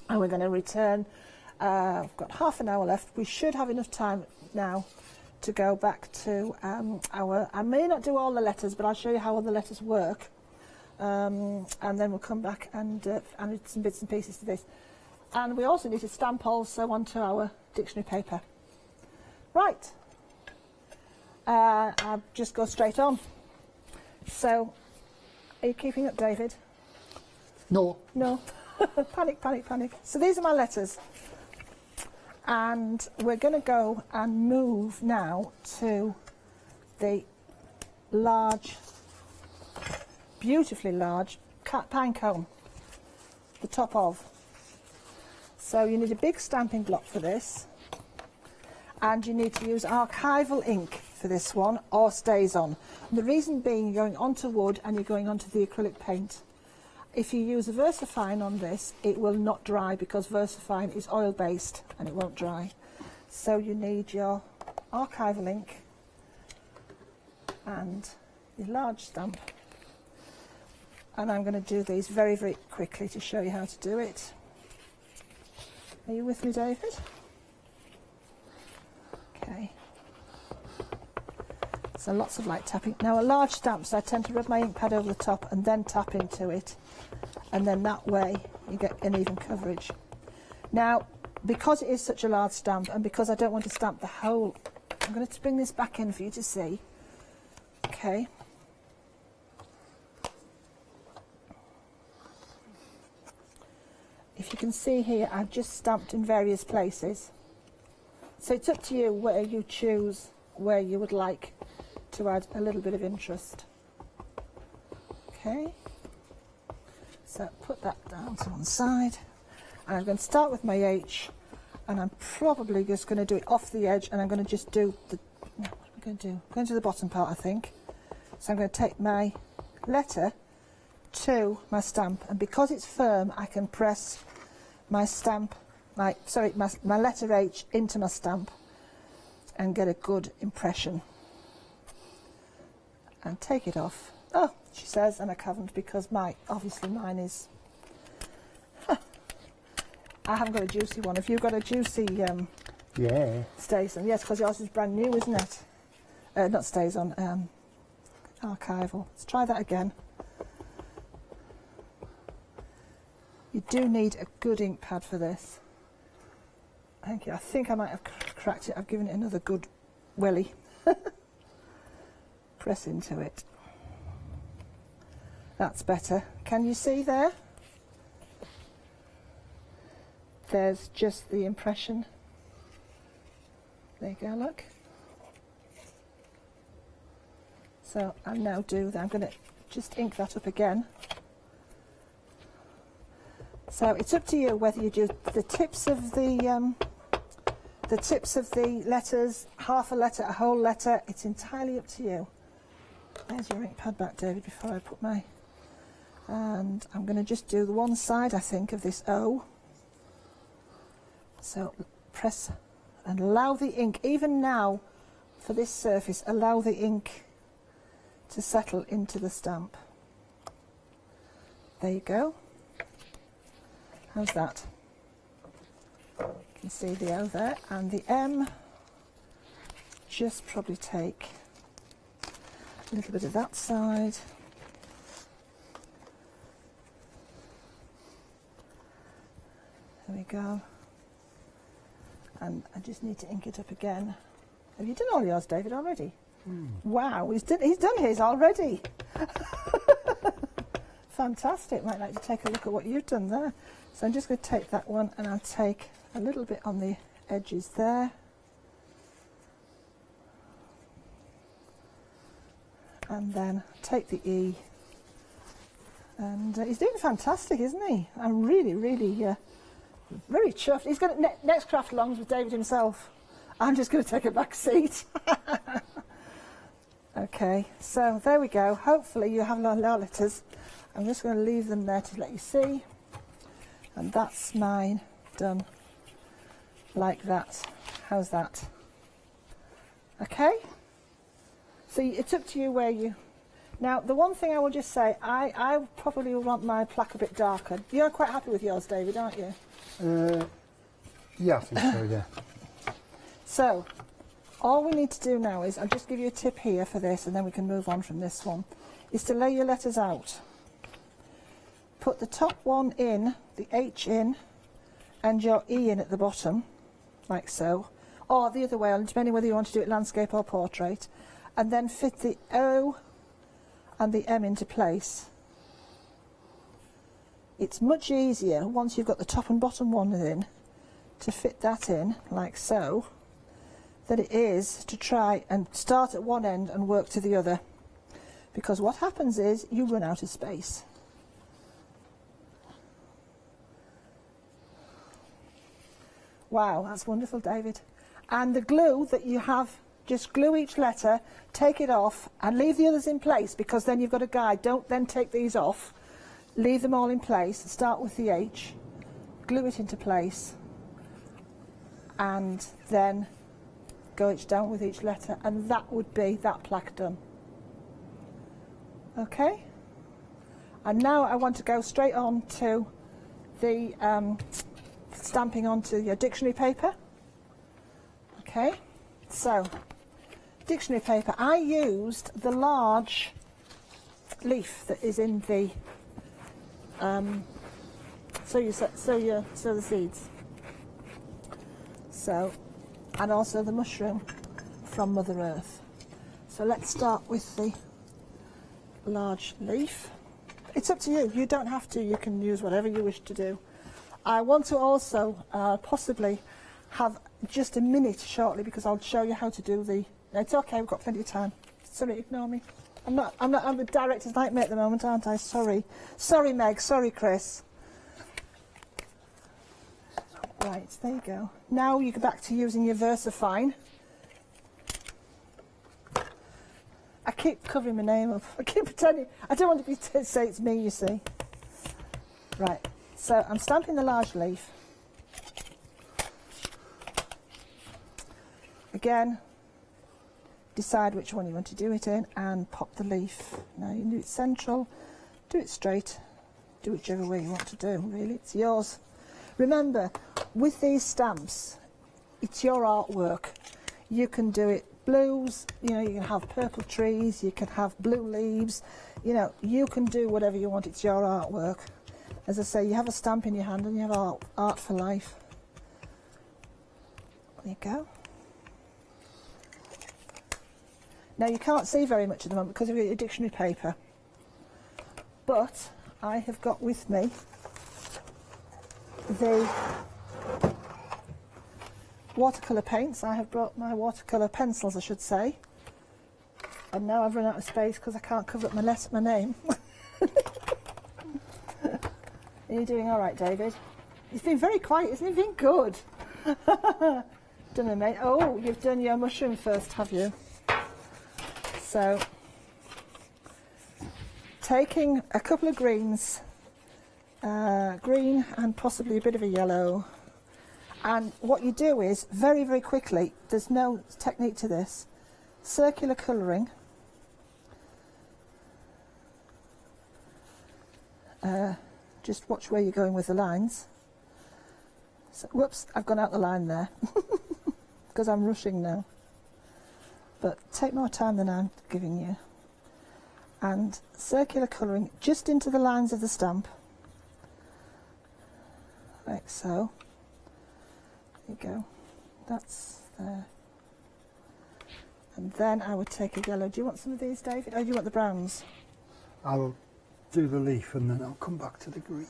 And we're going to return. I've got half an hour left. We should have enough time now to go back to I may not do all the letters, but I'll show you how all the letters work. And then we'll come back and add some bits and pieces to this. And we also need to stamp also onto our dictionary paper. Right. I'll just go straight on. So, are you keeping up, David? No. No. Panic, panic, panic. So these are my letters. And we're going to go and move now to the large, beautifully large pine cone, the top of. So you need a big stamping block for this, and you need to use archival ink for this one, or stays on. And the reason being, you're going onto wood and you're going onto the acrylic paint. If you use a VersaFine on this, it will not dry because VersaFine is oil based and it won't dry. So you need your archival ink and your large stamp. And I'm going to do these very, very quickly to show you how to do it. Are you with me, David? Okay. So lots of light tapping. Now a large stamp, so I tend to rub my ink pad over the top and then tap into it. And then that way you get an even coverage. Now, because it is such a large stamp and because I don't want to stamp the whole, I'm going to bring this back in for you to see. Okay. If you can see here, I've just stamped in various places. So it's up to you where you choose where you would like to add a little bit of interest. Okay. So put that down to one side. And I'm going to start with my H, and I'm probably just going to do it off the edge, and I'm going to just do the, no, what am I going to do? I'm going to the bottom part, I think. So I'm going to take my letter to my stamp, and because it's firm, I can press my stamp, my letter H into my stamp and get a good impression. And take it off. Oh, she says, and I haven't because obviously mine is, I haven't got a juicy one. Have you got a juicy yeah. stays on? Yes, because yours is brand new, isn't it? Not stays on, archival. Let's try that again. You do need a good ink pad for this. Thank you. I think I might have cracked it. I've given it another good welly. Press into it. That's better. Can you see there? There's just the impression. There you go, look. So I'll now do that. I'm going to just ink that up again. So it's up to you whether you do the tips of the letters, half a letter, a whole letter. It's entirely up to you. There's your ink pad back, David, before I put my... And I'm going to just do the one side, I think, of this O. So press and allow the ink, even now for this surface, allow the ink to settle into the stamp. There you go. How's that? You can see the O there, and the M, just probably take a little bit of that side. There we go. And I just need to ink it up again. Have you done all yours, David, already? Wow, he's done his already. Fantastic. Might like to take a look at what you've done there. So I'm just going to take that one, and I'll take a little bit on the edges there. And then take the E. And he's doing fantastic, isn't he? I'm really, really very chuffed. He's got next craft alongs with David himself. I'm just going to take a back seat. Okay, so there we go. Hopefully you have our letters. I'm just going to leave them there to let you see. And that's mine done like that. How's that? Okay? So it's up to you where you... Now, the one thing I will just say, I probably will want my plaque a bit darker. You're quite happy with yours, David, aren't you? Yeah, I think so, yeah. So, all we need to do now is, I'll just give you a tip here for this, and then we can move on from this one, is to lay your letters out. Put the top one in, the H in, and your E in at the bottom, like so. Or the other way, depending whether you want to do it landscape or portrait. And then fit the O and the M into place. It's much easier, once you've got the top and bottom one in, to fit that in like so than it is to try and start at one end and work to the other, because what happens is you run out of space. Wow, that's wonderful, David. And the glue that you have, just glue each letter, take it off and leave the others in place, because then you've got a guide. Don't then take these off. Leave them all in place. Start with the H, glue it into place, and then go each down with each letter, and that would be that plaque done. Okay? And now I want to go straight on to the stamping onto your dictionary paper. Okay, so dictionary paper. I used the large leaf that is in the sow the seeds. So, and also the mushroom from Mother Earth. So let's start with the large leaf. It's up to you. You don't have to. You can use whatever you wish to do. I want to also possibly have just a minute shortly, because I'll show you how to do the... No, it's okay, we've got plenty of time. Sorry, ignore me. I'm a director's nightmare at the moment, aren't I? Sorry. Sorry, Meg. Sorry, Chris. Right, there you go. Now you go back to using your VersaFine. I keep covering my name up. I keep pretending. I don't want to say it's me, you see. Right, so I'm stamping the large leaf. Again, decide which one you want to do it in and pop the leaf. Now you can do it central, do it straight, do whichever way you want to do, really, it's yours. Remember, with these stamps, it's your artwork. You can do it blues, you know, you can have purple trees, you can have blue leaves, you know, you can do whatever you want, it's your artwork. As I say, you have a stamp in your hand and you have art for life. There you go. Now you can't see very much at the moment because of your dictionary paper, but I have got with me the watercolour paints. I have brought my watercolour pencils, I should say, and now I've run out of space because I can't cover up my name. Are you doing all right, David? He's been very quiet, isn't he? Been good. Done it, mate. Oh, you've done your mushroom first, have you? So, taking a couple of greens, green and possibly a bit of a yellow, and what you do is, very, very quickly, there's no technique to this, circular colouring, just watch where you're going with the lines. So, whoops, I've gone out the line there, because I'm rushing now. But take more time than I'm giving you. And circular colouring just into the lines of the stamp. Like so. There you go. That's there. And then I would take a yellow. Do you want some of these, David? Or do you want the browns? I'll do the leaf and then I'll come back to the greens.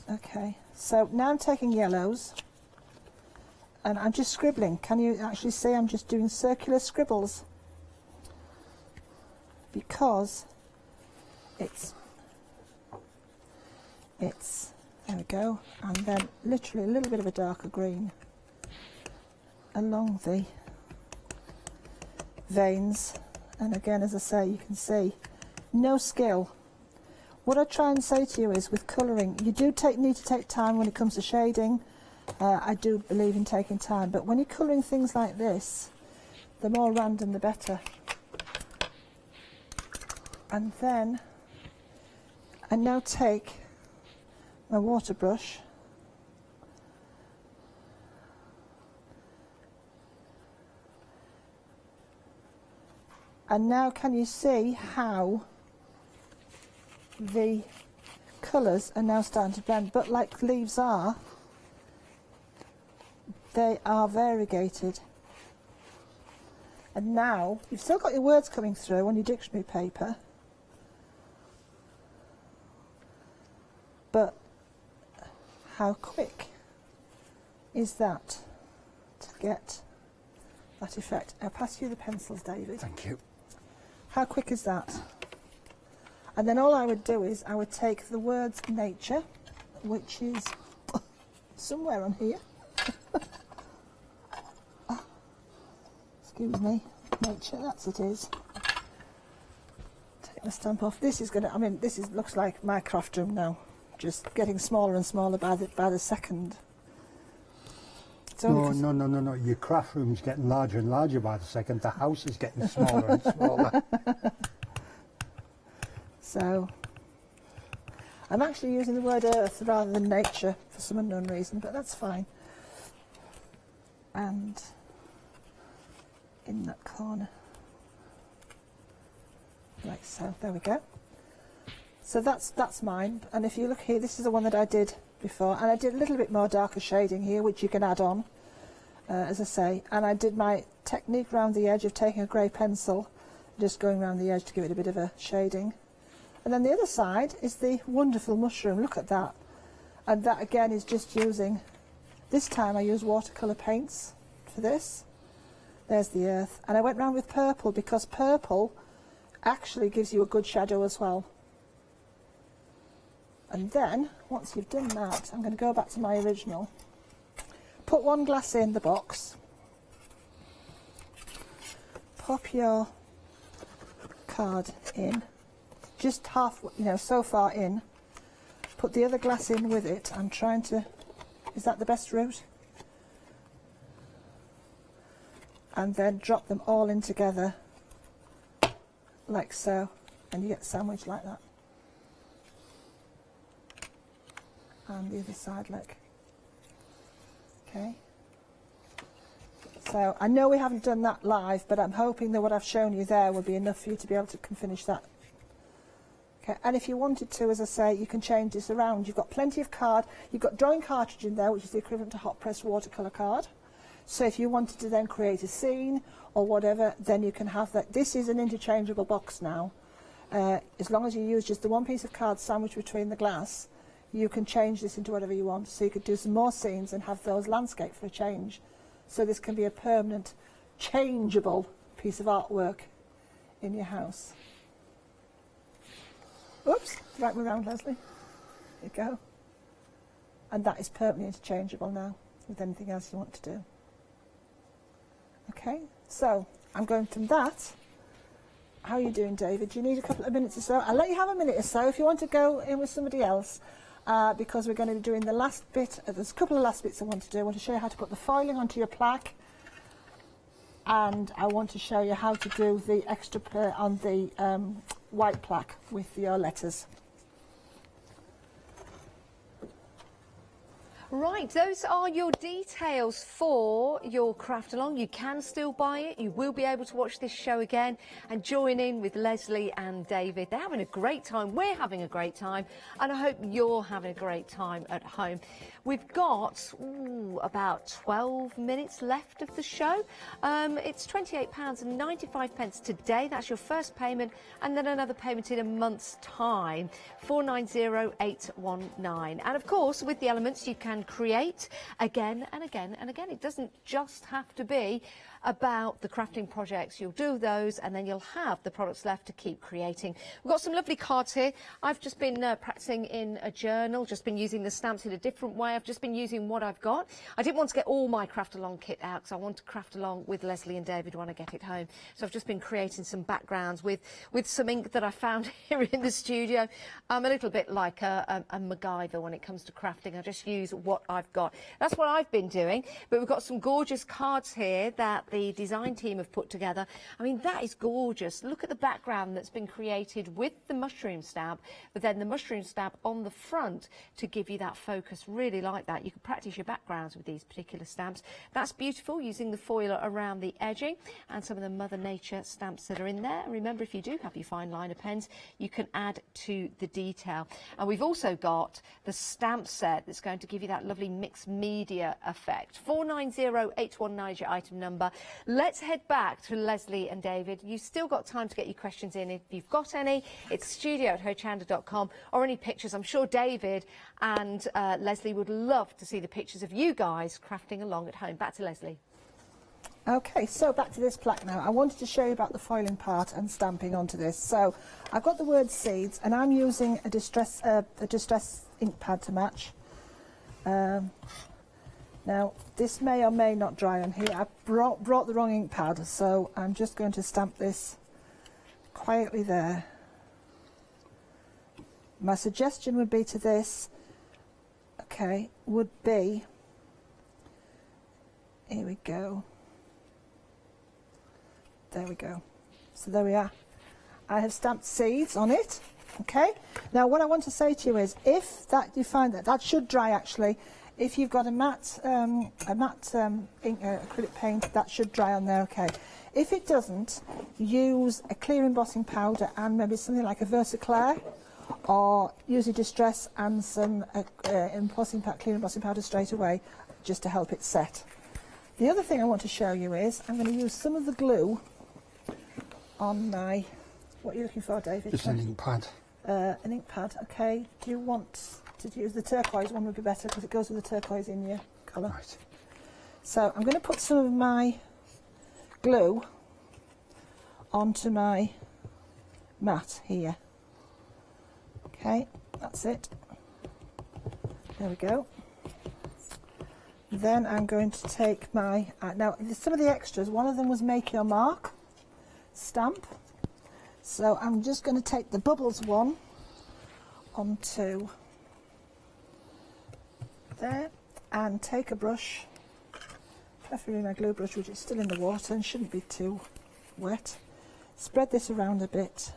Okay. So now I'm taking yellows. And I'm just scribbling. Can you actually see I'm just doing circular scribbles? Because it's, there we go, and then literally a little bit of a darker green along the veins, and again, as I say, you can see, no skill. What I try and say to you is, with colouring, you do need to take time when it comes to shading. I do believe in taking time, but when you're colouring things like this, the more random the better. And then I now take my water brush and now can you see how the colours are now starting to blend, but like leaves are, they are variegated. And now you've still got your words coming through on your dictionary paper, but how quick is that to get that effect. I'll pass you the pencils, David. Thank you. How quick is that? And then all I would do is I would take the words nature, which is somewhere on here. Excuse me, nature, that's it is. Take the stamp off. This is gonna, I mean, this is looks like my craft room now, just getting smaller and smaller by the second. No. Your craft room's getting larger and larger by the second. The house is getting smaller and smaller. So, I'm actually using the word earth rather than nature for some unknown reason, but that's fine. And in that corner, like so, there we go. So that's mine, and if you look here, this is the one that I did before, and I did a little bit more darker shading here, which you can add on, as I say, and I did my technique around the edge of taking a grey pencil, just going around the edge to give it a bit of a shading. And then the other side is the wonderful mushroom, look at that. And that again is just using, this time I used watercolour paints for this. There's the earth. And I went round with purple because purple actually gives you a good shadow as well. And then, once you've done that, I'm going to go back to my original. Put one glass in the box. Pop your card in. Just half, so far in. Put the other glass in with it. I'm trying to, is that the best route? And then drop them all in together, like so, and you get a sandwich like that. And the other side, look. Okay. So I know we haven't done that live, but I'm hoping that what I've shown you there will be enough for you to be able to finish that. Okay, and if you wanted to, as I say, you can change this around. You've got plenty of card. You've got drawing cartridge in there, which is the equivalent to hot press watercolour card. So if you wanted to then create a scene or whatever, then you can have that. This is an interchangeable box now. As long as you use just the one piece of card sandwiched between the glass, you can change this into whatever you want. So you could do some more scenes and have those landscape for a change. So this can be a permanent, changeable piece of artwork in your house. Oops, right way round, Leslie. There you go. And that is permanently interchangeable now with anything else you want to do. Okay, so I'm going from that. How are you doing, David? Do you need a couple of minutes or so? I'll let you have a minute or so if you want to go in with somebody else, because we're going to be doing the last bit. There's a couple of last bits I want to do. I want to show you how to put the foiling onto your plaque, and I want to show you how to do the extra on the white plaque with your letters. Right, those are your details for your craft along. You can still buy it. You will be able to watch this show again and join in with Leslie and David. They're having a great time. We're having a great time, and I hope you're having a great time at home. We've got about 12 minutes left of the show. It's £28.95 today. That's your first payment, and then another payment in a month's time, 490819. And of course, with the elements, you can create again and again and again. It doesn't just have to be about the crafting projects. You'll do those and then you'll have the products left to keep creating. We've got some lovely cards here. I've just been practicing in a journal, just been using the stamps in a different way. I've just been using what I've got. I didn't want to get all my craft along kit out because I want to craft along with Leslie and David when I get it home. So I've just been creating some backgrounds with some ink that I found here in the studio. I'm a little bit like a MacGyver when it comes to crafting. I just use what I've got. That's what I've been doing. But we've got some gorgeous cards here that the design team have put together. I mean, that is gorgeous. Look at the background that's been created with the mushroom stamp, but then the mushroom stamp on the front to give you that focus. Really like that. You can practice your backgrounds with these particular stamps. That's beautiful, using the foiler around the edging and some of the Mother Nature stamps that are in there. And remember, if you do have your fine liner pens, you can add to the detail. And we've also got the stamp set that's going to give you that lovely mixed media effect. 490819 is your item number. Let's head back to Leslie and David. You've still got time to get your questions in if you've got any. It's studio@hochanda.com, or any pictures. I'm sure David and Leslie would love to see the pictures of you guys crafting along at home. Back to Leslie. Okay, so back to this plaque now. I wanted to show you about the foiling part and stamping onto this. So I've got the word seeds, and I'm using a distress ink pad to match. Now this may or may not dry on here. I brought the wrong ink pad, so I'm just going to stamp this quietly there. My suggestion would be to this, okay, would be, here we go. There we go. So there we are. I have stamped seeds on it. Okay. Now what I want to say to you is, if that you find that should dry actually. If you've got a matte ink, acrylic paint, that should dry on there. Okay. If it doesn't, use a clear embossing powder and maybe something like a Versaclair, or use a distress and some clear embossing powder straight away, just to help it set. The other thing I want to show you is I'm going to use some of the glue on my, what are you looking for, David? Just an ink pad. An ink pad, okay. Do you want to use the turquoise one? Would be better because it goes with the turquoise in your colour. Right. So I'm going to put some of my glue onto my mat here. Okay, that's it. There we go. Then I'm going to take my, now some of the extras, one of them was Make Your Mark stamp. So I'm just going to take the bubbles one onto there and take a brush, preferably my glue brush, which is still in the water and shouldn't be too wet. Spread this around a bit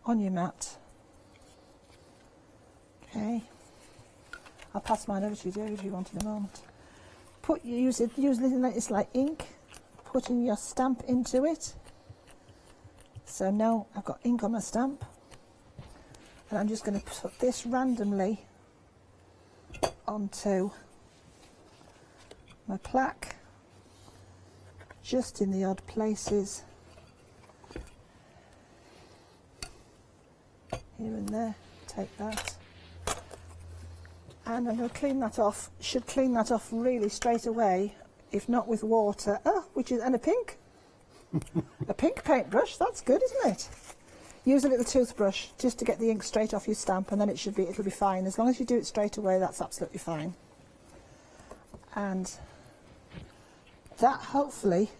on your mat. Okay. I'll pass mine over to you, David, if you want in a moment. Use it's like ink, putting your stamp into it. So now I've got ink on my stamp, and I'm just going to put this randomly onto my plaque, just in the odd places, here and there. Take that. And I'm going to clean that off. Should clean that off really straight away, if not with water. Oh, and a pink. A pink paintbrush, that's good, isn't it? Use a little toothbrush just to get the ink straight off your stamp, and then it'll be fine. As long as you do it straight away, that's absolutely fine. And that hopefully,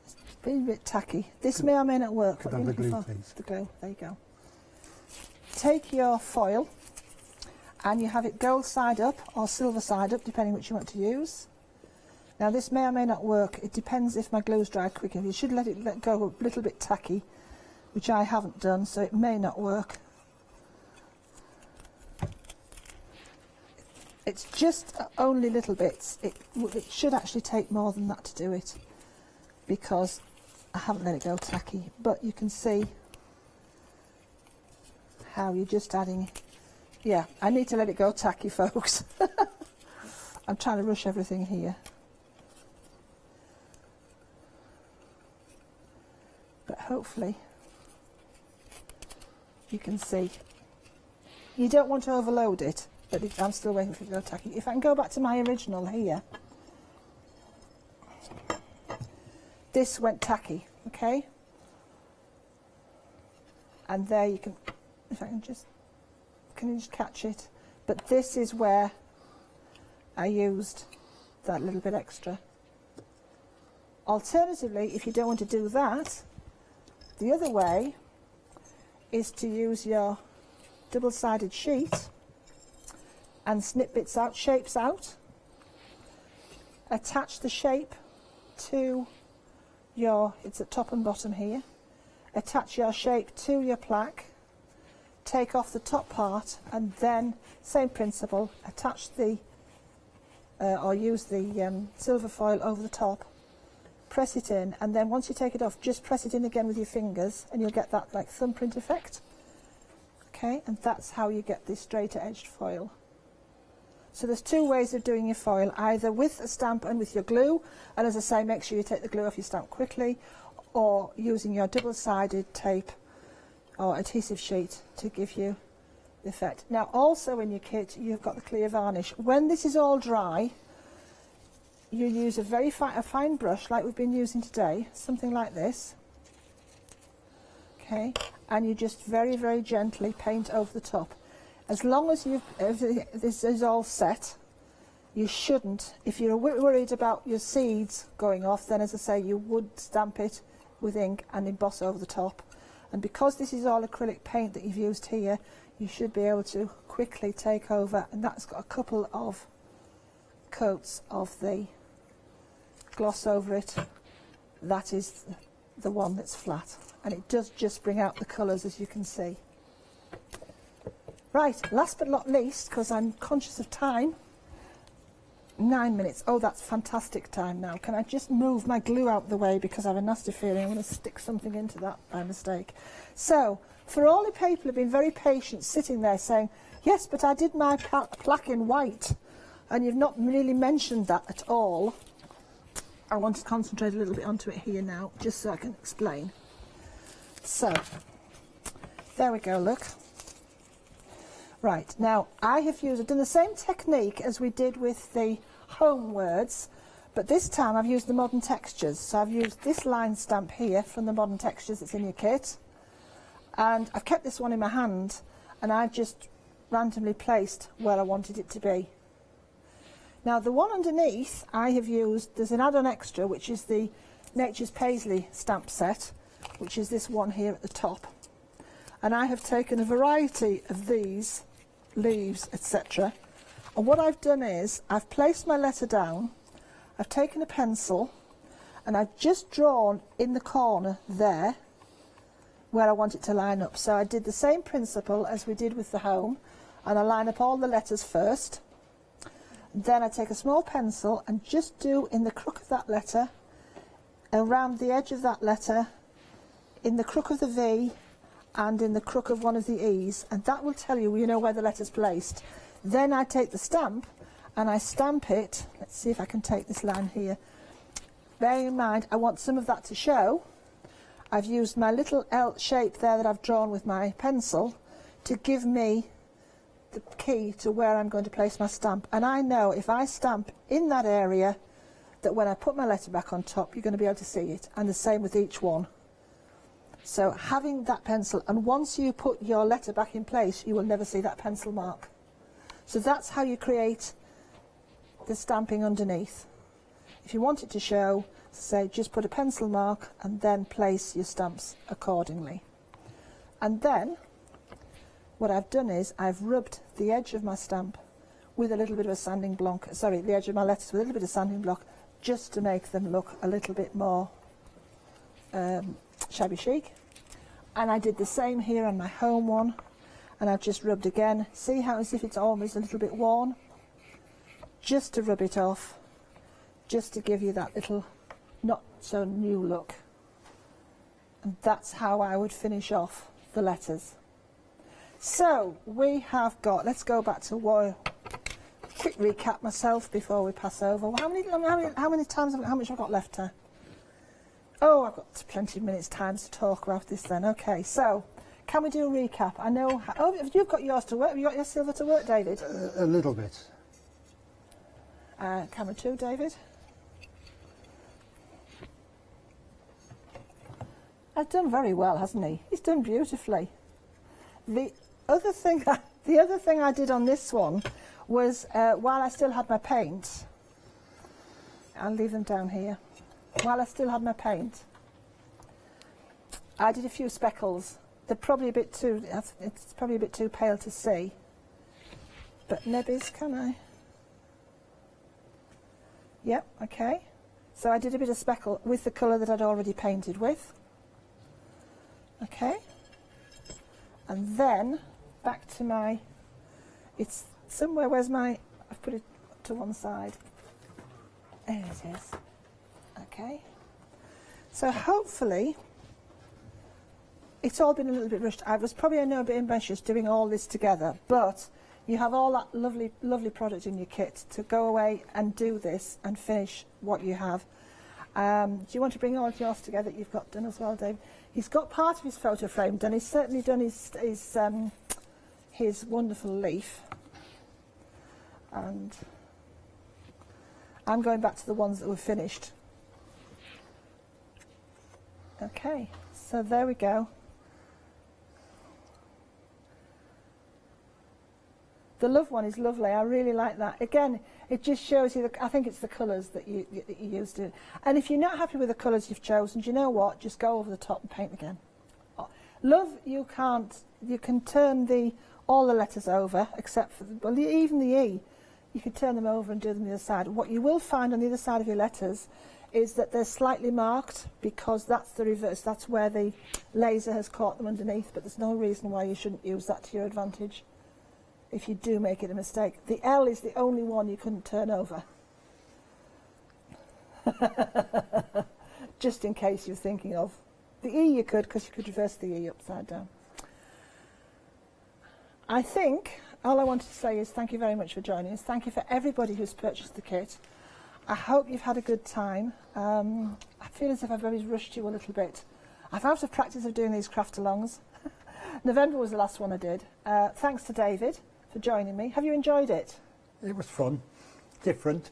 it's been a bit tacky. This may or may not work. Could have the glue, please. The glue, there you go. Take your foil, and you have it gold side up or silver side up, depending which you want to use. Now this may or may not work. It depends if my glue's dried quicker. You should let it go a little bit tacky, which I haven't done, so it may not work. It's just only little bits. It should actually take more than that to do it, because I haven't let it go tacky. But you can see how you're just adding. Yeah, I need to let it go tacky, folks. I'm trying to rush everything here. But hopefully you can see. You don't want to overload it, but I'm still waiting for it to go tacky. If I can go back to my original here, this went tacky, okay? And there you can, if I can just, can you just catch it? But this is where I used that little bit extra. Alternatively, if you don't want to do that, the other way is to use your double-sided sheet and snip bits out, shapes out. Attach the shape to your, it's at top and bottom here. Attach your shape to your plaque. Take off the top part, and then, same principle, attach the, or use the silver foil over the top. Press it in, and then once you take it off, just press it in again with your fingers, and you'll get that like thumbprint effect. Okay, and that's how you get this straighter edged foil. So there's two ways of doing your foil, either with a stamp and with your glue, and as I say, make sure you take the glue off your stamp quickly, or using your double-sided tape or adhesive sheet to give you the effect. Now also in your kit you've got the clear varnish. When this is all dry, you use a very fine brush like we've been using today, something like this, okay, and you just very, very gently paint over the top. As long as this is all set, you shouldn't, if you're worried about your seeds going off, then as I say, you would stamp it with ink and emboss over the top. And because this is all acrylic paint that you've used here, you should be able to quickly take over, and that's got a couple of coats of the gloss over it. That is the one that's flat, and it does just bring out the colours, as you can see. Right, last but not least, because I'm conscious of time, 9 minutes. Oh, that's fantastic time now. Can I just move my glue out the way, because I have a nasty feeling I'm going to stick something into that by mistake. So, for all the people who've been very patient sitting there saying, yes, but I did my plaque in white, and you've not really mentioned that at all, I want to concentrate a little bit onto it here now, just so I can explain. So, there we go, look. Right, now I've done the same technique as we did with the home words, but this time I've used the modern textures. So I've used this line stamp here from the modern textures that's in your kit, and I've kept this one in my hand, and I've just randomly placed where I wanted it to be. Now the one underneath I have used, there's an add-on extra, which is the Nature's Paisley stamp set, which is this one here at the top. And I have taken a variety of these leaves, etc. And what I've done is I've placed my letter down, I've taken a pencil, and I've just drawn in the corner there where I want it to line up. So I did the same principle as we did with the home, and I line up all the letters first. Then I take a small pencil and just do in the crook of that letter, around the edge of that letter, in the crook of the V, and in the crook of one of the E's, and that will tell you, you know, where the letter's placed. Then I take the stamp and I stamp it. Let's see if I can take this line here. Bearing in mind, I want some of that to show. I've used my little L shape there that I've drawn with my pencil to give me the key to where I'm going to place my stamp. And I know if I stamp in that area, that when I put my letter back on top, you're going to be able to see it. And the same with each one. So having that pencil, and once you put your letter back in place, you will never see that pencil mark. So that's how you create the stamping underneath. If you want it to show, say, just put a pencil mark and then place your stamps accordingly. And then what I've done is I've rubbed the edge of my stamp with a little bit of a sanding block, sorry, the edge of my letters with a little bit of sanding block, just to make them look a little bit more shabby chic. And I did the same here on my home one, and I've just rubbed again. See how as if it's almost a little bit worn? Just to rub it off, just to give you that little not so new look. And that's how I would finish off the letters. So we have got, let's go back to quick recap myself before we pass over. How many times, how much have I got left here? Oh, I've got plenty of minutes time to talk about this then. Okay, so can we do a recap? I know, you've got yours to work. Have you got your silver to work, David? A little bit. Camera 2, David. He's done very well, hasn't he? He's done beautifully. The other thing I did on this one was, while I still had my paint, I'll leave them down here. While I still had my paint, I did a few speckles. They're probably a bit too, it's probably a bit too pale to see. But nebbies, can I? Yep, okay. So I did a bit of speckle with the colour that I'd already painted with. Okay. And then back to my, it's somewhere, where's my, I've put it to one side. There it is. Okay. So hopefully, it's all been a little bit rushed. I was probably, I know, a bit ambitious doing all this together, but You have all that lovely, lovely product in your kit to go away and do this and finish what you have. Do you want to bring all of yours together that you've got done as well, Dave? He's got part of his photo frame done. He's certainly done his wonderful leaf. And I'm going back to the ones that were finished. Okay, so there we go. The love one is lovely. I really like that. Again, it just shows you, I think it's the colours that you used it. And if you're not happy with the colours you've chosen, do you know what? Just go over the top and paint again. Love, you can turn all the letters over, except for, well, even the E. You can turn them over and do them the other side. What you will find on the other side of your letters is that they're slightly marked, because that's the reverse. That's where the laser has caught them underneath, but there's no reason why you shouldn't use that to your advantage if you do make it a mistake. The L is the only one you couldn't turn over. Just in case you're thinking of. The E you could, because you could reverse the E upside down. I think all I wanted to say is thank you very much for joining us. Thank you for everybody who's purchased the kit. I hope you've had a good time. I feel as if I've always rushed you a little bit. I've out of practice of doing these craft-alongs. November was the last one I did. Thanks to David for joining me. Have you enjoyed it? It was fun, different.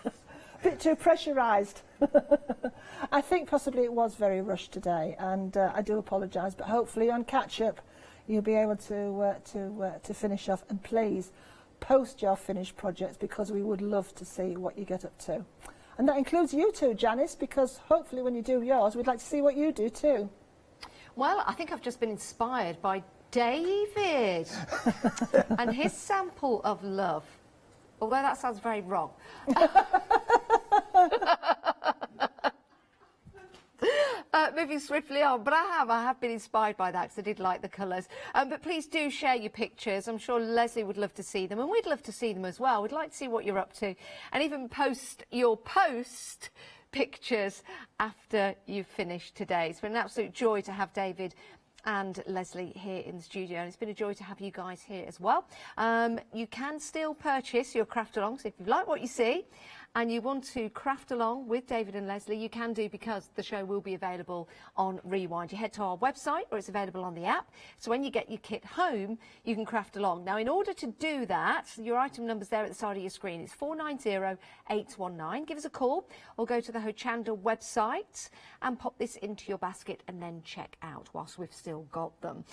A bit too pressurised. I think possibly it was very rushed today, and I do apologise, but hopefully on catch-up you'll be able to finish off, and please post your finished projects, because we would love to see what you get up to. And that includes you too, Janice, because hopefully when you do yours, we'd like to see what you do too. Well, I think I've just been inspired by David and his sample of love, although that sounds very wrong. Moving swiftly on, but I have been inspired by that, because I did like the colours. But please do share your pictures. I'm sure Leslie would love to see them, and we'd love to see them as well. We'd like to see what you're up to, and even post your pictures after you've finished today. It's been an absolute joy to have David and Leslie here in the studio, and it's been a joy to have you guys here as well. You can still purchase your craft alongs if you like what you see and you want to craft along with David and Leslie. You can do, because the show will be available on Rewind. You head to our website, or it's available on the app, so when you get your kit home you can craft along. Now, in order to do that, your item number's there at the side of your screen. It's 490819. Give us a call or go to the Hochanda website and pop this into your basket and then check out whilst we've still got them.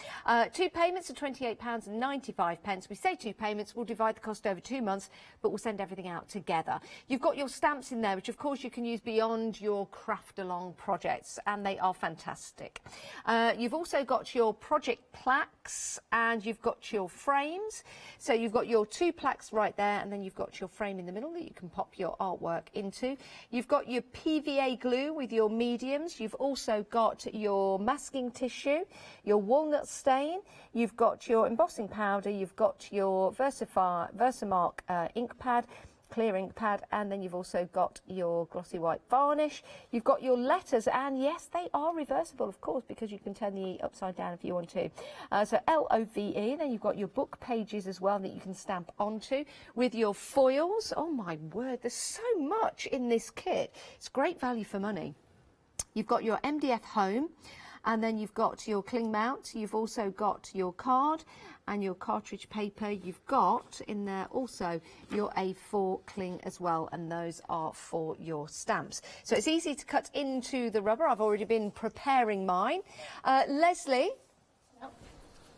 2 payments of £28.95. We say 2 payments, we'll divide the cost over 2 months, but we'll send everything out together. You've got your stamps in there, which of course you can use beyond your craft along projects, and they are fantastic. You've also got your project plaques, and you've got your frames. So you've got your 2 plaques right there, and then you've got your frame in the middle that you can pop your artwork into. You've got your PVA glue with your mediums. You've also got your masking tissue, your walnut stain. You've got your embossing powder. You've got your Versamark ink pad, clear ink pad, and then you've also got your glossy white varnish. You've got your letters, and yes, they are reversible, of course, because you can turn the E upside down if you want to. So LOVE. Then you've got your book pages as well that you can stamp onto with your foils. Oh my word, there's so much in this kit. It's great value for money. You've got your MDF home, and then you've got your cling mount. You've also got your card and your cartridge paper. You've got in there also your A4 cling as well, and those are for your stamps. So it's easy to cut into the rubber. I've already been preparing mine. Leslie?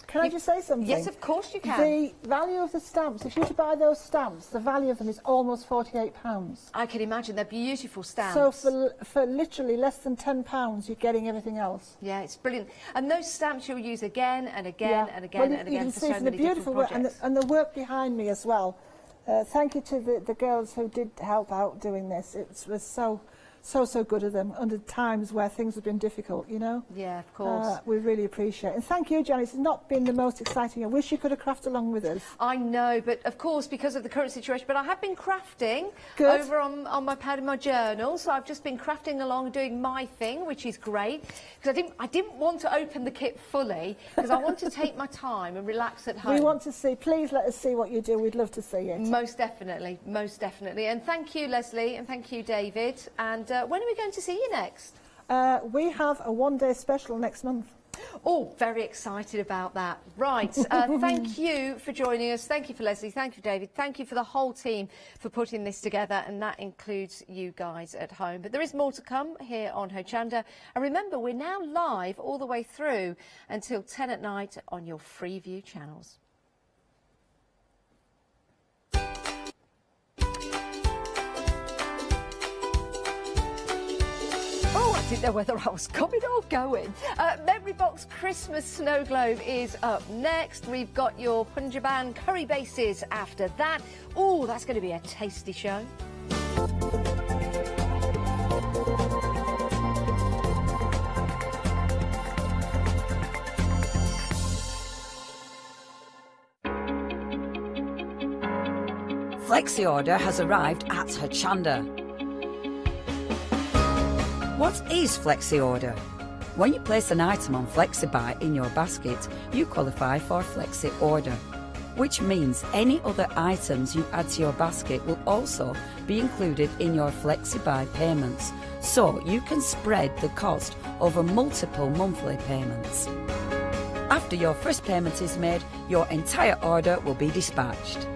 Can I just say something? Yes, of course you can. The value of the stamps, if you were to buy those stamps, the value of them is almost £48. I can imagine. They're beautiful stamps. So for literally less than £10, you're getting everything else. Yeah, it's brilliant. And those stamps you'll use again and again and again and again. You can for see so from the many beautiful work and the work behind me as well. Thank you to the girls who did help out doing this. It was so so good of them under times where things have been difficult, you know. Yeah, of course. We really appreciate it. And thank you, Janice. It's not been the most exciting. I wish you could have crafted along with us. I know, but of course, because of the current situation, but I have been crafting over on my pad in my journal, so I've just been crafting along and doing my thing, which is great, because I didn't want to open the kit fully, because I want to take my time and relax at home. We want to see, please let us see what you do. We'd love to see it. Most definitely, most definitely. And thank you, Leslie, and thank you, David. And when are we going to see you next? We have a one-day special next month. Oh, very excited about that. Right, thank you for joining us. Thank you for Leslie, thank you for David, thank you for the whole team for putting this together, and that includes you guys at home. But there is more to come here on Hochanda. And remember, we're now live all the way through until 10 at night on your Freeview channels. Oh, I didn't know whether I was coming or going. Memory Box Christmas Snow Globe is up next. We've got your Punjaban curry bases after that. Oh, that's going to be a tasty show. Flexi Order has arrived at Hochanda. What is Flexi Order? When you place an item on FlexiBuy in your basket, you qualify for Flexi Order, which means any other items you add to your basket will also be included in your FlexiBuy payments, so you can spread the cost over multiple monthly payments. After your first payment is made, your entire order will be dispatched.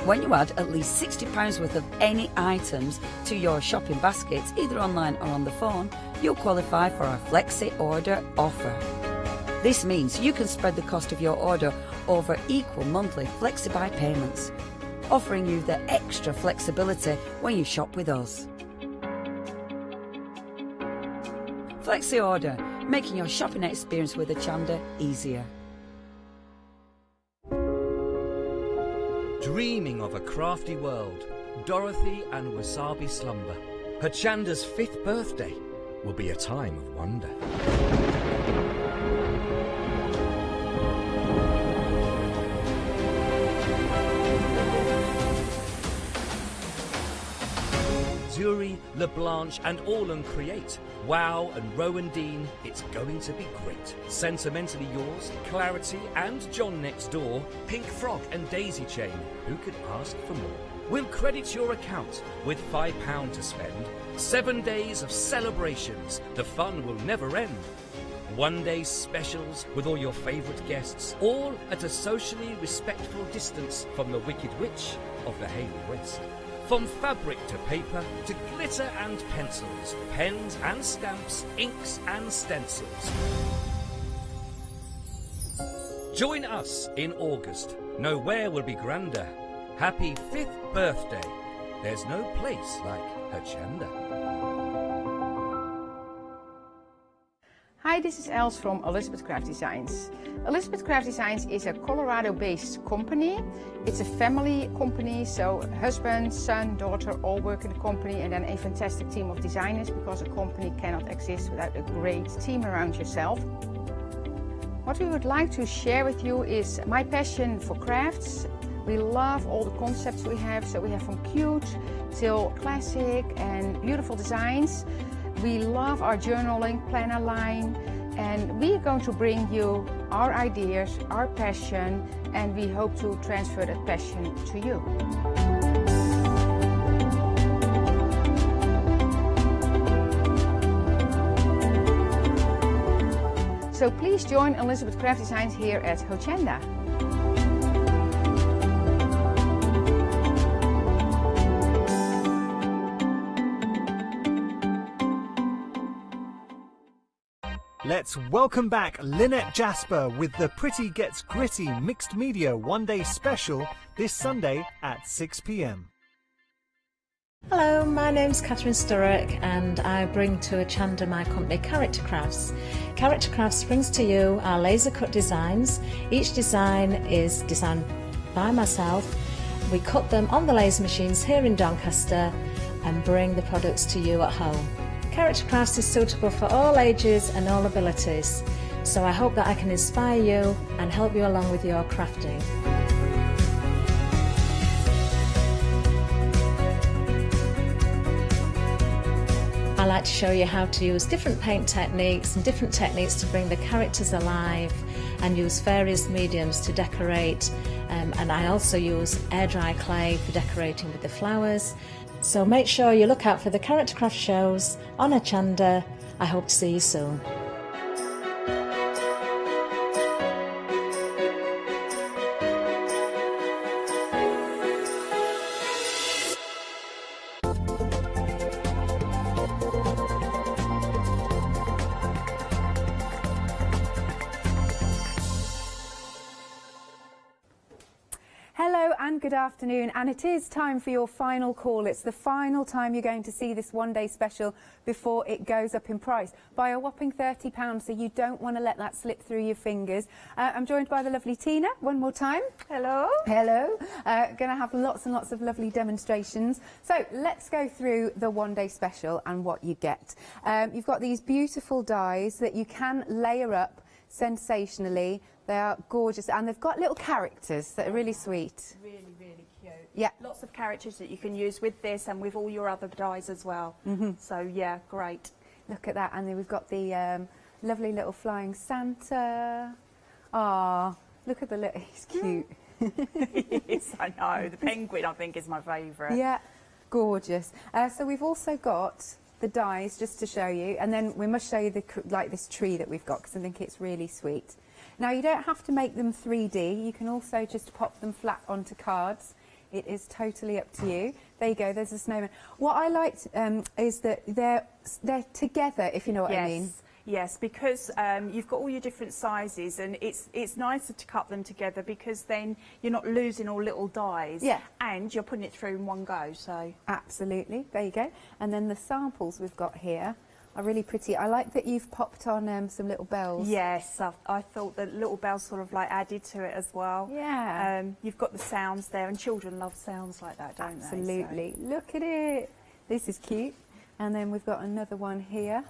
When you add at least £60 worth of any items to your shopping baskets, either online or on the phone, you'll qualify for our Flexi Order offer. This means you can spread the cost of your order over equal monthly FlexiBuy payments, offering you the extra flexibility when you shop with us. Flexi Order, making your shopping experience with Hochanda easier. Dreaming of a crafty world, Dorothy and Wasabi slumber. Hochanda's 5th birthday will be a time of wonder. Zuri, LeBlanche and Orlan create. Wow and Rowan Dean, it's going to be great. Sentimentally yours, Clarity and John Next Door, Pink Frog and Daisy Chain. Who could ask for more? We'll credit your account with £5 to spend. 7 days of celebrations. The fun will never end. One-day specials with all your favourite guests, all at a socially respectful distance from the Wicked Witch of the Hayley West. From fabric to paper to glitter and pencils, pens and stamps, inks and stencils. Join us in August. Nowhere will be grander. Happy 5th birthday. There's no place like Hochanda. Hi, this is Els from Elizabeth Craft Designs. Elizabeth Craft Designs is a Colorado-based company. It's a family company, so husband, son, daughter all work in the company, and then a fantastic team of designers, because a company cannot exist without a great team around yourself. What we would like to share with you is my passion for crafts. We love all the concepts we have, so we have from cute till classic and beautiful designs. We love our journaling planner line, and we are going to bring you our ideas, our passion, and we hope to transfer that passion to you. So please join Elizabeth Craft Designs here at Hochanda. Let's welcome back Lynette Jasper with the Pretty Gets Gritty Mixed Media One-Day Special this Sunday at 6 p.m. Hello, my name's Catherine Sturrock and I bring to Hochanda my company Character Crafts. Character Crafts brings to you our laser cut designs. Each design is designed by myself. We cut them on the laser machines here in Doncaster, and bring the products to you at home. Character Crafts is suitable for all ages and all abilities, so I hope that I can inspire you and help you along with your crafting. I like to show you how to use different paint techniques and different techniques to bring the characters alive, and use various mediums to decorate, and I also use air dry clay for decorating with the flowers. So make sure you look out for the Character Craft shows on Hochanda. I hope to see you soon. Hello and good afternoon, and it is time for your final call. It's the final time you're going to see this one-day special before it goes up in price by a whopping £30, so you don't want to let that slip through your fingers. I'm joined by the lovely Tina one more time. Hello. Hello. Going to have lots and lots of lovely demonstrations. So let's go through the one-day special and what you get. You've got these beautiful dies that you can layer up sensationally. They are gorgeous, and they've got little characters that are really sweet. Really, really cute. Yeah. Lots of characters that you can use with this and with all your other dies as well. So, yeah, great. Look at that. And then we've got the lovely little flying Santa. Ah, look at the little, he's cute. Yes, I know. The penguin, I think, is my favourite. Yeah, gorgeous. So we've also got the dies, just to show you, and then we must show you like this tree that we've got, because I think it's really sweet. Now, you don't have to make them 3D. You can also just pop them flat onto cards. It is totally up to you. There you go, there's a snowman. What I liked is that they're together, if you know what I mean. Yes, because you've got all your different sizes, and it's nicer to cut them together, because then you're not losing all little dies. Yeah. And you're putting it through in one go, so. Absolutely, there you go. And then the samples we've got here are really pretty. I like that you've popped on some little bells. Yes, I thought the little bells sort of like added to it as well. Yeah. You've got the sounds there, and children love sounds like that, don't they? Absolutely. So. Look at it. This is cute. And then we've got another one here.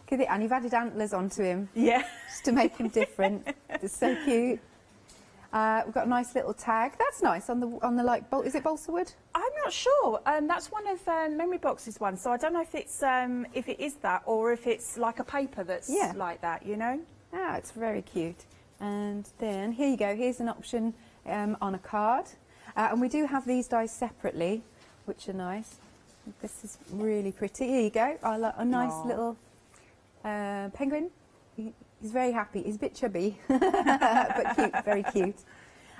Look at it. And you've added antlers onto him. Yeah. Just to make him different. It's so cute. We've got a nice little tag. That's nice on the like. Is it balsa wood? I'm not sure. That's one of Memory Box's ones. So I don't know if it's if it is that, or if it's like a paper that's like that. You know. Ah, it's very cute. And then here you go. Here's an option on a card, and we do have these dies separately, which are nice. This is really pretty. Here you go. I like a nice little penguin. He's very happy. He's a bit chubby, but cute, very cute.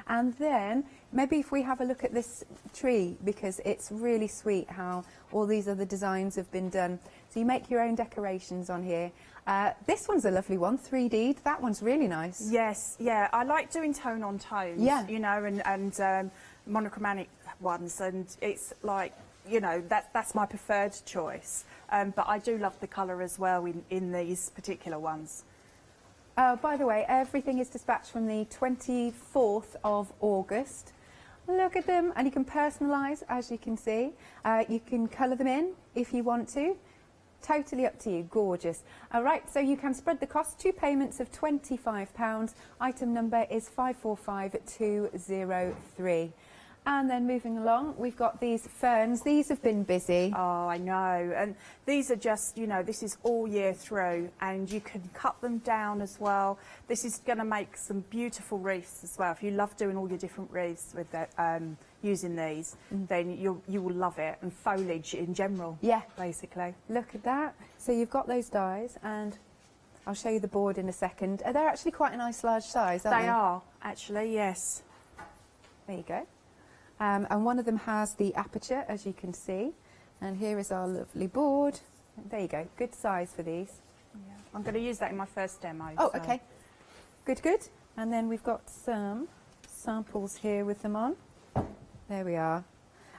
And then maybe if we have a look at this tree, because it's really sweet how all these other designs have been done. So you make your own decorations on here. This one's a lovely one, 3D'd. That one's really nice. Yes, yeah. I like doing tone on tones, you know, and monochromatic ones, and it's like, you know, that's my preferred choice. But I do love the colour as well in these particular ones. By the way, everything is dispatched from the 24th of August. Look at them, and you can personalise, as you can see. You can colour them in if you want to. Totally up to you. Gorgeous. All right, so you can spread the cost. 2 payments of £25. Item number is 545203. And then moving along, we've got these ferns. These have been busy. Oh, I know. And these are just, you know, this is all year through, and you can cut them down as well. This is going to make some beautiful wreaths as well. If you love doing all your different wreaths with that, using these, then you will love it. And foliage in general, basically. Look at that. So you've got those dies, and I'll show you the board in a second. They're actually quite a nice large size, aren't they? They are, actually, yes. There you go. And one of them has the aperture, as you can see. And here is our lovely board. There you go. Good size for these. Yeah. I'm going to use that in my first demo. Oh, so. okay. Good, good. And then we've got some samples here with them on. There we are.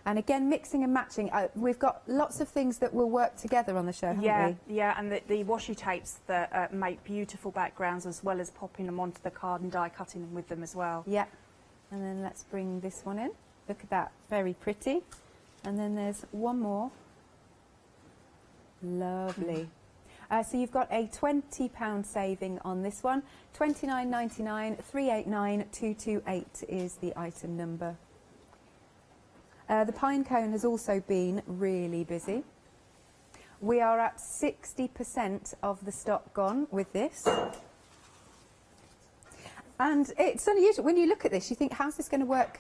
And again, mixing and matching. We've got lots of things that will work together on the show, haven't we? Yeah, and the washi tapes that make beautiful backgrounds, as well as popping them onto the card and die cutting them with them as well. Yeah. And then let's bring this one in. Look at that, very pretty. And then there's one more. Lovely. So you've got a £20 saving on this one. £29.99, 389228 is the item number. The pine cone has also been really busy. We are at 60% of the stock gone with this. And it's unusual. When you look at this, you think, how's this going to work?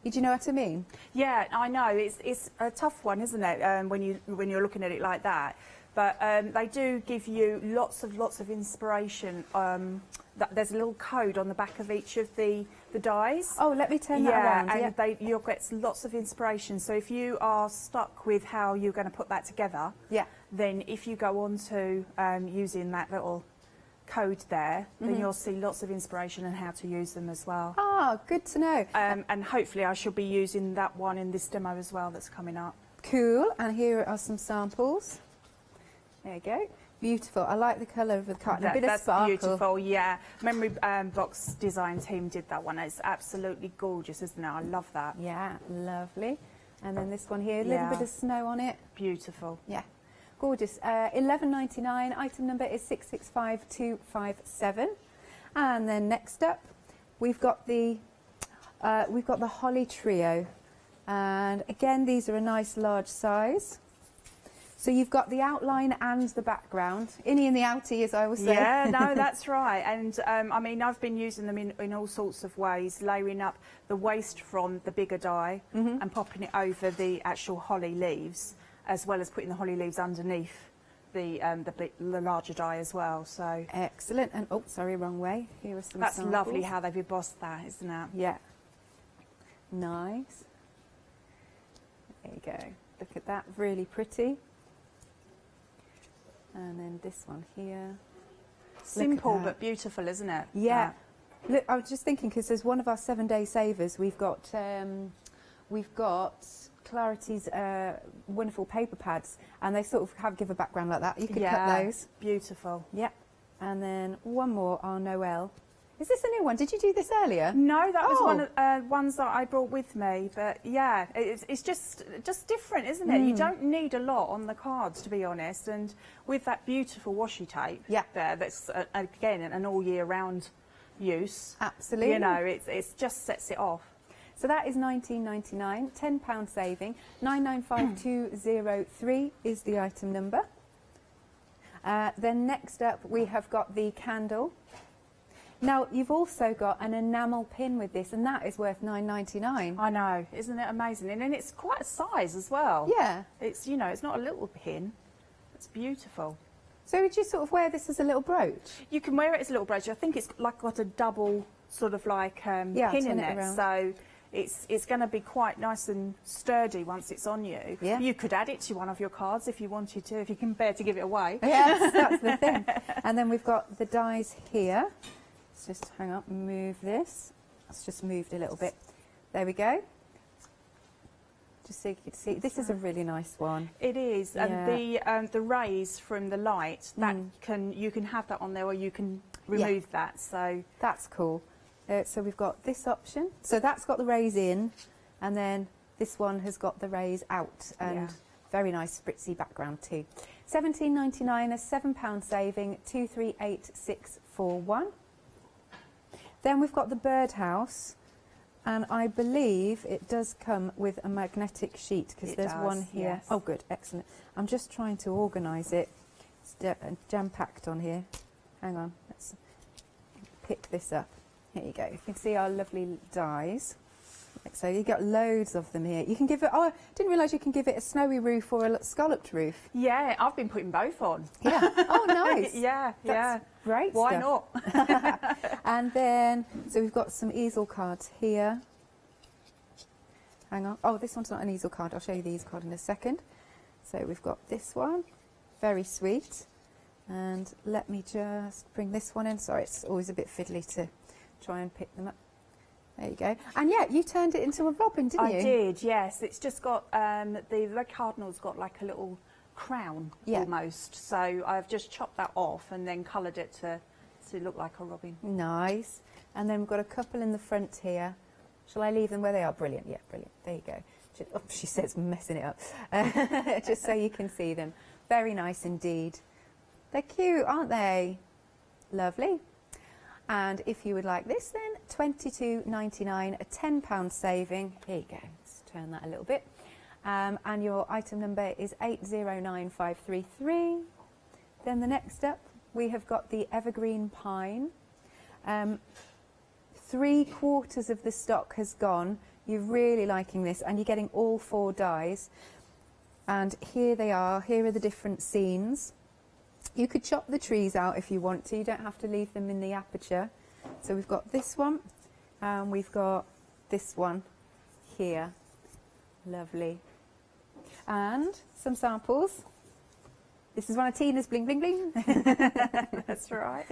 Do you know what I mean? Yeah, I know. It's a tough one, isn't it, when you're looking at it like that. But they do give you lots of inspiration. There's a little code on the back of each of the dies. Oh, let me turn that around. Yeah, and you'll get lots of inspiration. So if you are stuck with how you're going to put that together, then if you go on to using that little code there, then you'll see lots of inspiration and how to use them as well. Ah, good to know. And hopefully I shall be using that one in this demo as well that's coming up. Cool. And here are some samples. There you go. Beautiful. I like the colour of the carton. A bit of sparkle. That's beautiful, yeah. Memory Box design team did that one. It's absolutely gorgeous, isn't it? I love that. Yeah, lovely. And then this one here, a little bit of snow on it. Beautiful. Yeah, gorgeous. £11.99. Item number is 665257. And then next up, we've got the Holly Trio. And again, these are a nice large size. So you've got the outline and the background. Innie and the outie, as I always say. Yeah, no, that's right. And I mean, I've been using them in all sorts of ways, layering up the waste from the bigger die and popping it over the actual holly leaves, as well as putting the holly leaves underneath the larger die as well. So excellent. And oh, sorry, wrong way. Here are some That's samples. lovely how they've embossed that, isn't it? Yeah. Nice. There you go. Look at that, really pretty. And then this one here. Simple but beautiful, isn't it? Yeah. Look, I was just thinking, because as one of our 7-day savers, we've got Clarity's wonderful paper pads, and they sort of give a background like that. You could cut those. Beautiful. Yeah. And then one more, our Noel. Is this a new one? Did you do this earlier? No, that was one of ones that I brought with me. But yeah, it's just different, isn't it? You don't need a lot on the cards, to be honest. And with that beautiful washi tape there, that's again an all year round use. Absolutely. You know, it just sets it off. So that is £19.99, £10 saving. 995203 is the item number. Then next up we have got the candle. Now, you've also got an enamel pin with this, and that is worth £9.99. I know, isn't it amazing? And then it's quite a size as well. Yeah. It's, you know, it's not a little pin. It's beautiful. So would you sort of wear this as a little brooch? You can wear it as a little brooch. I think it's like got a double sort of like pin in it. So it's going to be quite nice and sturdy once it's on you. Yeah. You could add it to one of your cards if you wanted to, if you can bear to give it away. Yes, that's the thing. And then we've got the dies here. Just hang on, move this. It's just moved a little bit. There we go. Just so you can see, this is a really nice one. It is, and the rays from the light, that you can have that on there, or you can remove that. So that's cool. So we've got this option. So that's got the rays in, and then this one has got the rays out, and very nice spritzy background too. £17.99, a £7 saving, 238641. Then we've got the birdhouse, and I believe it does come with a magnetic sheet, because there's one here. Yes. Oh, good, excellent. I'm just trying to organise it. It's jam-packed on here. Hang on, let's pick this up. Here you go. You can see our lovely dies. So you got loads of them here. You can give it. Oh, I didn't realise you can give it a snowy roof or a scalloped roof. yeah, I've been putting both on. Yeah. Oh, nice. That's great. Why stuff. not? And then, so we've got some easel cards here. Hang on. Oh, this one's not an easel card. I'll show you the easel card in a second. So we've got this one. Very sweet. And let me just bring this one in. Sorry, it's always a bit fiddly to try and pick them up. There you go. And yeah, you turned it into a robin, didn't you? I did, yes. It's just got, the red cardinal's got like a little crown almost. So I've just chopped that off and then coloured it to look like a robin. Nice. And then we've got a couple in the front here. Shall I leave them where they are? Brilliant, yeah, brilliant. There you go. she says messing it up, just so you can see them. Very nice indeed. They're cute, aren't they? Lovely. And if you would like this then, £22.99, a £10 saving. Here you go, let's turn that a little bit. And your item number is 809533. Then the next up, we have got the evergreen pine. 3/4 of the stock has gone. You're really liking this, and you're getting all 4 dies. And here they are. Here are the different scenes. You could chop the trees out if you want to. You don't have to leave them in the aperture. So we've got this one, and we've got this one here. Lovely. And some samples. This is one of Tina's bling bling bling. That's right.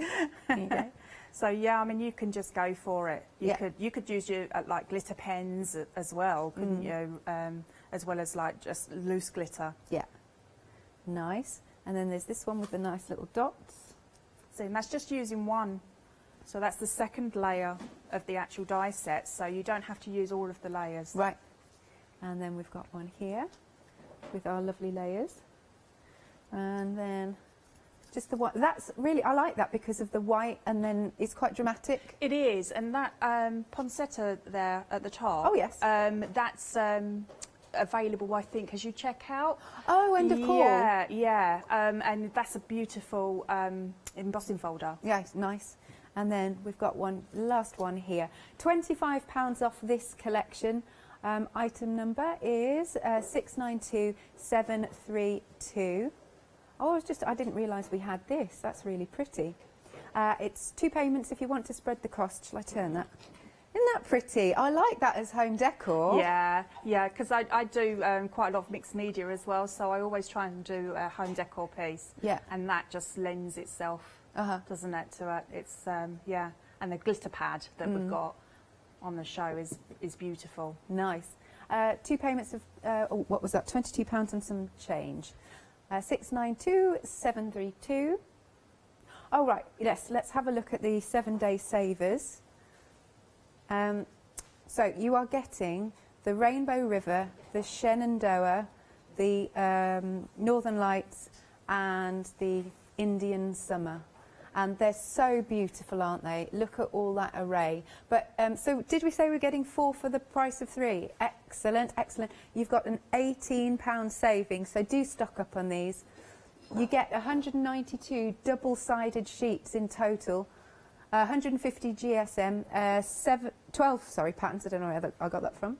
There you go. So yeah, I mean, you can just go for it. You could use your like glitter pens as well, couldn't you? As well as like just loose glitter. Yeah. Nice. And then there's this one with the nice little dots. See, and that's just using one. So that's the second layer of the actual die set. So you don't have to use all of the layers. Right. And then we've got one here with our lovely layers. And then just the white. That's really, I like that because of the white, and then it's quite dramatic. It is, and that poinsettia there at the top. Oh yes. That's available, I think, as you check out. Oh, and Decor. Yeah, yeah. And that's a beautiful embossing folder. Yeah, it's nice. And then we've got one, last one here. £25 off this collection. Item number is 692732. Oh, I didn't realise we had this. That's really pretty. It's 2 payments if you want to spread the cost. Shall I turn that? Isn't that pretty? I like that as home decor. Yeah, yeah, because I do quite a lot of mixed media as well, so I always try and do a home decor piece. Yeah. And that just lends itself, doesn't it, to it? It's, yeah, and the glitter pad that we've got on the show is beautiful. Nice. 2 payments of, what was that, £22 and some change. 692732. Oh, right, yes, let's have a look at the 7-day savers. So you are getting the Rainbow River, the Shenandoah, the Northern Lights, and the Indian Summer. And they're so beautiful, aren't they? Look at all that array. But so did we say we're getting 4 for the price of 3? Excellent, excellent. You've got an £18 saving, so do stock up on these. You get 192 double-sided sheets in total, 150 GSM, 12 patterns. I don't know where I got that from.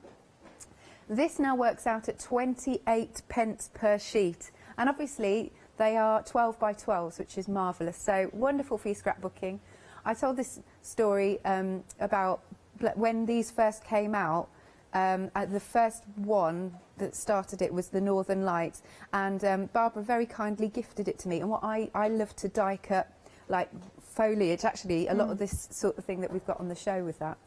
This now works out at 28 pence per sheet. And obviously, they are 12 by 12s, which is marvellous. So wonderful for your scrapbooking. I told this story about when these first came out. The first one that started it was the Northern Lights, and Barbara very kindly gifted it to me. And what I love to die cut, like foliage, actually, a lot of this sort of thing that we've got on the show with that.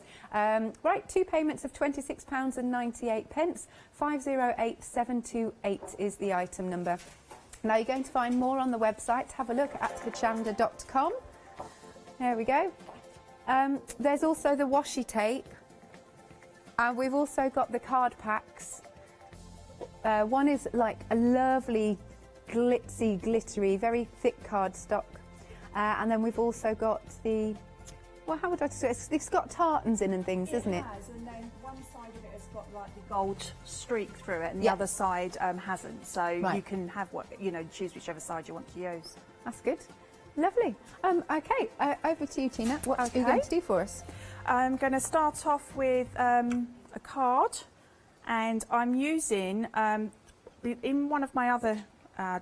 Right, 2 payments of £26.98. 508728 is the item number. Now you're going to find more on the website. Have a look at hochanda.com. There we go. There's also the washi tape. And we've also got the card packs. One is like a lovely, glitzy, glittery, very thick cardstock. And then we've also got the, well, how would I say it? It's got tartans in and things, isn't it? It has, and then one side of it has got like the gold streak through it, and the other side hasn't. So you can have choose whichever side you want to use. That's good. Lovely. Okay, over to you, Tina. What are you going to do for us? I'm going to start off with a card, and I'm using, in one of my other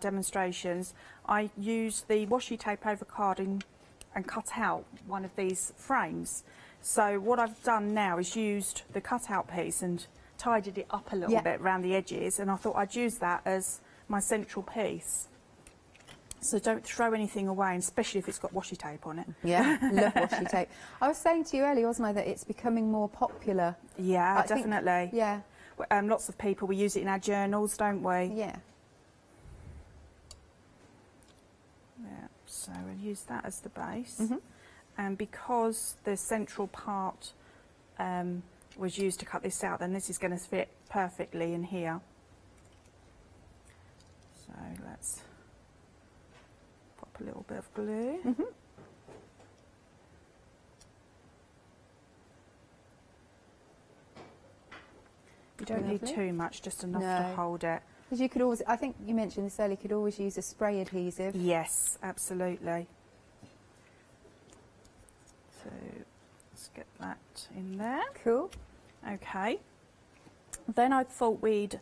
demonstrations, I used the washi tape over card and cut out one of these frames. So what I've done now is used the cutout piece and tidied it up a little bit around the edges, and I thought I'd use that as my central piece. So don't throw anything away, and especially if it's got washi tape on it. Yeah, love washi tape. I was saying to you earlier, wasn't I, that it's becoming more popular. Yeah, definitely. Yeah. Lots of people, we use it in our journals, don't we? Yeah. Yeah, so we'll use that as the base. And because the central part was used to cut this out, then this is going to fit perfectly in here. So let's pop a little bit of glue. You don't need too much, just enough to hold it. Because you could always, I think you mentioned this earlier, you could always use a spray adhesive. Yes, absolutely. So let's get that in there. Cool. Okay. Then I thought we'd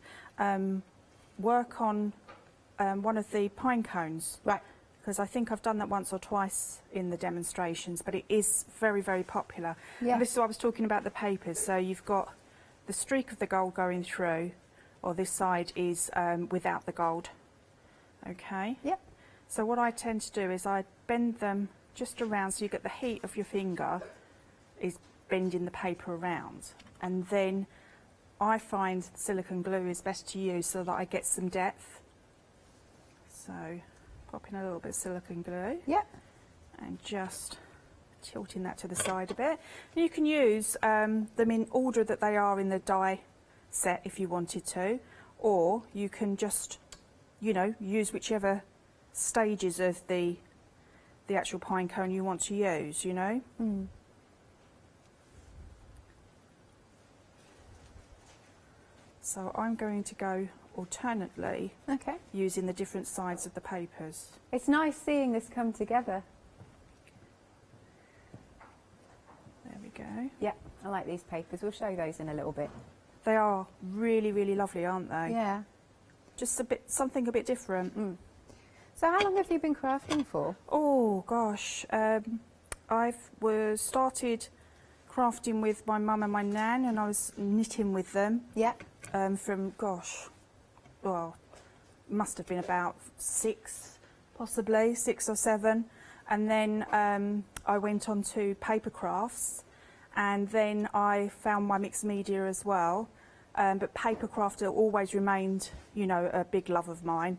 work on one of the pine cones. Right. Because I think I've done that once or twice in the demonstrations, but it is very, very popular. Yeah. And this is what I was talking about, the papers. So you've got the streak of the gold going through, or this side is without the gold. Okay? Yep. So what I tend to do is I bend them just around so you get the heat of your finger is bending the paper around. And then I find silicone glue is best to use so that I get some depth. So pop in a little bit of silicone glue. Yep. And just tilting that to the side a bit. And you can use them in order that they are in the die set if you wanted to, or you can just, you know, use whichever stages of the actual pine cone you want to use, you know. So I'm going to go alternately using the different sides of the papers. It's nice seeing this come together. There we go. Yeah, I like these papers. We'll show those in a little bit. They are really, really lovely, aren't they? Yeah. Just something a bit different. So how long have you been crafting for? Oh gosh, I've started crafting with my mum and my nan, and I was knitting with them. Yeah. From well, must have been about 6, possibly 6 or 7, and then I went on to papercrafts, and then I found my mixed media as well. But papercraft always remained, you know, a big love of mine.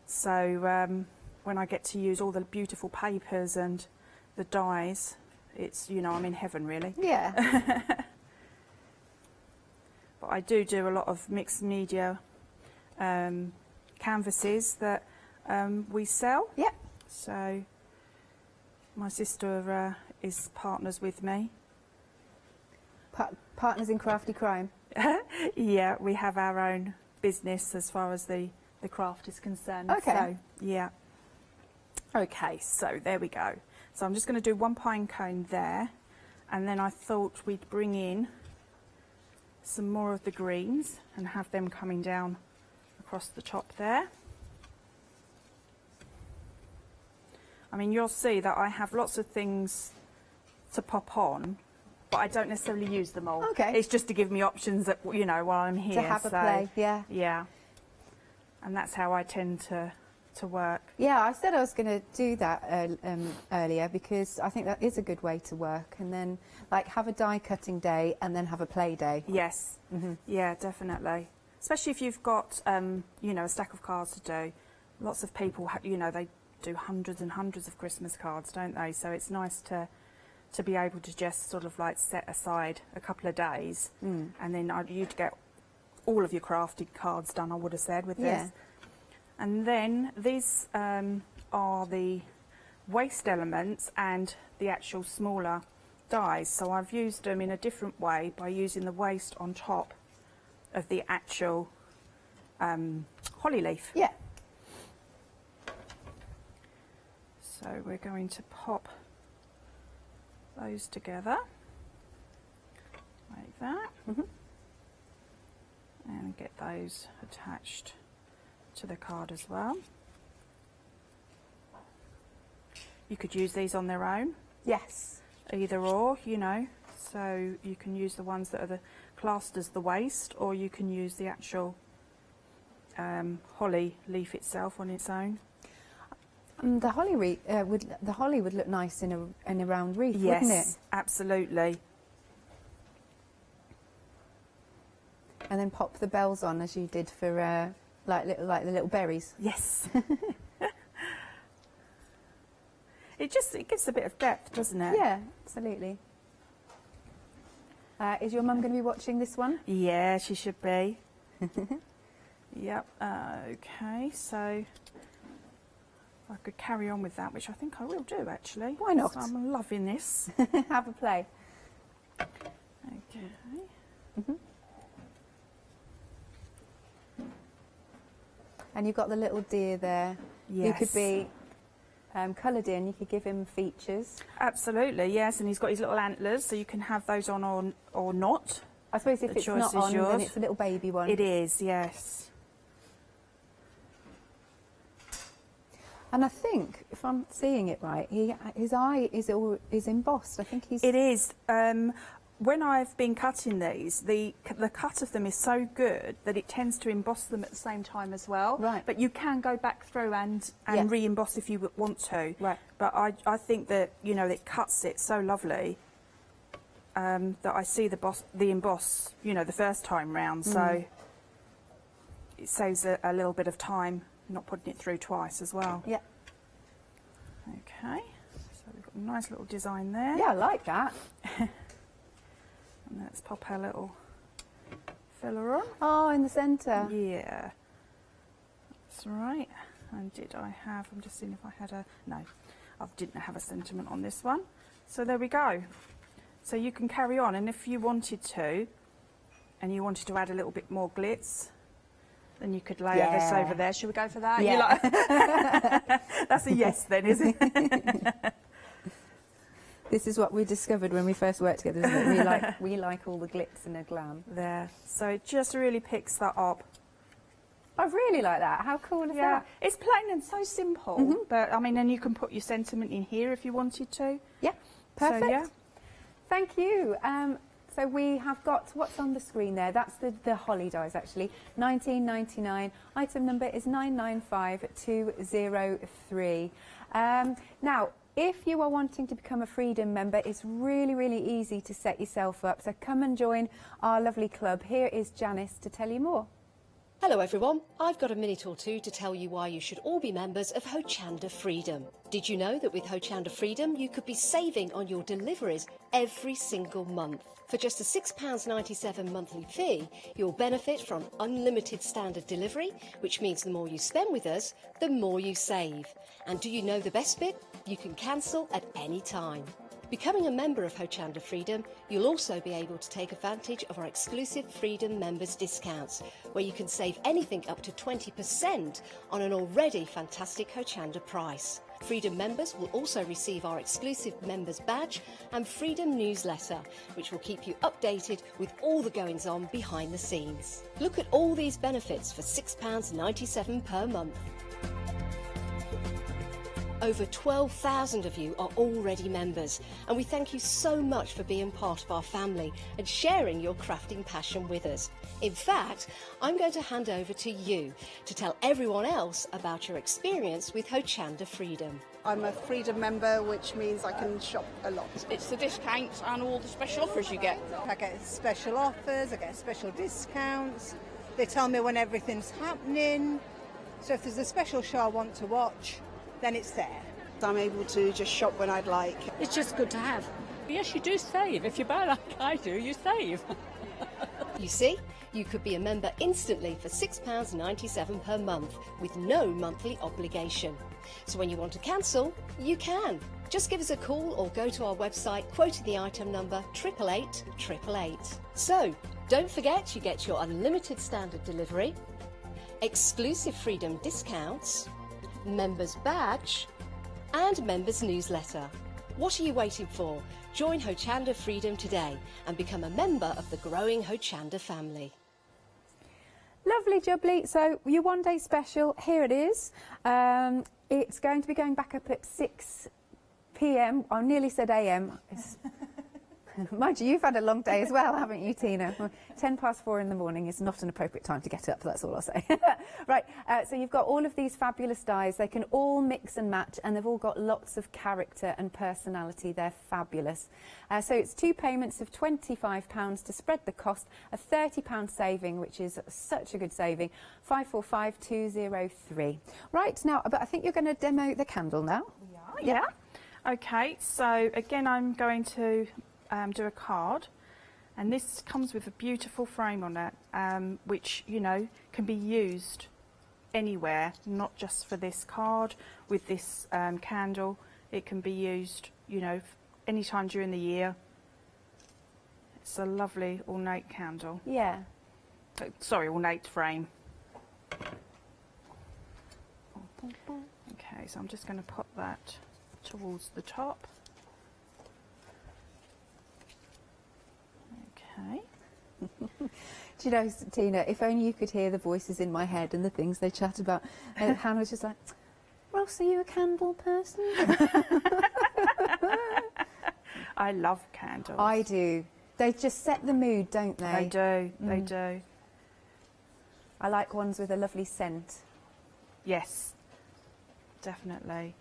So when I get to use all the beautiful papers and the dyes, it's, you know, I'm in heaven really. Yeah. But I do a lot of mixed media canvases that we sell. Yeah. So my sister is partners with me. Partners in Crafty Crime? Yeah, we have our own business as far as the craft is concerned. Okay. So, yeah. Okay, so there we go. So I'm just going to do one pine cone there, and then I thought we'd bring in some more of the greens and have them coming down across the top there. I mean, you'll see that I have lots of things to pop on, but I don't necessarily use them all. Okay. It's just to give me options that, you know, while I'm here. To have a play, yeah. Yeah. And that's how I tend to work. Yeah, I said I was going to do that earlier because I think that is a good way to work, and then like have a die cutting day and then have a play day. Yes. Yeah, definitely. Especially if you've got, you know, a stack of cards to do. Lots of people, you know, they do hundreds and hundreds of Christmas cards, don't they? So it's nice to be able to just sort of like set aside a couple of days, and then you'd get all of your crafted cards done, I would have said, with this. And then these are the waste elements and the actual smaller dies. So I've used them in a different way by using the waste on top of the actual holly leaf. Yeah. So we're going to pop those together like that, and get those attached to the card as well. You could use these on their own. Yes. Either or, you know. So you can use the ones that are classed as the waste, or you can use the actual holly leaf itself on its own. The holly would look nice in a round wreath, Yes, wouldn't it? Absolutely. And then pop the bells on as you did for like the little berries. Yes. It gives a bit of depth, doesn't it? Yeah, absolutely. Is your mum going to be watching this one? Yeah, she should be. Yep. Okay, so I could carry on with that, which I think I will do actually. Why not? So I'm loving this. Have a play. Okay. And you've got the little deer there. Yes. You could be coloured in. You could give him features. Absolutely, yes. And he's got his little antlers, so you can have those on or not. I suppose if The it's choice not is on, yours. then it's a little baby one. It is, yes. And I think, if I'm seeing it right, his eye is embossed. I think he's... It is. When I've been cutting these, the cut of them is so good that it tends to emboss them at the same time as well. Right. But you can go back through and Yeah. re-emboss if you want to. Right. But I think that, you know, it cuts it so lovely that I see the emboss, you know, the first time round. So it saves a little bit of time not putting it through twice as well. Yeah. Okay. So we've got a nice little design there. Yeah, I like that. And let's pop our little filler on. Oh, in the centre. Yeah. That's right. And did I have, I'm just seeing if I had a, no, I didn't have a sentiment on this one. So there we go. So you can carry on, and if you wanted to, and you wanted to add a little bit more glitz, then you could layer this over there. Should we go for that? Yeah. You like that's a yes then, is it? This is what we discovered when we first worked together, isn't it? We like all the glitz and the glam. There. So it just really picks that up. I really like that. How cool is that? It's plain and so simple. But I mean, and you can put your sentiment in here if you wanted to. Yeah, perfect. So, yeah. Thank you. So we have got what's on the screen there. That's the holly dies actually. 19.99. Item number is 995203. Now, if you are wanting to become a Freedom member, it's really, really easy to set yourself up. So come and join our lovely club. Here is Janice to tell you more. Hello everyone, I've got a minute or two to tell you why you should all be members of Hochanda Freedom. Did you know that with Hochanda Freedom you could be saving on your deliveries every single month? For just a £6.97 monthly fee, you'll benefit from unlimited standard delivery, which means the more you spend with us, the more you save. And do you know the best bit? You can cancel at any time. Becoming a member of Hochanda Freedom, you'll also be able to take advantage of our exclusive Freedom members discounts, where you can save anything up to 20% on an already fantastic Hochanda price. Freedom members will also receive our exclusive members badge and Freedom newsletter, which will keep you updated with all the goings on behind the scenes. Look at all these benefits for £6.97 per month. Over 12,000 of you are already members, and we thank you so much for being part of our family and sharing your crafting passion with us. In fact, I'm going to hand over to you to tell everyone else about your experience with Hochanda Freedom. I'm a Freedom member, which means I can shop a lot. It's the discounts and all the special offers you get. I get special offers, I get special discounts. They tell me when everything's happening. So if there's a special show I want to watch, then it's there. I'm able to just shop when I'd like. It's just good to have. Yes, you do save. If you buy like I do, you save. You see, you could be a member instantly for £6.97 per month with no monthly obligation. So when you want to cancel, you can. Just give us a call or go to our website, quoting the item number 888 So, don't forget you get your unlimited standard delivery, exclusive Freedom discounts, members badge and members newsletter. What are you waiting for? Join Hochanda Freedom today and become a member of the growing Hochanda family. Lovely jubbly. So your one day special, here it is. It's going to be going back up at 6 p.m. I nearly said a.m. Mind you, you've had a long day as well, haven't you, Tina? 4:10 in the morning is not an appropriate time to get up, that's all I'll say. Right, so you've got all of these fabulous dyes. They can all mix and match, and they've all got lots of character and personality. They're fabulous. So it's 2 payments of £25 to spread the cost, a £30 saving, which is such a good saving, 545203. Right, now, but I think you're going to demo the candle now. Yeah. Okay, so again, I'm going to do a card, And this comes with a beautiful frame on it, which, you know, can be used anywhere, not just for this card. With this candle, it can be used, you know, any time during the year. It's a lovely ornate candle. Yeah. Sorry, ornate frame. Okay, so I'm just going to put that towards the top. Okay. Do you know, Tina, if only you could hear the voices in my head and the things they chat about. Hannah was just like, Ross, are you a candle person? I love candles. I do. They just set the mood, don't they? They do, they do. I like ones with a lovely scent. Yes, definitely.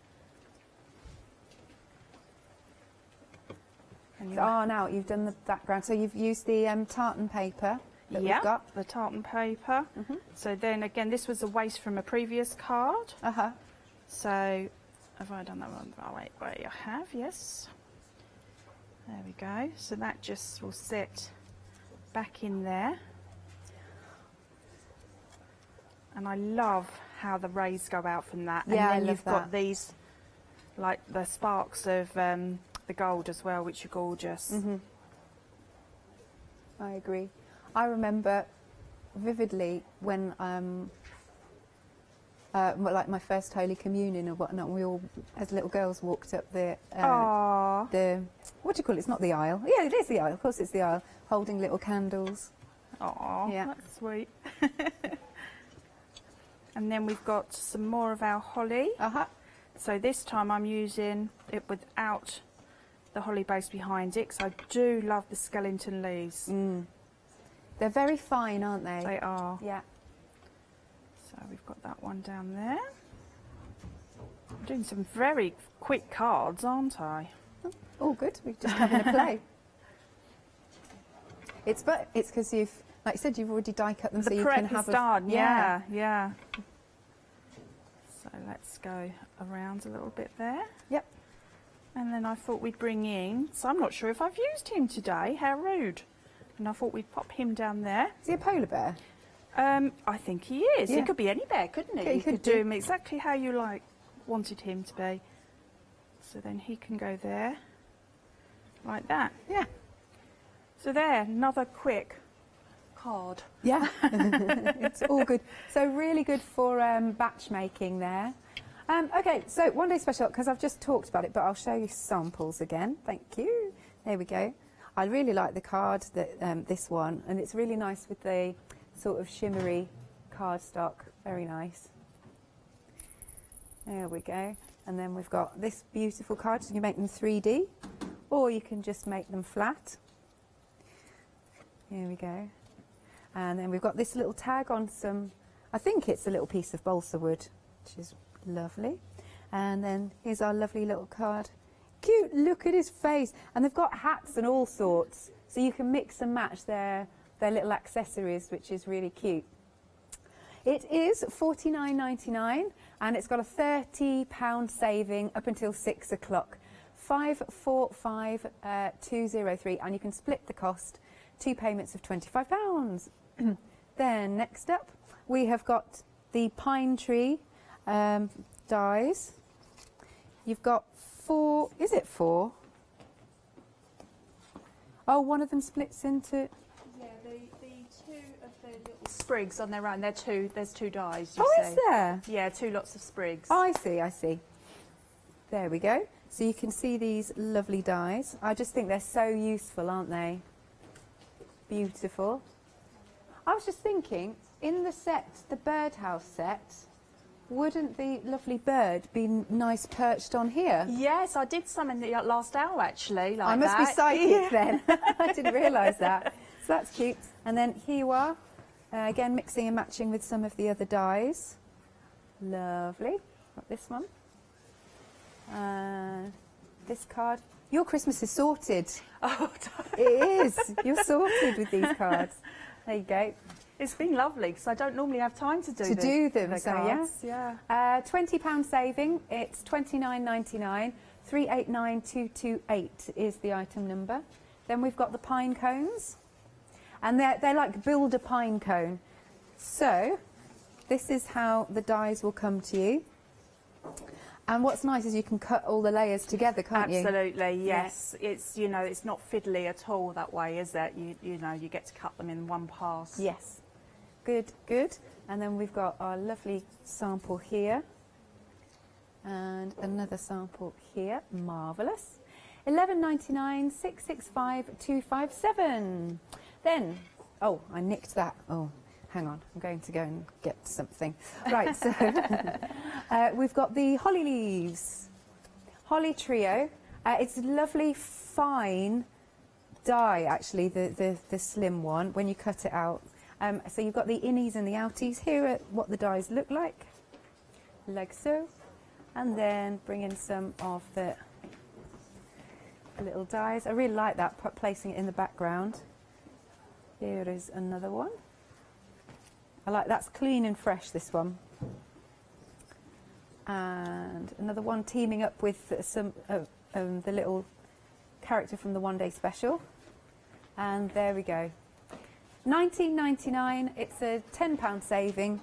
Now you've done the background. So you've used the tartan paper that we've got. The tartan paper. So then again, this was a waste from a previous card. So have I done that one? Oh, wait, I have, yes. There we go. So that just will sit back in there. And I love how the rays go out from that. Yeah, and then I love you've got these, like the sparks of the gold as well, which are gorgeous. I agree. I remember vividly when like my first Holy Communion and whatnot, we all, as little girls, walked up the what do you call it? It's not the aisle. Yeah, it is the aisle. Of course, it's the aisle, holding little candles. Oh, yeah, that's sweet. And then we've got some more of our holly. So this time I'm using it without the holly base behind it, because I do love the skeleton leaves. They're very fine, aren't they? They are. Yeah. So we've got that one down there. I'm doing some very quick cards, aren't I? Oh, good. We're just having a play. It's because you've, like you said, you've already die cut them, The so you prep can have is done. Yeah. Yeah. So let's go around a little bit there. Yep. And then I thought we'd bring in, so I'm not sure if I've used him today, how rude. And I thought we'd pop him down there. Is he a polar bear? I think he is. Yeah. He could be any bear, couldn't he? Yeah, he you could could do him exactly how you wanted him to be. So then he can go there, like that. Yeah. So there, another quick card. Yeah, it's all good. So really good for batch making there. Okay, so one day special, because I've just talked about it, but I'll show you samples again. Thank you. There we go. I really like the card, that this one, and it's really nice with the sort of shimmery cardstock. Very nice. There we go. And then we've got this beautiful card. So you can make them 3D, or you can just make them flat. Here we go. And then we've got this little tag on some, I think it's a little piece of balsa wood, which is lovely. And then here's our lovely little card. Cute, look at his face. And they've got hats and all sorts, so you can mix and match their little accessories, which is really cute. It is $49.99 and it's got a £30 saving up until 6 o'clock. 545203, and you can split the cost, 2 payments of £25. Then next up we have got the pine tree dies. You've got 4, is it 4? Oh, one of them splits into... Yeah, the two of the little sprigs on their own, there's two dies, Oh, is there? Yeah, 2 lots of sprigs. I see, I see. There we go. So you can see these lovely dies. I just think they're so useful, aren't they? Beautiful. I was just thinking, in the set, the birdhouse set, wouldn't the lovely bird be nice perched on here? Yes, I did some in the last hour actually. Like I must be that. psychic then. I didn't realise that. So that's cute. And then here you are, again mixing and matching with some of the other dies. Lovely. Got this one. This card. Your Christmas is sorted. Oh, it is. You're sorted with these cards. There you go. It's been lovely because I don't normally have time to do them. The so cards. yeah. £20 saving. It's $29.99. 389228 is the item number. Then we've got the pine cones. And they're like build a pine cone. So this is how the dies will come to you. And what's nice is you can cut all the layers together, can't you? Absolutely, yes. It's, you know, it's not fiddly at all that way, is it? You know, you get to cut them in one pass. Yes. Good, good. And then we've got our lovely sample here. And another sample here. Marvellous. $11.99, 665 257. Then, oh, I nicked that. Oh, hang on. I'm going to go and get something. Right, so we've got the holly leaves. Holly trio. It's lovely, fine die, actually, the slim one, when you cut it out. So you've got the innies and the outies. Here are what the dies look like so. And then bring in some of the little dies. I really like that, placing it in the background. Here is another one. I like that's clean and fresh, this one. And another one teaming up with some the little character from the One Day Special. And there we go. $19.99, it's a £10 saving,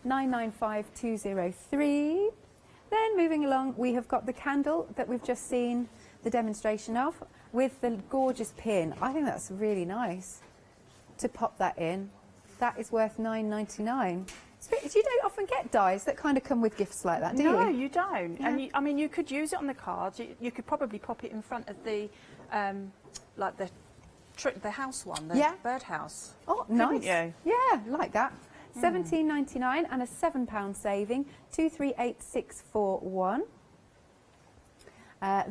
995,203. Then moving along, we have got the candle that we've just seen the demonstration of with the gorgeous pin. I think that's really nice to pop that in. That is worth $9.99. You don't often get dies that kind of come with gifts like that, do you? No, you don't. Yeah. And I mean, you could use it on the cards. You could probably pop it in front of the, like the house one, the birdhouse. Oh, nice. You? Yeah, like that. $17.99 and a £7 saving, 238641.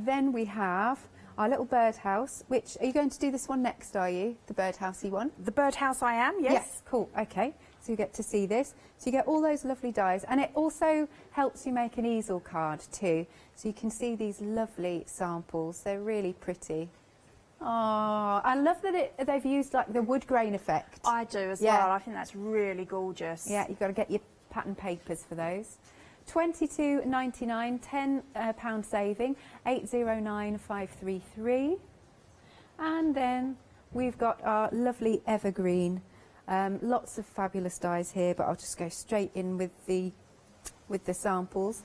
Then we have our little birdhouse, which, are you going to do this one next, are you? The birdhousey one? The birdhouse I am, yes. Yes, cool, okay. So you get to see this. So you get all those lovely dies, and it also helps you make an easel card too. So you can see these lovely samples. They're really pretty. Oh, I love that they've used like the wood grain effect. I do as well. I think that's really gorgeous. Yeah, you've got to get your pattern papers for those. $22.99, £10 saving, 809533. And then we've got our lovely evergreen. Lots of fabulous dies here, but I'll just go straight in with the samples.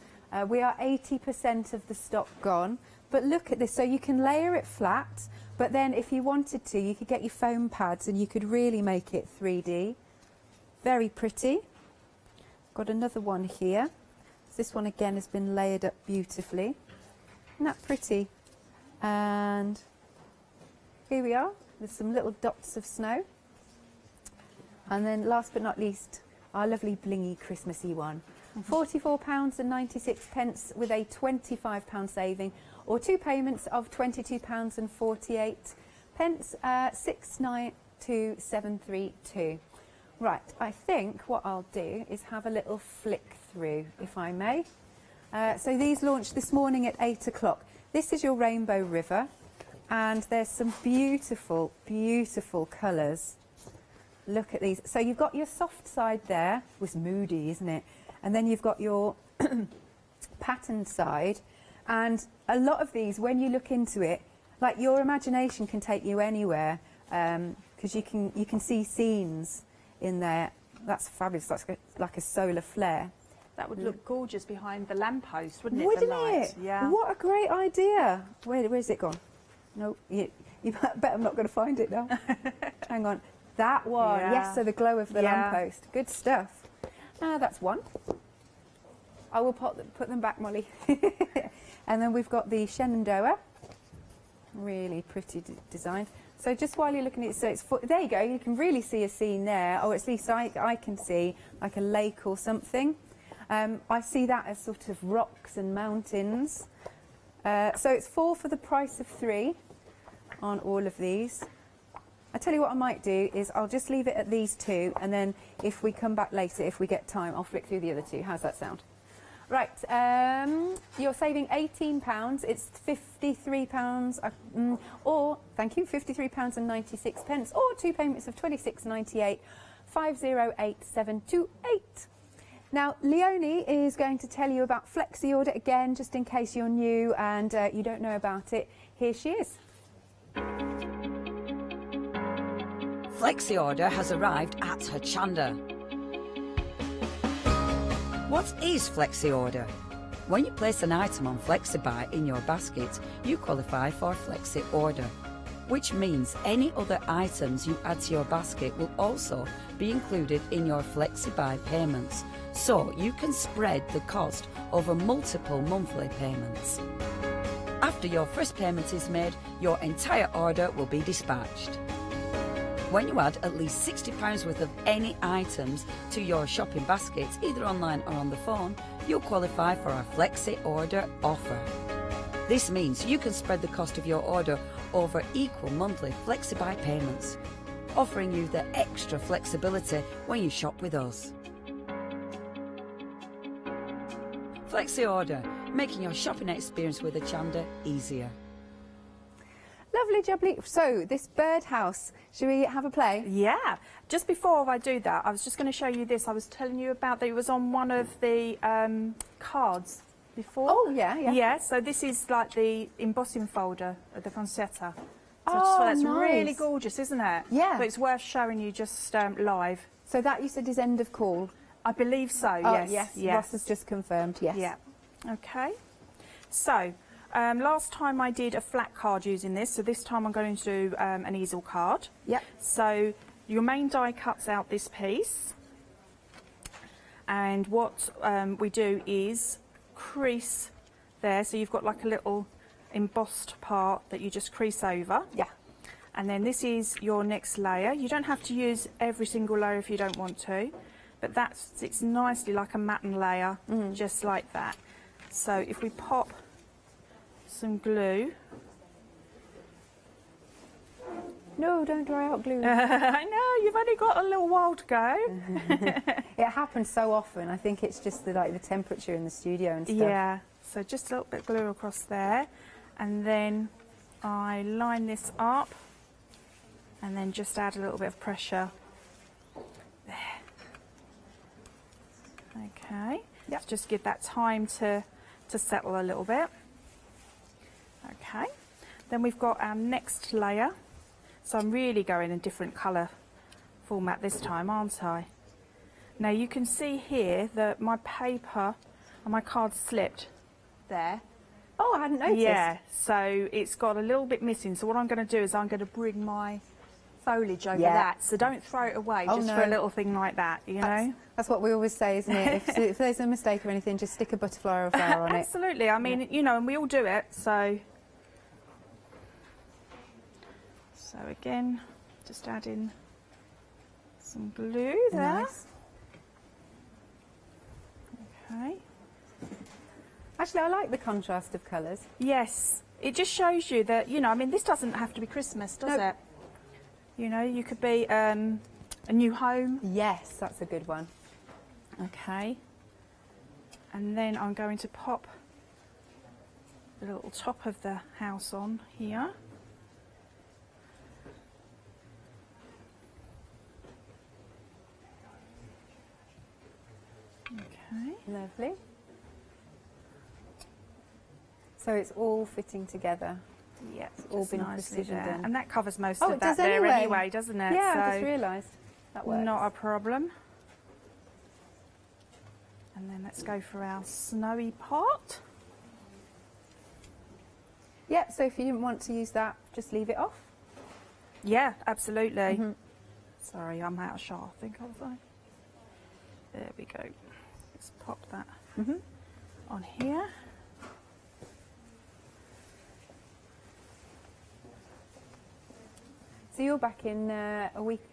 We are 80% of the stock gone, but look at this. So you can layer it flat, but then if you wanted to, you could get your foam pads and you could really make it 3D. Very pretty. Got another one here. This one again has been layered up beautifully. Isn't that pretty? And here we are. There's some little dots of snow. And then last but not least, our lovely blingy Christmassy one. £44.96 with a £25 saving, or 2 payments of £22.48, 692,732. Right, I think what I'll do is have a little flick through, if I may. So these launched this morning at 8 o'clock. This is your Rainbow River, and there's some beautiful, beautiful colours. Look at these. So you've got your soft side there. It was moody, isn't it? And then you've got your patterned side. And a lot of these, when you look into it, like your imagination can take you anywhere, because you can see scenes in there. That's fabulous. That's like a solar flare. That would look gorgeous behind the lamppost, wouldn't it? Wouldn't the light? it? Yeah. What a great idea. Where's it gone? No, you bet I'm not going to find it now. Hang on. That one. Yeah. Yes, so the glow of the lamppost. Good stuff. That's one. I will put them back, Molly. And then we've got the Shenandoah. Really pretty design. So just while you're looking at it, so it's there you go. You can really see a scene there, or at least I can see like a lake or something. I see that as sort of rocks and mountains. So it's 4 for the price of 3 on all of these. I tell you what I might do is I'll just leave it at these 2, and then if we come back later, if we get time, I'll flick through the other 2. How's that sound? Right, you're saving £18. It's £53, or thank you, £53.96, or 2 payments of £26.98, 508728. Now, Leonie is going to tell you about Flexi Order again, just in case you're new and you don't know about it. Here she is. Flexi order has arrived at Hochanda. What is Flexi order? When you place an item on FlexiBuy in your basket, you qualify for Flexi order, which means any other items you add to your basket will also be included in your FlexiBuy payments, so you can spread the cost over multiple monthly payments. After your first payment is made, your entire order will be dispatched. When you add at least £60 worth of any items to your shopping basket, either online or on the phone, you'll qualify for our Flexi order offer. This means you can spread the cost of your order over equal monthly FlexiBuy payments, offering you the extra flexibility when you shop with us. Flexi order, making your shopping experience with Hochanda easier. Lovely jubbly. So this birdhouse, should we have a play? Yeah. Just before I do that, I was just going to show you this. I was telling you about that it was on one of the cards before. Oh, yeah, yeah. Yeah, so this is like the embossing folder of the pancetta. So Oh, that's nice. really gorgeous, isn't it? Yeah. But it's worth showing you just live. So that you said is end of call? I believe so, Oh, yes. yes. Ross has just confirmed, yes. Yeah. Okay. So, last time I did a flat card using this, so this time I'm going to do an easel card. Yep. So your main die cuts out this piece, and what we do is crease there, so you've got like a little embossed part that you just crease over. Yeah. And then this is your next layer. You don't have to use every single layer if you don't want to, but that sits nicely like a matten layer, just like that. So if we pop some glue. No, don't dry out glue. I know, you've only got a little while to go. It happens so often. I think it's just the temperature in the studio and stuff. Yeah, so just a little bit of glue across there, and then I line this up and then just add a little bit of pressure there. Okay, yep. Just give that time to settle a little bit. Okay, then we've got our next layer. So I'm really going in a different colour format this time, aren't I? Now you can see here that my paper and my card slipped there. Oh, I hadn't noticed. Yeah, so it's got a little bit missing. So what I'm going to do is I'm going to bring my foliage over that. So don't throw it away just for a little thing like that, you know? That's what we always say, isn't it? If there's a mistake or anything, just stick a butterfly or a flower on it. Absolutely. I mean, you know, and we all do it, so... So again, just add in some glue there. Nice. Okay. Actually, I like the contrast of colours. Yes, it just shows you that, you know, I mean, this doesn't have to be Christmas, does it? You know, you could be a new home. Yes, that's a good one. Okay. And then I'm going to pop the little top of the house on here. Okay. Lovely. So it's all fitting together. Yeah, it's all been precision done. And that covers most Oh, of it that does there anyway. anyway, doesn't it? Yeah, so I just realised that works. Not a problem. And then let's go for our snowy part. Yep, so if you didn't want to use that, just leave it off. Yeah, absolutely. Sorry, I'm out of shot, I think, was I? There we go. Let's pop that on here. So you're back in a week?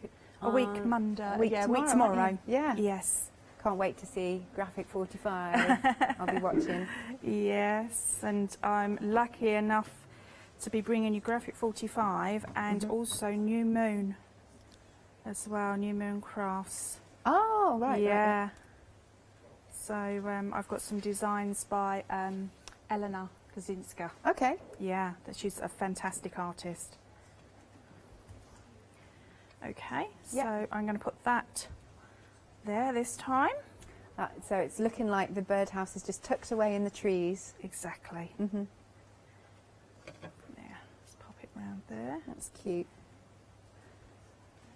A week Monday. A week yeah, tomorrow, week tomorrow. aren't you? Yeah. Yes. Can't wait to see Graphic 45. I'll be watching. Yes, and I'm lucky enough to be bringing you Graphic 45 and also New Moon as well, New Moon Crafts. Oh, right. Yeah. Right. So I've got some designs by Elena Kaczynska. Okay. Yeah, she's a fantastic artist. Okay, so I'm going to put that there this time. So it's looking like the birdhouse is just tucked away in the trees. Exactly. Yeah, let's pop it round there. That's cute.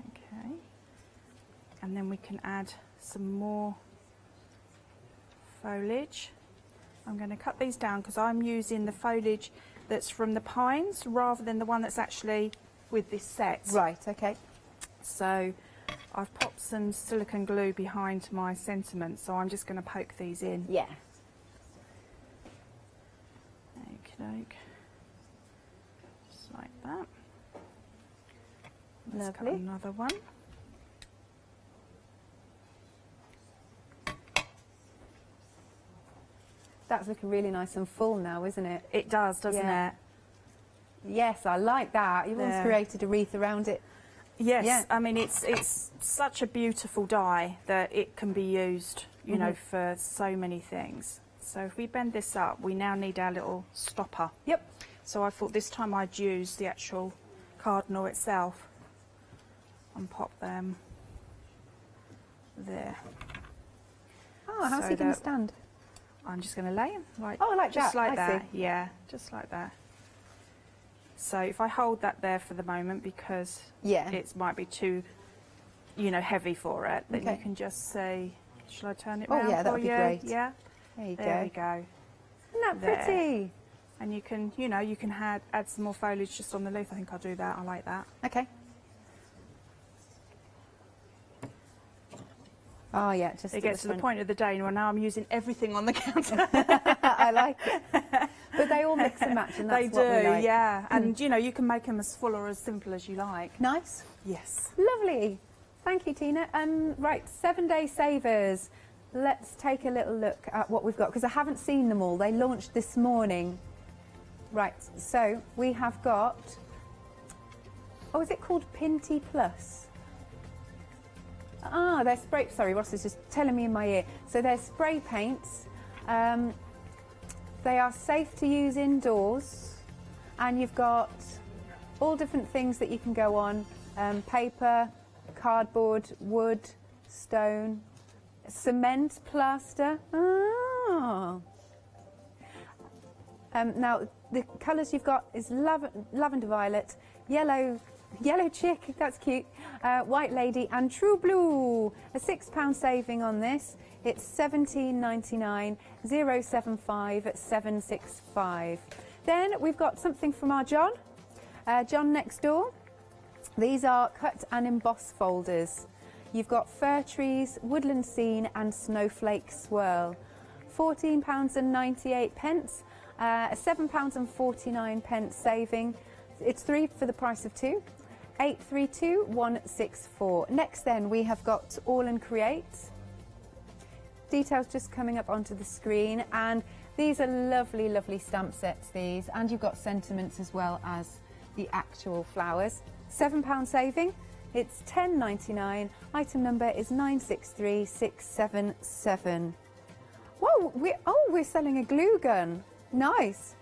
Okay. Okay. And then we can add some more foliage. I'm going to cut these down because I'm using the foliage that's from the pines rather than the one that's actually with this set. Right, okay. So I've popped some silicone glue behind my sentiments, so I'm just going to poke these in. Yeah. Okey-doke. Just like that. Let's cut Lovely. another one. That's looking really nice and full now, isn't it? It does, doesn't it? Yes, I like that. You've almost created a wreath around it. Yes, Yeah. I mean it's such a beautiful dye that it can be used, you know, for so many things. So if we bend this up, we now need our little stopper. Yep. So I thought this time I'd use the actual cardinal itself and pop them there. Oh, how's he going to stand? I'm just going to lay him like, Oh, like just that, like I that. see. Yeah, just like that. So if I hold that there for the moment because it might be too, you know, heavy for it, then you can just say, shall I turn it round yeah, that for would be you? great. Yeah. There you There go. we go. Isn't that There. pretty? And you can, you know, you can add some more foliage just on the leaf. I think I'll do that. I like that. Okay. Oh yeah, just It gets to the point of the day where now I'm using everything on the counter. I like it. But they all mix and match, and that's They what we do, like. yeah. And you know, you can make them as full or as simple as you like. Nice. Yes. Lovely. Thank you, Tina. Right, 7-day savers. Let's take a little look at what we've got, because I haven't seen them all. They launched this morning. Right, so we have got, oh, is it called Pinty Plus? Ah, they're spray, sorry, Ross is just telling me in my ear. So they're spray paints. They are safe to use indoors, and you've got all different things that you can go on. Paper, cardboard, wood, stone, cement, plaster. Oh. Now, the colours you've got is lavender violet, yellow chick, that's cute, white lady, and true blue. A £6 saving on this. It's $17.99, 075 at 765. Then we've got something from our John next door. These are cut and emboss folders. You've got fir trees, woodland scene, and snowflake swirl. £14.98, a £7.49 saving. It's 3 for the price of 2. 832164. Next then we have got All and Create. Details just coming up onto the screen, and these are lovely, lovely stamp sets, these, and you've got sentiments as well as the actual flowers. £7 saving. It's $10.99. Item number is 963677. Whoa, we're selling a glue gun. Nice.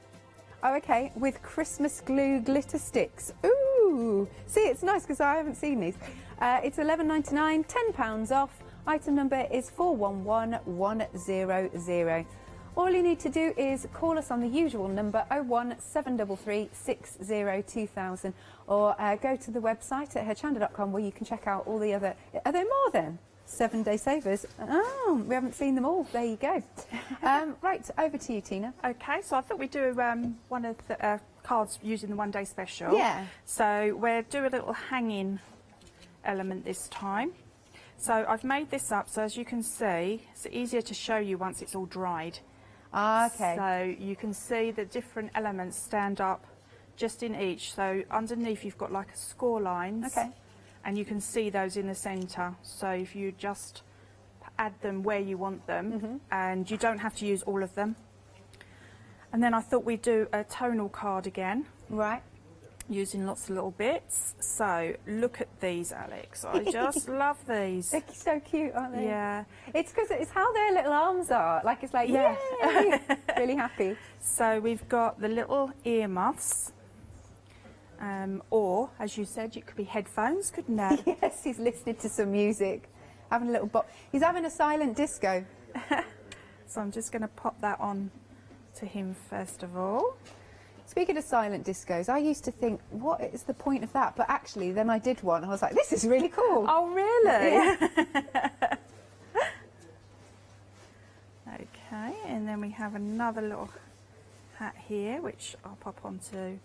Oh, okay, with Christmas glue glitter sticks. Ooh, see, it's nice because I haven't seen these. It's £11.99, £10 off. Item number is 411100. All you need to do is call us on the usual number 01733 602000, or go to the website at hochanda.com where you can check out all the other. Are there more then? 7-day savers. Oh, we haven't seen them all. There you go. Right, over to you, Tina. Okay, so I thought we'd do one of the cards using the 1-day special. Yeah. So we'll do a little hanging element this time. So I've made this up, so as you can see, it's easier to show you once it's all dried. Okay. So you can see the different elements stand up just in each. So underneath you've got like a score lines. Okay. And you can see those in the centre. So if you just add them where you want them, and you don't have to use all of them. And then I thought we'd do a tonal card again. Right. Using lots of little bits. So look at these, Alex. I just love these. They're so cute, aren't they? Yeah. It's because it's how their little arms are. Like, it's like, yeah. Really happy. So we've got the little earmuffs. Or, as you said, it could be headphones, couldn't it? Yes, he's listening to some music. Having a little he's having a silent disco. So I'm just going to pop that on to him first of all. Speaking of silent discos, I used to think, what is the point of that? But actually, then I did one, and I was like, this is really cool. Oh, really? Yeah. Okay, and then we have another little hat here, which I'll pop onto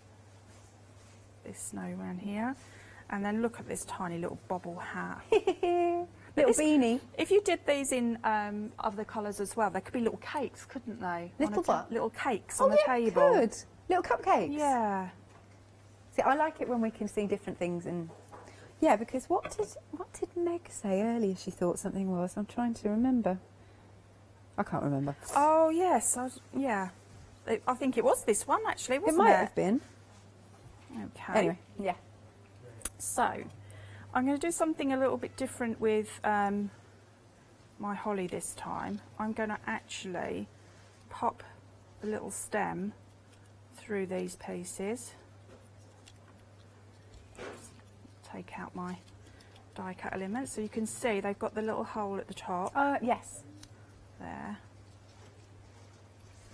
this snowman here. And then look at this tiny little bobble hat. Little beanie. If you did these in other colours as well, they could be little cakes, couldn't they? Little what? Little cakes Oh, on the yeah, table. Good. Little cupcakes. Yeah. See, I like it when we can see different things, and yeah, because what did Meg say earlier? She thought something was. I'm trying to remember. I can't remember. Oh yes, yeah. I think it was this one actually, wasn't it? It might have been. Okay. Anyway, yeah. So, I'm going to do something a little bit different with my holly this time. I'm going to actually pop a little stem through these pieces. Take out my die cut elements so you can see they've got the little hole at the top. Yes. There.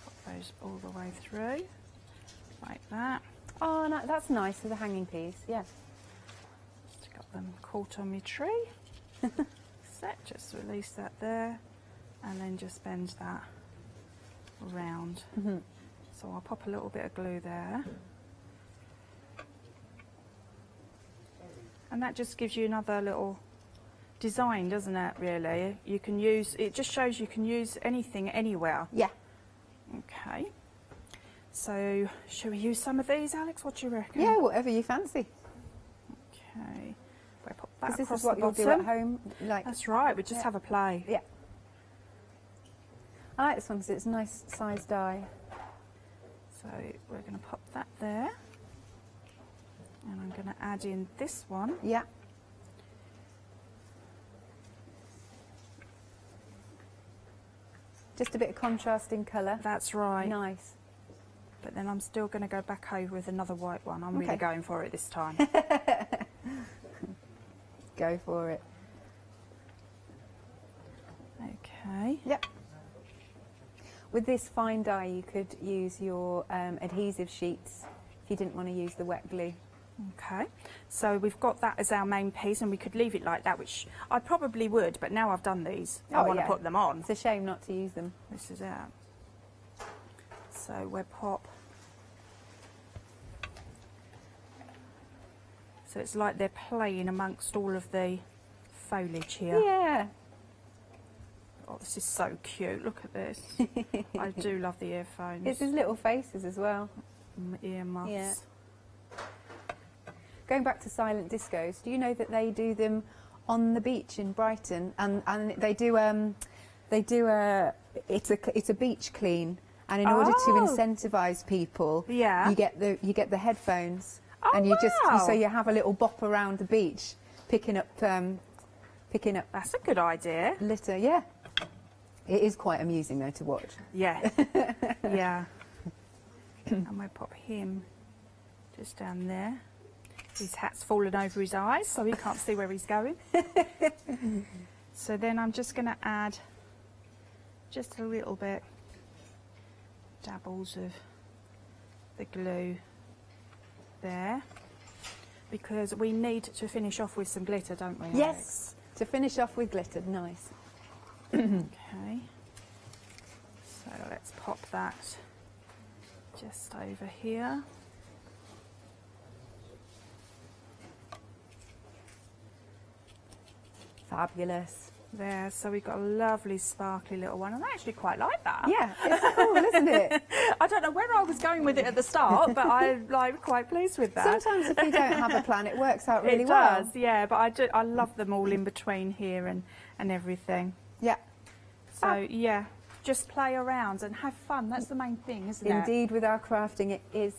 Pop those all the way through, like that. Oh, no, that's nice for the hanging piece, yeah. Just got them caught on my tree. Set, just release that there, and then just bend that around. So I'll pop a little bit of glue there. And that just gives you another little design, doesn't it, really? You can use, it just shows you can use anything anywhere. Yeah. Okay. So, shall we use some of these, Alex? What do you reckon? Yeah, whatever you fancy. Okay. We'll pop that This across is what the you'll bottom. do at home. Like, That's right, we just have a play. Yeah. I like this one because it's a nice size die. So, we're going to pop that there. And I'm going to add in this one. Yeah. Just a bit of contrasting colour. That's right. Nice. But then I'm still going to go back over with another white one. I'm really Okay. going for it this time. Go for it. Okay. Yep. With this fine dye, you could use your adhesive sheets if you didn't want to use the wet glue. Okay, so we've got that as our main piece, and we could leave it like that, which I probably would, but now I've done these, I want to put them on. It's a shame not to use them. This is it. So we'll pop. So it's like they're playing amongst all of the foliage here. Yeah. Oh, this is so cute. Look at this. I do love the earphones. It's his little faces as well. Earmuffs. Yeah. Going back to silent discos, do you know that they do them on the beach in Brighton, and they do it's a beach clean, and in order to incentivise people, you get the headphones, and you just so you have a little bop around the beach, picking up. That's a good idea. Litter, yeah. It is quite amusing though to watch. Yeah, yeah. And we'll pop him just down there. His hat's fallen over his eyes, so he can't see where he's going. So then I'm just going to add just a little bit, dabbles of the glue there, because we need to finish off with some glitter, don't we, Alex? Yes, to finish off with glitter, nice. Okay, so let's pop that just over here. Fabulous. There, so we've got a lovely sparkly little one, and I actually quite like that. Yeah, it's cool, isn't it? I don't know where I was going with it at the start, but I'm like quite pleased with that. Sometimes if you don't have a plan, it works out really it well. does, yeah, but I love them all in between here and everything. Yeah. So yeah, just play around and have fun. That's the main thing, isn't it? Indeed, with our crafting, it is.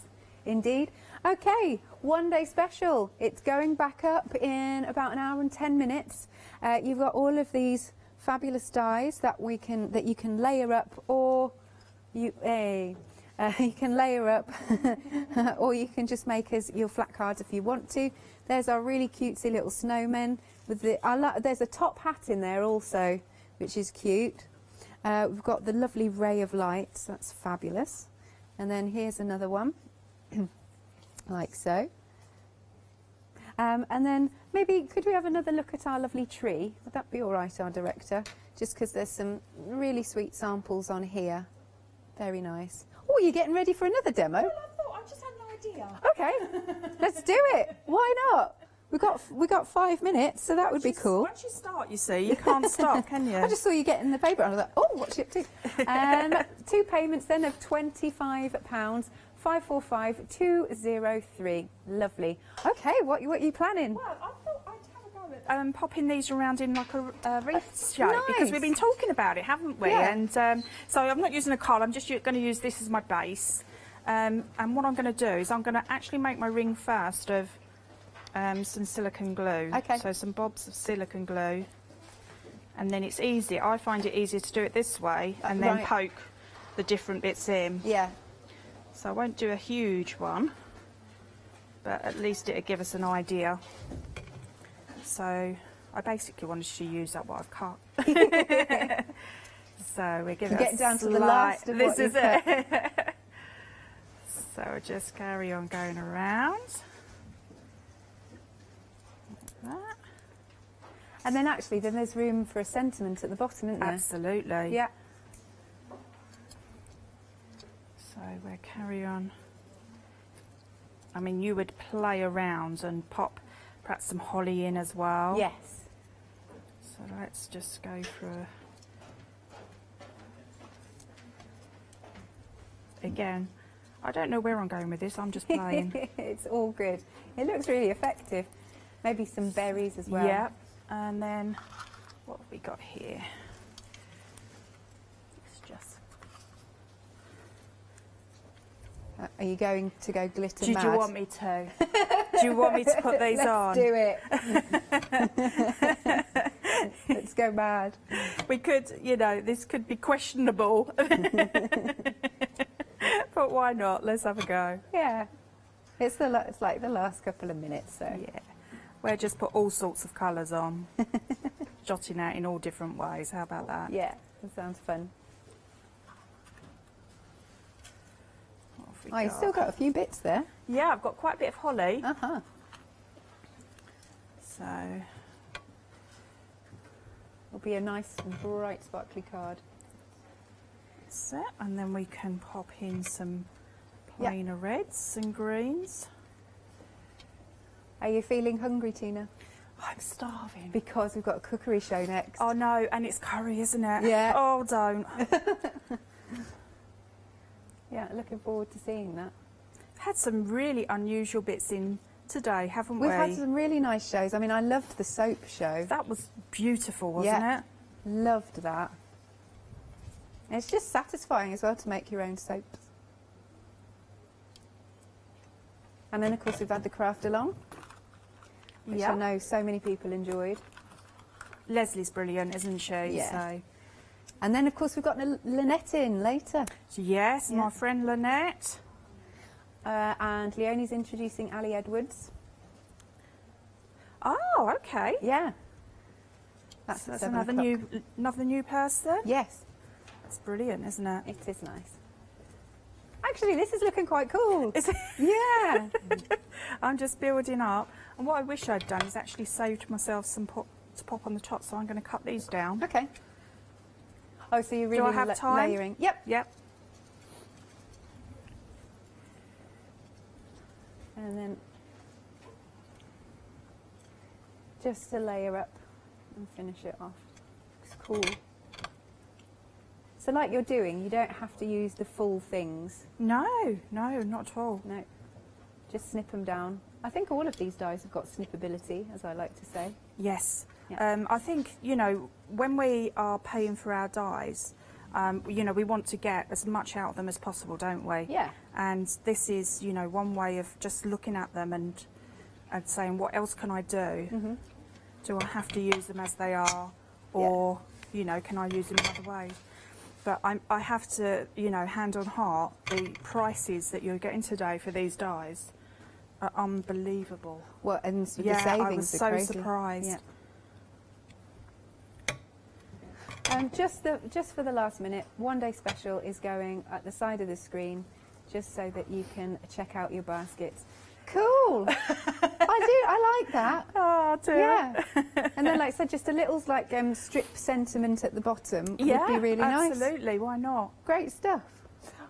Indeed. Okay, one day special. It's going back up in about an hour and 10 minutes. You've got all of these fabulous dies that you can layer up, or you can layer up, or you can just make as your flat cards if you want to. There's our really cutesy little snowmen with there's a top hat in there also, which is cute. We've got the lovely ray of lights. That's fabulous. And then here's another one. like so. And then maybe could we have another look at our lovely tree? Would that be all right, our director? Just because there's some really sweet samples on here. Very nice. Oh, you're getting ready for another demo? Well, I thought I just had an idea. Okay, let's do it. Why not? We got 5 minutes, so that would be cool. Once you start, you see, you can't stop, can you? I just saw you getting the paper, and I was like, oh, what's she up to? 2 payments then of £25, 545203. Lovely. Okay, what are you planning? Well, I thought I'd have a go at popping these around in like a wreath shape because Nice. we've been talking about it, haven't we? Yeah. And so I'm not using a card. I'm just going to use this as my base. And what I'm going to do is I'm going to actually make my ring first of some silicone glue. Okay. So some bobs of silicone glue, and then it's easy. I find it easier to do it this way and then Right. poke the different bits in. Yeah. So I won't do a huge one, but at least it'll give us an idea. So I basically wanted to use up what I've cut. So we're giving Get down to the last of this what is you've it. So we'll just carry on going around. Like that. And then actually, then there's room for a sentiment at the bottom, isn't there? Absolutely. Yeah. So we'll carry on. I mean, you would play around and pop perhaps some holly in as well. Yes. So let's just go through. Again, I don't know where I'm going with this, I'm just playing. It's all good. It looks really effective. Maybe some berries as well. Yeah, and then what have we got here? It's just. Are you going to go glitter Did mad? you want me to? Do you want me to put these on? Let's do it. Let's go mad. We could, you know, this could be questionable. But why not? Let's have a go. Yeah. It's like the last couple of minutes, so. Yeah. We'll just put all sorts of colours on. Jotting out in all different ways. How about that? Yeah, that sounds fun. What have we Oh, you've got? still got a few bits there. Yeah, I've got quite a bit of holly. Uh-huh. So, It'll be a nice and bright sparkly card. that's it. And then we can pop in some plainer reds and greens. Are you feeling hungry, Tina? I'm starving. Because we've got a cookery show next. Oh no, and it's curry, isn't it? Yeah. Oh, don't. Yeah, looking forward to seeing that. Had some really unusual bits in today, haven't we? We've had some really nice shows. I mean, I loved the soap show. That was beautiful, wasn't it? Loved that. And it's just satisfying as well to make your own soaps. And then, of course, we've had the craft along, which I know so many people enjoyed. Leslie's brilliant, isn't she? Yeah. So. And then, of course, we've got Lynette in later. Yes, my friend Lynette. And Leonie's introducing Ali Edwards. Oh, okay. Yeah. That's at 7 another o'clock. another new person. Yes. That's brilliant, isn't it? It is nice. Actually, this is looking quite cool. Is it? Yeah. I'm just building up. And what I wish I'd done is actually saved myself some to pop on the top, so I'm going to cut these down. Okay. Oh, so you're really Do I have time? layering. Yep. Yep. And then just to layer up and finish it off. It's cool. So like you're doing, you don't have to use the full things. No, not at all. No. Just snip them down. I think all of these dies have got snippability, as I like to say. Yes. Yeah. I think, you know, when we are paying for our dies, you know, we want to get as much out of them as possible, don't we? Yeah. And this is, you know, one way of just looking at them and saying, what else can I do? Mm-hmm. Do I have to use them as they are? Or, you know, can I use them in other ways? But I have to, you know, hand on heart, the prices that you're getting today for these dies are unbelievable. Well, and the yeah, savings I was are so crazy. surprised. Yeah. Just for the last minute, one day special is going at the side of the screen. just so that you can check out your baskets. Cool. I like that. Oh dear. Yeah. And then, like I said, just a little like strip sentiment at the bottom would be really nice. Absolutely. Why not? Great stuff.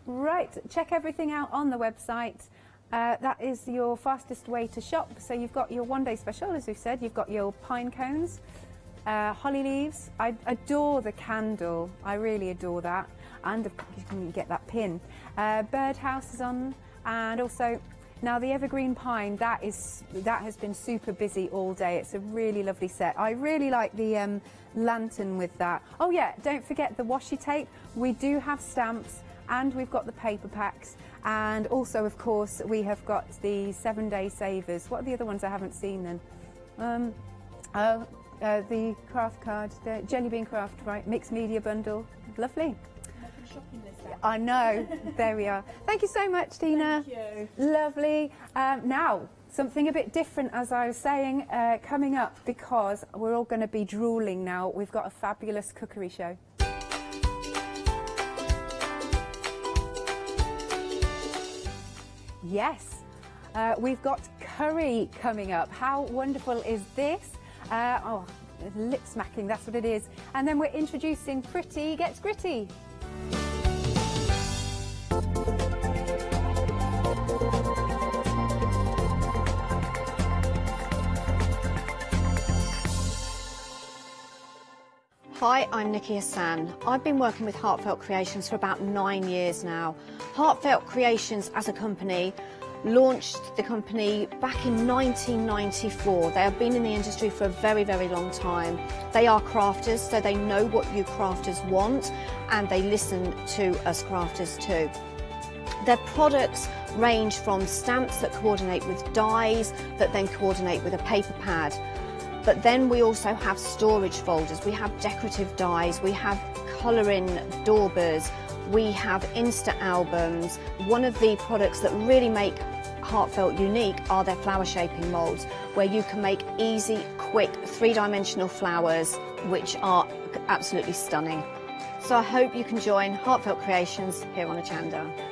Right, check everything out on the website. That is your fastest way to shop. So you've got your one-day special, as we've said. You've got your pine cones, holly leaves. I adore the candle. I really adore that. And of course you can get that pin. Birdhouse is on, and also now the evergreen pine. That has been super busy all day. It's a really lovely set. I really like the lantern with that. Oh yeah, don't forget the washi tape. We do have stamps, and we've got the paper packs. And also, of course, we have got the 7-day savers. What are the other ones I haven't seen then? The craft card, the Jelly Bean Craft, right? Mixed media bundle. Lovely. I know. There we are. Thank you so much, Tina. Thank you. Lovely. Now, something a bit different, as I was saying, coming up, because we're all going to be drooling now. We've got a fabulous cookery show. Yes, we've got curry coming up. How wonderful is this? Oh, lip smacking, that's what it is. And then we're introducing Pretty Gets Gritty. Hi, I'm Nikki Hassan. I've been working with Heartfelt Creations for about 9 years now. Heartfelt Creations as a company launched the company back in 1994. They have been in the industry for a very, very long time. They are crafters, so they know what you crafters want, and they listen to us crafters too. Their products range from stamps that coordinate with dies that then coordinate with a paper pad. But then we also have storage folders, we have decorative dies, we have colouring daubers, we have Insta albums. One of the products that really make Heartfelt unique are their flower shaping moulds, where you can make easy, quick, 3-dimensional flowers, which are absolutely stunning. So I hope you can join Heartfelt Creations here on Hochanda.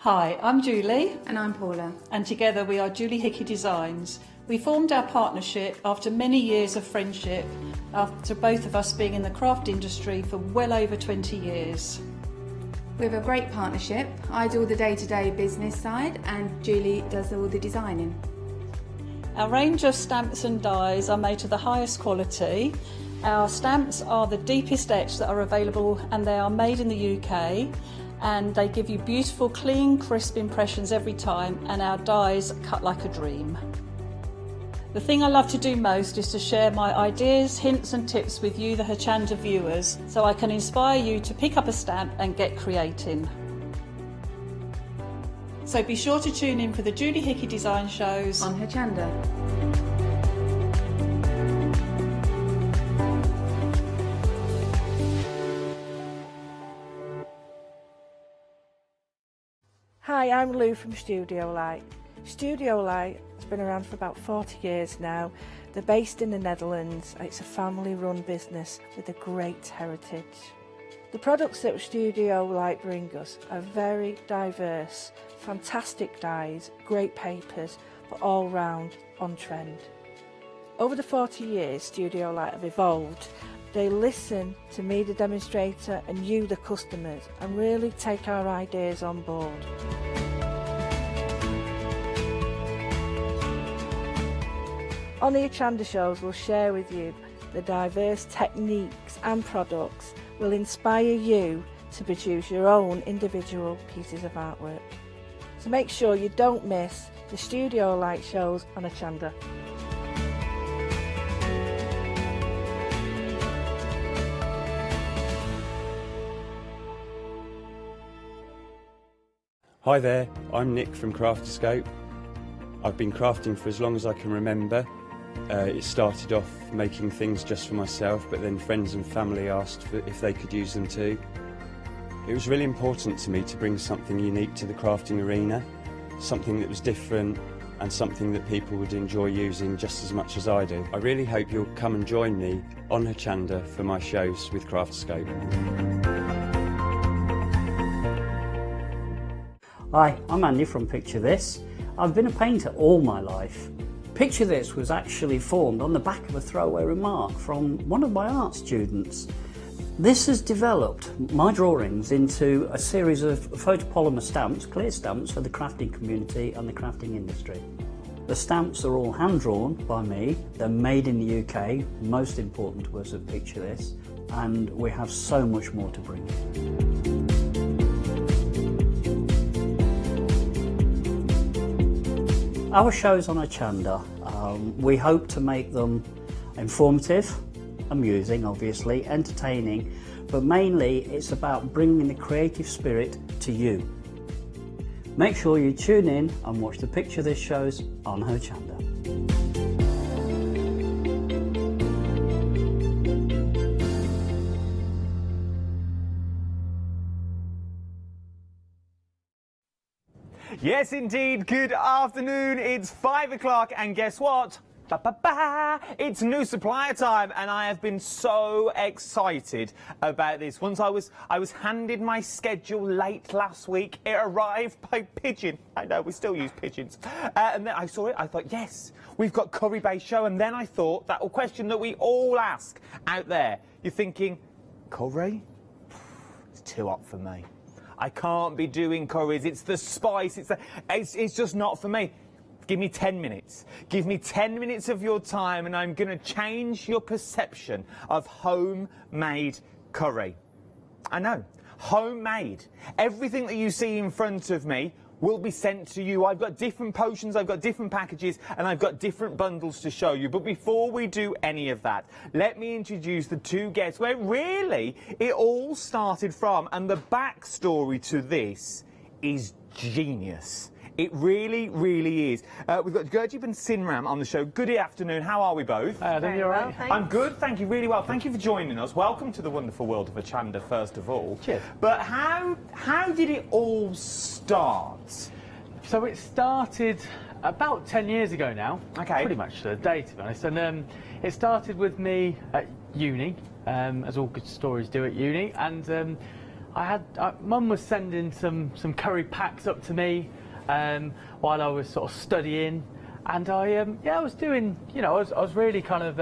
Hi, I'm Julie. And I'm Paula. And together we are Julie Hickey Designs. We formed our partnership after many years of friendship, after both of us being in the craft industry for well over 20 years. We have a great partnership. I do all the day-to-day business side and Julie does all the designing. Our range of stamps and dies are made to the highest quality. Our stamps are the deepest etch that are available, and they are made in the UK. And they give you beautiful, clean, crisp impressions every time, and our dies cut like a dream. The thing I love to do most is to share my ideas, hints and tips with you, the Hochanda viewers, so I can inspire you to pick up a stamp and get creating. So be sure to tune in for the Julie Hickey Design shows on Hochanda. Hi, I'm Lou from Studio Light. Studio Light has been around for about 40 years now. They're based in the Netherlands. It's a family-run business with a great heritage. The products that Studio Light bring us are very diverse, fantastic dies, great papers, but all round on trend. Over the 40 years Studio Light have evolved. They listen to me, the demonstrator, and you, the customers, and really take our ideas on board. On the Hochanda shows, we'll share with you the diverse techniques and products will inspire you to produce your own individual pieces of artwork. So make sure you don't miss the Studio Light shows on Hochanda. Hi there, I'm Nick from Crafterscope. I've been crafting for as long as I can remember. It started off making things just for myself, but then friends and family asked if they could use them too. It was really important to me to bring something unique to the crafting arena, something that was different, and something that people would enjoy using just as much as I do. I really hope you'll come and join me on Hochanda for my shows with Craftscape. Hi, I'm Andy from Picture This. I've been a painter all my life. Picture This was actually formed on the back of a throwaway remark from one of my art students. This has developed my drawings into a series of photopolymer stamps, clear stamps for the crafting community and the crafting industry. The stamps are all hand-drawn by me, they're made in the UK, most important to us at Picture This, and we have so much more to bring. Our shows on Hochanda, we hope to make them informative, amusing obviously, entertaining, but mainly it's about bringing the creative spirit to you. Make sure you tune in and watch the Picture This shows on Hochanda. Yes, indeed. Good afternoon. It's 5 o'clock, and guess what? It's new supplier time, and I have been so excited about this. Once I was handed my schedule late last week. It arrived by pigeon. I know we still use pigeons. And then I saw it. I thought, yes, we've got curry-based show. And then I thought that question that we all ask out there. You're thinking, curry? It's too hot for me. I can't be doing curries. It's the spice. It's just not for me. Give me 10 minutes. Give me 10 minutes of your time, and I'm going to change your perception of homemade curry. I know, homemade. Everything that you see in front of me will be sent to you. I've got different potions, I've got different packages, and I've got different bundles to show you. But before we do any of that, let me introduce the two guests where really it all started from, and the backstory to this is genius. It really, really is. We've got Gurjeep and Sinram on the show. Good afternoon. How are we both? Very well, thanks. I'm good, thank you, really well. Thank you for joining us. Welcome to the wonderful world of Hochanda, first of all. Cheers. But how did it all start? So it started about 10 years ago now. Okay. Pretty much to the day, to be honest. And it started with me at uni, as all good stories do at uni. And Mum was sending some curry packs up to me while I was sort of studying, and I was doing, I was really kind of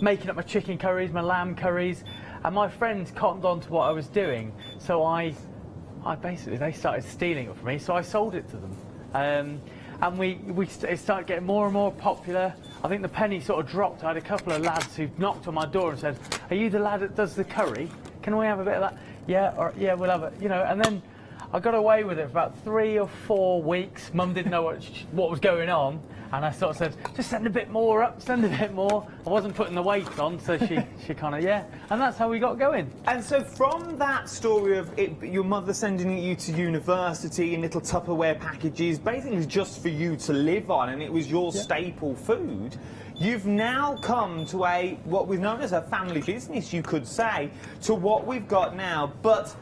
making up my chicken curries, my lamb curries, and my friends cottoned on to what I was doing, so I basically, they started stealing it from me, so I sold it to them, and it started getting more and more popular. I think the penny sort of dropped. I had a couple of lads who knocked on my door and said, "Are you the lad that does the curry? Can we have a bit of that?" Yeah, we'll have it, and then I got away with it for about 3 or 4 weeks. Mum didn't know what was going on, and I sort of said, just send a bit more up, send a bit more. I wasn't putting the weight on, so she kind of, and that's how we got going. And so from that story of your mother sending you to university in little Tupperware packages, basically just for you to live on, and it was your staple food, you've now come to what we've known as a family business, you could say, to what we've got now. But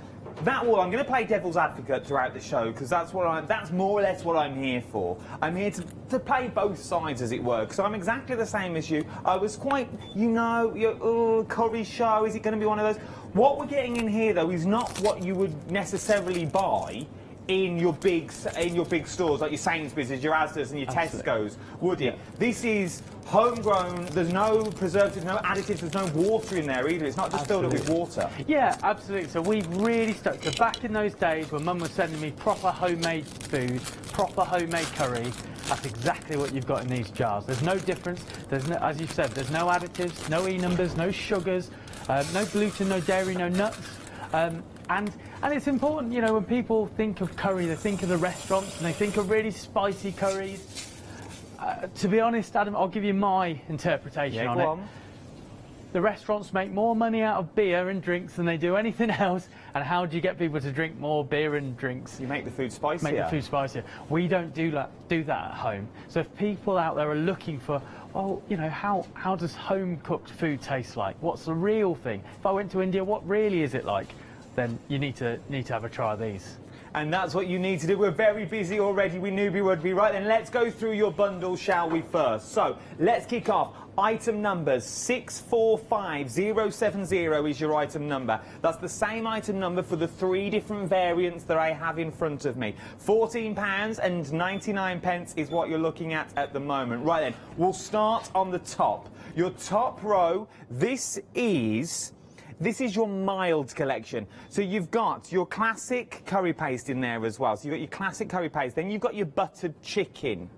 I'm going to play devil's advocate throughout the show, because that's more or less what I'm here for. I'm here to play both sides, as it were, because I'm exactly the same as you. I was quite, your curry show, is it going to be one of those? What we're getting in here, though, is not what you would necessarily buy in your big stores, like your Sainsbury's, your Asda's and your Tesco's, would it? This is homegrown. There's no preservatives, no additives, there's no water in there either. It's not just filled up with water. Yeah, absolutely. So we've really stuck to back in those days when Mum was sending me proper homemade food, proper homemade curry. That's exactly what you've got in these jars. There's no difference. There's no, as you said, there's no additives, no E-numbers, no sugars, no gluten, no dairy, no nuts. And it's important, when people think of curry, they think of the restaurants and they think of really spicy curries. To be honest, Adam, I'll give you my interpretation on it. On. The restaurants make more money out of beer and drinks than they do anything else. And how do you get people to drink more beer and drinks? You make the food spicier. Make the food spicier. We don't do that at home. So if people out there are looking for, well, how does home-cooked food taste like? What's the real thing? If I went to India, what really is it like? Then you need to have a try of these. And that's what you need to do. We're very busy already. We knew we would be. Right then, let's go through your bundle, shall we, first? So, let's kick off. Item numbers 645070 is your item number. That's the same item number for the 3 different variants that I have in front of me. £14.99 is what you're looking at the moment. Right then, we'll start on the top. Your top row, this is your mild collection. So you've got your classic curry paste in there as well. So you've got your classic curry paste. Then you've got your buttered chicken.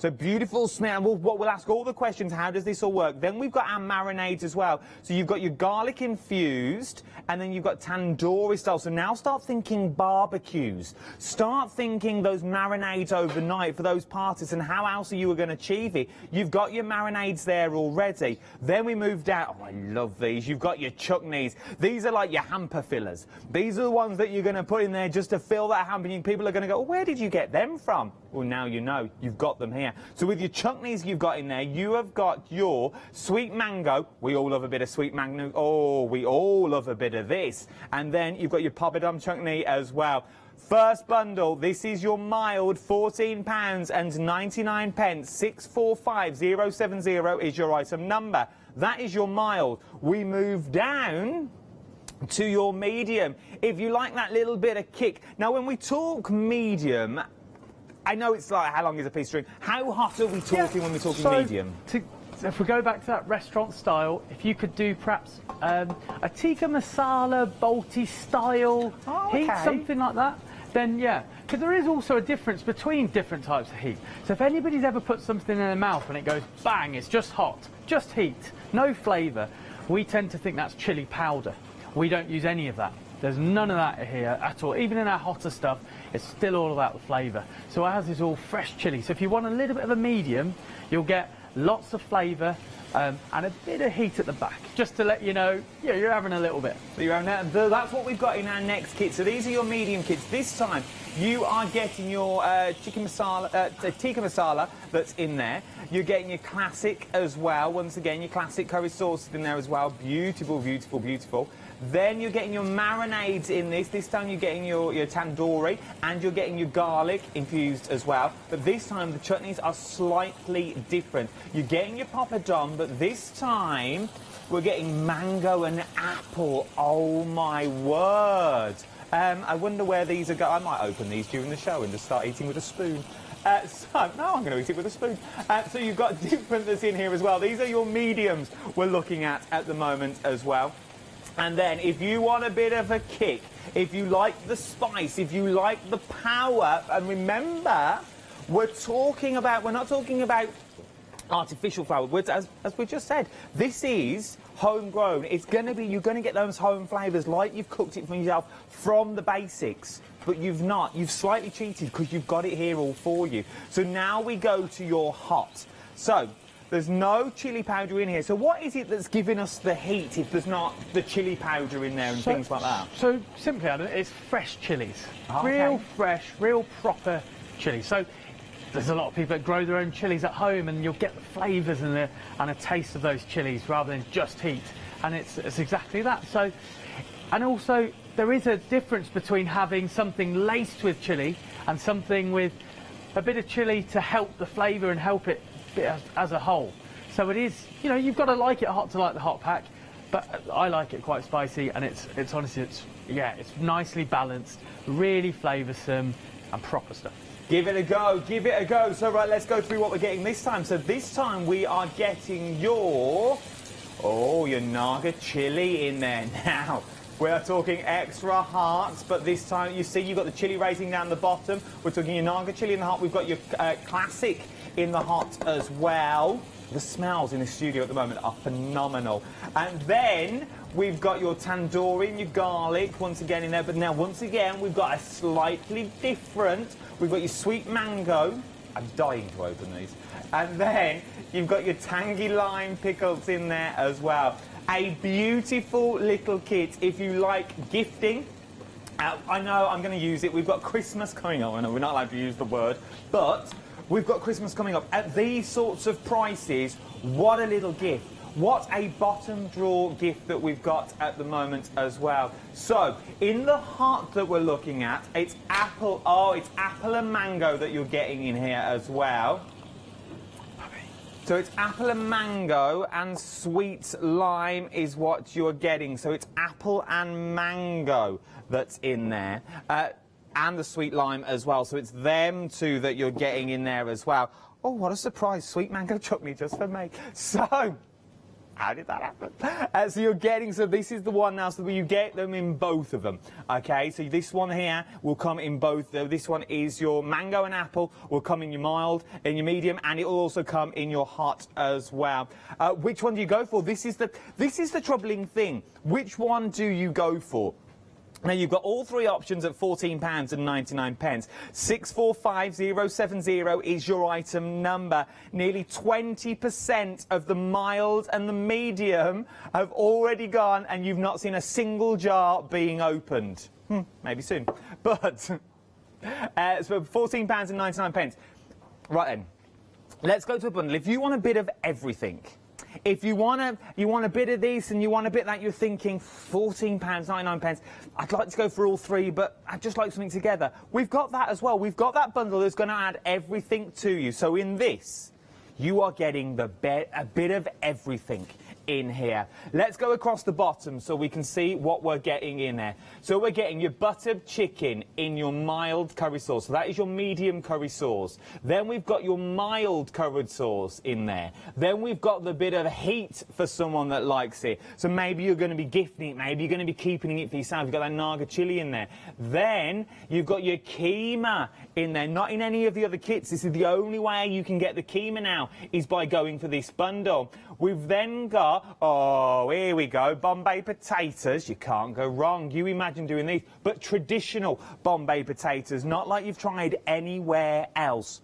So beautiful smell. We'll ask all the questions. How does this all work? Then we've got our marinades as well. So you've got your garlic infused, and then you've got tandoori style. So now start thinking barbecues. Start thinking those marinades overnight for those parties, and how else are you going to achieve it? You've got your marinades there already. Then we move down. Oh, I love these. You've got your chutneys. These are like your hamper fillers. These are the ones that you're going to put in there just to fill that hamper. People are going to go, oh, where did you get them from? Well, now you know. You've got them here. So with your chutneys you've got in there, you have got your sweet mango. We all love a bit of sweet mango. Oh, we all love a bit of this. And then you've got your papadum chutney as well. First bundle, this is your mild, £14.99. 645070 is your item number. That is your mild. We move down to your medium. If you like that little bit of kick. Now, when we talk medium, I know it's like, how long is a piece of string? How hot are we talking when we're talking medium? If we go back to that restaurant style, if you could do perhaps a tikka masala, Balti style heat, something like that, then yeah. Because there is also a difference between different types of heat. So if anybody's ever put something in their mouth and it goes bang, it's just hot, just heat, no flavour, we tend to think that's chili powder. We don't use any of that. There's none of that here at all. Even in our hotter stuff, it's still all about the flavour. So ours is all fresh chilli. So if you want a little bit of a medium, you'll get lots of flavour and a bit of heat at the back, just to let you know, yeah, you're having a little bit. So you're having that. That's what we've got in our next kit. So these are your medium kits. This time, you are getting your tikka masala that's in there. You're getting your classic as well. Once again, your classic curry sauce in there as well. Beautiful, beautiful, beautiful. Then you're getting your marinades in this. This time you're getting your tandoori, and you're getting your garlic infused as well. But this time the chutneys are slightly different. You're getting your papadum, but this time we're getting mango and apple. Oh my word. I wonder where these are going. I might open these during the show and just start eating with a spoon. No, I'm going to eat it with a spoon. So you've got different that's in here as well. These are your mediums we're looking at the moment as well. And then, if you want a bit of a kick, if you like the spice, if you like the power, and remember, we're not talking about artificial flour. As we just said, this is homegrown. It's going to be, you're going to get those home flavours like you've cooked it for yourself from the basics. But you've not. You've slightly cheated because you've got it here all for you. So now we go to your hot. So there's no chili powder in here. So what is it that's giving us the heat if there's not the chili powder in there and things like that? So simply, Adam, it's fresh chilies. Real fresh, real proper chili. So there's a lot of people that grow their own chilies at home, and you'll get the flavours and a taste of those chilies rather than just heat. And it's exactly that. So, and also there is a difference between having something laced with chili and something with a bit of chili to help the flavour and help it as a whole. So it is, you know, you've got to like it hot to like the hot pack, but I like it quite spicy, and it's honestly, it's nicely balanced, really flavoursome and proper stuff. Give it a go, give it a go. So right, let's go through what we're getting this time. So this time we are getting your Naga chili in there. Now, we're talking extra hot, but this time, you see, you've got the chili raising down the bottom. We're talking your Naga chili in the hot. We've got your classic in the hot as well. The smells in the studio at the moment are phenomenal. And then we've got your tandoori and your garlic once again in there. But now, once again, we've got a slightly different. We've got your sweet mango. I'm dying to open these. And then you've got your tangy lime pickles in there as well. A beautiful little kit if you like gifting. I know I'm going to use it. We've got Christmas coming up. I know we're not allowed to use the word, but we've got Christmas coming up. At these sorts of prices, what a little gift. What a bottom drawer gift that we've got at the moment as well. So, in the heart that we're looking at, it's apple. Oh, it's apple and mango that you're getting in here as well. So it's apple and mango and sweet lime is what you're getting. So it's apple and mango that's in there. And the sweet lime as well. So it's them two that you're getting in there as well. Oh, what a surprise. Sweet mango chutney just for me. So, how did that happen? So you're getting, so this is the one now, so you get them in both of them. Okay, so this one here will come in both. This one is your mango and apple, will come in your mild, in your medium, and it will also come in your hot as well. Which one do you go for? This is the troubling thing. Which one do you go for? Now, you've got all three options at £14.99. 645070 is your item number. Nearly 20% of the mild and the medium have already gone, and you've not seen a single jar being opened. Maybe soon. But, so £14.99. Right then, let's go to a bundle. If you want a bit of everything, if you want a bit of this and you want a bit of that, you're thinking £14.99. I'd like to go for all three, but I'd just like something together. We've got that as well. We've got that bundle that's going to add everything to you. So in this, you are getting a bit of everything in here. Let's go across the bottom so we can see what we're getting in there. So we're getting your buttered chicken in your mild curry sauce. So that is your medium curry sauce. Then we've got your mild curry sauce in there. Then we've got the bit of heat for someone that likes it. So maybe you're going to be gifting it. Maybe you're going to be keeping it for yourself. You've got that Naga chili in there. Then you've got your keema in there. Not in any of the other kits. This is the only way you can get the keema now, is by going for this bundle. We've then got, oh, here we go, Bombay potatoes. You can't go wrong. You imagine doing these, but traditional Bombay potatoes, not like you've tried anywhere else.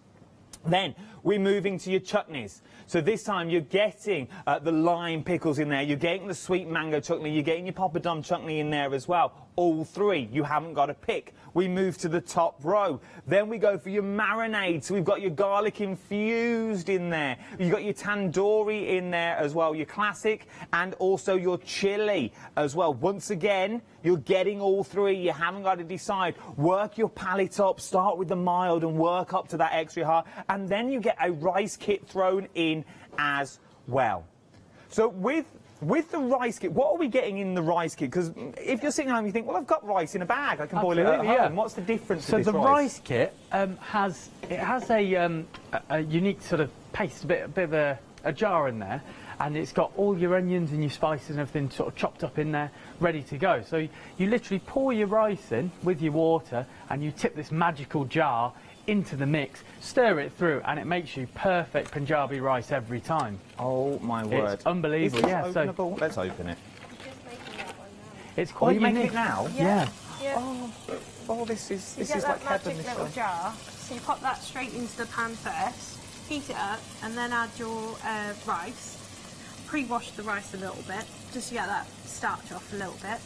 Then we're moving to your chutneys. So this time you're getting the lime pickles in there, you're getting the sweet mango chutney, you're getting your poppadom chutney in there as well. All three, you haven't got to pick. We move to the top row. Then we go for your marinade. So we've got your garlic infused in there. You've got your tandoori in there as well, your classic, and also your chili as well. Once again, you're getting all three. You haven't got to decide. Work your palate up, start with the mild and work up to that extra hard. And then you get a rice kit thrown in as well. So with the rice kit, what are we getting in the rice kit? Because if you're sitting at home, you think, well, I've got rice in a bag. I can boil it at home. Yeah. What's the difference? So to this the rice kit has a unique sort of paste, a bit of a jar in there, and it's got all your onions and your spices and everything sort of chopped up in there, ready to go. So you literally pour your rice in with your water, and you tip this magical jar into the mix, stir it through, and it makes you perfect Punjabi rice every time. Oh my word! It's unbelievable. Is this openable? Let's open it. It's quite unique. Making it now? Yeah. Oh, this is You get like that heaven. magic little jar, so you pop that straight into the pan first, heat it up, and then add your rice. Pre-wash the rice a little bit, just to get that starch off a little bit.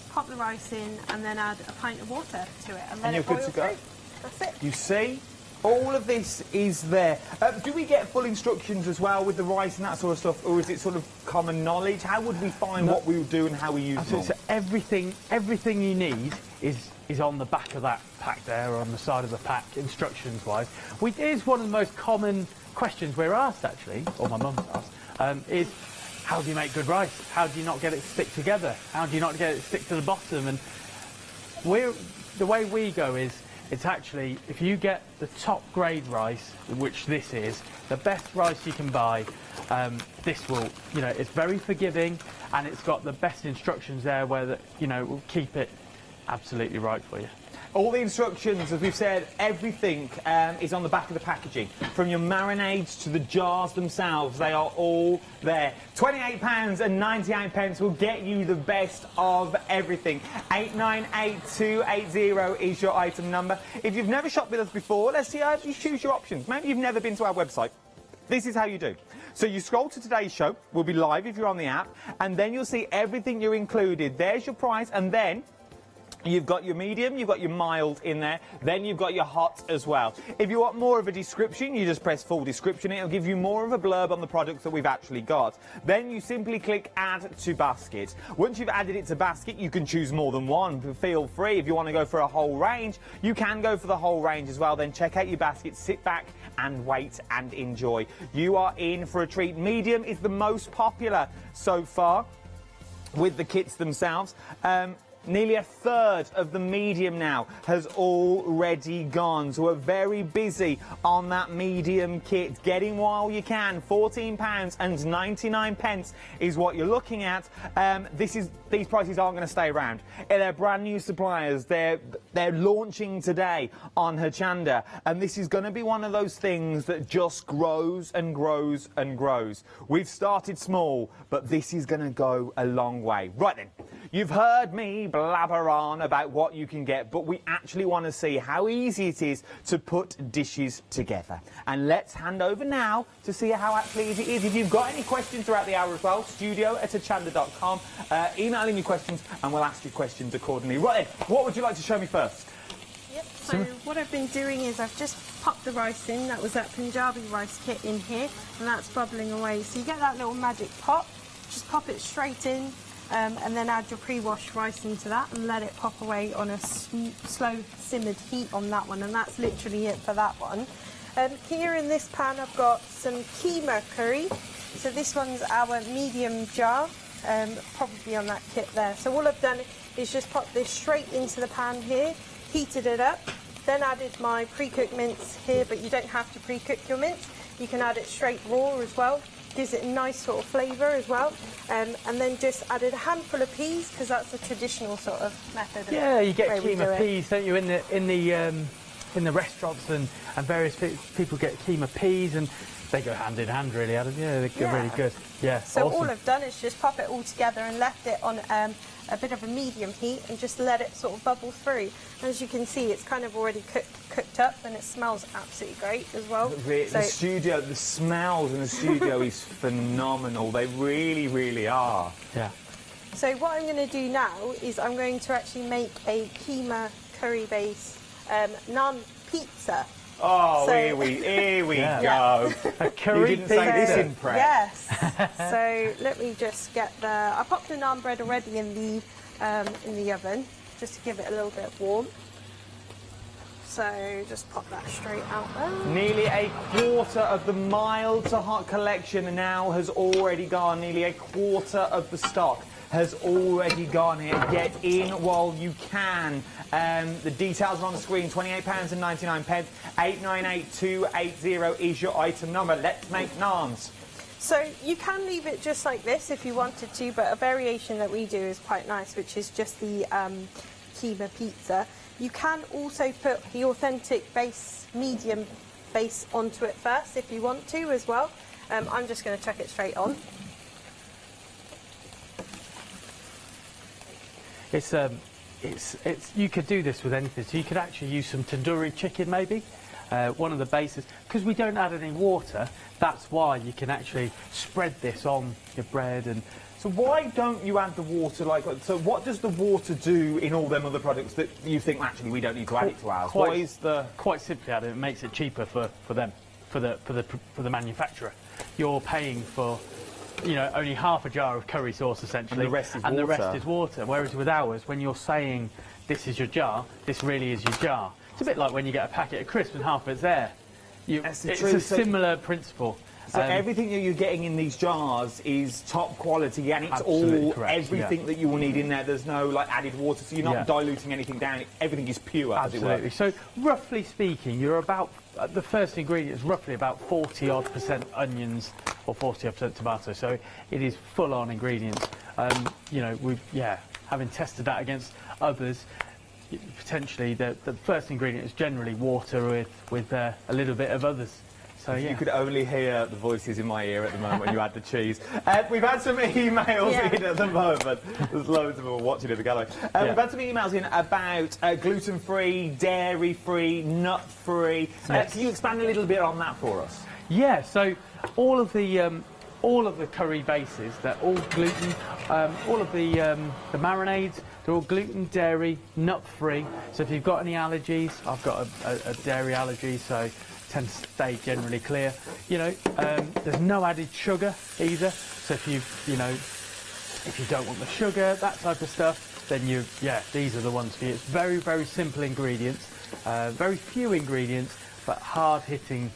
Pop the rice in, and then add a pint of water to it, and then you're good to go. Through. That's it. You see? All of this is there. Do we get full instructions as well with the rice and that sort of stuff, or is it sort of common knowledge? How would we find what we do and how we use them? So everything you need is on the back of that pack there, or on the side of the pack, instructions-wise. It is one of the most common questions we're asked, actually, or my mum's asked, is how do you make good rice? How do you not get it to stick together? How do you not get it to stick to the bottom? And the way we go is, it's actually, if you get the top grade rice, which this is, the best rice you can buy, this will, it's very forgiving, and it's got the best instructions there where will keep it absolutely right for you. All the instructions, as we've said, everything is on the back of the packaging. From your marinades to the jars themselves, they are all there. £28.98 will get you the best of everything. 898280 is your item number. If you've never shopped with us before, let's see how you choose your options. Maybe you've never been to our website. This is how you do. So you scroll to today's show. We'll be live if you're on the app. And then you'll see everything you're included. There's your price. And then You've got your medium, you've got your mild in there, then you've got your hot as well. If you want more of a description, you just press full description. It'll give you more of a blurb on the products that we've actually got. Then you simply click add to basket. Once you've added it to basket, you can choose more than one. Feel free. If you want to go for a whole range, you can go for the whole range as well. Then check out your basket, sit back and wait and enjoy. You are in for a treat. Medium is the most popular so far with the kits themselves. Nearly a third of the medium now has already gone, so we're very busy on that medium kit. Getting while you can. £14.99 is what you're looking at. These prices aren't going to stay around. They're brand new suppliers. They're launching today on Hochanda, and this is going to be one of those things that just grows and grows and grows. We've started small, but this is going to go a long way. Right then, you've heard me blabber on about what you can get, but we actually want to see how easy it is to put dishes together. And let's hand over now to see how actually easy it is. If you've got any questions throughout the hour as well, studio@hochanda.com. Email in your questions and we'll ask you questions accordingly. Right then, what would you like to show me first? Yep, so what I've been doing is I've just popped the rice in. That was that Punjabi rice kit in here, and that's bubbling away. So you get that little magic pot, just pop it straight in, and then add your pre-washed rice into that and let it pop away on a slow simmered heat on that one, and that's literally it for that one. Here in this pan I've got some keema curry. So this one's our medium jar, probably on that kit there. So all I've done is just pop this straight into the pan here, heated it up, then added my pre-cooked mince here, but you don't have to pre-cook your mince. You can add it straight raw as well. Gives it a nice sort of flavour as well, and then just added a handful of peas because that's a traditional sort of method. Yeah, you get keema peas, don't you, in the restaurants, and various people get keema peas, and they go hand in hand really. Yeah, they're really good. Yeah. So awesome. all I've done is just pop it all together and left it on a bit of a medium heat and just let it sort of bubble through. And as you can see, it's kind of already cooked up, and it smells absolutely great as well. The smells in the studio is phenomenal. They really, really are. Yeah. So what I'm going to do now is I'm going to actually make a keema curry base naan pizza. Oh, so, here we go. A curry you didn't say this in prep. Yes. So let me just get the. I popped the naan bread already in the oven just to give it a little bit warm. So just pop that straight out there. Nearly a quarter of the mild to hot collection now has already gone. Nearly a quarter of the stock has already gone here. Get in while you can. The details are on the screen. £28.99. 898280 is your item number. Let's make naans. So you can leave it just like this if you wanted to, but a variation that we do is quite nice, which is just the keema pizza. You can also put the authentic medium base onto it first if you want to as well. I'm just going to chuck it straight on. It's you could do this with anything. So you could actually use some tandoori chicken maybe. One of the bases, because we don't add any water, that's why you can actually spread this on your bread. And so why don't you add the water? So what does the water do in all them other products that you think actually we don't need to add it to ours? Quite simply, Adam, it makes it cheaper for them, for the manufacturer. You're paying for, only half a jar of curry sauce essentially, and the rest is water. Whereas with ours, when you're saying this is your jar, this really is your jar. It's a bit like when you get a packet of crisps and half of it's there. It's a similar principle. So everything that you're getting in these jars is top quality, and it's Absolutely correct, everything that you will need in there. There's no added water, so you're not diluting anything down. Everything is pure. Absolutely. As it were. So roughly speaking, you're about the first ingredient is roughly about 40% onions or 40% tomato. So it is full-on ingredients. Having tested that against others, potentially the first ingredient is generally water with a little bit of others. So you could only hear the voices in my ear at the moment when you add the cheese. We've had some emails in at the moment. There's loads of them watching in the gallery. We've had some emails in about gluten-free, dairy-free, nut-free. Can you expand a little bit on that for us? Yeah, so all of the all of the curry bases, they're all gluten. All of the marinades, they're all gluten, dairy, nut-free. So if you've got any allergies, I've got a dairy allergy, so tend to stay generally clear. You know, there's no added sugar either. So if you don't want the sugar, that type of stuff, then these are the ones for you. It's very, very simple ingredients, very few ingredients, but hard-hitting,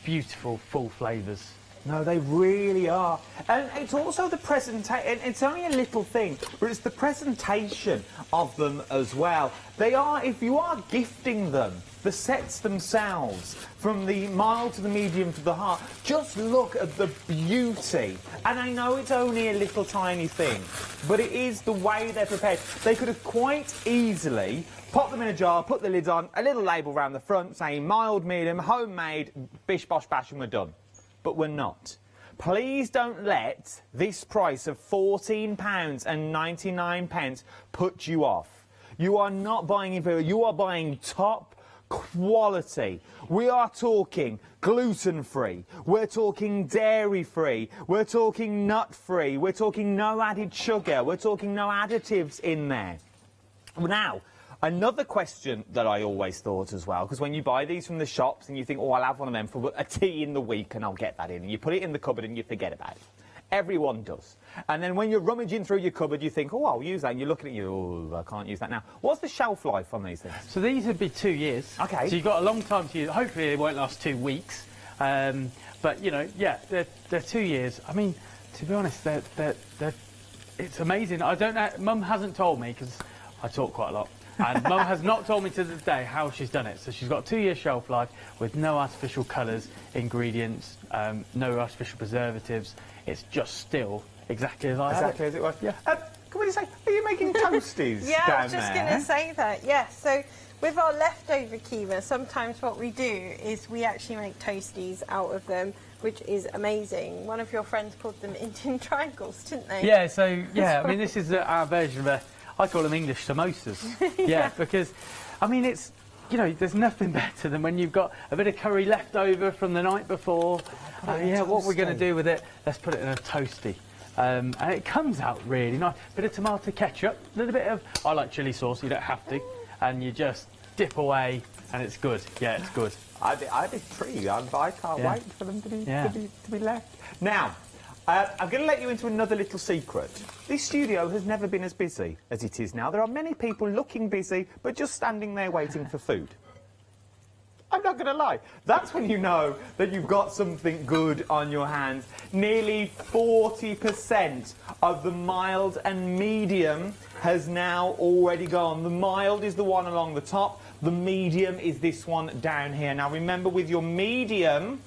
beautiful, full flavours. No, they really are. And it's also the presentation. It's only a little thing, but it's the presentation of them as well. They are, if you are gifting them, the sets themselves, from the mild to the medium to the hard, just look at the beauty. And I know it's only a little tiny thing, but it is the way they're prepared. They could have quite easily pop them in a jar, put the lid on, a little label around the front saying mild, medium, homemade, bish, bosh, bash, and we're done. But we're not. Please don't let this price of £14.99 put you off. You are not buying inferior, you are buying top quality. We are talking gluten-free, we're talking dairy-free, we're talking nut-free, we're talking no added sugar, we're talking no additives in there. Now, another question that I always thought as well, because when you buy these from the shops and you think, oh, I'll have one of them for a tea in the week and I'll get that in, and you put it in the cupboard and you forget about it. Everyone does. And then when you're rummaging through your cupboard, you think, oh, I'll use that, and you're looking at you, oh, I can't use that now. What's the shelf life on these things? So these would be 2 years. Okay. So you've got a long time to use. Hopefully it won't last 2 weeks. But, you know, yeah, they're 2 years. I mean, to be honest, it's amazing. I don't know, Mum hasn't told me, because I talk quite a lot. And Mum has not told me to this day how she's done it. So she's got a 2-year shelf life with no artificial colours, ingredients, no artificial preservatives. It's just still exactly as I have Exactly as it was. Yeah. Can we just say, are you making toasties Yeah, down I was just there? going to say that, yes. So with our leftover keema, sometimes what we do is we actually make toasties out of them, which is amazing. One of your friends called them Indian triangles, didn't they? Yeah, so, yeah, I mean, this is our version of I call them English samosas. Yeah, because, I mean, it's, you know, there's nothing better than when you've got a bit of curry left over from the night before. Yeah, what we're going to do with it, let's put it in a toasty. And it comes out really nice. Bit of tomato ketchup, a little bit of, I like chilli sauce, you don't have to. And you just dip away and it's good. Yeah, it's good. I did three. I can't wait for them to be left. Now, I'm going to let you into another little secret. This studio has never been as busy as it is now. There are many people looking busy, but just standing there waiting for food. I'm not going to lie. That's when you know that you've got something good on your hands. Nearly 40% of the mild and medium has now already gone. The mild is the one along the top. The medium is this one down here. Now, remember, with your medium,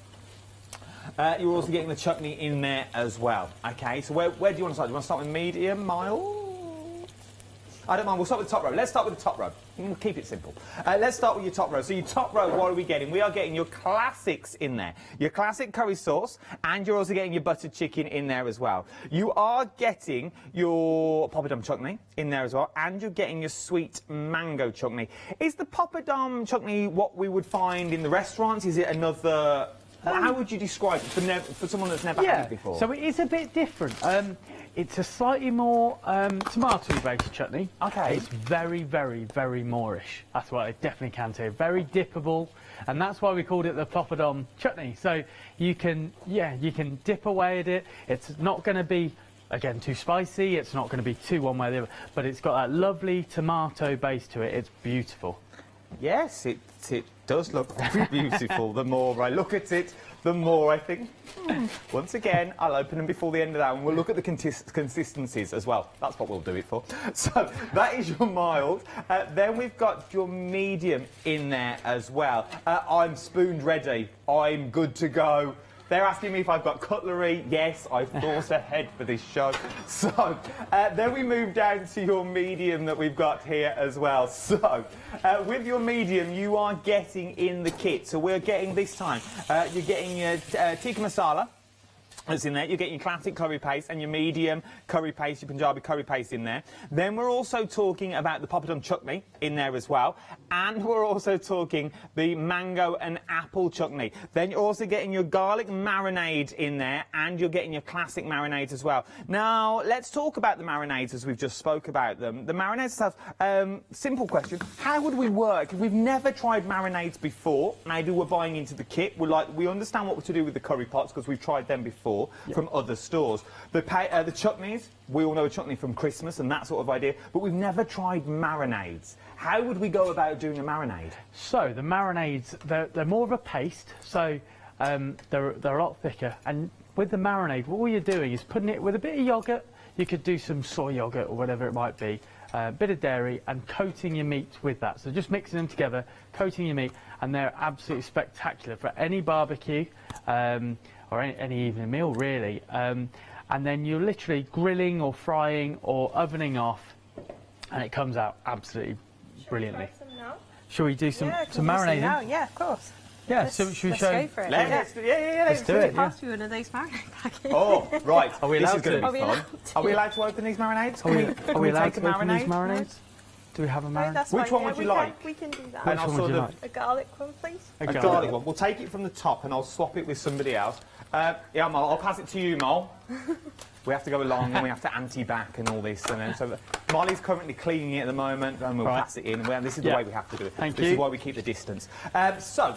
you're also getting the chutney in there as well. Okay, so where do you want to start? Do you want to start with medium, mild? I don't mind, we'll start with the top row. Let's start with the top row. We'll keep it simple. Let's start with your top row. So your top row, what are we getting? We are getting your classics in there. Your classic curry sauce, and you're also getting your buttered chicken in there as well. You are getting your poppadom chutney in there as well, and you're getting your sweet mango chutney. Is the poppadom chutney what we would find in the restaurants? Is it another... how would you describe it for someone that's never had it before? So it is a bit different. It's a slightly more tomato-based chutney. Okay. It's very, very, very Moorish. That's what I definitely can say. Very dippable, and that's why we called it the poppadom chutney. So you can dip away at it. It's not going to be, again, too spicy. It's not going to be too one way or the other. But it's got that lovely tomato base to it. It's beautiful. Yes, it does look very beautiful. The more I look at it, the more I think, once again, I'll open them before the end of that, and we'll look at the consistencies as well. That's what we'll do it for. So that is your mild. Then we've got your medium in there as well. I'm spooned ready. I'm good to go. They're asking me if I've got cutlery. Yes, I've thought ahead for this show. So, then we move down to your medium that we've got here as well. So, with your medium, you are getting in the kit. So we're getting this time, you're getting your tikka masala. that's in there. You're getting your classic curry paste and your medium curry paste, your Punjabi curry paste in there. Then we're also talking about the papadum chutney in there as well. And we're also talking the mango and apple chutney. Then you're also getting your garlic marinade in there, and you're getting your classic marinades as well. Now, let's talk about the marinades as we've just spoke about them. The marinades have, simple question, how would we work? We've never tried marinades before. Maybe we're buying into the kit. We understand what to do with the curry pots because we've tried them before. From other stores. The chutneys, we all know a chutney from Christmas and that sort of idea, but we've never tried marinades. How would we go about doing a marinade? So the marinades, they're more of a paste, so they're a lot thicker. And with the marinade, what you're doing is putting it with a bit of yoghurt. You could do some soy yoghurt or whatever it might be, a bit of dairy, and coating your meat with that. So just mixing them together, coating your meat, and they're absolutely spectacular for any barbecue. Or any evening meal, really. And then you're literally grilling or frying or ovening off, and it comes out absolutely brilliantly. Shall we do some marinating? Yeah, of course. Yeah, so should we show? Go for it. Let's do it. Pass through one of those marinade packets. Oh, right. Are we this allowed is going to be fun. Are we allowed to open these marinades? Are we allowed to open these marinades? Do we have a marinade? Which one would you like? We can do that. And I'll Which one would you like? A garlic one, please. A garlic one. We'll take it from the top and I'll swap it with somebody else. Yeah, Mol, I'll pass it to you, Mol. We have to go along and we have to anti-back and all this. And then, so Molly's currently cleaning it at the moment and we'll pass it in. Well, this is the way we have to do it. This is why we keep the distance. So,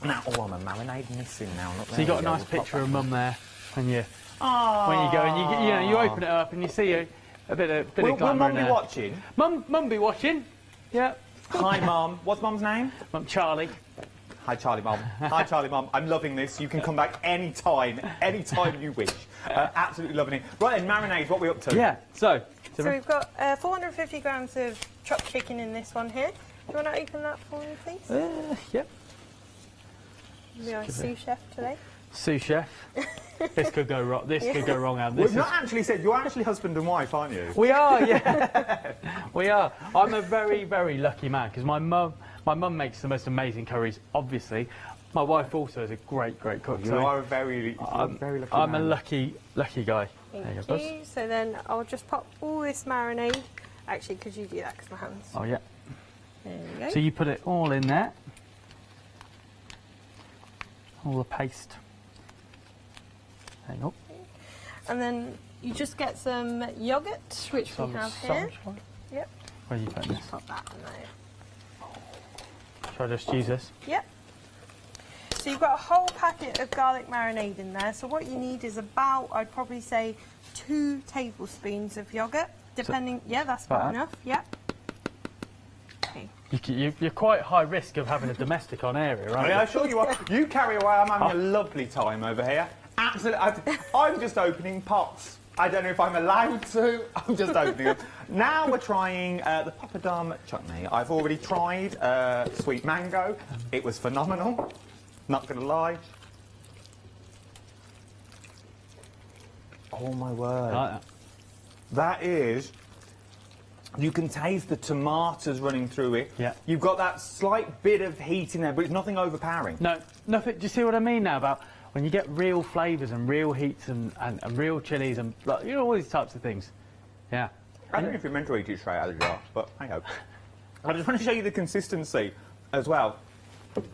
now, I'm a marinade missing now. So you got a nice picture of Mum there when you go and you open it up and you see a bit of glamour. Will Mum be watching? Mum be watching. Yeah. Hi, Mum. What's Mum's name? Mum Charlie. Hi, Charlie, Mum. Hi, Charlie, Mum. I'm loving this. You can come back anytime you wish. Absolutely loving it. Right then, marinades, what are we up to? Yeah, so we've got 450 grams of chopped chicken in this one here. Do you want to open that for me, please? Yep. We are sous chef today. Sous chef. This could go wrong. This could go wrong. We've not actually said you're actually husband and wife, aren't you? We are, yeah. We are. I'm a very, very lucky man because my mum makes the most amazing curries. Obviously, my wife also is a great cook. You are a very lucky man. I'm a lucky guy. Thank you. So then I'll just pop all this marinade. Actually, could you do that because my hands? Oh yeah. There you go. So you put it all in there. All the paste. There you go. And then you just get some yoghurt, which we have here. Yep. Where are you putting this? Pop that in there. Shall I just use this? Yep. So you've got a whole packet of garlic marinade in there. So what you need is about, I'd probably say, 2 tablespoons of yoghurt, depending. Yeah, that's about enough. Yep. Okay. You're quite high risk of having a domestic on area, right? Yeah, sure you are. You carry away. I'm having a lovely time over here. Absolutely. I'm just opening pots. I don't know if I'm allowed to. I'm just opening them. Now we're trying the papadum chutney. I've already tried sweet mango. It was phenomenal. Not going to lie. Oh, my word. Like that. That is... You can taste the tomatoes running through it. Yeah. You've got that slight bit of heat in there, but it's nothing overpowering. No, nothing. Do you see what I mean now about when you get real flavours and real heats and real chilies and all these types of things? Yeah. I don't know if you're meant to eat it straight out of the jar, but I hope. I just want to show you the consistency as well.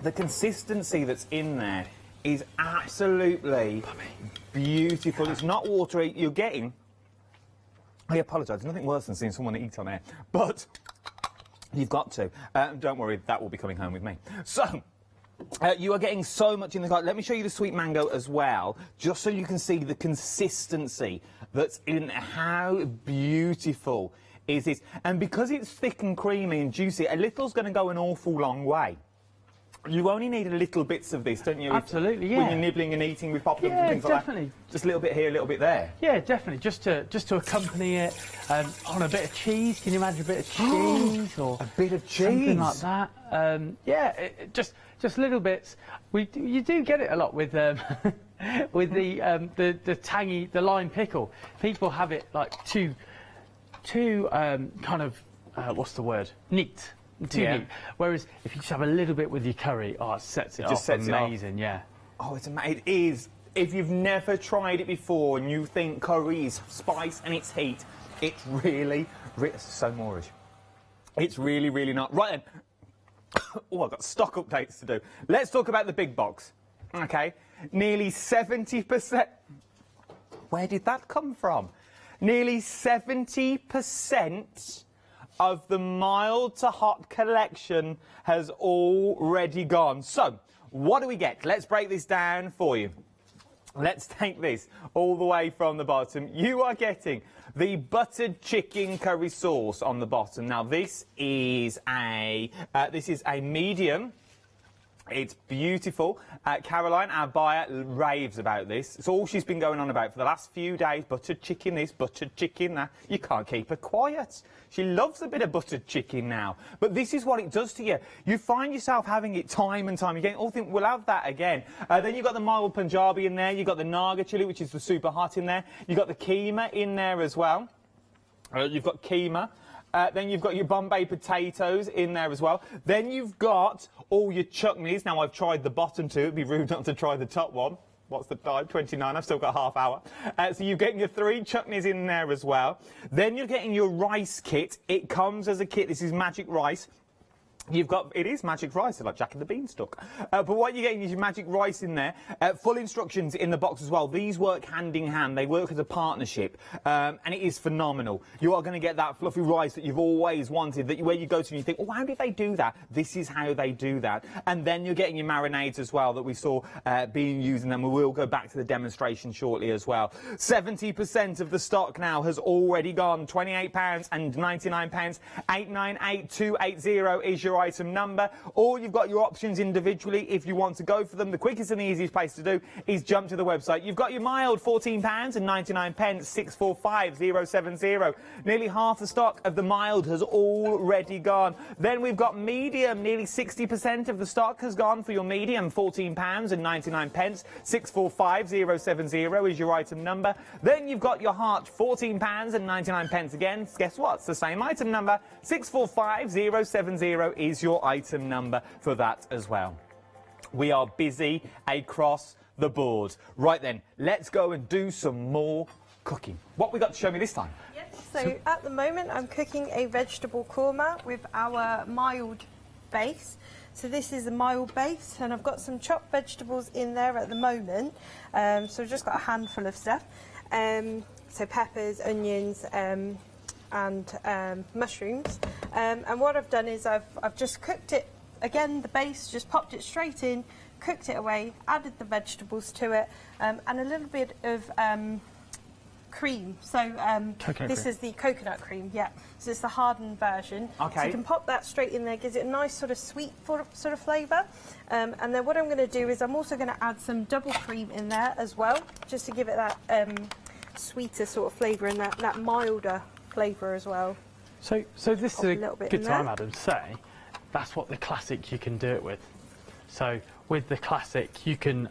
The consistency that's in there is absolutely beautiful. It's not watery. You're getting... I apologise, there's nothing worse than seeing someone eat on air, but you've got to. Don't worry, that will be coming home with me. So, you are getting so much in the garlic. Let me show you the sweet mango as well, just so you can see the consistency that's in. How beautiful is this? And because it's thick and creamy and juicy, a little's going to go an awful long way. You only need little bits of this, don't you? Absolutely, yeah. When you're nibbling and eating with popcorn and things like that. Just a little bit here, a little bit there. Yeah, definitely. Just to accompany it on a bit of cheese. Can you imagine a bit of cheese or a bit of cheese, something like that? Just little bits. You do get it a lot with with the tangy lime pickle. People have it like too kind of what's the word? Neat. Too neat. Whereas if you just have a little bit with your curry, it sets it off amazing, yeah. Oh, it's amazing. It is If you've never tried it before and you think curry is spice and it's heat, it's really, it's so Moorish. It's really, really not. Right then. Oh, I've got stock updates to do. Let's talk about the big box. Okay. Nearly 70%. Where did that come from? Nearly 70% of the mild to hot collection has already gone. So, what do we get? Let's break this down for you. Let's take this all the way from the bottom. You are getting the buttered chicken curry sauce on the bottom. Now, this is a medium. It's beautiful. Caroline, our buyer, raves about this. It's all she's been going on about for the last few days. Buttered chicken this, buttered chicken that. You can't keep her quiet. She loves a bit of buttered chicken now. But this is what it does to you. You find yourself having it time and time again. All think, we'll have that again. Then you've got the mild Punjabi in there. You've got the Naga chili, which is the super hot in there. You've got the keema in there as well. You've got keema. Then you've got your Bombay potatoes in there as well. Then you've got all your chutneys. Now, I've tried the bottom two. It'd be rude not to try the top one. What's the time? 29. I've still got half hour. So you're getting your 3 chutneys in there as well. Then you're getting your rice kit. It comes as a kit. This is magic rice. You've got, it is magic rice, like Jack and the Beanstalk. But what you're getting is your magic rice in there. Full instructions in the box as well. These work hand in hand. They work as a partnership. And it is phenomenal. You are going to get that fluffy rice that you've always wanted, that where you go to and you think, oh, how did they do that? This is how they do that. And then you're getting your marinades as well that we saw being used, and then we will go back to the demonstration shortly as well. 70% of the stock now has already gone. £28 and £99. 898280 is your item number, or you've got your options individually if you want to go for them. The quickest and the easiest place to do is jump to the website. You've got your mild £14 and 99, 645070. Nearly half the stock of the mild has already gone. Then we've got medium. Nearly 60% of the stock has gone for your medium. £14 and 99, 645070 is your item number. Then you've got your heart. £14 and 99 again. Guess what? It's the same item number. 645070 is your item number for that as well. We are busy across the board. Right then, let's go and do some more cooking. What we got to show me this time? Yes, so at the moment I'm cooking a vegetable korma with our mild base. So this is a mild base, and I've got some chopped vegetables in there at the moment. So I've just got a handful of stuff. So peppers, onions, and mushrooms, and what I've done is I've just cooked it again, the base, just popped it straight in, cooked it away, added the vegetables to it, and a little bit of cream. So this is the coconut cream, yeah. So it's the hardened version. Okay. So you can pop that straight in there, gives it a nice sort of sweet sort of flavour. And then what I'm going to do is I'm also going to add some double cream in there as well, just to give it that sweeter sort of flavour and that milder flavour as well. So this is a good time, Adam, to say that's what the classic you can do it with. So with the classic, you can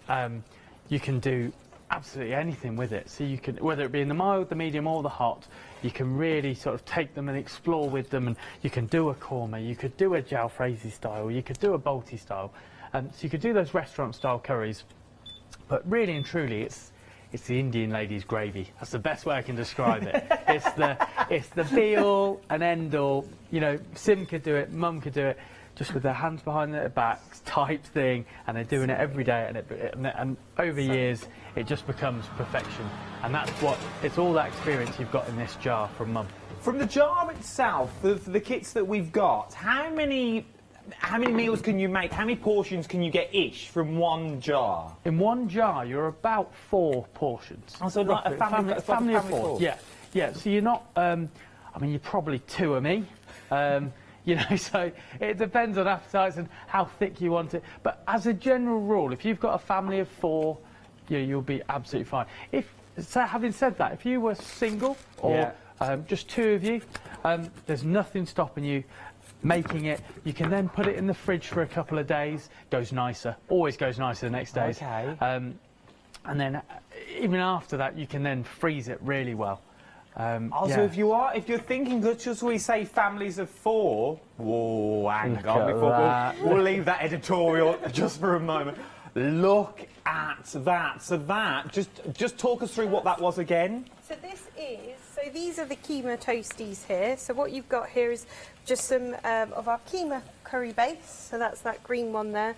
do absolutely anything with it. So you can, whether it be in the mild, the medium, or the hot, you can really sort of take them and explore with them. And you can do a korma, you could do a jalfrezi style, you could do a balti style. So you could do those restaurant style curries. But really and truly, it's the Indian lady's gravy. That's the best way I can describe it. It's the be all and end all. You know, Sim could do it, Mum could do it, just with their hands behind their backs type thing, and they're doing it every day, and over years it just becomes perfection. And that's what, it's all that experience you've got in this jar from Mum. From the jar itself, the kits that we've got, how many meals can you make? How many portions can you get ish from one jar? In one jar, you're about 4 portions. Oh, so like a family of 4? Yeah. So you're not, I mean, you're probably 2 of me. You know, so it depends on appetites and how thick you want it. But as a general rule, if you've got a family of 4, you'll be absolutely fine. So having said that, if you were single or just 2 of you, there's nothing stopping you making it. You can then put it in the fridge for a couple of days. Goes nicer. Always goes nicer the next day. Okay. And then even after that, you can then freeze it really well. Also, if you're thinking, just we say families of 4. Whoa, hang on, we'll leave that editorial just for a moment. Look at that. So that, just talk us through what that was again. So these are the keema toasties here. So what you've got here is just some of our keema curry base. So that's that green one there.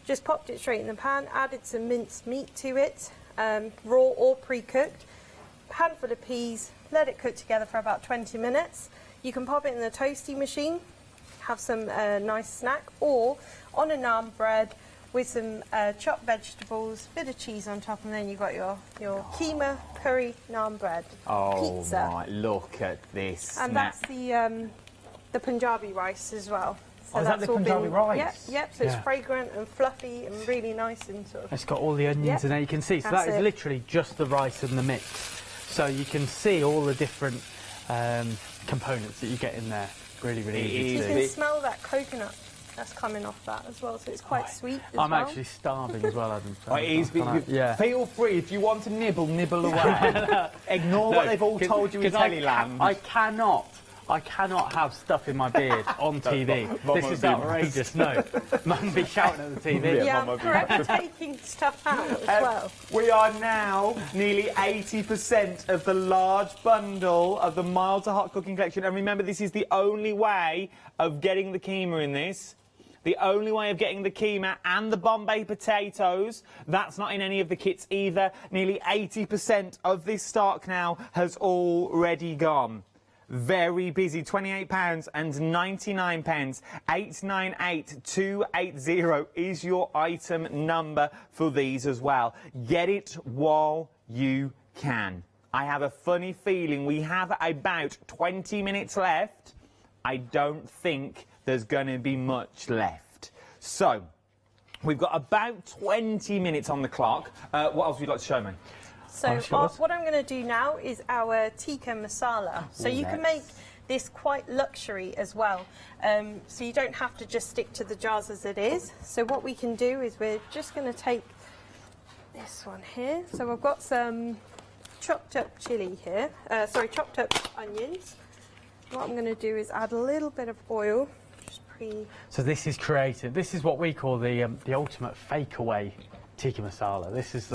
Just popped it straight in the pan, added some minced meat to it, raw or pre-cooked, handful of peas, let it cook together for about 20 minutes. You can pop it in the toasty machine, have some nice snack, or on a naan bread with some chopped vegetables, bit of cheese on top, and then you've got your keema curry naan bread pizza. My, look at this. And that's the Punjabi rice as well. So is that the Punjabi rice? Yep, so it's fragrant and fluffy and really nice and sort of... It's got all the onions in there, you can see. So that is literally just the rice and the mix. So you can see all the different components that you get in there. Really, really easy to do. You can smell that coconut that's coming off that as well, so it's quite sweet as well. I'm actually starving as well, Adam. It is, feel free, if you want to nibble away. Ignore what they've all told you in Tellyland. I cannot have stuff in my beard on TV. This is outrageous. No, Mum be shouting at the TV. Yeah, I'm forever taking stuff out as well. We are now nearly 80% of the large bundle of the mild to hot cooking collection. And remember, this is the only way of getting the keema in this. The only way of getting the keema and the Bombay potatoes. That's not in any of the kits either. Nearly 80% of this stock now has already gone. Very busy. £28.99. 898280 is your item number for these as well. Get it while you can. I have a funny feeling we have about 20 minutes left. I don't think there's going to be much left. So, we've got about 20 minutes on the clock. What else would you like to show me? So what I'm going to do now is our tikka masala. So you can make this quite luxury as well. So you don't have to just stick to the jars as it is. So what we can do is we're just going to take this one here. So I've got some chopped up chili here. Chopped up onions. What I'm going to do is add a little bit of oil. So this is creative. This is what we call the ultimate fake away tikka masala. This is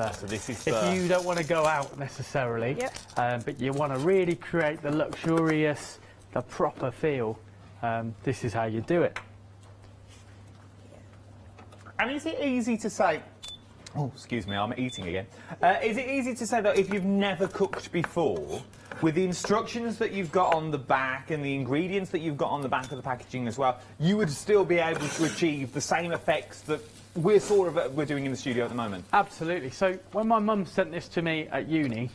if you don't want to go out necessarily, but you want to really create the luxurious, the proper feel, this is how you do it. And is it easy to say, oh, excuse me, I'm eating again. Is it easy to say that if you've never cooked before, with the instructions that you've got on the back and the ingredients that you've got on the back of the packaging as well, you would still be able to achieve the same effects that we're doing in the studio at the moment? Absolutely. So when my mum sent this to me at uni,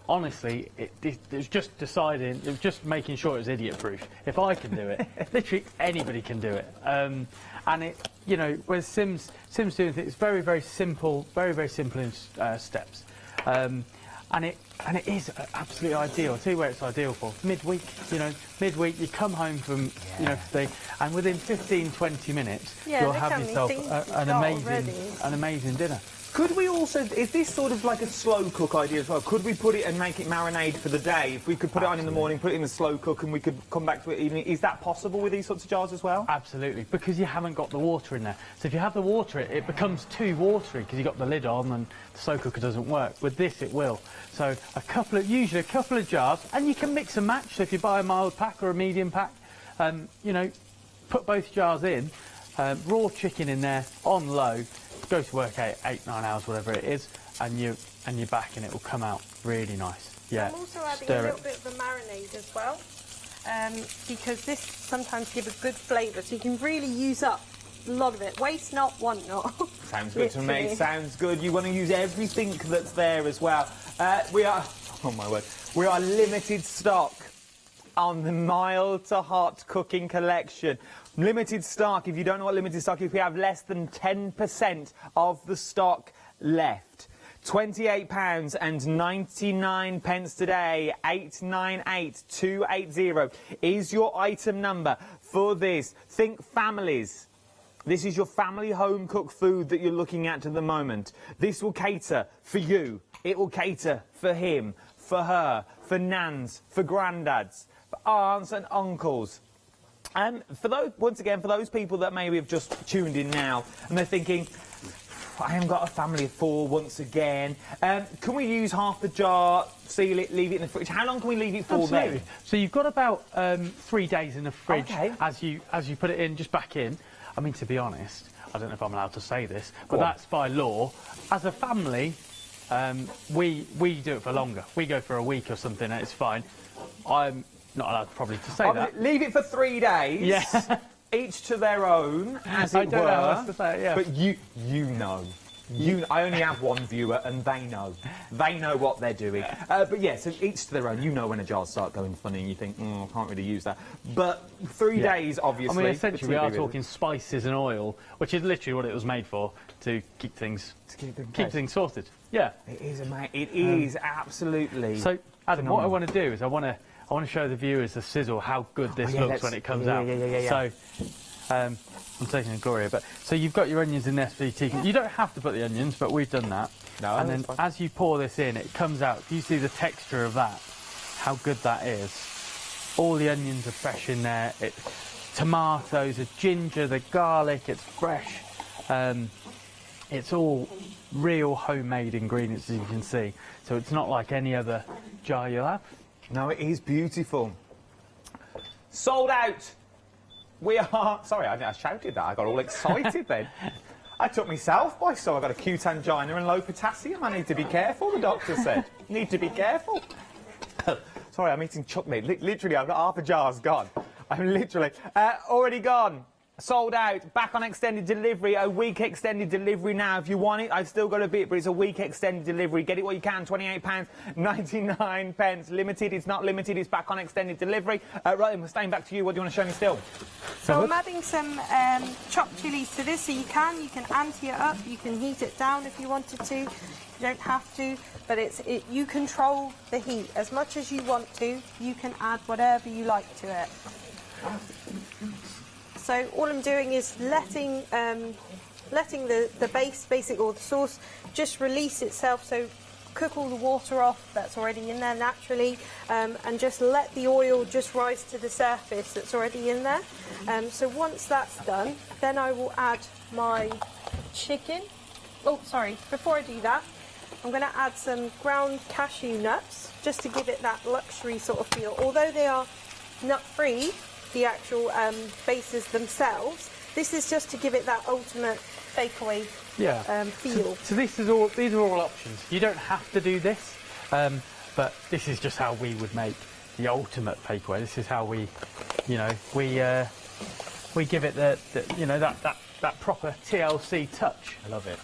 honestly, it was just deciding, it was just making sure it was idiot-proof. If I can do it, literally anybody can do it. And it, you know, with Sim's doing things, it's very, very simple in steps. And it is absolutely ideal. I'll tell you where it's ideal for. Midweek, midweek, you come home from, and within 15, 20 minutes, you'll have yourself an amazing dinner. Could we also, is this sort of like a slow cook idea as well? Could we put it and make it marinade for the day? If we could put it on in the morning, put it in the slow cook, and we could come back to it evening, is that possible with these sorts of jars as well? Absolutely, because you haven't got the water in there. So if you have the water, it becomes too watery because you've got the lid on and the slow cooker doesn't work. With this, it will. So usually a couple of jars, and you can mix and match. So if you buy a mild pack or a medium pack, put both jars in, raw chicken in there on low. Go to work 8, 9 hours, whatever it is, and you're back, and it will come out really nice. Yeah. I'm also adding a little bit of the marinade as well, because this sometimes gives a good flavour, so you can really use up a lot of it. Waste not, want not. Sounds good to me. Sounds good. You want to use everything that's there as well. We are, oh my word, we are limited stock on the mild to hot cooking collection. Limited stock. If you don't know what limited stock is, we have less than 10% of the stock left. £28.99 today. 898280 is your item number for this. Think families. This is your family home cooked food that you're looking at the moment. This will cater for you. It will cater for him, for her, for nans, for granddads, for aunts and uncles. And for those, once again, for those people that maybe have just tuned in now and they're thinking, I haven't got a family of 4 once again. Can we use half the jar, seal it, leave it in the fridge? How long can we leave it for Absolutely. then? So you've got about 3 days in the fridge Okay. as you put it in, just back in. I mean, to be honest, I don't know if I'm allowed to say this, but Go on. that's by law. As a family, we do it for longer. We go for a week or something, and it's fine. I'm not allowed probably to say that. Leave it for 3 days. Yeah. Each to their own, as it I don't were. know how else to say it, yeah. But you know. I only have one viewer, and they know. They know what they're doing. But yeah, so each to their own. You know when a jar starts going funny and you think, I can't really use that. But 3 days, obviously. I mean, essentially, we are talking spices and oil, which is literally what it was made for, to keep things sorted. Yeah. It is, mate. It is, absolutely. So, Adam, phenomenal. what I want to do is I want to show the viewers the sizzle how good this looks when it comes out. Yeah. So, I'm taking a glory, but so you've got your onions in there for your tikka. You don't have to put the onions, but we've done that. No, and then that's fine. as you pour this in, it comes out. You see the texture of that, how good that is. All the onions are fresh in there. It's tomatoes, the ginger, the garlic. It's fresh. It's all real homemade ingredients, as you can see. So it's not like any other jar you'll have. No, it is beautiful. Sold out. We are... Sorry, I shouted that. I got all excited then. I took myself by so I got acute angina and low potassium. I need to be careful, the doctor said. Need to be careful. Sorry, I'm eating chocolate. Literally, I've got half a jar's gone. I'm literally... already gone. Sold out, back on extended delivery, a week extended delivery now. If you want it, I've still got a bit, but it's a week extended delivery. Get it what you can, £28.99. Limited, it's not limited, it's back on extended delivery. Right then, we're staying back to you. What do you want to show me still? So I'm adding some chopped chilies to this, so you can ante it up, you can heat it down if you wanted to. You don't have to, but you control the heat as much as you want to. You can add whatever you like to it. So all I'm doing is letting the base, or the sauce, just release itself. So cook all the water off that's already in there naturally, and just let the oil just rise to the surface that's already in there. So once that's done, then I will add my chicken. Oh, sorry, before I do that, I'm going to add some ground cashew nuts, just to give it that luxury sort of feel. Although they are nut-free, the actual bases themselves, this is just to give it that ultimate takeaway feel. So these are all options. You don't have to do this, but this is just how we would make the ultimate takeaway. This is how we give it that proper TLC touch. I love it.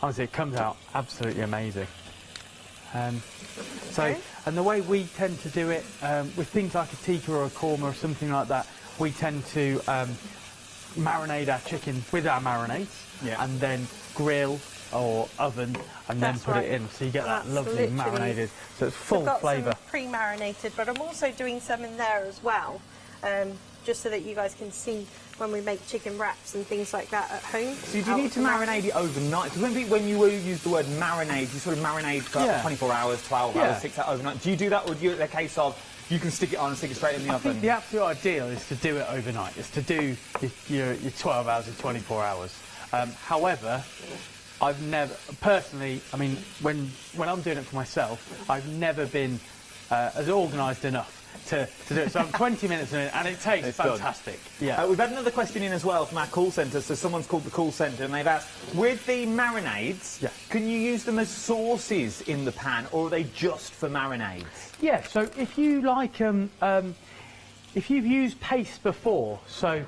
Honestly, it comes out absolutely amazing. And the way we tend to do it with things like a tikka or a korma or something like that, we tend to marinate our chicken with our marinades and then grill or oven and then put it in, so you get that lovely marinated, so it's full flavour. Some pre-marinated, but I'm also doing some in there as well, just so that you guys can see when we make chicken wraps and things like that at home. So do you need to marinate it overnight? Because when you use the word marinate, you sort of marinate for 24 hours, 12 hours, 6 hours overnight. Do you do that, or do you a case of you can stick it on and stick it straight in the oven? I think the absolute ideal is to do it overnight. It's to do your 12 hours or 24 hours. However, I've never, personally, I mean, when I'm doing it for myself, I've never been as organised enough to do it. So I'm 20 minutes in it, and it tastes fantastic. Yeah. We've had another question in as well from our call centre. So someone's called the call centre and they've asked, with the marinades, can you use them as sauces in the pan, or are they just for marinades? Yeah, so if you like if you've used paste before, so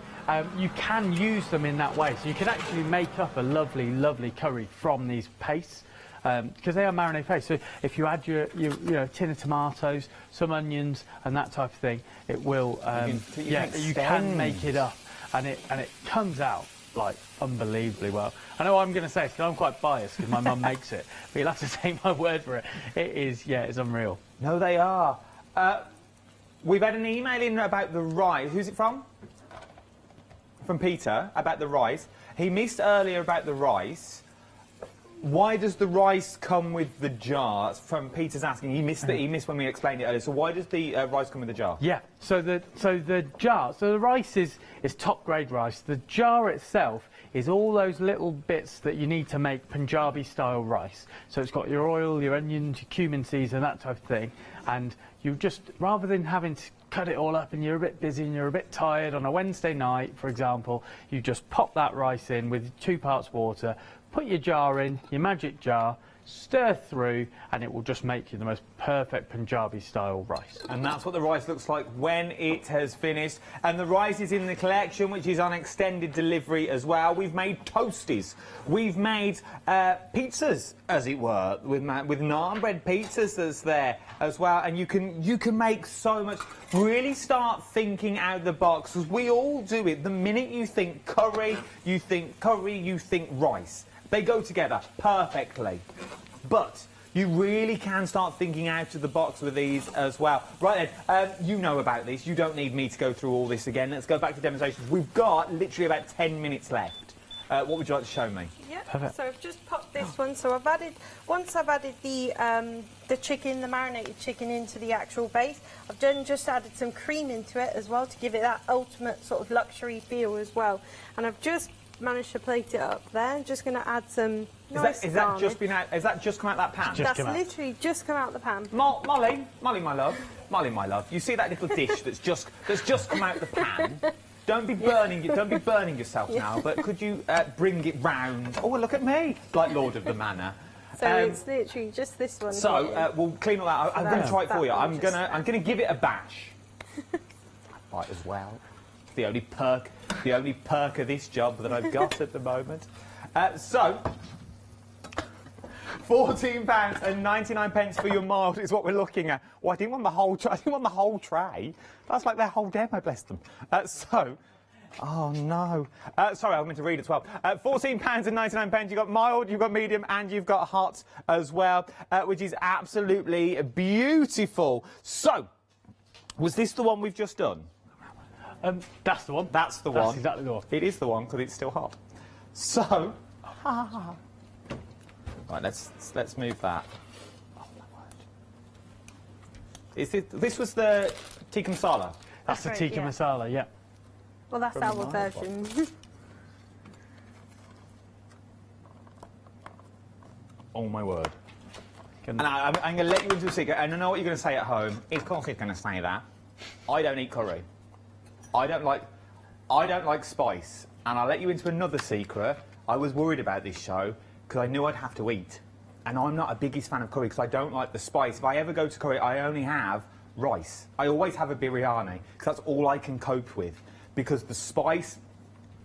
you can use them in that way. So you can actually make up a lovely, lovely curry from these pastes. Because they are marinade paste. So if you add your tin of tomatoes, some onions, and that type of thing, it will. You can make it up, and it comes out like unbelievably well. I know what I'm going to say, because I'm quite biased because my mum makes it, but you'll have to take my word for it. It is, it's unreal. No, they are. We've had an email in about the rice. Who's it from? From Peter about the rice. He missed earlier about the rice. Why does the rice come with the jar? That's from Peter's asking. He missed when we explained it earlier. So why does the rice come with the jar? Yeah. So the jar. So the rice is top grade rice. The jar itself is all those little bits that you need to make Punjabi style rice. So it's got your oil, your onions, your cumin seeds, and that type of thing. And you just, rather than having to cut it all up and you're a bit busy and you're a bit tired on a Wednesday night, for example, you just pop that rice in with 2 parts water. Put your jar in, your magic jar, stir through, and it will just make you the most perfect Punjabi style rice. And that's what the rice looks like when it has finished. And the rice is in the collection, which is on extended delivery as well. We've made toasties. We've made pizzas, as it were, with naan bread pizzas that's there as well. And you can make so much. Really start thinking out the box, because we all do it. The minute you think curry, you think rice. They go together perfectly. But you really can start thinking out of the box with these as well. Right then, you know about this. You don't need me to go through all this again. Let's go back to demonstrations. We've got literally about 10 minutes left. What would you like to show me? Yeah, so I've just popped this one. So once I've added the chicken, the marinated chicken into the actual base, I've just added some cream into it as well to give it that ultimate sort of luxury feel as well. And I've just managed to plate it up there. I'm just going to add some nice Is that just come out that pan? That's literally just come out the pan. Molly, my love. You see that little dish that's just come out the pan? Don't be burning yourself now. But could you bring it round? Oh, look at me, like Lord of the Manor. So it's literally just this one. So we'll clean all that. I'm going to try it for you. I'm going to give it a bash. Might as well. The only perk of this job that I've got at the moment. So, £14.99 for your mild is what we're looking at. Well, I didn't want the whole tray. That's like their whole demo, bless them. Oh no. Sorry, I meant to read as well. £14.99. You've got mild, you've got medium, and you've got hot as well, which is absolutely beautiful. So, was this the one we've just done? That's the one. That's the one. That's exactly the one. It is the one because it's still hot. So, right, let's move that. Oh my word! This was the tikka masala. That's the tikka masala, yeah. Well, that's our version. Oh my word! And I'm going to let you into a secret, and I know what you're going to say at home. Of course, he's going to say that. I don't eat curry. I don't like spice, and I'll let you into another secret. I was worried about this show because I knew I'd have to eat, and I'm not a biggest fan of curry because I don't like the spice. If I ever go to curry, I only have rice. I always have a biryani because that's all I can cope with. Because the spice,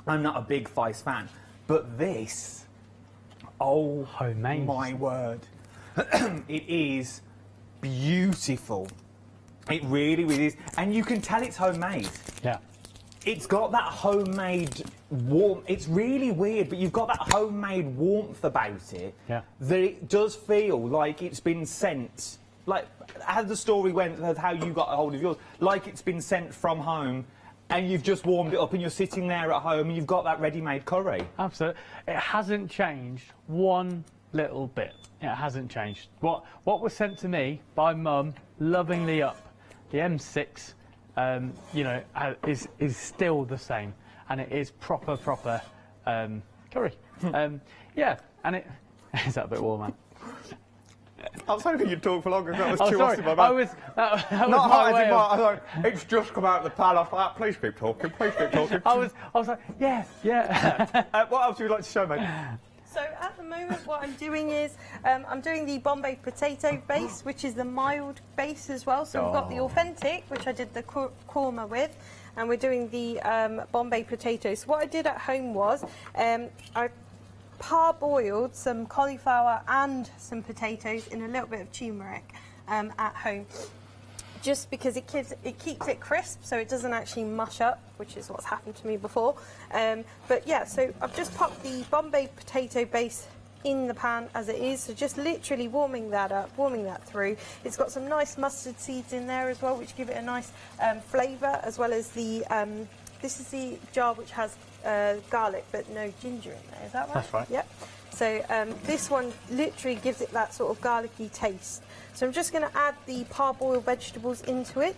I'm not a big spice fan. But this, oh homemade, my word, it is beautiful. It really, really is. And you can tell it's homemade. Yeah. It's got that homemade warmth. It's really weird, but you've got that homemade warmth about it. Yeah. That it does feel like it's been sent. Like, as the story went, of how you got a hold of yours, like it's been sent from home, and you've just warmed it up, and you're sitting there at home, and you've got that ready-made curry. Absolutely. It hasn't changed one little bit. It hasn't changed. What was sent to me by Mum, lovingly up, the M6, you know, is still the same, and it is proper curry. Yeah, and it is that a bit warm, man? I was hoping you'd talk for longer. That was Oh, too sorry. awesome. I was not my way of... I was like, it's just come out of the pan. I was like, please keep talking. Please keep talking. I was like, yeah. What else would you like to show me? So at the moment what I'm doing is I'm doing the Bombay potato base, which is the mild base as well. So we've got the authentic, which I did the korma with, and we're doing the Bombay potatoes. So what I did at home was I parboiled some cauliflower and some potatoes in a little bit of turmeric at home, just because it keeps it crisp, so it doesn't actually mush up, which is what's happened to me before. But yeah, so I've just popped the Bombay potato base in the pan as it is, so just literally warming that up, warming that through. It's got some nice mustard seeds in there as well, which give it a nice flavour, as well as the this is the jar which has garlic but no ginger in there, is that right? That's right. Yep. So this one literally gives it that sort of garlicky taste. So I'm just going to add the parboiled vegetables into it.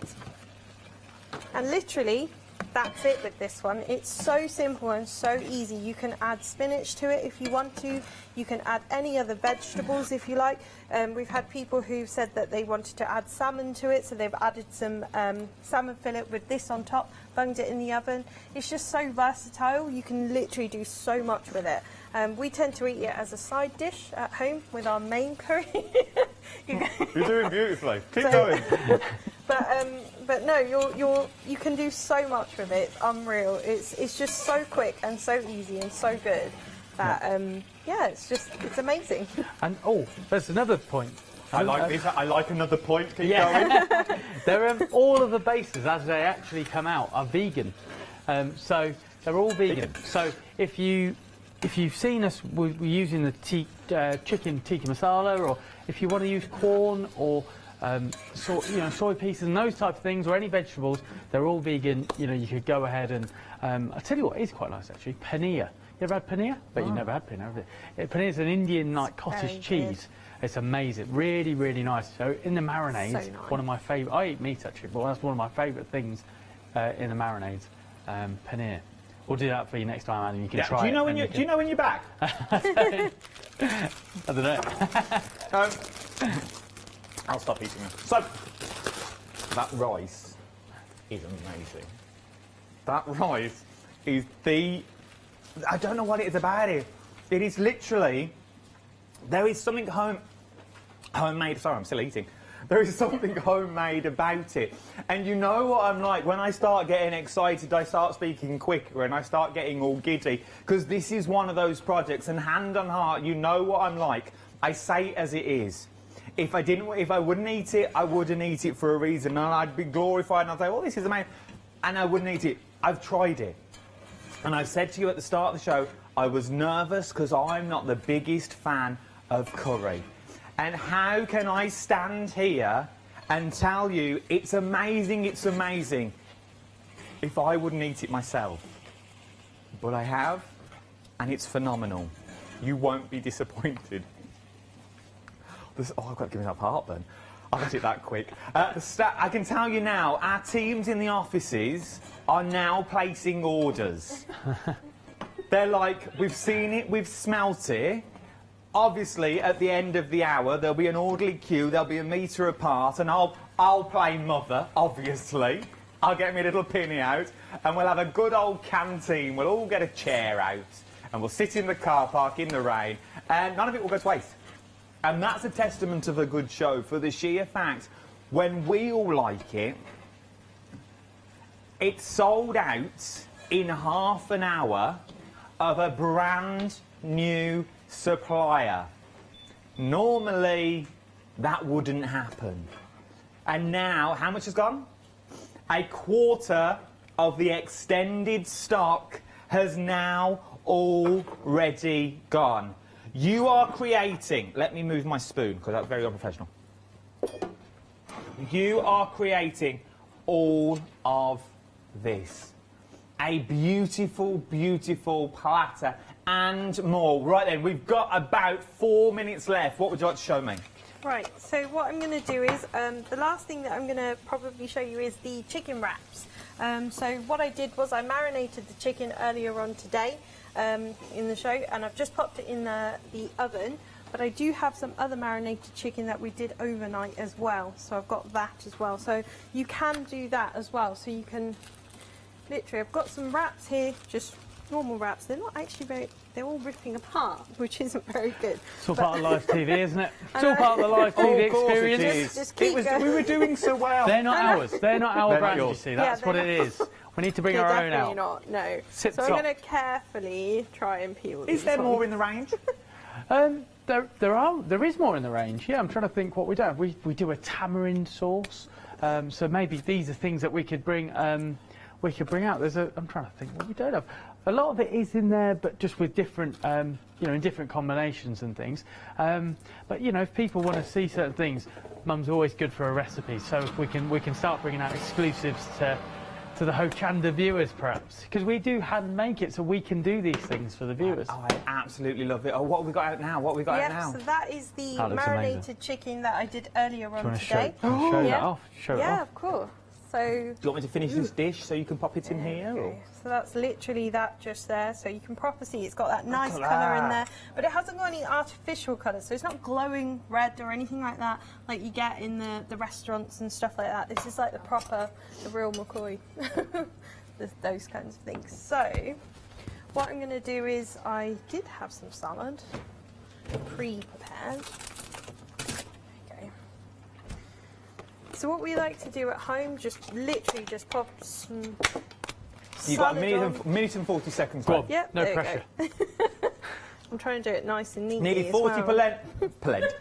And literally, that's it with this one. It's so simple and so easy. You can add spinach to it if you want to. You can add any other vegetables if you like. We've had people who've said that they wanted to add salmon to it, so they've added some salmon fillet with this on top, bunged it in the oven. It's just so versatile. You can literally do so much with it. We tend to eat it as a side dish at home with our main curry. You're doing beautifully. Keep going. But no, you can do so much with it. It's unreal. It's just so quick and so easy and so good that yeah, it's amazing. And there's another point. I like this. I like another point. Keep going. They're all of the bases as they actually come out are vegan, so they're all vegan. So if you've seen us, we're using the chicken tikka masala, or if you want to use corn or soy pieces and those type of things, or any vegetables, they're all vegan. You could go ahead and I'll tell you what is quite nice actually, paneer. You ever had paneer? But you've never had paneer, have you? Paneer is an Indian cottage cheese. It's amazing, really, really nice. So in the marinades, so nice. One of my favourite. I eat meat actually, but that's one of my favourite things in the marinades. Paneer. We'll do that for you next time, Adam. You can try. Do you know when you're back? I don't know. I'll stop eating them. So that rice is amazing. That rice is I don't know what it is about it. It is literally. There is something homemade. Sorry, I'm still eating. There is something homemade about it. And you know what I'm like? When I start getting excited, I start speaking quicker and I start getting all giddy. Because this is one of those projects, and hand on heart, you know what I'm like. I say it as it is. If I wouldn't eat it, I wouldn't eat it for a reason. And I'd be glorified and I'd say, oh, this is amazing. And I wouldn't eat it. I've tried it. And I said to you at the start of the show, I was nervous because I'm not the biggest fan of curry. And how can I stand here and tell you it's amazing, if I wouldn't eat it myself? But I have, and it's phenomenal. You won't be disappointed. I've got to give myself heartburn. I'll get it that quick. I can tell you now, our teams in the offices are now placing orders. They're like, we've seen it, we've smelt it. Obviously, at the end of the hour, there'll be an orderly queue, there'll be a metre apart, and I'll play mother, obviously. I'll get my little pinny out, and we'll have a good old canteen. We'll all get a chair out, and we'll sit in the car park in the rain, and none of it will go to waste. And that's a testament of a good show, for the sheer fact, when we all like it, it's sold out in half an hour of a brand new supplier. Normally, that wouldn't happen. And now, how much has gone? A quarter of the extended stock has now already gone. You are creating, let me move my spoon because that's very unprofessional. You are creating all of this. A beautiful, beautiful platter and more. Right then, we've got about 4 minutes left. What would you like to show me? Right, so what I'm going to do is, the last thing that I'm going to probably show you is the chicken wraps. So what I did was I marinated the chicken earlier on today in the show, and I've just popped it in the oven. But I do have some other marinated chicken that we did overnight as well. So I've got that as well. So you can do that as well. So you can, literally, I've got some wraps here, just normal wraps. They're not actually they're all ripping apart, which isn't very good. It's all part of live TV, isn't it? It's all part of the live TV experience. Just keep going. We were doing so well. They're not ours. They're not our brand, you yours. see. That's what it is. We need to bring our own out. Definitely not, no. Sit so top. I'm going to carefully try and peel these. Is there more in the range? There is more in the range. Yeah, I'm trying to think what we do. We do a tamarind sauce. So maybe these are things that we could bring out. I'm trying to think what we don't have. A lot of it is in there, but just with different, in different combinations and things. But if people want to see certain things, Mum's always good for a recipe. So if we can start bringing out exclusives to to the Hochanda viewers, perhaps? Because we do hand make it, so we can do these things for the viewers. Oh, I absolutely love it. Oh, what have we got out now? What have we got out now? So that is the That looks marinated amazing. chicken that I did earlier on today. Show that off? Show it Yeah, off. of course. So, Do you want me to finish this dish so you can pop it in here? Or? so that's literally that just there. So you can proper see it's got that nice at colour in that. there, but it hasn't got any artificial colours. So it's not glowing red or anything like that, like you get in the restaurants and stuff like that. This is like the real McCoy, those kinds of things. So what I'm going to do is I did have some salad pre-prepared. So what we like to do at home, just literally just pop some You've got a salad minute and 40 seconds Go on, left. Yep, no there you pressure. go. I'm trying to do it nice and neatly. Nearly as 40%.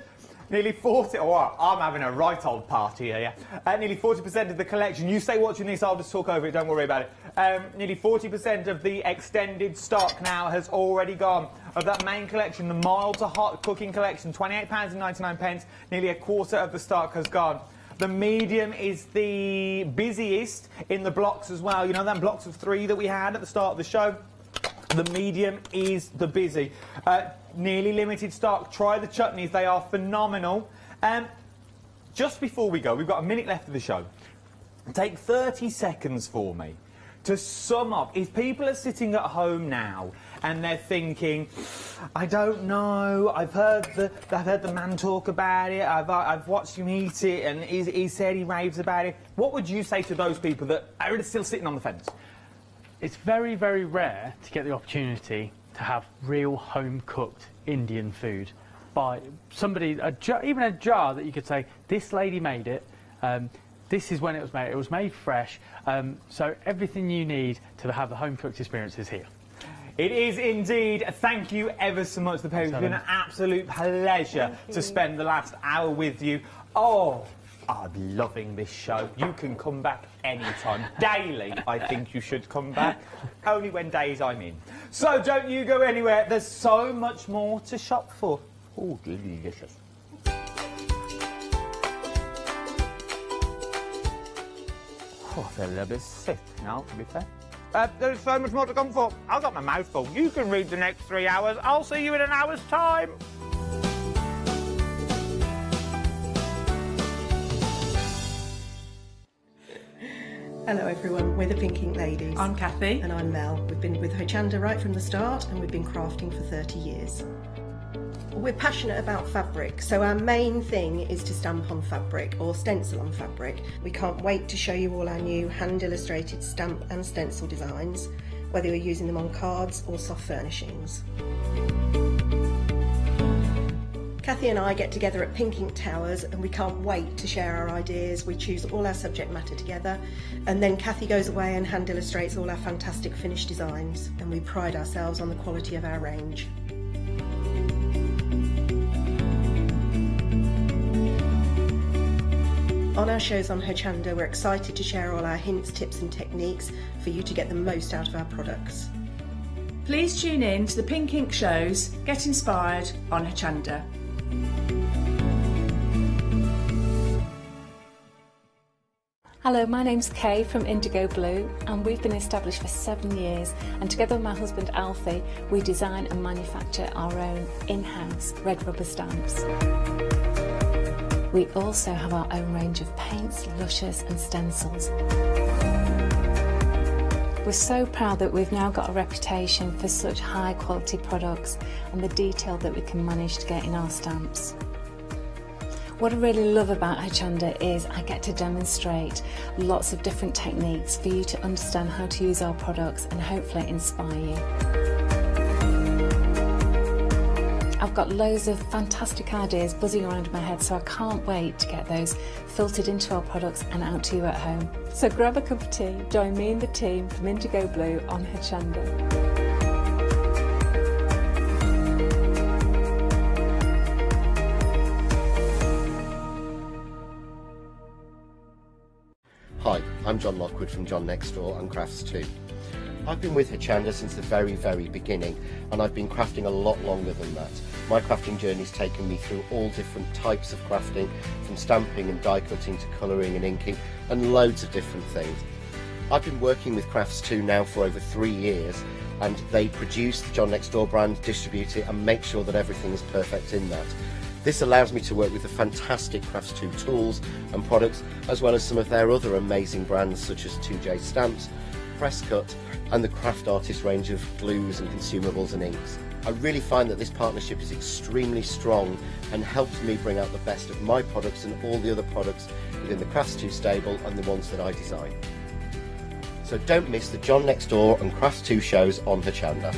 Nearly 40. Oh, I'm having a right old party here. Yeah. Nearly 40% of the collection. You stay watching this. I'll just talk over it. Don't worry about it. Nearly 40% of the extended stock now has already gone. Of that main collection, the mild to hot cooking collection, £28.99. Nearly a quarter of the stock has gone. The medium is the busiest in the blocks as well. You know, them blocks of 3 that we had at the start of the show? The medium is the busy. Nearly limited stock. Try the chutneys. They are phenomenal. Just before we go, we've got a minute left of the show. Take 30 seconds for me to sum up. If people are sitting at home now and they're thinking, I don't know, I've heard the man talk about it, I've watched him eat it, and he said he raves about it. What would you say to those people that are still sitting on the fence? It's very, very rare to get the opportunity to have real home-cooked Indian food by somebody, even a jar that you could say, this lady made it, this is when it was made. It was made fresh, so everything you need to have the home-cooked experience is here. It is indeed. Thank you ever so much, the paper. It's been an absolute pleasure to spend the last hour with you. Oh, I'm loving this show. You can come back anytime. Daily, I think you should come back. Only when days I'm in. So don't you go anywhere. There's so much more to shop for. Oh, delicious. Oh, I feel a little bit sick now, to be fair. There's so much more to come for. I've got my mouth full. You can read the next 3 hours. I'll see you in an hour's time. Hello everyone, we're the Pink Ink Ladies. I'm Kathy. And I'm Mel. We've been with Hochanda right from the start and we've been crafting for 30 years. We're passionate about fabric, so our main thing is to stamp on fabric or stencil on fabric. We can't wait to show you all our new hand-illustrated stamp and stencil designs, whether you're using them on cards or soft furnishings. Kathy and I get together at Pink Ink Towers and we can't wait to share our ideas. We choose all our subject matter together and then Kathy goes away and hand illustrates all our fantastic finished designs, and we pride ourselves on the quality of our range. On our shows on Hochanda, we're excited to share all our hints, tips and techniques for you to get the most out of our products. Please tune in to the Pink Ink shows, get inspired on Hochanda. Hello, my name's Kay from Indigo Blue and we've been established for 7 years, and together with my husband Alfie we design and manufacture our own in-house red rubber stamps. We also have our own range of paints, lushes and stencils. We're so proud that we've now got a reputation for such high quality products and the detail that we can manage to get in our stamps. What I really love about Hochanda is I get to demonstrate lots of different techniques for you to understand how to use our products and hopefully inspire you. I've got loads of fantastic ideas buzzing around in my head, so I can't wait to get those filtered into our products and out to you at home. So grab a cup of tea, join me and the team from Indigo Blue on Hochanda. Hi, I'm John Lockwood from John Next Door and Crafts 2. I've been with Hochanda since the very beginning, and I've been crafting a lot longer than that. My crafting journey's taken me through all different types of crafting, from stamping and die cutting to colouring and inking, and loads of different things. I've been working with Crafts2 now for over 3 years, and they produce the John Next Door brand, distribute it, and make sure that everything is perfect in that. This allows me to work with the fantastic Crafts2 tools and products, as well as some of their other amazing brands such as 2J Stamps, Presscut, and the Craft Artist range of glues and consumables and inks. I really find that this partnership is extremely strong and helps me bring out the best of my products and all the other products within the Crafts2 stable and the ones that I design. So don't miss the John Next Door and Crafts2 shows on Hochanda.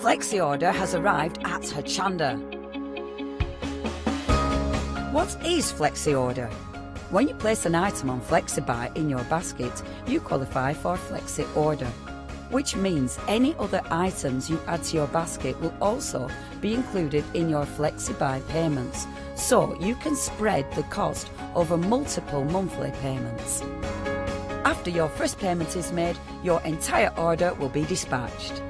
Flexi order has arrived at Hochanda. What is Flexi order? When you place an item on FlexiBuy in your basket, you qualify for Flexi order, which means any other items you add to your basket will also be included in your FlexiBuy payments, so you can spread the cost over multiple monthly payments. After your first payment is made, your entire order will be dispatched.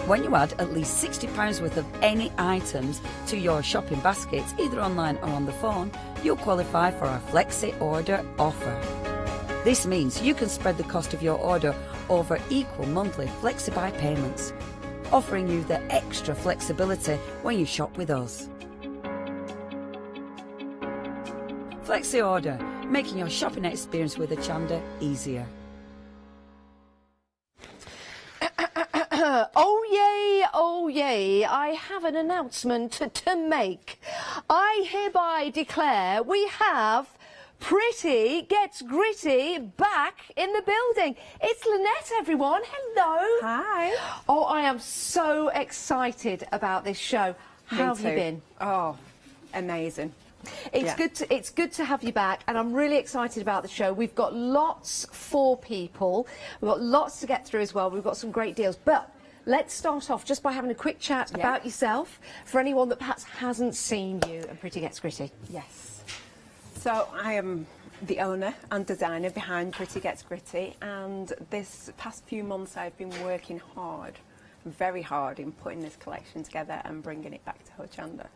When you add at least £60 worth of any items to your shopping basket, either online or on the phone, you'll qualify for our Flexi Order offer. This means you can spread the cost of your order over equal monthly FlexiBuy payments, offering you the extra flexibility when you shop with us. Flexi Order, making your shopping experience with Hochanda easier. Oh yay, I have an announcement to make. I hereby declare we have Pretty Gets Gritty back in the building. It's Lynette, everyone. Hello. Hi. Oh, I am so excited about this show. How have you been? Oh, amazing. It's good to have you back, and I'm really excited about the show. We've got lots for people. We've got lots to get through as well. We've got some great deals, but let's start off just by having a quick chat about yourself for anyone that perhaps hasn't seen you and Pretty Gets Gritty. Yes. So I am the owner and designer behind Pretty Gets Gritty, and this past few months I've been working hard, very hard, in putting this collection together and bringing it back to Hochanda.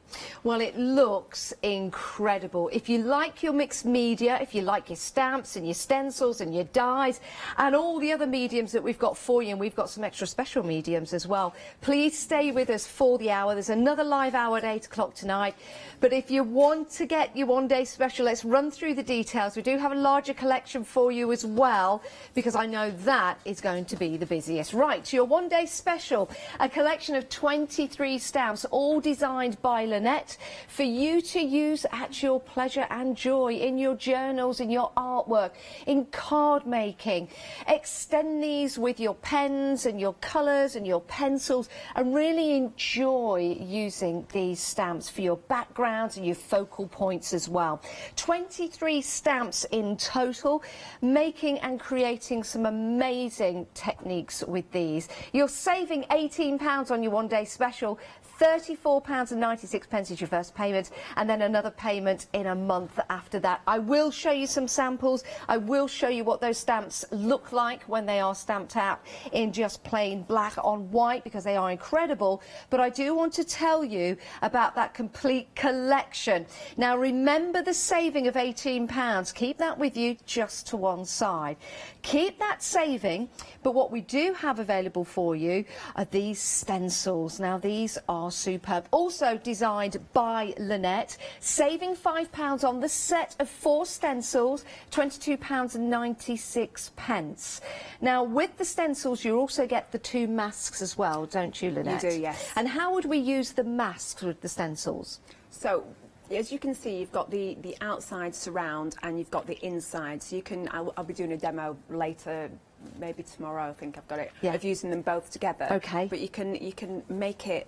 Well, it looks incredible. If you like your mixed media, if you like your stamps and your stencils and your dies and all the other mediums that we've got for you, and we've got some extra special mediums as well, please stay with us for the hour. There's another live hour at 8 o'clock tonight. But if you want to get your one-day special, let's run through the details. We do have a larger collection for you as well, because I know that is going to be the busiest. Right, your one-day special, a collection of 23 stamps, all designed by Lynette, for you to use at your pleasure and joy in your journals, in your artwork, in card making. Extend these with your pens and your colours and your pencils, and really enjoy using these stamps for your backgrounds and your focal points as well. 23 stamps in total, making and creating some amazing techniques with these. You're saving £18 on your one-day special. £34.96 is your first payment, and then another payment in a month after that. I will show you some samples. I will show you what those stamps look like when they are stamped out in just plain black on white, because they are incredible. But I do want to tell you about that complete collection. Now, remember the saving of £18. Keep that with you just to one side. Keep that saving, but what we do have available for you are these stencils. Now, these are superb, also designed by Lynette, saving £5 on the set of 4 stencils, £22.96. Now, with the stencils, you also get the 2 masks as well, don't you, Lynette? You do, yes. And how would we use the masks with the stencils? So, as you can see, you've got the outside surround and you've got the inside. So you can, I'll be doing a demo later, maybe tomorrow, I think I've got it, of using them both together. Okay. But you can make it,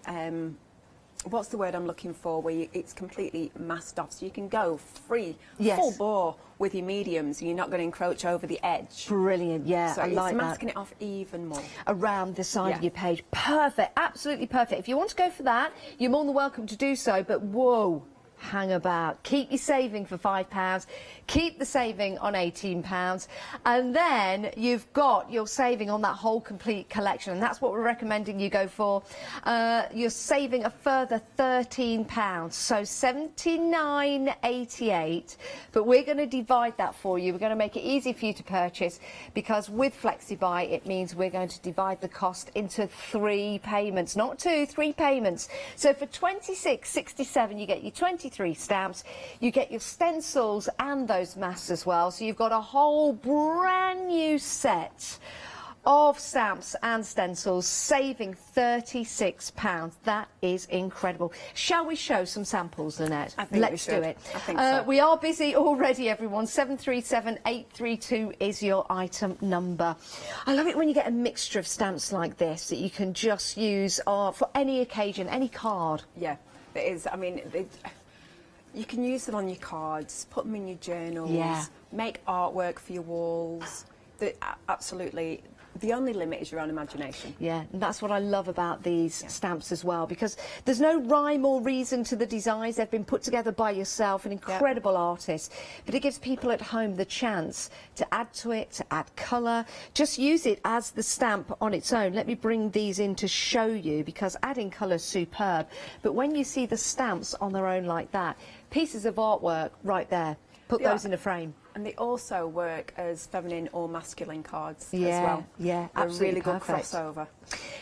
what's the word I'm looking for, where it's completely masked off. So you can go free, full bore with your mediums, and you're not going to encroach over the edge. Brilliant, yeah, so I like it's that. masking it off even more. Around the side of your page. Perfect, absolutely perfect. If you want to go for that, you're more than welcome to do so, but whoa. Hang about. Keep your saving for £5, keep the saving on £18, and then you've got your saving on that whole complete collection, and that's what we're recommending you go for. You're saving a further £13, so $79.88, but we're going to divide that for you. We're going to make it easy for you to purchase, because with FlexiBuy it means we're going to divide the cost into 3 payments, not 2, 3 payments. So for $26.67 you get your 23 stamps, you get your stencils and those masks as well, so you've got a whole brand new set of stamps and stencils, saving £36. That is incredible. Shall we show some samples, Lynette? I think Let's we should. do it. I think so. We are busy already, everyone. 737-832 is your item number. I love it when you get a mixture of stamps like this that you can just use for any occasion, any card. Yeah, it is. I mean, you can use them on your cards, put them in your journals, make artwork for your walls. Absolutely, the only limit is your own imagination. Yeah, and that's what I love about these stamps as well, because there's no rhyme or reason to the designs. They've been put together by yourself, an incredible artist, but it gives people at home the chance to add to it, to add colour, just use it as the stamp on its own. Let me bring these in to show you, because adding colour is superb, but when you see the stamps on their own like that, pieces of artwork right there, put those in a frame. And they also work as feminine or masculine cards as Yeah, well. yeah, They're absolutely really good perfect. crossover.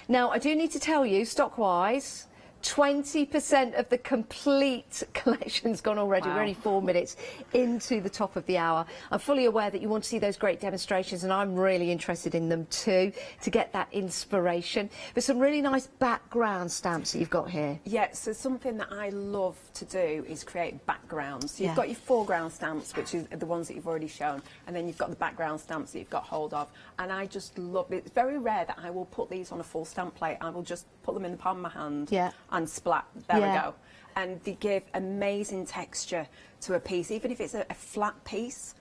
Now, I do need to tell you, stock-wise, 20% of the complete collection's gone already. Wow. We're only 4 minutes into the top of the hour. I'm fully aware that you want to see those great demonstrations, and I'm really interested in them too, to get that inspiration. But some really nice background stamps that you've got here. Yeah, so something that I love to do is create backgrounds. So you've Yeah. got your foreground stamps, which is the ones that you've already shown, and then you've got the background stamps that you've got hold of. And I just love it. It's very rare that I will put these on a full stamp plate. I will just put them in the palm of my hand and splat. There we go. And they give amazing texture to a piece. Even if it's a flat piece,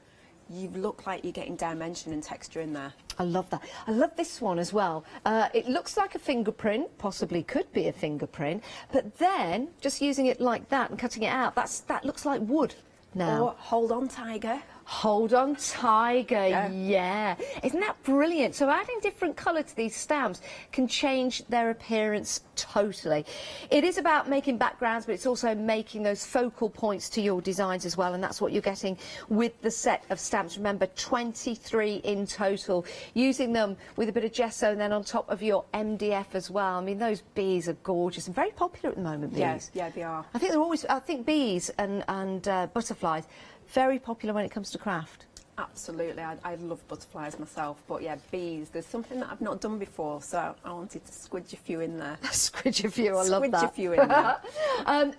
you look like you're getting dimension and texture in there. I love that. I love this one as well. It looks like a fingerprint, possibly could be a fingerprint, but then just using it like that and cutting it out, that looks like wood now. Or hold on, tiger. Hold on, tiger, yeah. Isn't that brilliant? So adding different colour to these stamps can change their appearance totally. It is about making backgrounds, but it's also making those focal points to your designs as well, and that's what you're getting with the set of stamps. Remember, 23 in total, using them with a bit of gesso and then on top of your MDF as well. I mean, those bees are gorgeous and very popular at the moment, bees. Yeah, they are. I think bees and butterflies, very popular when it comes to craft. Absolutely, I love butterflies myself, but yeah, bees, there's something that I've not done before, so I wanted to squidge a few in there. Squidge a few, I love that. Squidge a few in there.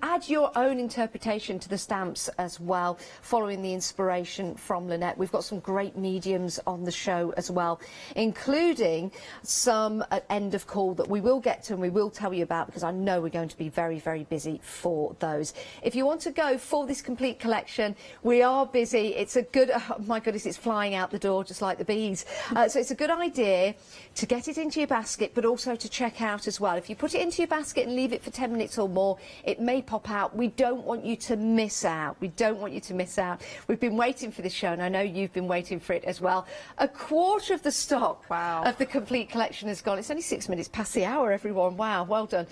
Add your own interpretation to the stamps as well, following the inspiration from Lynette. We've got some great mediums on the show as well, including some at end of call that we will get to and we will tell you about, because I know we're going to be very, very busy for those. If you want to go for this complete collection, we are busy. It's a good, oh my goodness, it's flying out the door just like the bees. So it's a good idea to get it into your basket, but also to check out as well. If you put it into your basket and leave it for 10 minutes or more, it may pop out. We don't want you to miss out. We don't want you to miss out. We've been waiting for this show, and I know you've been waiting for it as well. A quarter of the stock of the complete collection has gone. It's only 6 minutes past the hour, everyone. Wow, well done.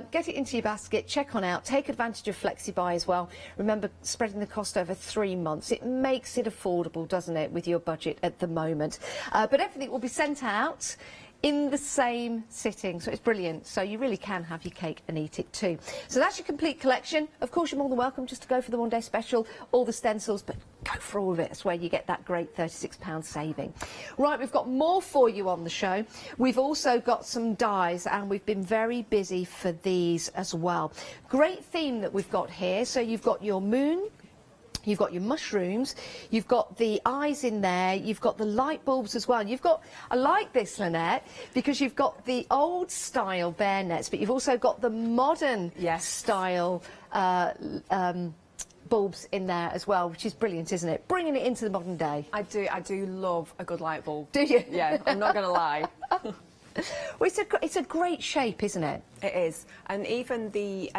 Get it into your basket, check on out, take advantage of FlexiBuy as well. Remember, spreading the cost over 3 months. It makes it affordable, doesn't it, with your budget at the moment. But everything will be sent out in the same sitting. So it's brilliant. So you really can have your cake and eat it too. So that's your complete collection. Of course, you're more than welcome just to go for the one-day special, all the stencils, but go for all of it. That's where you get that great £36 saving. Right, we've got more for you on the show. We've also got some dies, and we've been very busy for these as well. Great theme that we've got here. So you've got your moon, you've got your mushrooms, you've got the eyes in there, you've got the light bulbs as well. You've got, I like this, Lynette, because you've got the old style bayonets, but you've also got the modern style bulbs in there as well, which is brilliant, isn't it? Bringing it into the modern day. I do love a good light bulb. Do you? Yeah, I'm not going to lie. Well, it's a great shape, isn't it? It is. And even the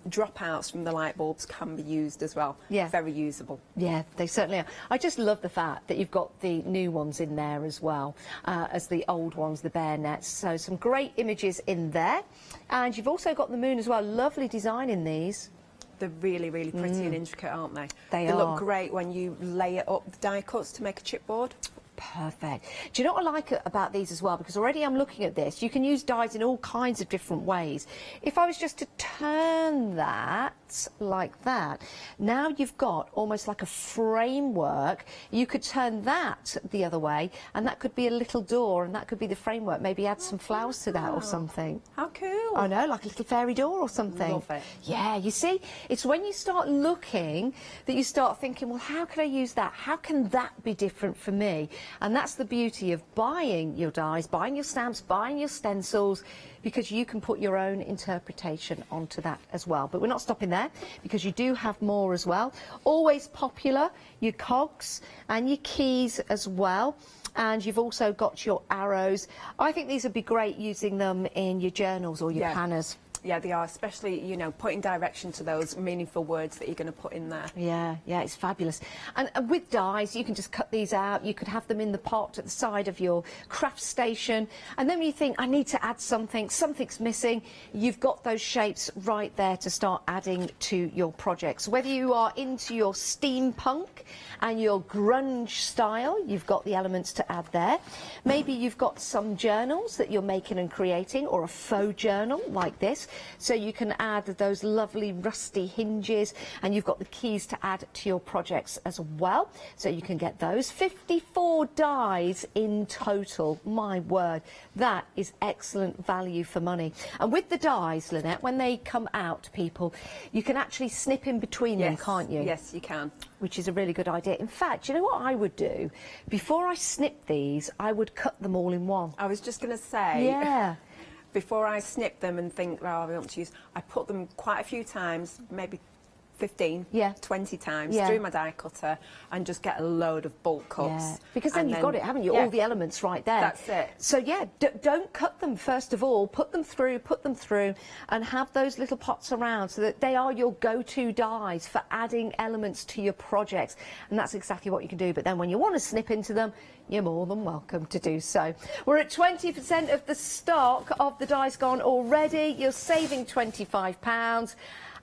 dropouts from the light bulbs can be used as well. Yeah. Very usable. Yeah, they certainly are. I just love the fact that you've got the new ones in there as well as the old ones, the bayonets. So some great images in there. And you've also got the moon as well. Lovely design in these. They're really, really pretty and intricate, aren't they? They They are. look great when you layer up the die cuts to make a chipboard. Perfect. Do you know what I like about these as well? Because already I'm looking at this. You can use dies in all kinds of different ways. If I was just to turn that like that, now you've got almost like a framework. You could turn that the other way, and that could be a little door, and that could be the framework. Maybe add some flowers to that or something. How cool. I know, like a little fairy door or something. Love it. Yeah, you see, it's when you start looking that you start thinking, well, how can I use that? How can that be different for me? And that's the beauty of buying your dies, buying your stamps, buying your stencils, because you can put your own interpretation onto that as well. But we're not stopping there, because you do have more as well. Always popular, your cogs and your keys as well. And you've also got your arrows. I think these would be great using them in your journals or your planners. Yeah, they are, especially, you know, putting direction to those meaningful words that you're going to put in there. Yeah, yeah, it's fabulous. And with dies, you can just cut these out. You could have them in the pot at the side of your craft station. And then when you think, I need to add something, something's missing, you've got those shapes right there to start adding to your projects. Whether you are into your steampunk and your grunge style, you've got the elements to add there. Maybe you've got some journals that you're making and creating, or a faux journal like this. So you can add those lovely rusty hinges, and you've got the keys to add to your projects as well. So you can get those. 54 dies in total. My word, that is excellent value for money. And with the dies, Lynette, when they come out, people, you can actually snip in between them, can't you? Yes, you can. Which is a really good idea. In fact, you know what I would do? Before I snip these, I would cut them all in one. I was just going to say... Yeah. Before I snip them and think, well, I want to use, I put them quite a few times, maybe 15, 20 times through my die cutter, and just get a load of bulk cuts. Yeah. Because then you've got it, haven't you? All the elements right there. That's it. So yeah, don't cut them first of all. Put them through, and have those little pots around so that they are your go-to dies for adding elements to your projects. And that's exactly what you can do. But then when you want to snip into them, you're more than welcome to do so. We're at 20% of the stock of the dies gone already. You're saving £25.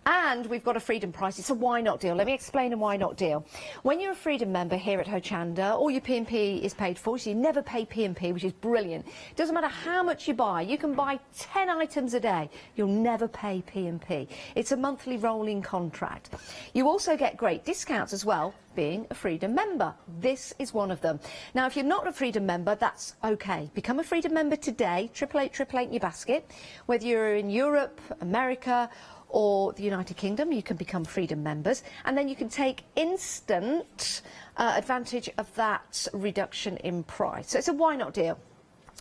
And we've got a Freedom price. It's a why not deal. Let me explain a why not deal. When you're a Freedom member here at Hochanda, all your P&P is paid for, so you never pay P&P, which is brilliant. It doesn't matter how much you buy. You can buy 10 items a day. You'll never pay P&P. It's a monthly rolling contract. You also get great discounts as well, being a Freedom member. This is one of them. Now, if you're not a Freedom member, that's okay. Become a Freedom member today, 888 in your basket. Whether you're in Europe, America, or the United Kingdom, you can become Freedom members, and then you can take instant advantage of that reduction in price. So it's a why not deal.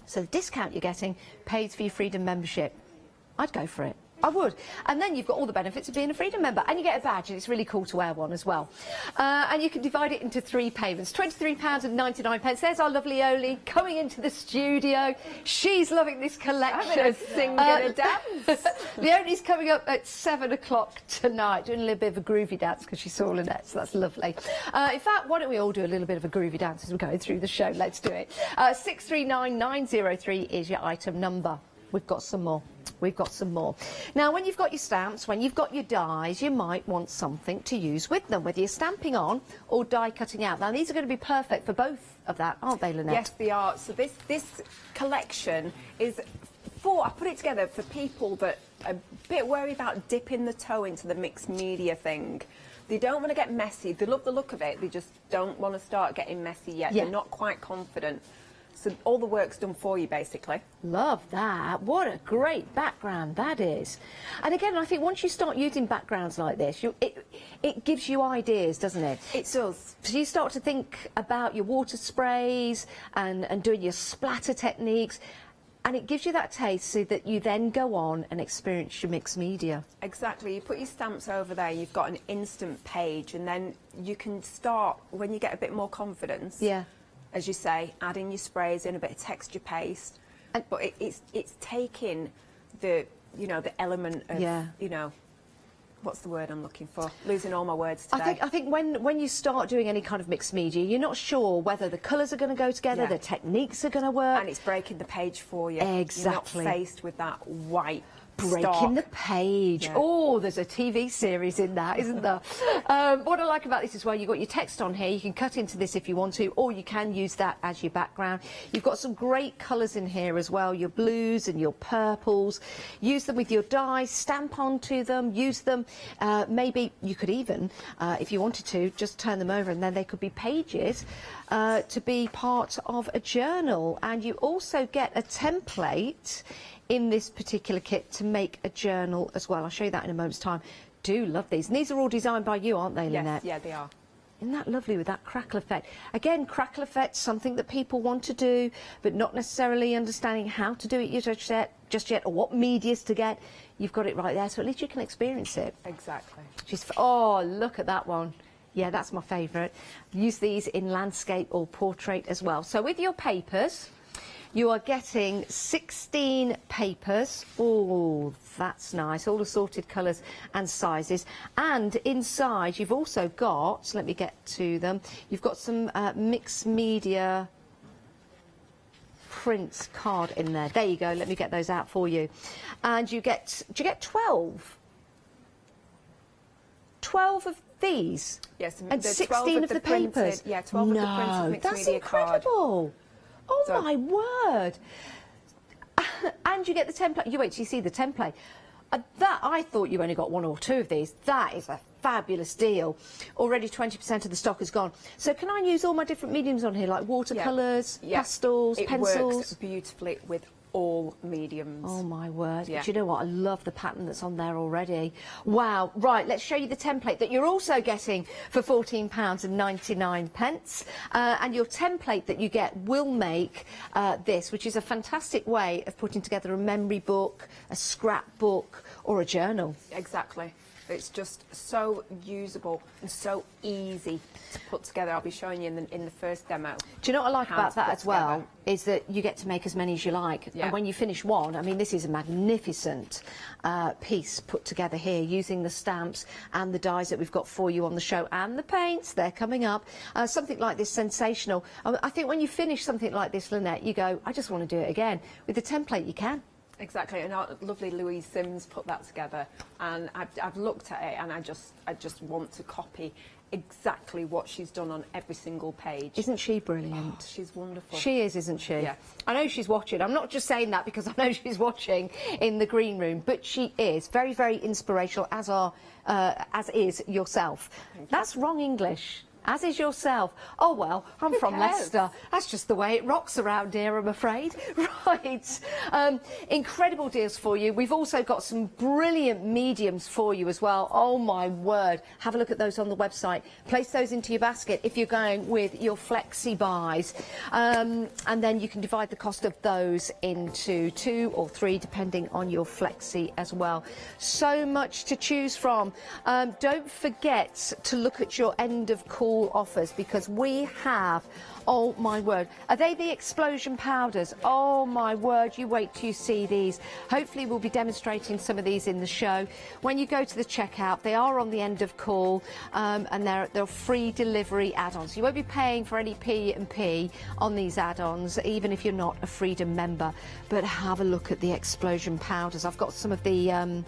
So the discount you're getting pays for your Freedom membership. I'd go for it. I would. And then you've got all the benefits of being a Freedom member, and you get a badge, and it's really cool to wear one as well. And you can divide it into 3 payments, £23.99. There's our lovely Oli coming into the studio. She's loving this collection. I'm going to sing and a dance. Leonie's coming up at 7 o'clock tonight, doing a little bit of a groovy dance because she saw Lynette, so that's lovely. In fact, why don't we all do a little bit of a groovy dance as we're going through the show? Let's do it. 639903 is your item number. We've got some more. We've got some more. Now, when you've got your stamps, when you've got your dies, you might want something to use with them, whether you're stamping on or die cutting out. Now, these are going to be perfect for both of that, aren't they, Lynette? Yes, they are. So this collection is I put it together for people that are a bit worried about dipping the toe into the mixed media thing. They don't want to get messy. They love the look of it. They just don't want to start getting messy yet. Yeah. They're not quite confident. So all the work's done for you, basically. Love that. What a great background that is. And again, I think once you start using backgrounds like this, it gives you ideas, doesn't it? It does. So you start to think about your water sprays and doing your splatter techniques. And it gives you that taste so that you then go on and experience your mixed media. Exactly. You put your stamps over there, you've got an instant page, and then you can start, when you get a bit more confidence, as you say, adding your sprays in, a bit of texture paste. But it's taking the element of, what's the word I'm looking for? Losing all my words today. I think when you start doing any kind of mixed media, you're not sure whether the colours are going to go together, the techniques are going to work. And it's breaking the page for you. Exactly. You're not faced with that white breaking the page. Oh, there's a TV series in that, isn't there? What I like about this is you've got your text on here. You can cut into this if you want to, or you can use that as your background. You've got some great colours in here as well, your blues and your purples. Use them with your dies, stamp onto them, use them. Maybe you could even, if you wanted to, just turn them over and then they could be pages to be part of a journal. And you also get a template in this particular kit to make a journal as well. I'll show you that in a moment's time. Do love these. And these are all designed by you, aren't they, Lynette? Yes, yeah, they are. Isn't that lovely with that crackle effect? Again, crackle effect, something that people want to do, but not necessarily understanding how to do it just yet, or what medias to get. You've got it right there, so at least you can experience it. Exactly. Oh, look at that one. Yeah, that's my favourite. Use these in landscape or portrait as well. So with your papers, you are getting 16 papers. Oh, that's nice. All assorted colours and sizes. And inside, you've also got, let me get to them, you've got some mixed media prints card in there. There you go. Let me get those out for you. And do you get 12? 12 of these? Yes. And 16 of the papers? Yeah, 12 of the printed mixed media card. That's incredible. Oh, my word. And you get the template. You wait till you see the template. That I thought you only got 1 or 2 of these. That is a fabulous deal. Already 20% of the stock is gone. So can I use all my different mediums on here, like watercolours, pastels, pencils? It works beautifully with all mediums. Oh my word. Yeah. But you know what? I love the pattern that's on there already. Wow. Right, let's show you the template that you're also getting for £14.99. And your template that you get will make this, which is a fantastic way of putting together a memory book, a scrapbook, or a journal. Exactly. It's just so usable and so easy to put together. I'll be showing you in the first demo. Do you know what I like about that as well? Is that you get to make as many as you like. Yeah. And when you finish one, I mean, this is a magnificent piece put together here using the stamps and the dies that we've got for you on the show and the paints. They're coming up. Something like this, sensational. I think when you finish something like this, Lynette, you go, I just want to do it again. With the template, you can. Exactly, and our lovely Louise Sims put that together, and I've looked at it, and I just want to copy exactly what she's done on every single page. Isn't she brilliant? Oh, she's wonderful. She is, isn't she? Yeah. I know she's watching. I'm not just saying that because I know she's watching in the green room, but she is very, very inspirational, as is yourself. That's wrong English. As is yourself. Oh, well, I'm from Leicester. That's just the way it rocks around here, I'm afraid. Right. Incredible deals for you. We've also got some brilliant mediums for you as well. Oh, my word. Have a look at those on the website. Place those into your basket if you're going with your flexi buys. And then you can divide the cost of those into 2 or 3, depending on your flexi as well. So much to choose from. Don't forget to look at your end of call cool offers because we have, oh my word, are they the explosion powders? Oh my word, you wait till you see these. Hopefully we'll be demonstrating some of these in the show. When you go to the checkout, they are on the end of call, and they're free delivery add-ons. You won't be paying for any P&P on these add-ons, even if you're not a Freedom member. But have a look at the explosion powders. I've got some of the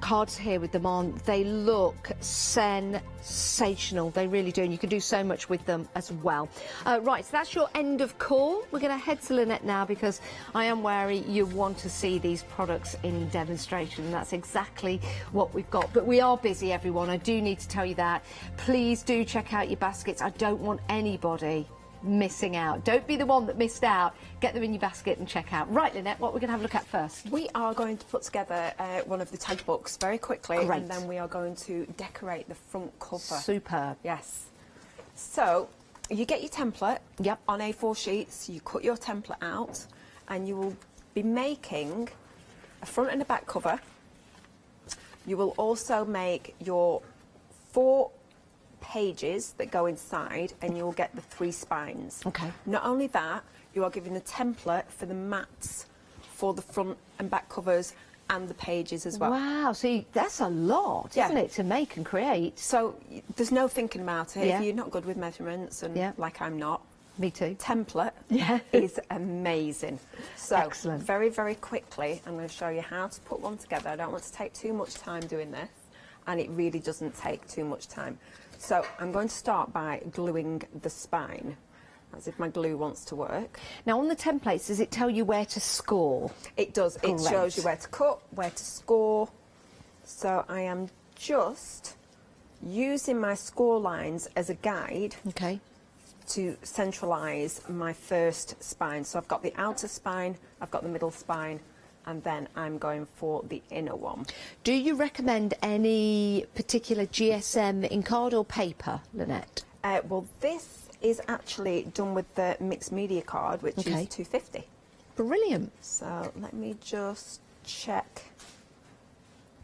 cards here with them on. They look sensational, they really do, and you can do so much with them as well. Right, so that's your end of call. We're going to head to Lynette now because I am wary you want to see these products in demonstration, and that's exactly what we've got. But we are busy, everyone, I do need to tell you that. Please do check out your baskets. I don't want anybody missing out. Don't be the one that missed out. Get them in your basket and check out. Right, Lynette, what we're going to have a look at first? We are going to put together one of the tag books very quickly. Great. And then we are going to decorate the front cover. Superb. Yes. So you get your template on A4 sheets, you cut your template out, and you will be making a front and a back cover. You will also make your 4 pages that go inside, and you'll get the 3 spines. Okay. Not only that, you are given the template for the mats for the front and back covers and the pages as well. Wow, so that's a lot, isn't it, to make and create? So there's no thinking about it. Yeah. If you're not good with measurements, and like I'm not, me too. Template is amazing. So excellent. Very, very quickly, I'm going to show you how to put one together. I don't want to take too much time doing this, and it really doesn't take too much time. So I'm going to start by gluing the spine, as if my glue wants to work. Now on the templates, does it tell you where to score? It does. It shows you where to cut, where to score. So I am just using my score lines as a guide to centralise my first spine. So I've got the outer spine, I've got the middle spine, and then I'm going for the inner one. Do you recommend any particular GSM in card or paper, Lynette? Well, this is actually done with the mixed media card, which is £2.50. Brilliant. So let me just check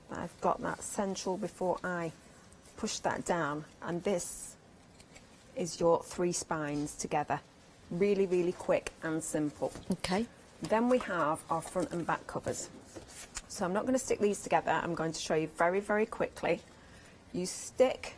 that I've got that central before I push that down. And this is your 3 spines together. Really, really quick and simple. Okay. Then we have our front and back covers. So I'm not going to stick these together. I'm going to show you very, very quickly. You stick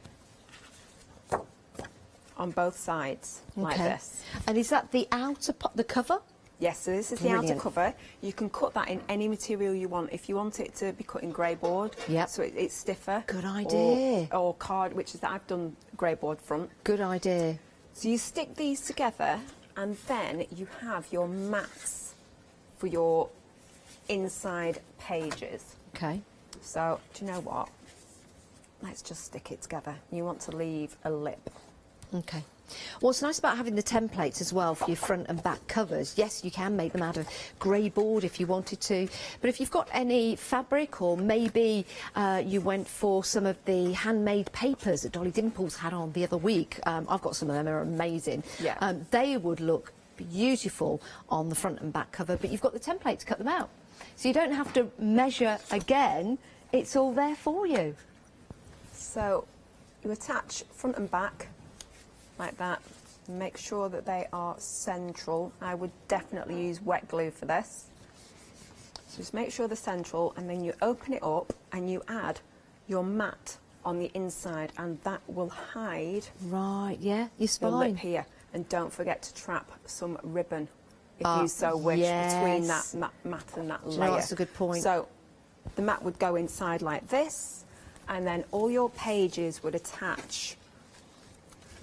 on both sides like this. And is that the outer the cover? Yes, so this is the outer cover. You can cut that in any material you want. If you want it to be cut in grey board, so it's stiffer. Good idea. Or card, which is that I've done grey board front. Good idea. So you stick these together, and then you have your mats for your inside pages. Okay. So, do you know what? Let's just stick it together. You want to leave a lip. Okay. What's nice about having the templates as well for your front and back covers, yes, you can make them out of grey board if you wanted to, but if you've got any fabric, or maybe you went for some of the handmade papers that Dolly Dimples had on the other week, I've got some of them, they're amazing. Yeah. They would look beautiful on the front and back cover, but you've got the template to cut them out. So you don't have to measure again, it's all there for you. So you attach front and back like that. Make sure that they are central. I would definitely use wet glue for this. So just make sure they're central, and then you open it up and you add your mat on the inside, and that will hide your the spine lip here. And don't forget to trap some ribbon if you so wish between that mat and that layer. No, that's a good point. So the mat would go inside like this, and then all your pages would attach.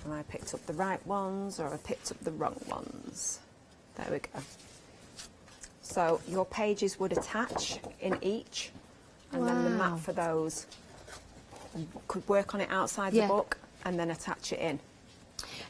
And I picked up the right ones, or I picked up the wrong ones. There we go. So your pages would attach in each, and then the mat for those could work on it outside the book and then attach it in.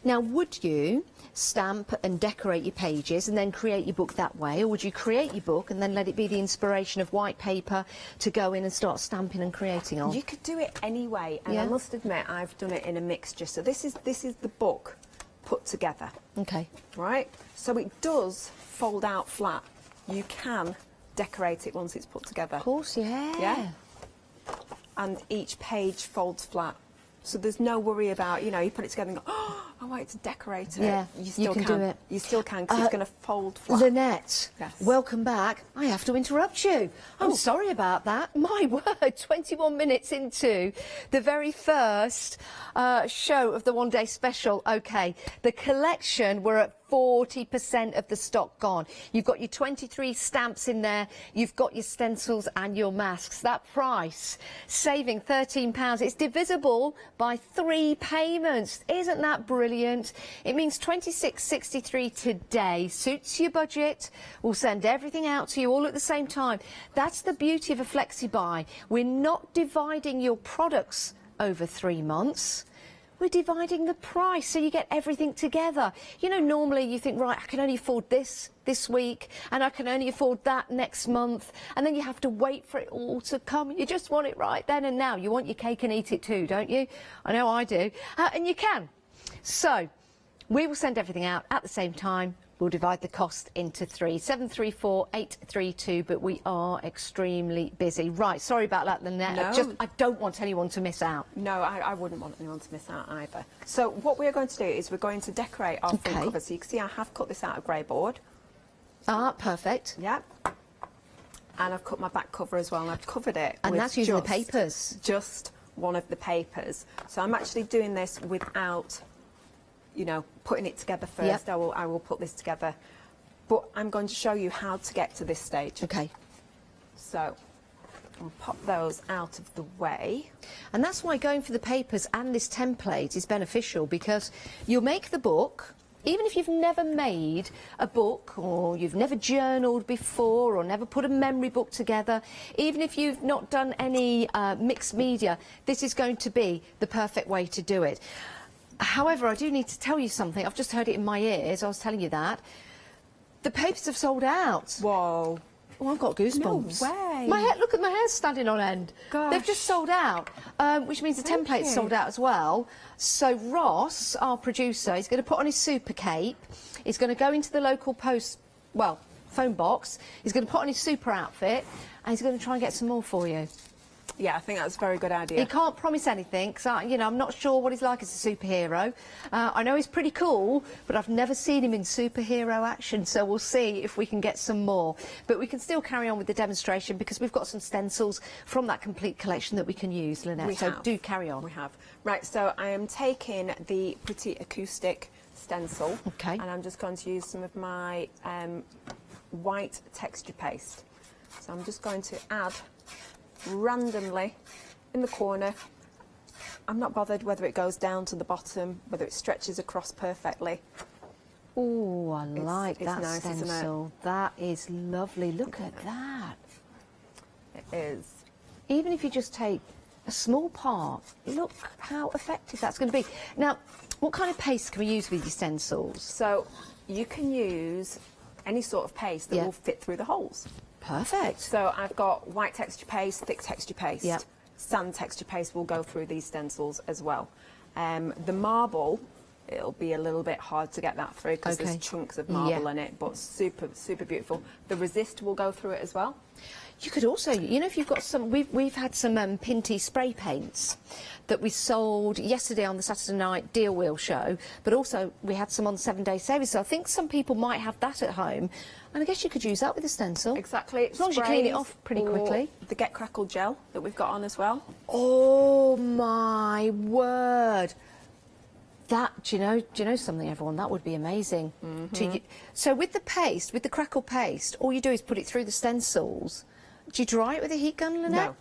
Now, would you stamp and decorate your pages and then create your book that way, or would you create your book and then let it be the inspiration of white paper to go in and start stamping and creating on? You could do it any way, and I must admit I've done it in a mixture. So this is the book put together. Okay. Right? So it does fold out flat. You can decorate it once it's put together. Of course, yeah. Yeah? And each page folds flat. So there's no worry about, you know, you put it together and go, oh, I want it to decorate it. Yeah, you still can do it. You still can, because it's going to fold flat. Lynette, Yes. welcome back. I have to interrupt you. I'm sorry about that. My word, 21 minutes into the very first show of the one-day special. OK, the collection, we're at 40% of the stock gone. You've got your 23 stamps in there. You've got your stencils and your masks. That price, saving £13. It's divisible by 3 payments. Isn't that brilliant? It means £26.63 today. Suits your budget. We'll send everything out to you all at the same time. That's the beauty of a flexi buy. We're not dividing your products over 3 months. We're dividing the price, so you get everything together. You know, normally you think, right, I can only afford this week, and I can only afford that next month, and then you have to wait for it all to come. You just want it right then and now. You want your cake and eat it too, don't you? I know I do. And you can. So, we will send everything out at the same time. We'll divide the cost into 3. 734-832, but we are extremely busy. Right, sorry about that, Lynette. No. I don't want anyone to miss out. No, I wouldn't want anyone to miss out either. So what we're going to do is we're going to decorate our full cover. So you can see I have cut this out of grey board. Ah, perfect. Yep. And I've cut my back cover as well, and I've covered it and with that's using the papers. Just one of the papers. So I'm actually doing this without, you know, putting it together first. Yep. I will put this together, but I'm going to show you how to get to this stage. Okay. So I'll pop those out of the way. And that's why going for the papers and this template is beneficial, because you'll make the book. Even if you've never made a book, or you've never journaled before, or never put a memory book together, even if you've not done any mixed media, this is going to be the perfect way to do it. However, I do need to tell you something. I've just heard it in my ears. I was telling you that. The papers have sold out. Whoa. Oh, I've got goosebumps. No way. My hair, look at my hair standing on end. Gosh. They've just sold out, which means the template's sold out as well. So Ross, our producer, is going to put on his super cape. He's going to go into the local phone box. He's going to put on his super outfit, and he's going to try and get some more for you. Yeah, I think that's a very good idea. He can't promise anything, because, you know, I'm not sure what he's like as a superhero. I know he's pretty cool, but I've never seen him in superhero action, so we'll see if we can get some more. But we can still carry on with the demonstration, because we've got some stencils from that complete collection that we can use, Lynette. So do carry on. We have. Right, so I am taking the Pretty Acoustic stencil. Okay. And I'm just going to use some of my white texture paste. So I'm just going to add randomly in the corner. I'm not bothered whether it goes down to the bottom, whether it stretches across perfectly. Oh, I like that nice, stencil. That is lovely. Look at that. It is. Even if you just take a small part, look how effective that's going to be. Now, what kind of paste can we use with your stencils? So you can use any sort of paste that will fit through the holes. Perfect. So I've got white texture paste, thick texture paste. Yep. Sand texture paste will go through these stencils as well. The marble, it'll be a little bit hard to get that through, because there's chunks of marble in it, but super, super beautiful. The resist will go through it as well. You could also, you know, if you've got some, we've had some Pinty spray paints that we sold yesterday on the Saturday night deal wheel show, but also we had some on 7-day savings. So I think some people might have that at home, and I guess you could use that with a stencil. Exactly. As long as you clean it off pretty quickly. The Get Crackle gel that we've got on as well. Oh my word. That, do you know something, everyone? That would be amazing. So with the paste, with the crackle paste, all you do is put it through the stencils. Do you dry it with a heat gun, Lynette?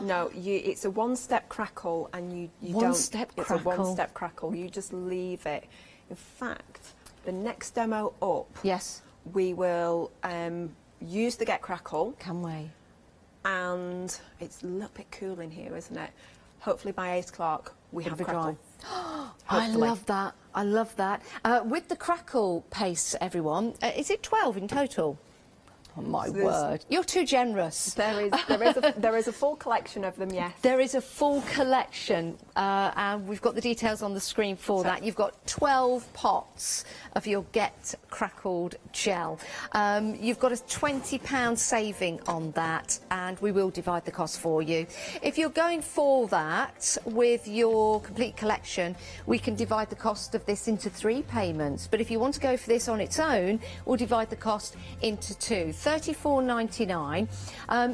No, it's a one-step crackle, and you don't. One-step crackle. It's a one-step crackle. You just leave it. In fact, the next demo up, we will use the Get Crackle. Can we? And it's a little bit cool in here, isn't it? Hopefully by 8 o'clock we have crackle. I love that. I love that. With the crackle paste, everyone, is it 12 in total? Oh, my word. You're too generous. There is a full collection of them, yes. There is a full collection, and we've got the details on the screen for that. You've got 12 pots of your Get Crackled gel. You've got a £20 saving on that, and we will divide the cost for you. If you're going for that with your complete collection, we can divide the cost of this into 3 payments. But if you want to go for this on its own, we'll divide the cost into 2. $34.99.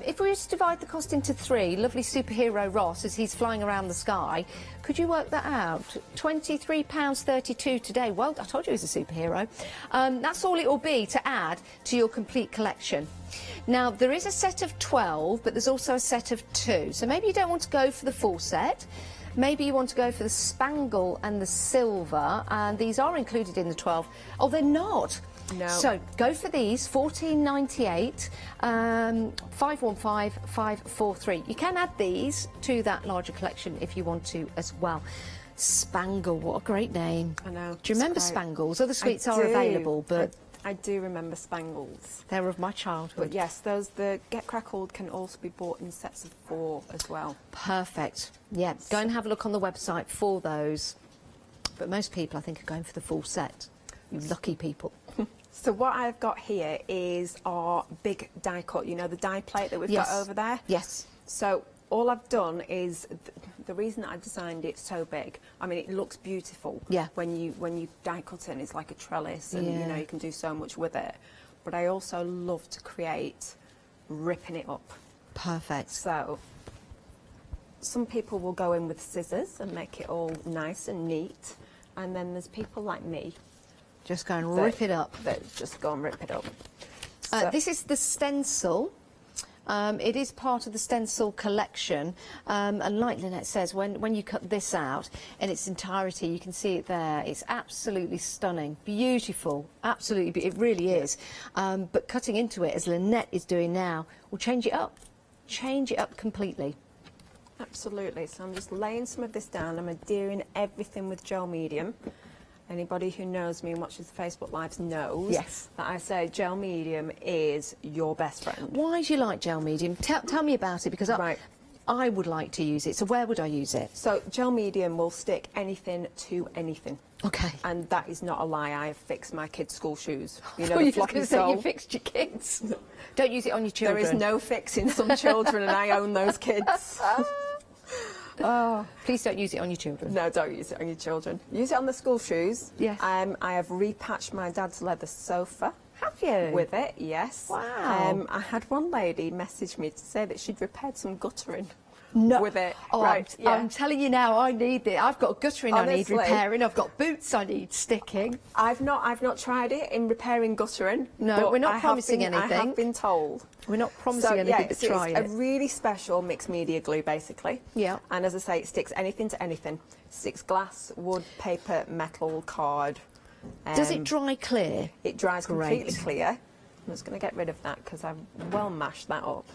If we were to divide the cost into 3, lovely superhero Ross, as he's flying around the sky, could you work that out? £23.32 today. Well, I told you he's a superhero. That's all it will be to add to your complete collection. Now, there is a set of 12, but there's also a set of 2. So maybe you don't want to go for the full set. Maybe you want to go for the spangle and the silver, and these are included in the 12. Oh, they're not. No. So go for these, $14.98, 515-543. You can add these to that larger collection if you want to as well. Spangle, what a great name. I know. Do you remember Spangles? Other sweets are available, but I do remember Spangles. They're of my childhood. But yes, the Get Crackled can also be bought in sets of 4 as well. Perfect. Yeah, go and have a look on the website for those. But most people, I think, are going for the full set. You lucky people. So what I've got here is our big die cut, you know, the die plate that we've got over there? Yes. So all I've done is, the reason that I designed it so big, I mean, it looks beautiful when you die cut it, and it's like a trellis, and you know, you can do so much with it. But I also love to create ripping it up. Perfect. So some people will go in with scissors and make it all nice and neat, and then there's people like me. Just go and rip it up. Just go and rip it up. So This is the stencil. It is part of the stencil collection, and like Lynette says, when you cut this out in its entirety, you can see it there. It's absolutely stunning, beautiful, absolutely, it really is. But cutting into it, as Lynette is doing now, will change it up completely. Absolutely. So I'm just laying some of this down. I'm adhering everything with gel medium. Anybody who knows me and watches the Facebook Lives knows that I say gel medium is your best friend. Why do you like gel medium? Tell me about it, because I would like to use it. So where would I use it? So gel medium will stick anything to anything. Okay. And that is not a lie. I have fixed my kids' school shoes. You know, you the floppy sole. You fixed your kids. Don't use it on your children. There is no fixing some children, and I own those kids. Oh, please don't use it on your children. No, don't use it on your children. Use it on the school shoes. Yes. I have repatched my dad's leather sofa. Have you? With it, yes. Wow. I had one lady message me to say that she'd repaired some guttering. No. With it. Oh, right, I'm telling you now, I need it. I've got guttering I need repairing. I've got boots I need sticking. I've not tried it in repairing guttering. No, we're not promising anything. I have been told. We're not promising anything, but try it. It's a really special mixed media glue, basically. Yeah. And as I say, it sticks anything to anything. It sticks glass, wood, paper, metal, card. Does it dry clear? It dries completely clear. I'm just going to get rid of that because I've well mashed that up.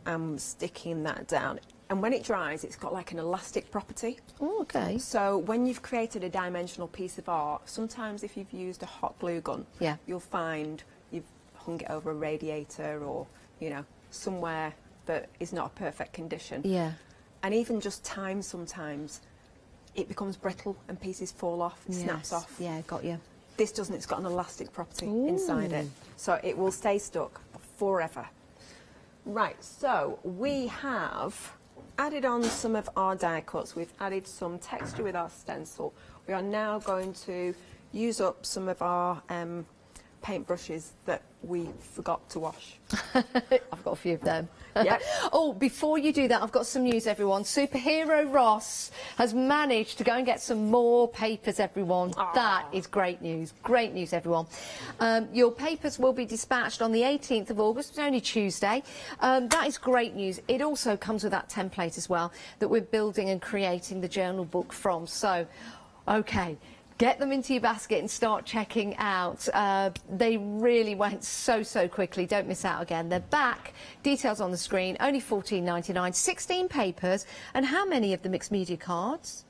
I'm sticking that down, and when it dries, it's got like an elastic property. Oh, okay. So when you've created a dimensional piece of art, sometimes if you've used a hot glue gun, you'll find you've hung it over a radiator or, you know, somewhere that is not a perfect condition. Yeah. And even just time, sometimes it becomes brittle and pieces fall off and snaps off. Yeah, got you. This doesn't. It's got an elastic property inside it, so it will stay stuck forever. Right, so we have added on some of our die cuts. We've added some texture with our stencil. We are now going to use up some of our paint brushes that we forgot to wash. I've got a few of them. Yep. Oh, before you do that, I've got some news, everyone. Superhero Ross has managed to go and get some more papers, everyone. Aww. That is great news. Great news, everyone. Your papers will be dispatched on the 18th of August. It's only Tuesday. That is great news. It also comes with that template as well that we're building and creating the journal book from. So, okay. Get them into your basket and start checking out. They really went so quickly. Don't miss out again. They're back. Details on the screen. Only $14.99. 16 papers. And how many of the mixed media cards?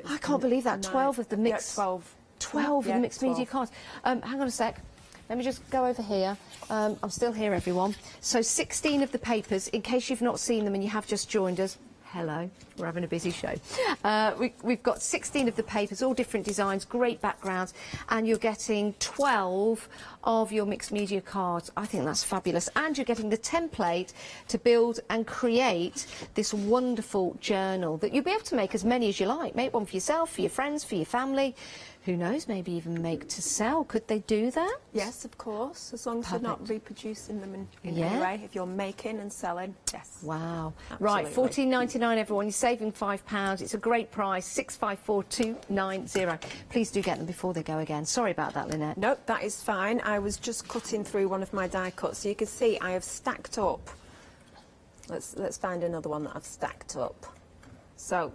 I can't believe that. 12 of the mixed... Yeah, 12. 12 of the mixed media cards. Hang on a sec. let me just go over here. I'm still here, everyone. So 16 of the papers, in case you've not seen them and you have just joined us. Hello, we're having a busy show. We've got 16 of the papers, all different designs, great backgrounds, and you're getting 12 of your mixed media cards. I think that's fabulous. And you're getting the template to build and create this wonderful journal that you'll be able to make as many as you like. Make one for yourself, for your friends, for your family. Who knows, maybe even make to sell. Could they do that? Yes, of course, as long as you're not reproducing them in any way. If you're making and selling, yes. Wow. Absolutely. Right, $14.99, everyone. You're saving £5. It's a great price, 654290. Please do get them before they go again. Sorry about that, Lynette. Nope, that is fine. I was just cutting through one of my die cuts, so you can see I have stacked up. Let's find another one that I've stacked up. So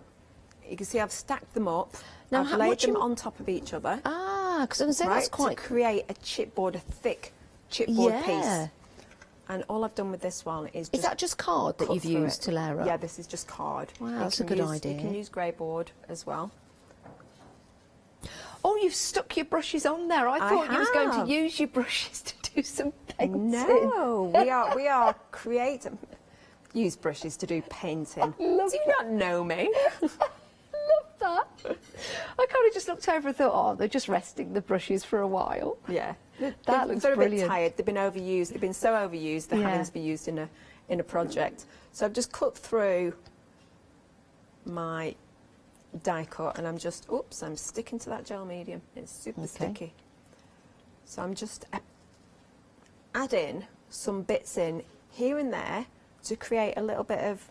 you can see I've stacked them up. Now, I've laid them on top of each other. Ah, because I was saying that's quite... to create a chipboard, a thick chipboard piece. And all I've done with this one is just... Is that just card that you've used to layer up? Yeah, this is just card. Wow, that's a good idea. You can use grey board as well. Oh, you've stuck your brushes on there. I thought you was going to use your brushes to do some painting. No, we are creative. Use brushes to do painting. Do you not know me? That. I kind of just looked over and thought, oh, they're just resting the brushes for a while. Yeah, that looks they're brilliant. a bit tired. They've been overused. They've been so overused. They're having to be used in a project. So I've just cut through my die cut, and I'm just I'm sticking to that gel medium. It's super sticky. So I'm just adding some bits in here and there to create a little bit of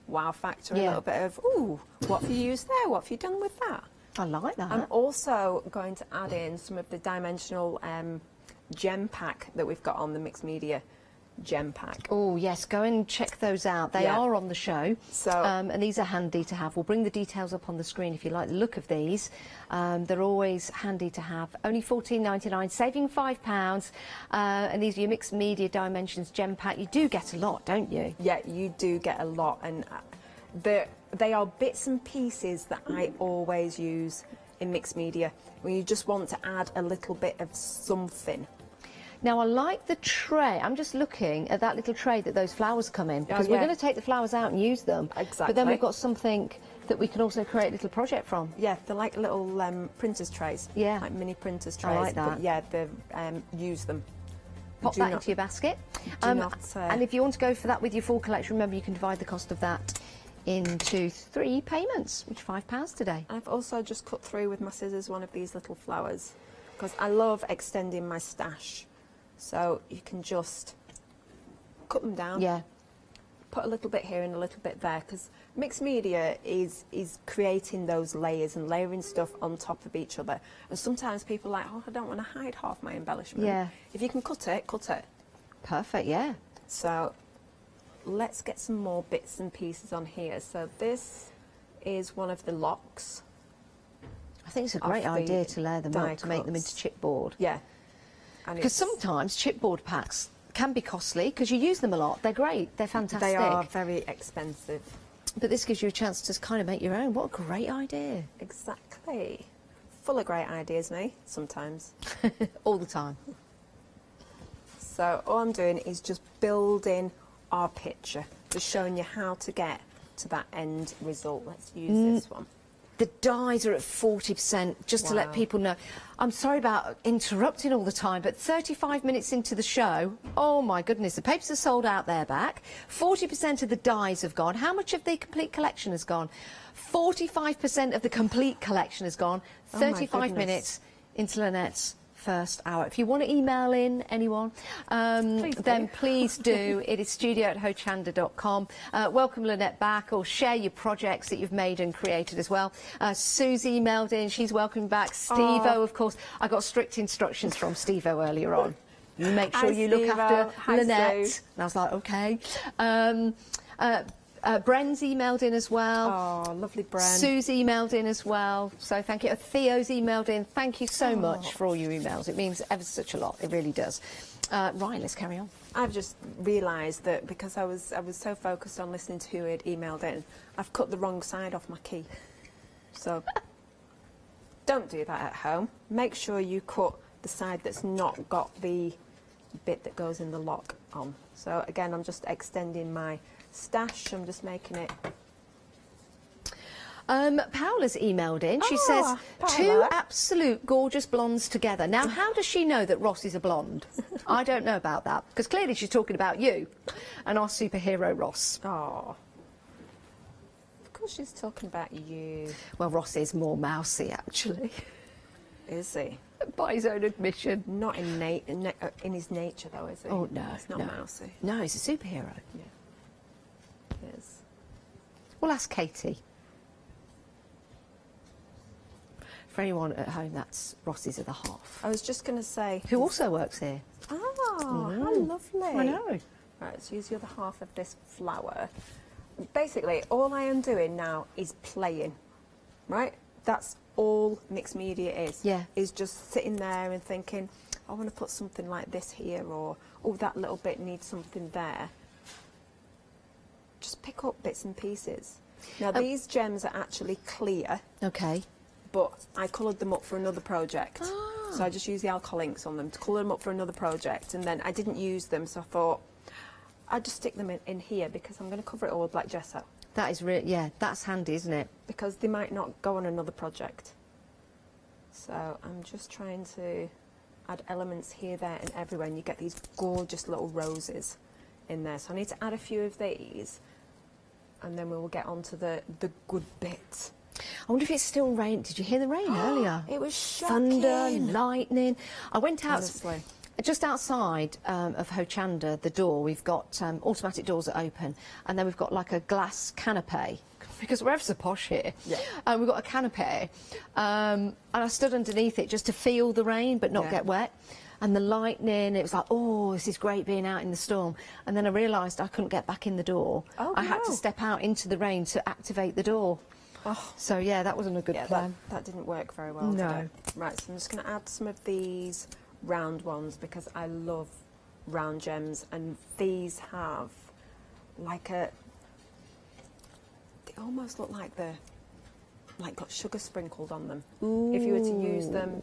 wow factor, a little bit of, ooh, what have you used there? What have you done with that? I like that. I'm also going to add in some of the dimensional gem pack that we've got on the mixed media gem pack. Oh, yes, go and check those out. They are on the show, so and these are handy to have. We'll bring the details up on the screen if you like the look of these. They're always handy to have. Only $14.99, saving £5, and these are your mixed media dimensions gem pack. You do get a lot, don't you? Yeah, you do get a lot, and they are bits and pieces that I always use in mixed media when you just want to add a little bit of something. Now, I like the tray. I'm just looking at that little tray that those flowers come in, because we're going to take the flowers out and use them. Exactly. But then we've got something that we can also create a little project from. Yeah, they're like little printers trays. Yeah. Like mini printers trays. I like that. But yeah, use them. Pop that into your basket. And if you want to go for that with your full collection, remember you can divide the cost of that into 3 payments, which are £5 today. I've also just cut through with my scissors one of these little flowers, because I love extending my stash. So you can just cut them down. Yeah. Put a little bit here and a little bit there, because mixed media is creating those layers and layering stuff on top of each other. And sometimes people are like, oh, I don't want to hide half my embellishment. Yeah. If you can cut it, cut it. Perfect, yeah. So let's get some more bits and pieces on here. So this is one of the locks. I think it's a great idea to layer them up, to make them into chipboard. Yeah. Because sometimes chipboard packs can be costly because you use them a lot. They're great. They're fantastic. They are very expensive. But this gives you a chance to kind of make your own. What a great idea. Exactly. Full of great ideas, me, sometimes. All the time. So all I'm doing is just building our picture, just showing you how to get to that end result. Let's use this one. The dies are at 40%, just to let people know. I'm sorry about interrupting all the time, but 35 minutes into the show, oh my goodness, the papers are sold out, they're back. 40% of the dies have gone. How much of the complete collection has gone? 45% of the complete collection has gone. 35 minutes into Lynette's first hour. If you want to email in anyone, then please do. It is studio@hochanda.com. Welcome Lynette back, or share your projects that you've made and created as well. Susie emailed in, she's welcome back. Steve-O, of course. I got strict instructions from Steve-O earlier on. You make sure you look after Lynette. And I was like, okay. Bren's emailed in as well. Oh, lovely Bren. Sue's emailed in as well, so thank you. Theo's emailed in. Thank you so much for all your emails. It means ever such a lot. It really does. Right, let's carry on. I've just realised that because I was so focused on listening to who had emailed in, I've cut the wrong side off my key. So don't do that at home. Make sure you cut the side that's not got the bit that goes in the lock on. So again, I'm just extending my stash. I'm just making it. Paola's emailed in. She says, Paola. 2 absolute gorgeous blondes together. Now, how does she know that Ross is a blonde? I don't know about that, because clearly she's talking about you and our superhero Ross. Oh. Of course she's talking about you. Well, Ross is more mousy, actually. Is he? By his own admission. Not in his nature, though, is he? Oh, no. He's not mousy. No, he's a superhero. Yeah. He is. Well, ask Katie. For anyone at home, that's Ross's other half. I was just going to say... Who also works here. Oh, how lovely. I know. Right, so use the other half of this flower. Basically, all I am doing now is playing, right? That's all mixed media is. Yeah. Is just sitting there and thinking, I want to put something like this here, or, oh, that little bit needs something there. Just pick up bits and pieces. Now, these gems are actually clear. Okay. But I coloured them up for another project. So I just used the alcohol inks on them to colour them up for another project, and then I didn't use them, so I thought I'd just stick them in here because I'm going to cover it all with black gesso. That is really, yeah, that's handy, isn't it? Because they might not go on another project. So I'm just trying to add elements here, there and everywhere, and you get these gorgeous little roses in there. So I need to add a few of these, and then we will get on to the good bits. I wonder if it's still raining. Did you hear the rain earlier? It was shocking. Thunder, lightning. I went out Honestly. just outside of Hochanda, the door. We've got automatic doors that open, and then we've got like a glass canopy because we're ever so posh here. Yeah. We've got a canopy, and I stood underneath it just to feel the rain but not get wet. And the lightning, it was like, oh, this is great being out in the storm. And then I realised I couldn't get back in the door. Oh, I had to step out into the rain to activate the door. Oh. So yeah, that wasn't a good plan. That didn't work very well. No. Did it? Right, so I'm just going to add some of these round ones because I love round gems, and these have like they almost look like got sugar sprinkled on them. Ooh. If you were to use them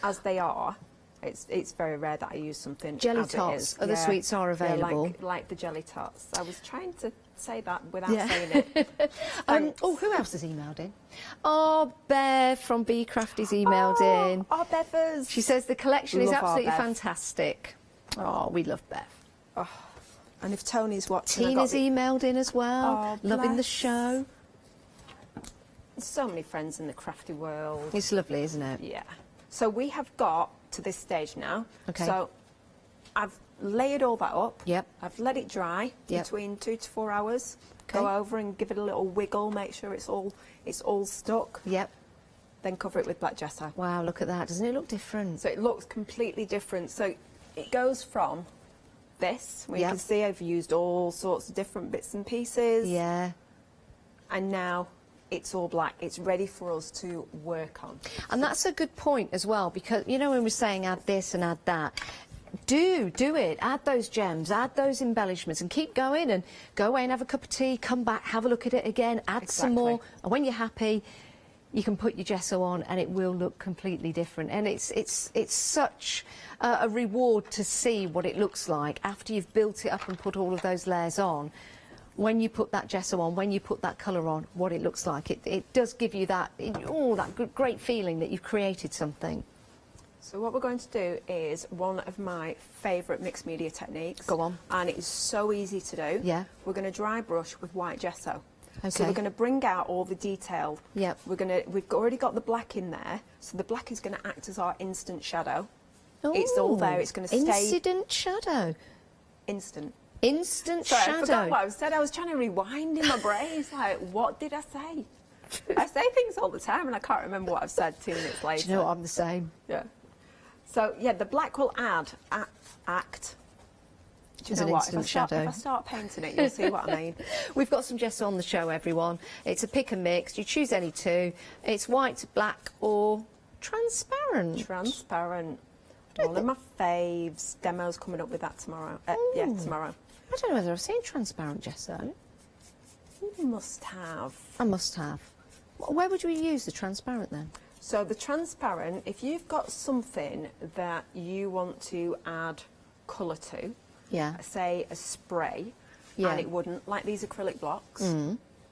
as they are, it's very rare that I use something Jelly as tots, it is. other sweets are available. Yeah, like the jelly tots. I was trying to say that without saying it. Who else has emailed in? Oh, Bev from Beecraft has emailed in. Oh, Bevers. She says the collection is Love our absolutely Bev. fantastic. Oh, we love Bev. Oh. And if Tony's watching... Tina's emailed in as well, loving the bless. show. So many friends in the crafty world. It's lovely, isn't it? Yeah. So we have got to this stage now. Okay. So I've layered all that up. Yep. I've let it dry between 2 to 4 hours. Okay. Go over and give it a little wiggle, make sure it's all stuck. Yep. Then cover it with black gesso. Wow, look at that. Doesn't it look different? So it looks completely different. So it goes from this, where you can see I've used all sorts of different bits and pieces. Yeah. And now it's all black. It's ready for us to work on. And that's a good point as well, because, you know, when we're saying add this and add that, do it. Add those gems, add those embellishments, and keep going, and go away and have a cup of tea, come back, have a look at it again, add some more, and when you're happy, you can put your gesso on and it will look completely different. And it's such a reward to see what it looks like after you've built it up and put all of those layers on. When you put that gesso on, when you put that colour on, what it looks like. It does give you that, that great feeling that you've created something. So what we're going to do is one of my favourite mixed media techniques. Go on. And it's so easy to do. Yeah. We're going to dry brush with white gesso. Okay. So we're going to bring out all the detail. Yep. We've already got the black in there, so the black is going to act as our instant shadow. It's all there. It's going to stay. Instant shadow. Instant. Instant Sorry, shadow. I forgot what I said. I was trying to rewind in my brain. It's like, what did I say? I say things all the time, and I can't remember what I've said 2 minutes later. Do you know what? I'm the same. Yeah. So yeah, the black will act. Do you As know an what? instant shadow. If I start painting it, you'll see what I mean. We've got some gesso on the show, everyone. It's a pick and mix. You choose any two. It's white, black, or transparent. Transparent. One of my faves. Demo's coming up with that tomorrow. Yeah, tomorrow. I don't know whether I've seen transparent gesso. You must have. I must have. Where would we use the transparent then? So the transparent, if you've got something that you want to add colour to, say a spray, and it wouldn't, like these acrylic blocks,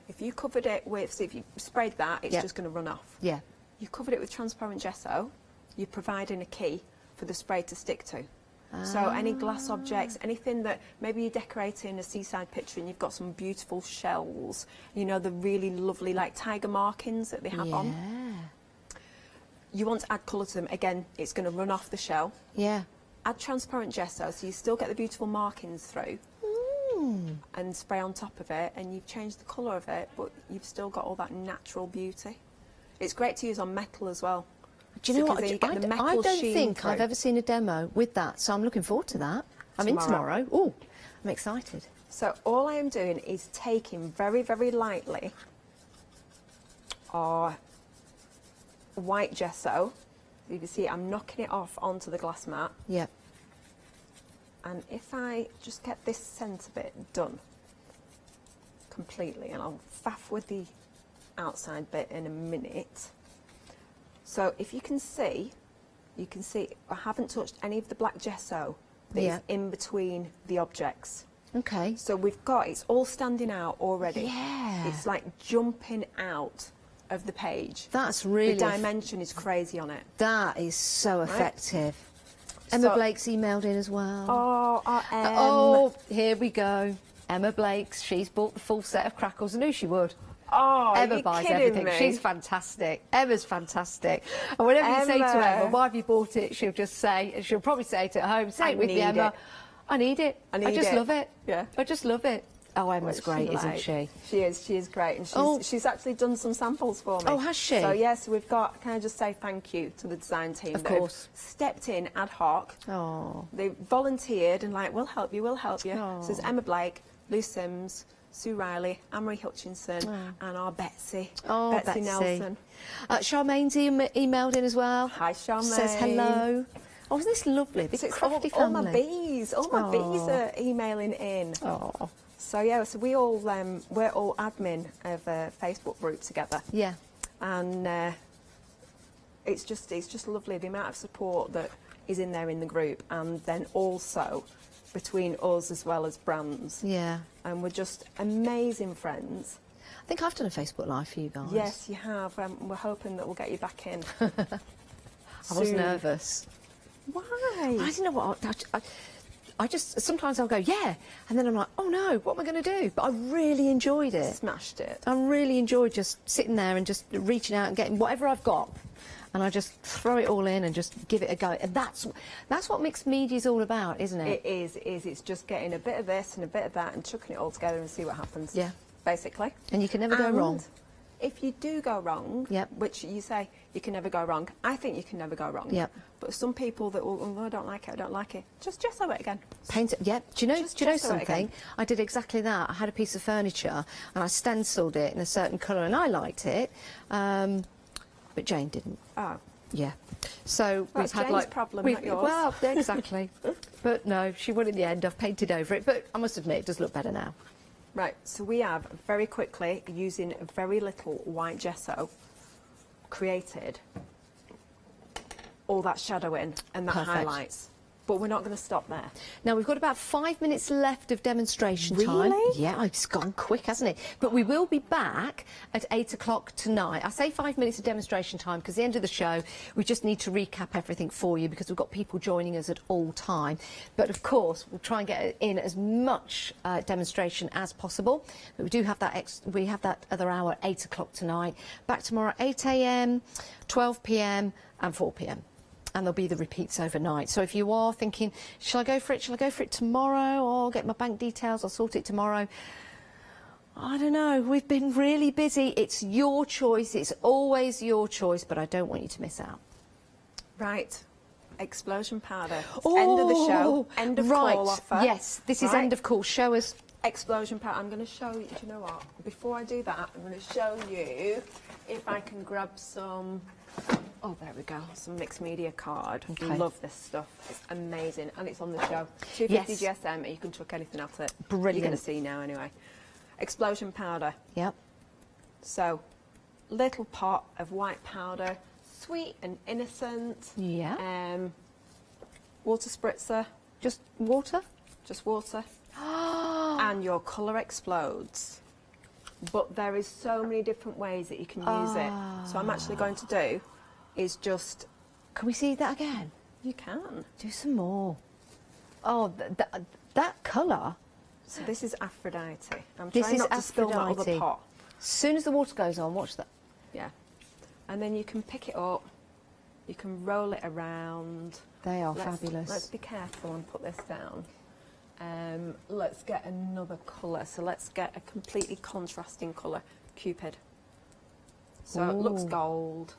if you covered it with, so if you sprayed that, it's just going to run off. Yeah. You covered it with transparent gesso, you're providing a key for the spray to stick to. So any glass objects, anything that maybe you're decorating a seaside picture and you've got some beautiful shells, you know, the really lovely like tiger markings that they have on. You want to add colour to them. Again, it's going to run off the shell. Yeah. Add transparent gesso so you still get the beautiful markings through. And spray on top of it, and you've changed the colour of it, but you've still got all that natural beauty. It's great to use on metal as well. Do you know what? I I don't think I've ever seen a demo with that, so I'm looking forward to that. I'm in tomorrow. Oh, I'm excited. So all I am doing is taking very, very lightly our white gesso. You can see I'm knocking it off onto the glass mat. Yeah. And if I just get this centre bit done completely, and I'll faff with the outside bit in a minute. So if you can see I haven't touched any of the black gesso that is in between the objects. Okay. So we've got, it's all standing out already. Yeah. It's like jumping out of the page. That's really... The dimension is crazy on it. That is so effective. Emma Blake's emailed in as well. Oh, oh, here we go. Emma Blake's, she's bought the full set of crackles. I knew she would. Oh, Emma buys everything. Me? She's fantastic. Emma's fantastic. And whenever you say to Emma, why have you bought it, she'll just say, and she'll probably say it at home, say it with me, Emma. I need it. I just love it. Yeah. I just love it. Oh, Emma's great, isn't she? She is great. And she's actually done some samples for me. Oh, has she? So, yes, we've got, can I just say thank you to the design team. Of course. Stepped in ad hoc. Oh. They volunteered and like, we'll help you. So there's Emma Blake, Lou Sims, Sue Riley, Anne-Marie Hutchinson, and our Betsy. Oh, Betsy Nelson. Charmaine's emailed in as well. Hi, Charmaine. Says hello. Oh, isn't this lovely? This crafty family. All my bees are emailing in. Oh. So yeah, so we're all admin of a Facebook group together. Yeah. And it's just lovely the amount of support that is in there in the group, and then also between us as well as brands. Yeah. And we're just amazing friends. I think I've done a Facebook Live for you guys. Yes, you have. We're hoping that we'll get you back in. I was nervous. Why? I didn't know what. I just, sometimes I'll go, yeah, and then I'm like, oh no, what am I going to do? But I really enjoyed it. Smashed it. I really enjoyed just sitting there and just reaching out and getting whatever I've got, and I just throw it all in and just give it a go. And that's what mixed media is all about, isn't it? It is. It's just getting a bit of this and a bit of that and chucking it all together and see what happens. Yeah. Basically. And you can never go wrong. If you do go wrong, which you say you can never go wrong, I think you can never go wrong. Yep. But some people that will, oh, I don't like it, just gesso it again. Paint it, yeah. Do you know something? I did exactly that. I had a piece of furniture and I stenciled it in a certain colour and I liked it, but Jane didn't. Oh. Yeah. So well, we've had Jane's problem, not yours. Well, exactly. But no, she won in the end. I've painted over it, but I must admit it does look better now. Right, so we have very quickly, using very little white gesso, created all that shadowing and that highlights. But we're not going to stop there. Now, we've got about 5 minutes left of demonstration time. Really? Yeah, it's gone quick, hasn't it? But we will be back at 8 o'clock tonight. I say 5 minutes of demonstration time because at the end of the show, we just need to recap everything for you because we've got people joining us at all time. But, of course, we'll try and get in as much demonstration as possible. But we do have that other hour at 8 o'clock tonight. Back tomorrow at 8 a.m, 12 p.m. and 4 p.m. And there'll be the repeats overnight. So if you are thinking, shall I go for it? Shall I go for it tomorrow? Or I'll get my bank details, I'll sort it tomorrow. I don't know. We've been really busy. It's your choice. It's always your choice, but I don't want you to miss out. Right. Explosion powder. End of the show. End of call offer. Yes, this is end of call. Show us. Explosion powder. I'm going to show you. Do you know what? Before I do that, I'm going to show you if I can grab some. Oh, there we go. Some mixed media card. Okay. Love this stuff. It's amazing. And it's on the show. 250 GSM, and you can chuck anything at it. Brilliant. You're going to see now anyway. Explosion powder. Yep. So, little pot of white powder, sweet and innocent. Yeah. Water spritzer. Just water? Just water. And your colour explodes. But there is so many different ways that you can use it. So I'm actually going to do is just... Can we see that again? You can. Do some more. Oh, that colour. So this is Aphrodite. I'm This trying is not to spill my other Aphrodite. pot. As soon as the water goes on, watch that. Yeah. And then you can pick it up. You can roll it around. They are fabulous. Let's be careful and put this down. Let's get another colour. So let's get a completely contrasting colour. Cupid. So it looks Ooh. gold.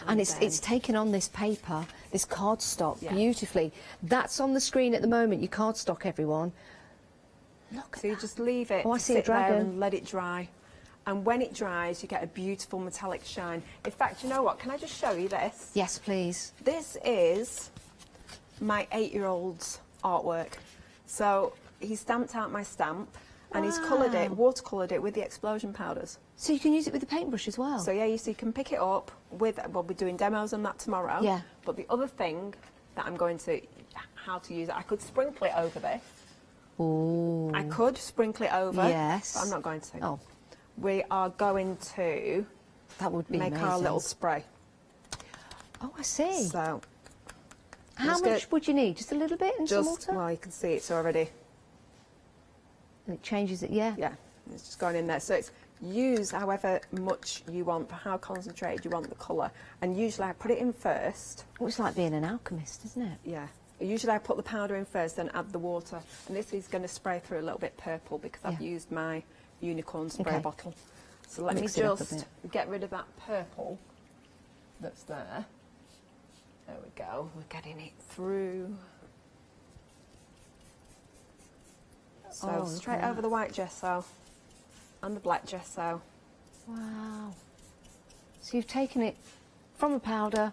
And it's taken on this paper, this cardstock, Yeah. beautifully. That's on the screen at the moment, your cardstock, everyone. Look So you just leave it Oh, I to see a sit there dragon. and let it dry. And when it dries, you get a beautiful metallic shine. In fact, you know what? Can I just show you this? Yes, please. This is my 8-year-old's artwork. So he stamped out my stamp and he's coloured it, watercoloured it with the explosion powders. So you can use it with the paintbrush as well? So yeah, you can pick it up with, we'll be doing demos on that tomorrow. Yeah. But the other thing that I'm going to, how to use it, I could sprinkle it over this. Ooh. I could sprinkle it over. Yes. But I'm not going to. Oh. We are going to that would be make our amazing. little spray. Oh, I see. So how much would you need? Just a little bit and some water? Well, you can see it's already. And it changes it, yeah? Yeah, it's just going in there. So it's use however much you want for how concentrated you want the colour. And usually I put it in first. Well, it's like being an alchemist, isn't it? Yeah. Usually I put the powder in first, then add the water. And this is going to spray through a little bit purple because I've used my unicorn spray bottle. So let me Mix it up a just get rid of that purple that's there. There we go. We're getting it through. So straight over the white gesso and the black gesso. Wow. So you've taken it from a powder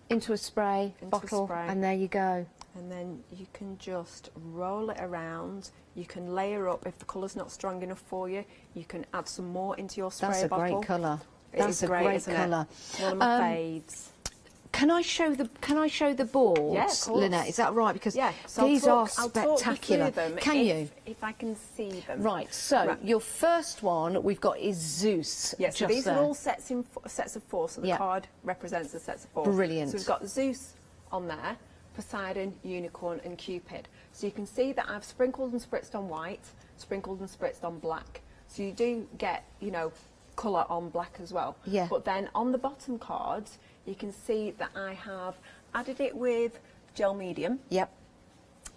into a spray bottle, and there you go. And then you can just roll it around. You can layer up if the colour's not strong enough for you. You can add some more into your spray bottle. That's a great colour. It That's is a great colour. One of my faves. Can I show the boards, Yeah, of course. Lynette? Is that right? Because so these I'll are talk you spectacular. through them Can you? If I can see them. Right. So your first one we've got is Zeus. Yes, so just these there. are all sets of four. So the card represents the sets of four. Brilliant. So we've got Zeus on there, Poseidon, Unicorn, and Cupid. So you can see that I've sprinkled and spritzed on white, sprinkled and spritzed on black. So you do get, you know, colour on black as well. Yeah. But then on the bottom cards, you can see that I have added it with gel medium. Yep.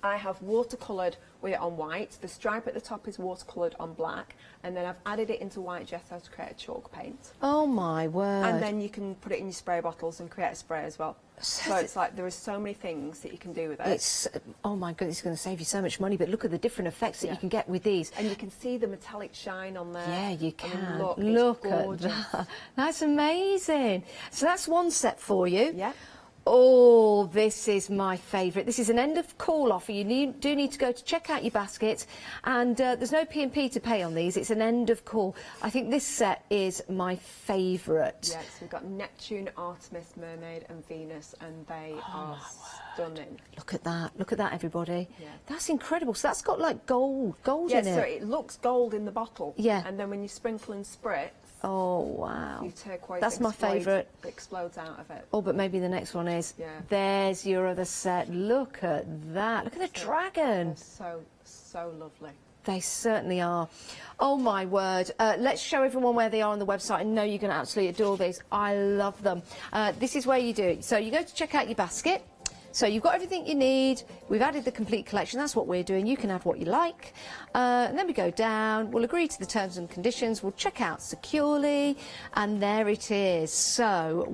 I have watercoloured with it on white. The stripe at the top is watercoloured on black. And then I've added it into white gesso to create a chalk paint. Oh my word. And then you can put it in your spray bottles and create a spray as well. So it's like there are so many things that you can do with it. It's, oh my goodness, it's going to save you so much money, but look at the different effects that you can get with these. And you can see the metallic shine on there. Yeah, you I can. mean, look at gorgeous. that. That's amazing. So that's one set for you. Yeah. Oh, this is my favourite. This is an end of call offer. You do need to go to check out your basket, and there's no P&P to pay on these. It's an end of call. I think this set is my favourite. Yeah, so we've got Neptune, Artemis, Mermaid and Venus, and they are stunning. Look at that. Look at that, everybody. Yeah. That's incredible. So that's got like gold in it. Yeah, so it looks gold in the bottle. Yeah. And then when you sprinkle and spritz, oh, wow. you turquoise That's my favourite. Explodes out of it. Oh, but maybe the next one is. Yeah. There's your other set. Look at that. Look at the dragon. They're so lovely. They certainly are. Oh, my word. Let's show everyone where they are on the website. I know you're going to absolutely adore these. I love them. This is where you do it. So you go to check out your basket. So you've got everything you need. We've added the complete collection. That's what we're doing. You can add what you like. And then we go down. We'll agree to the terms and conditions. We'll check out securely. And there it is. So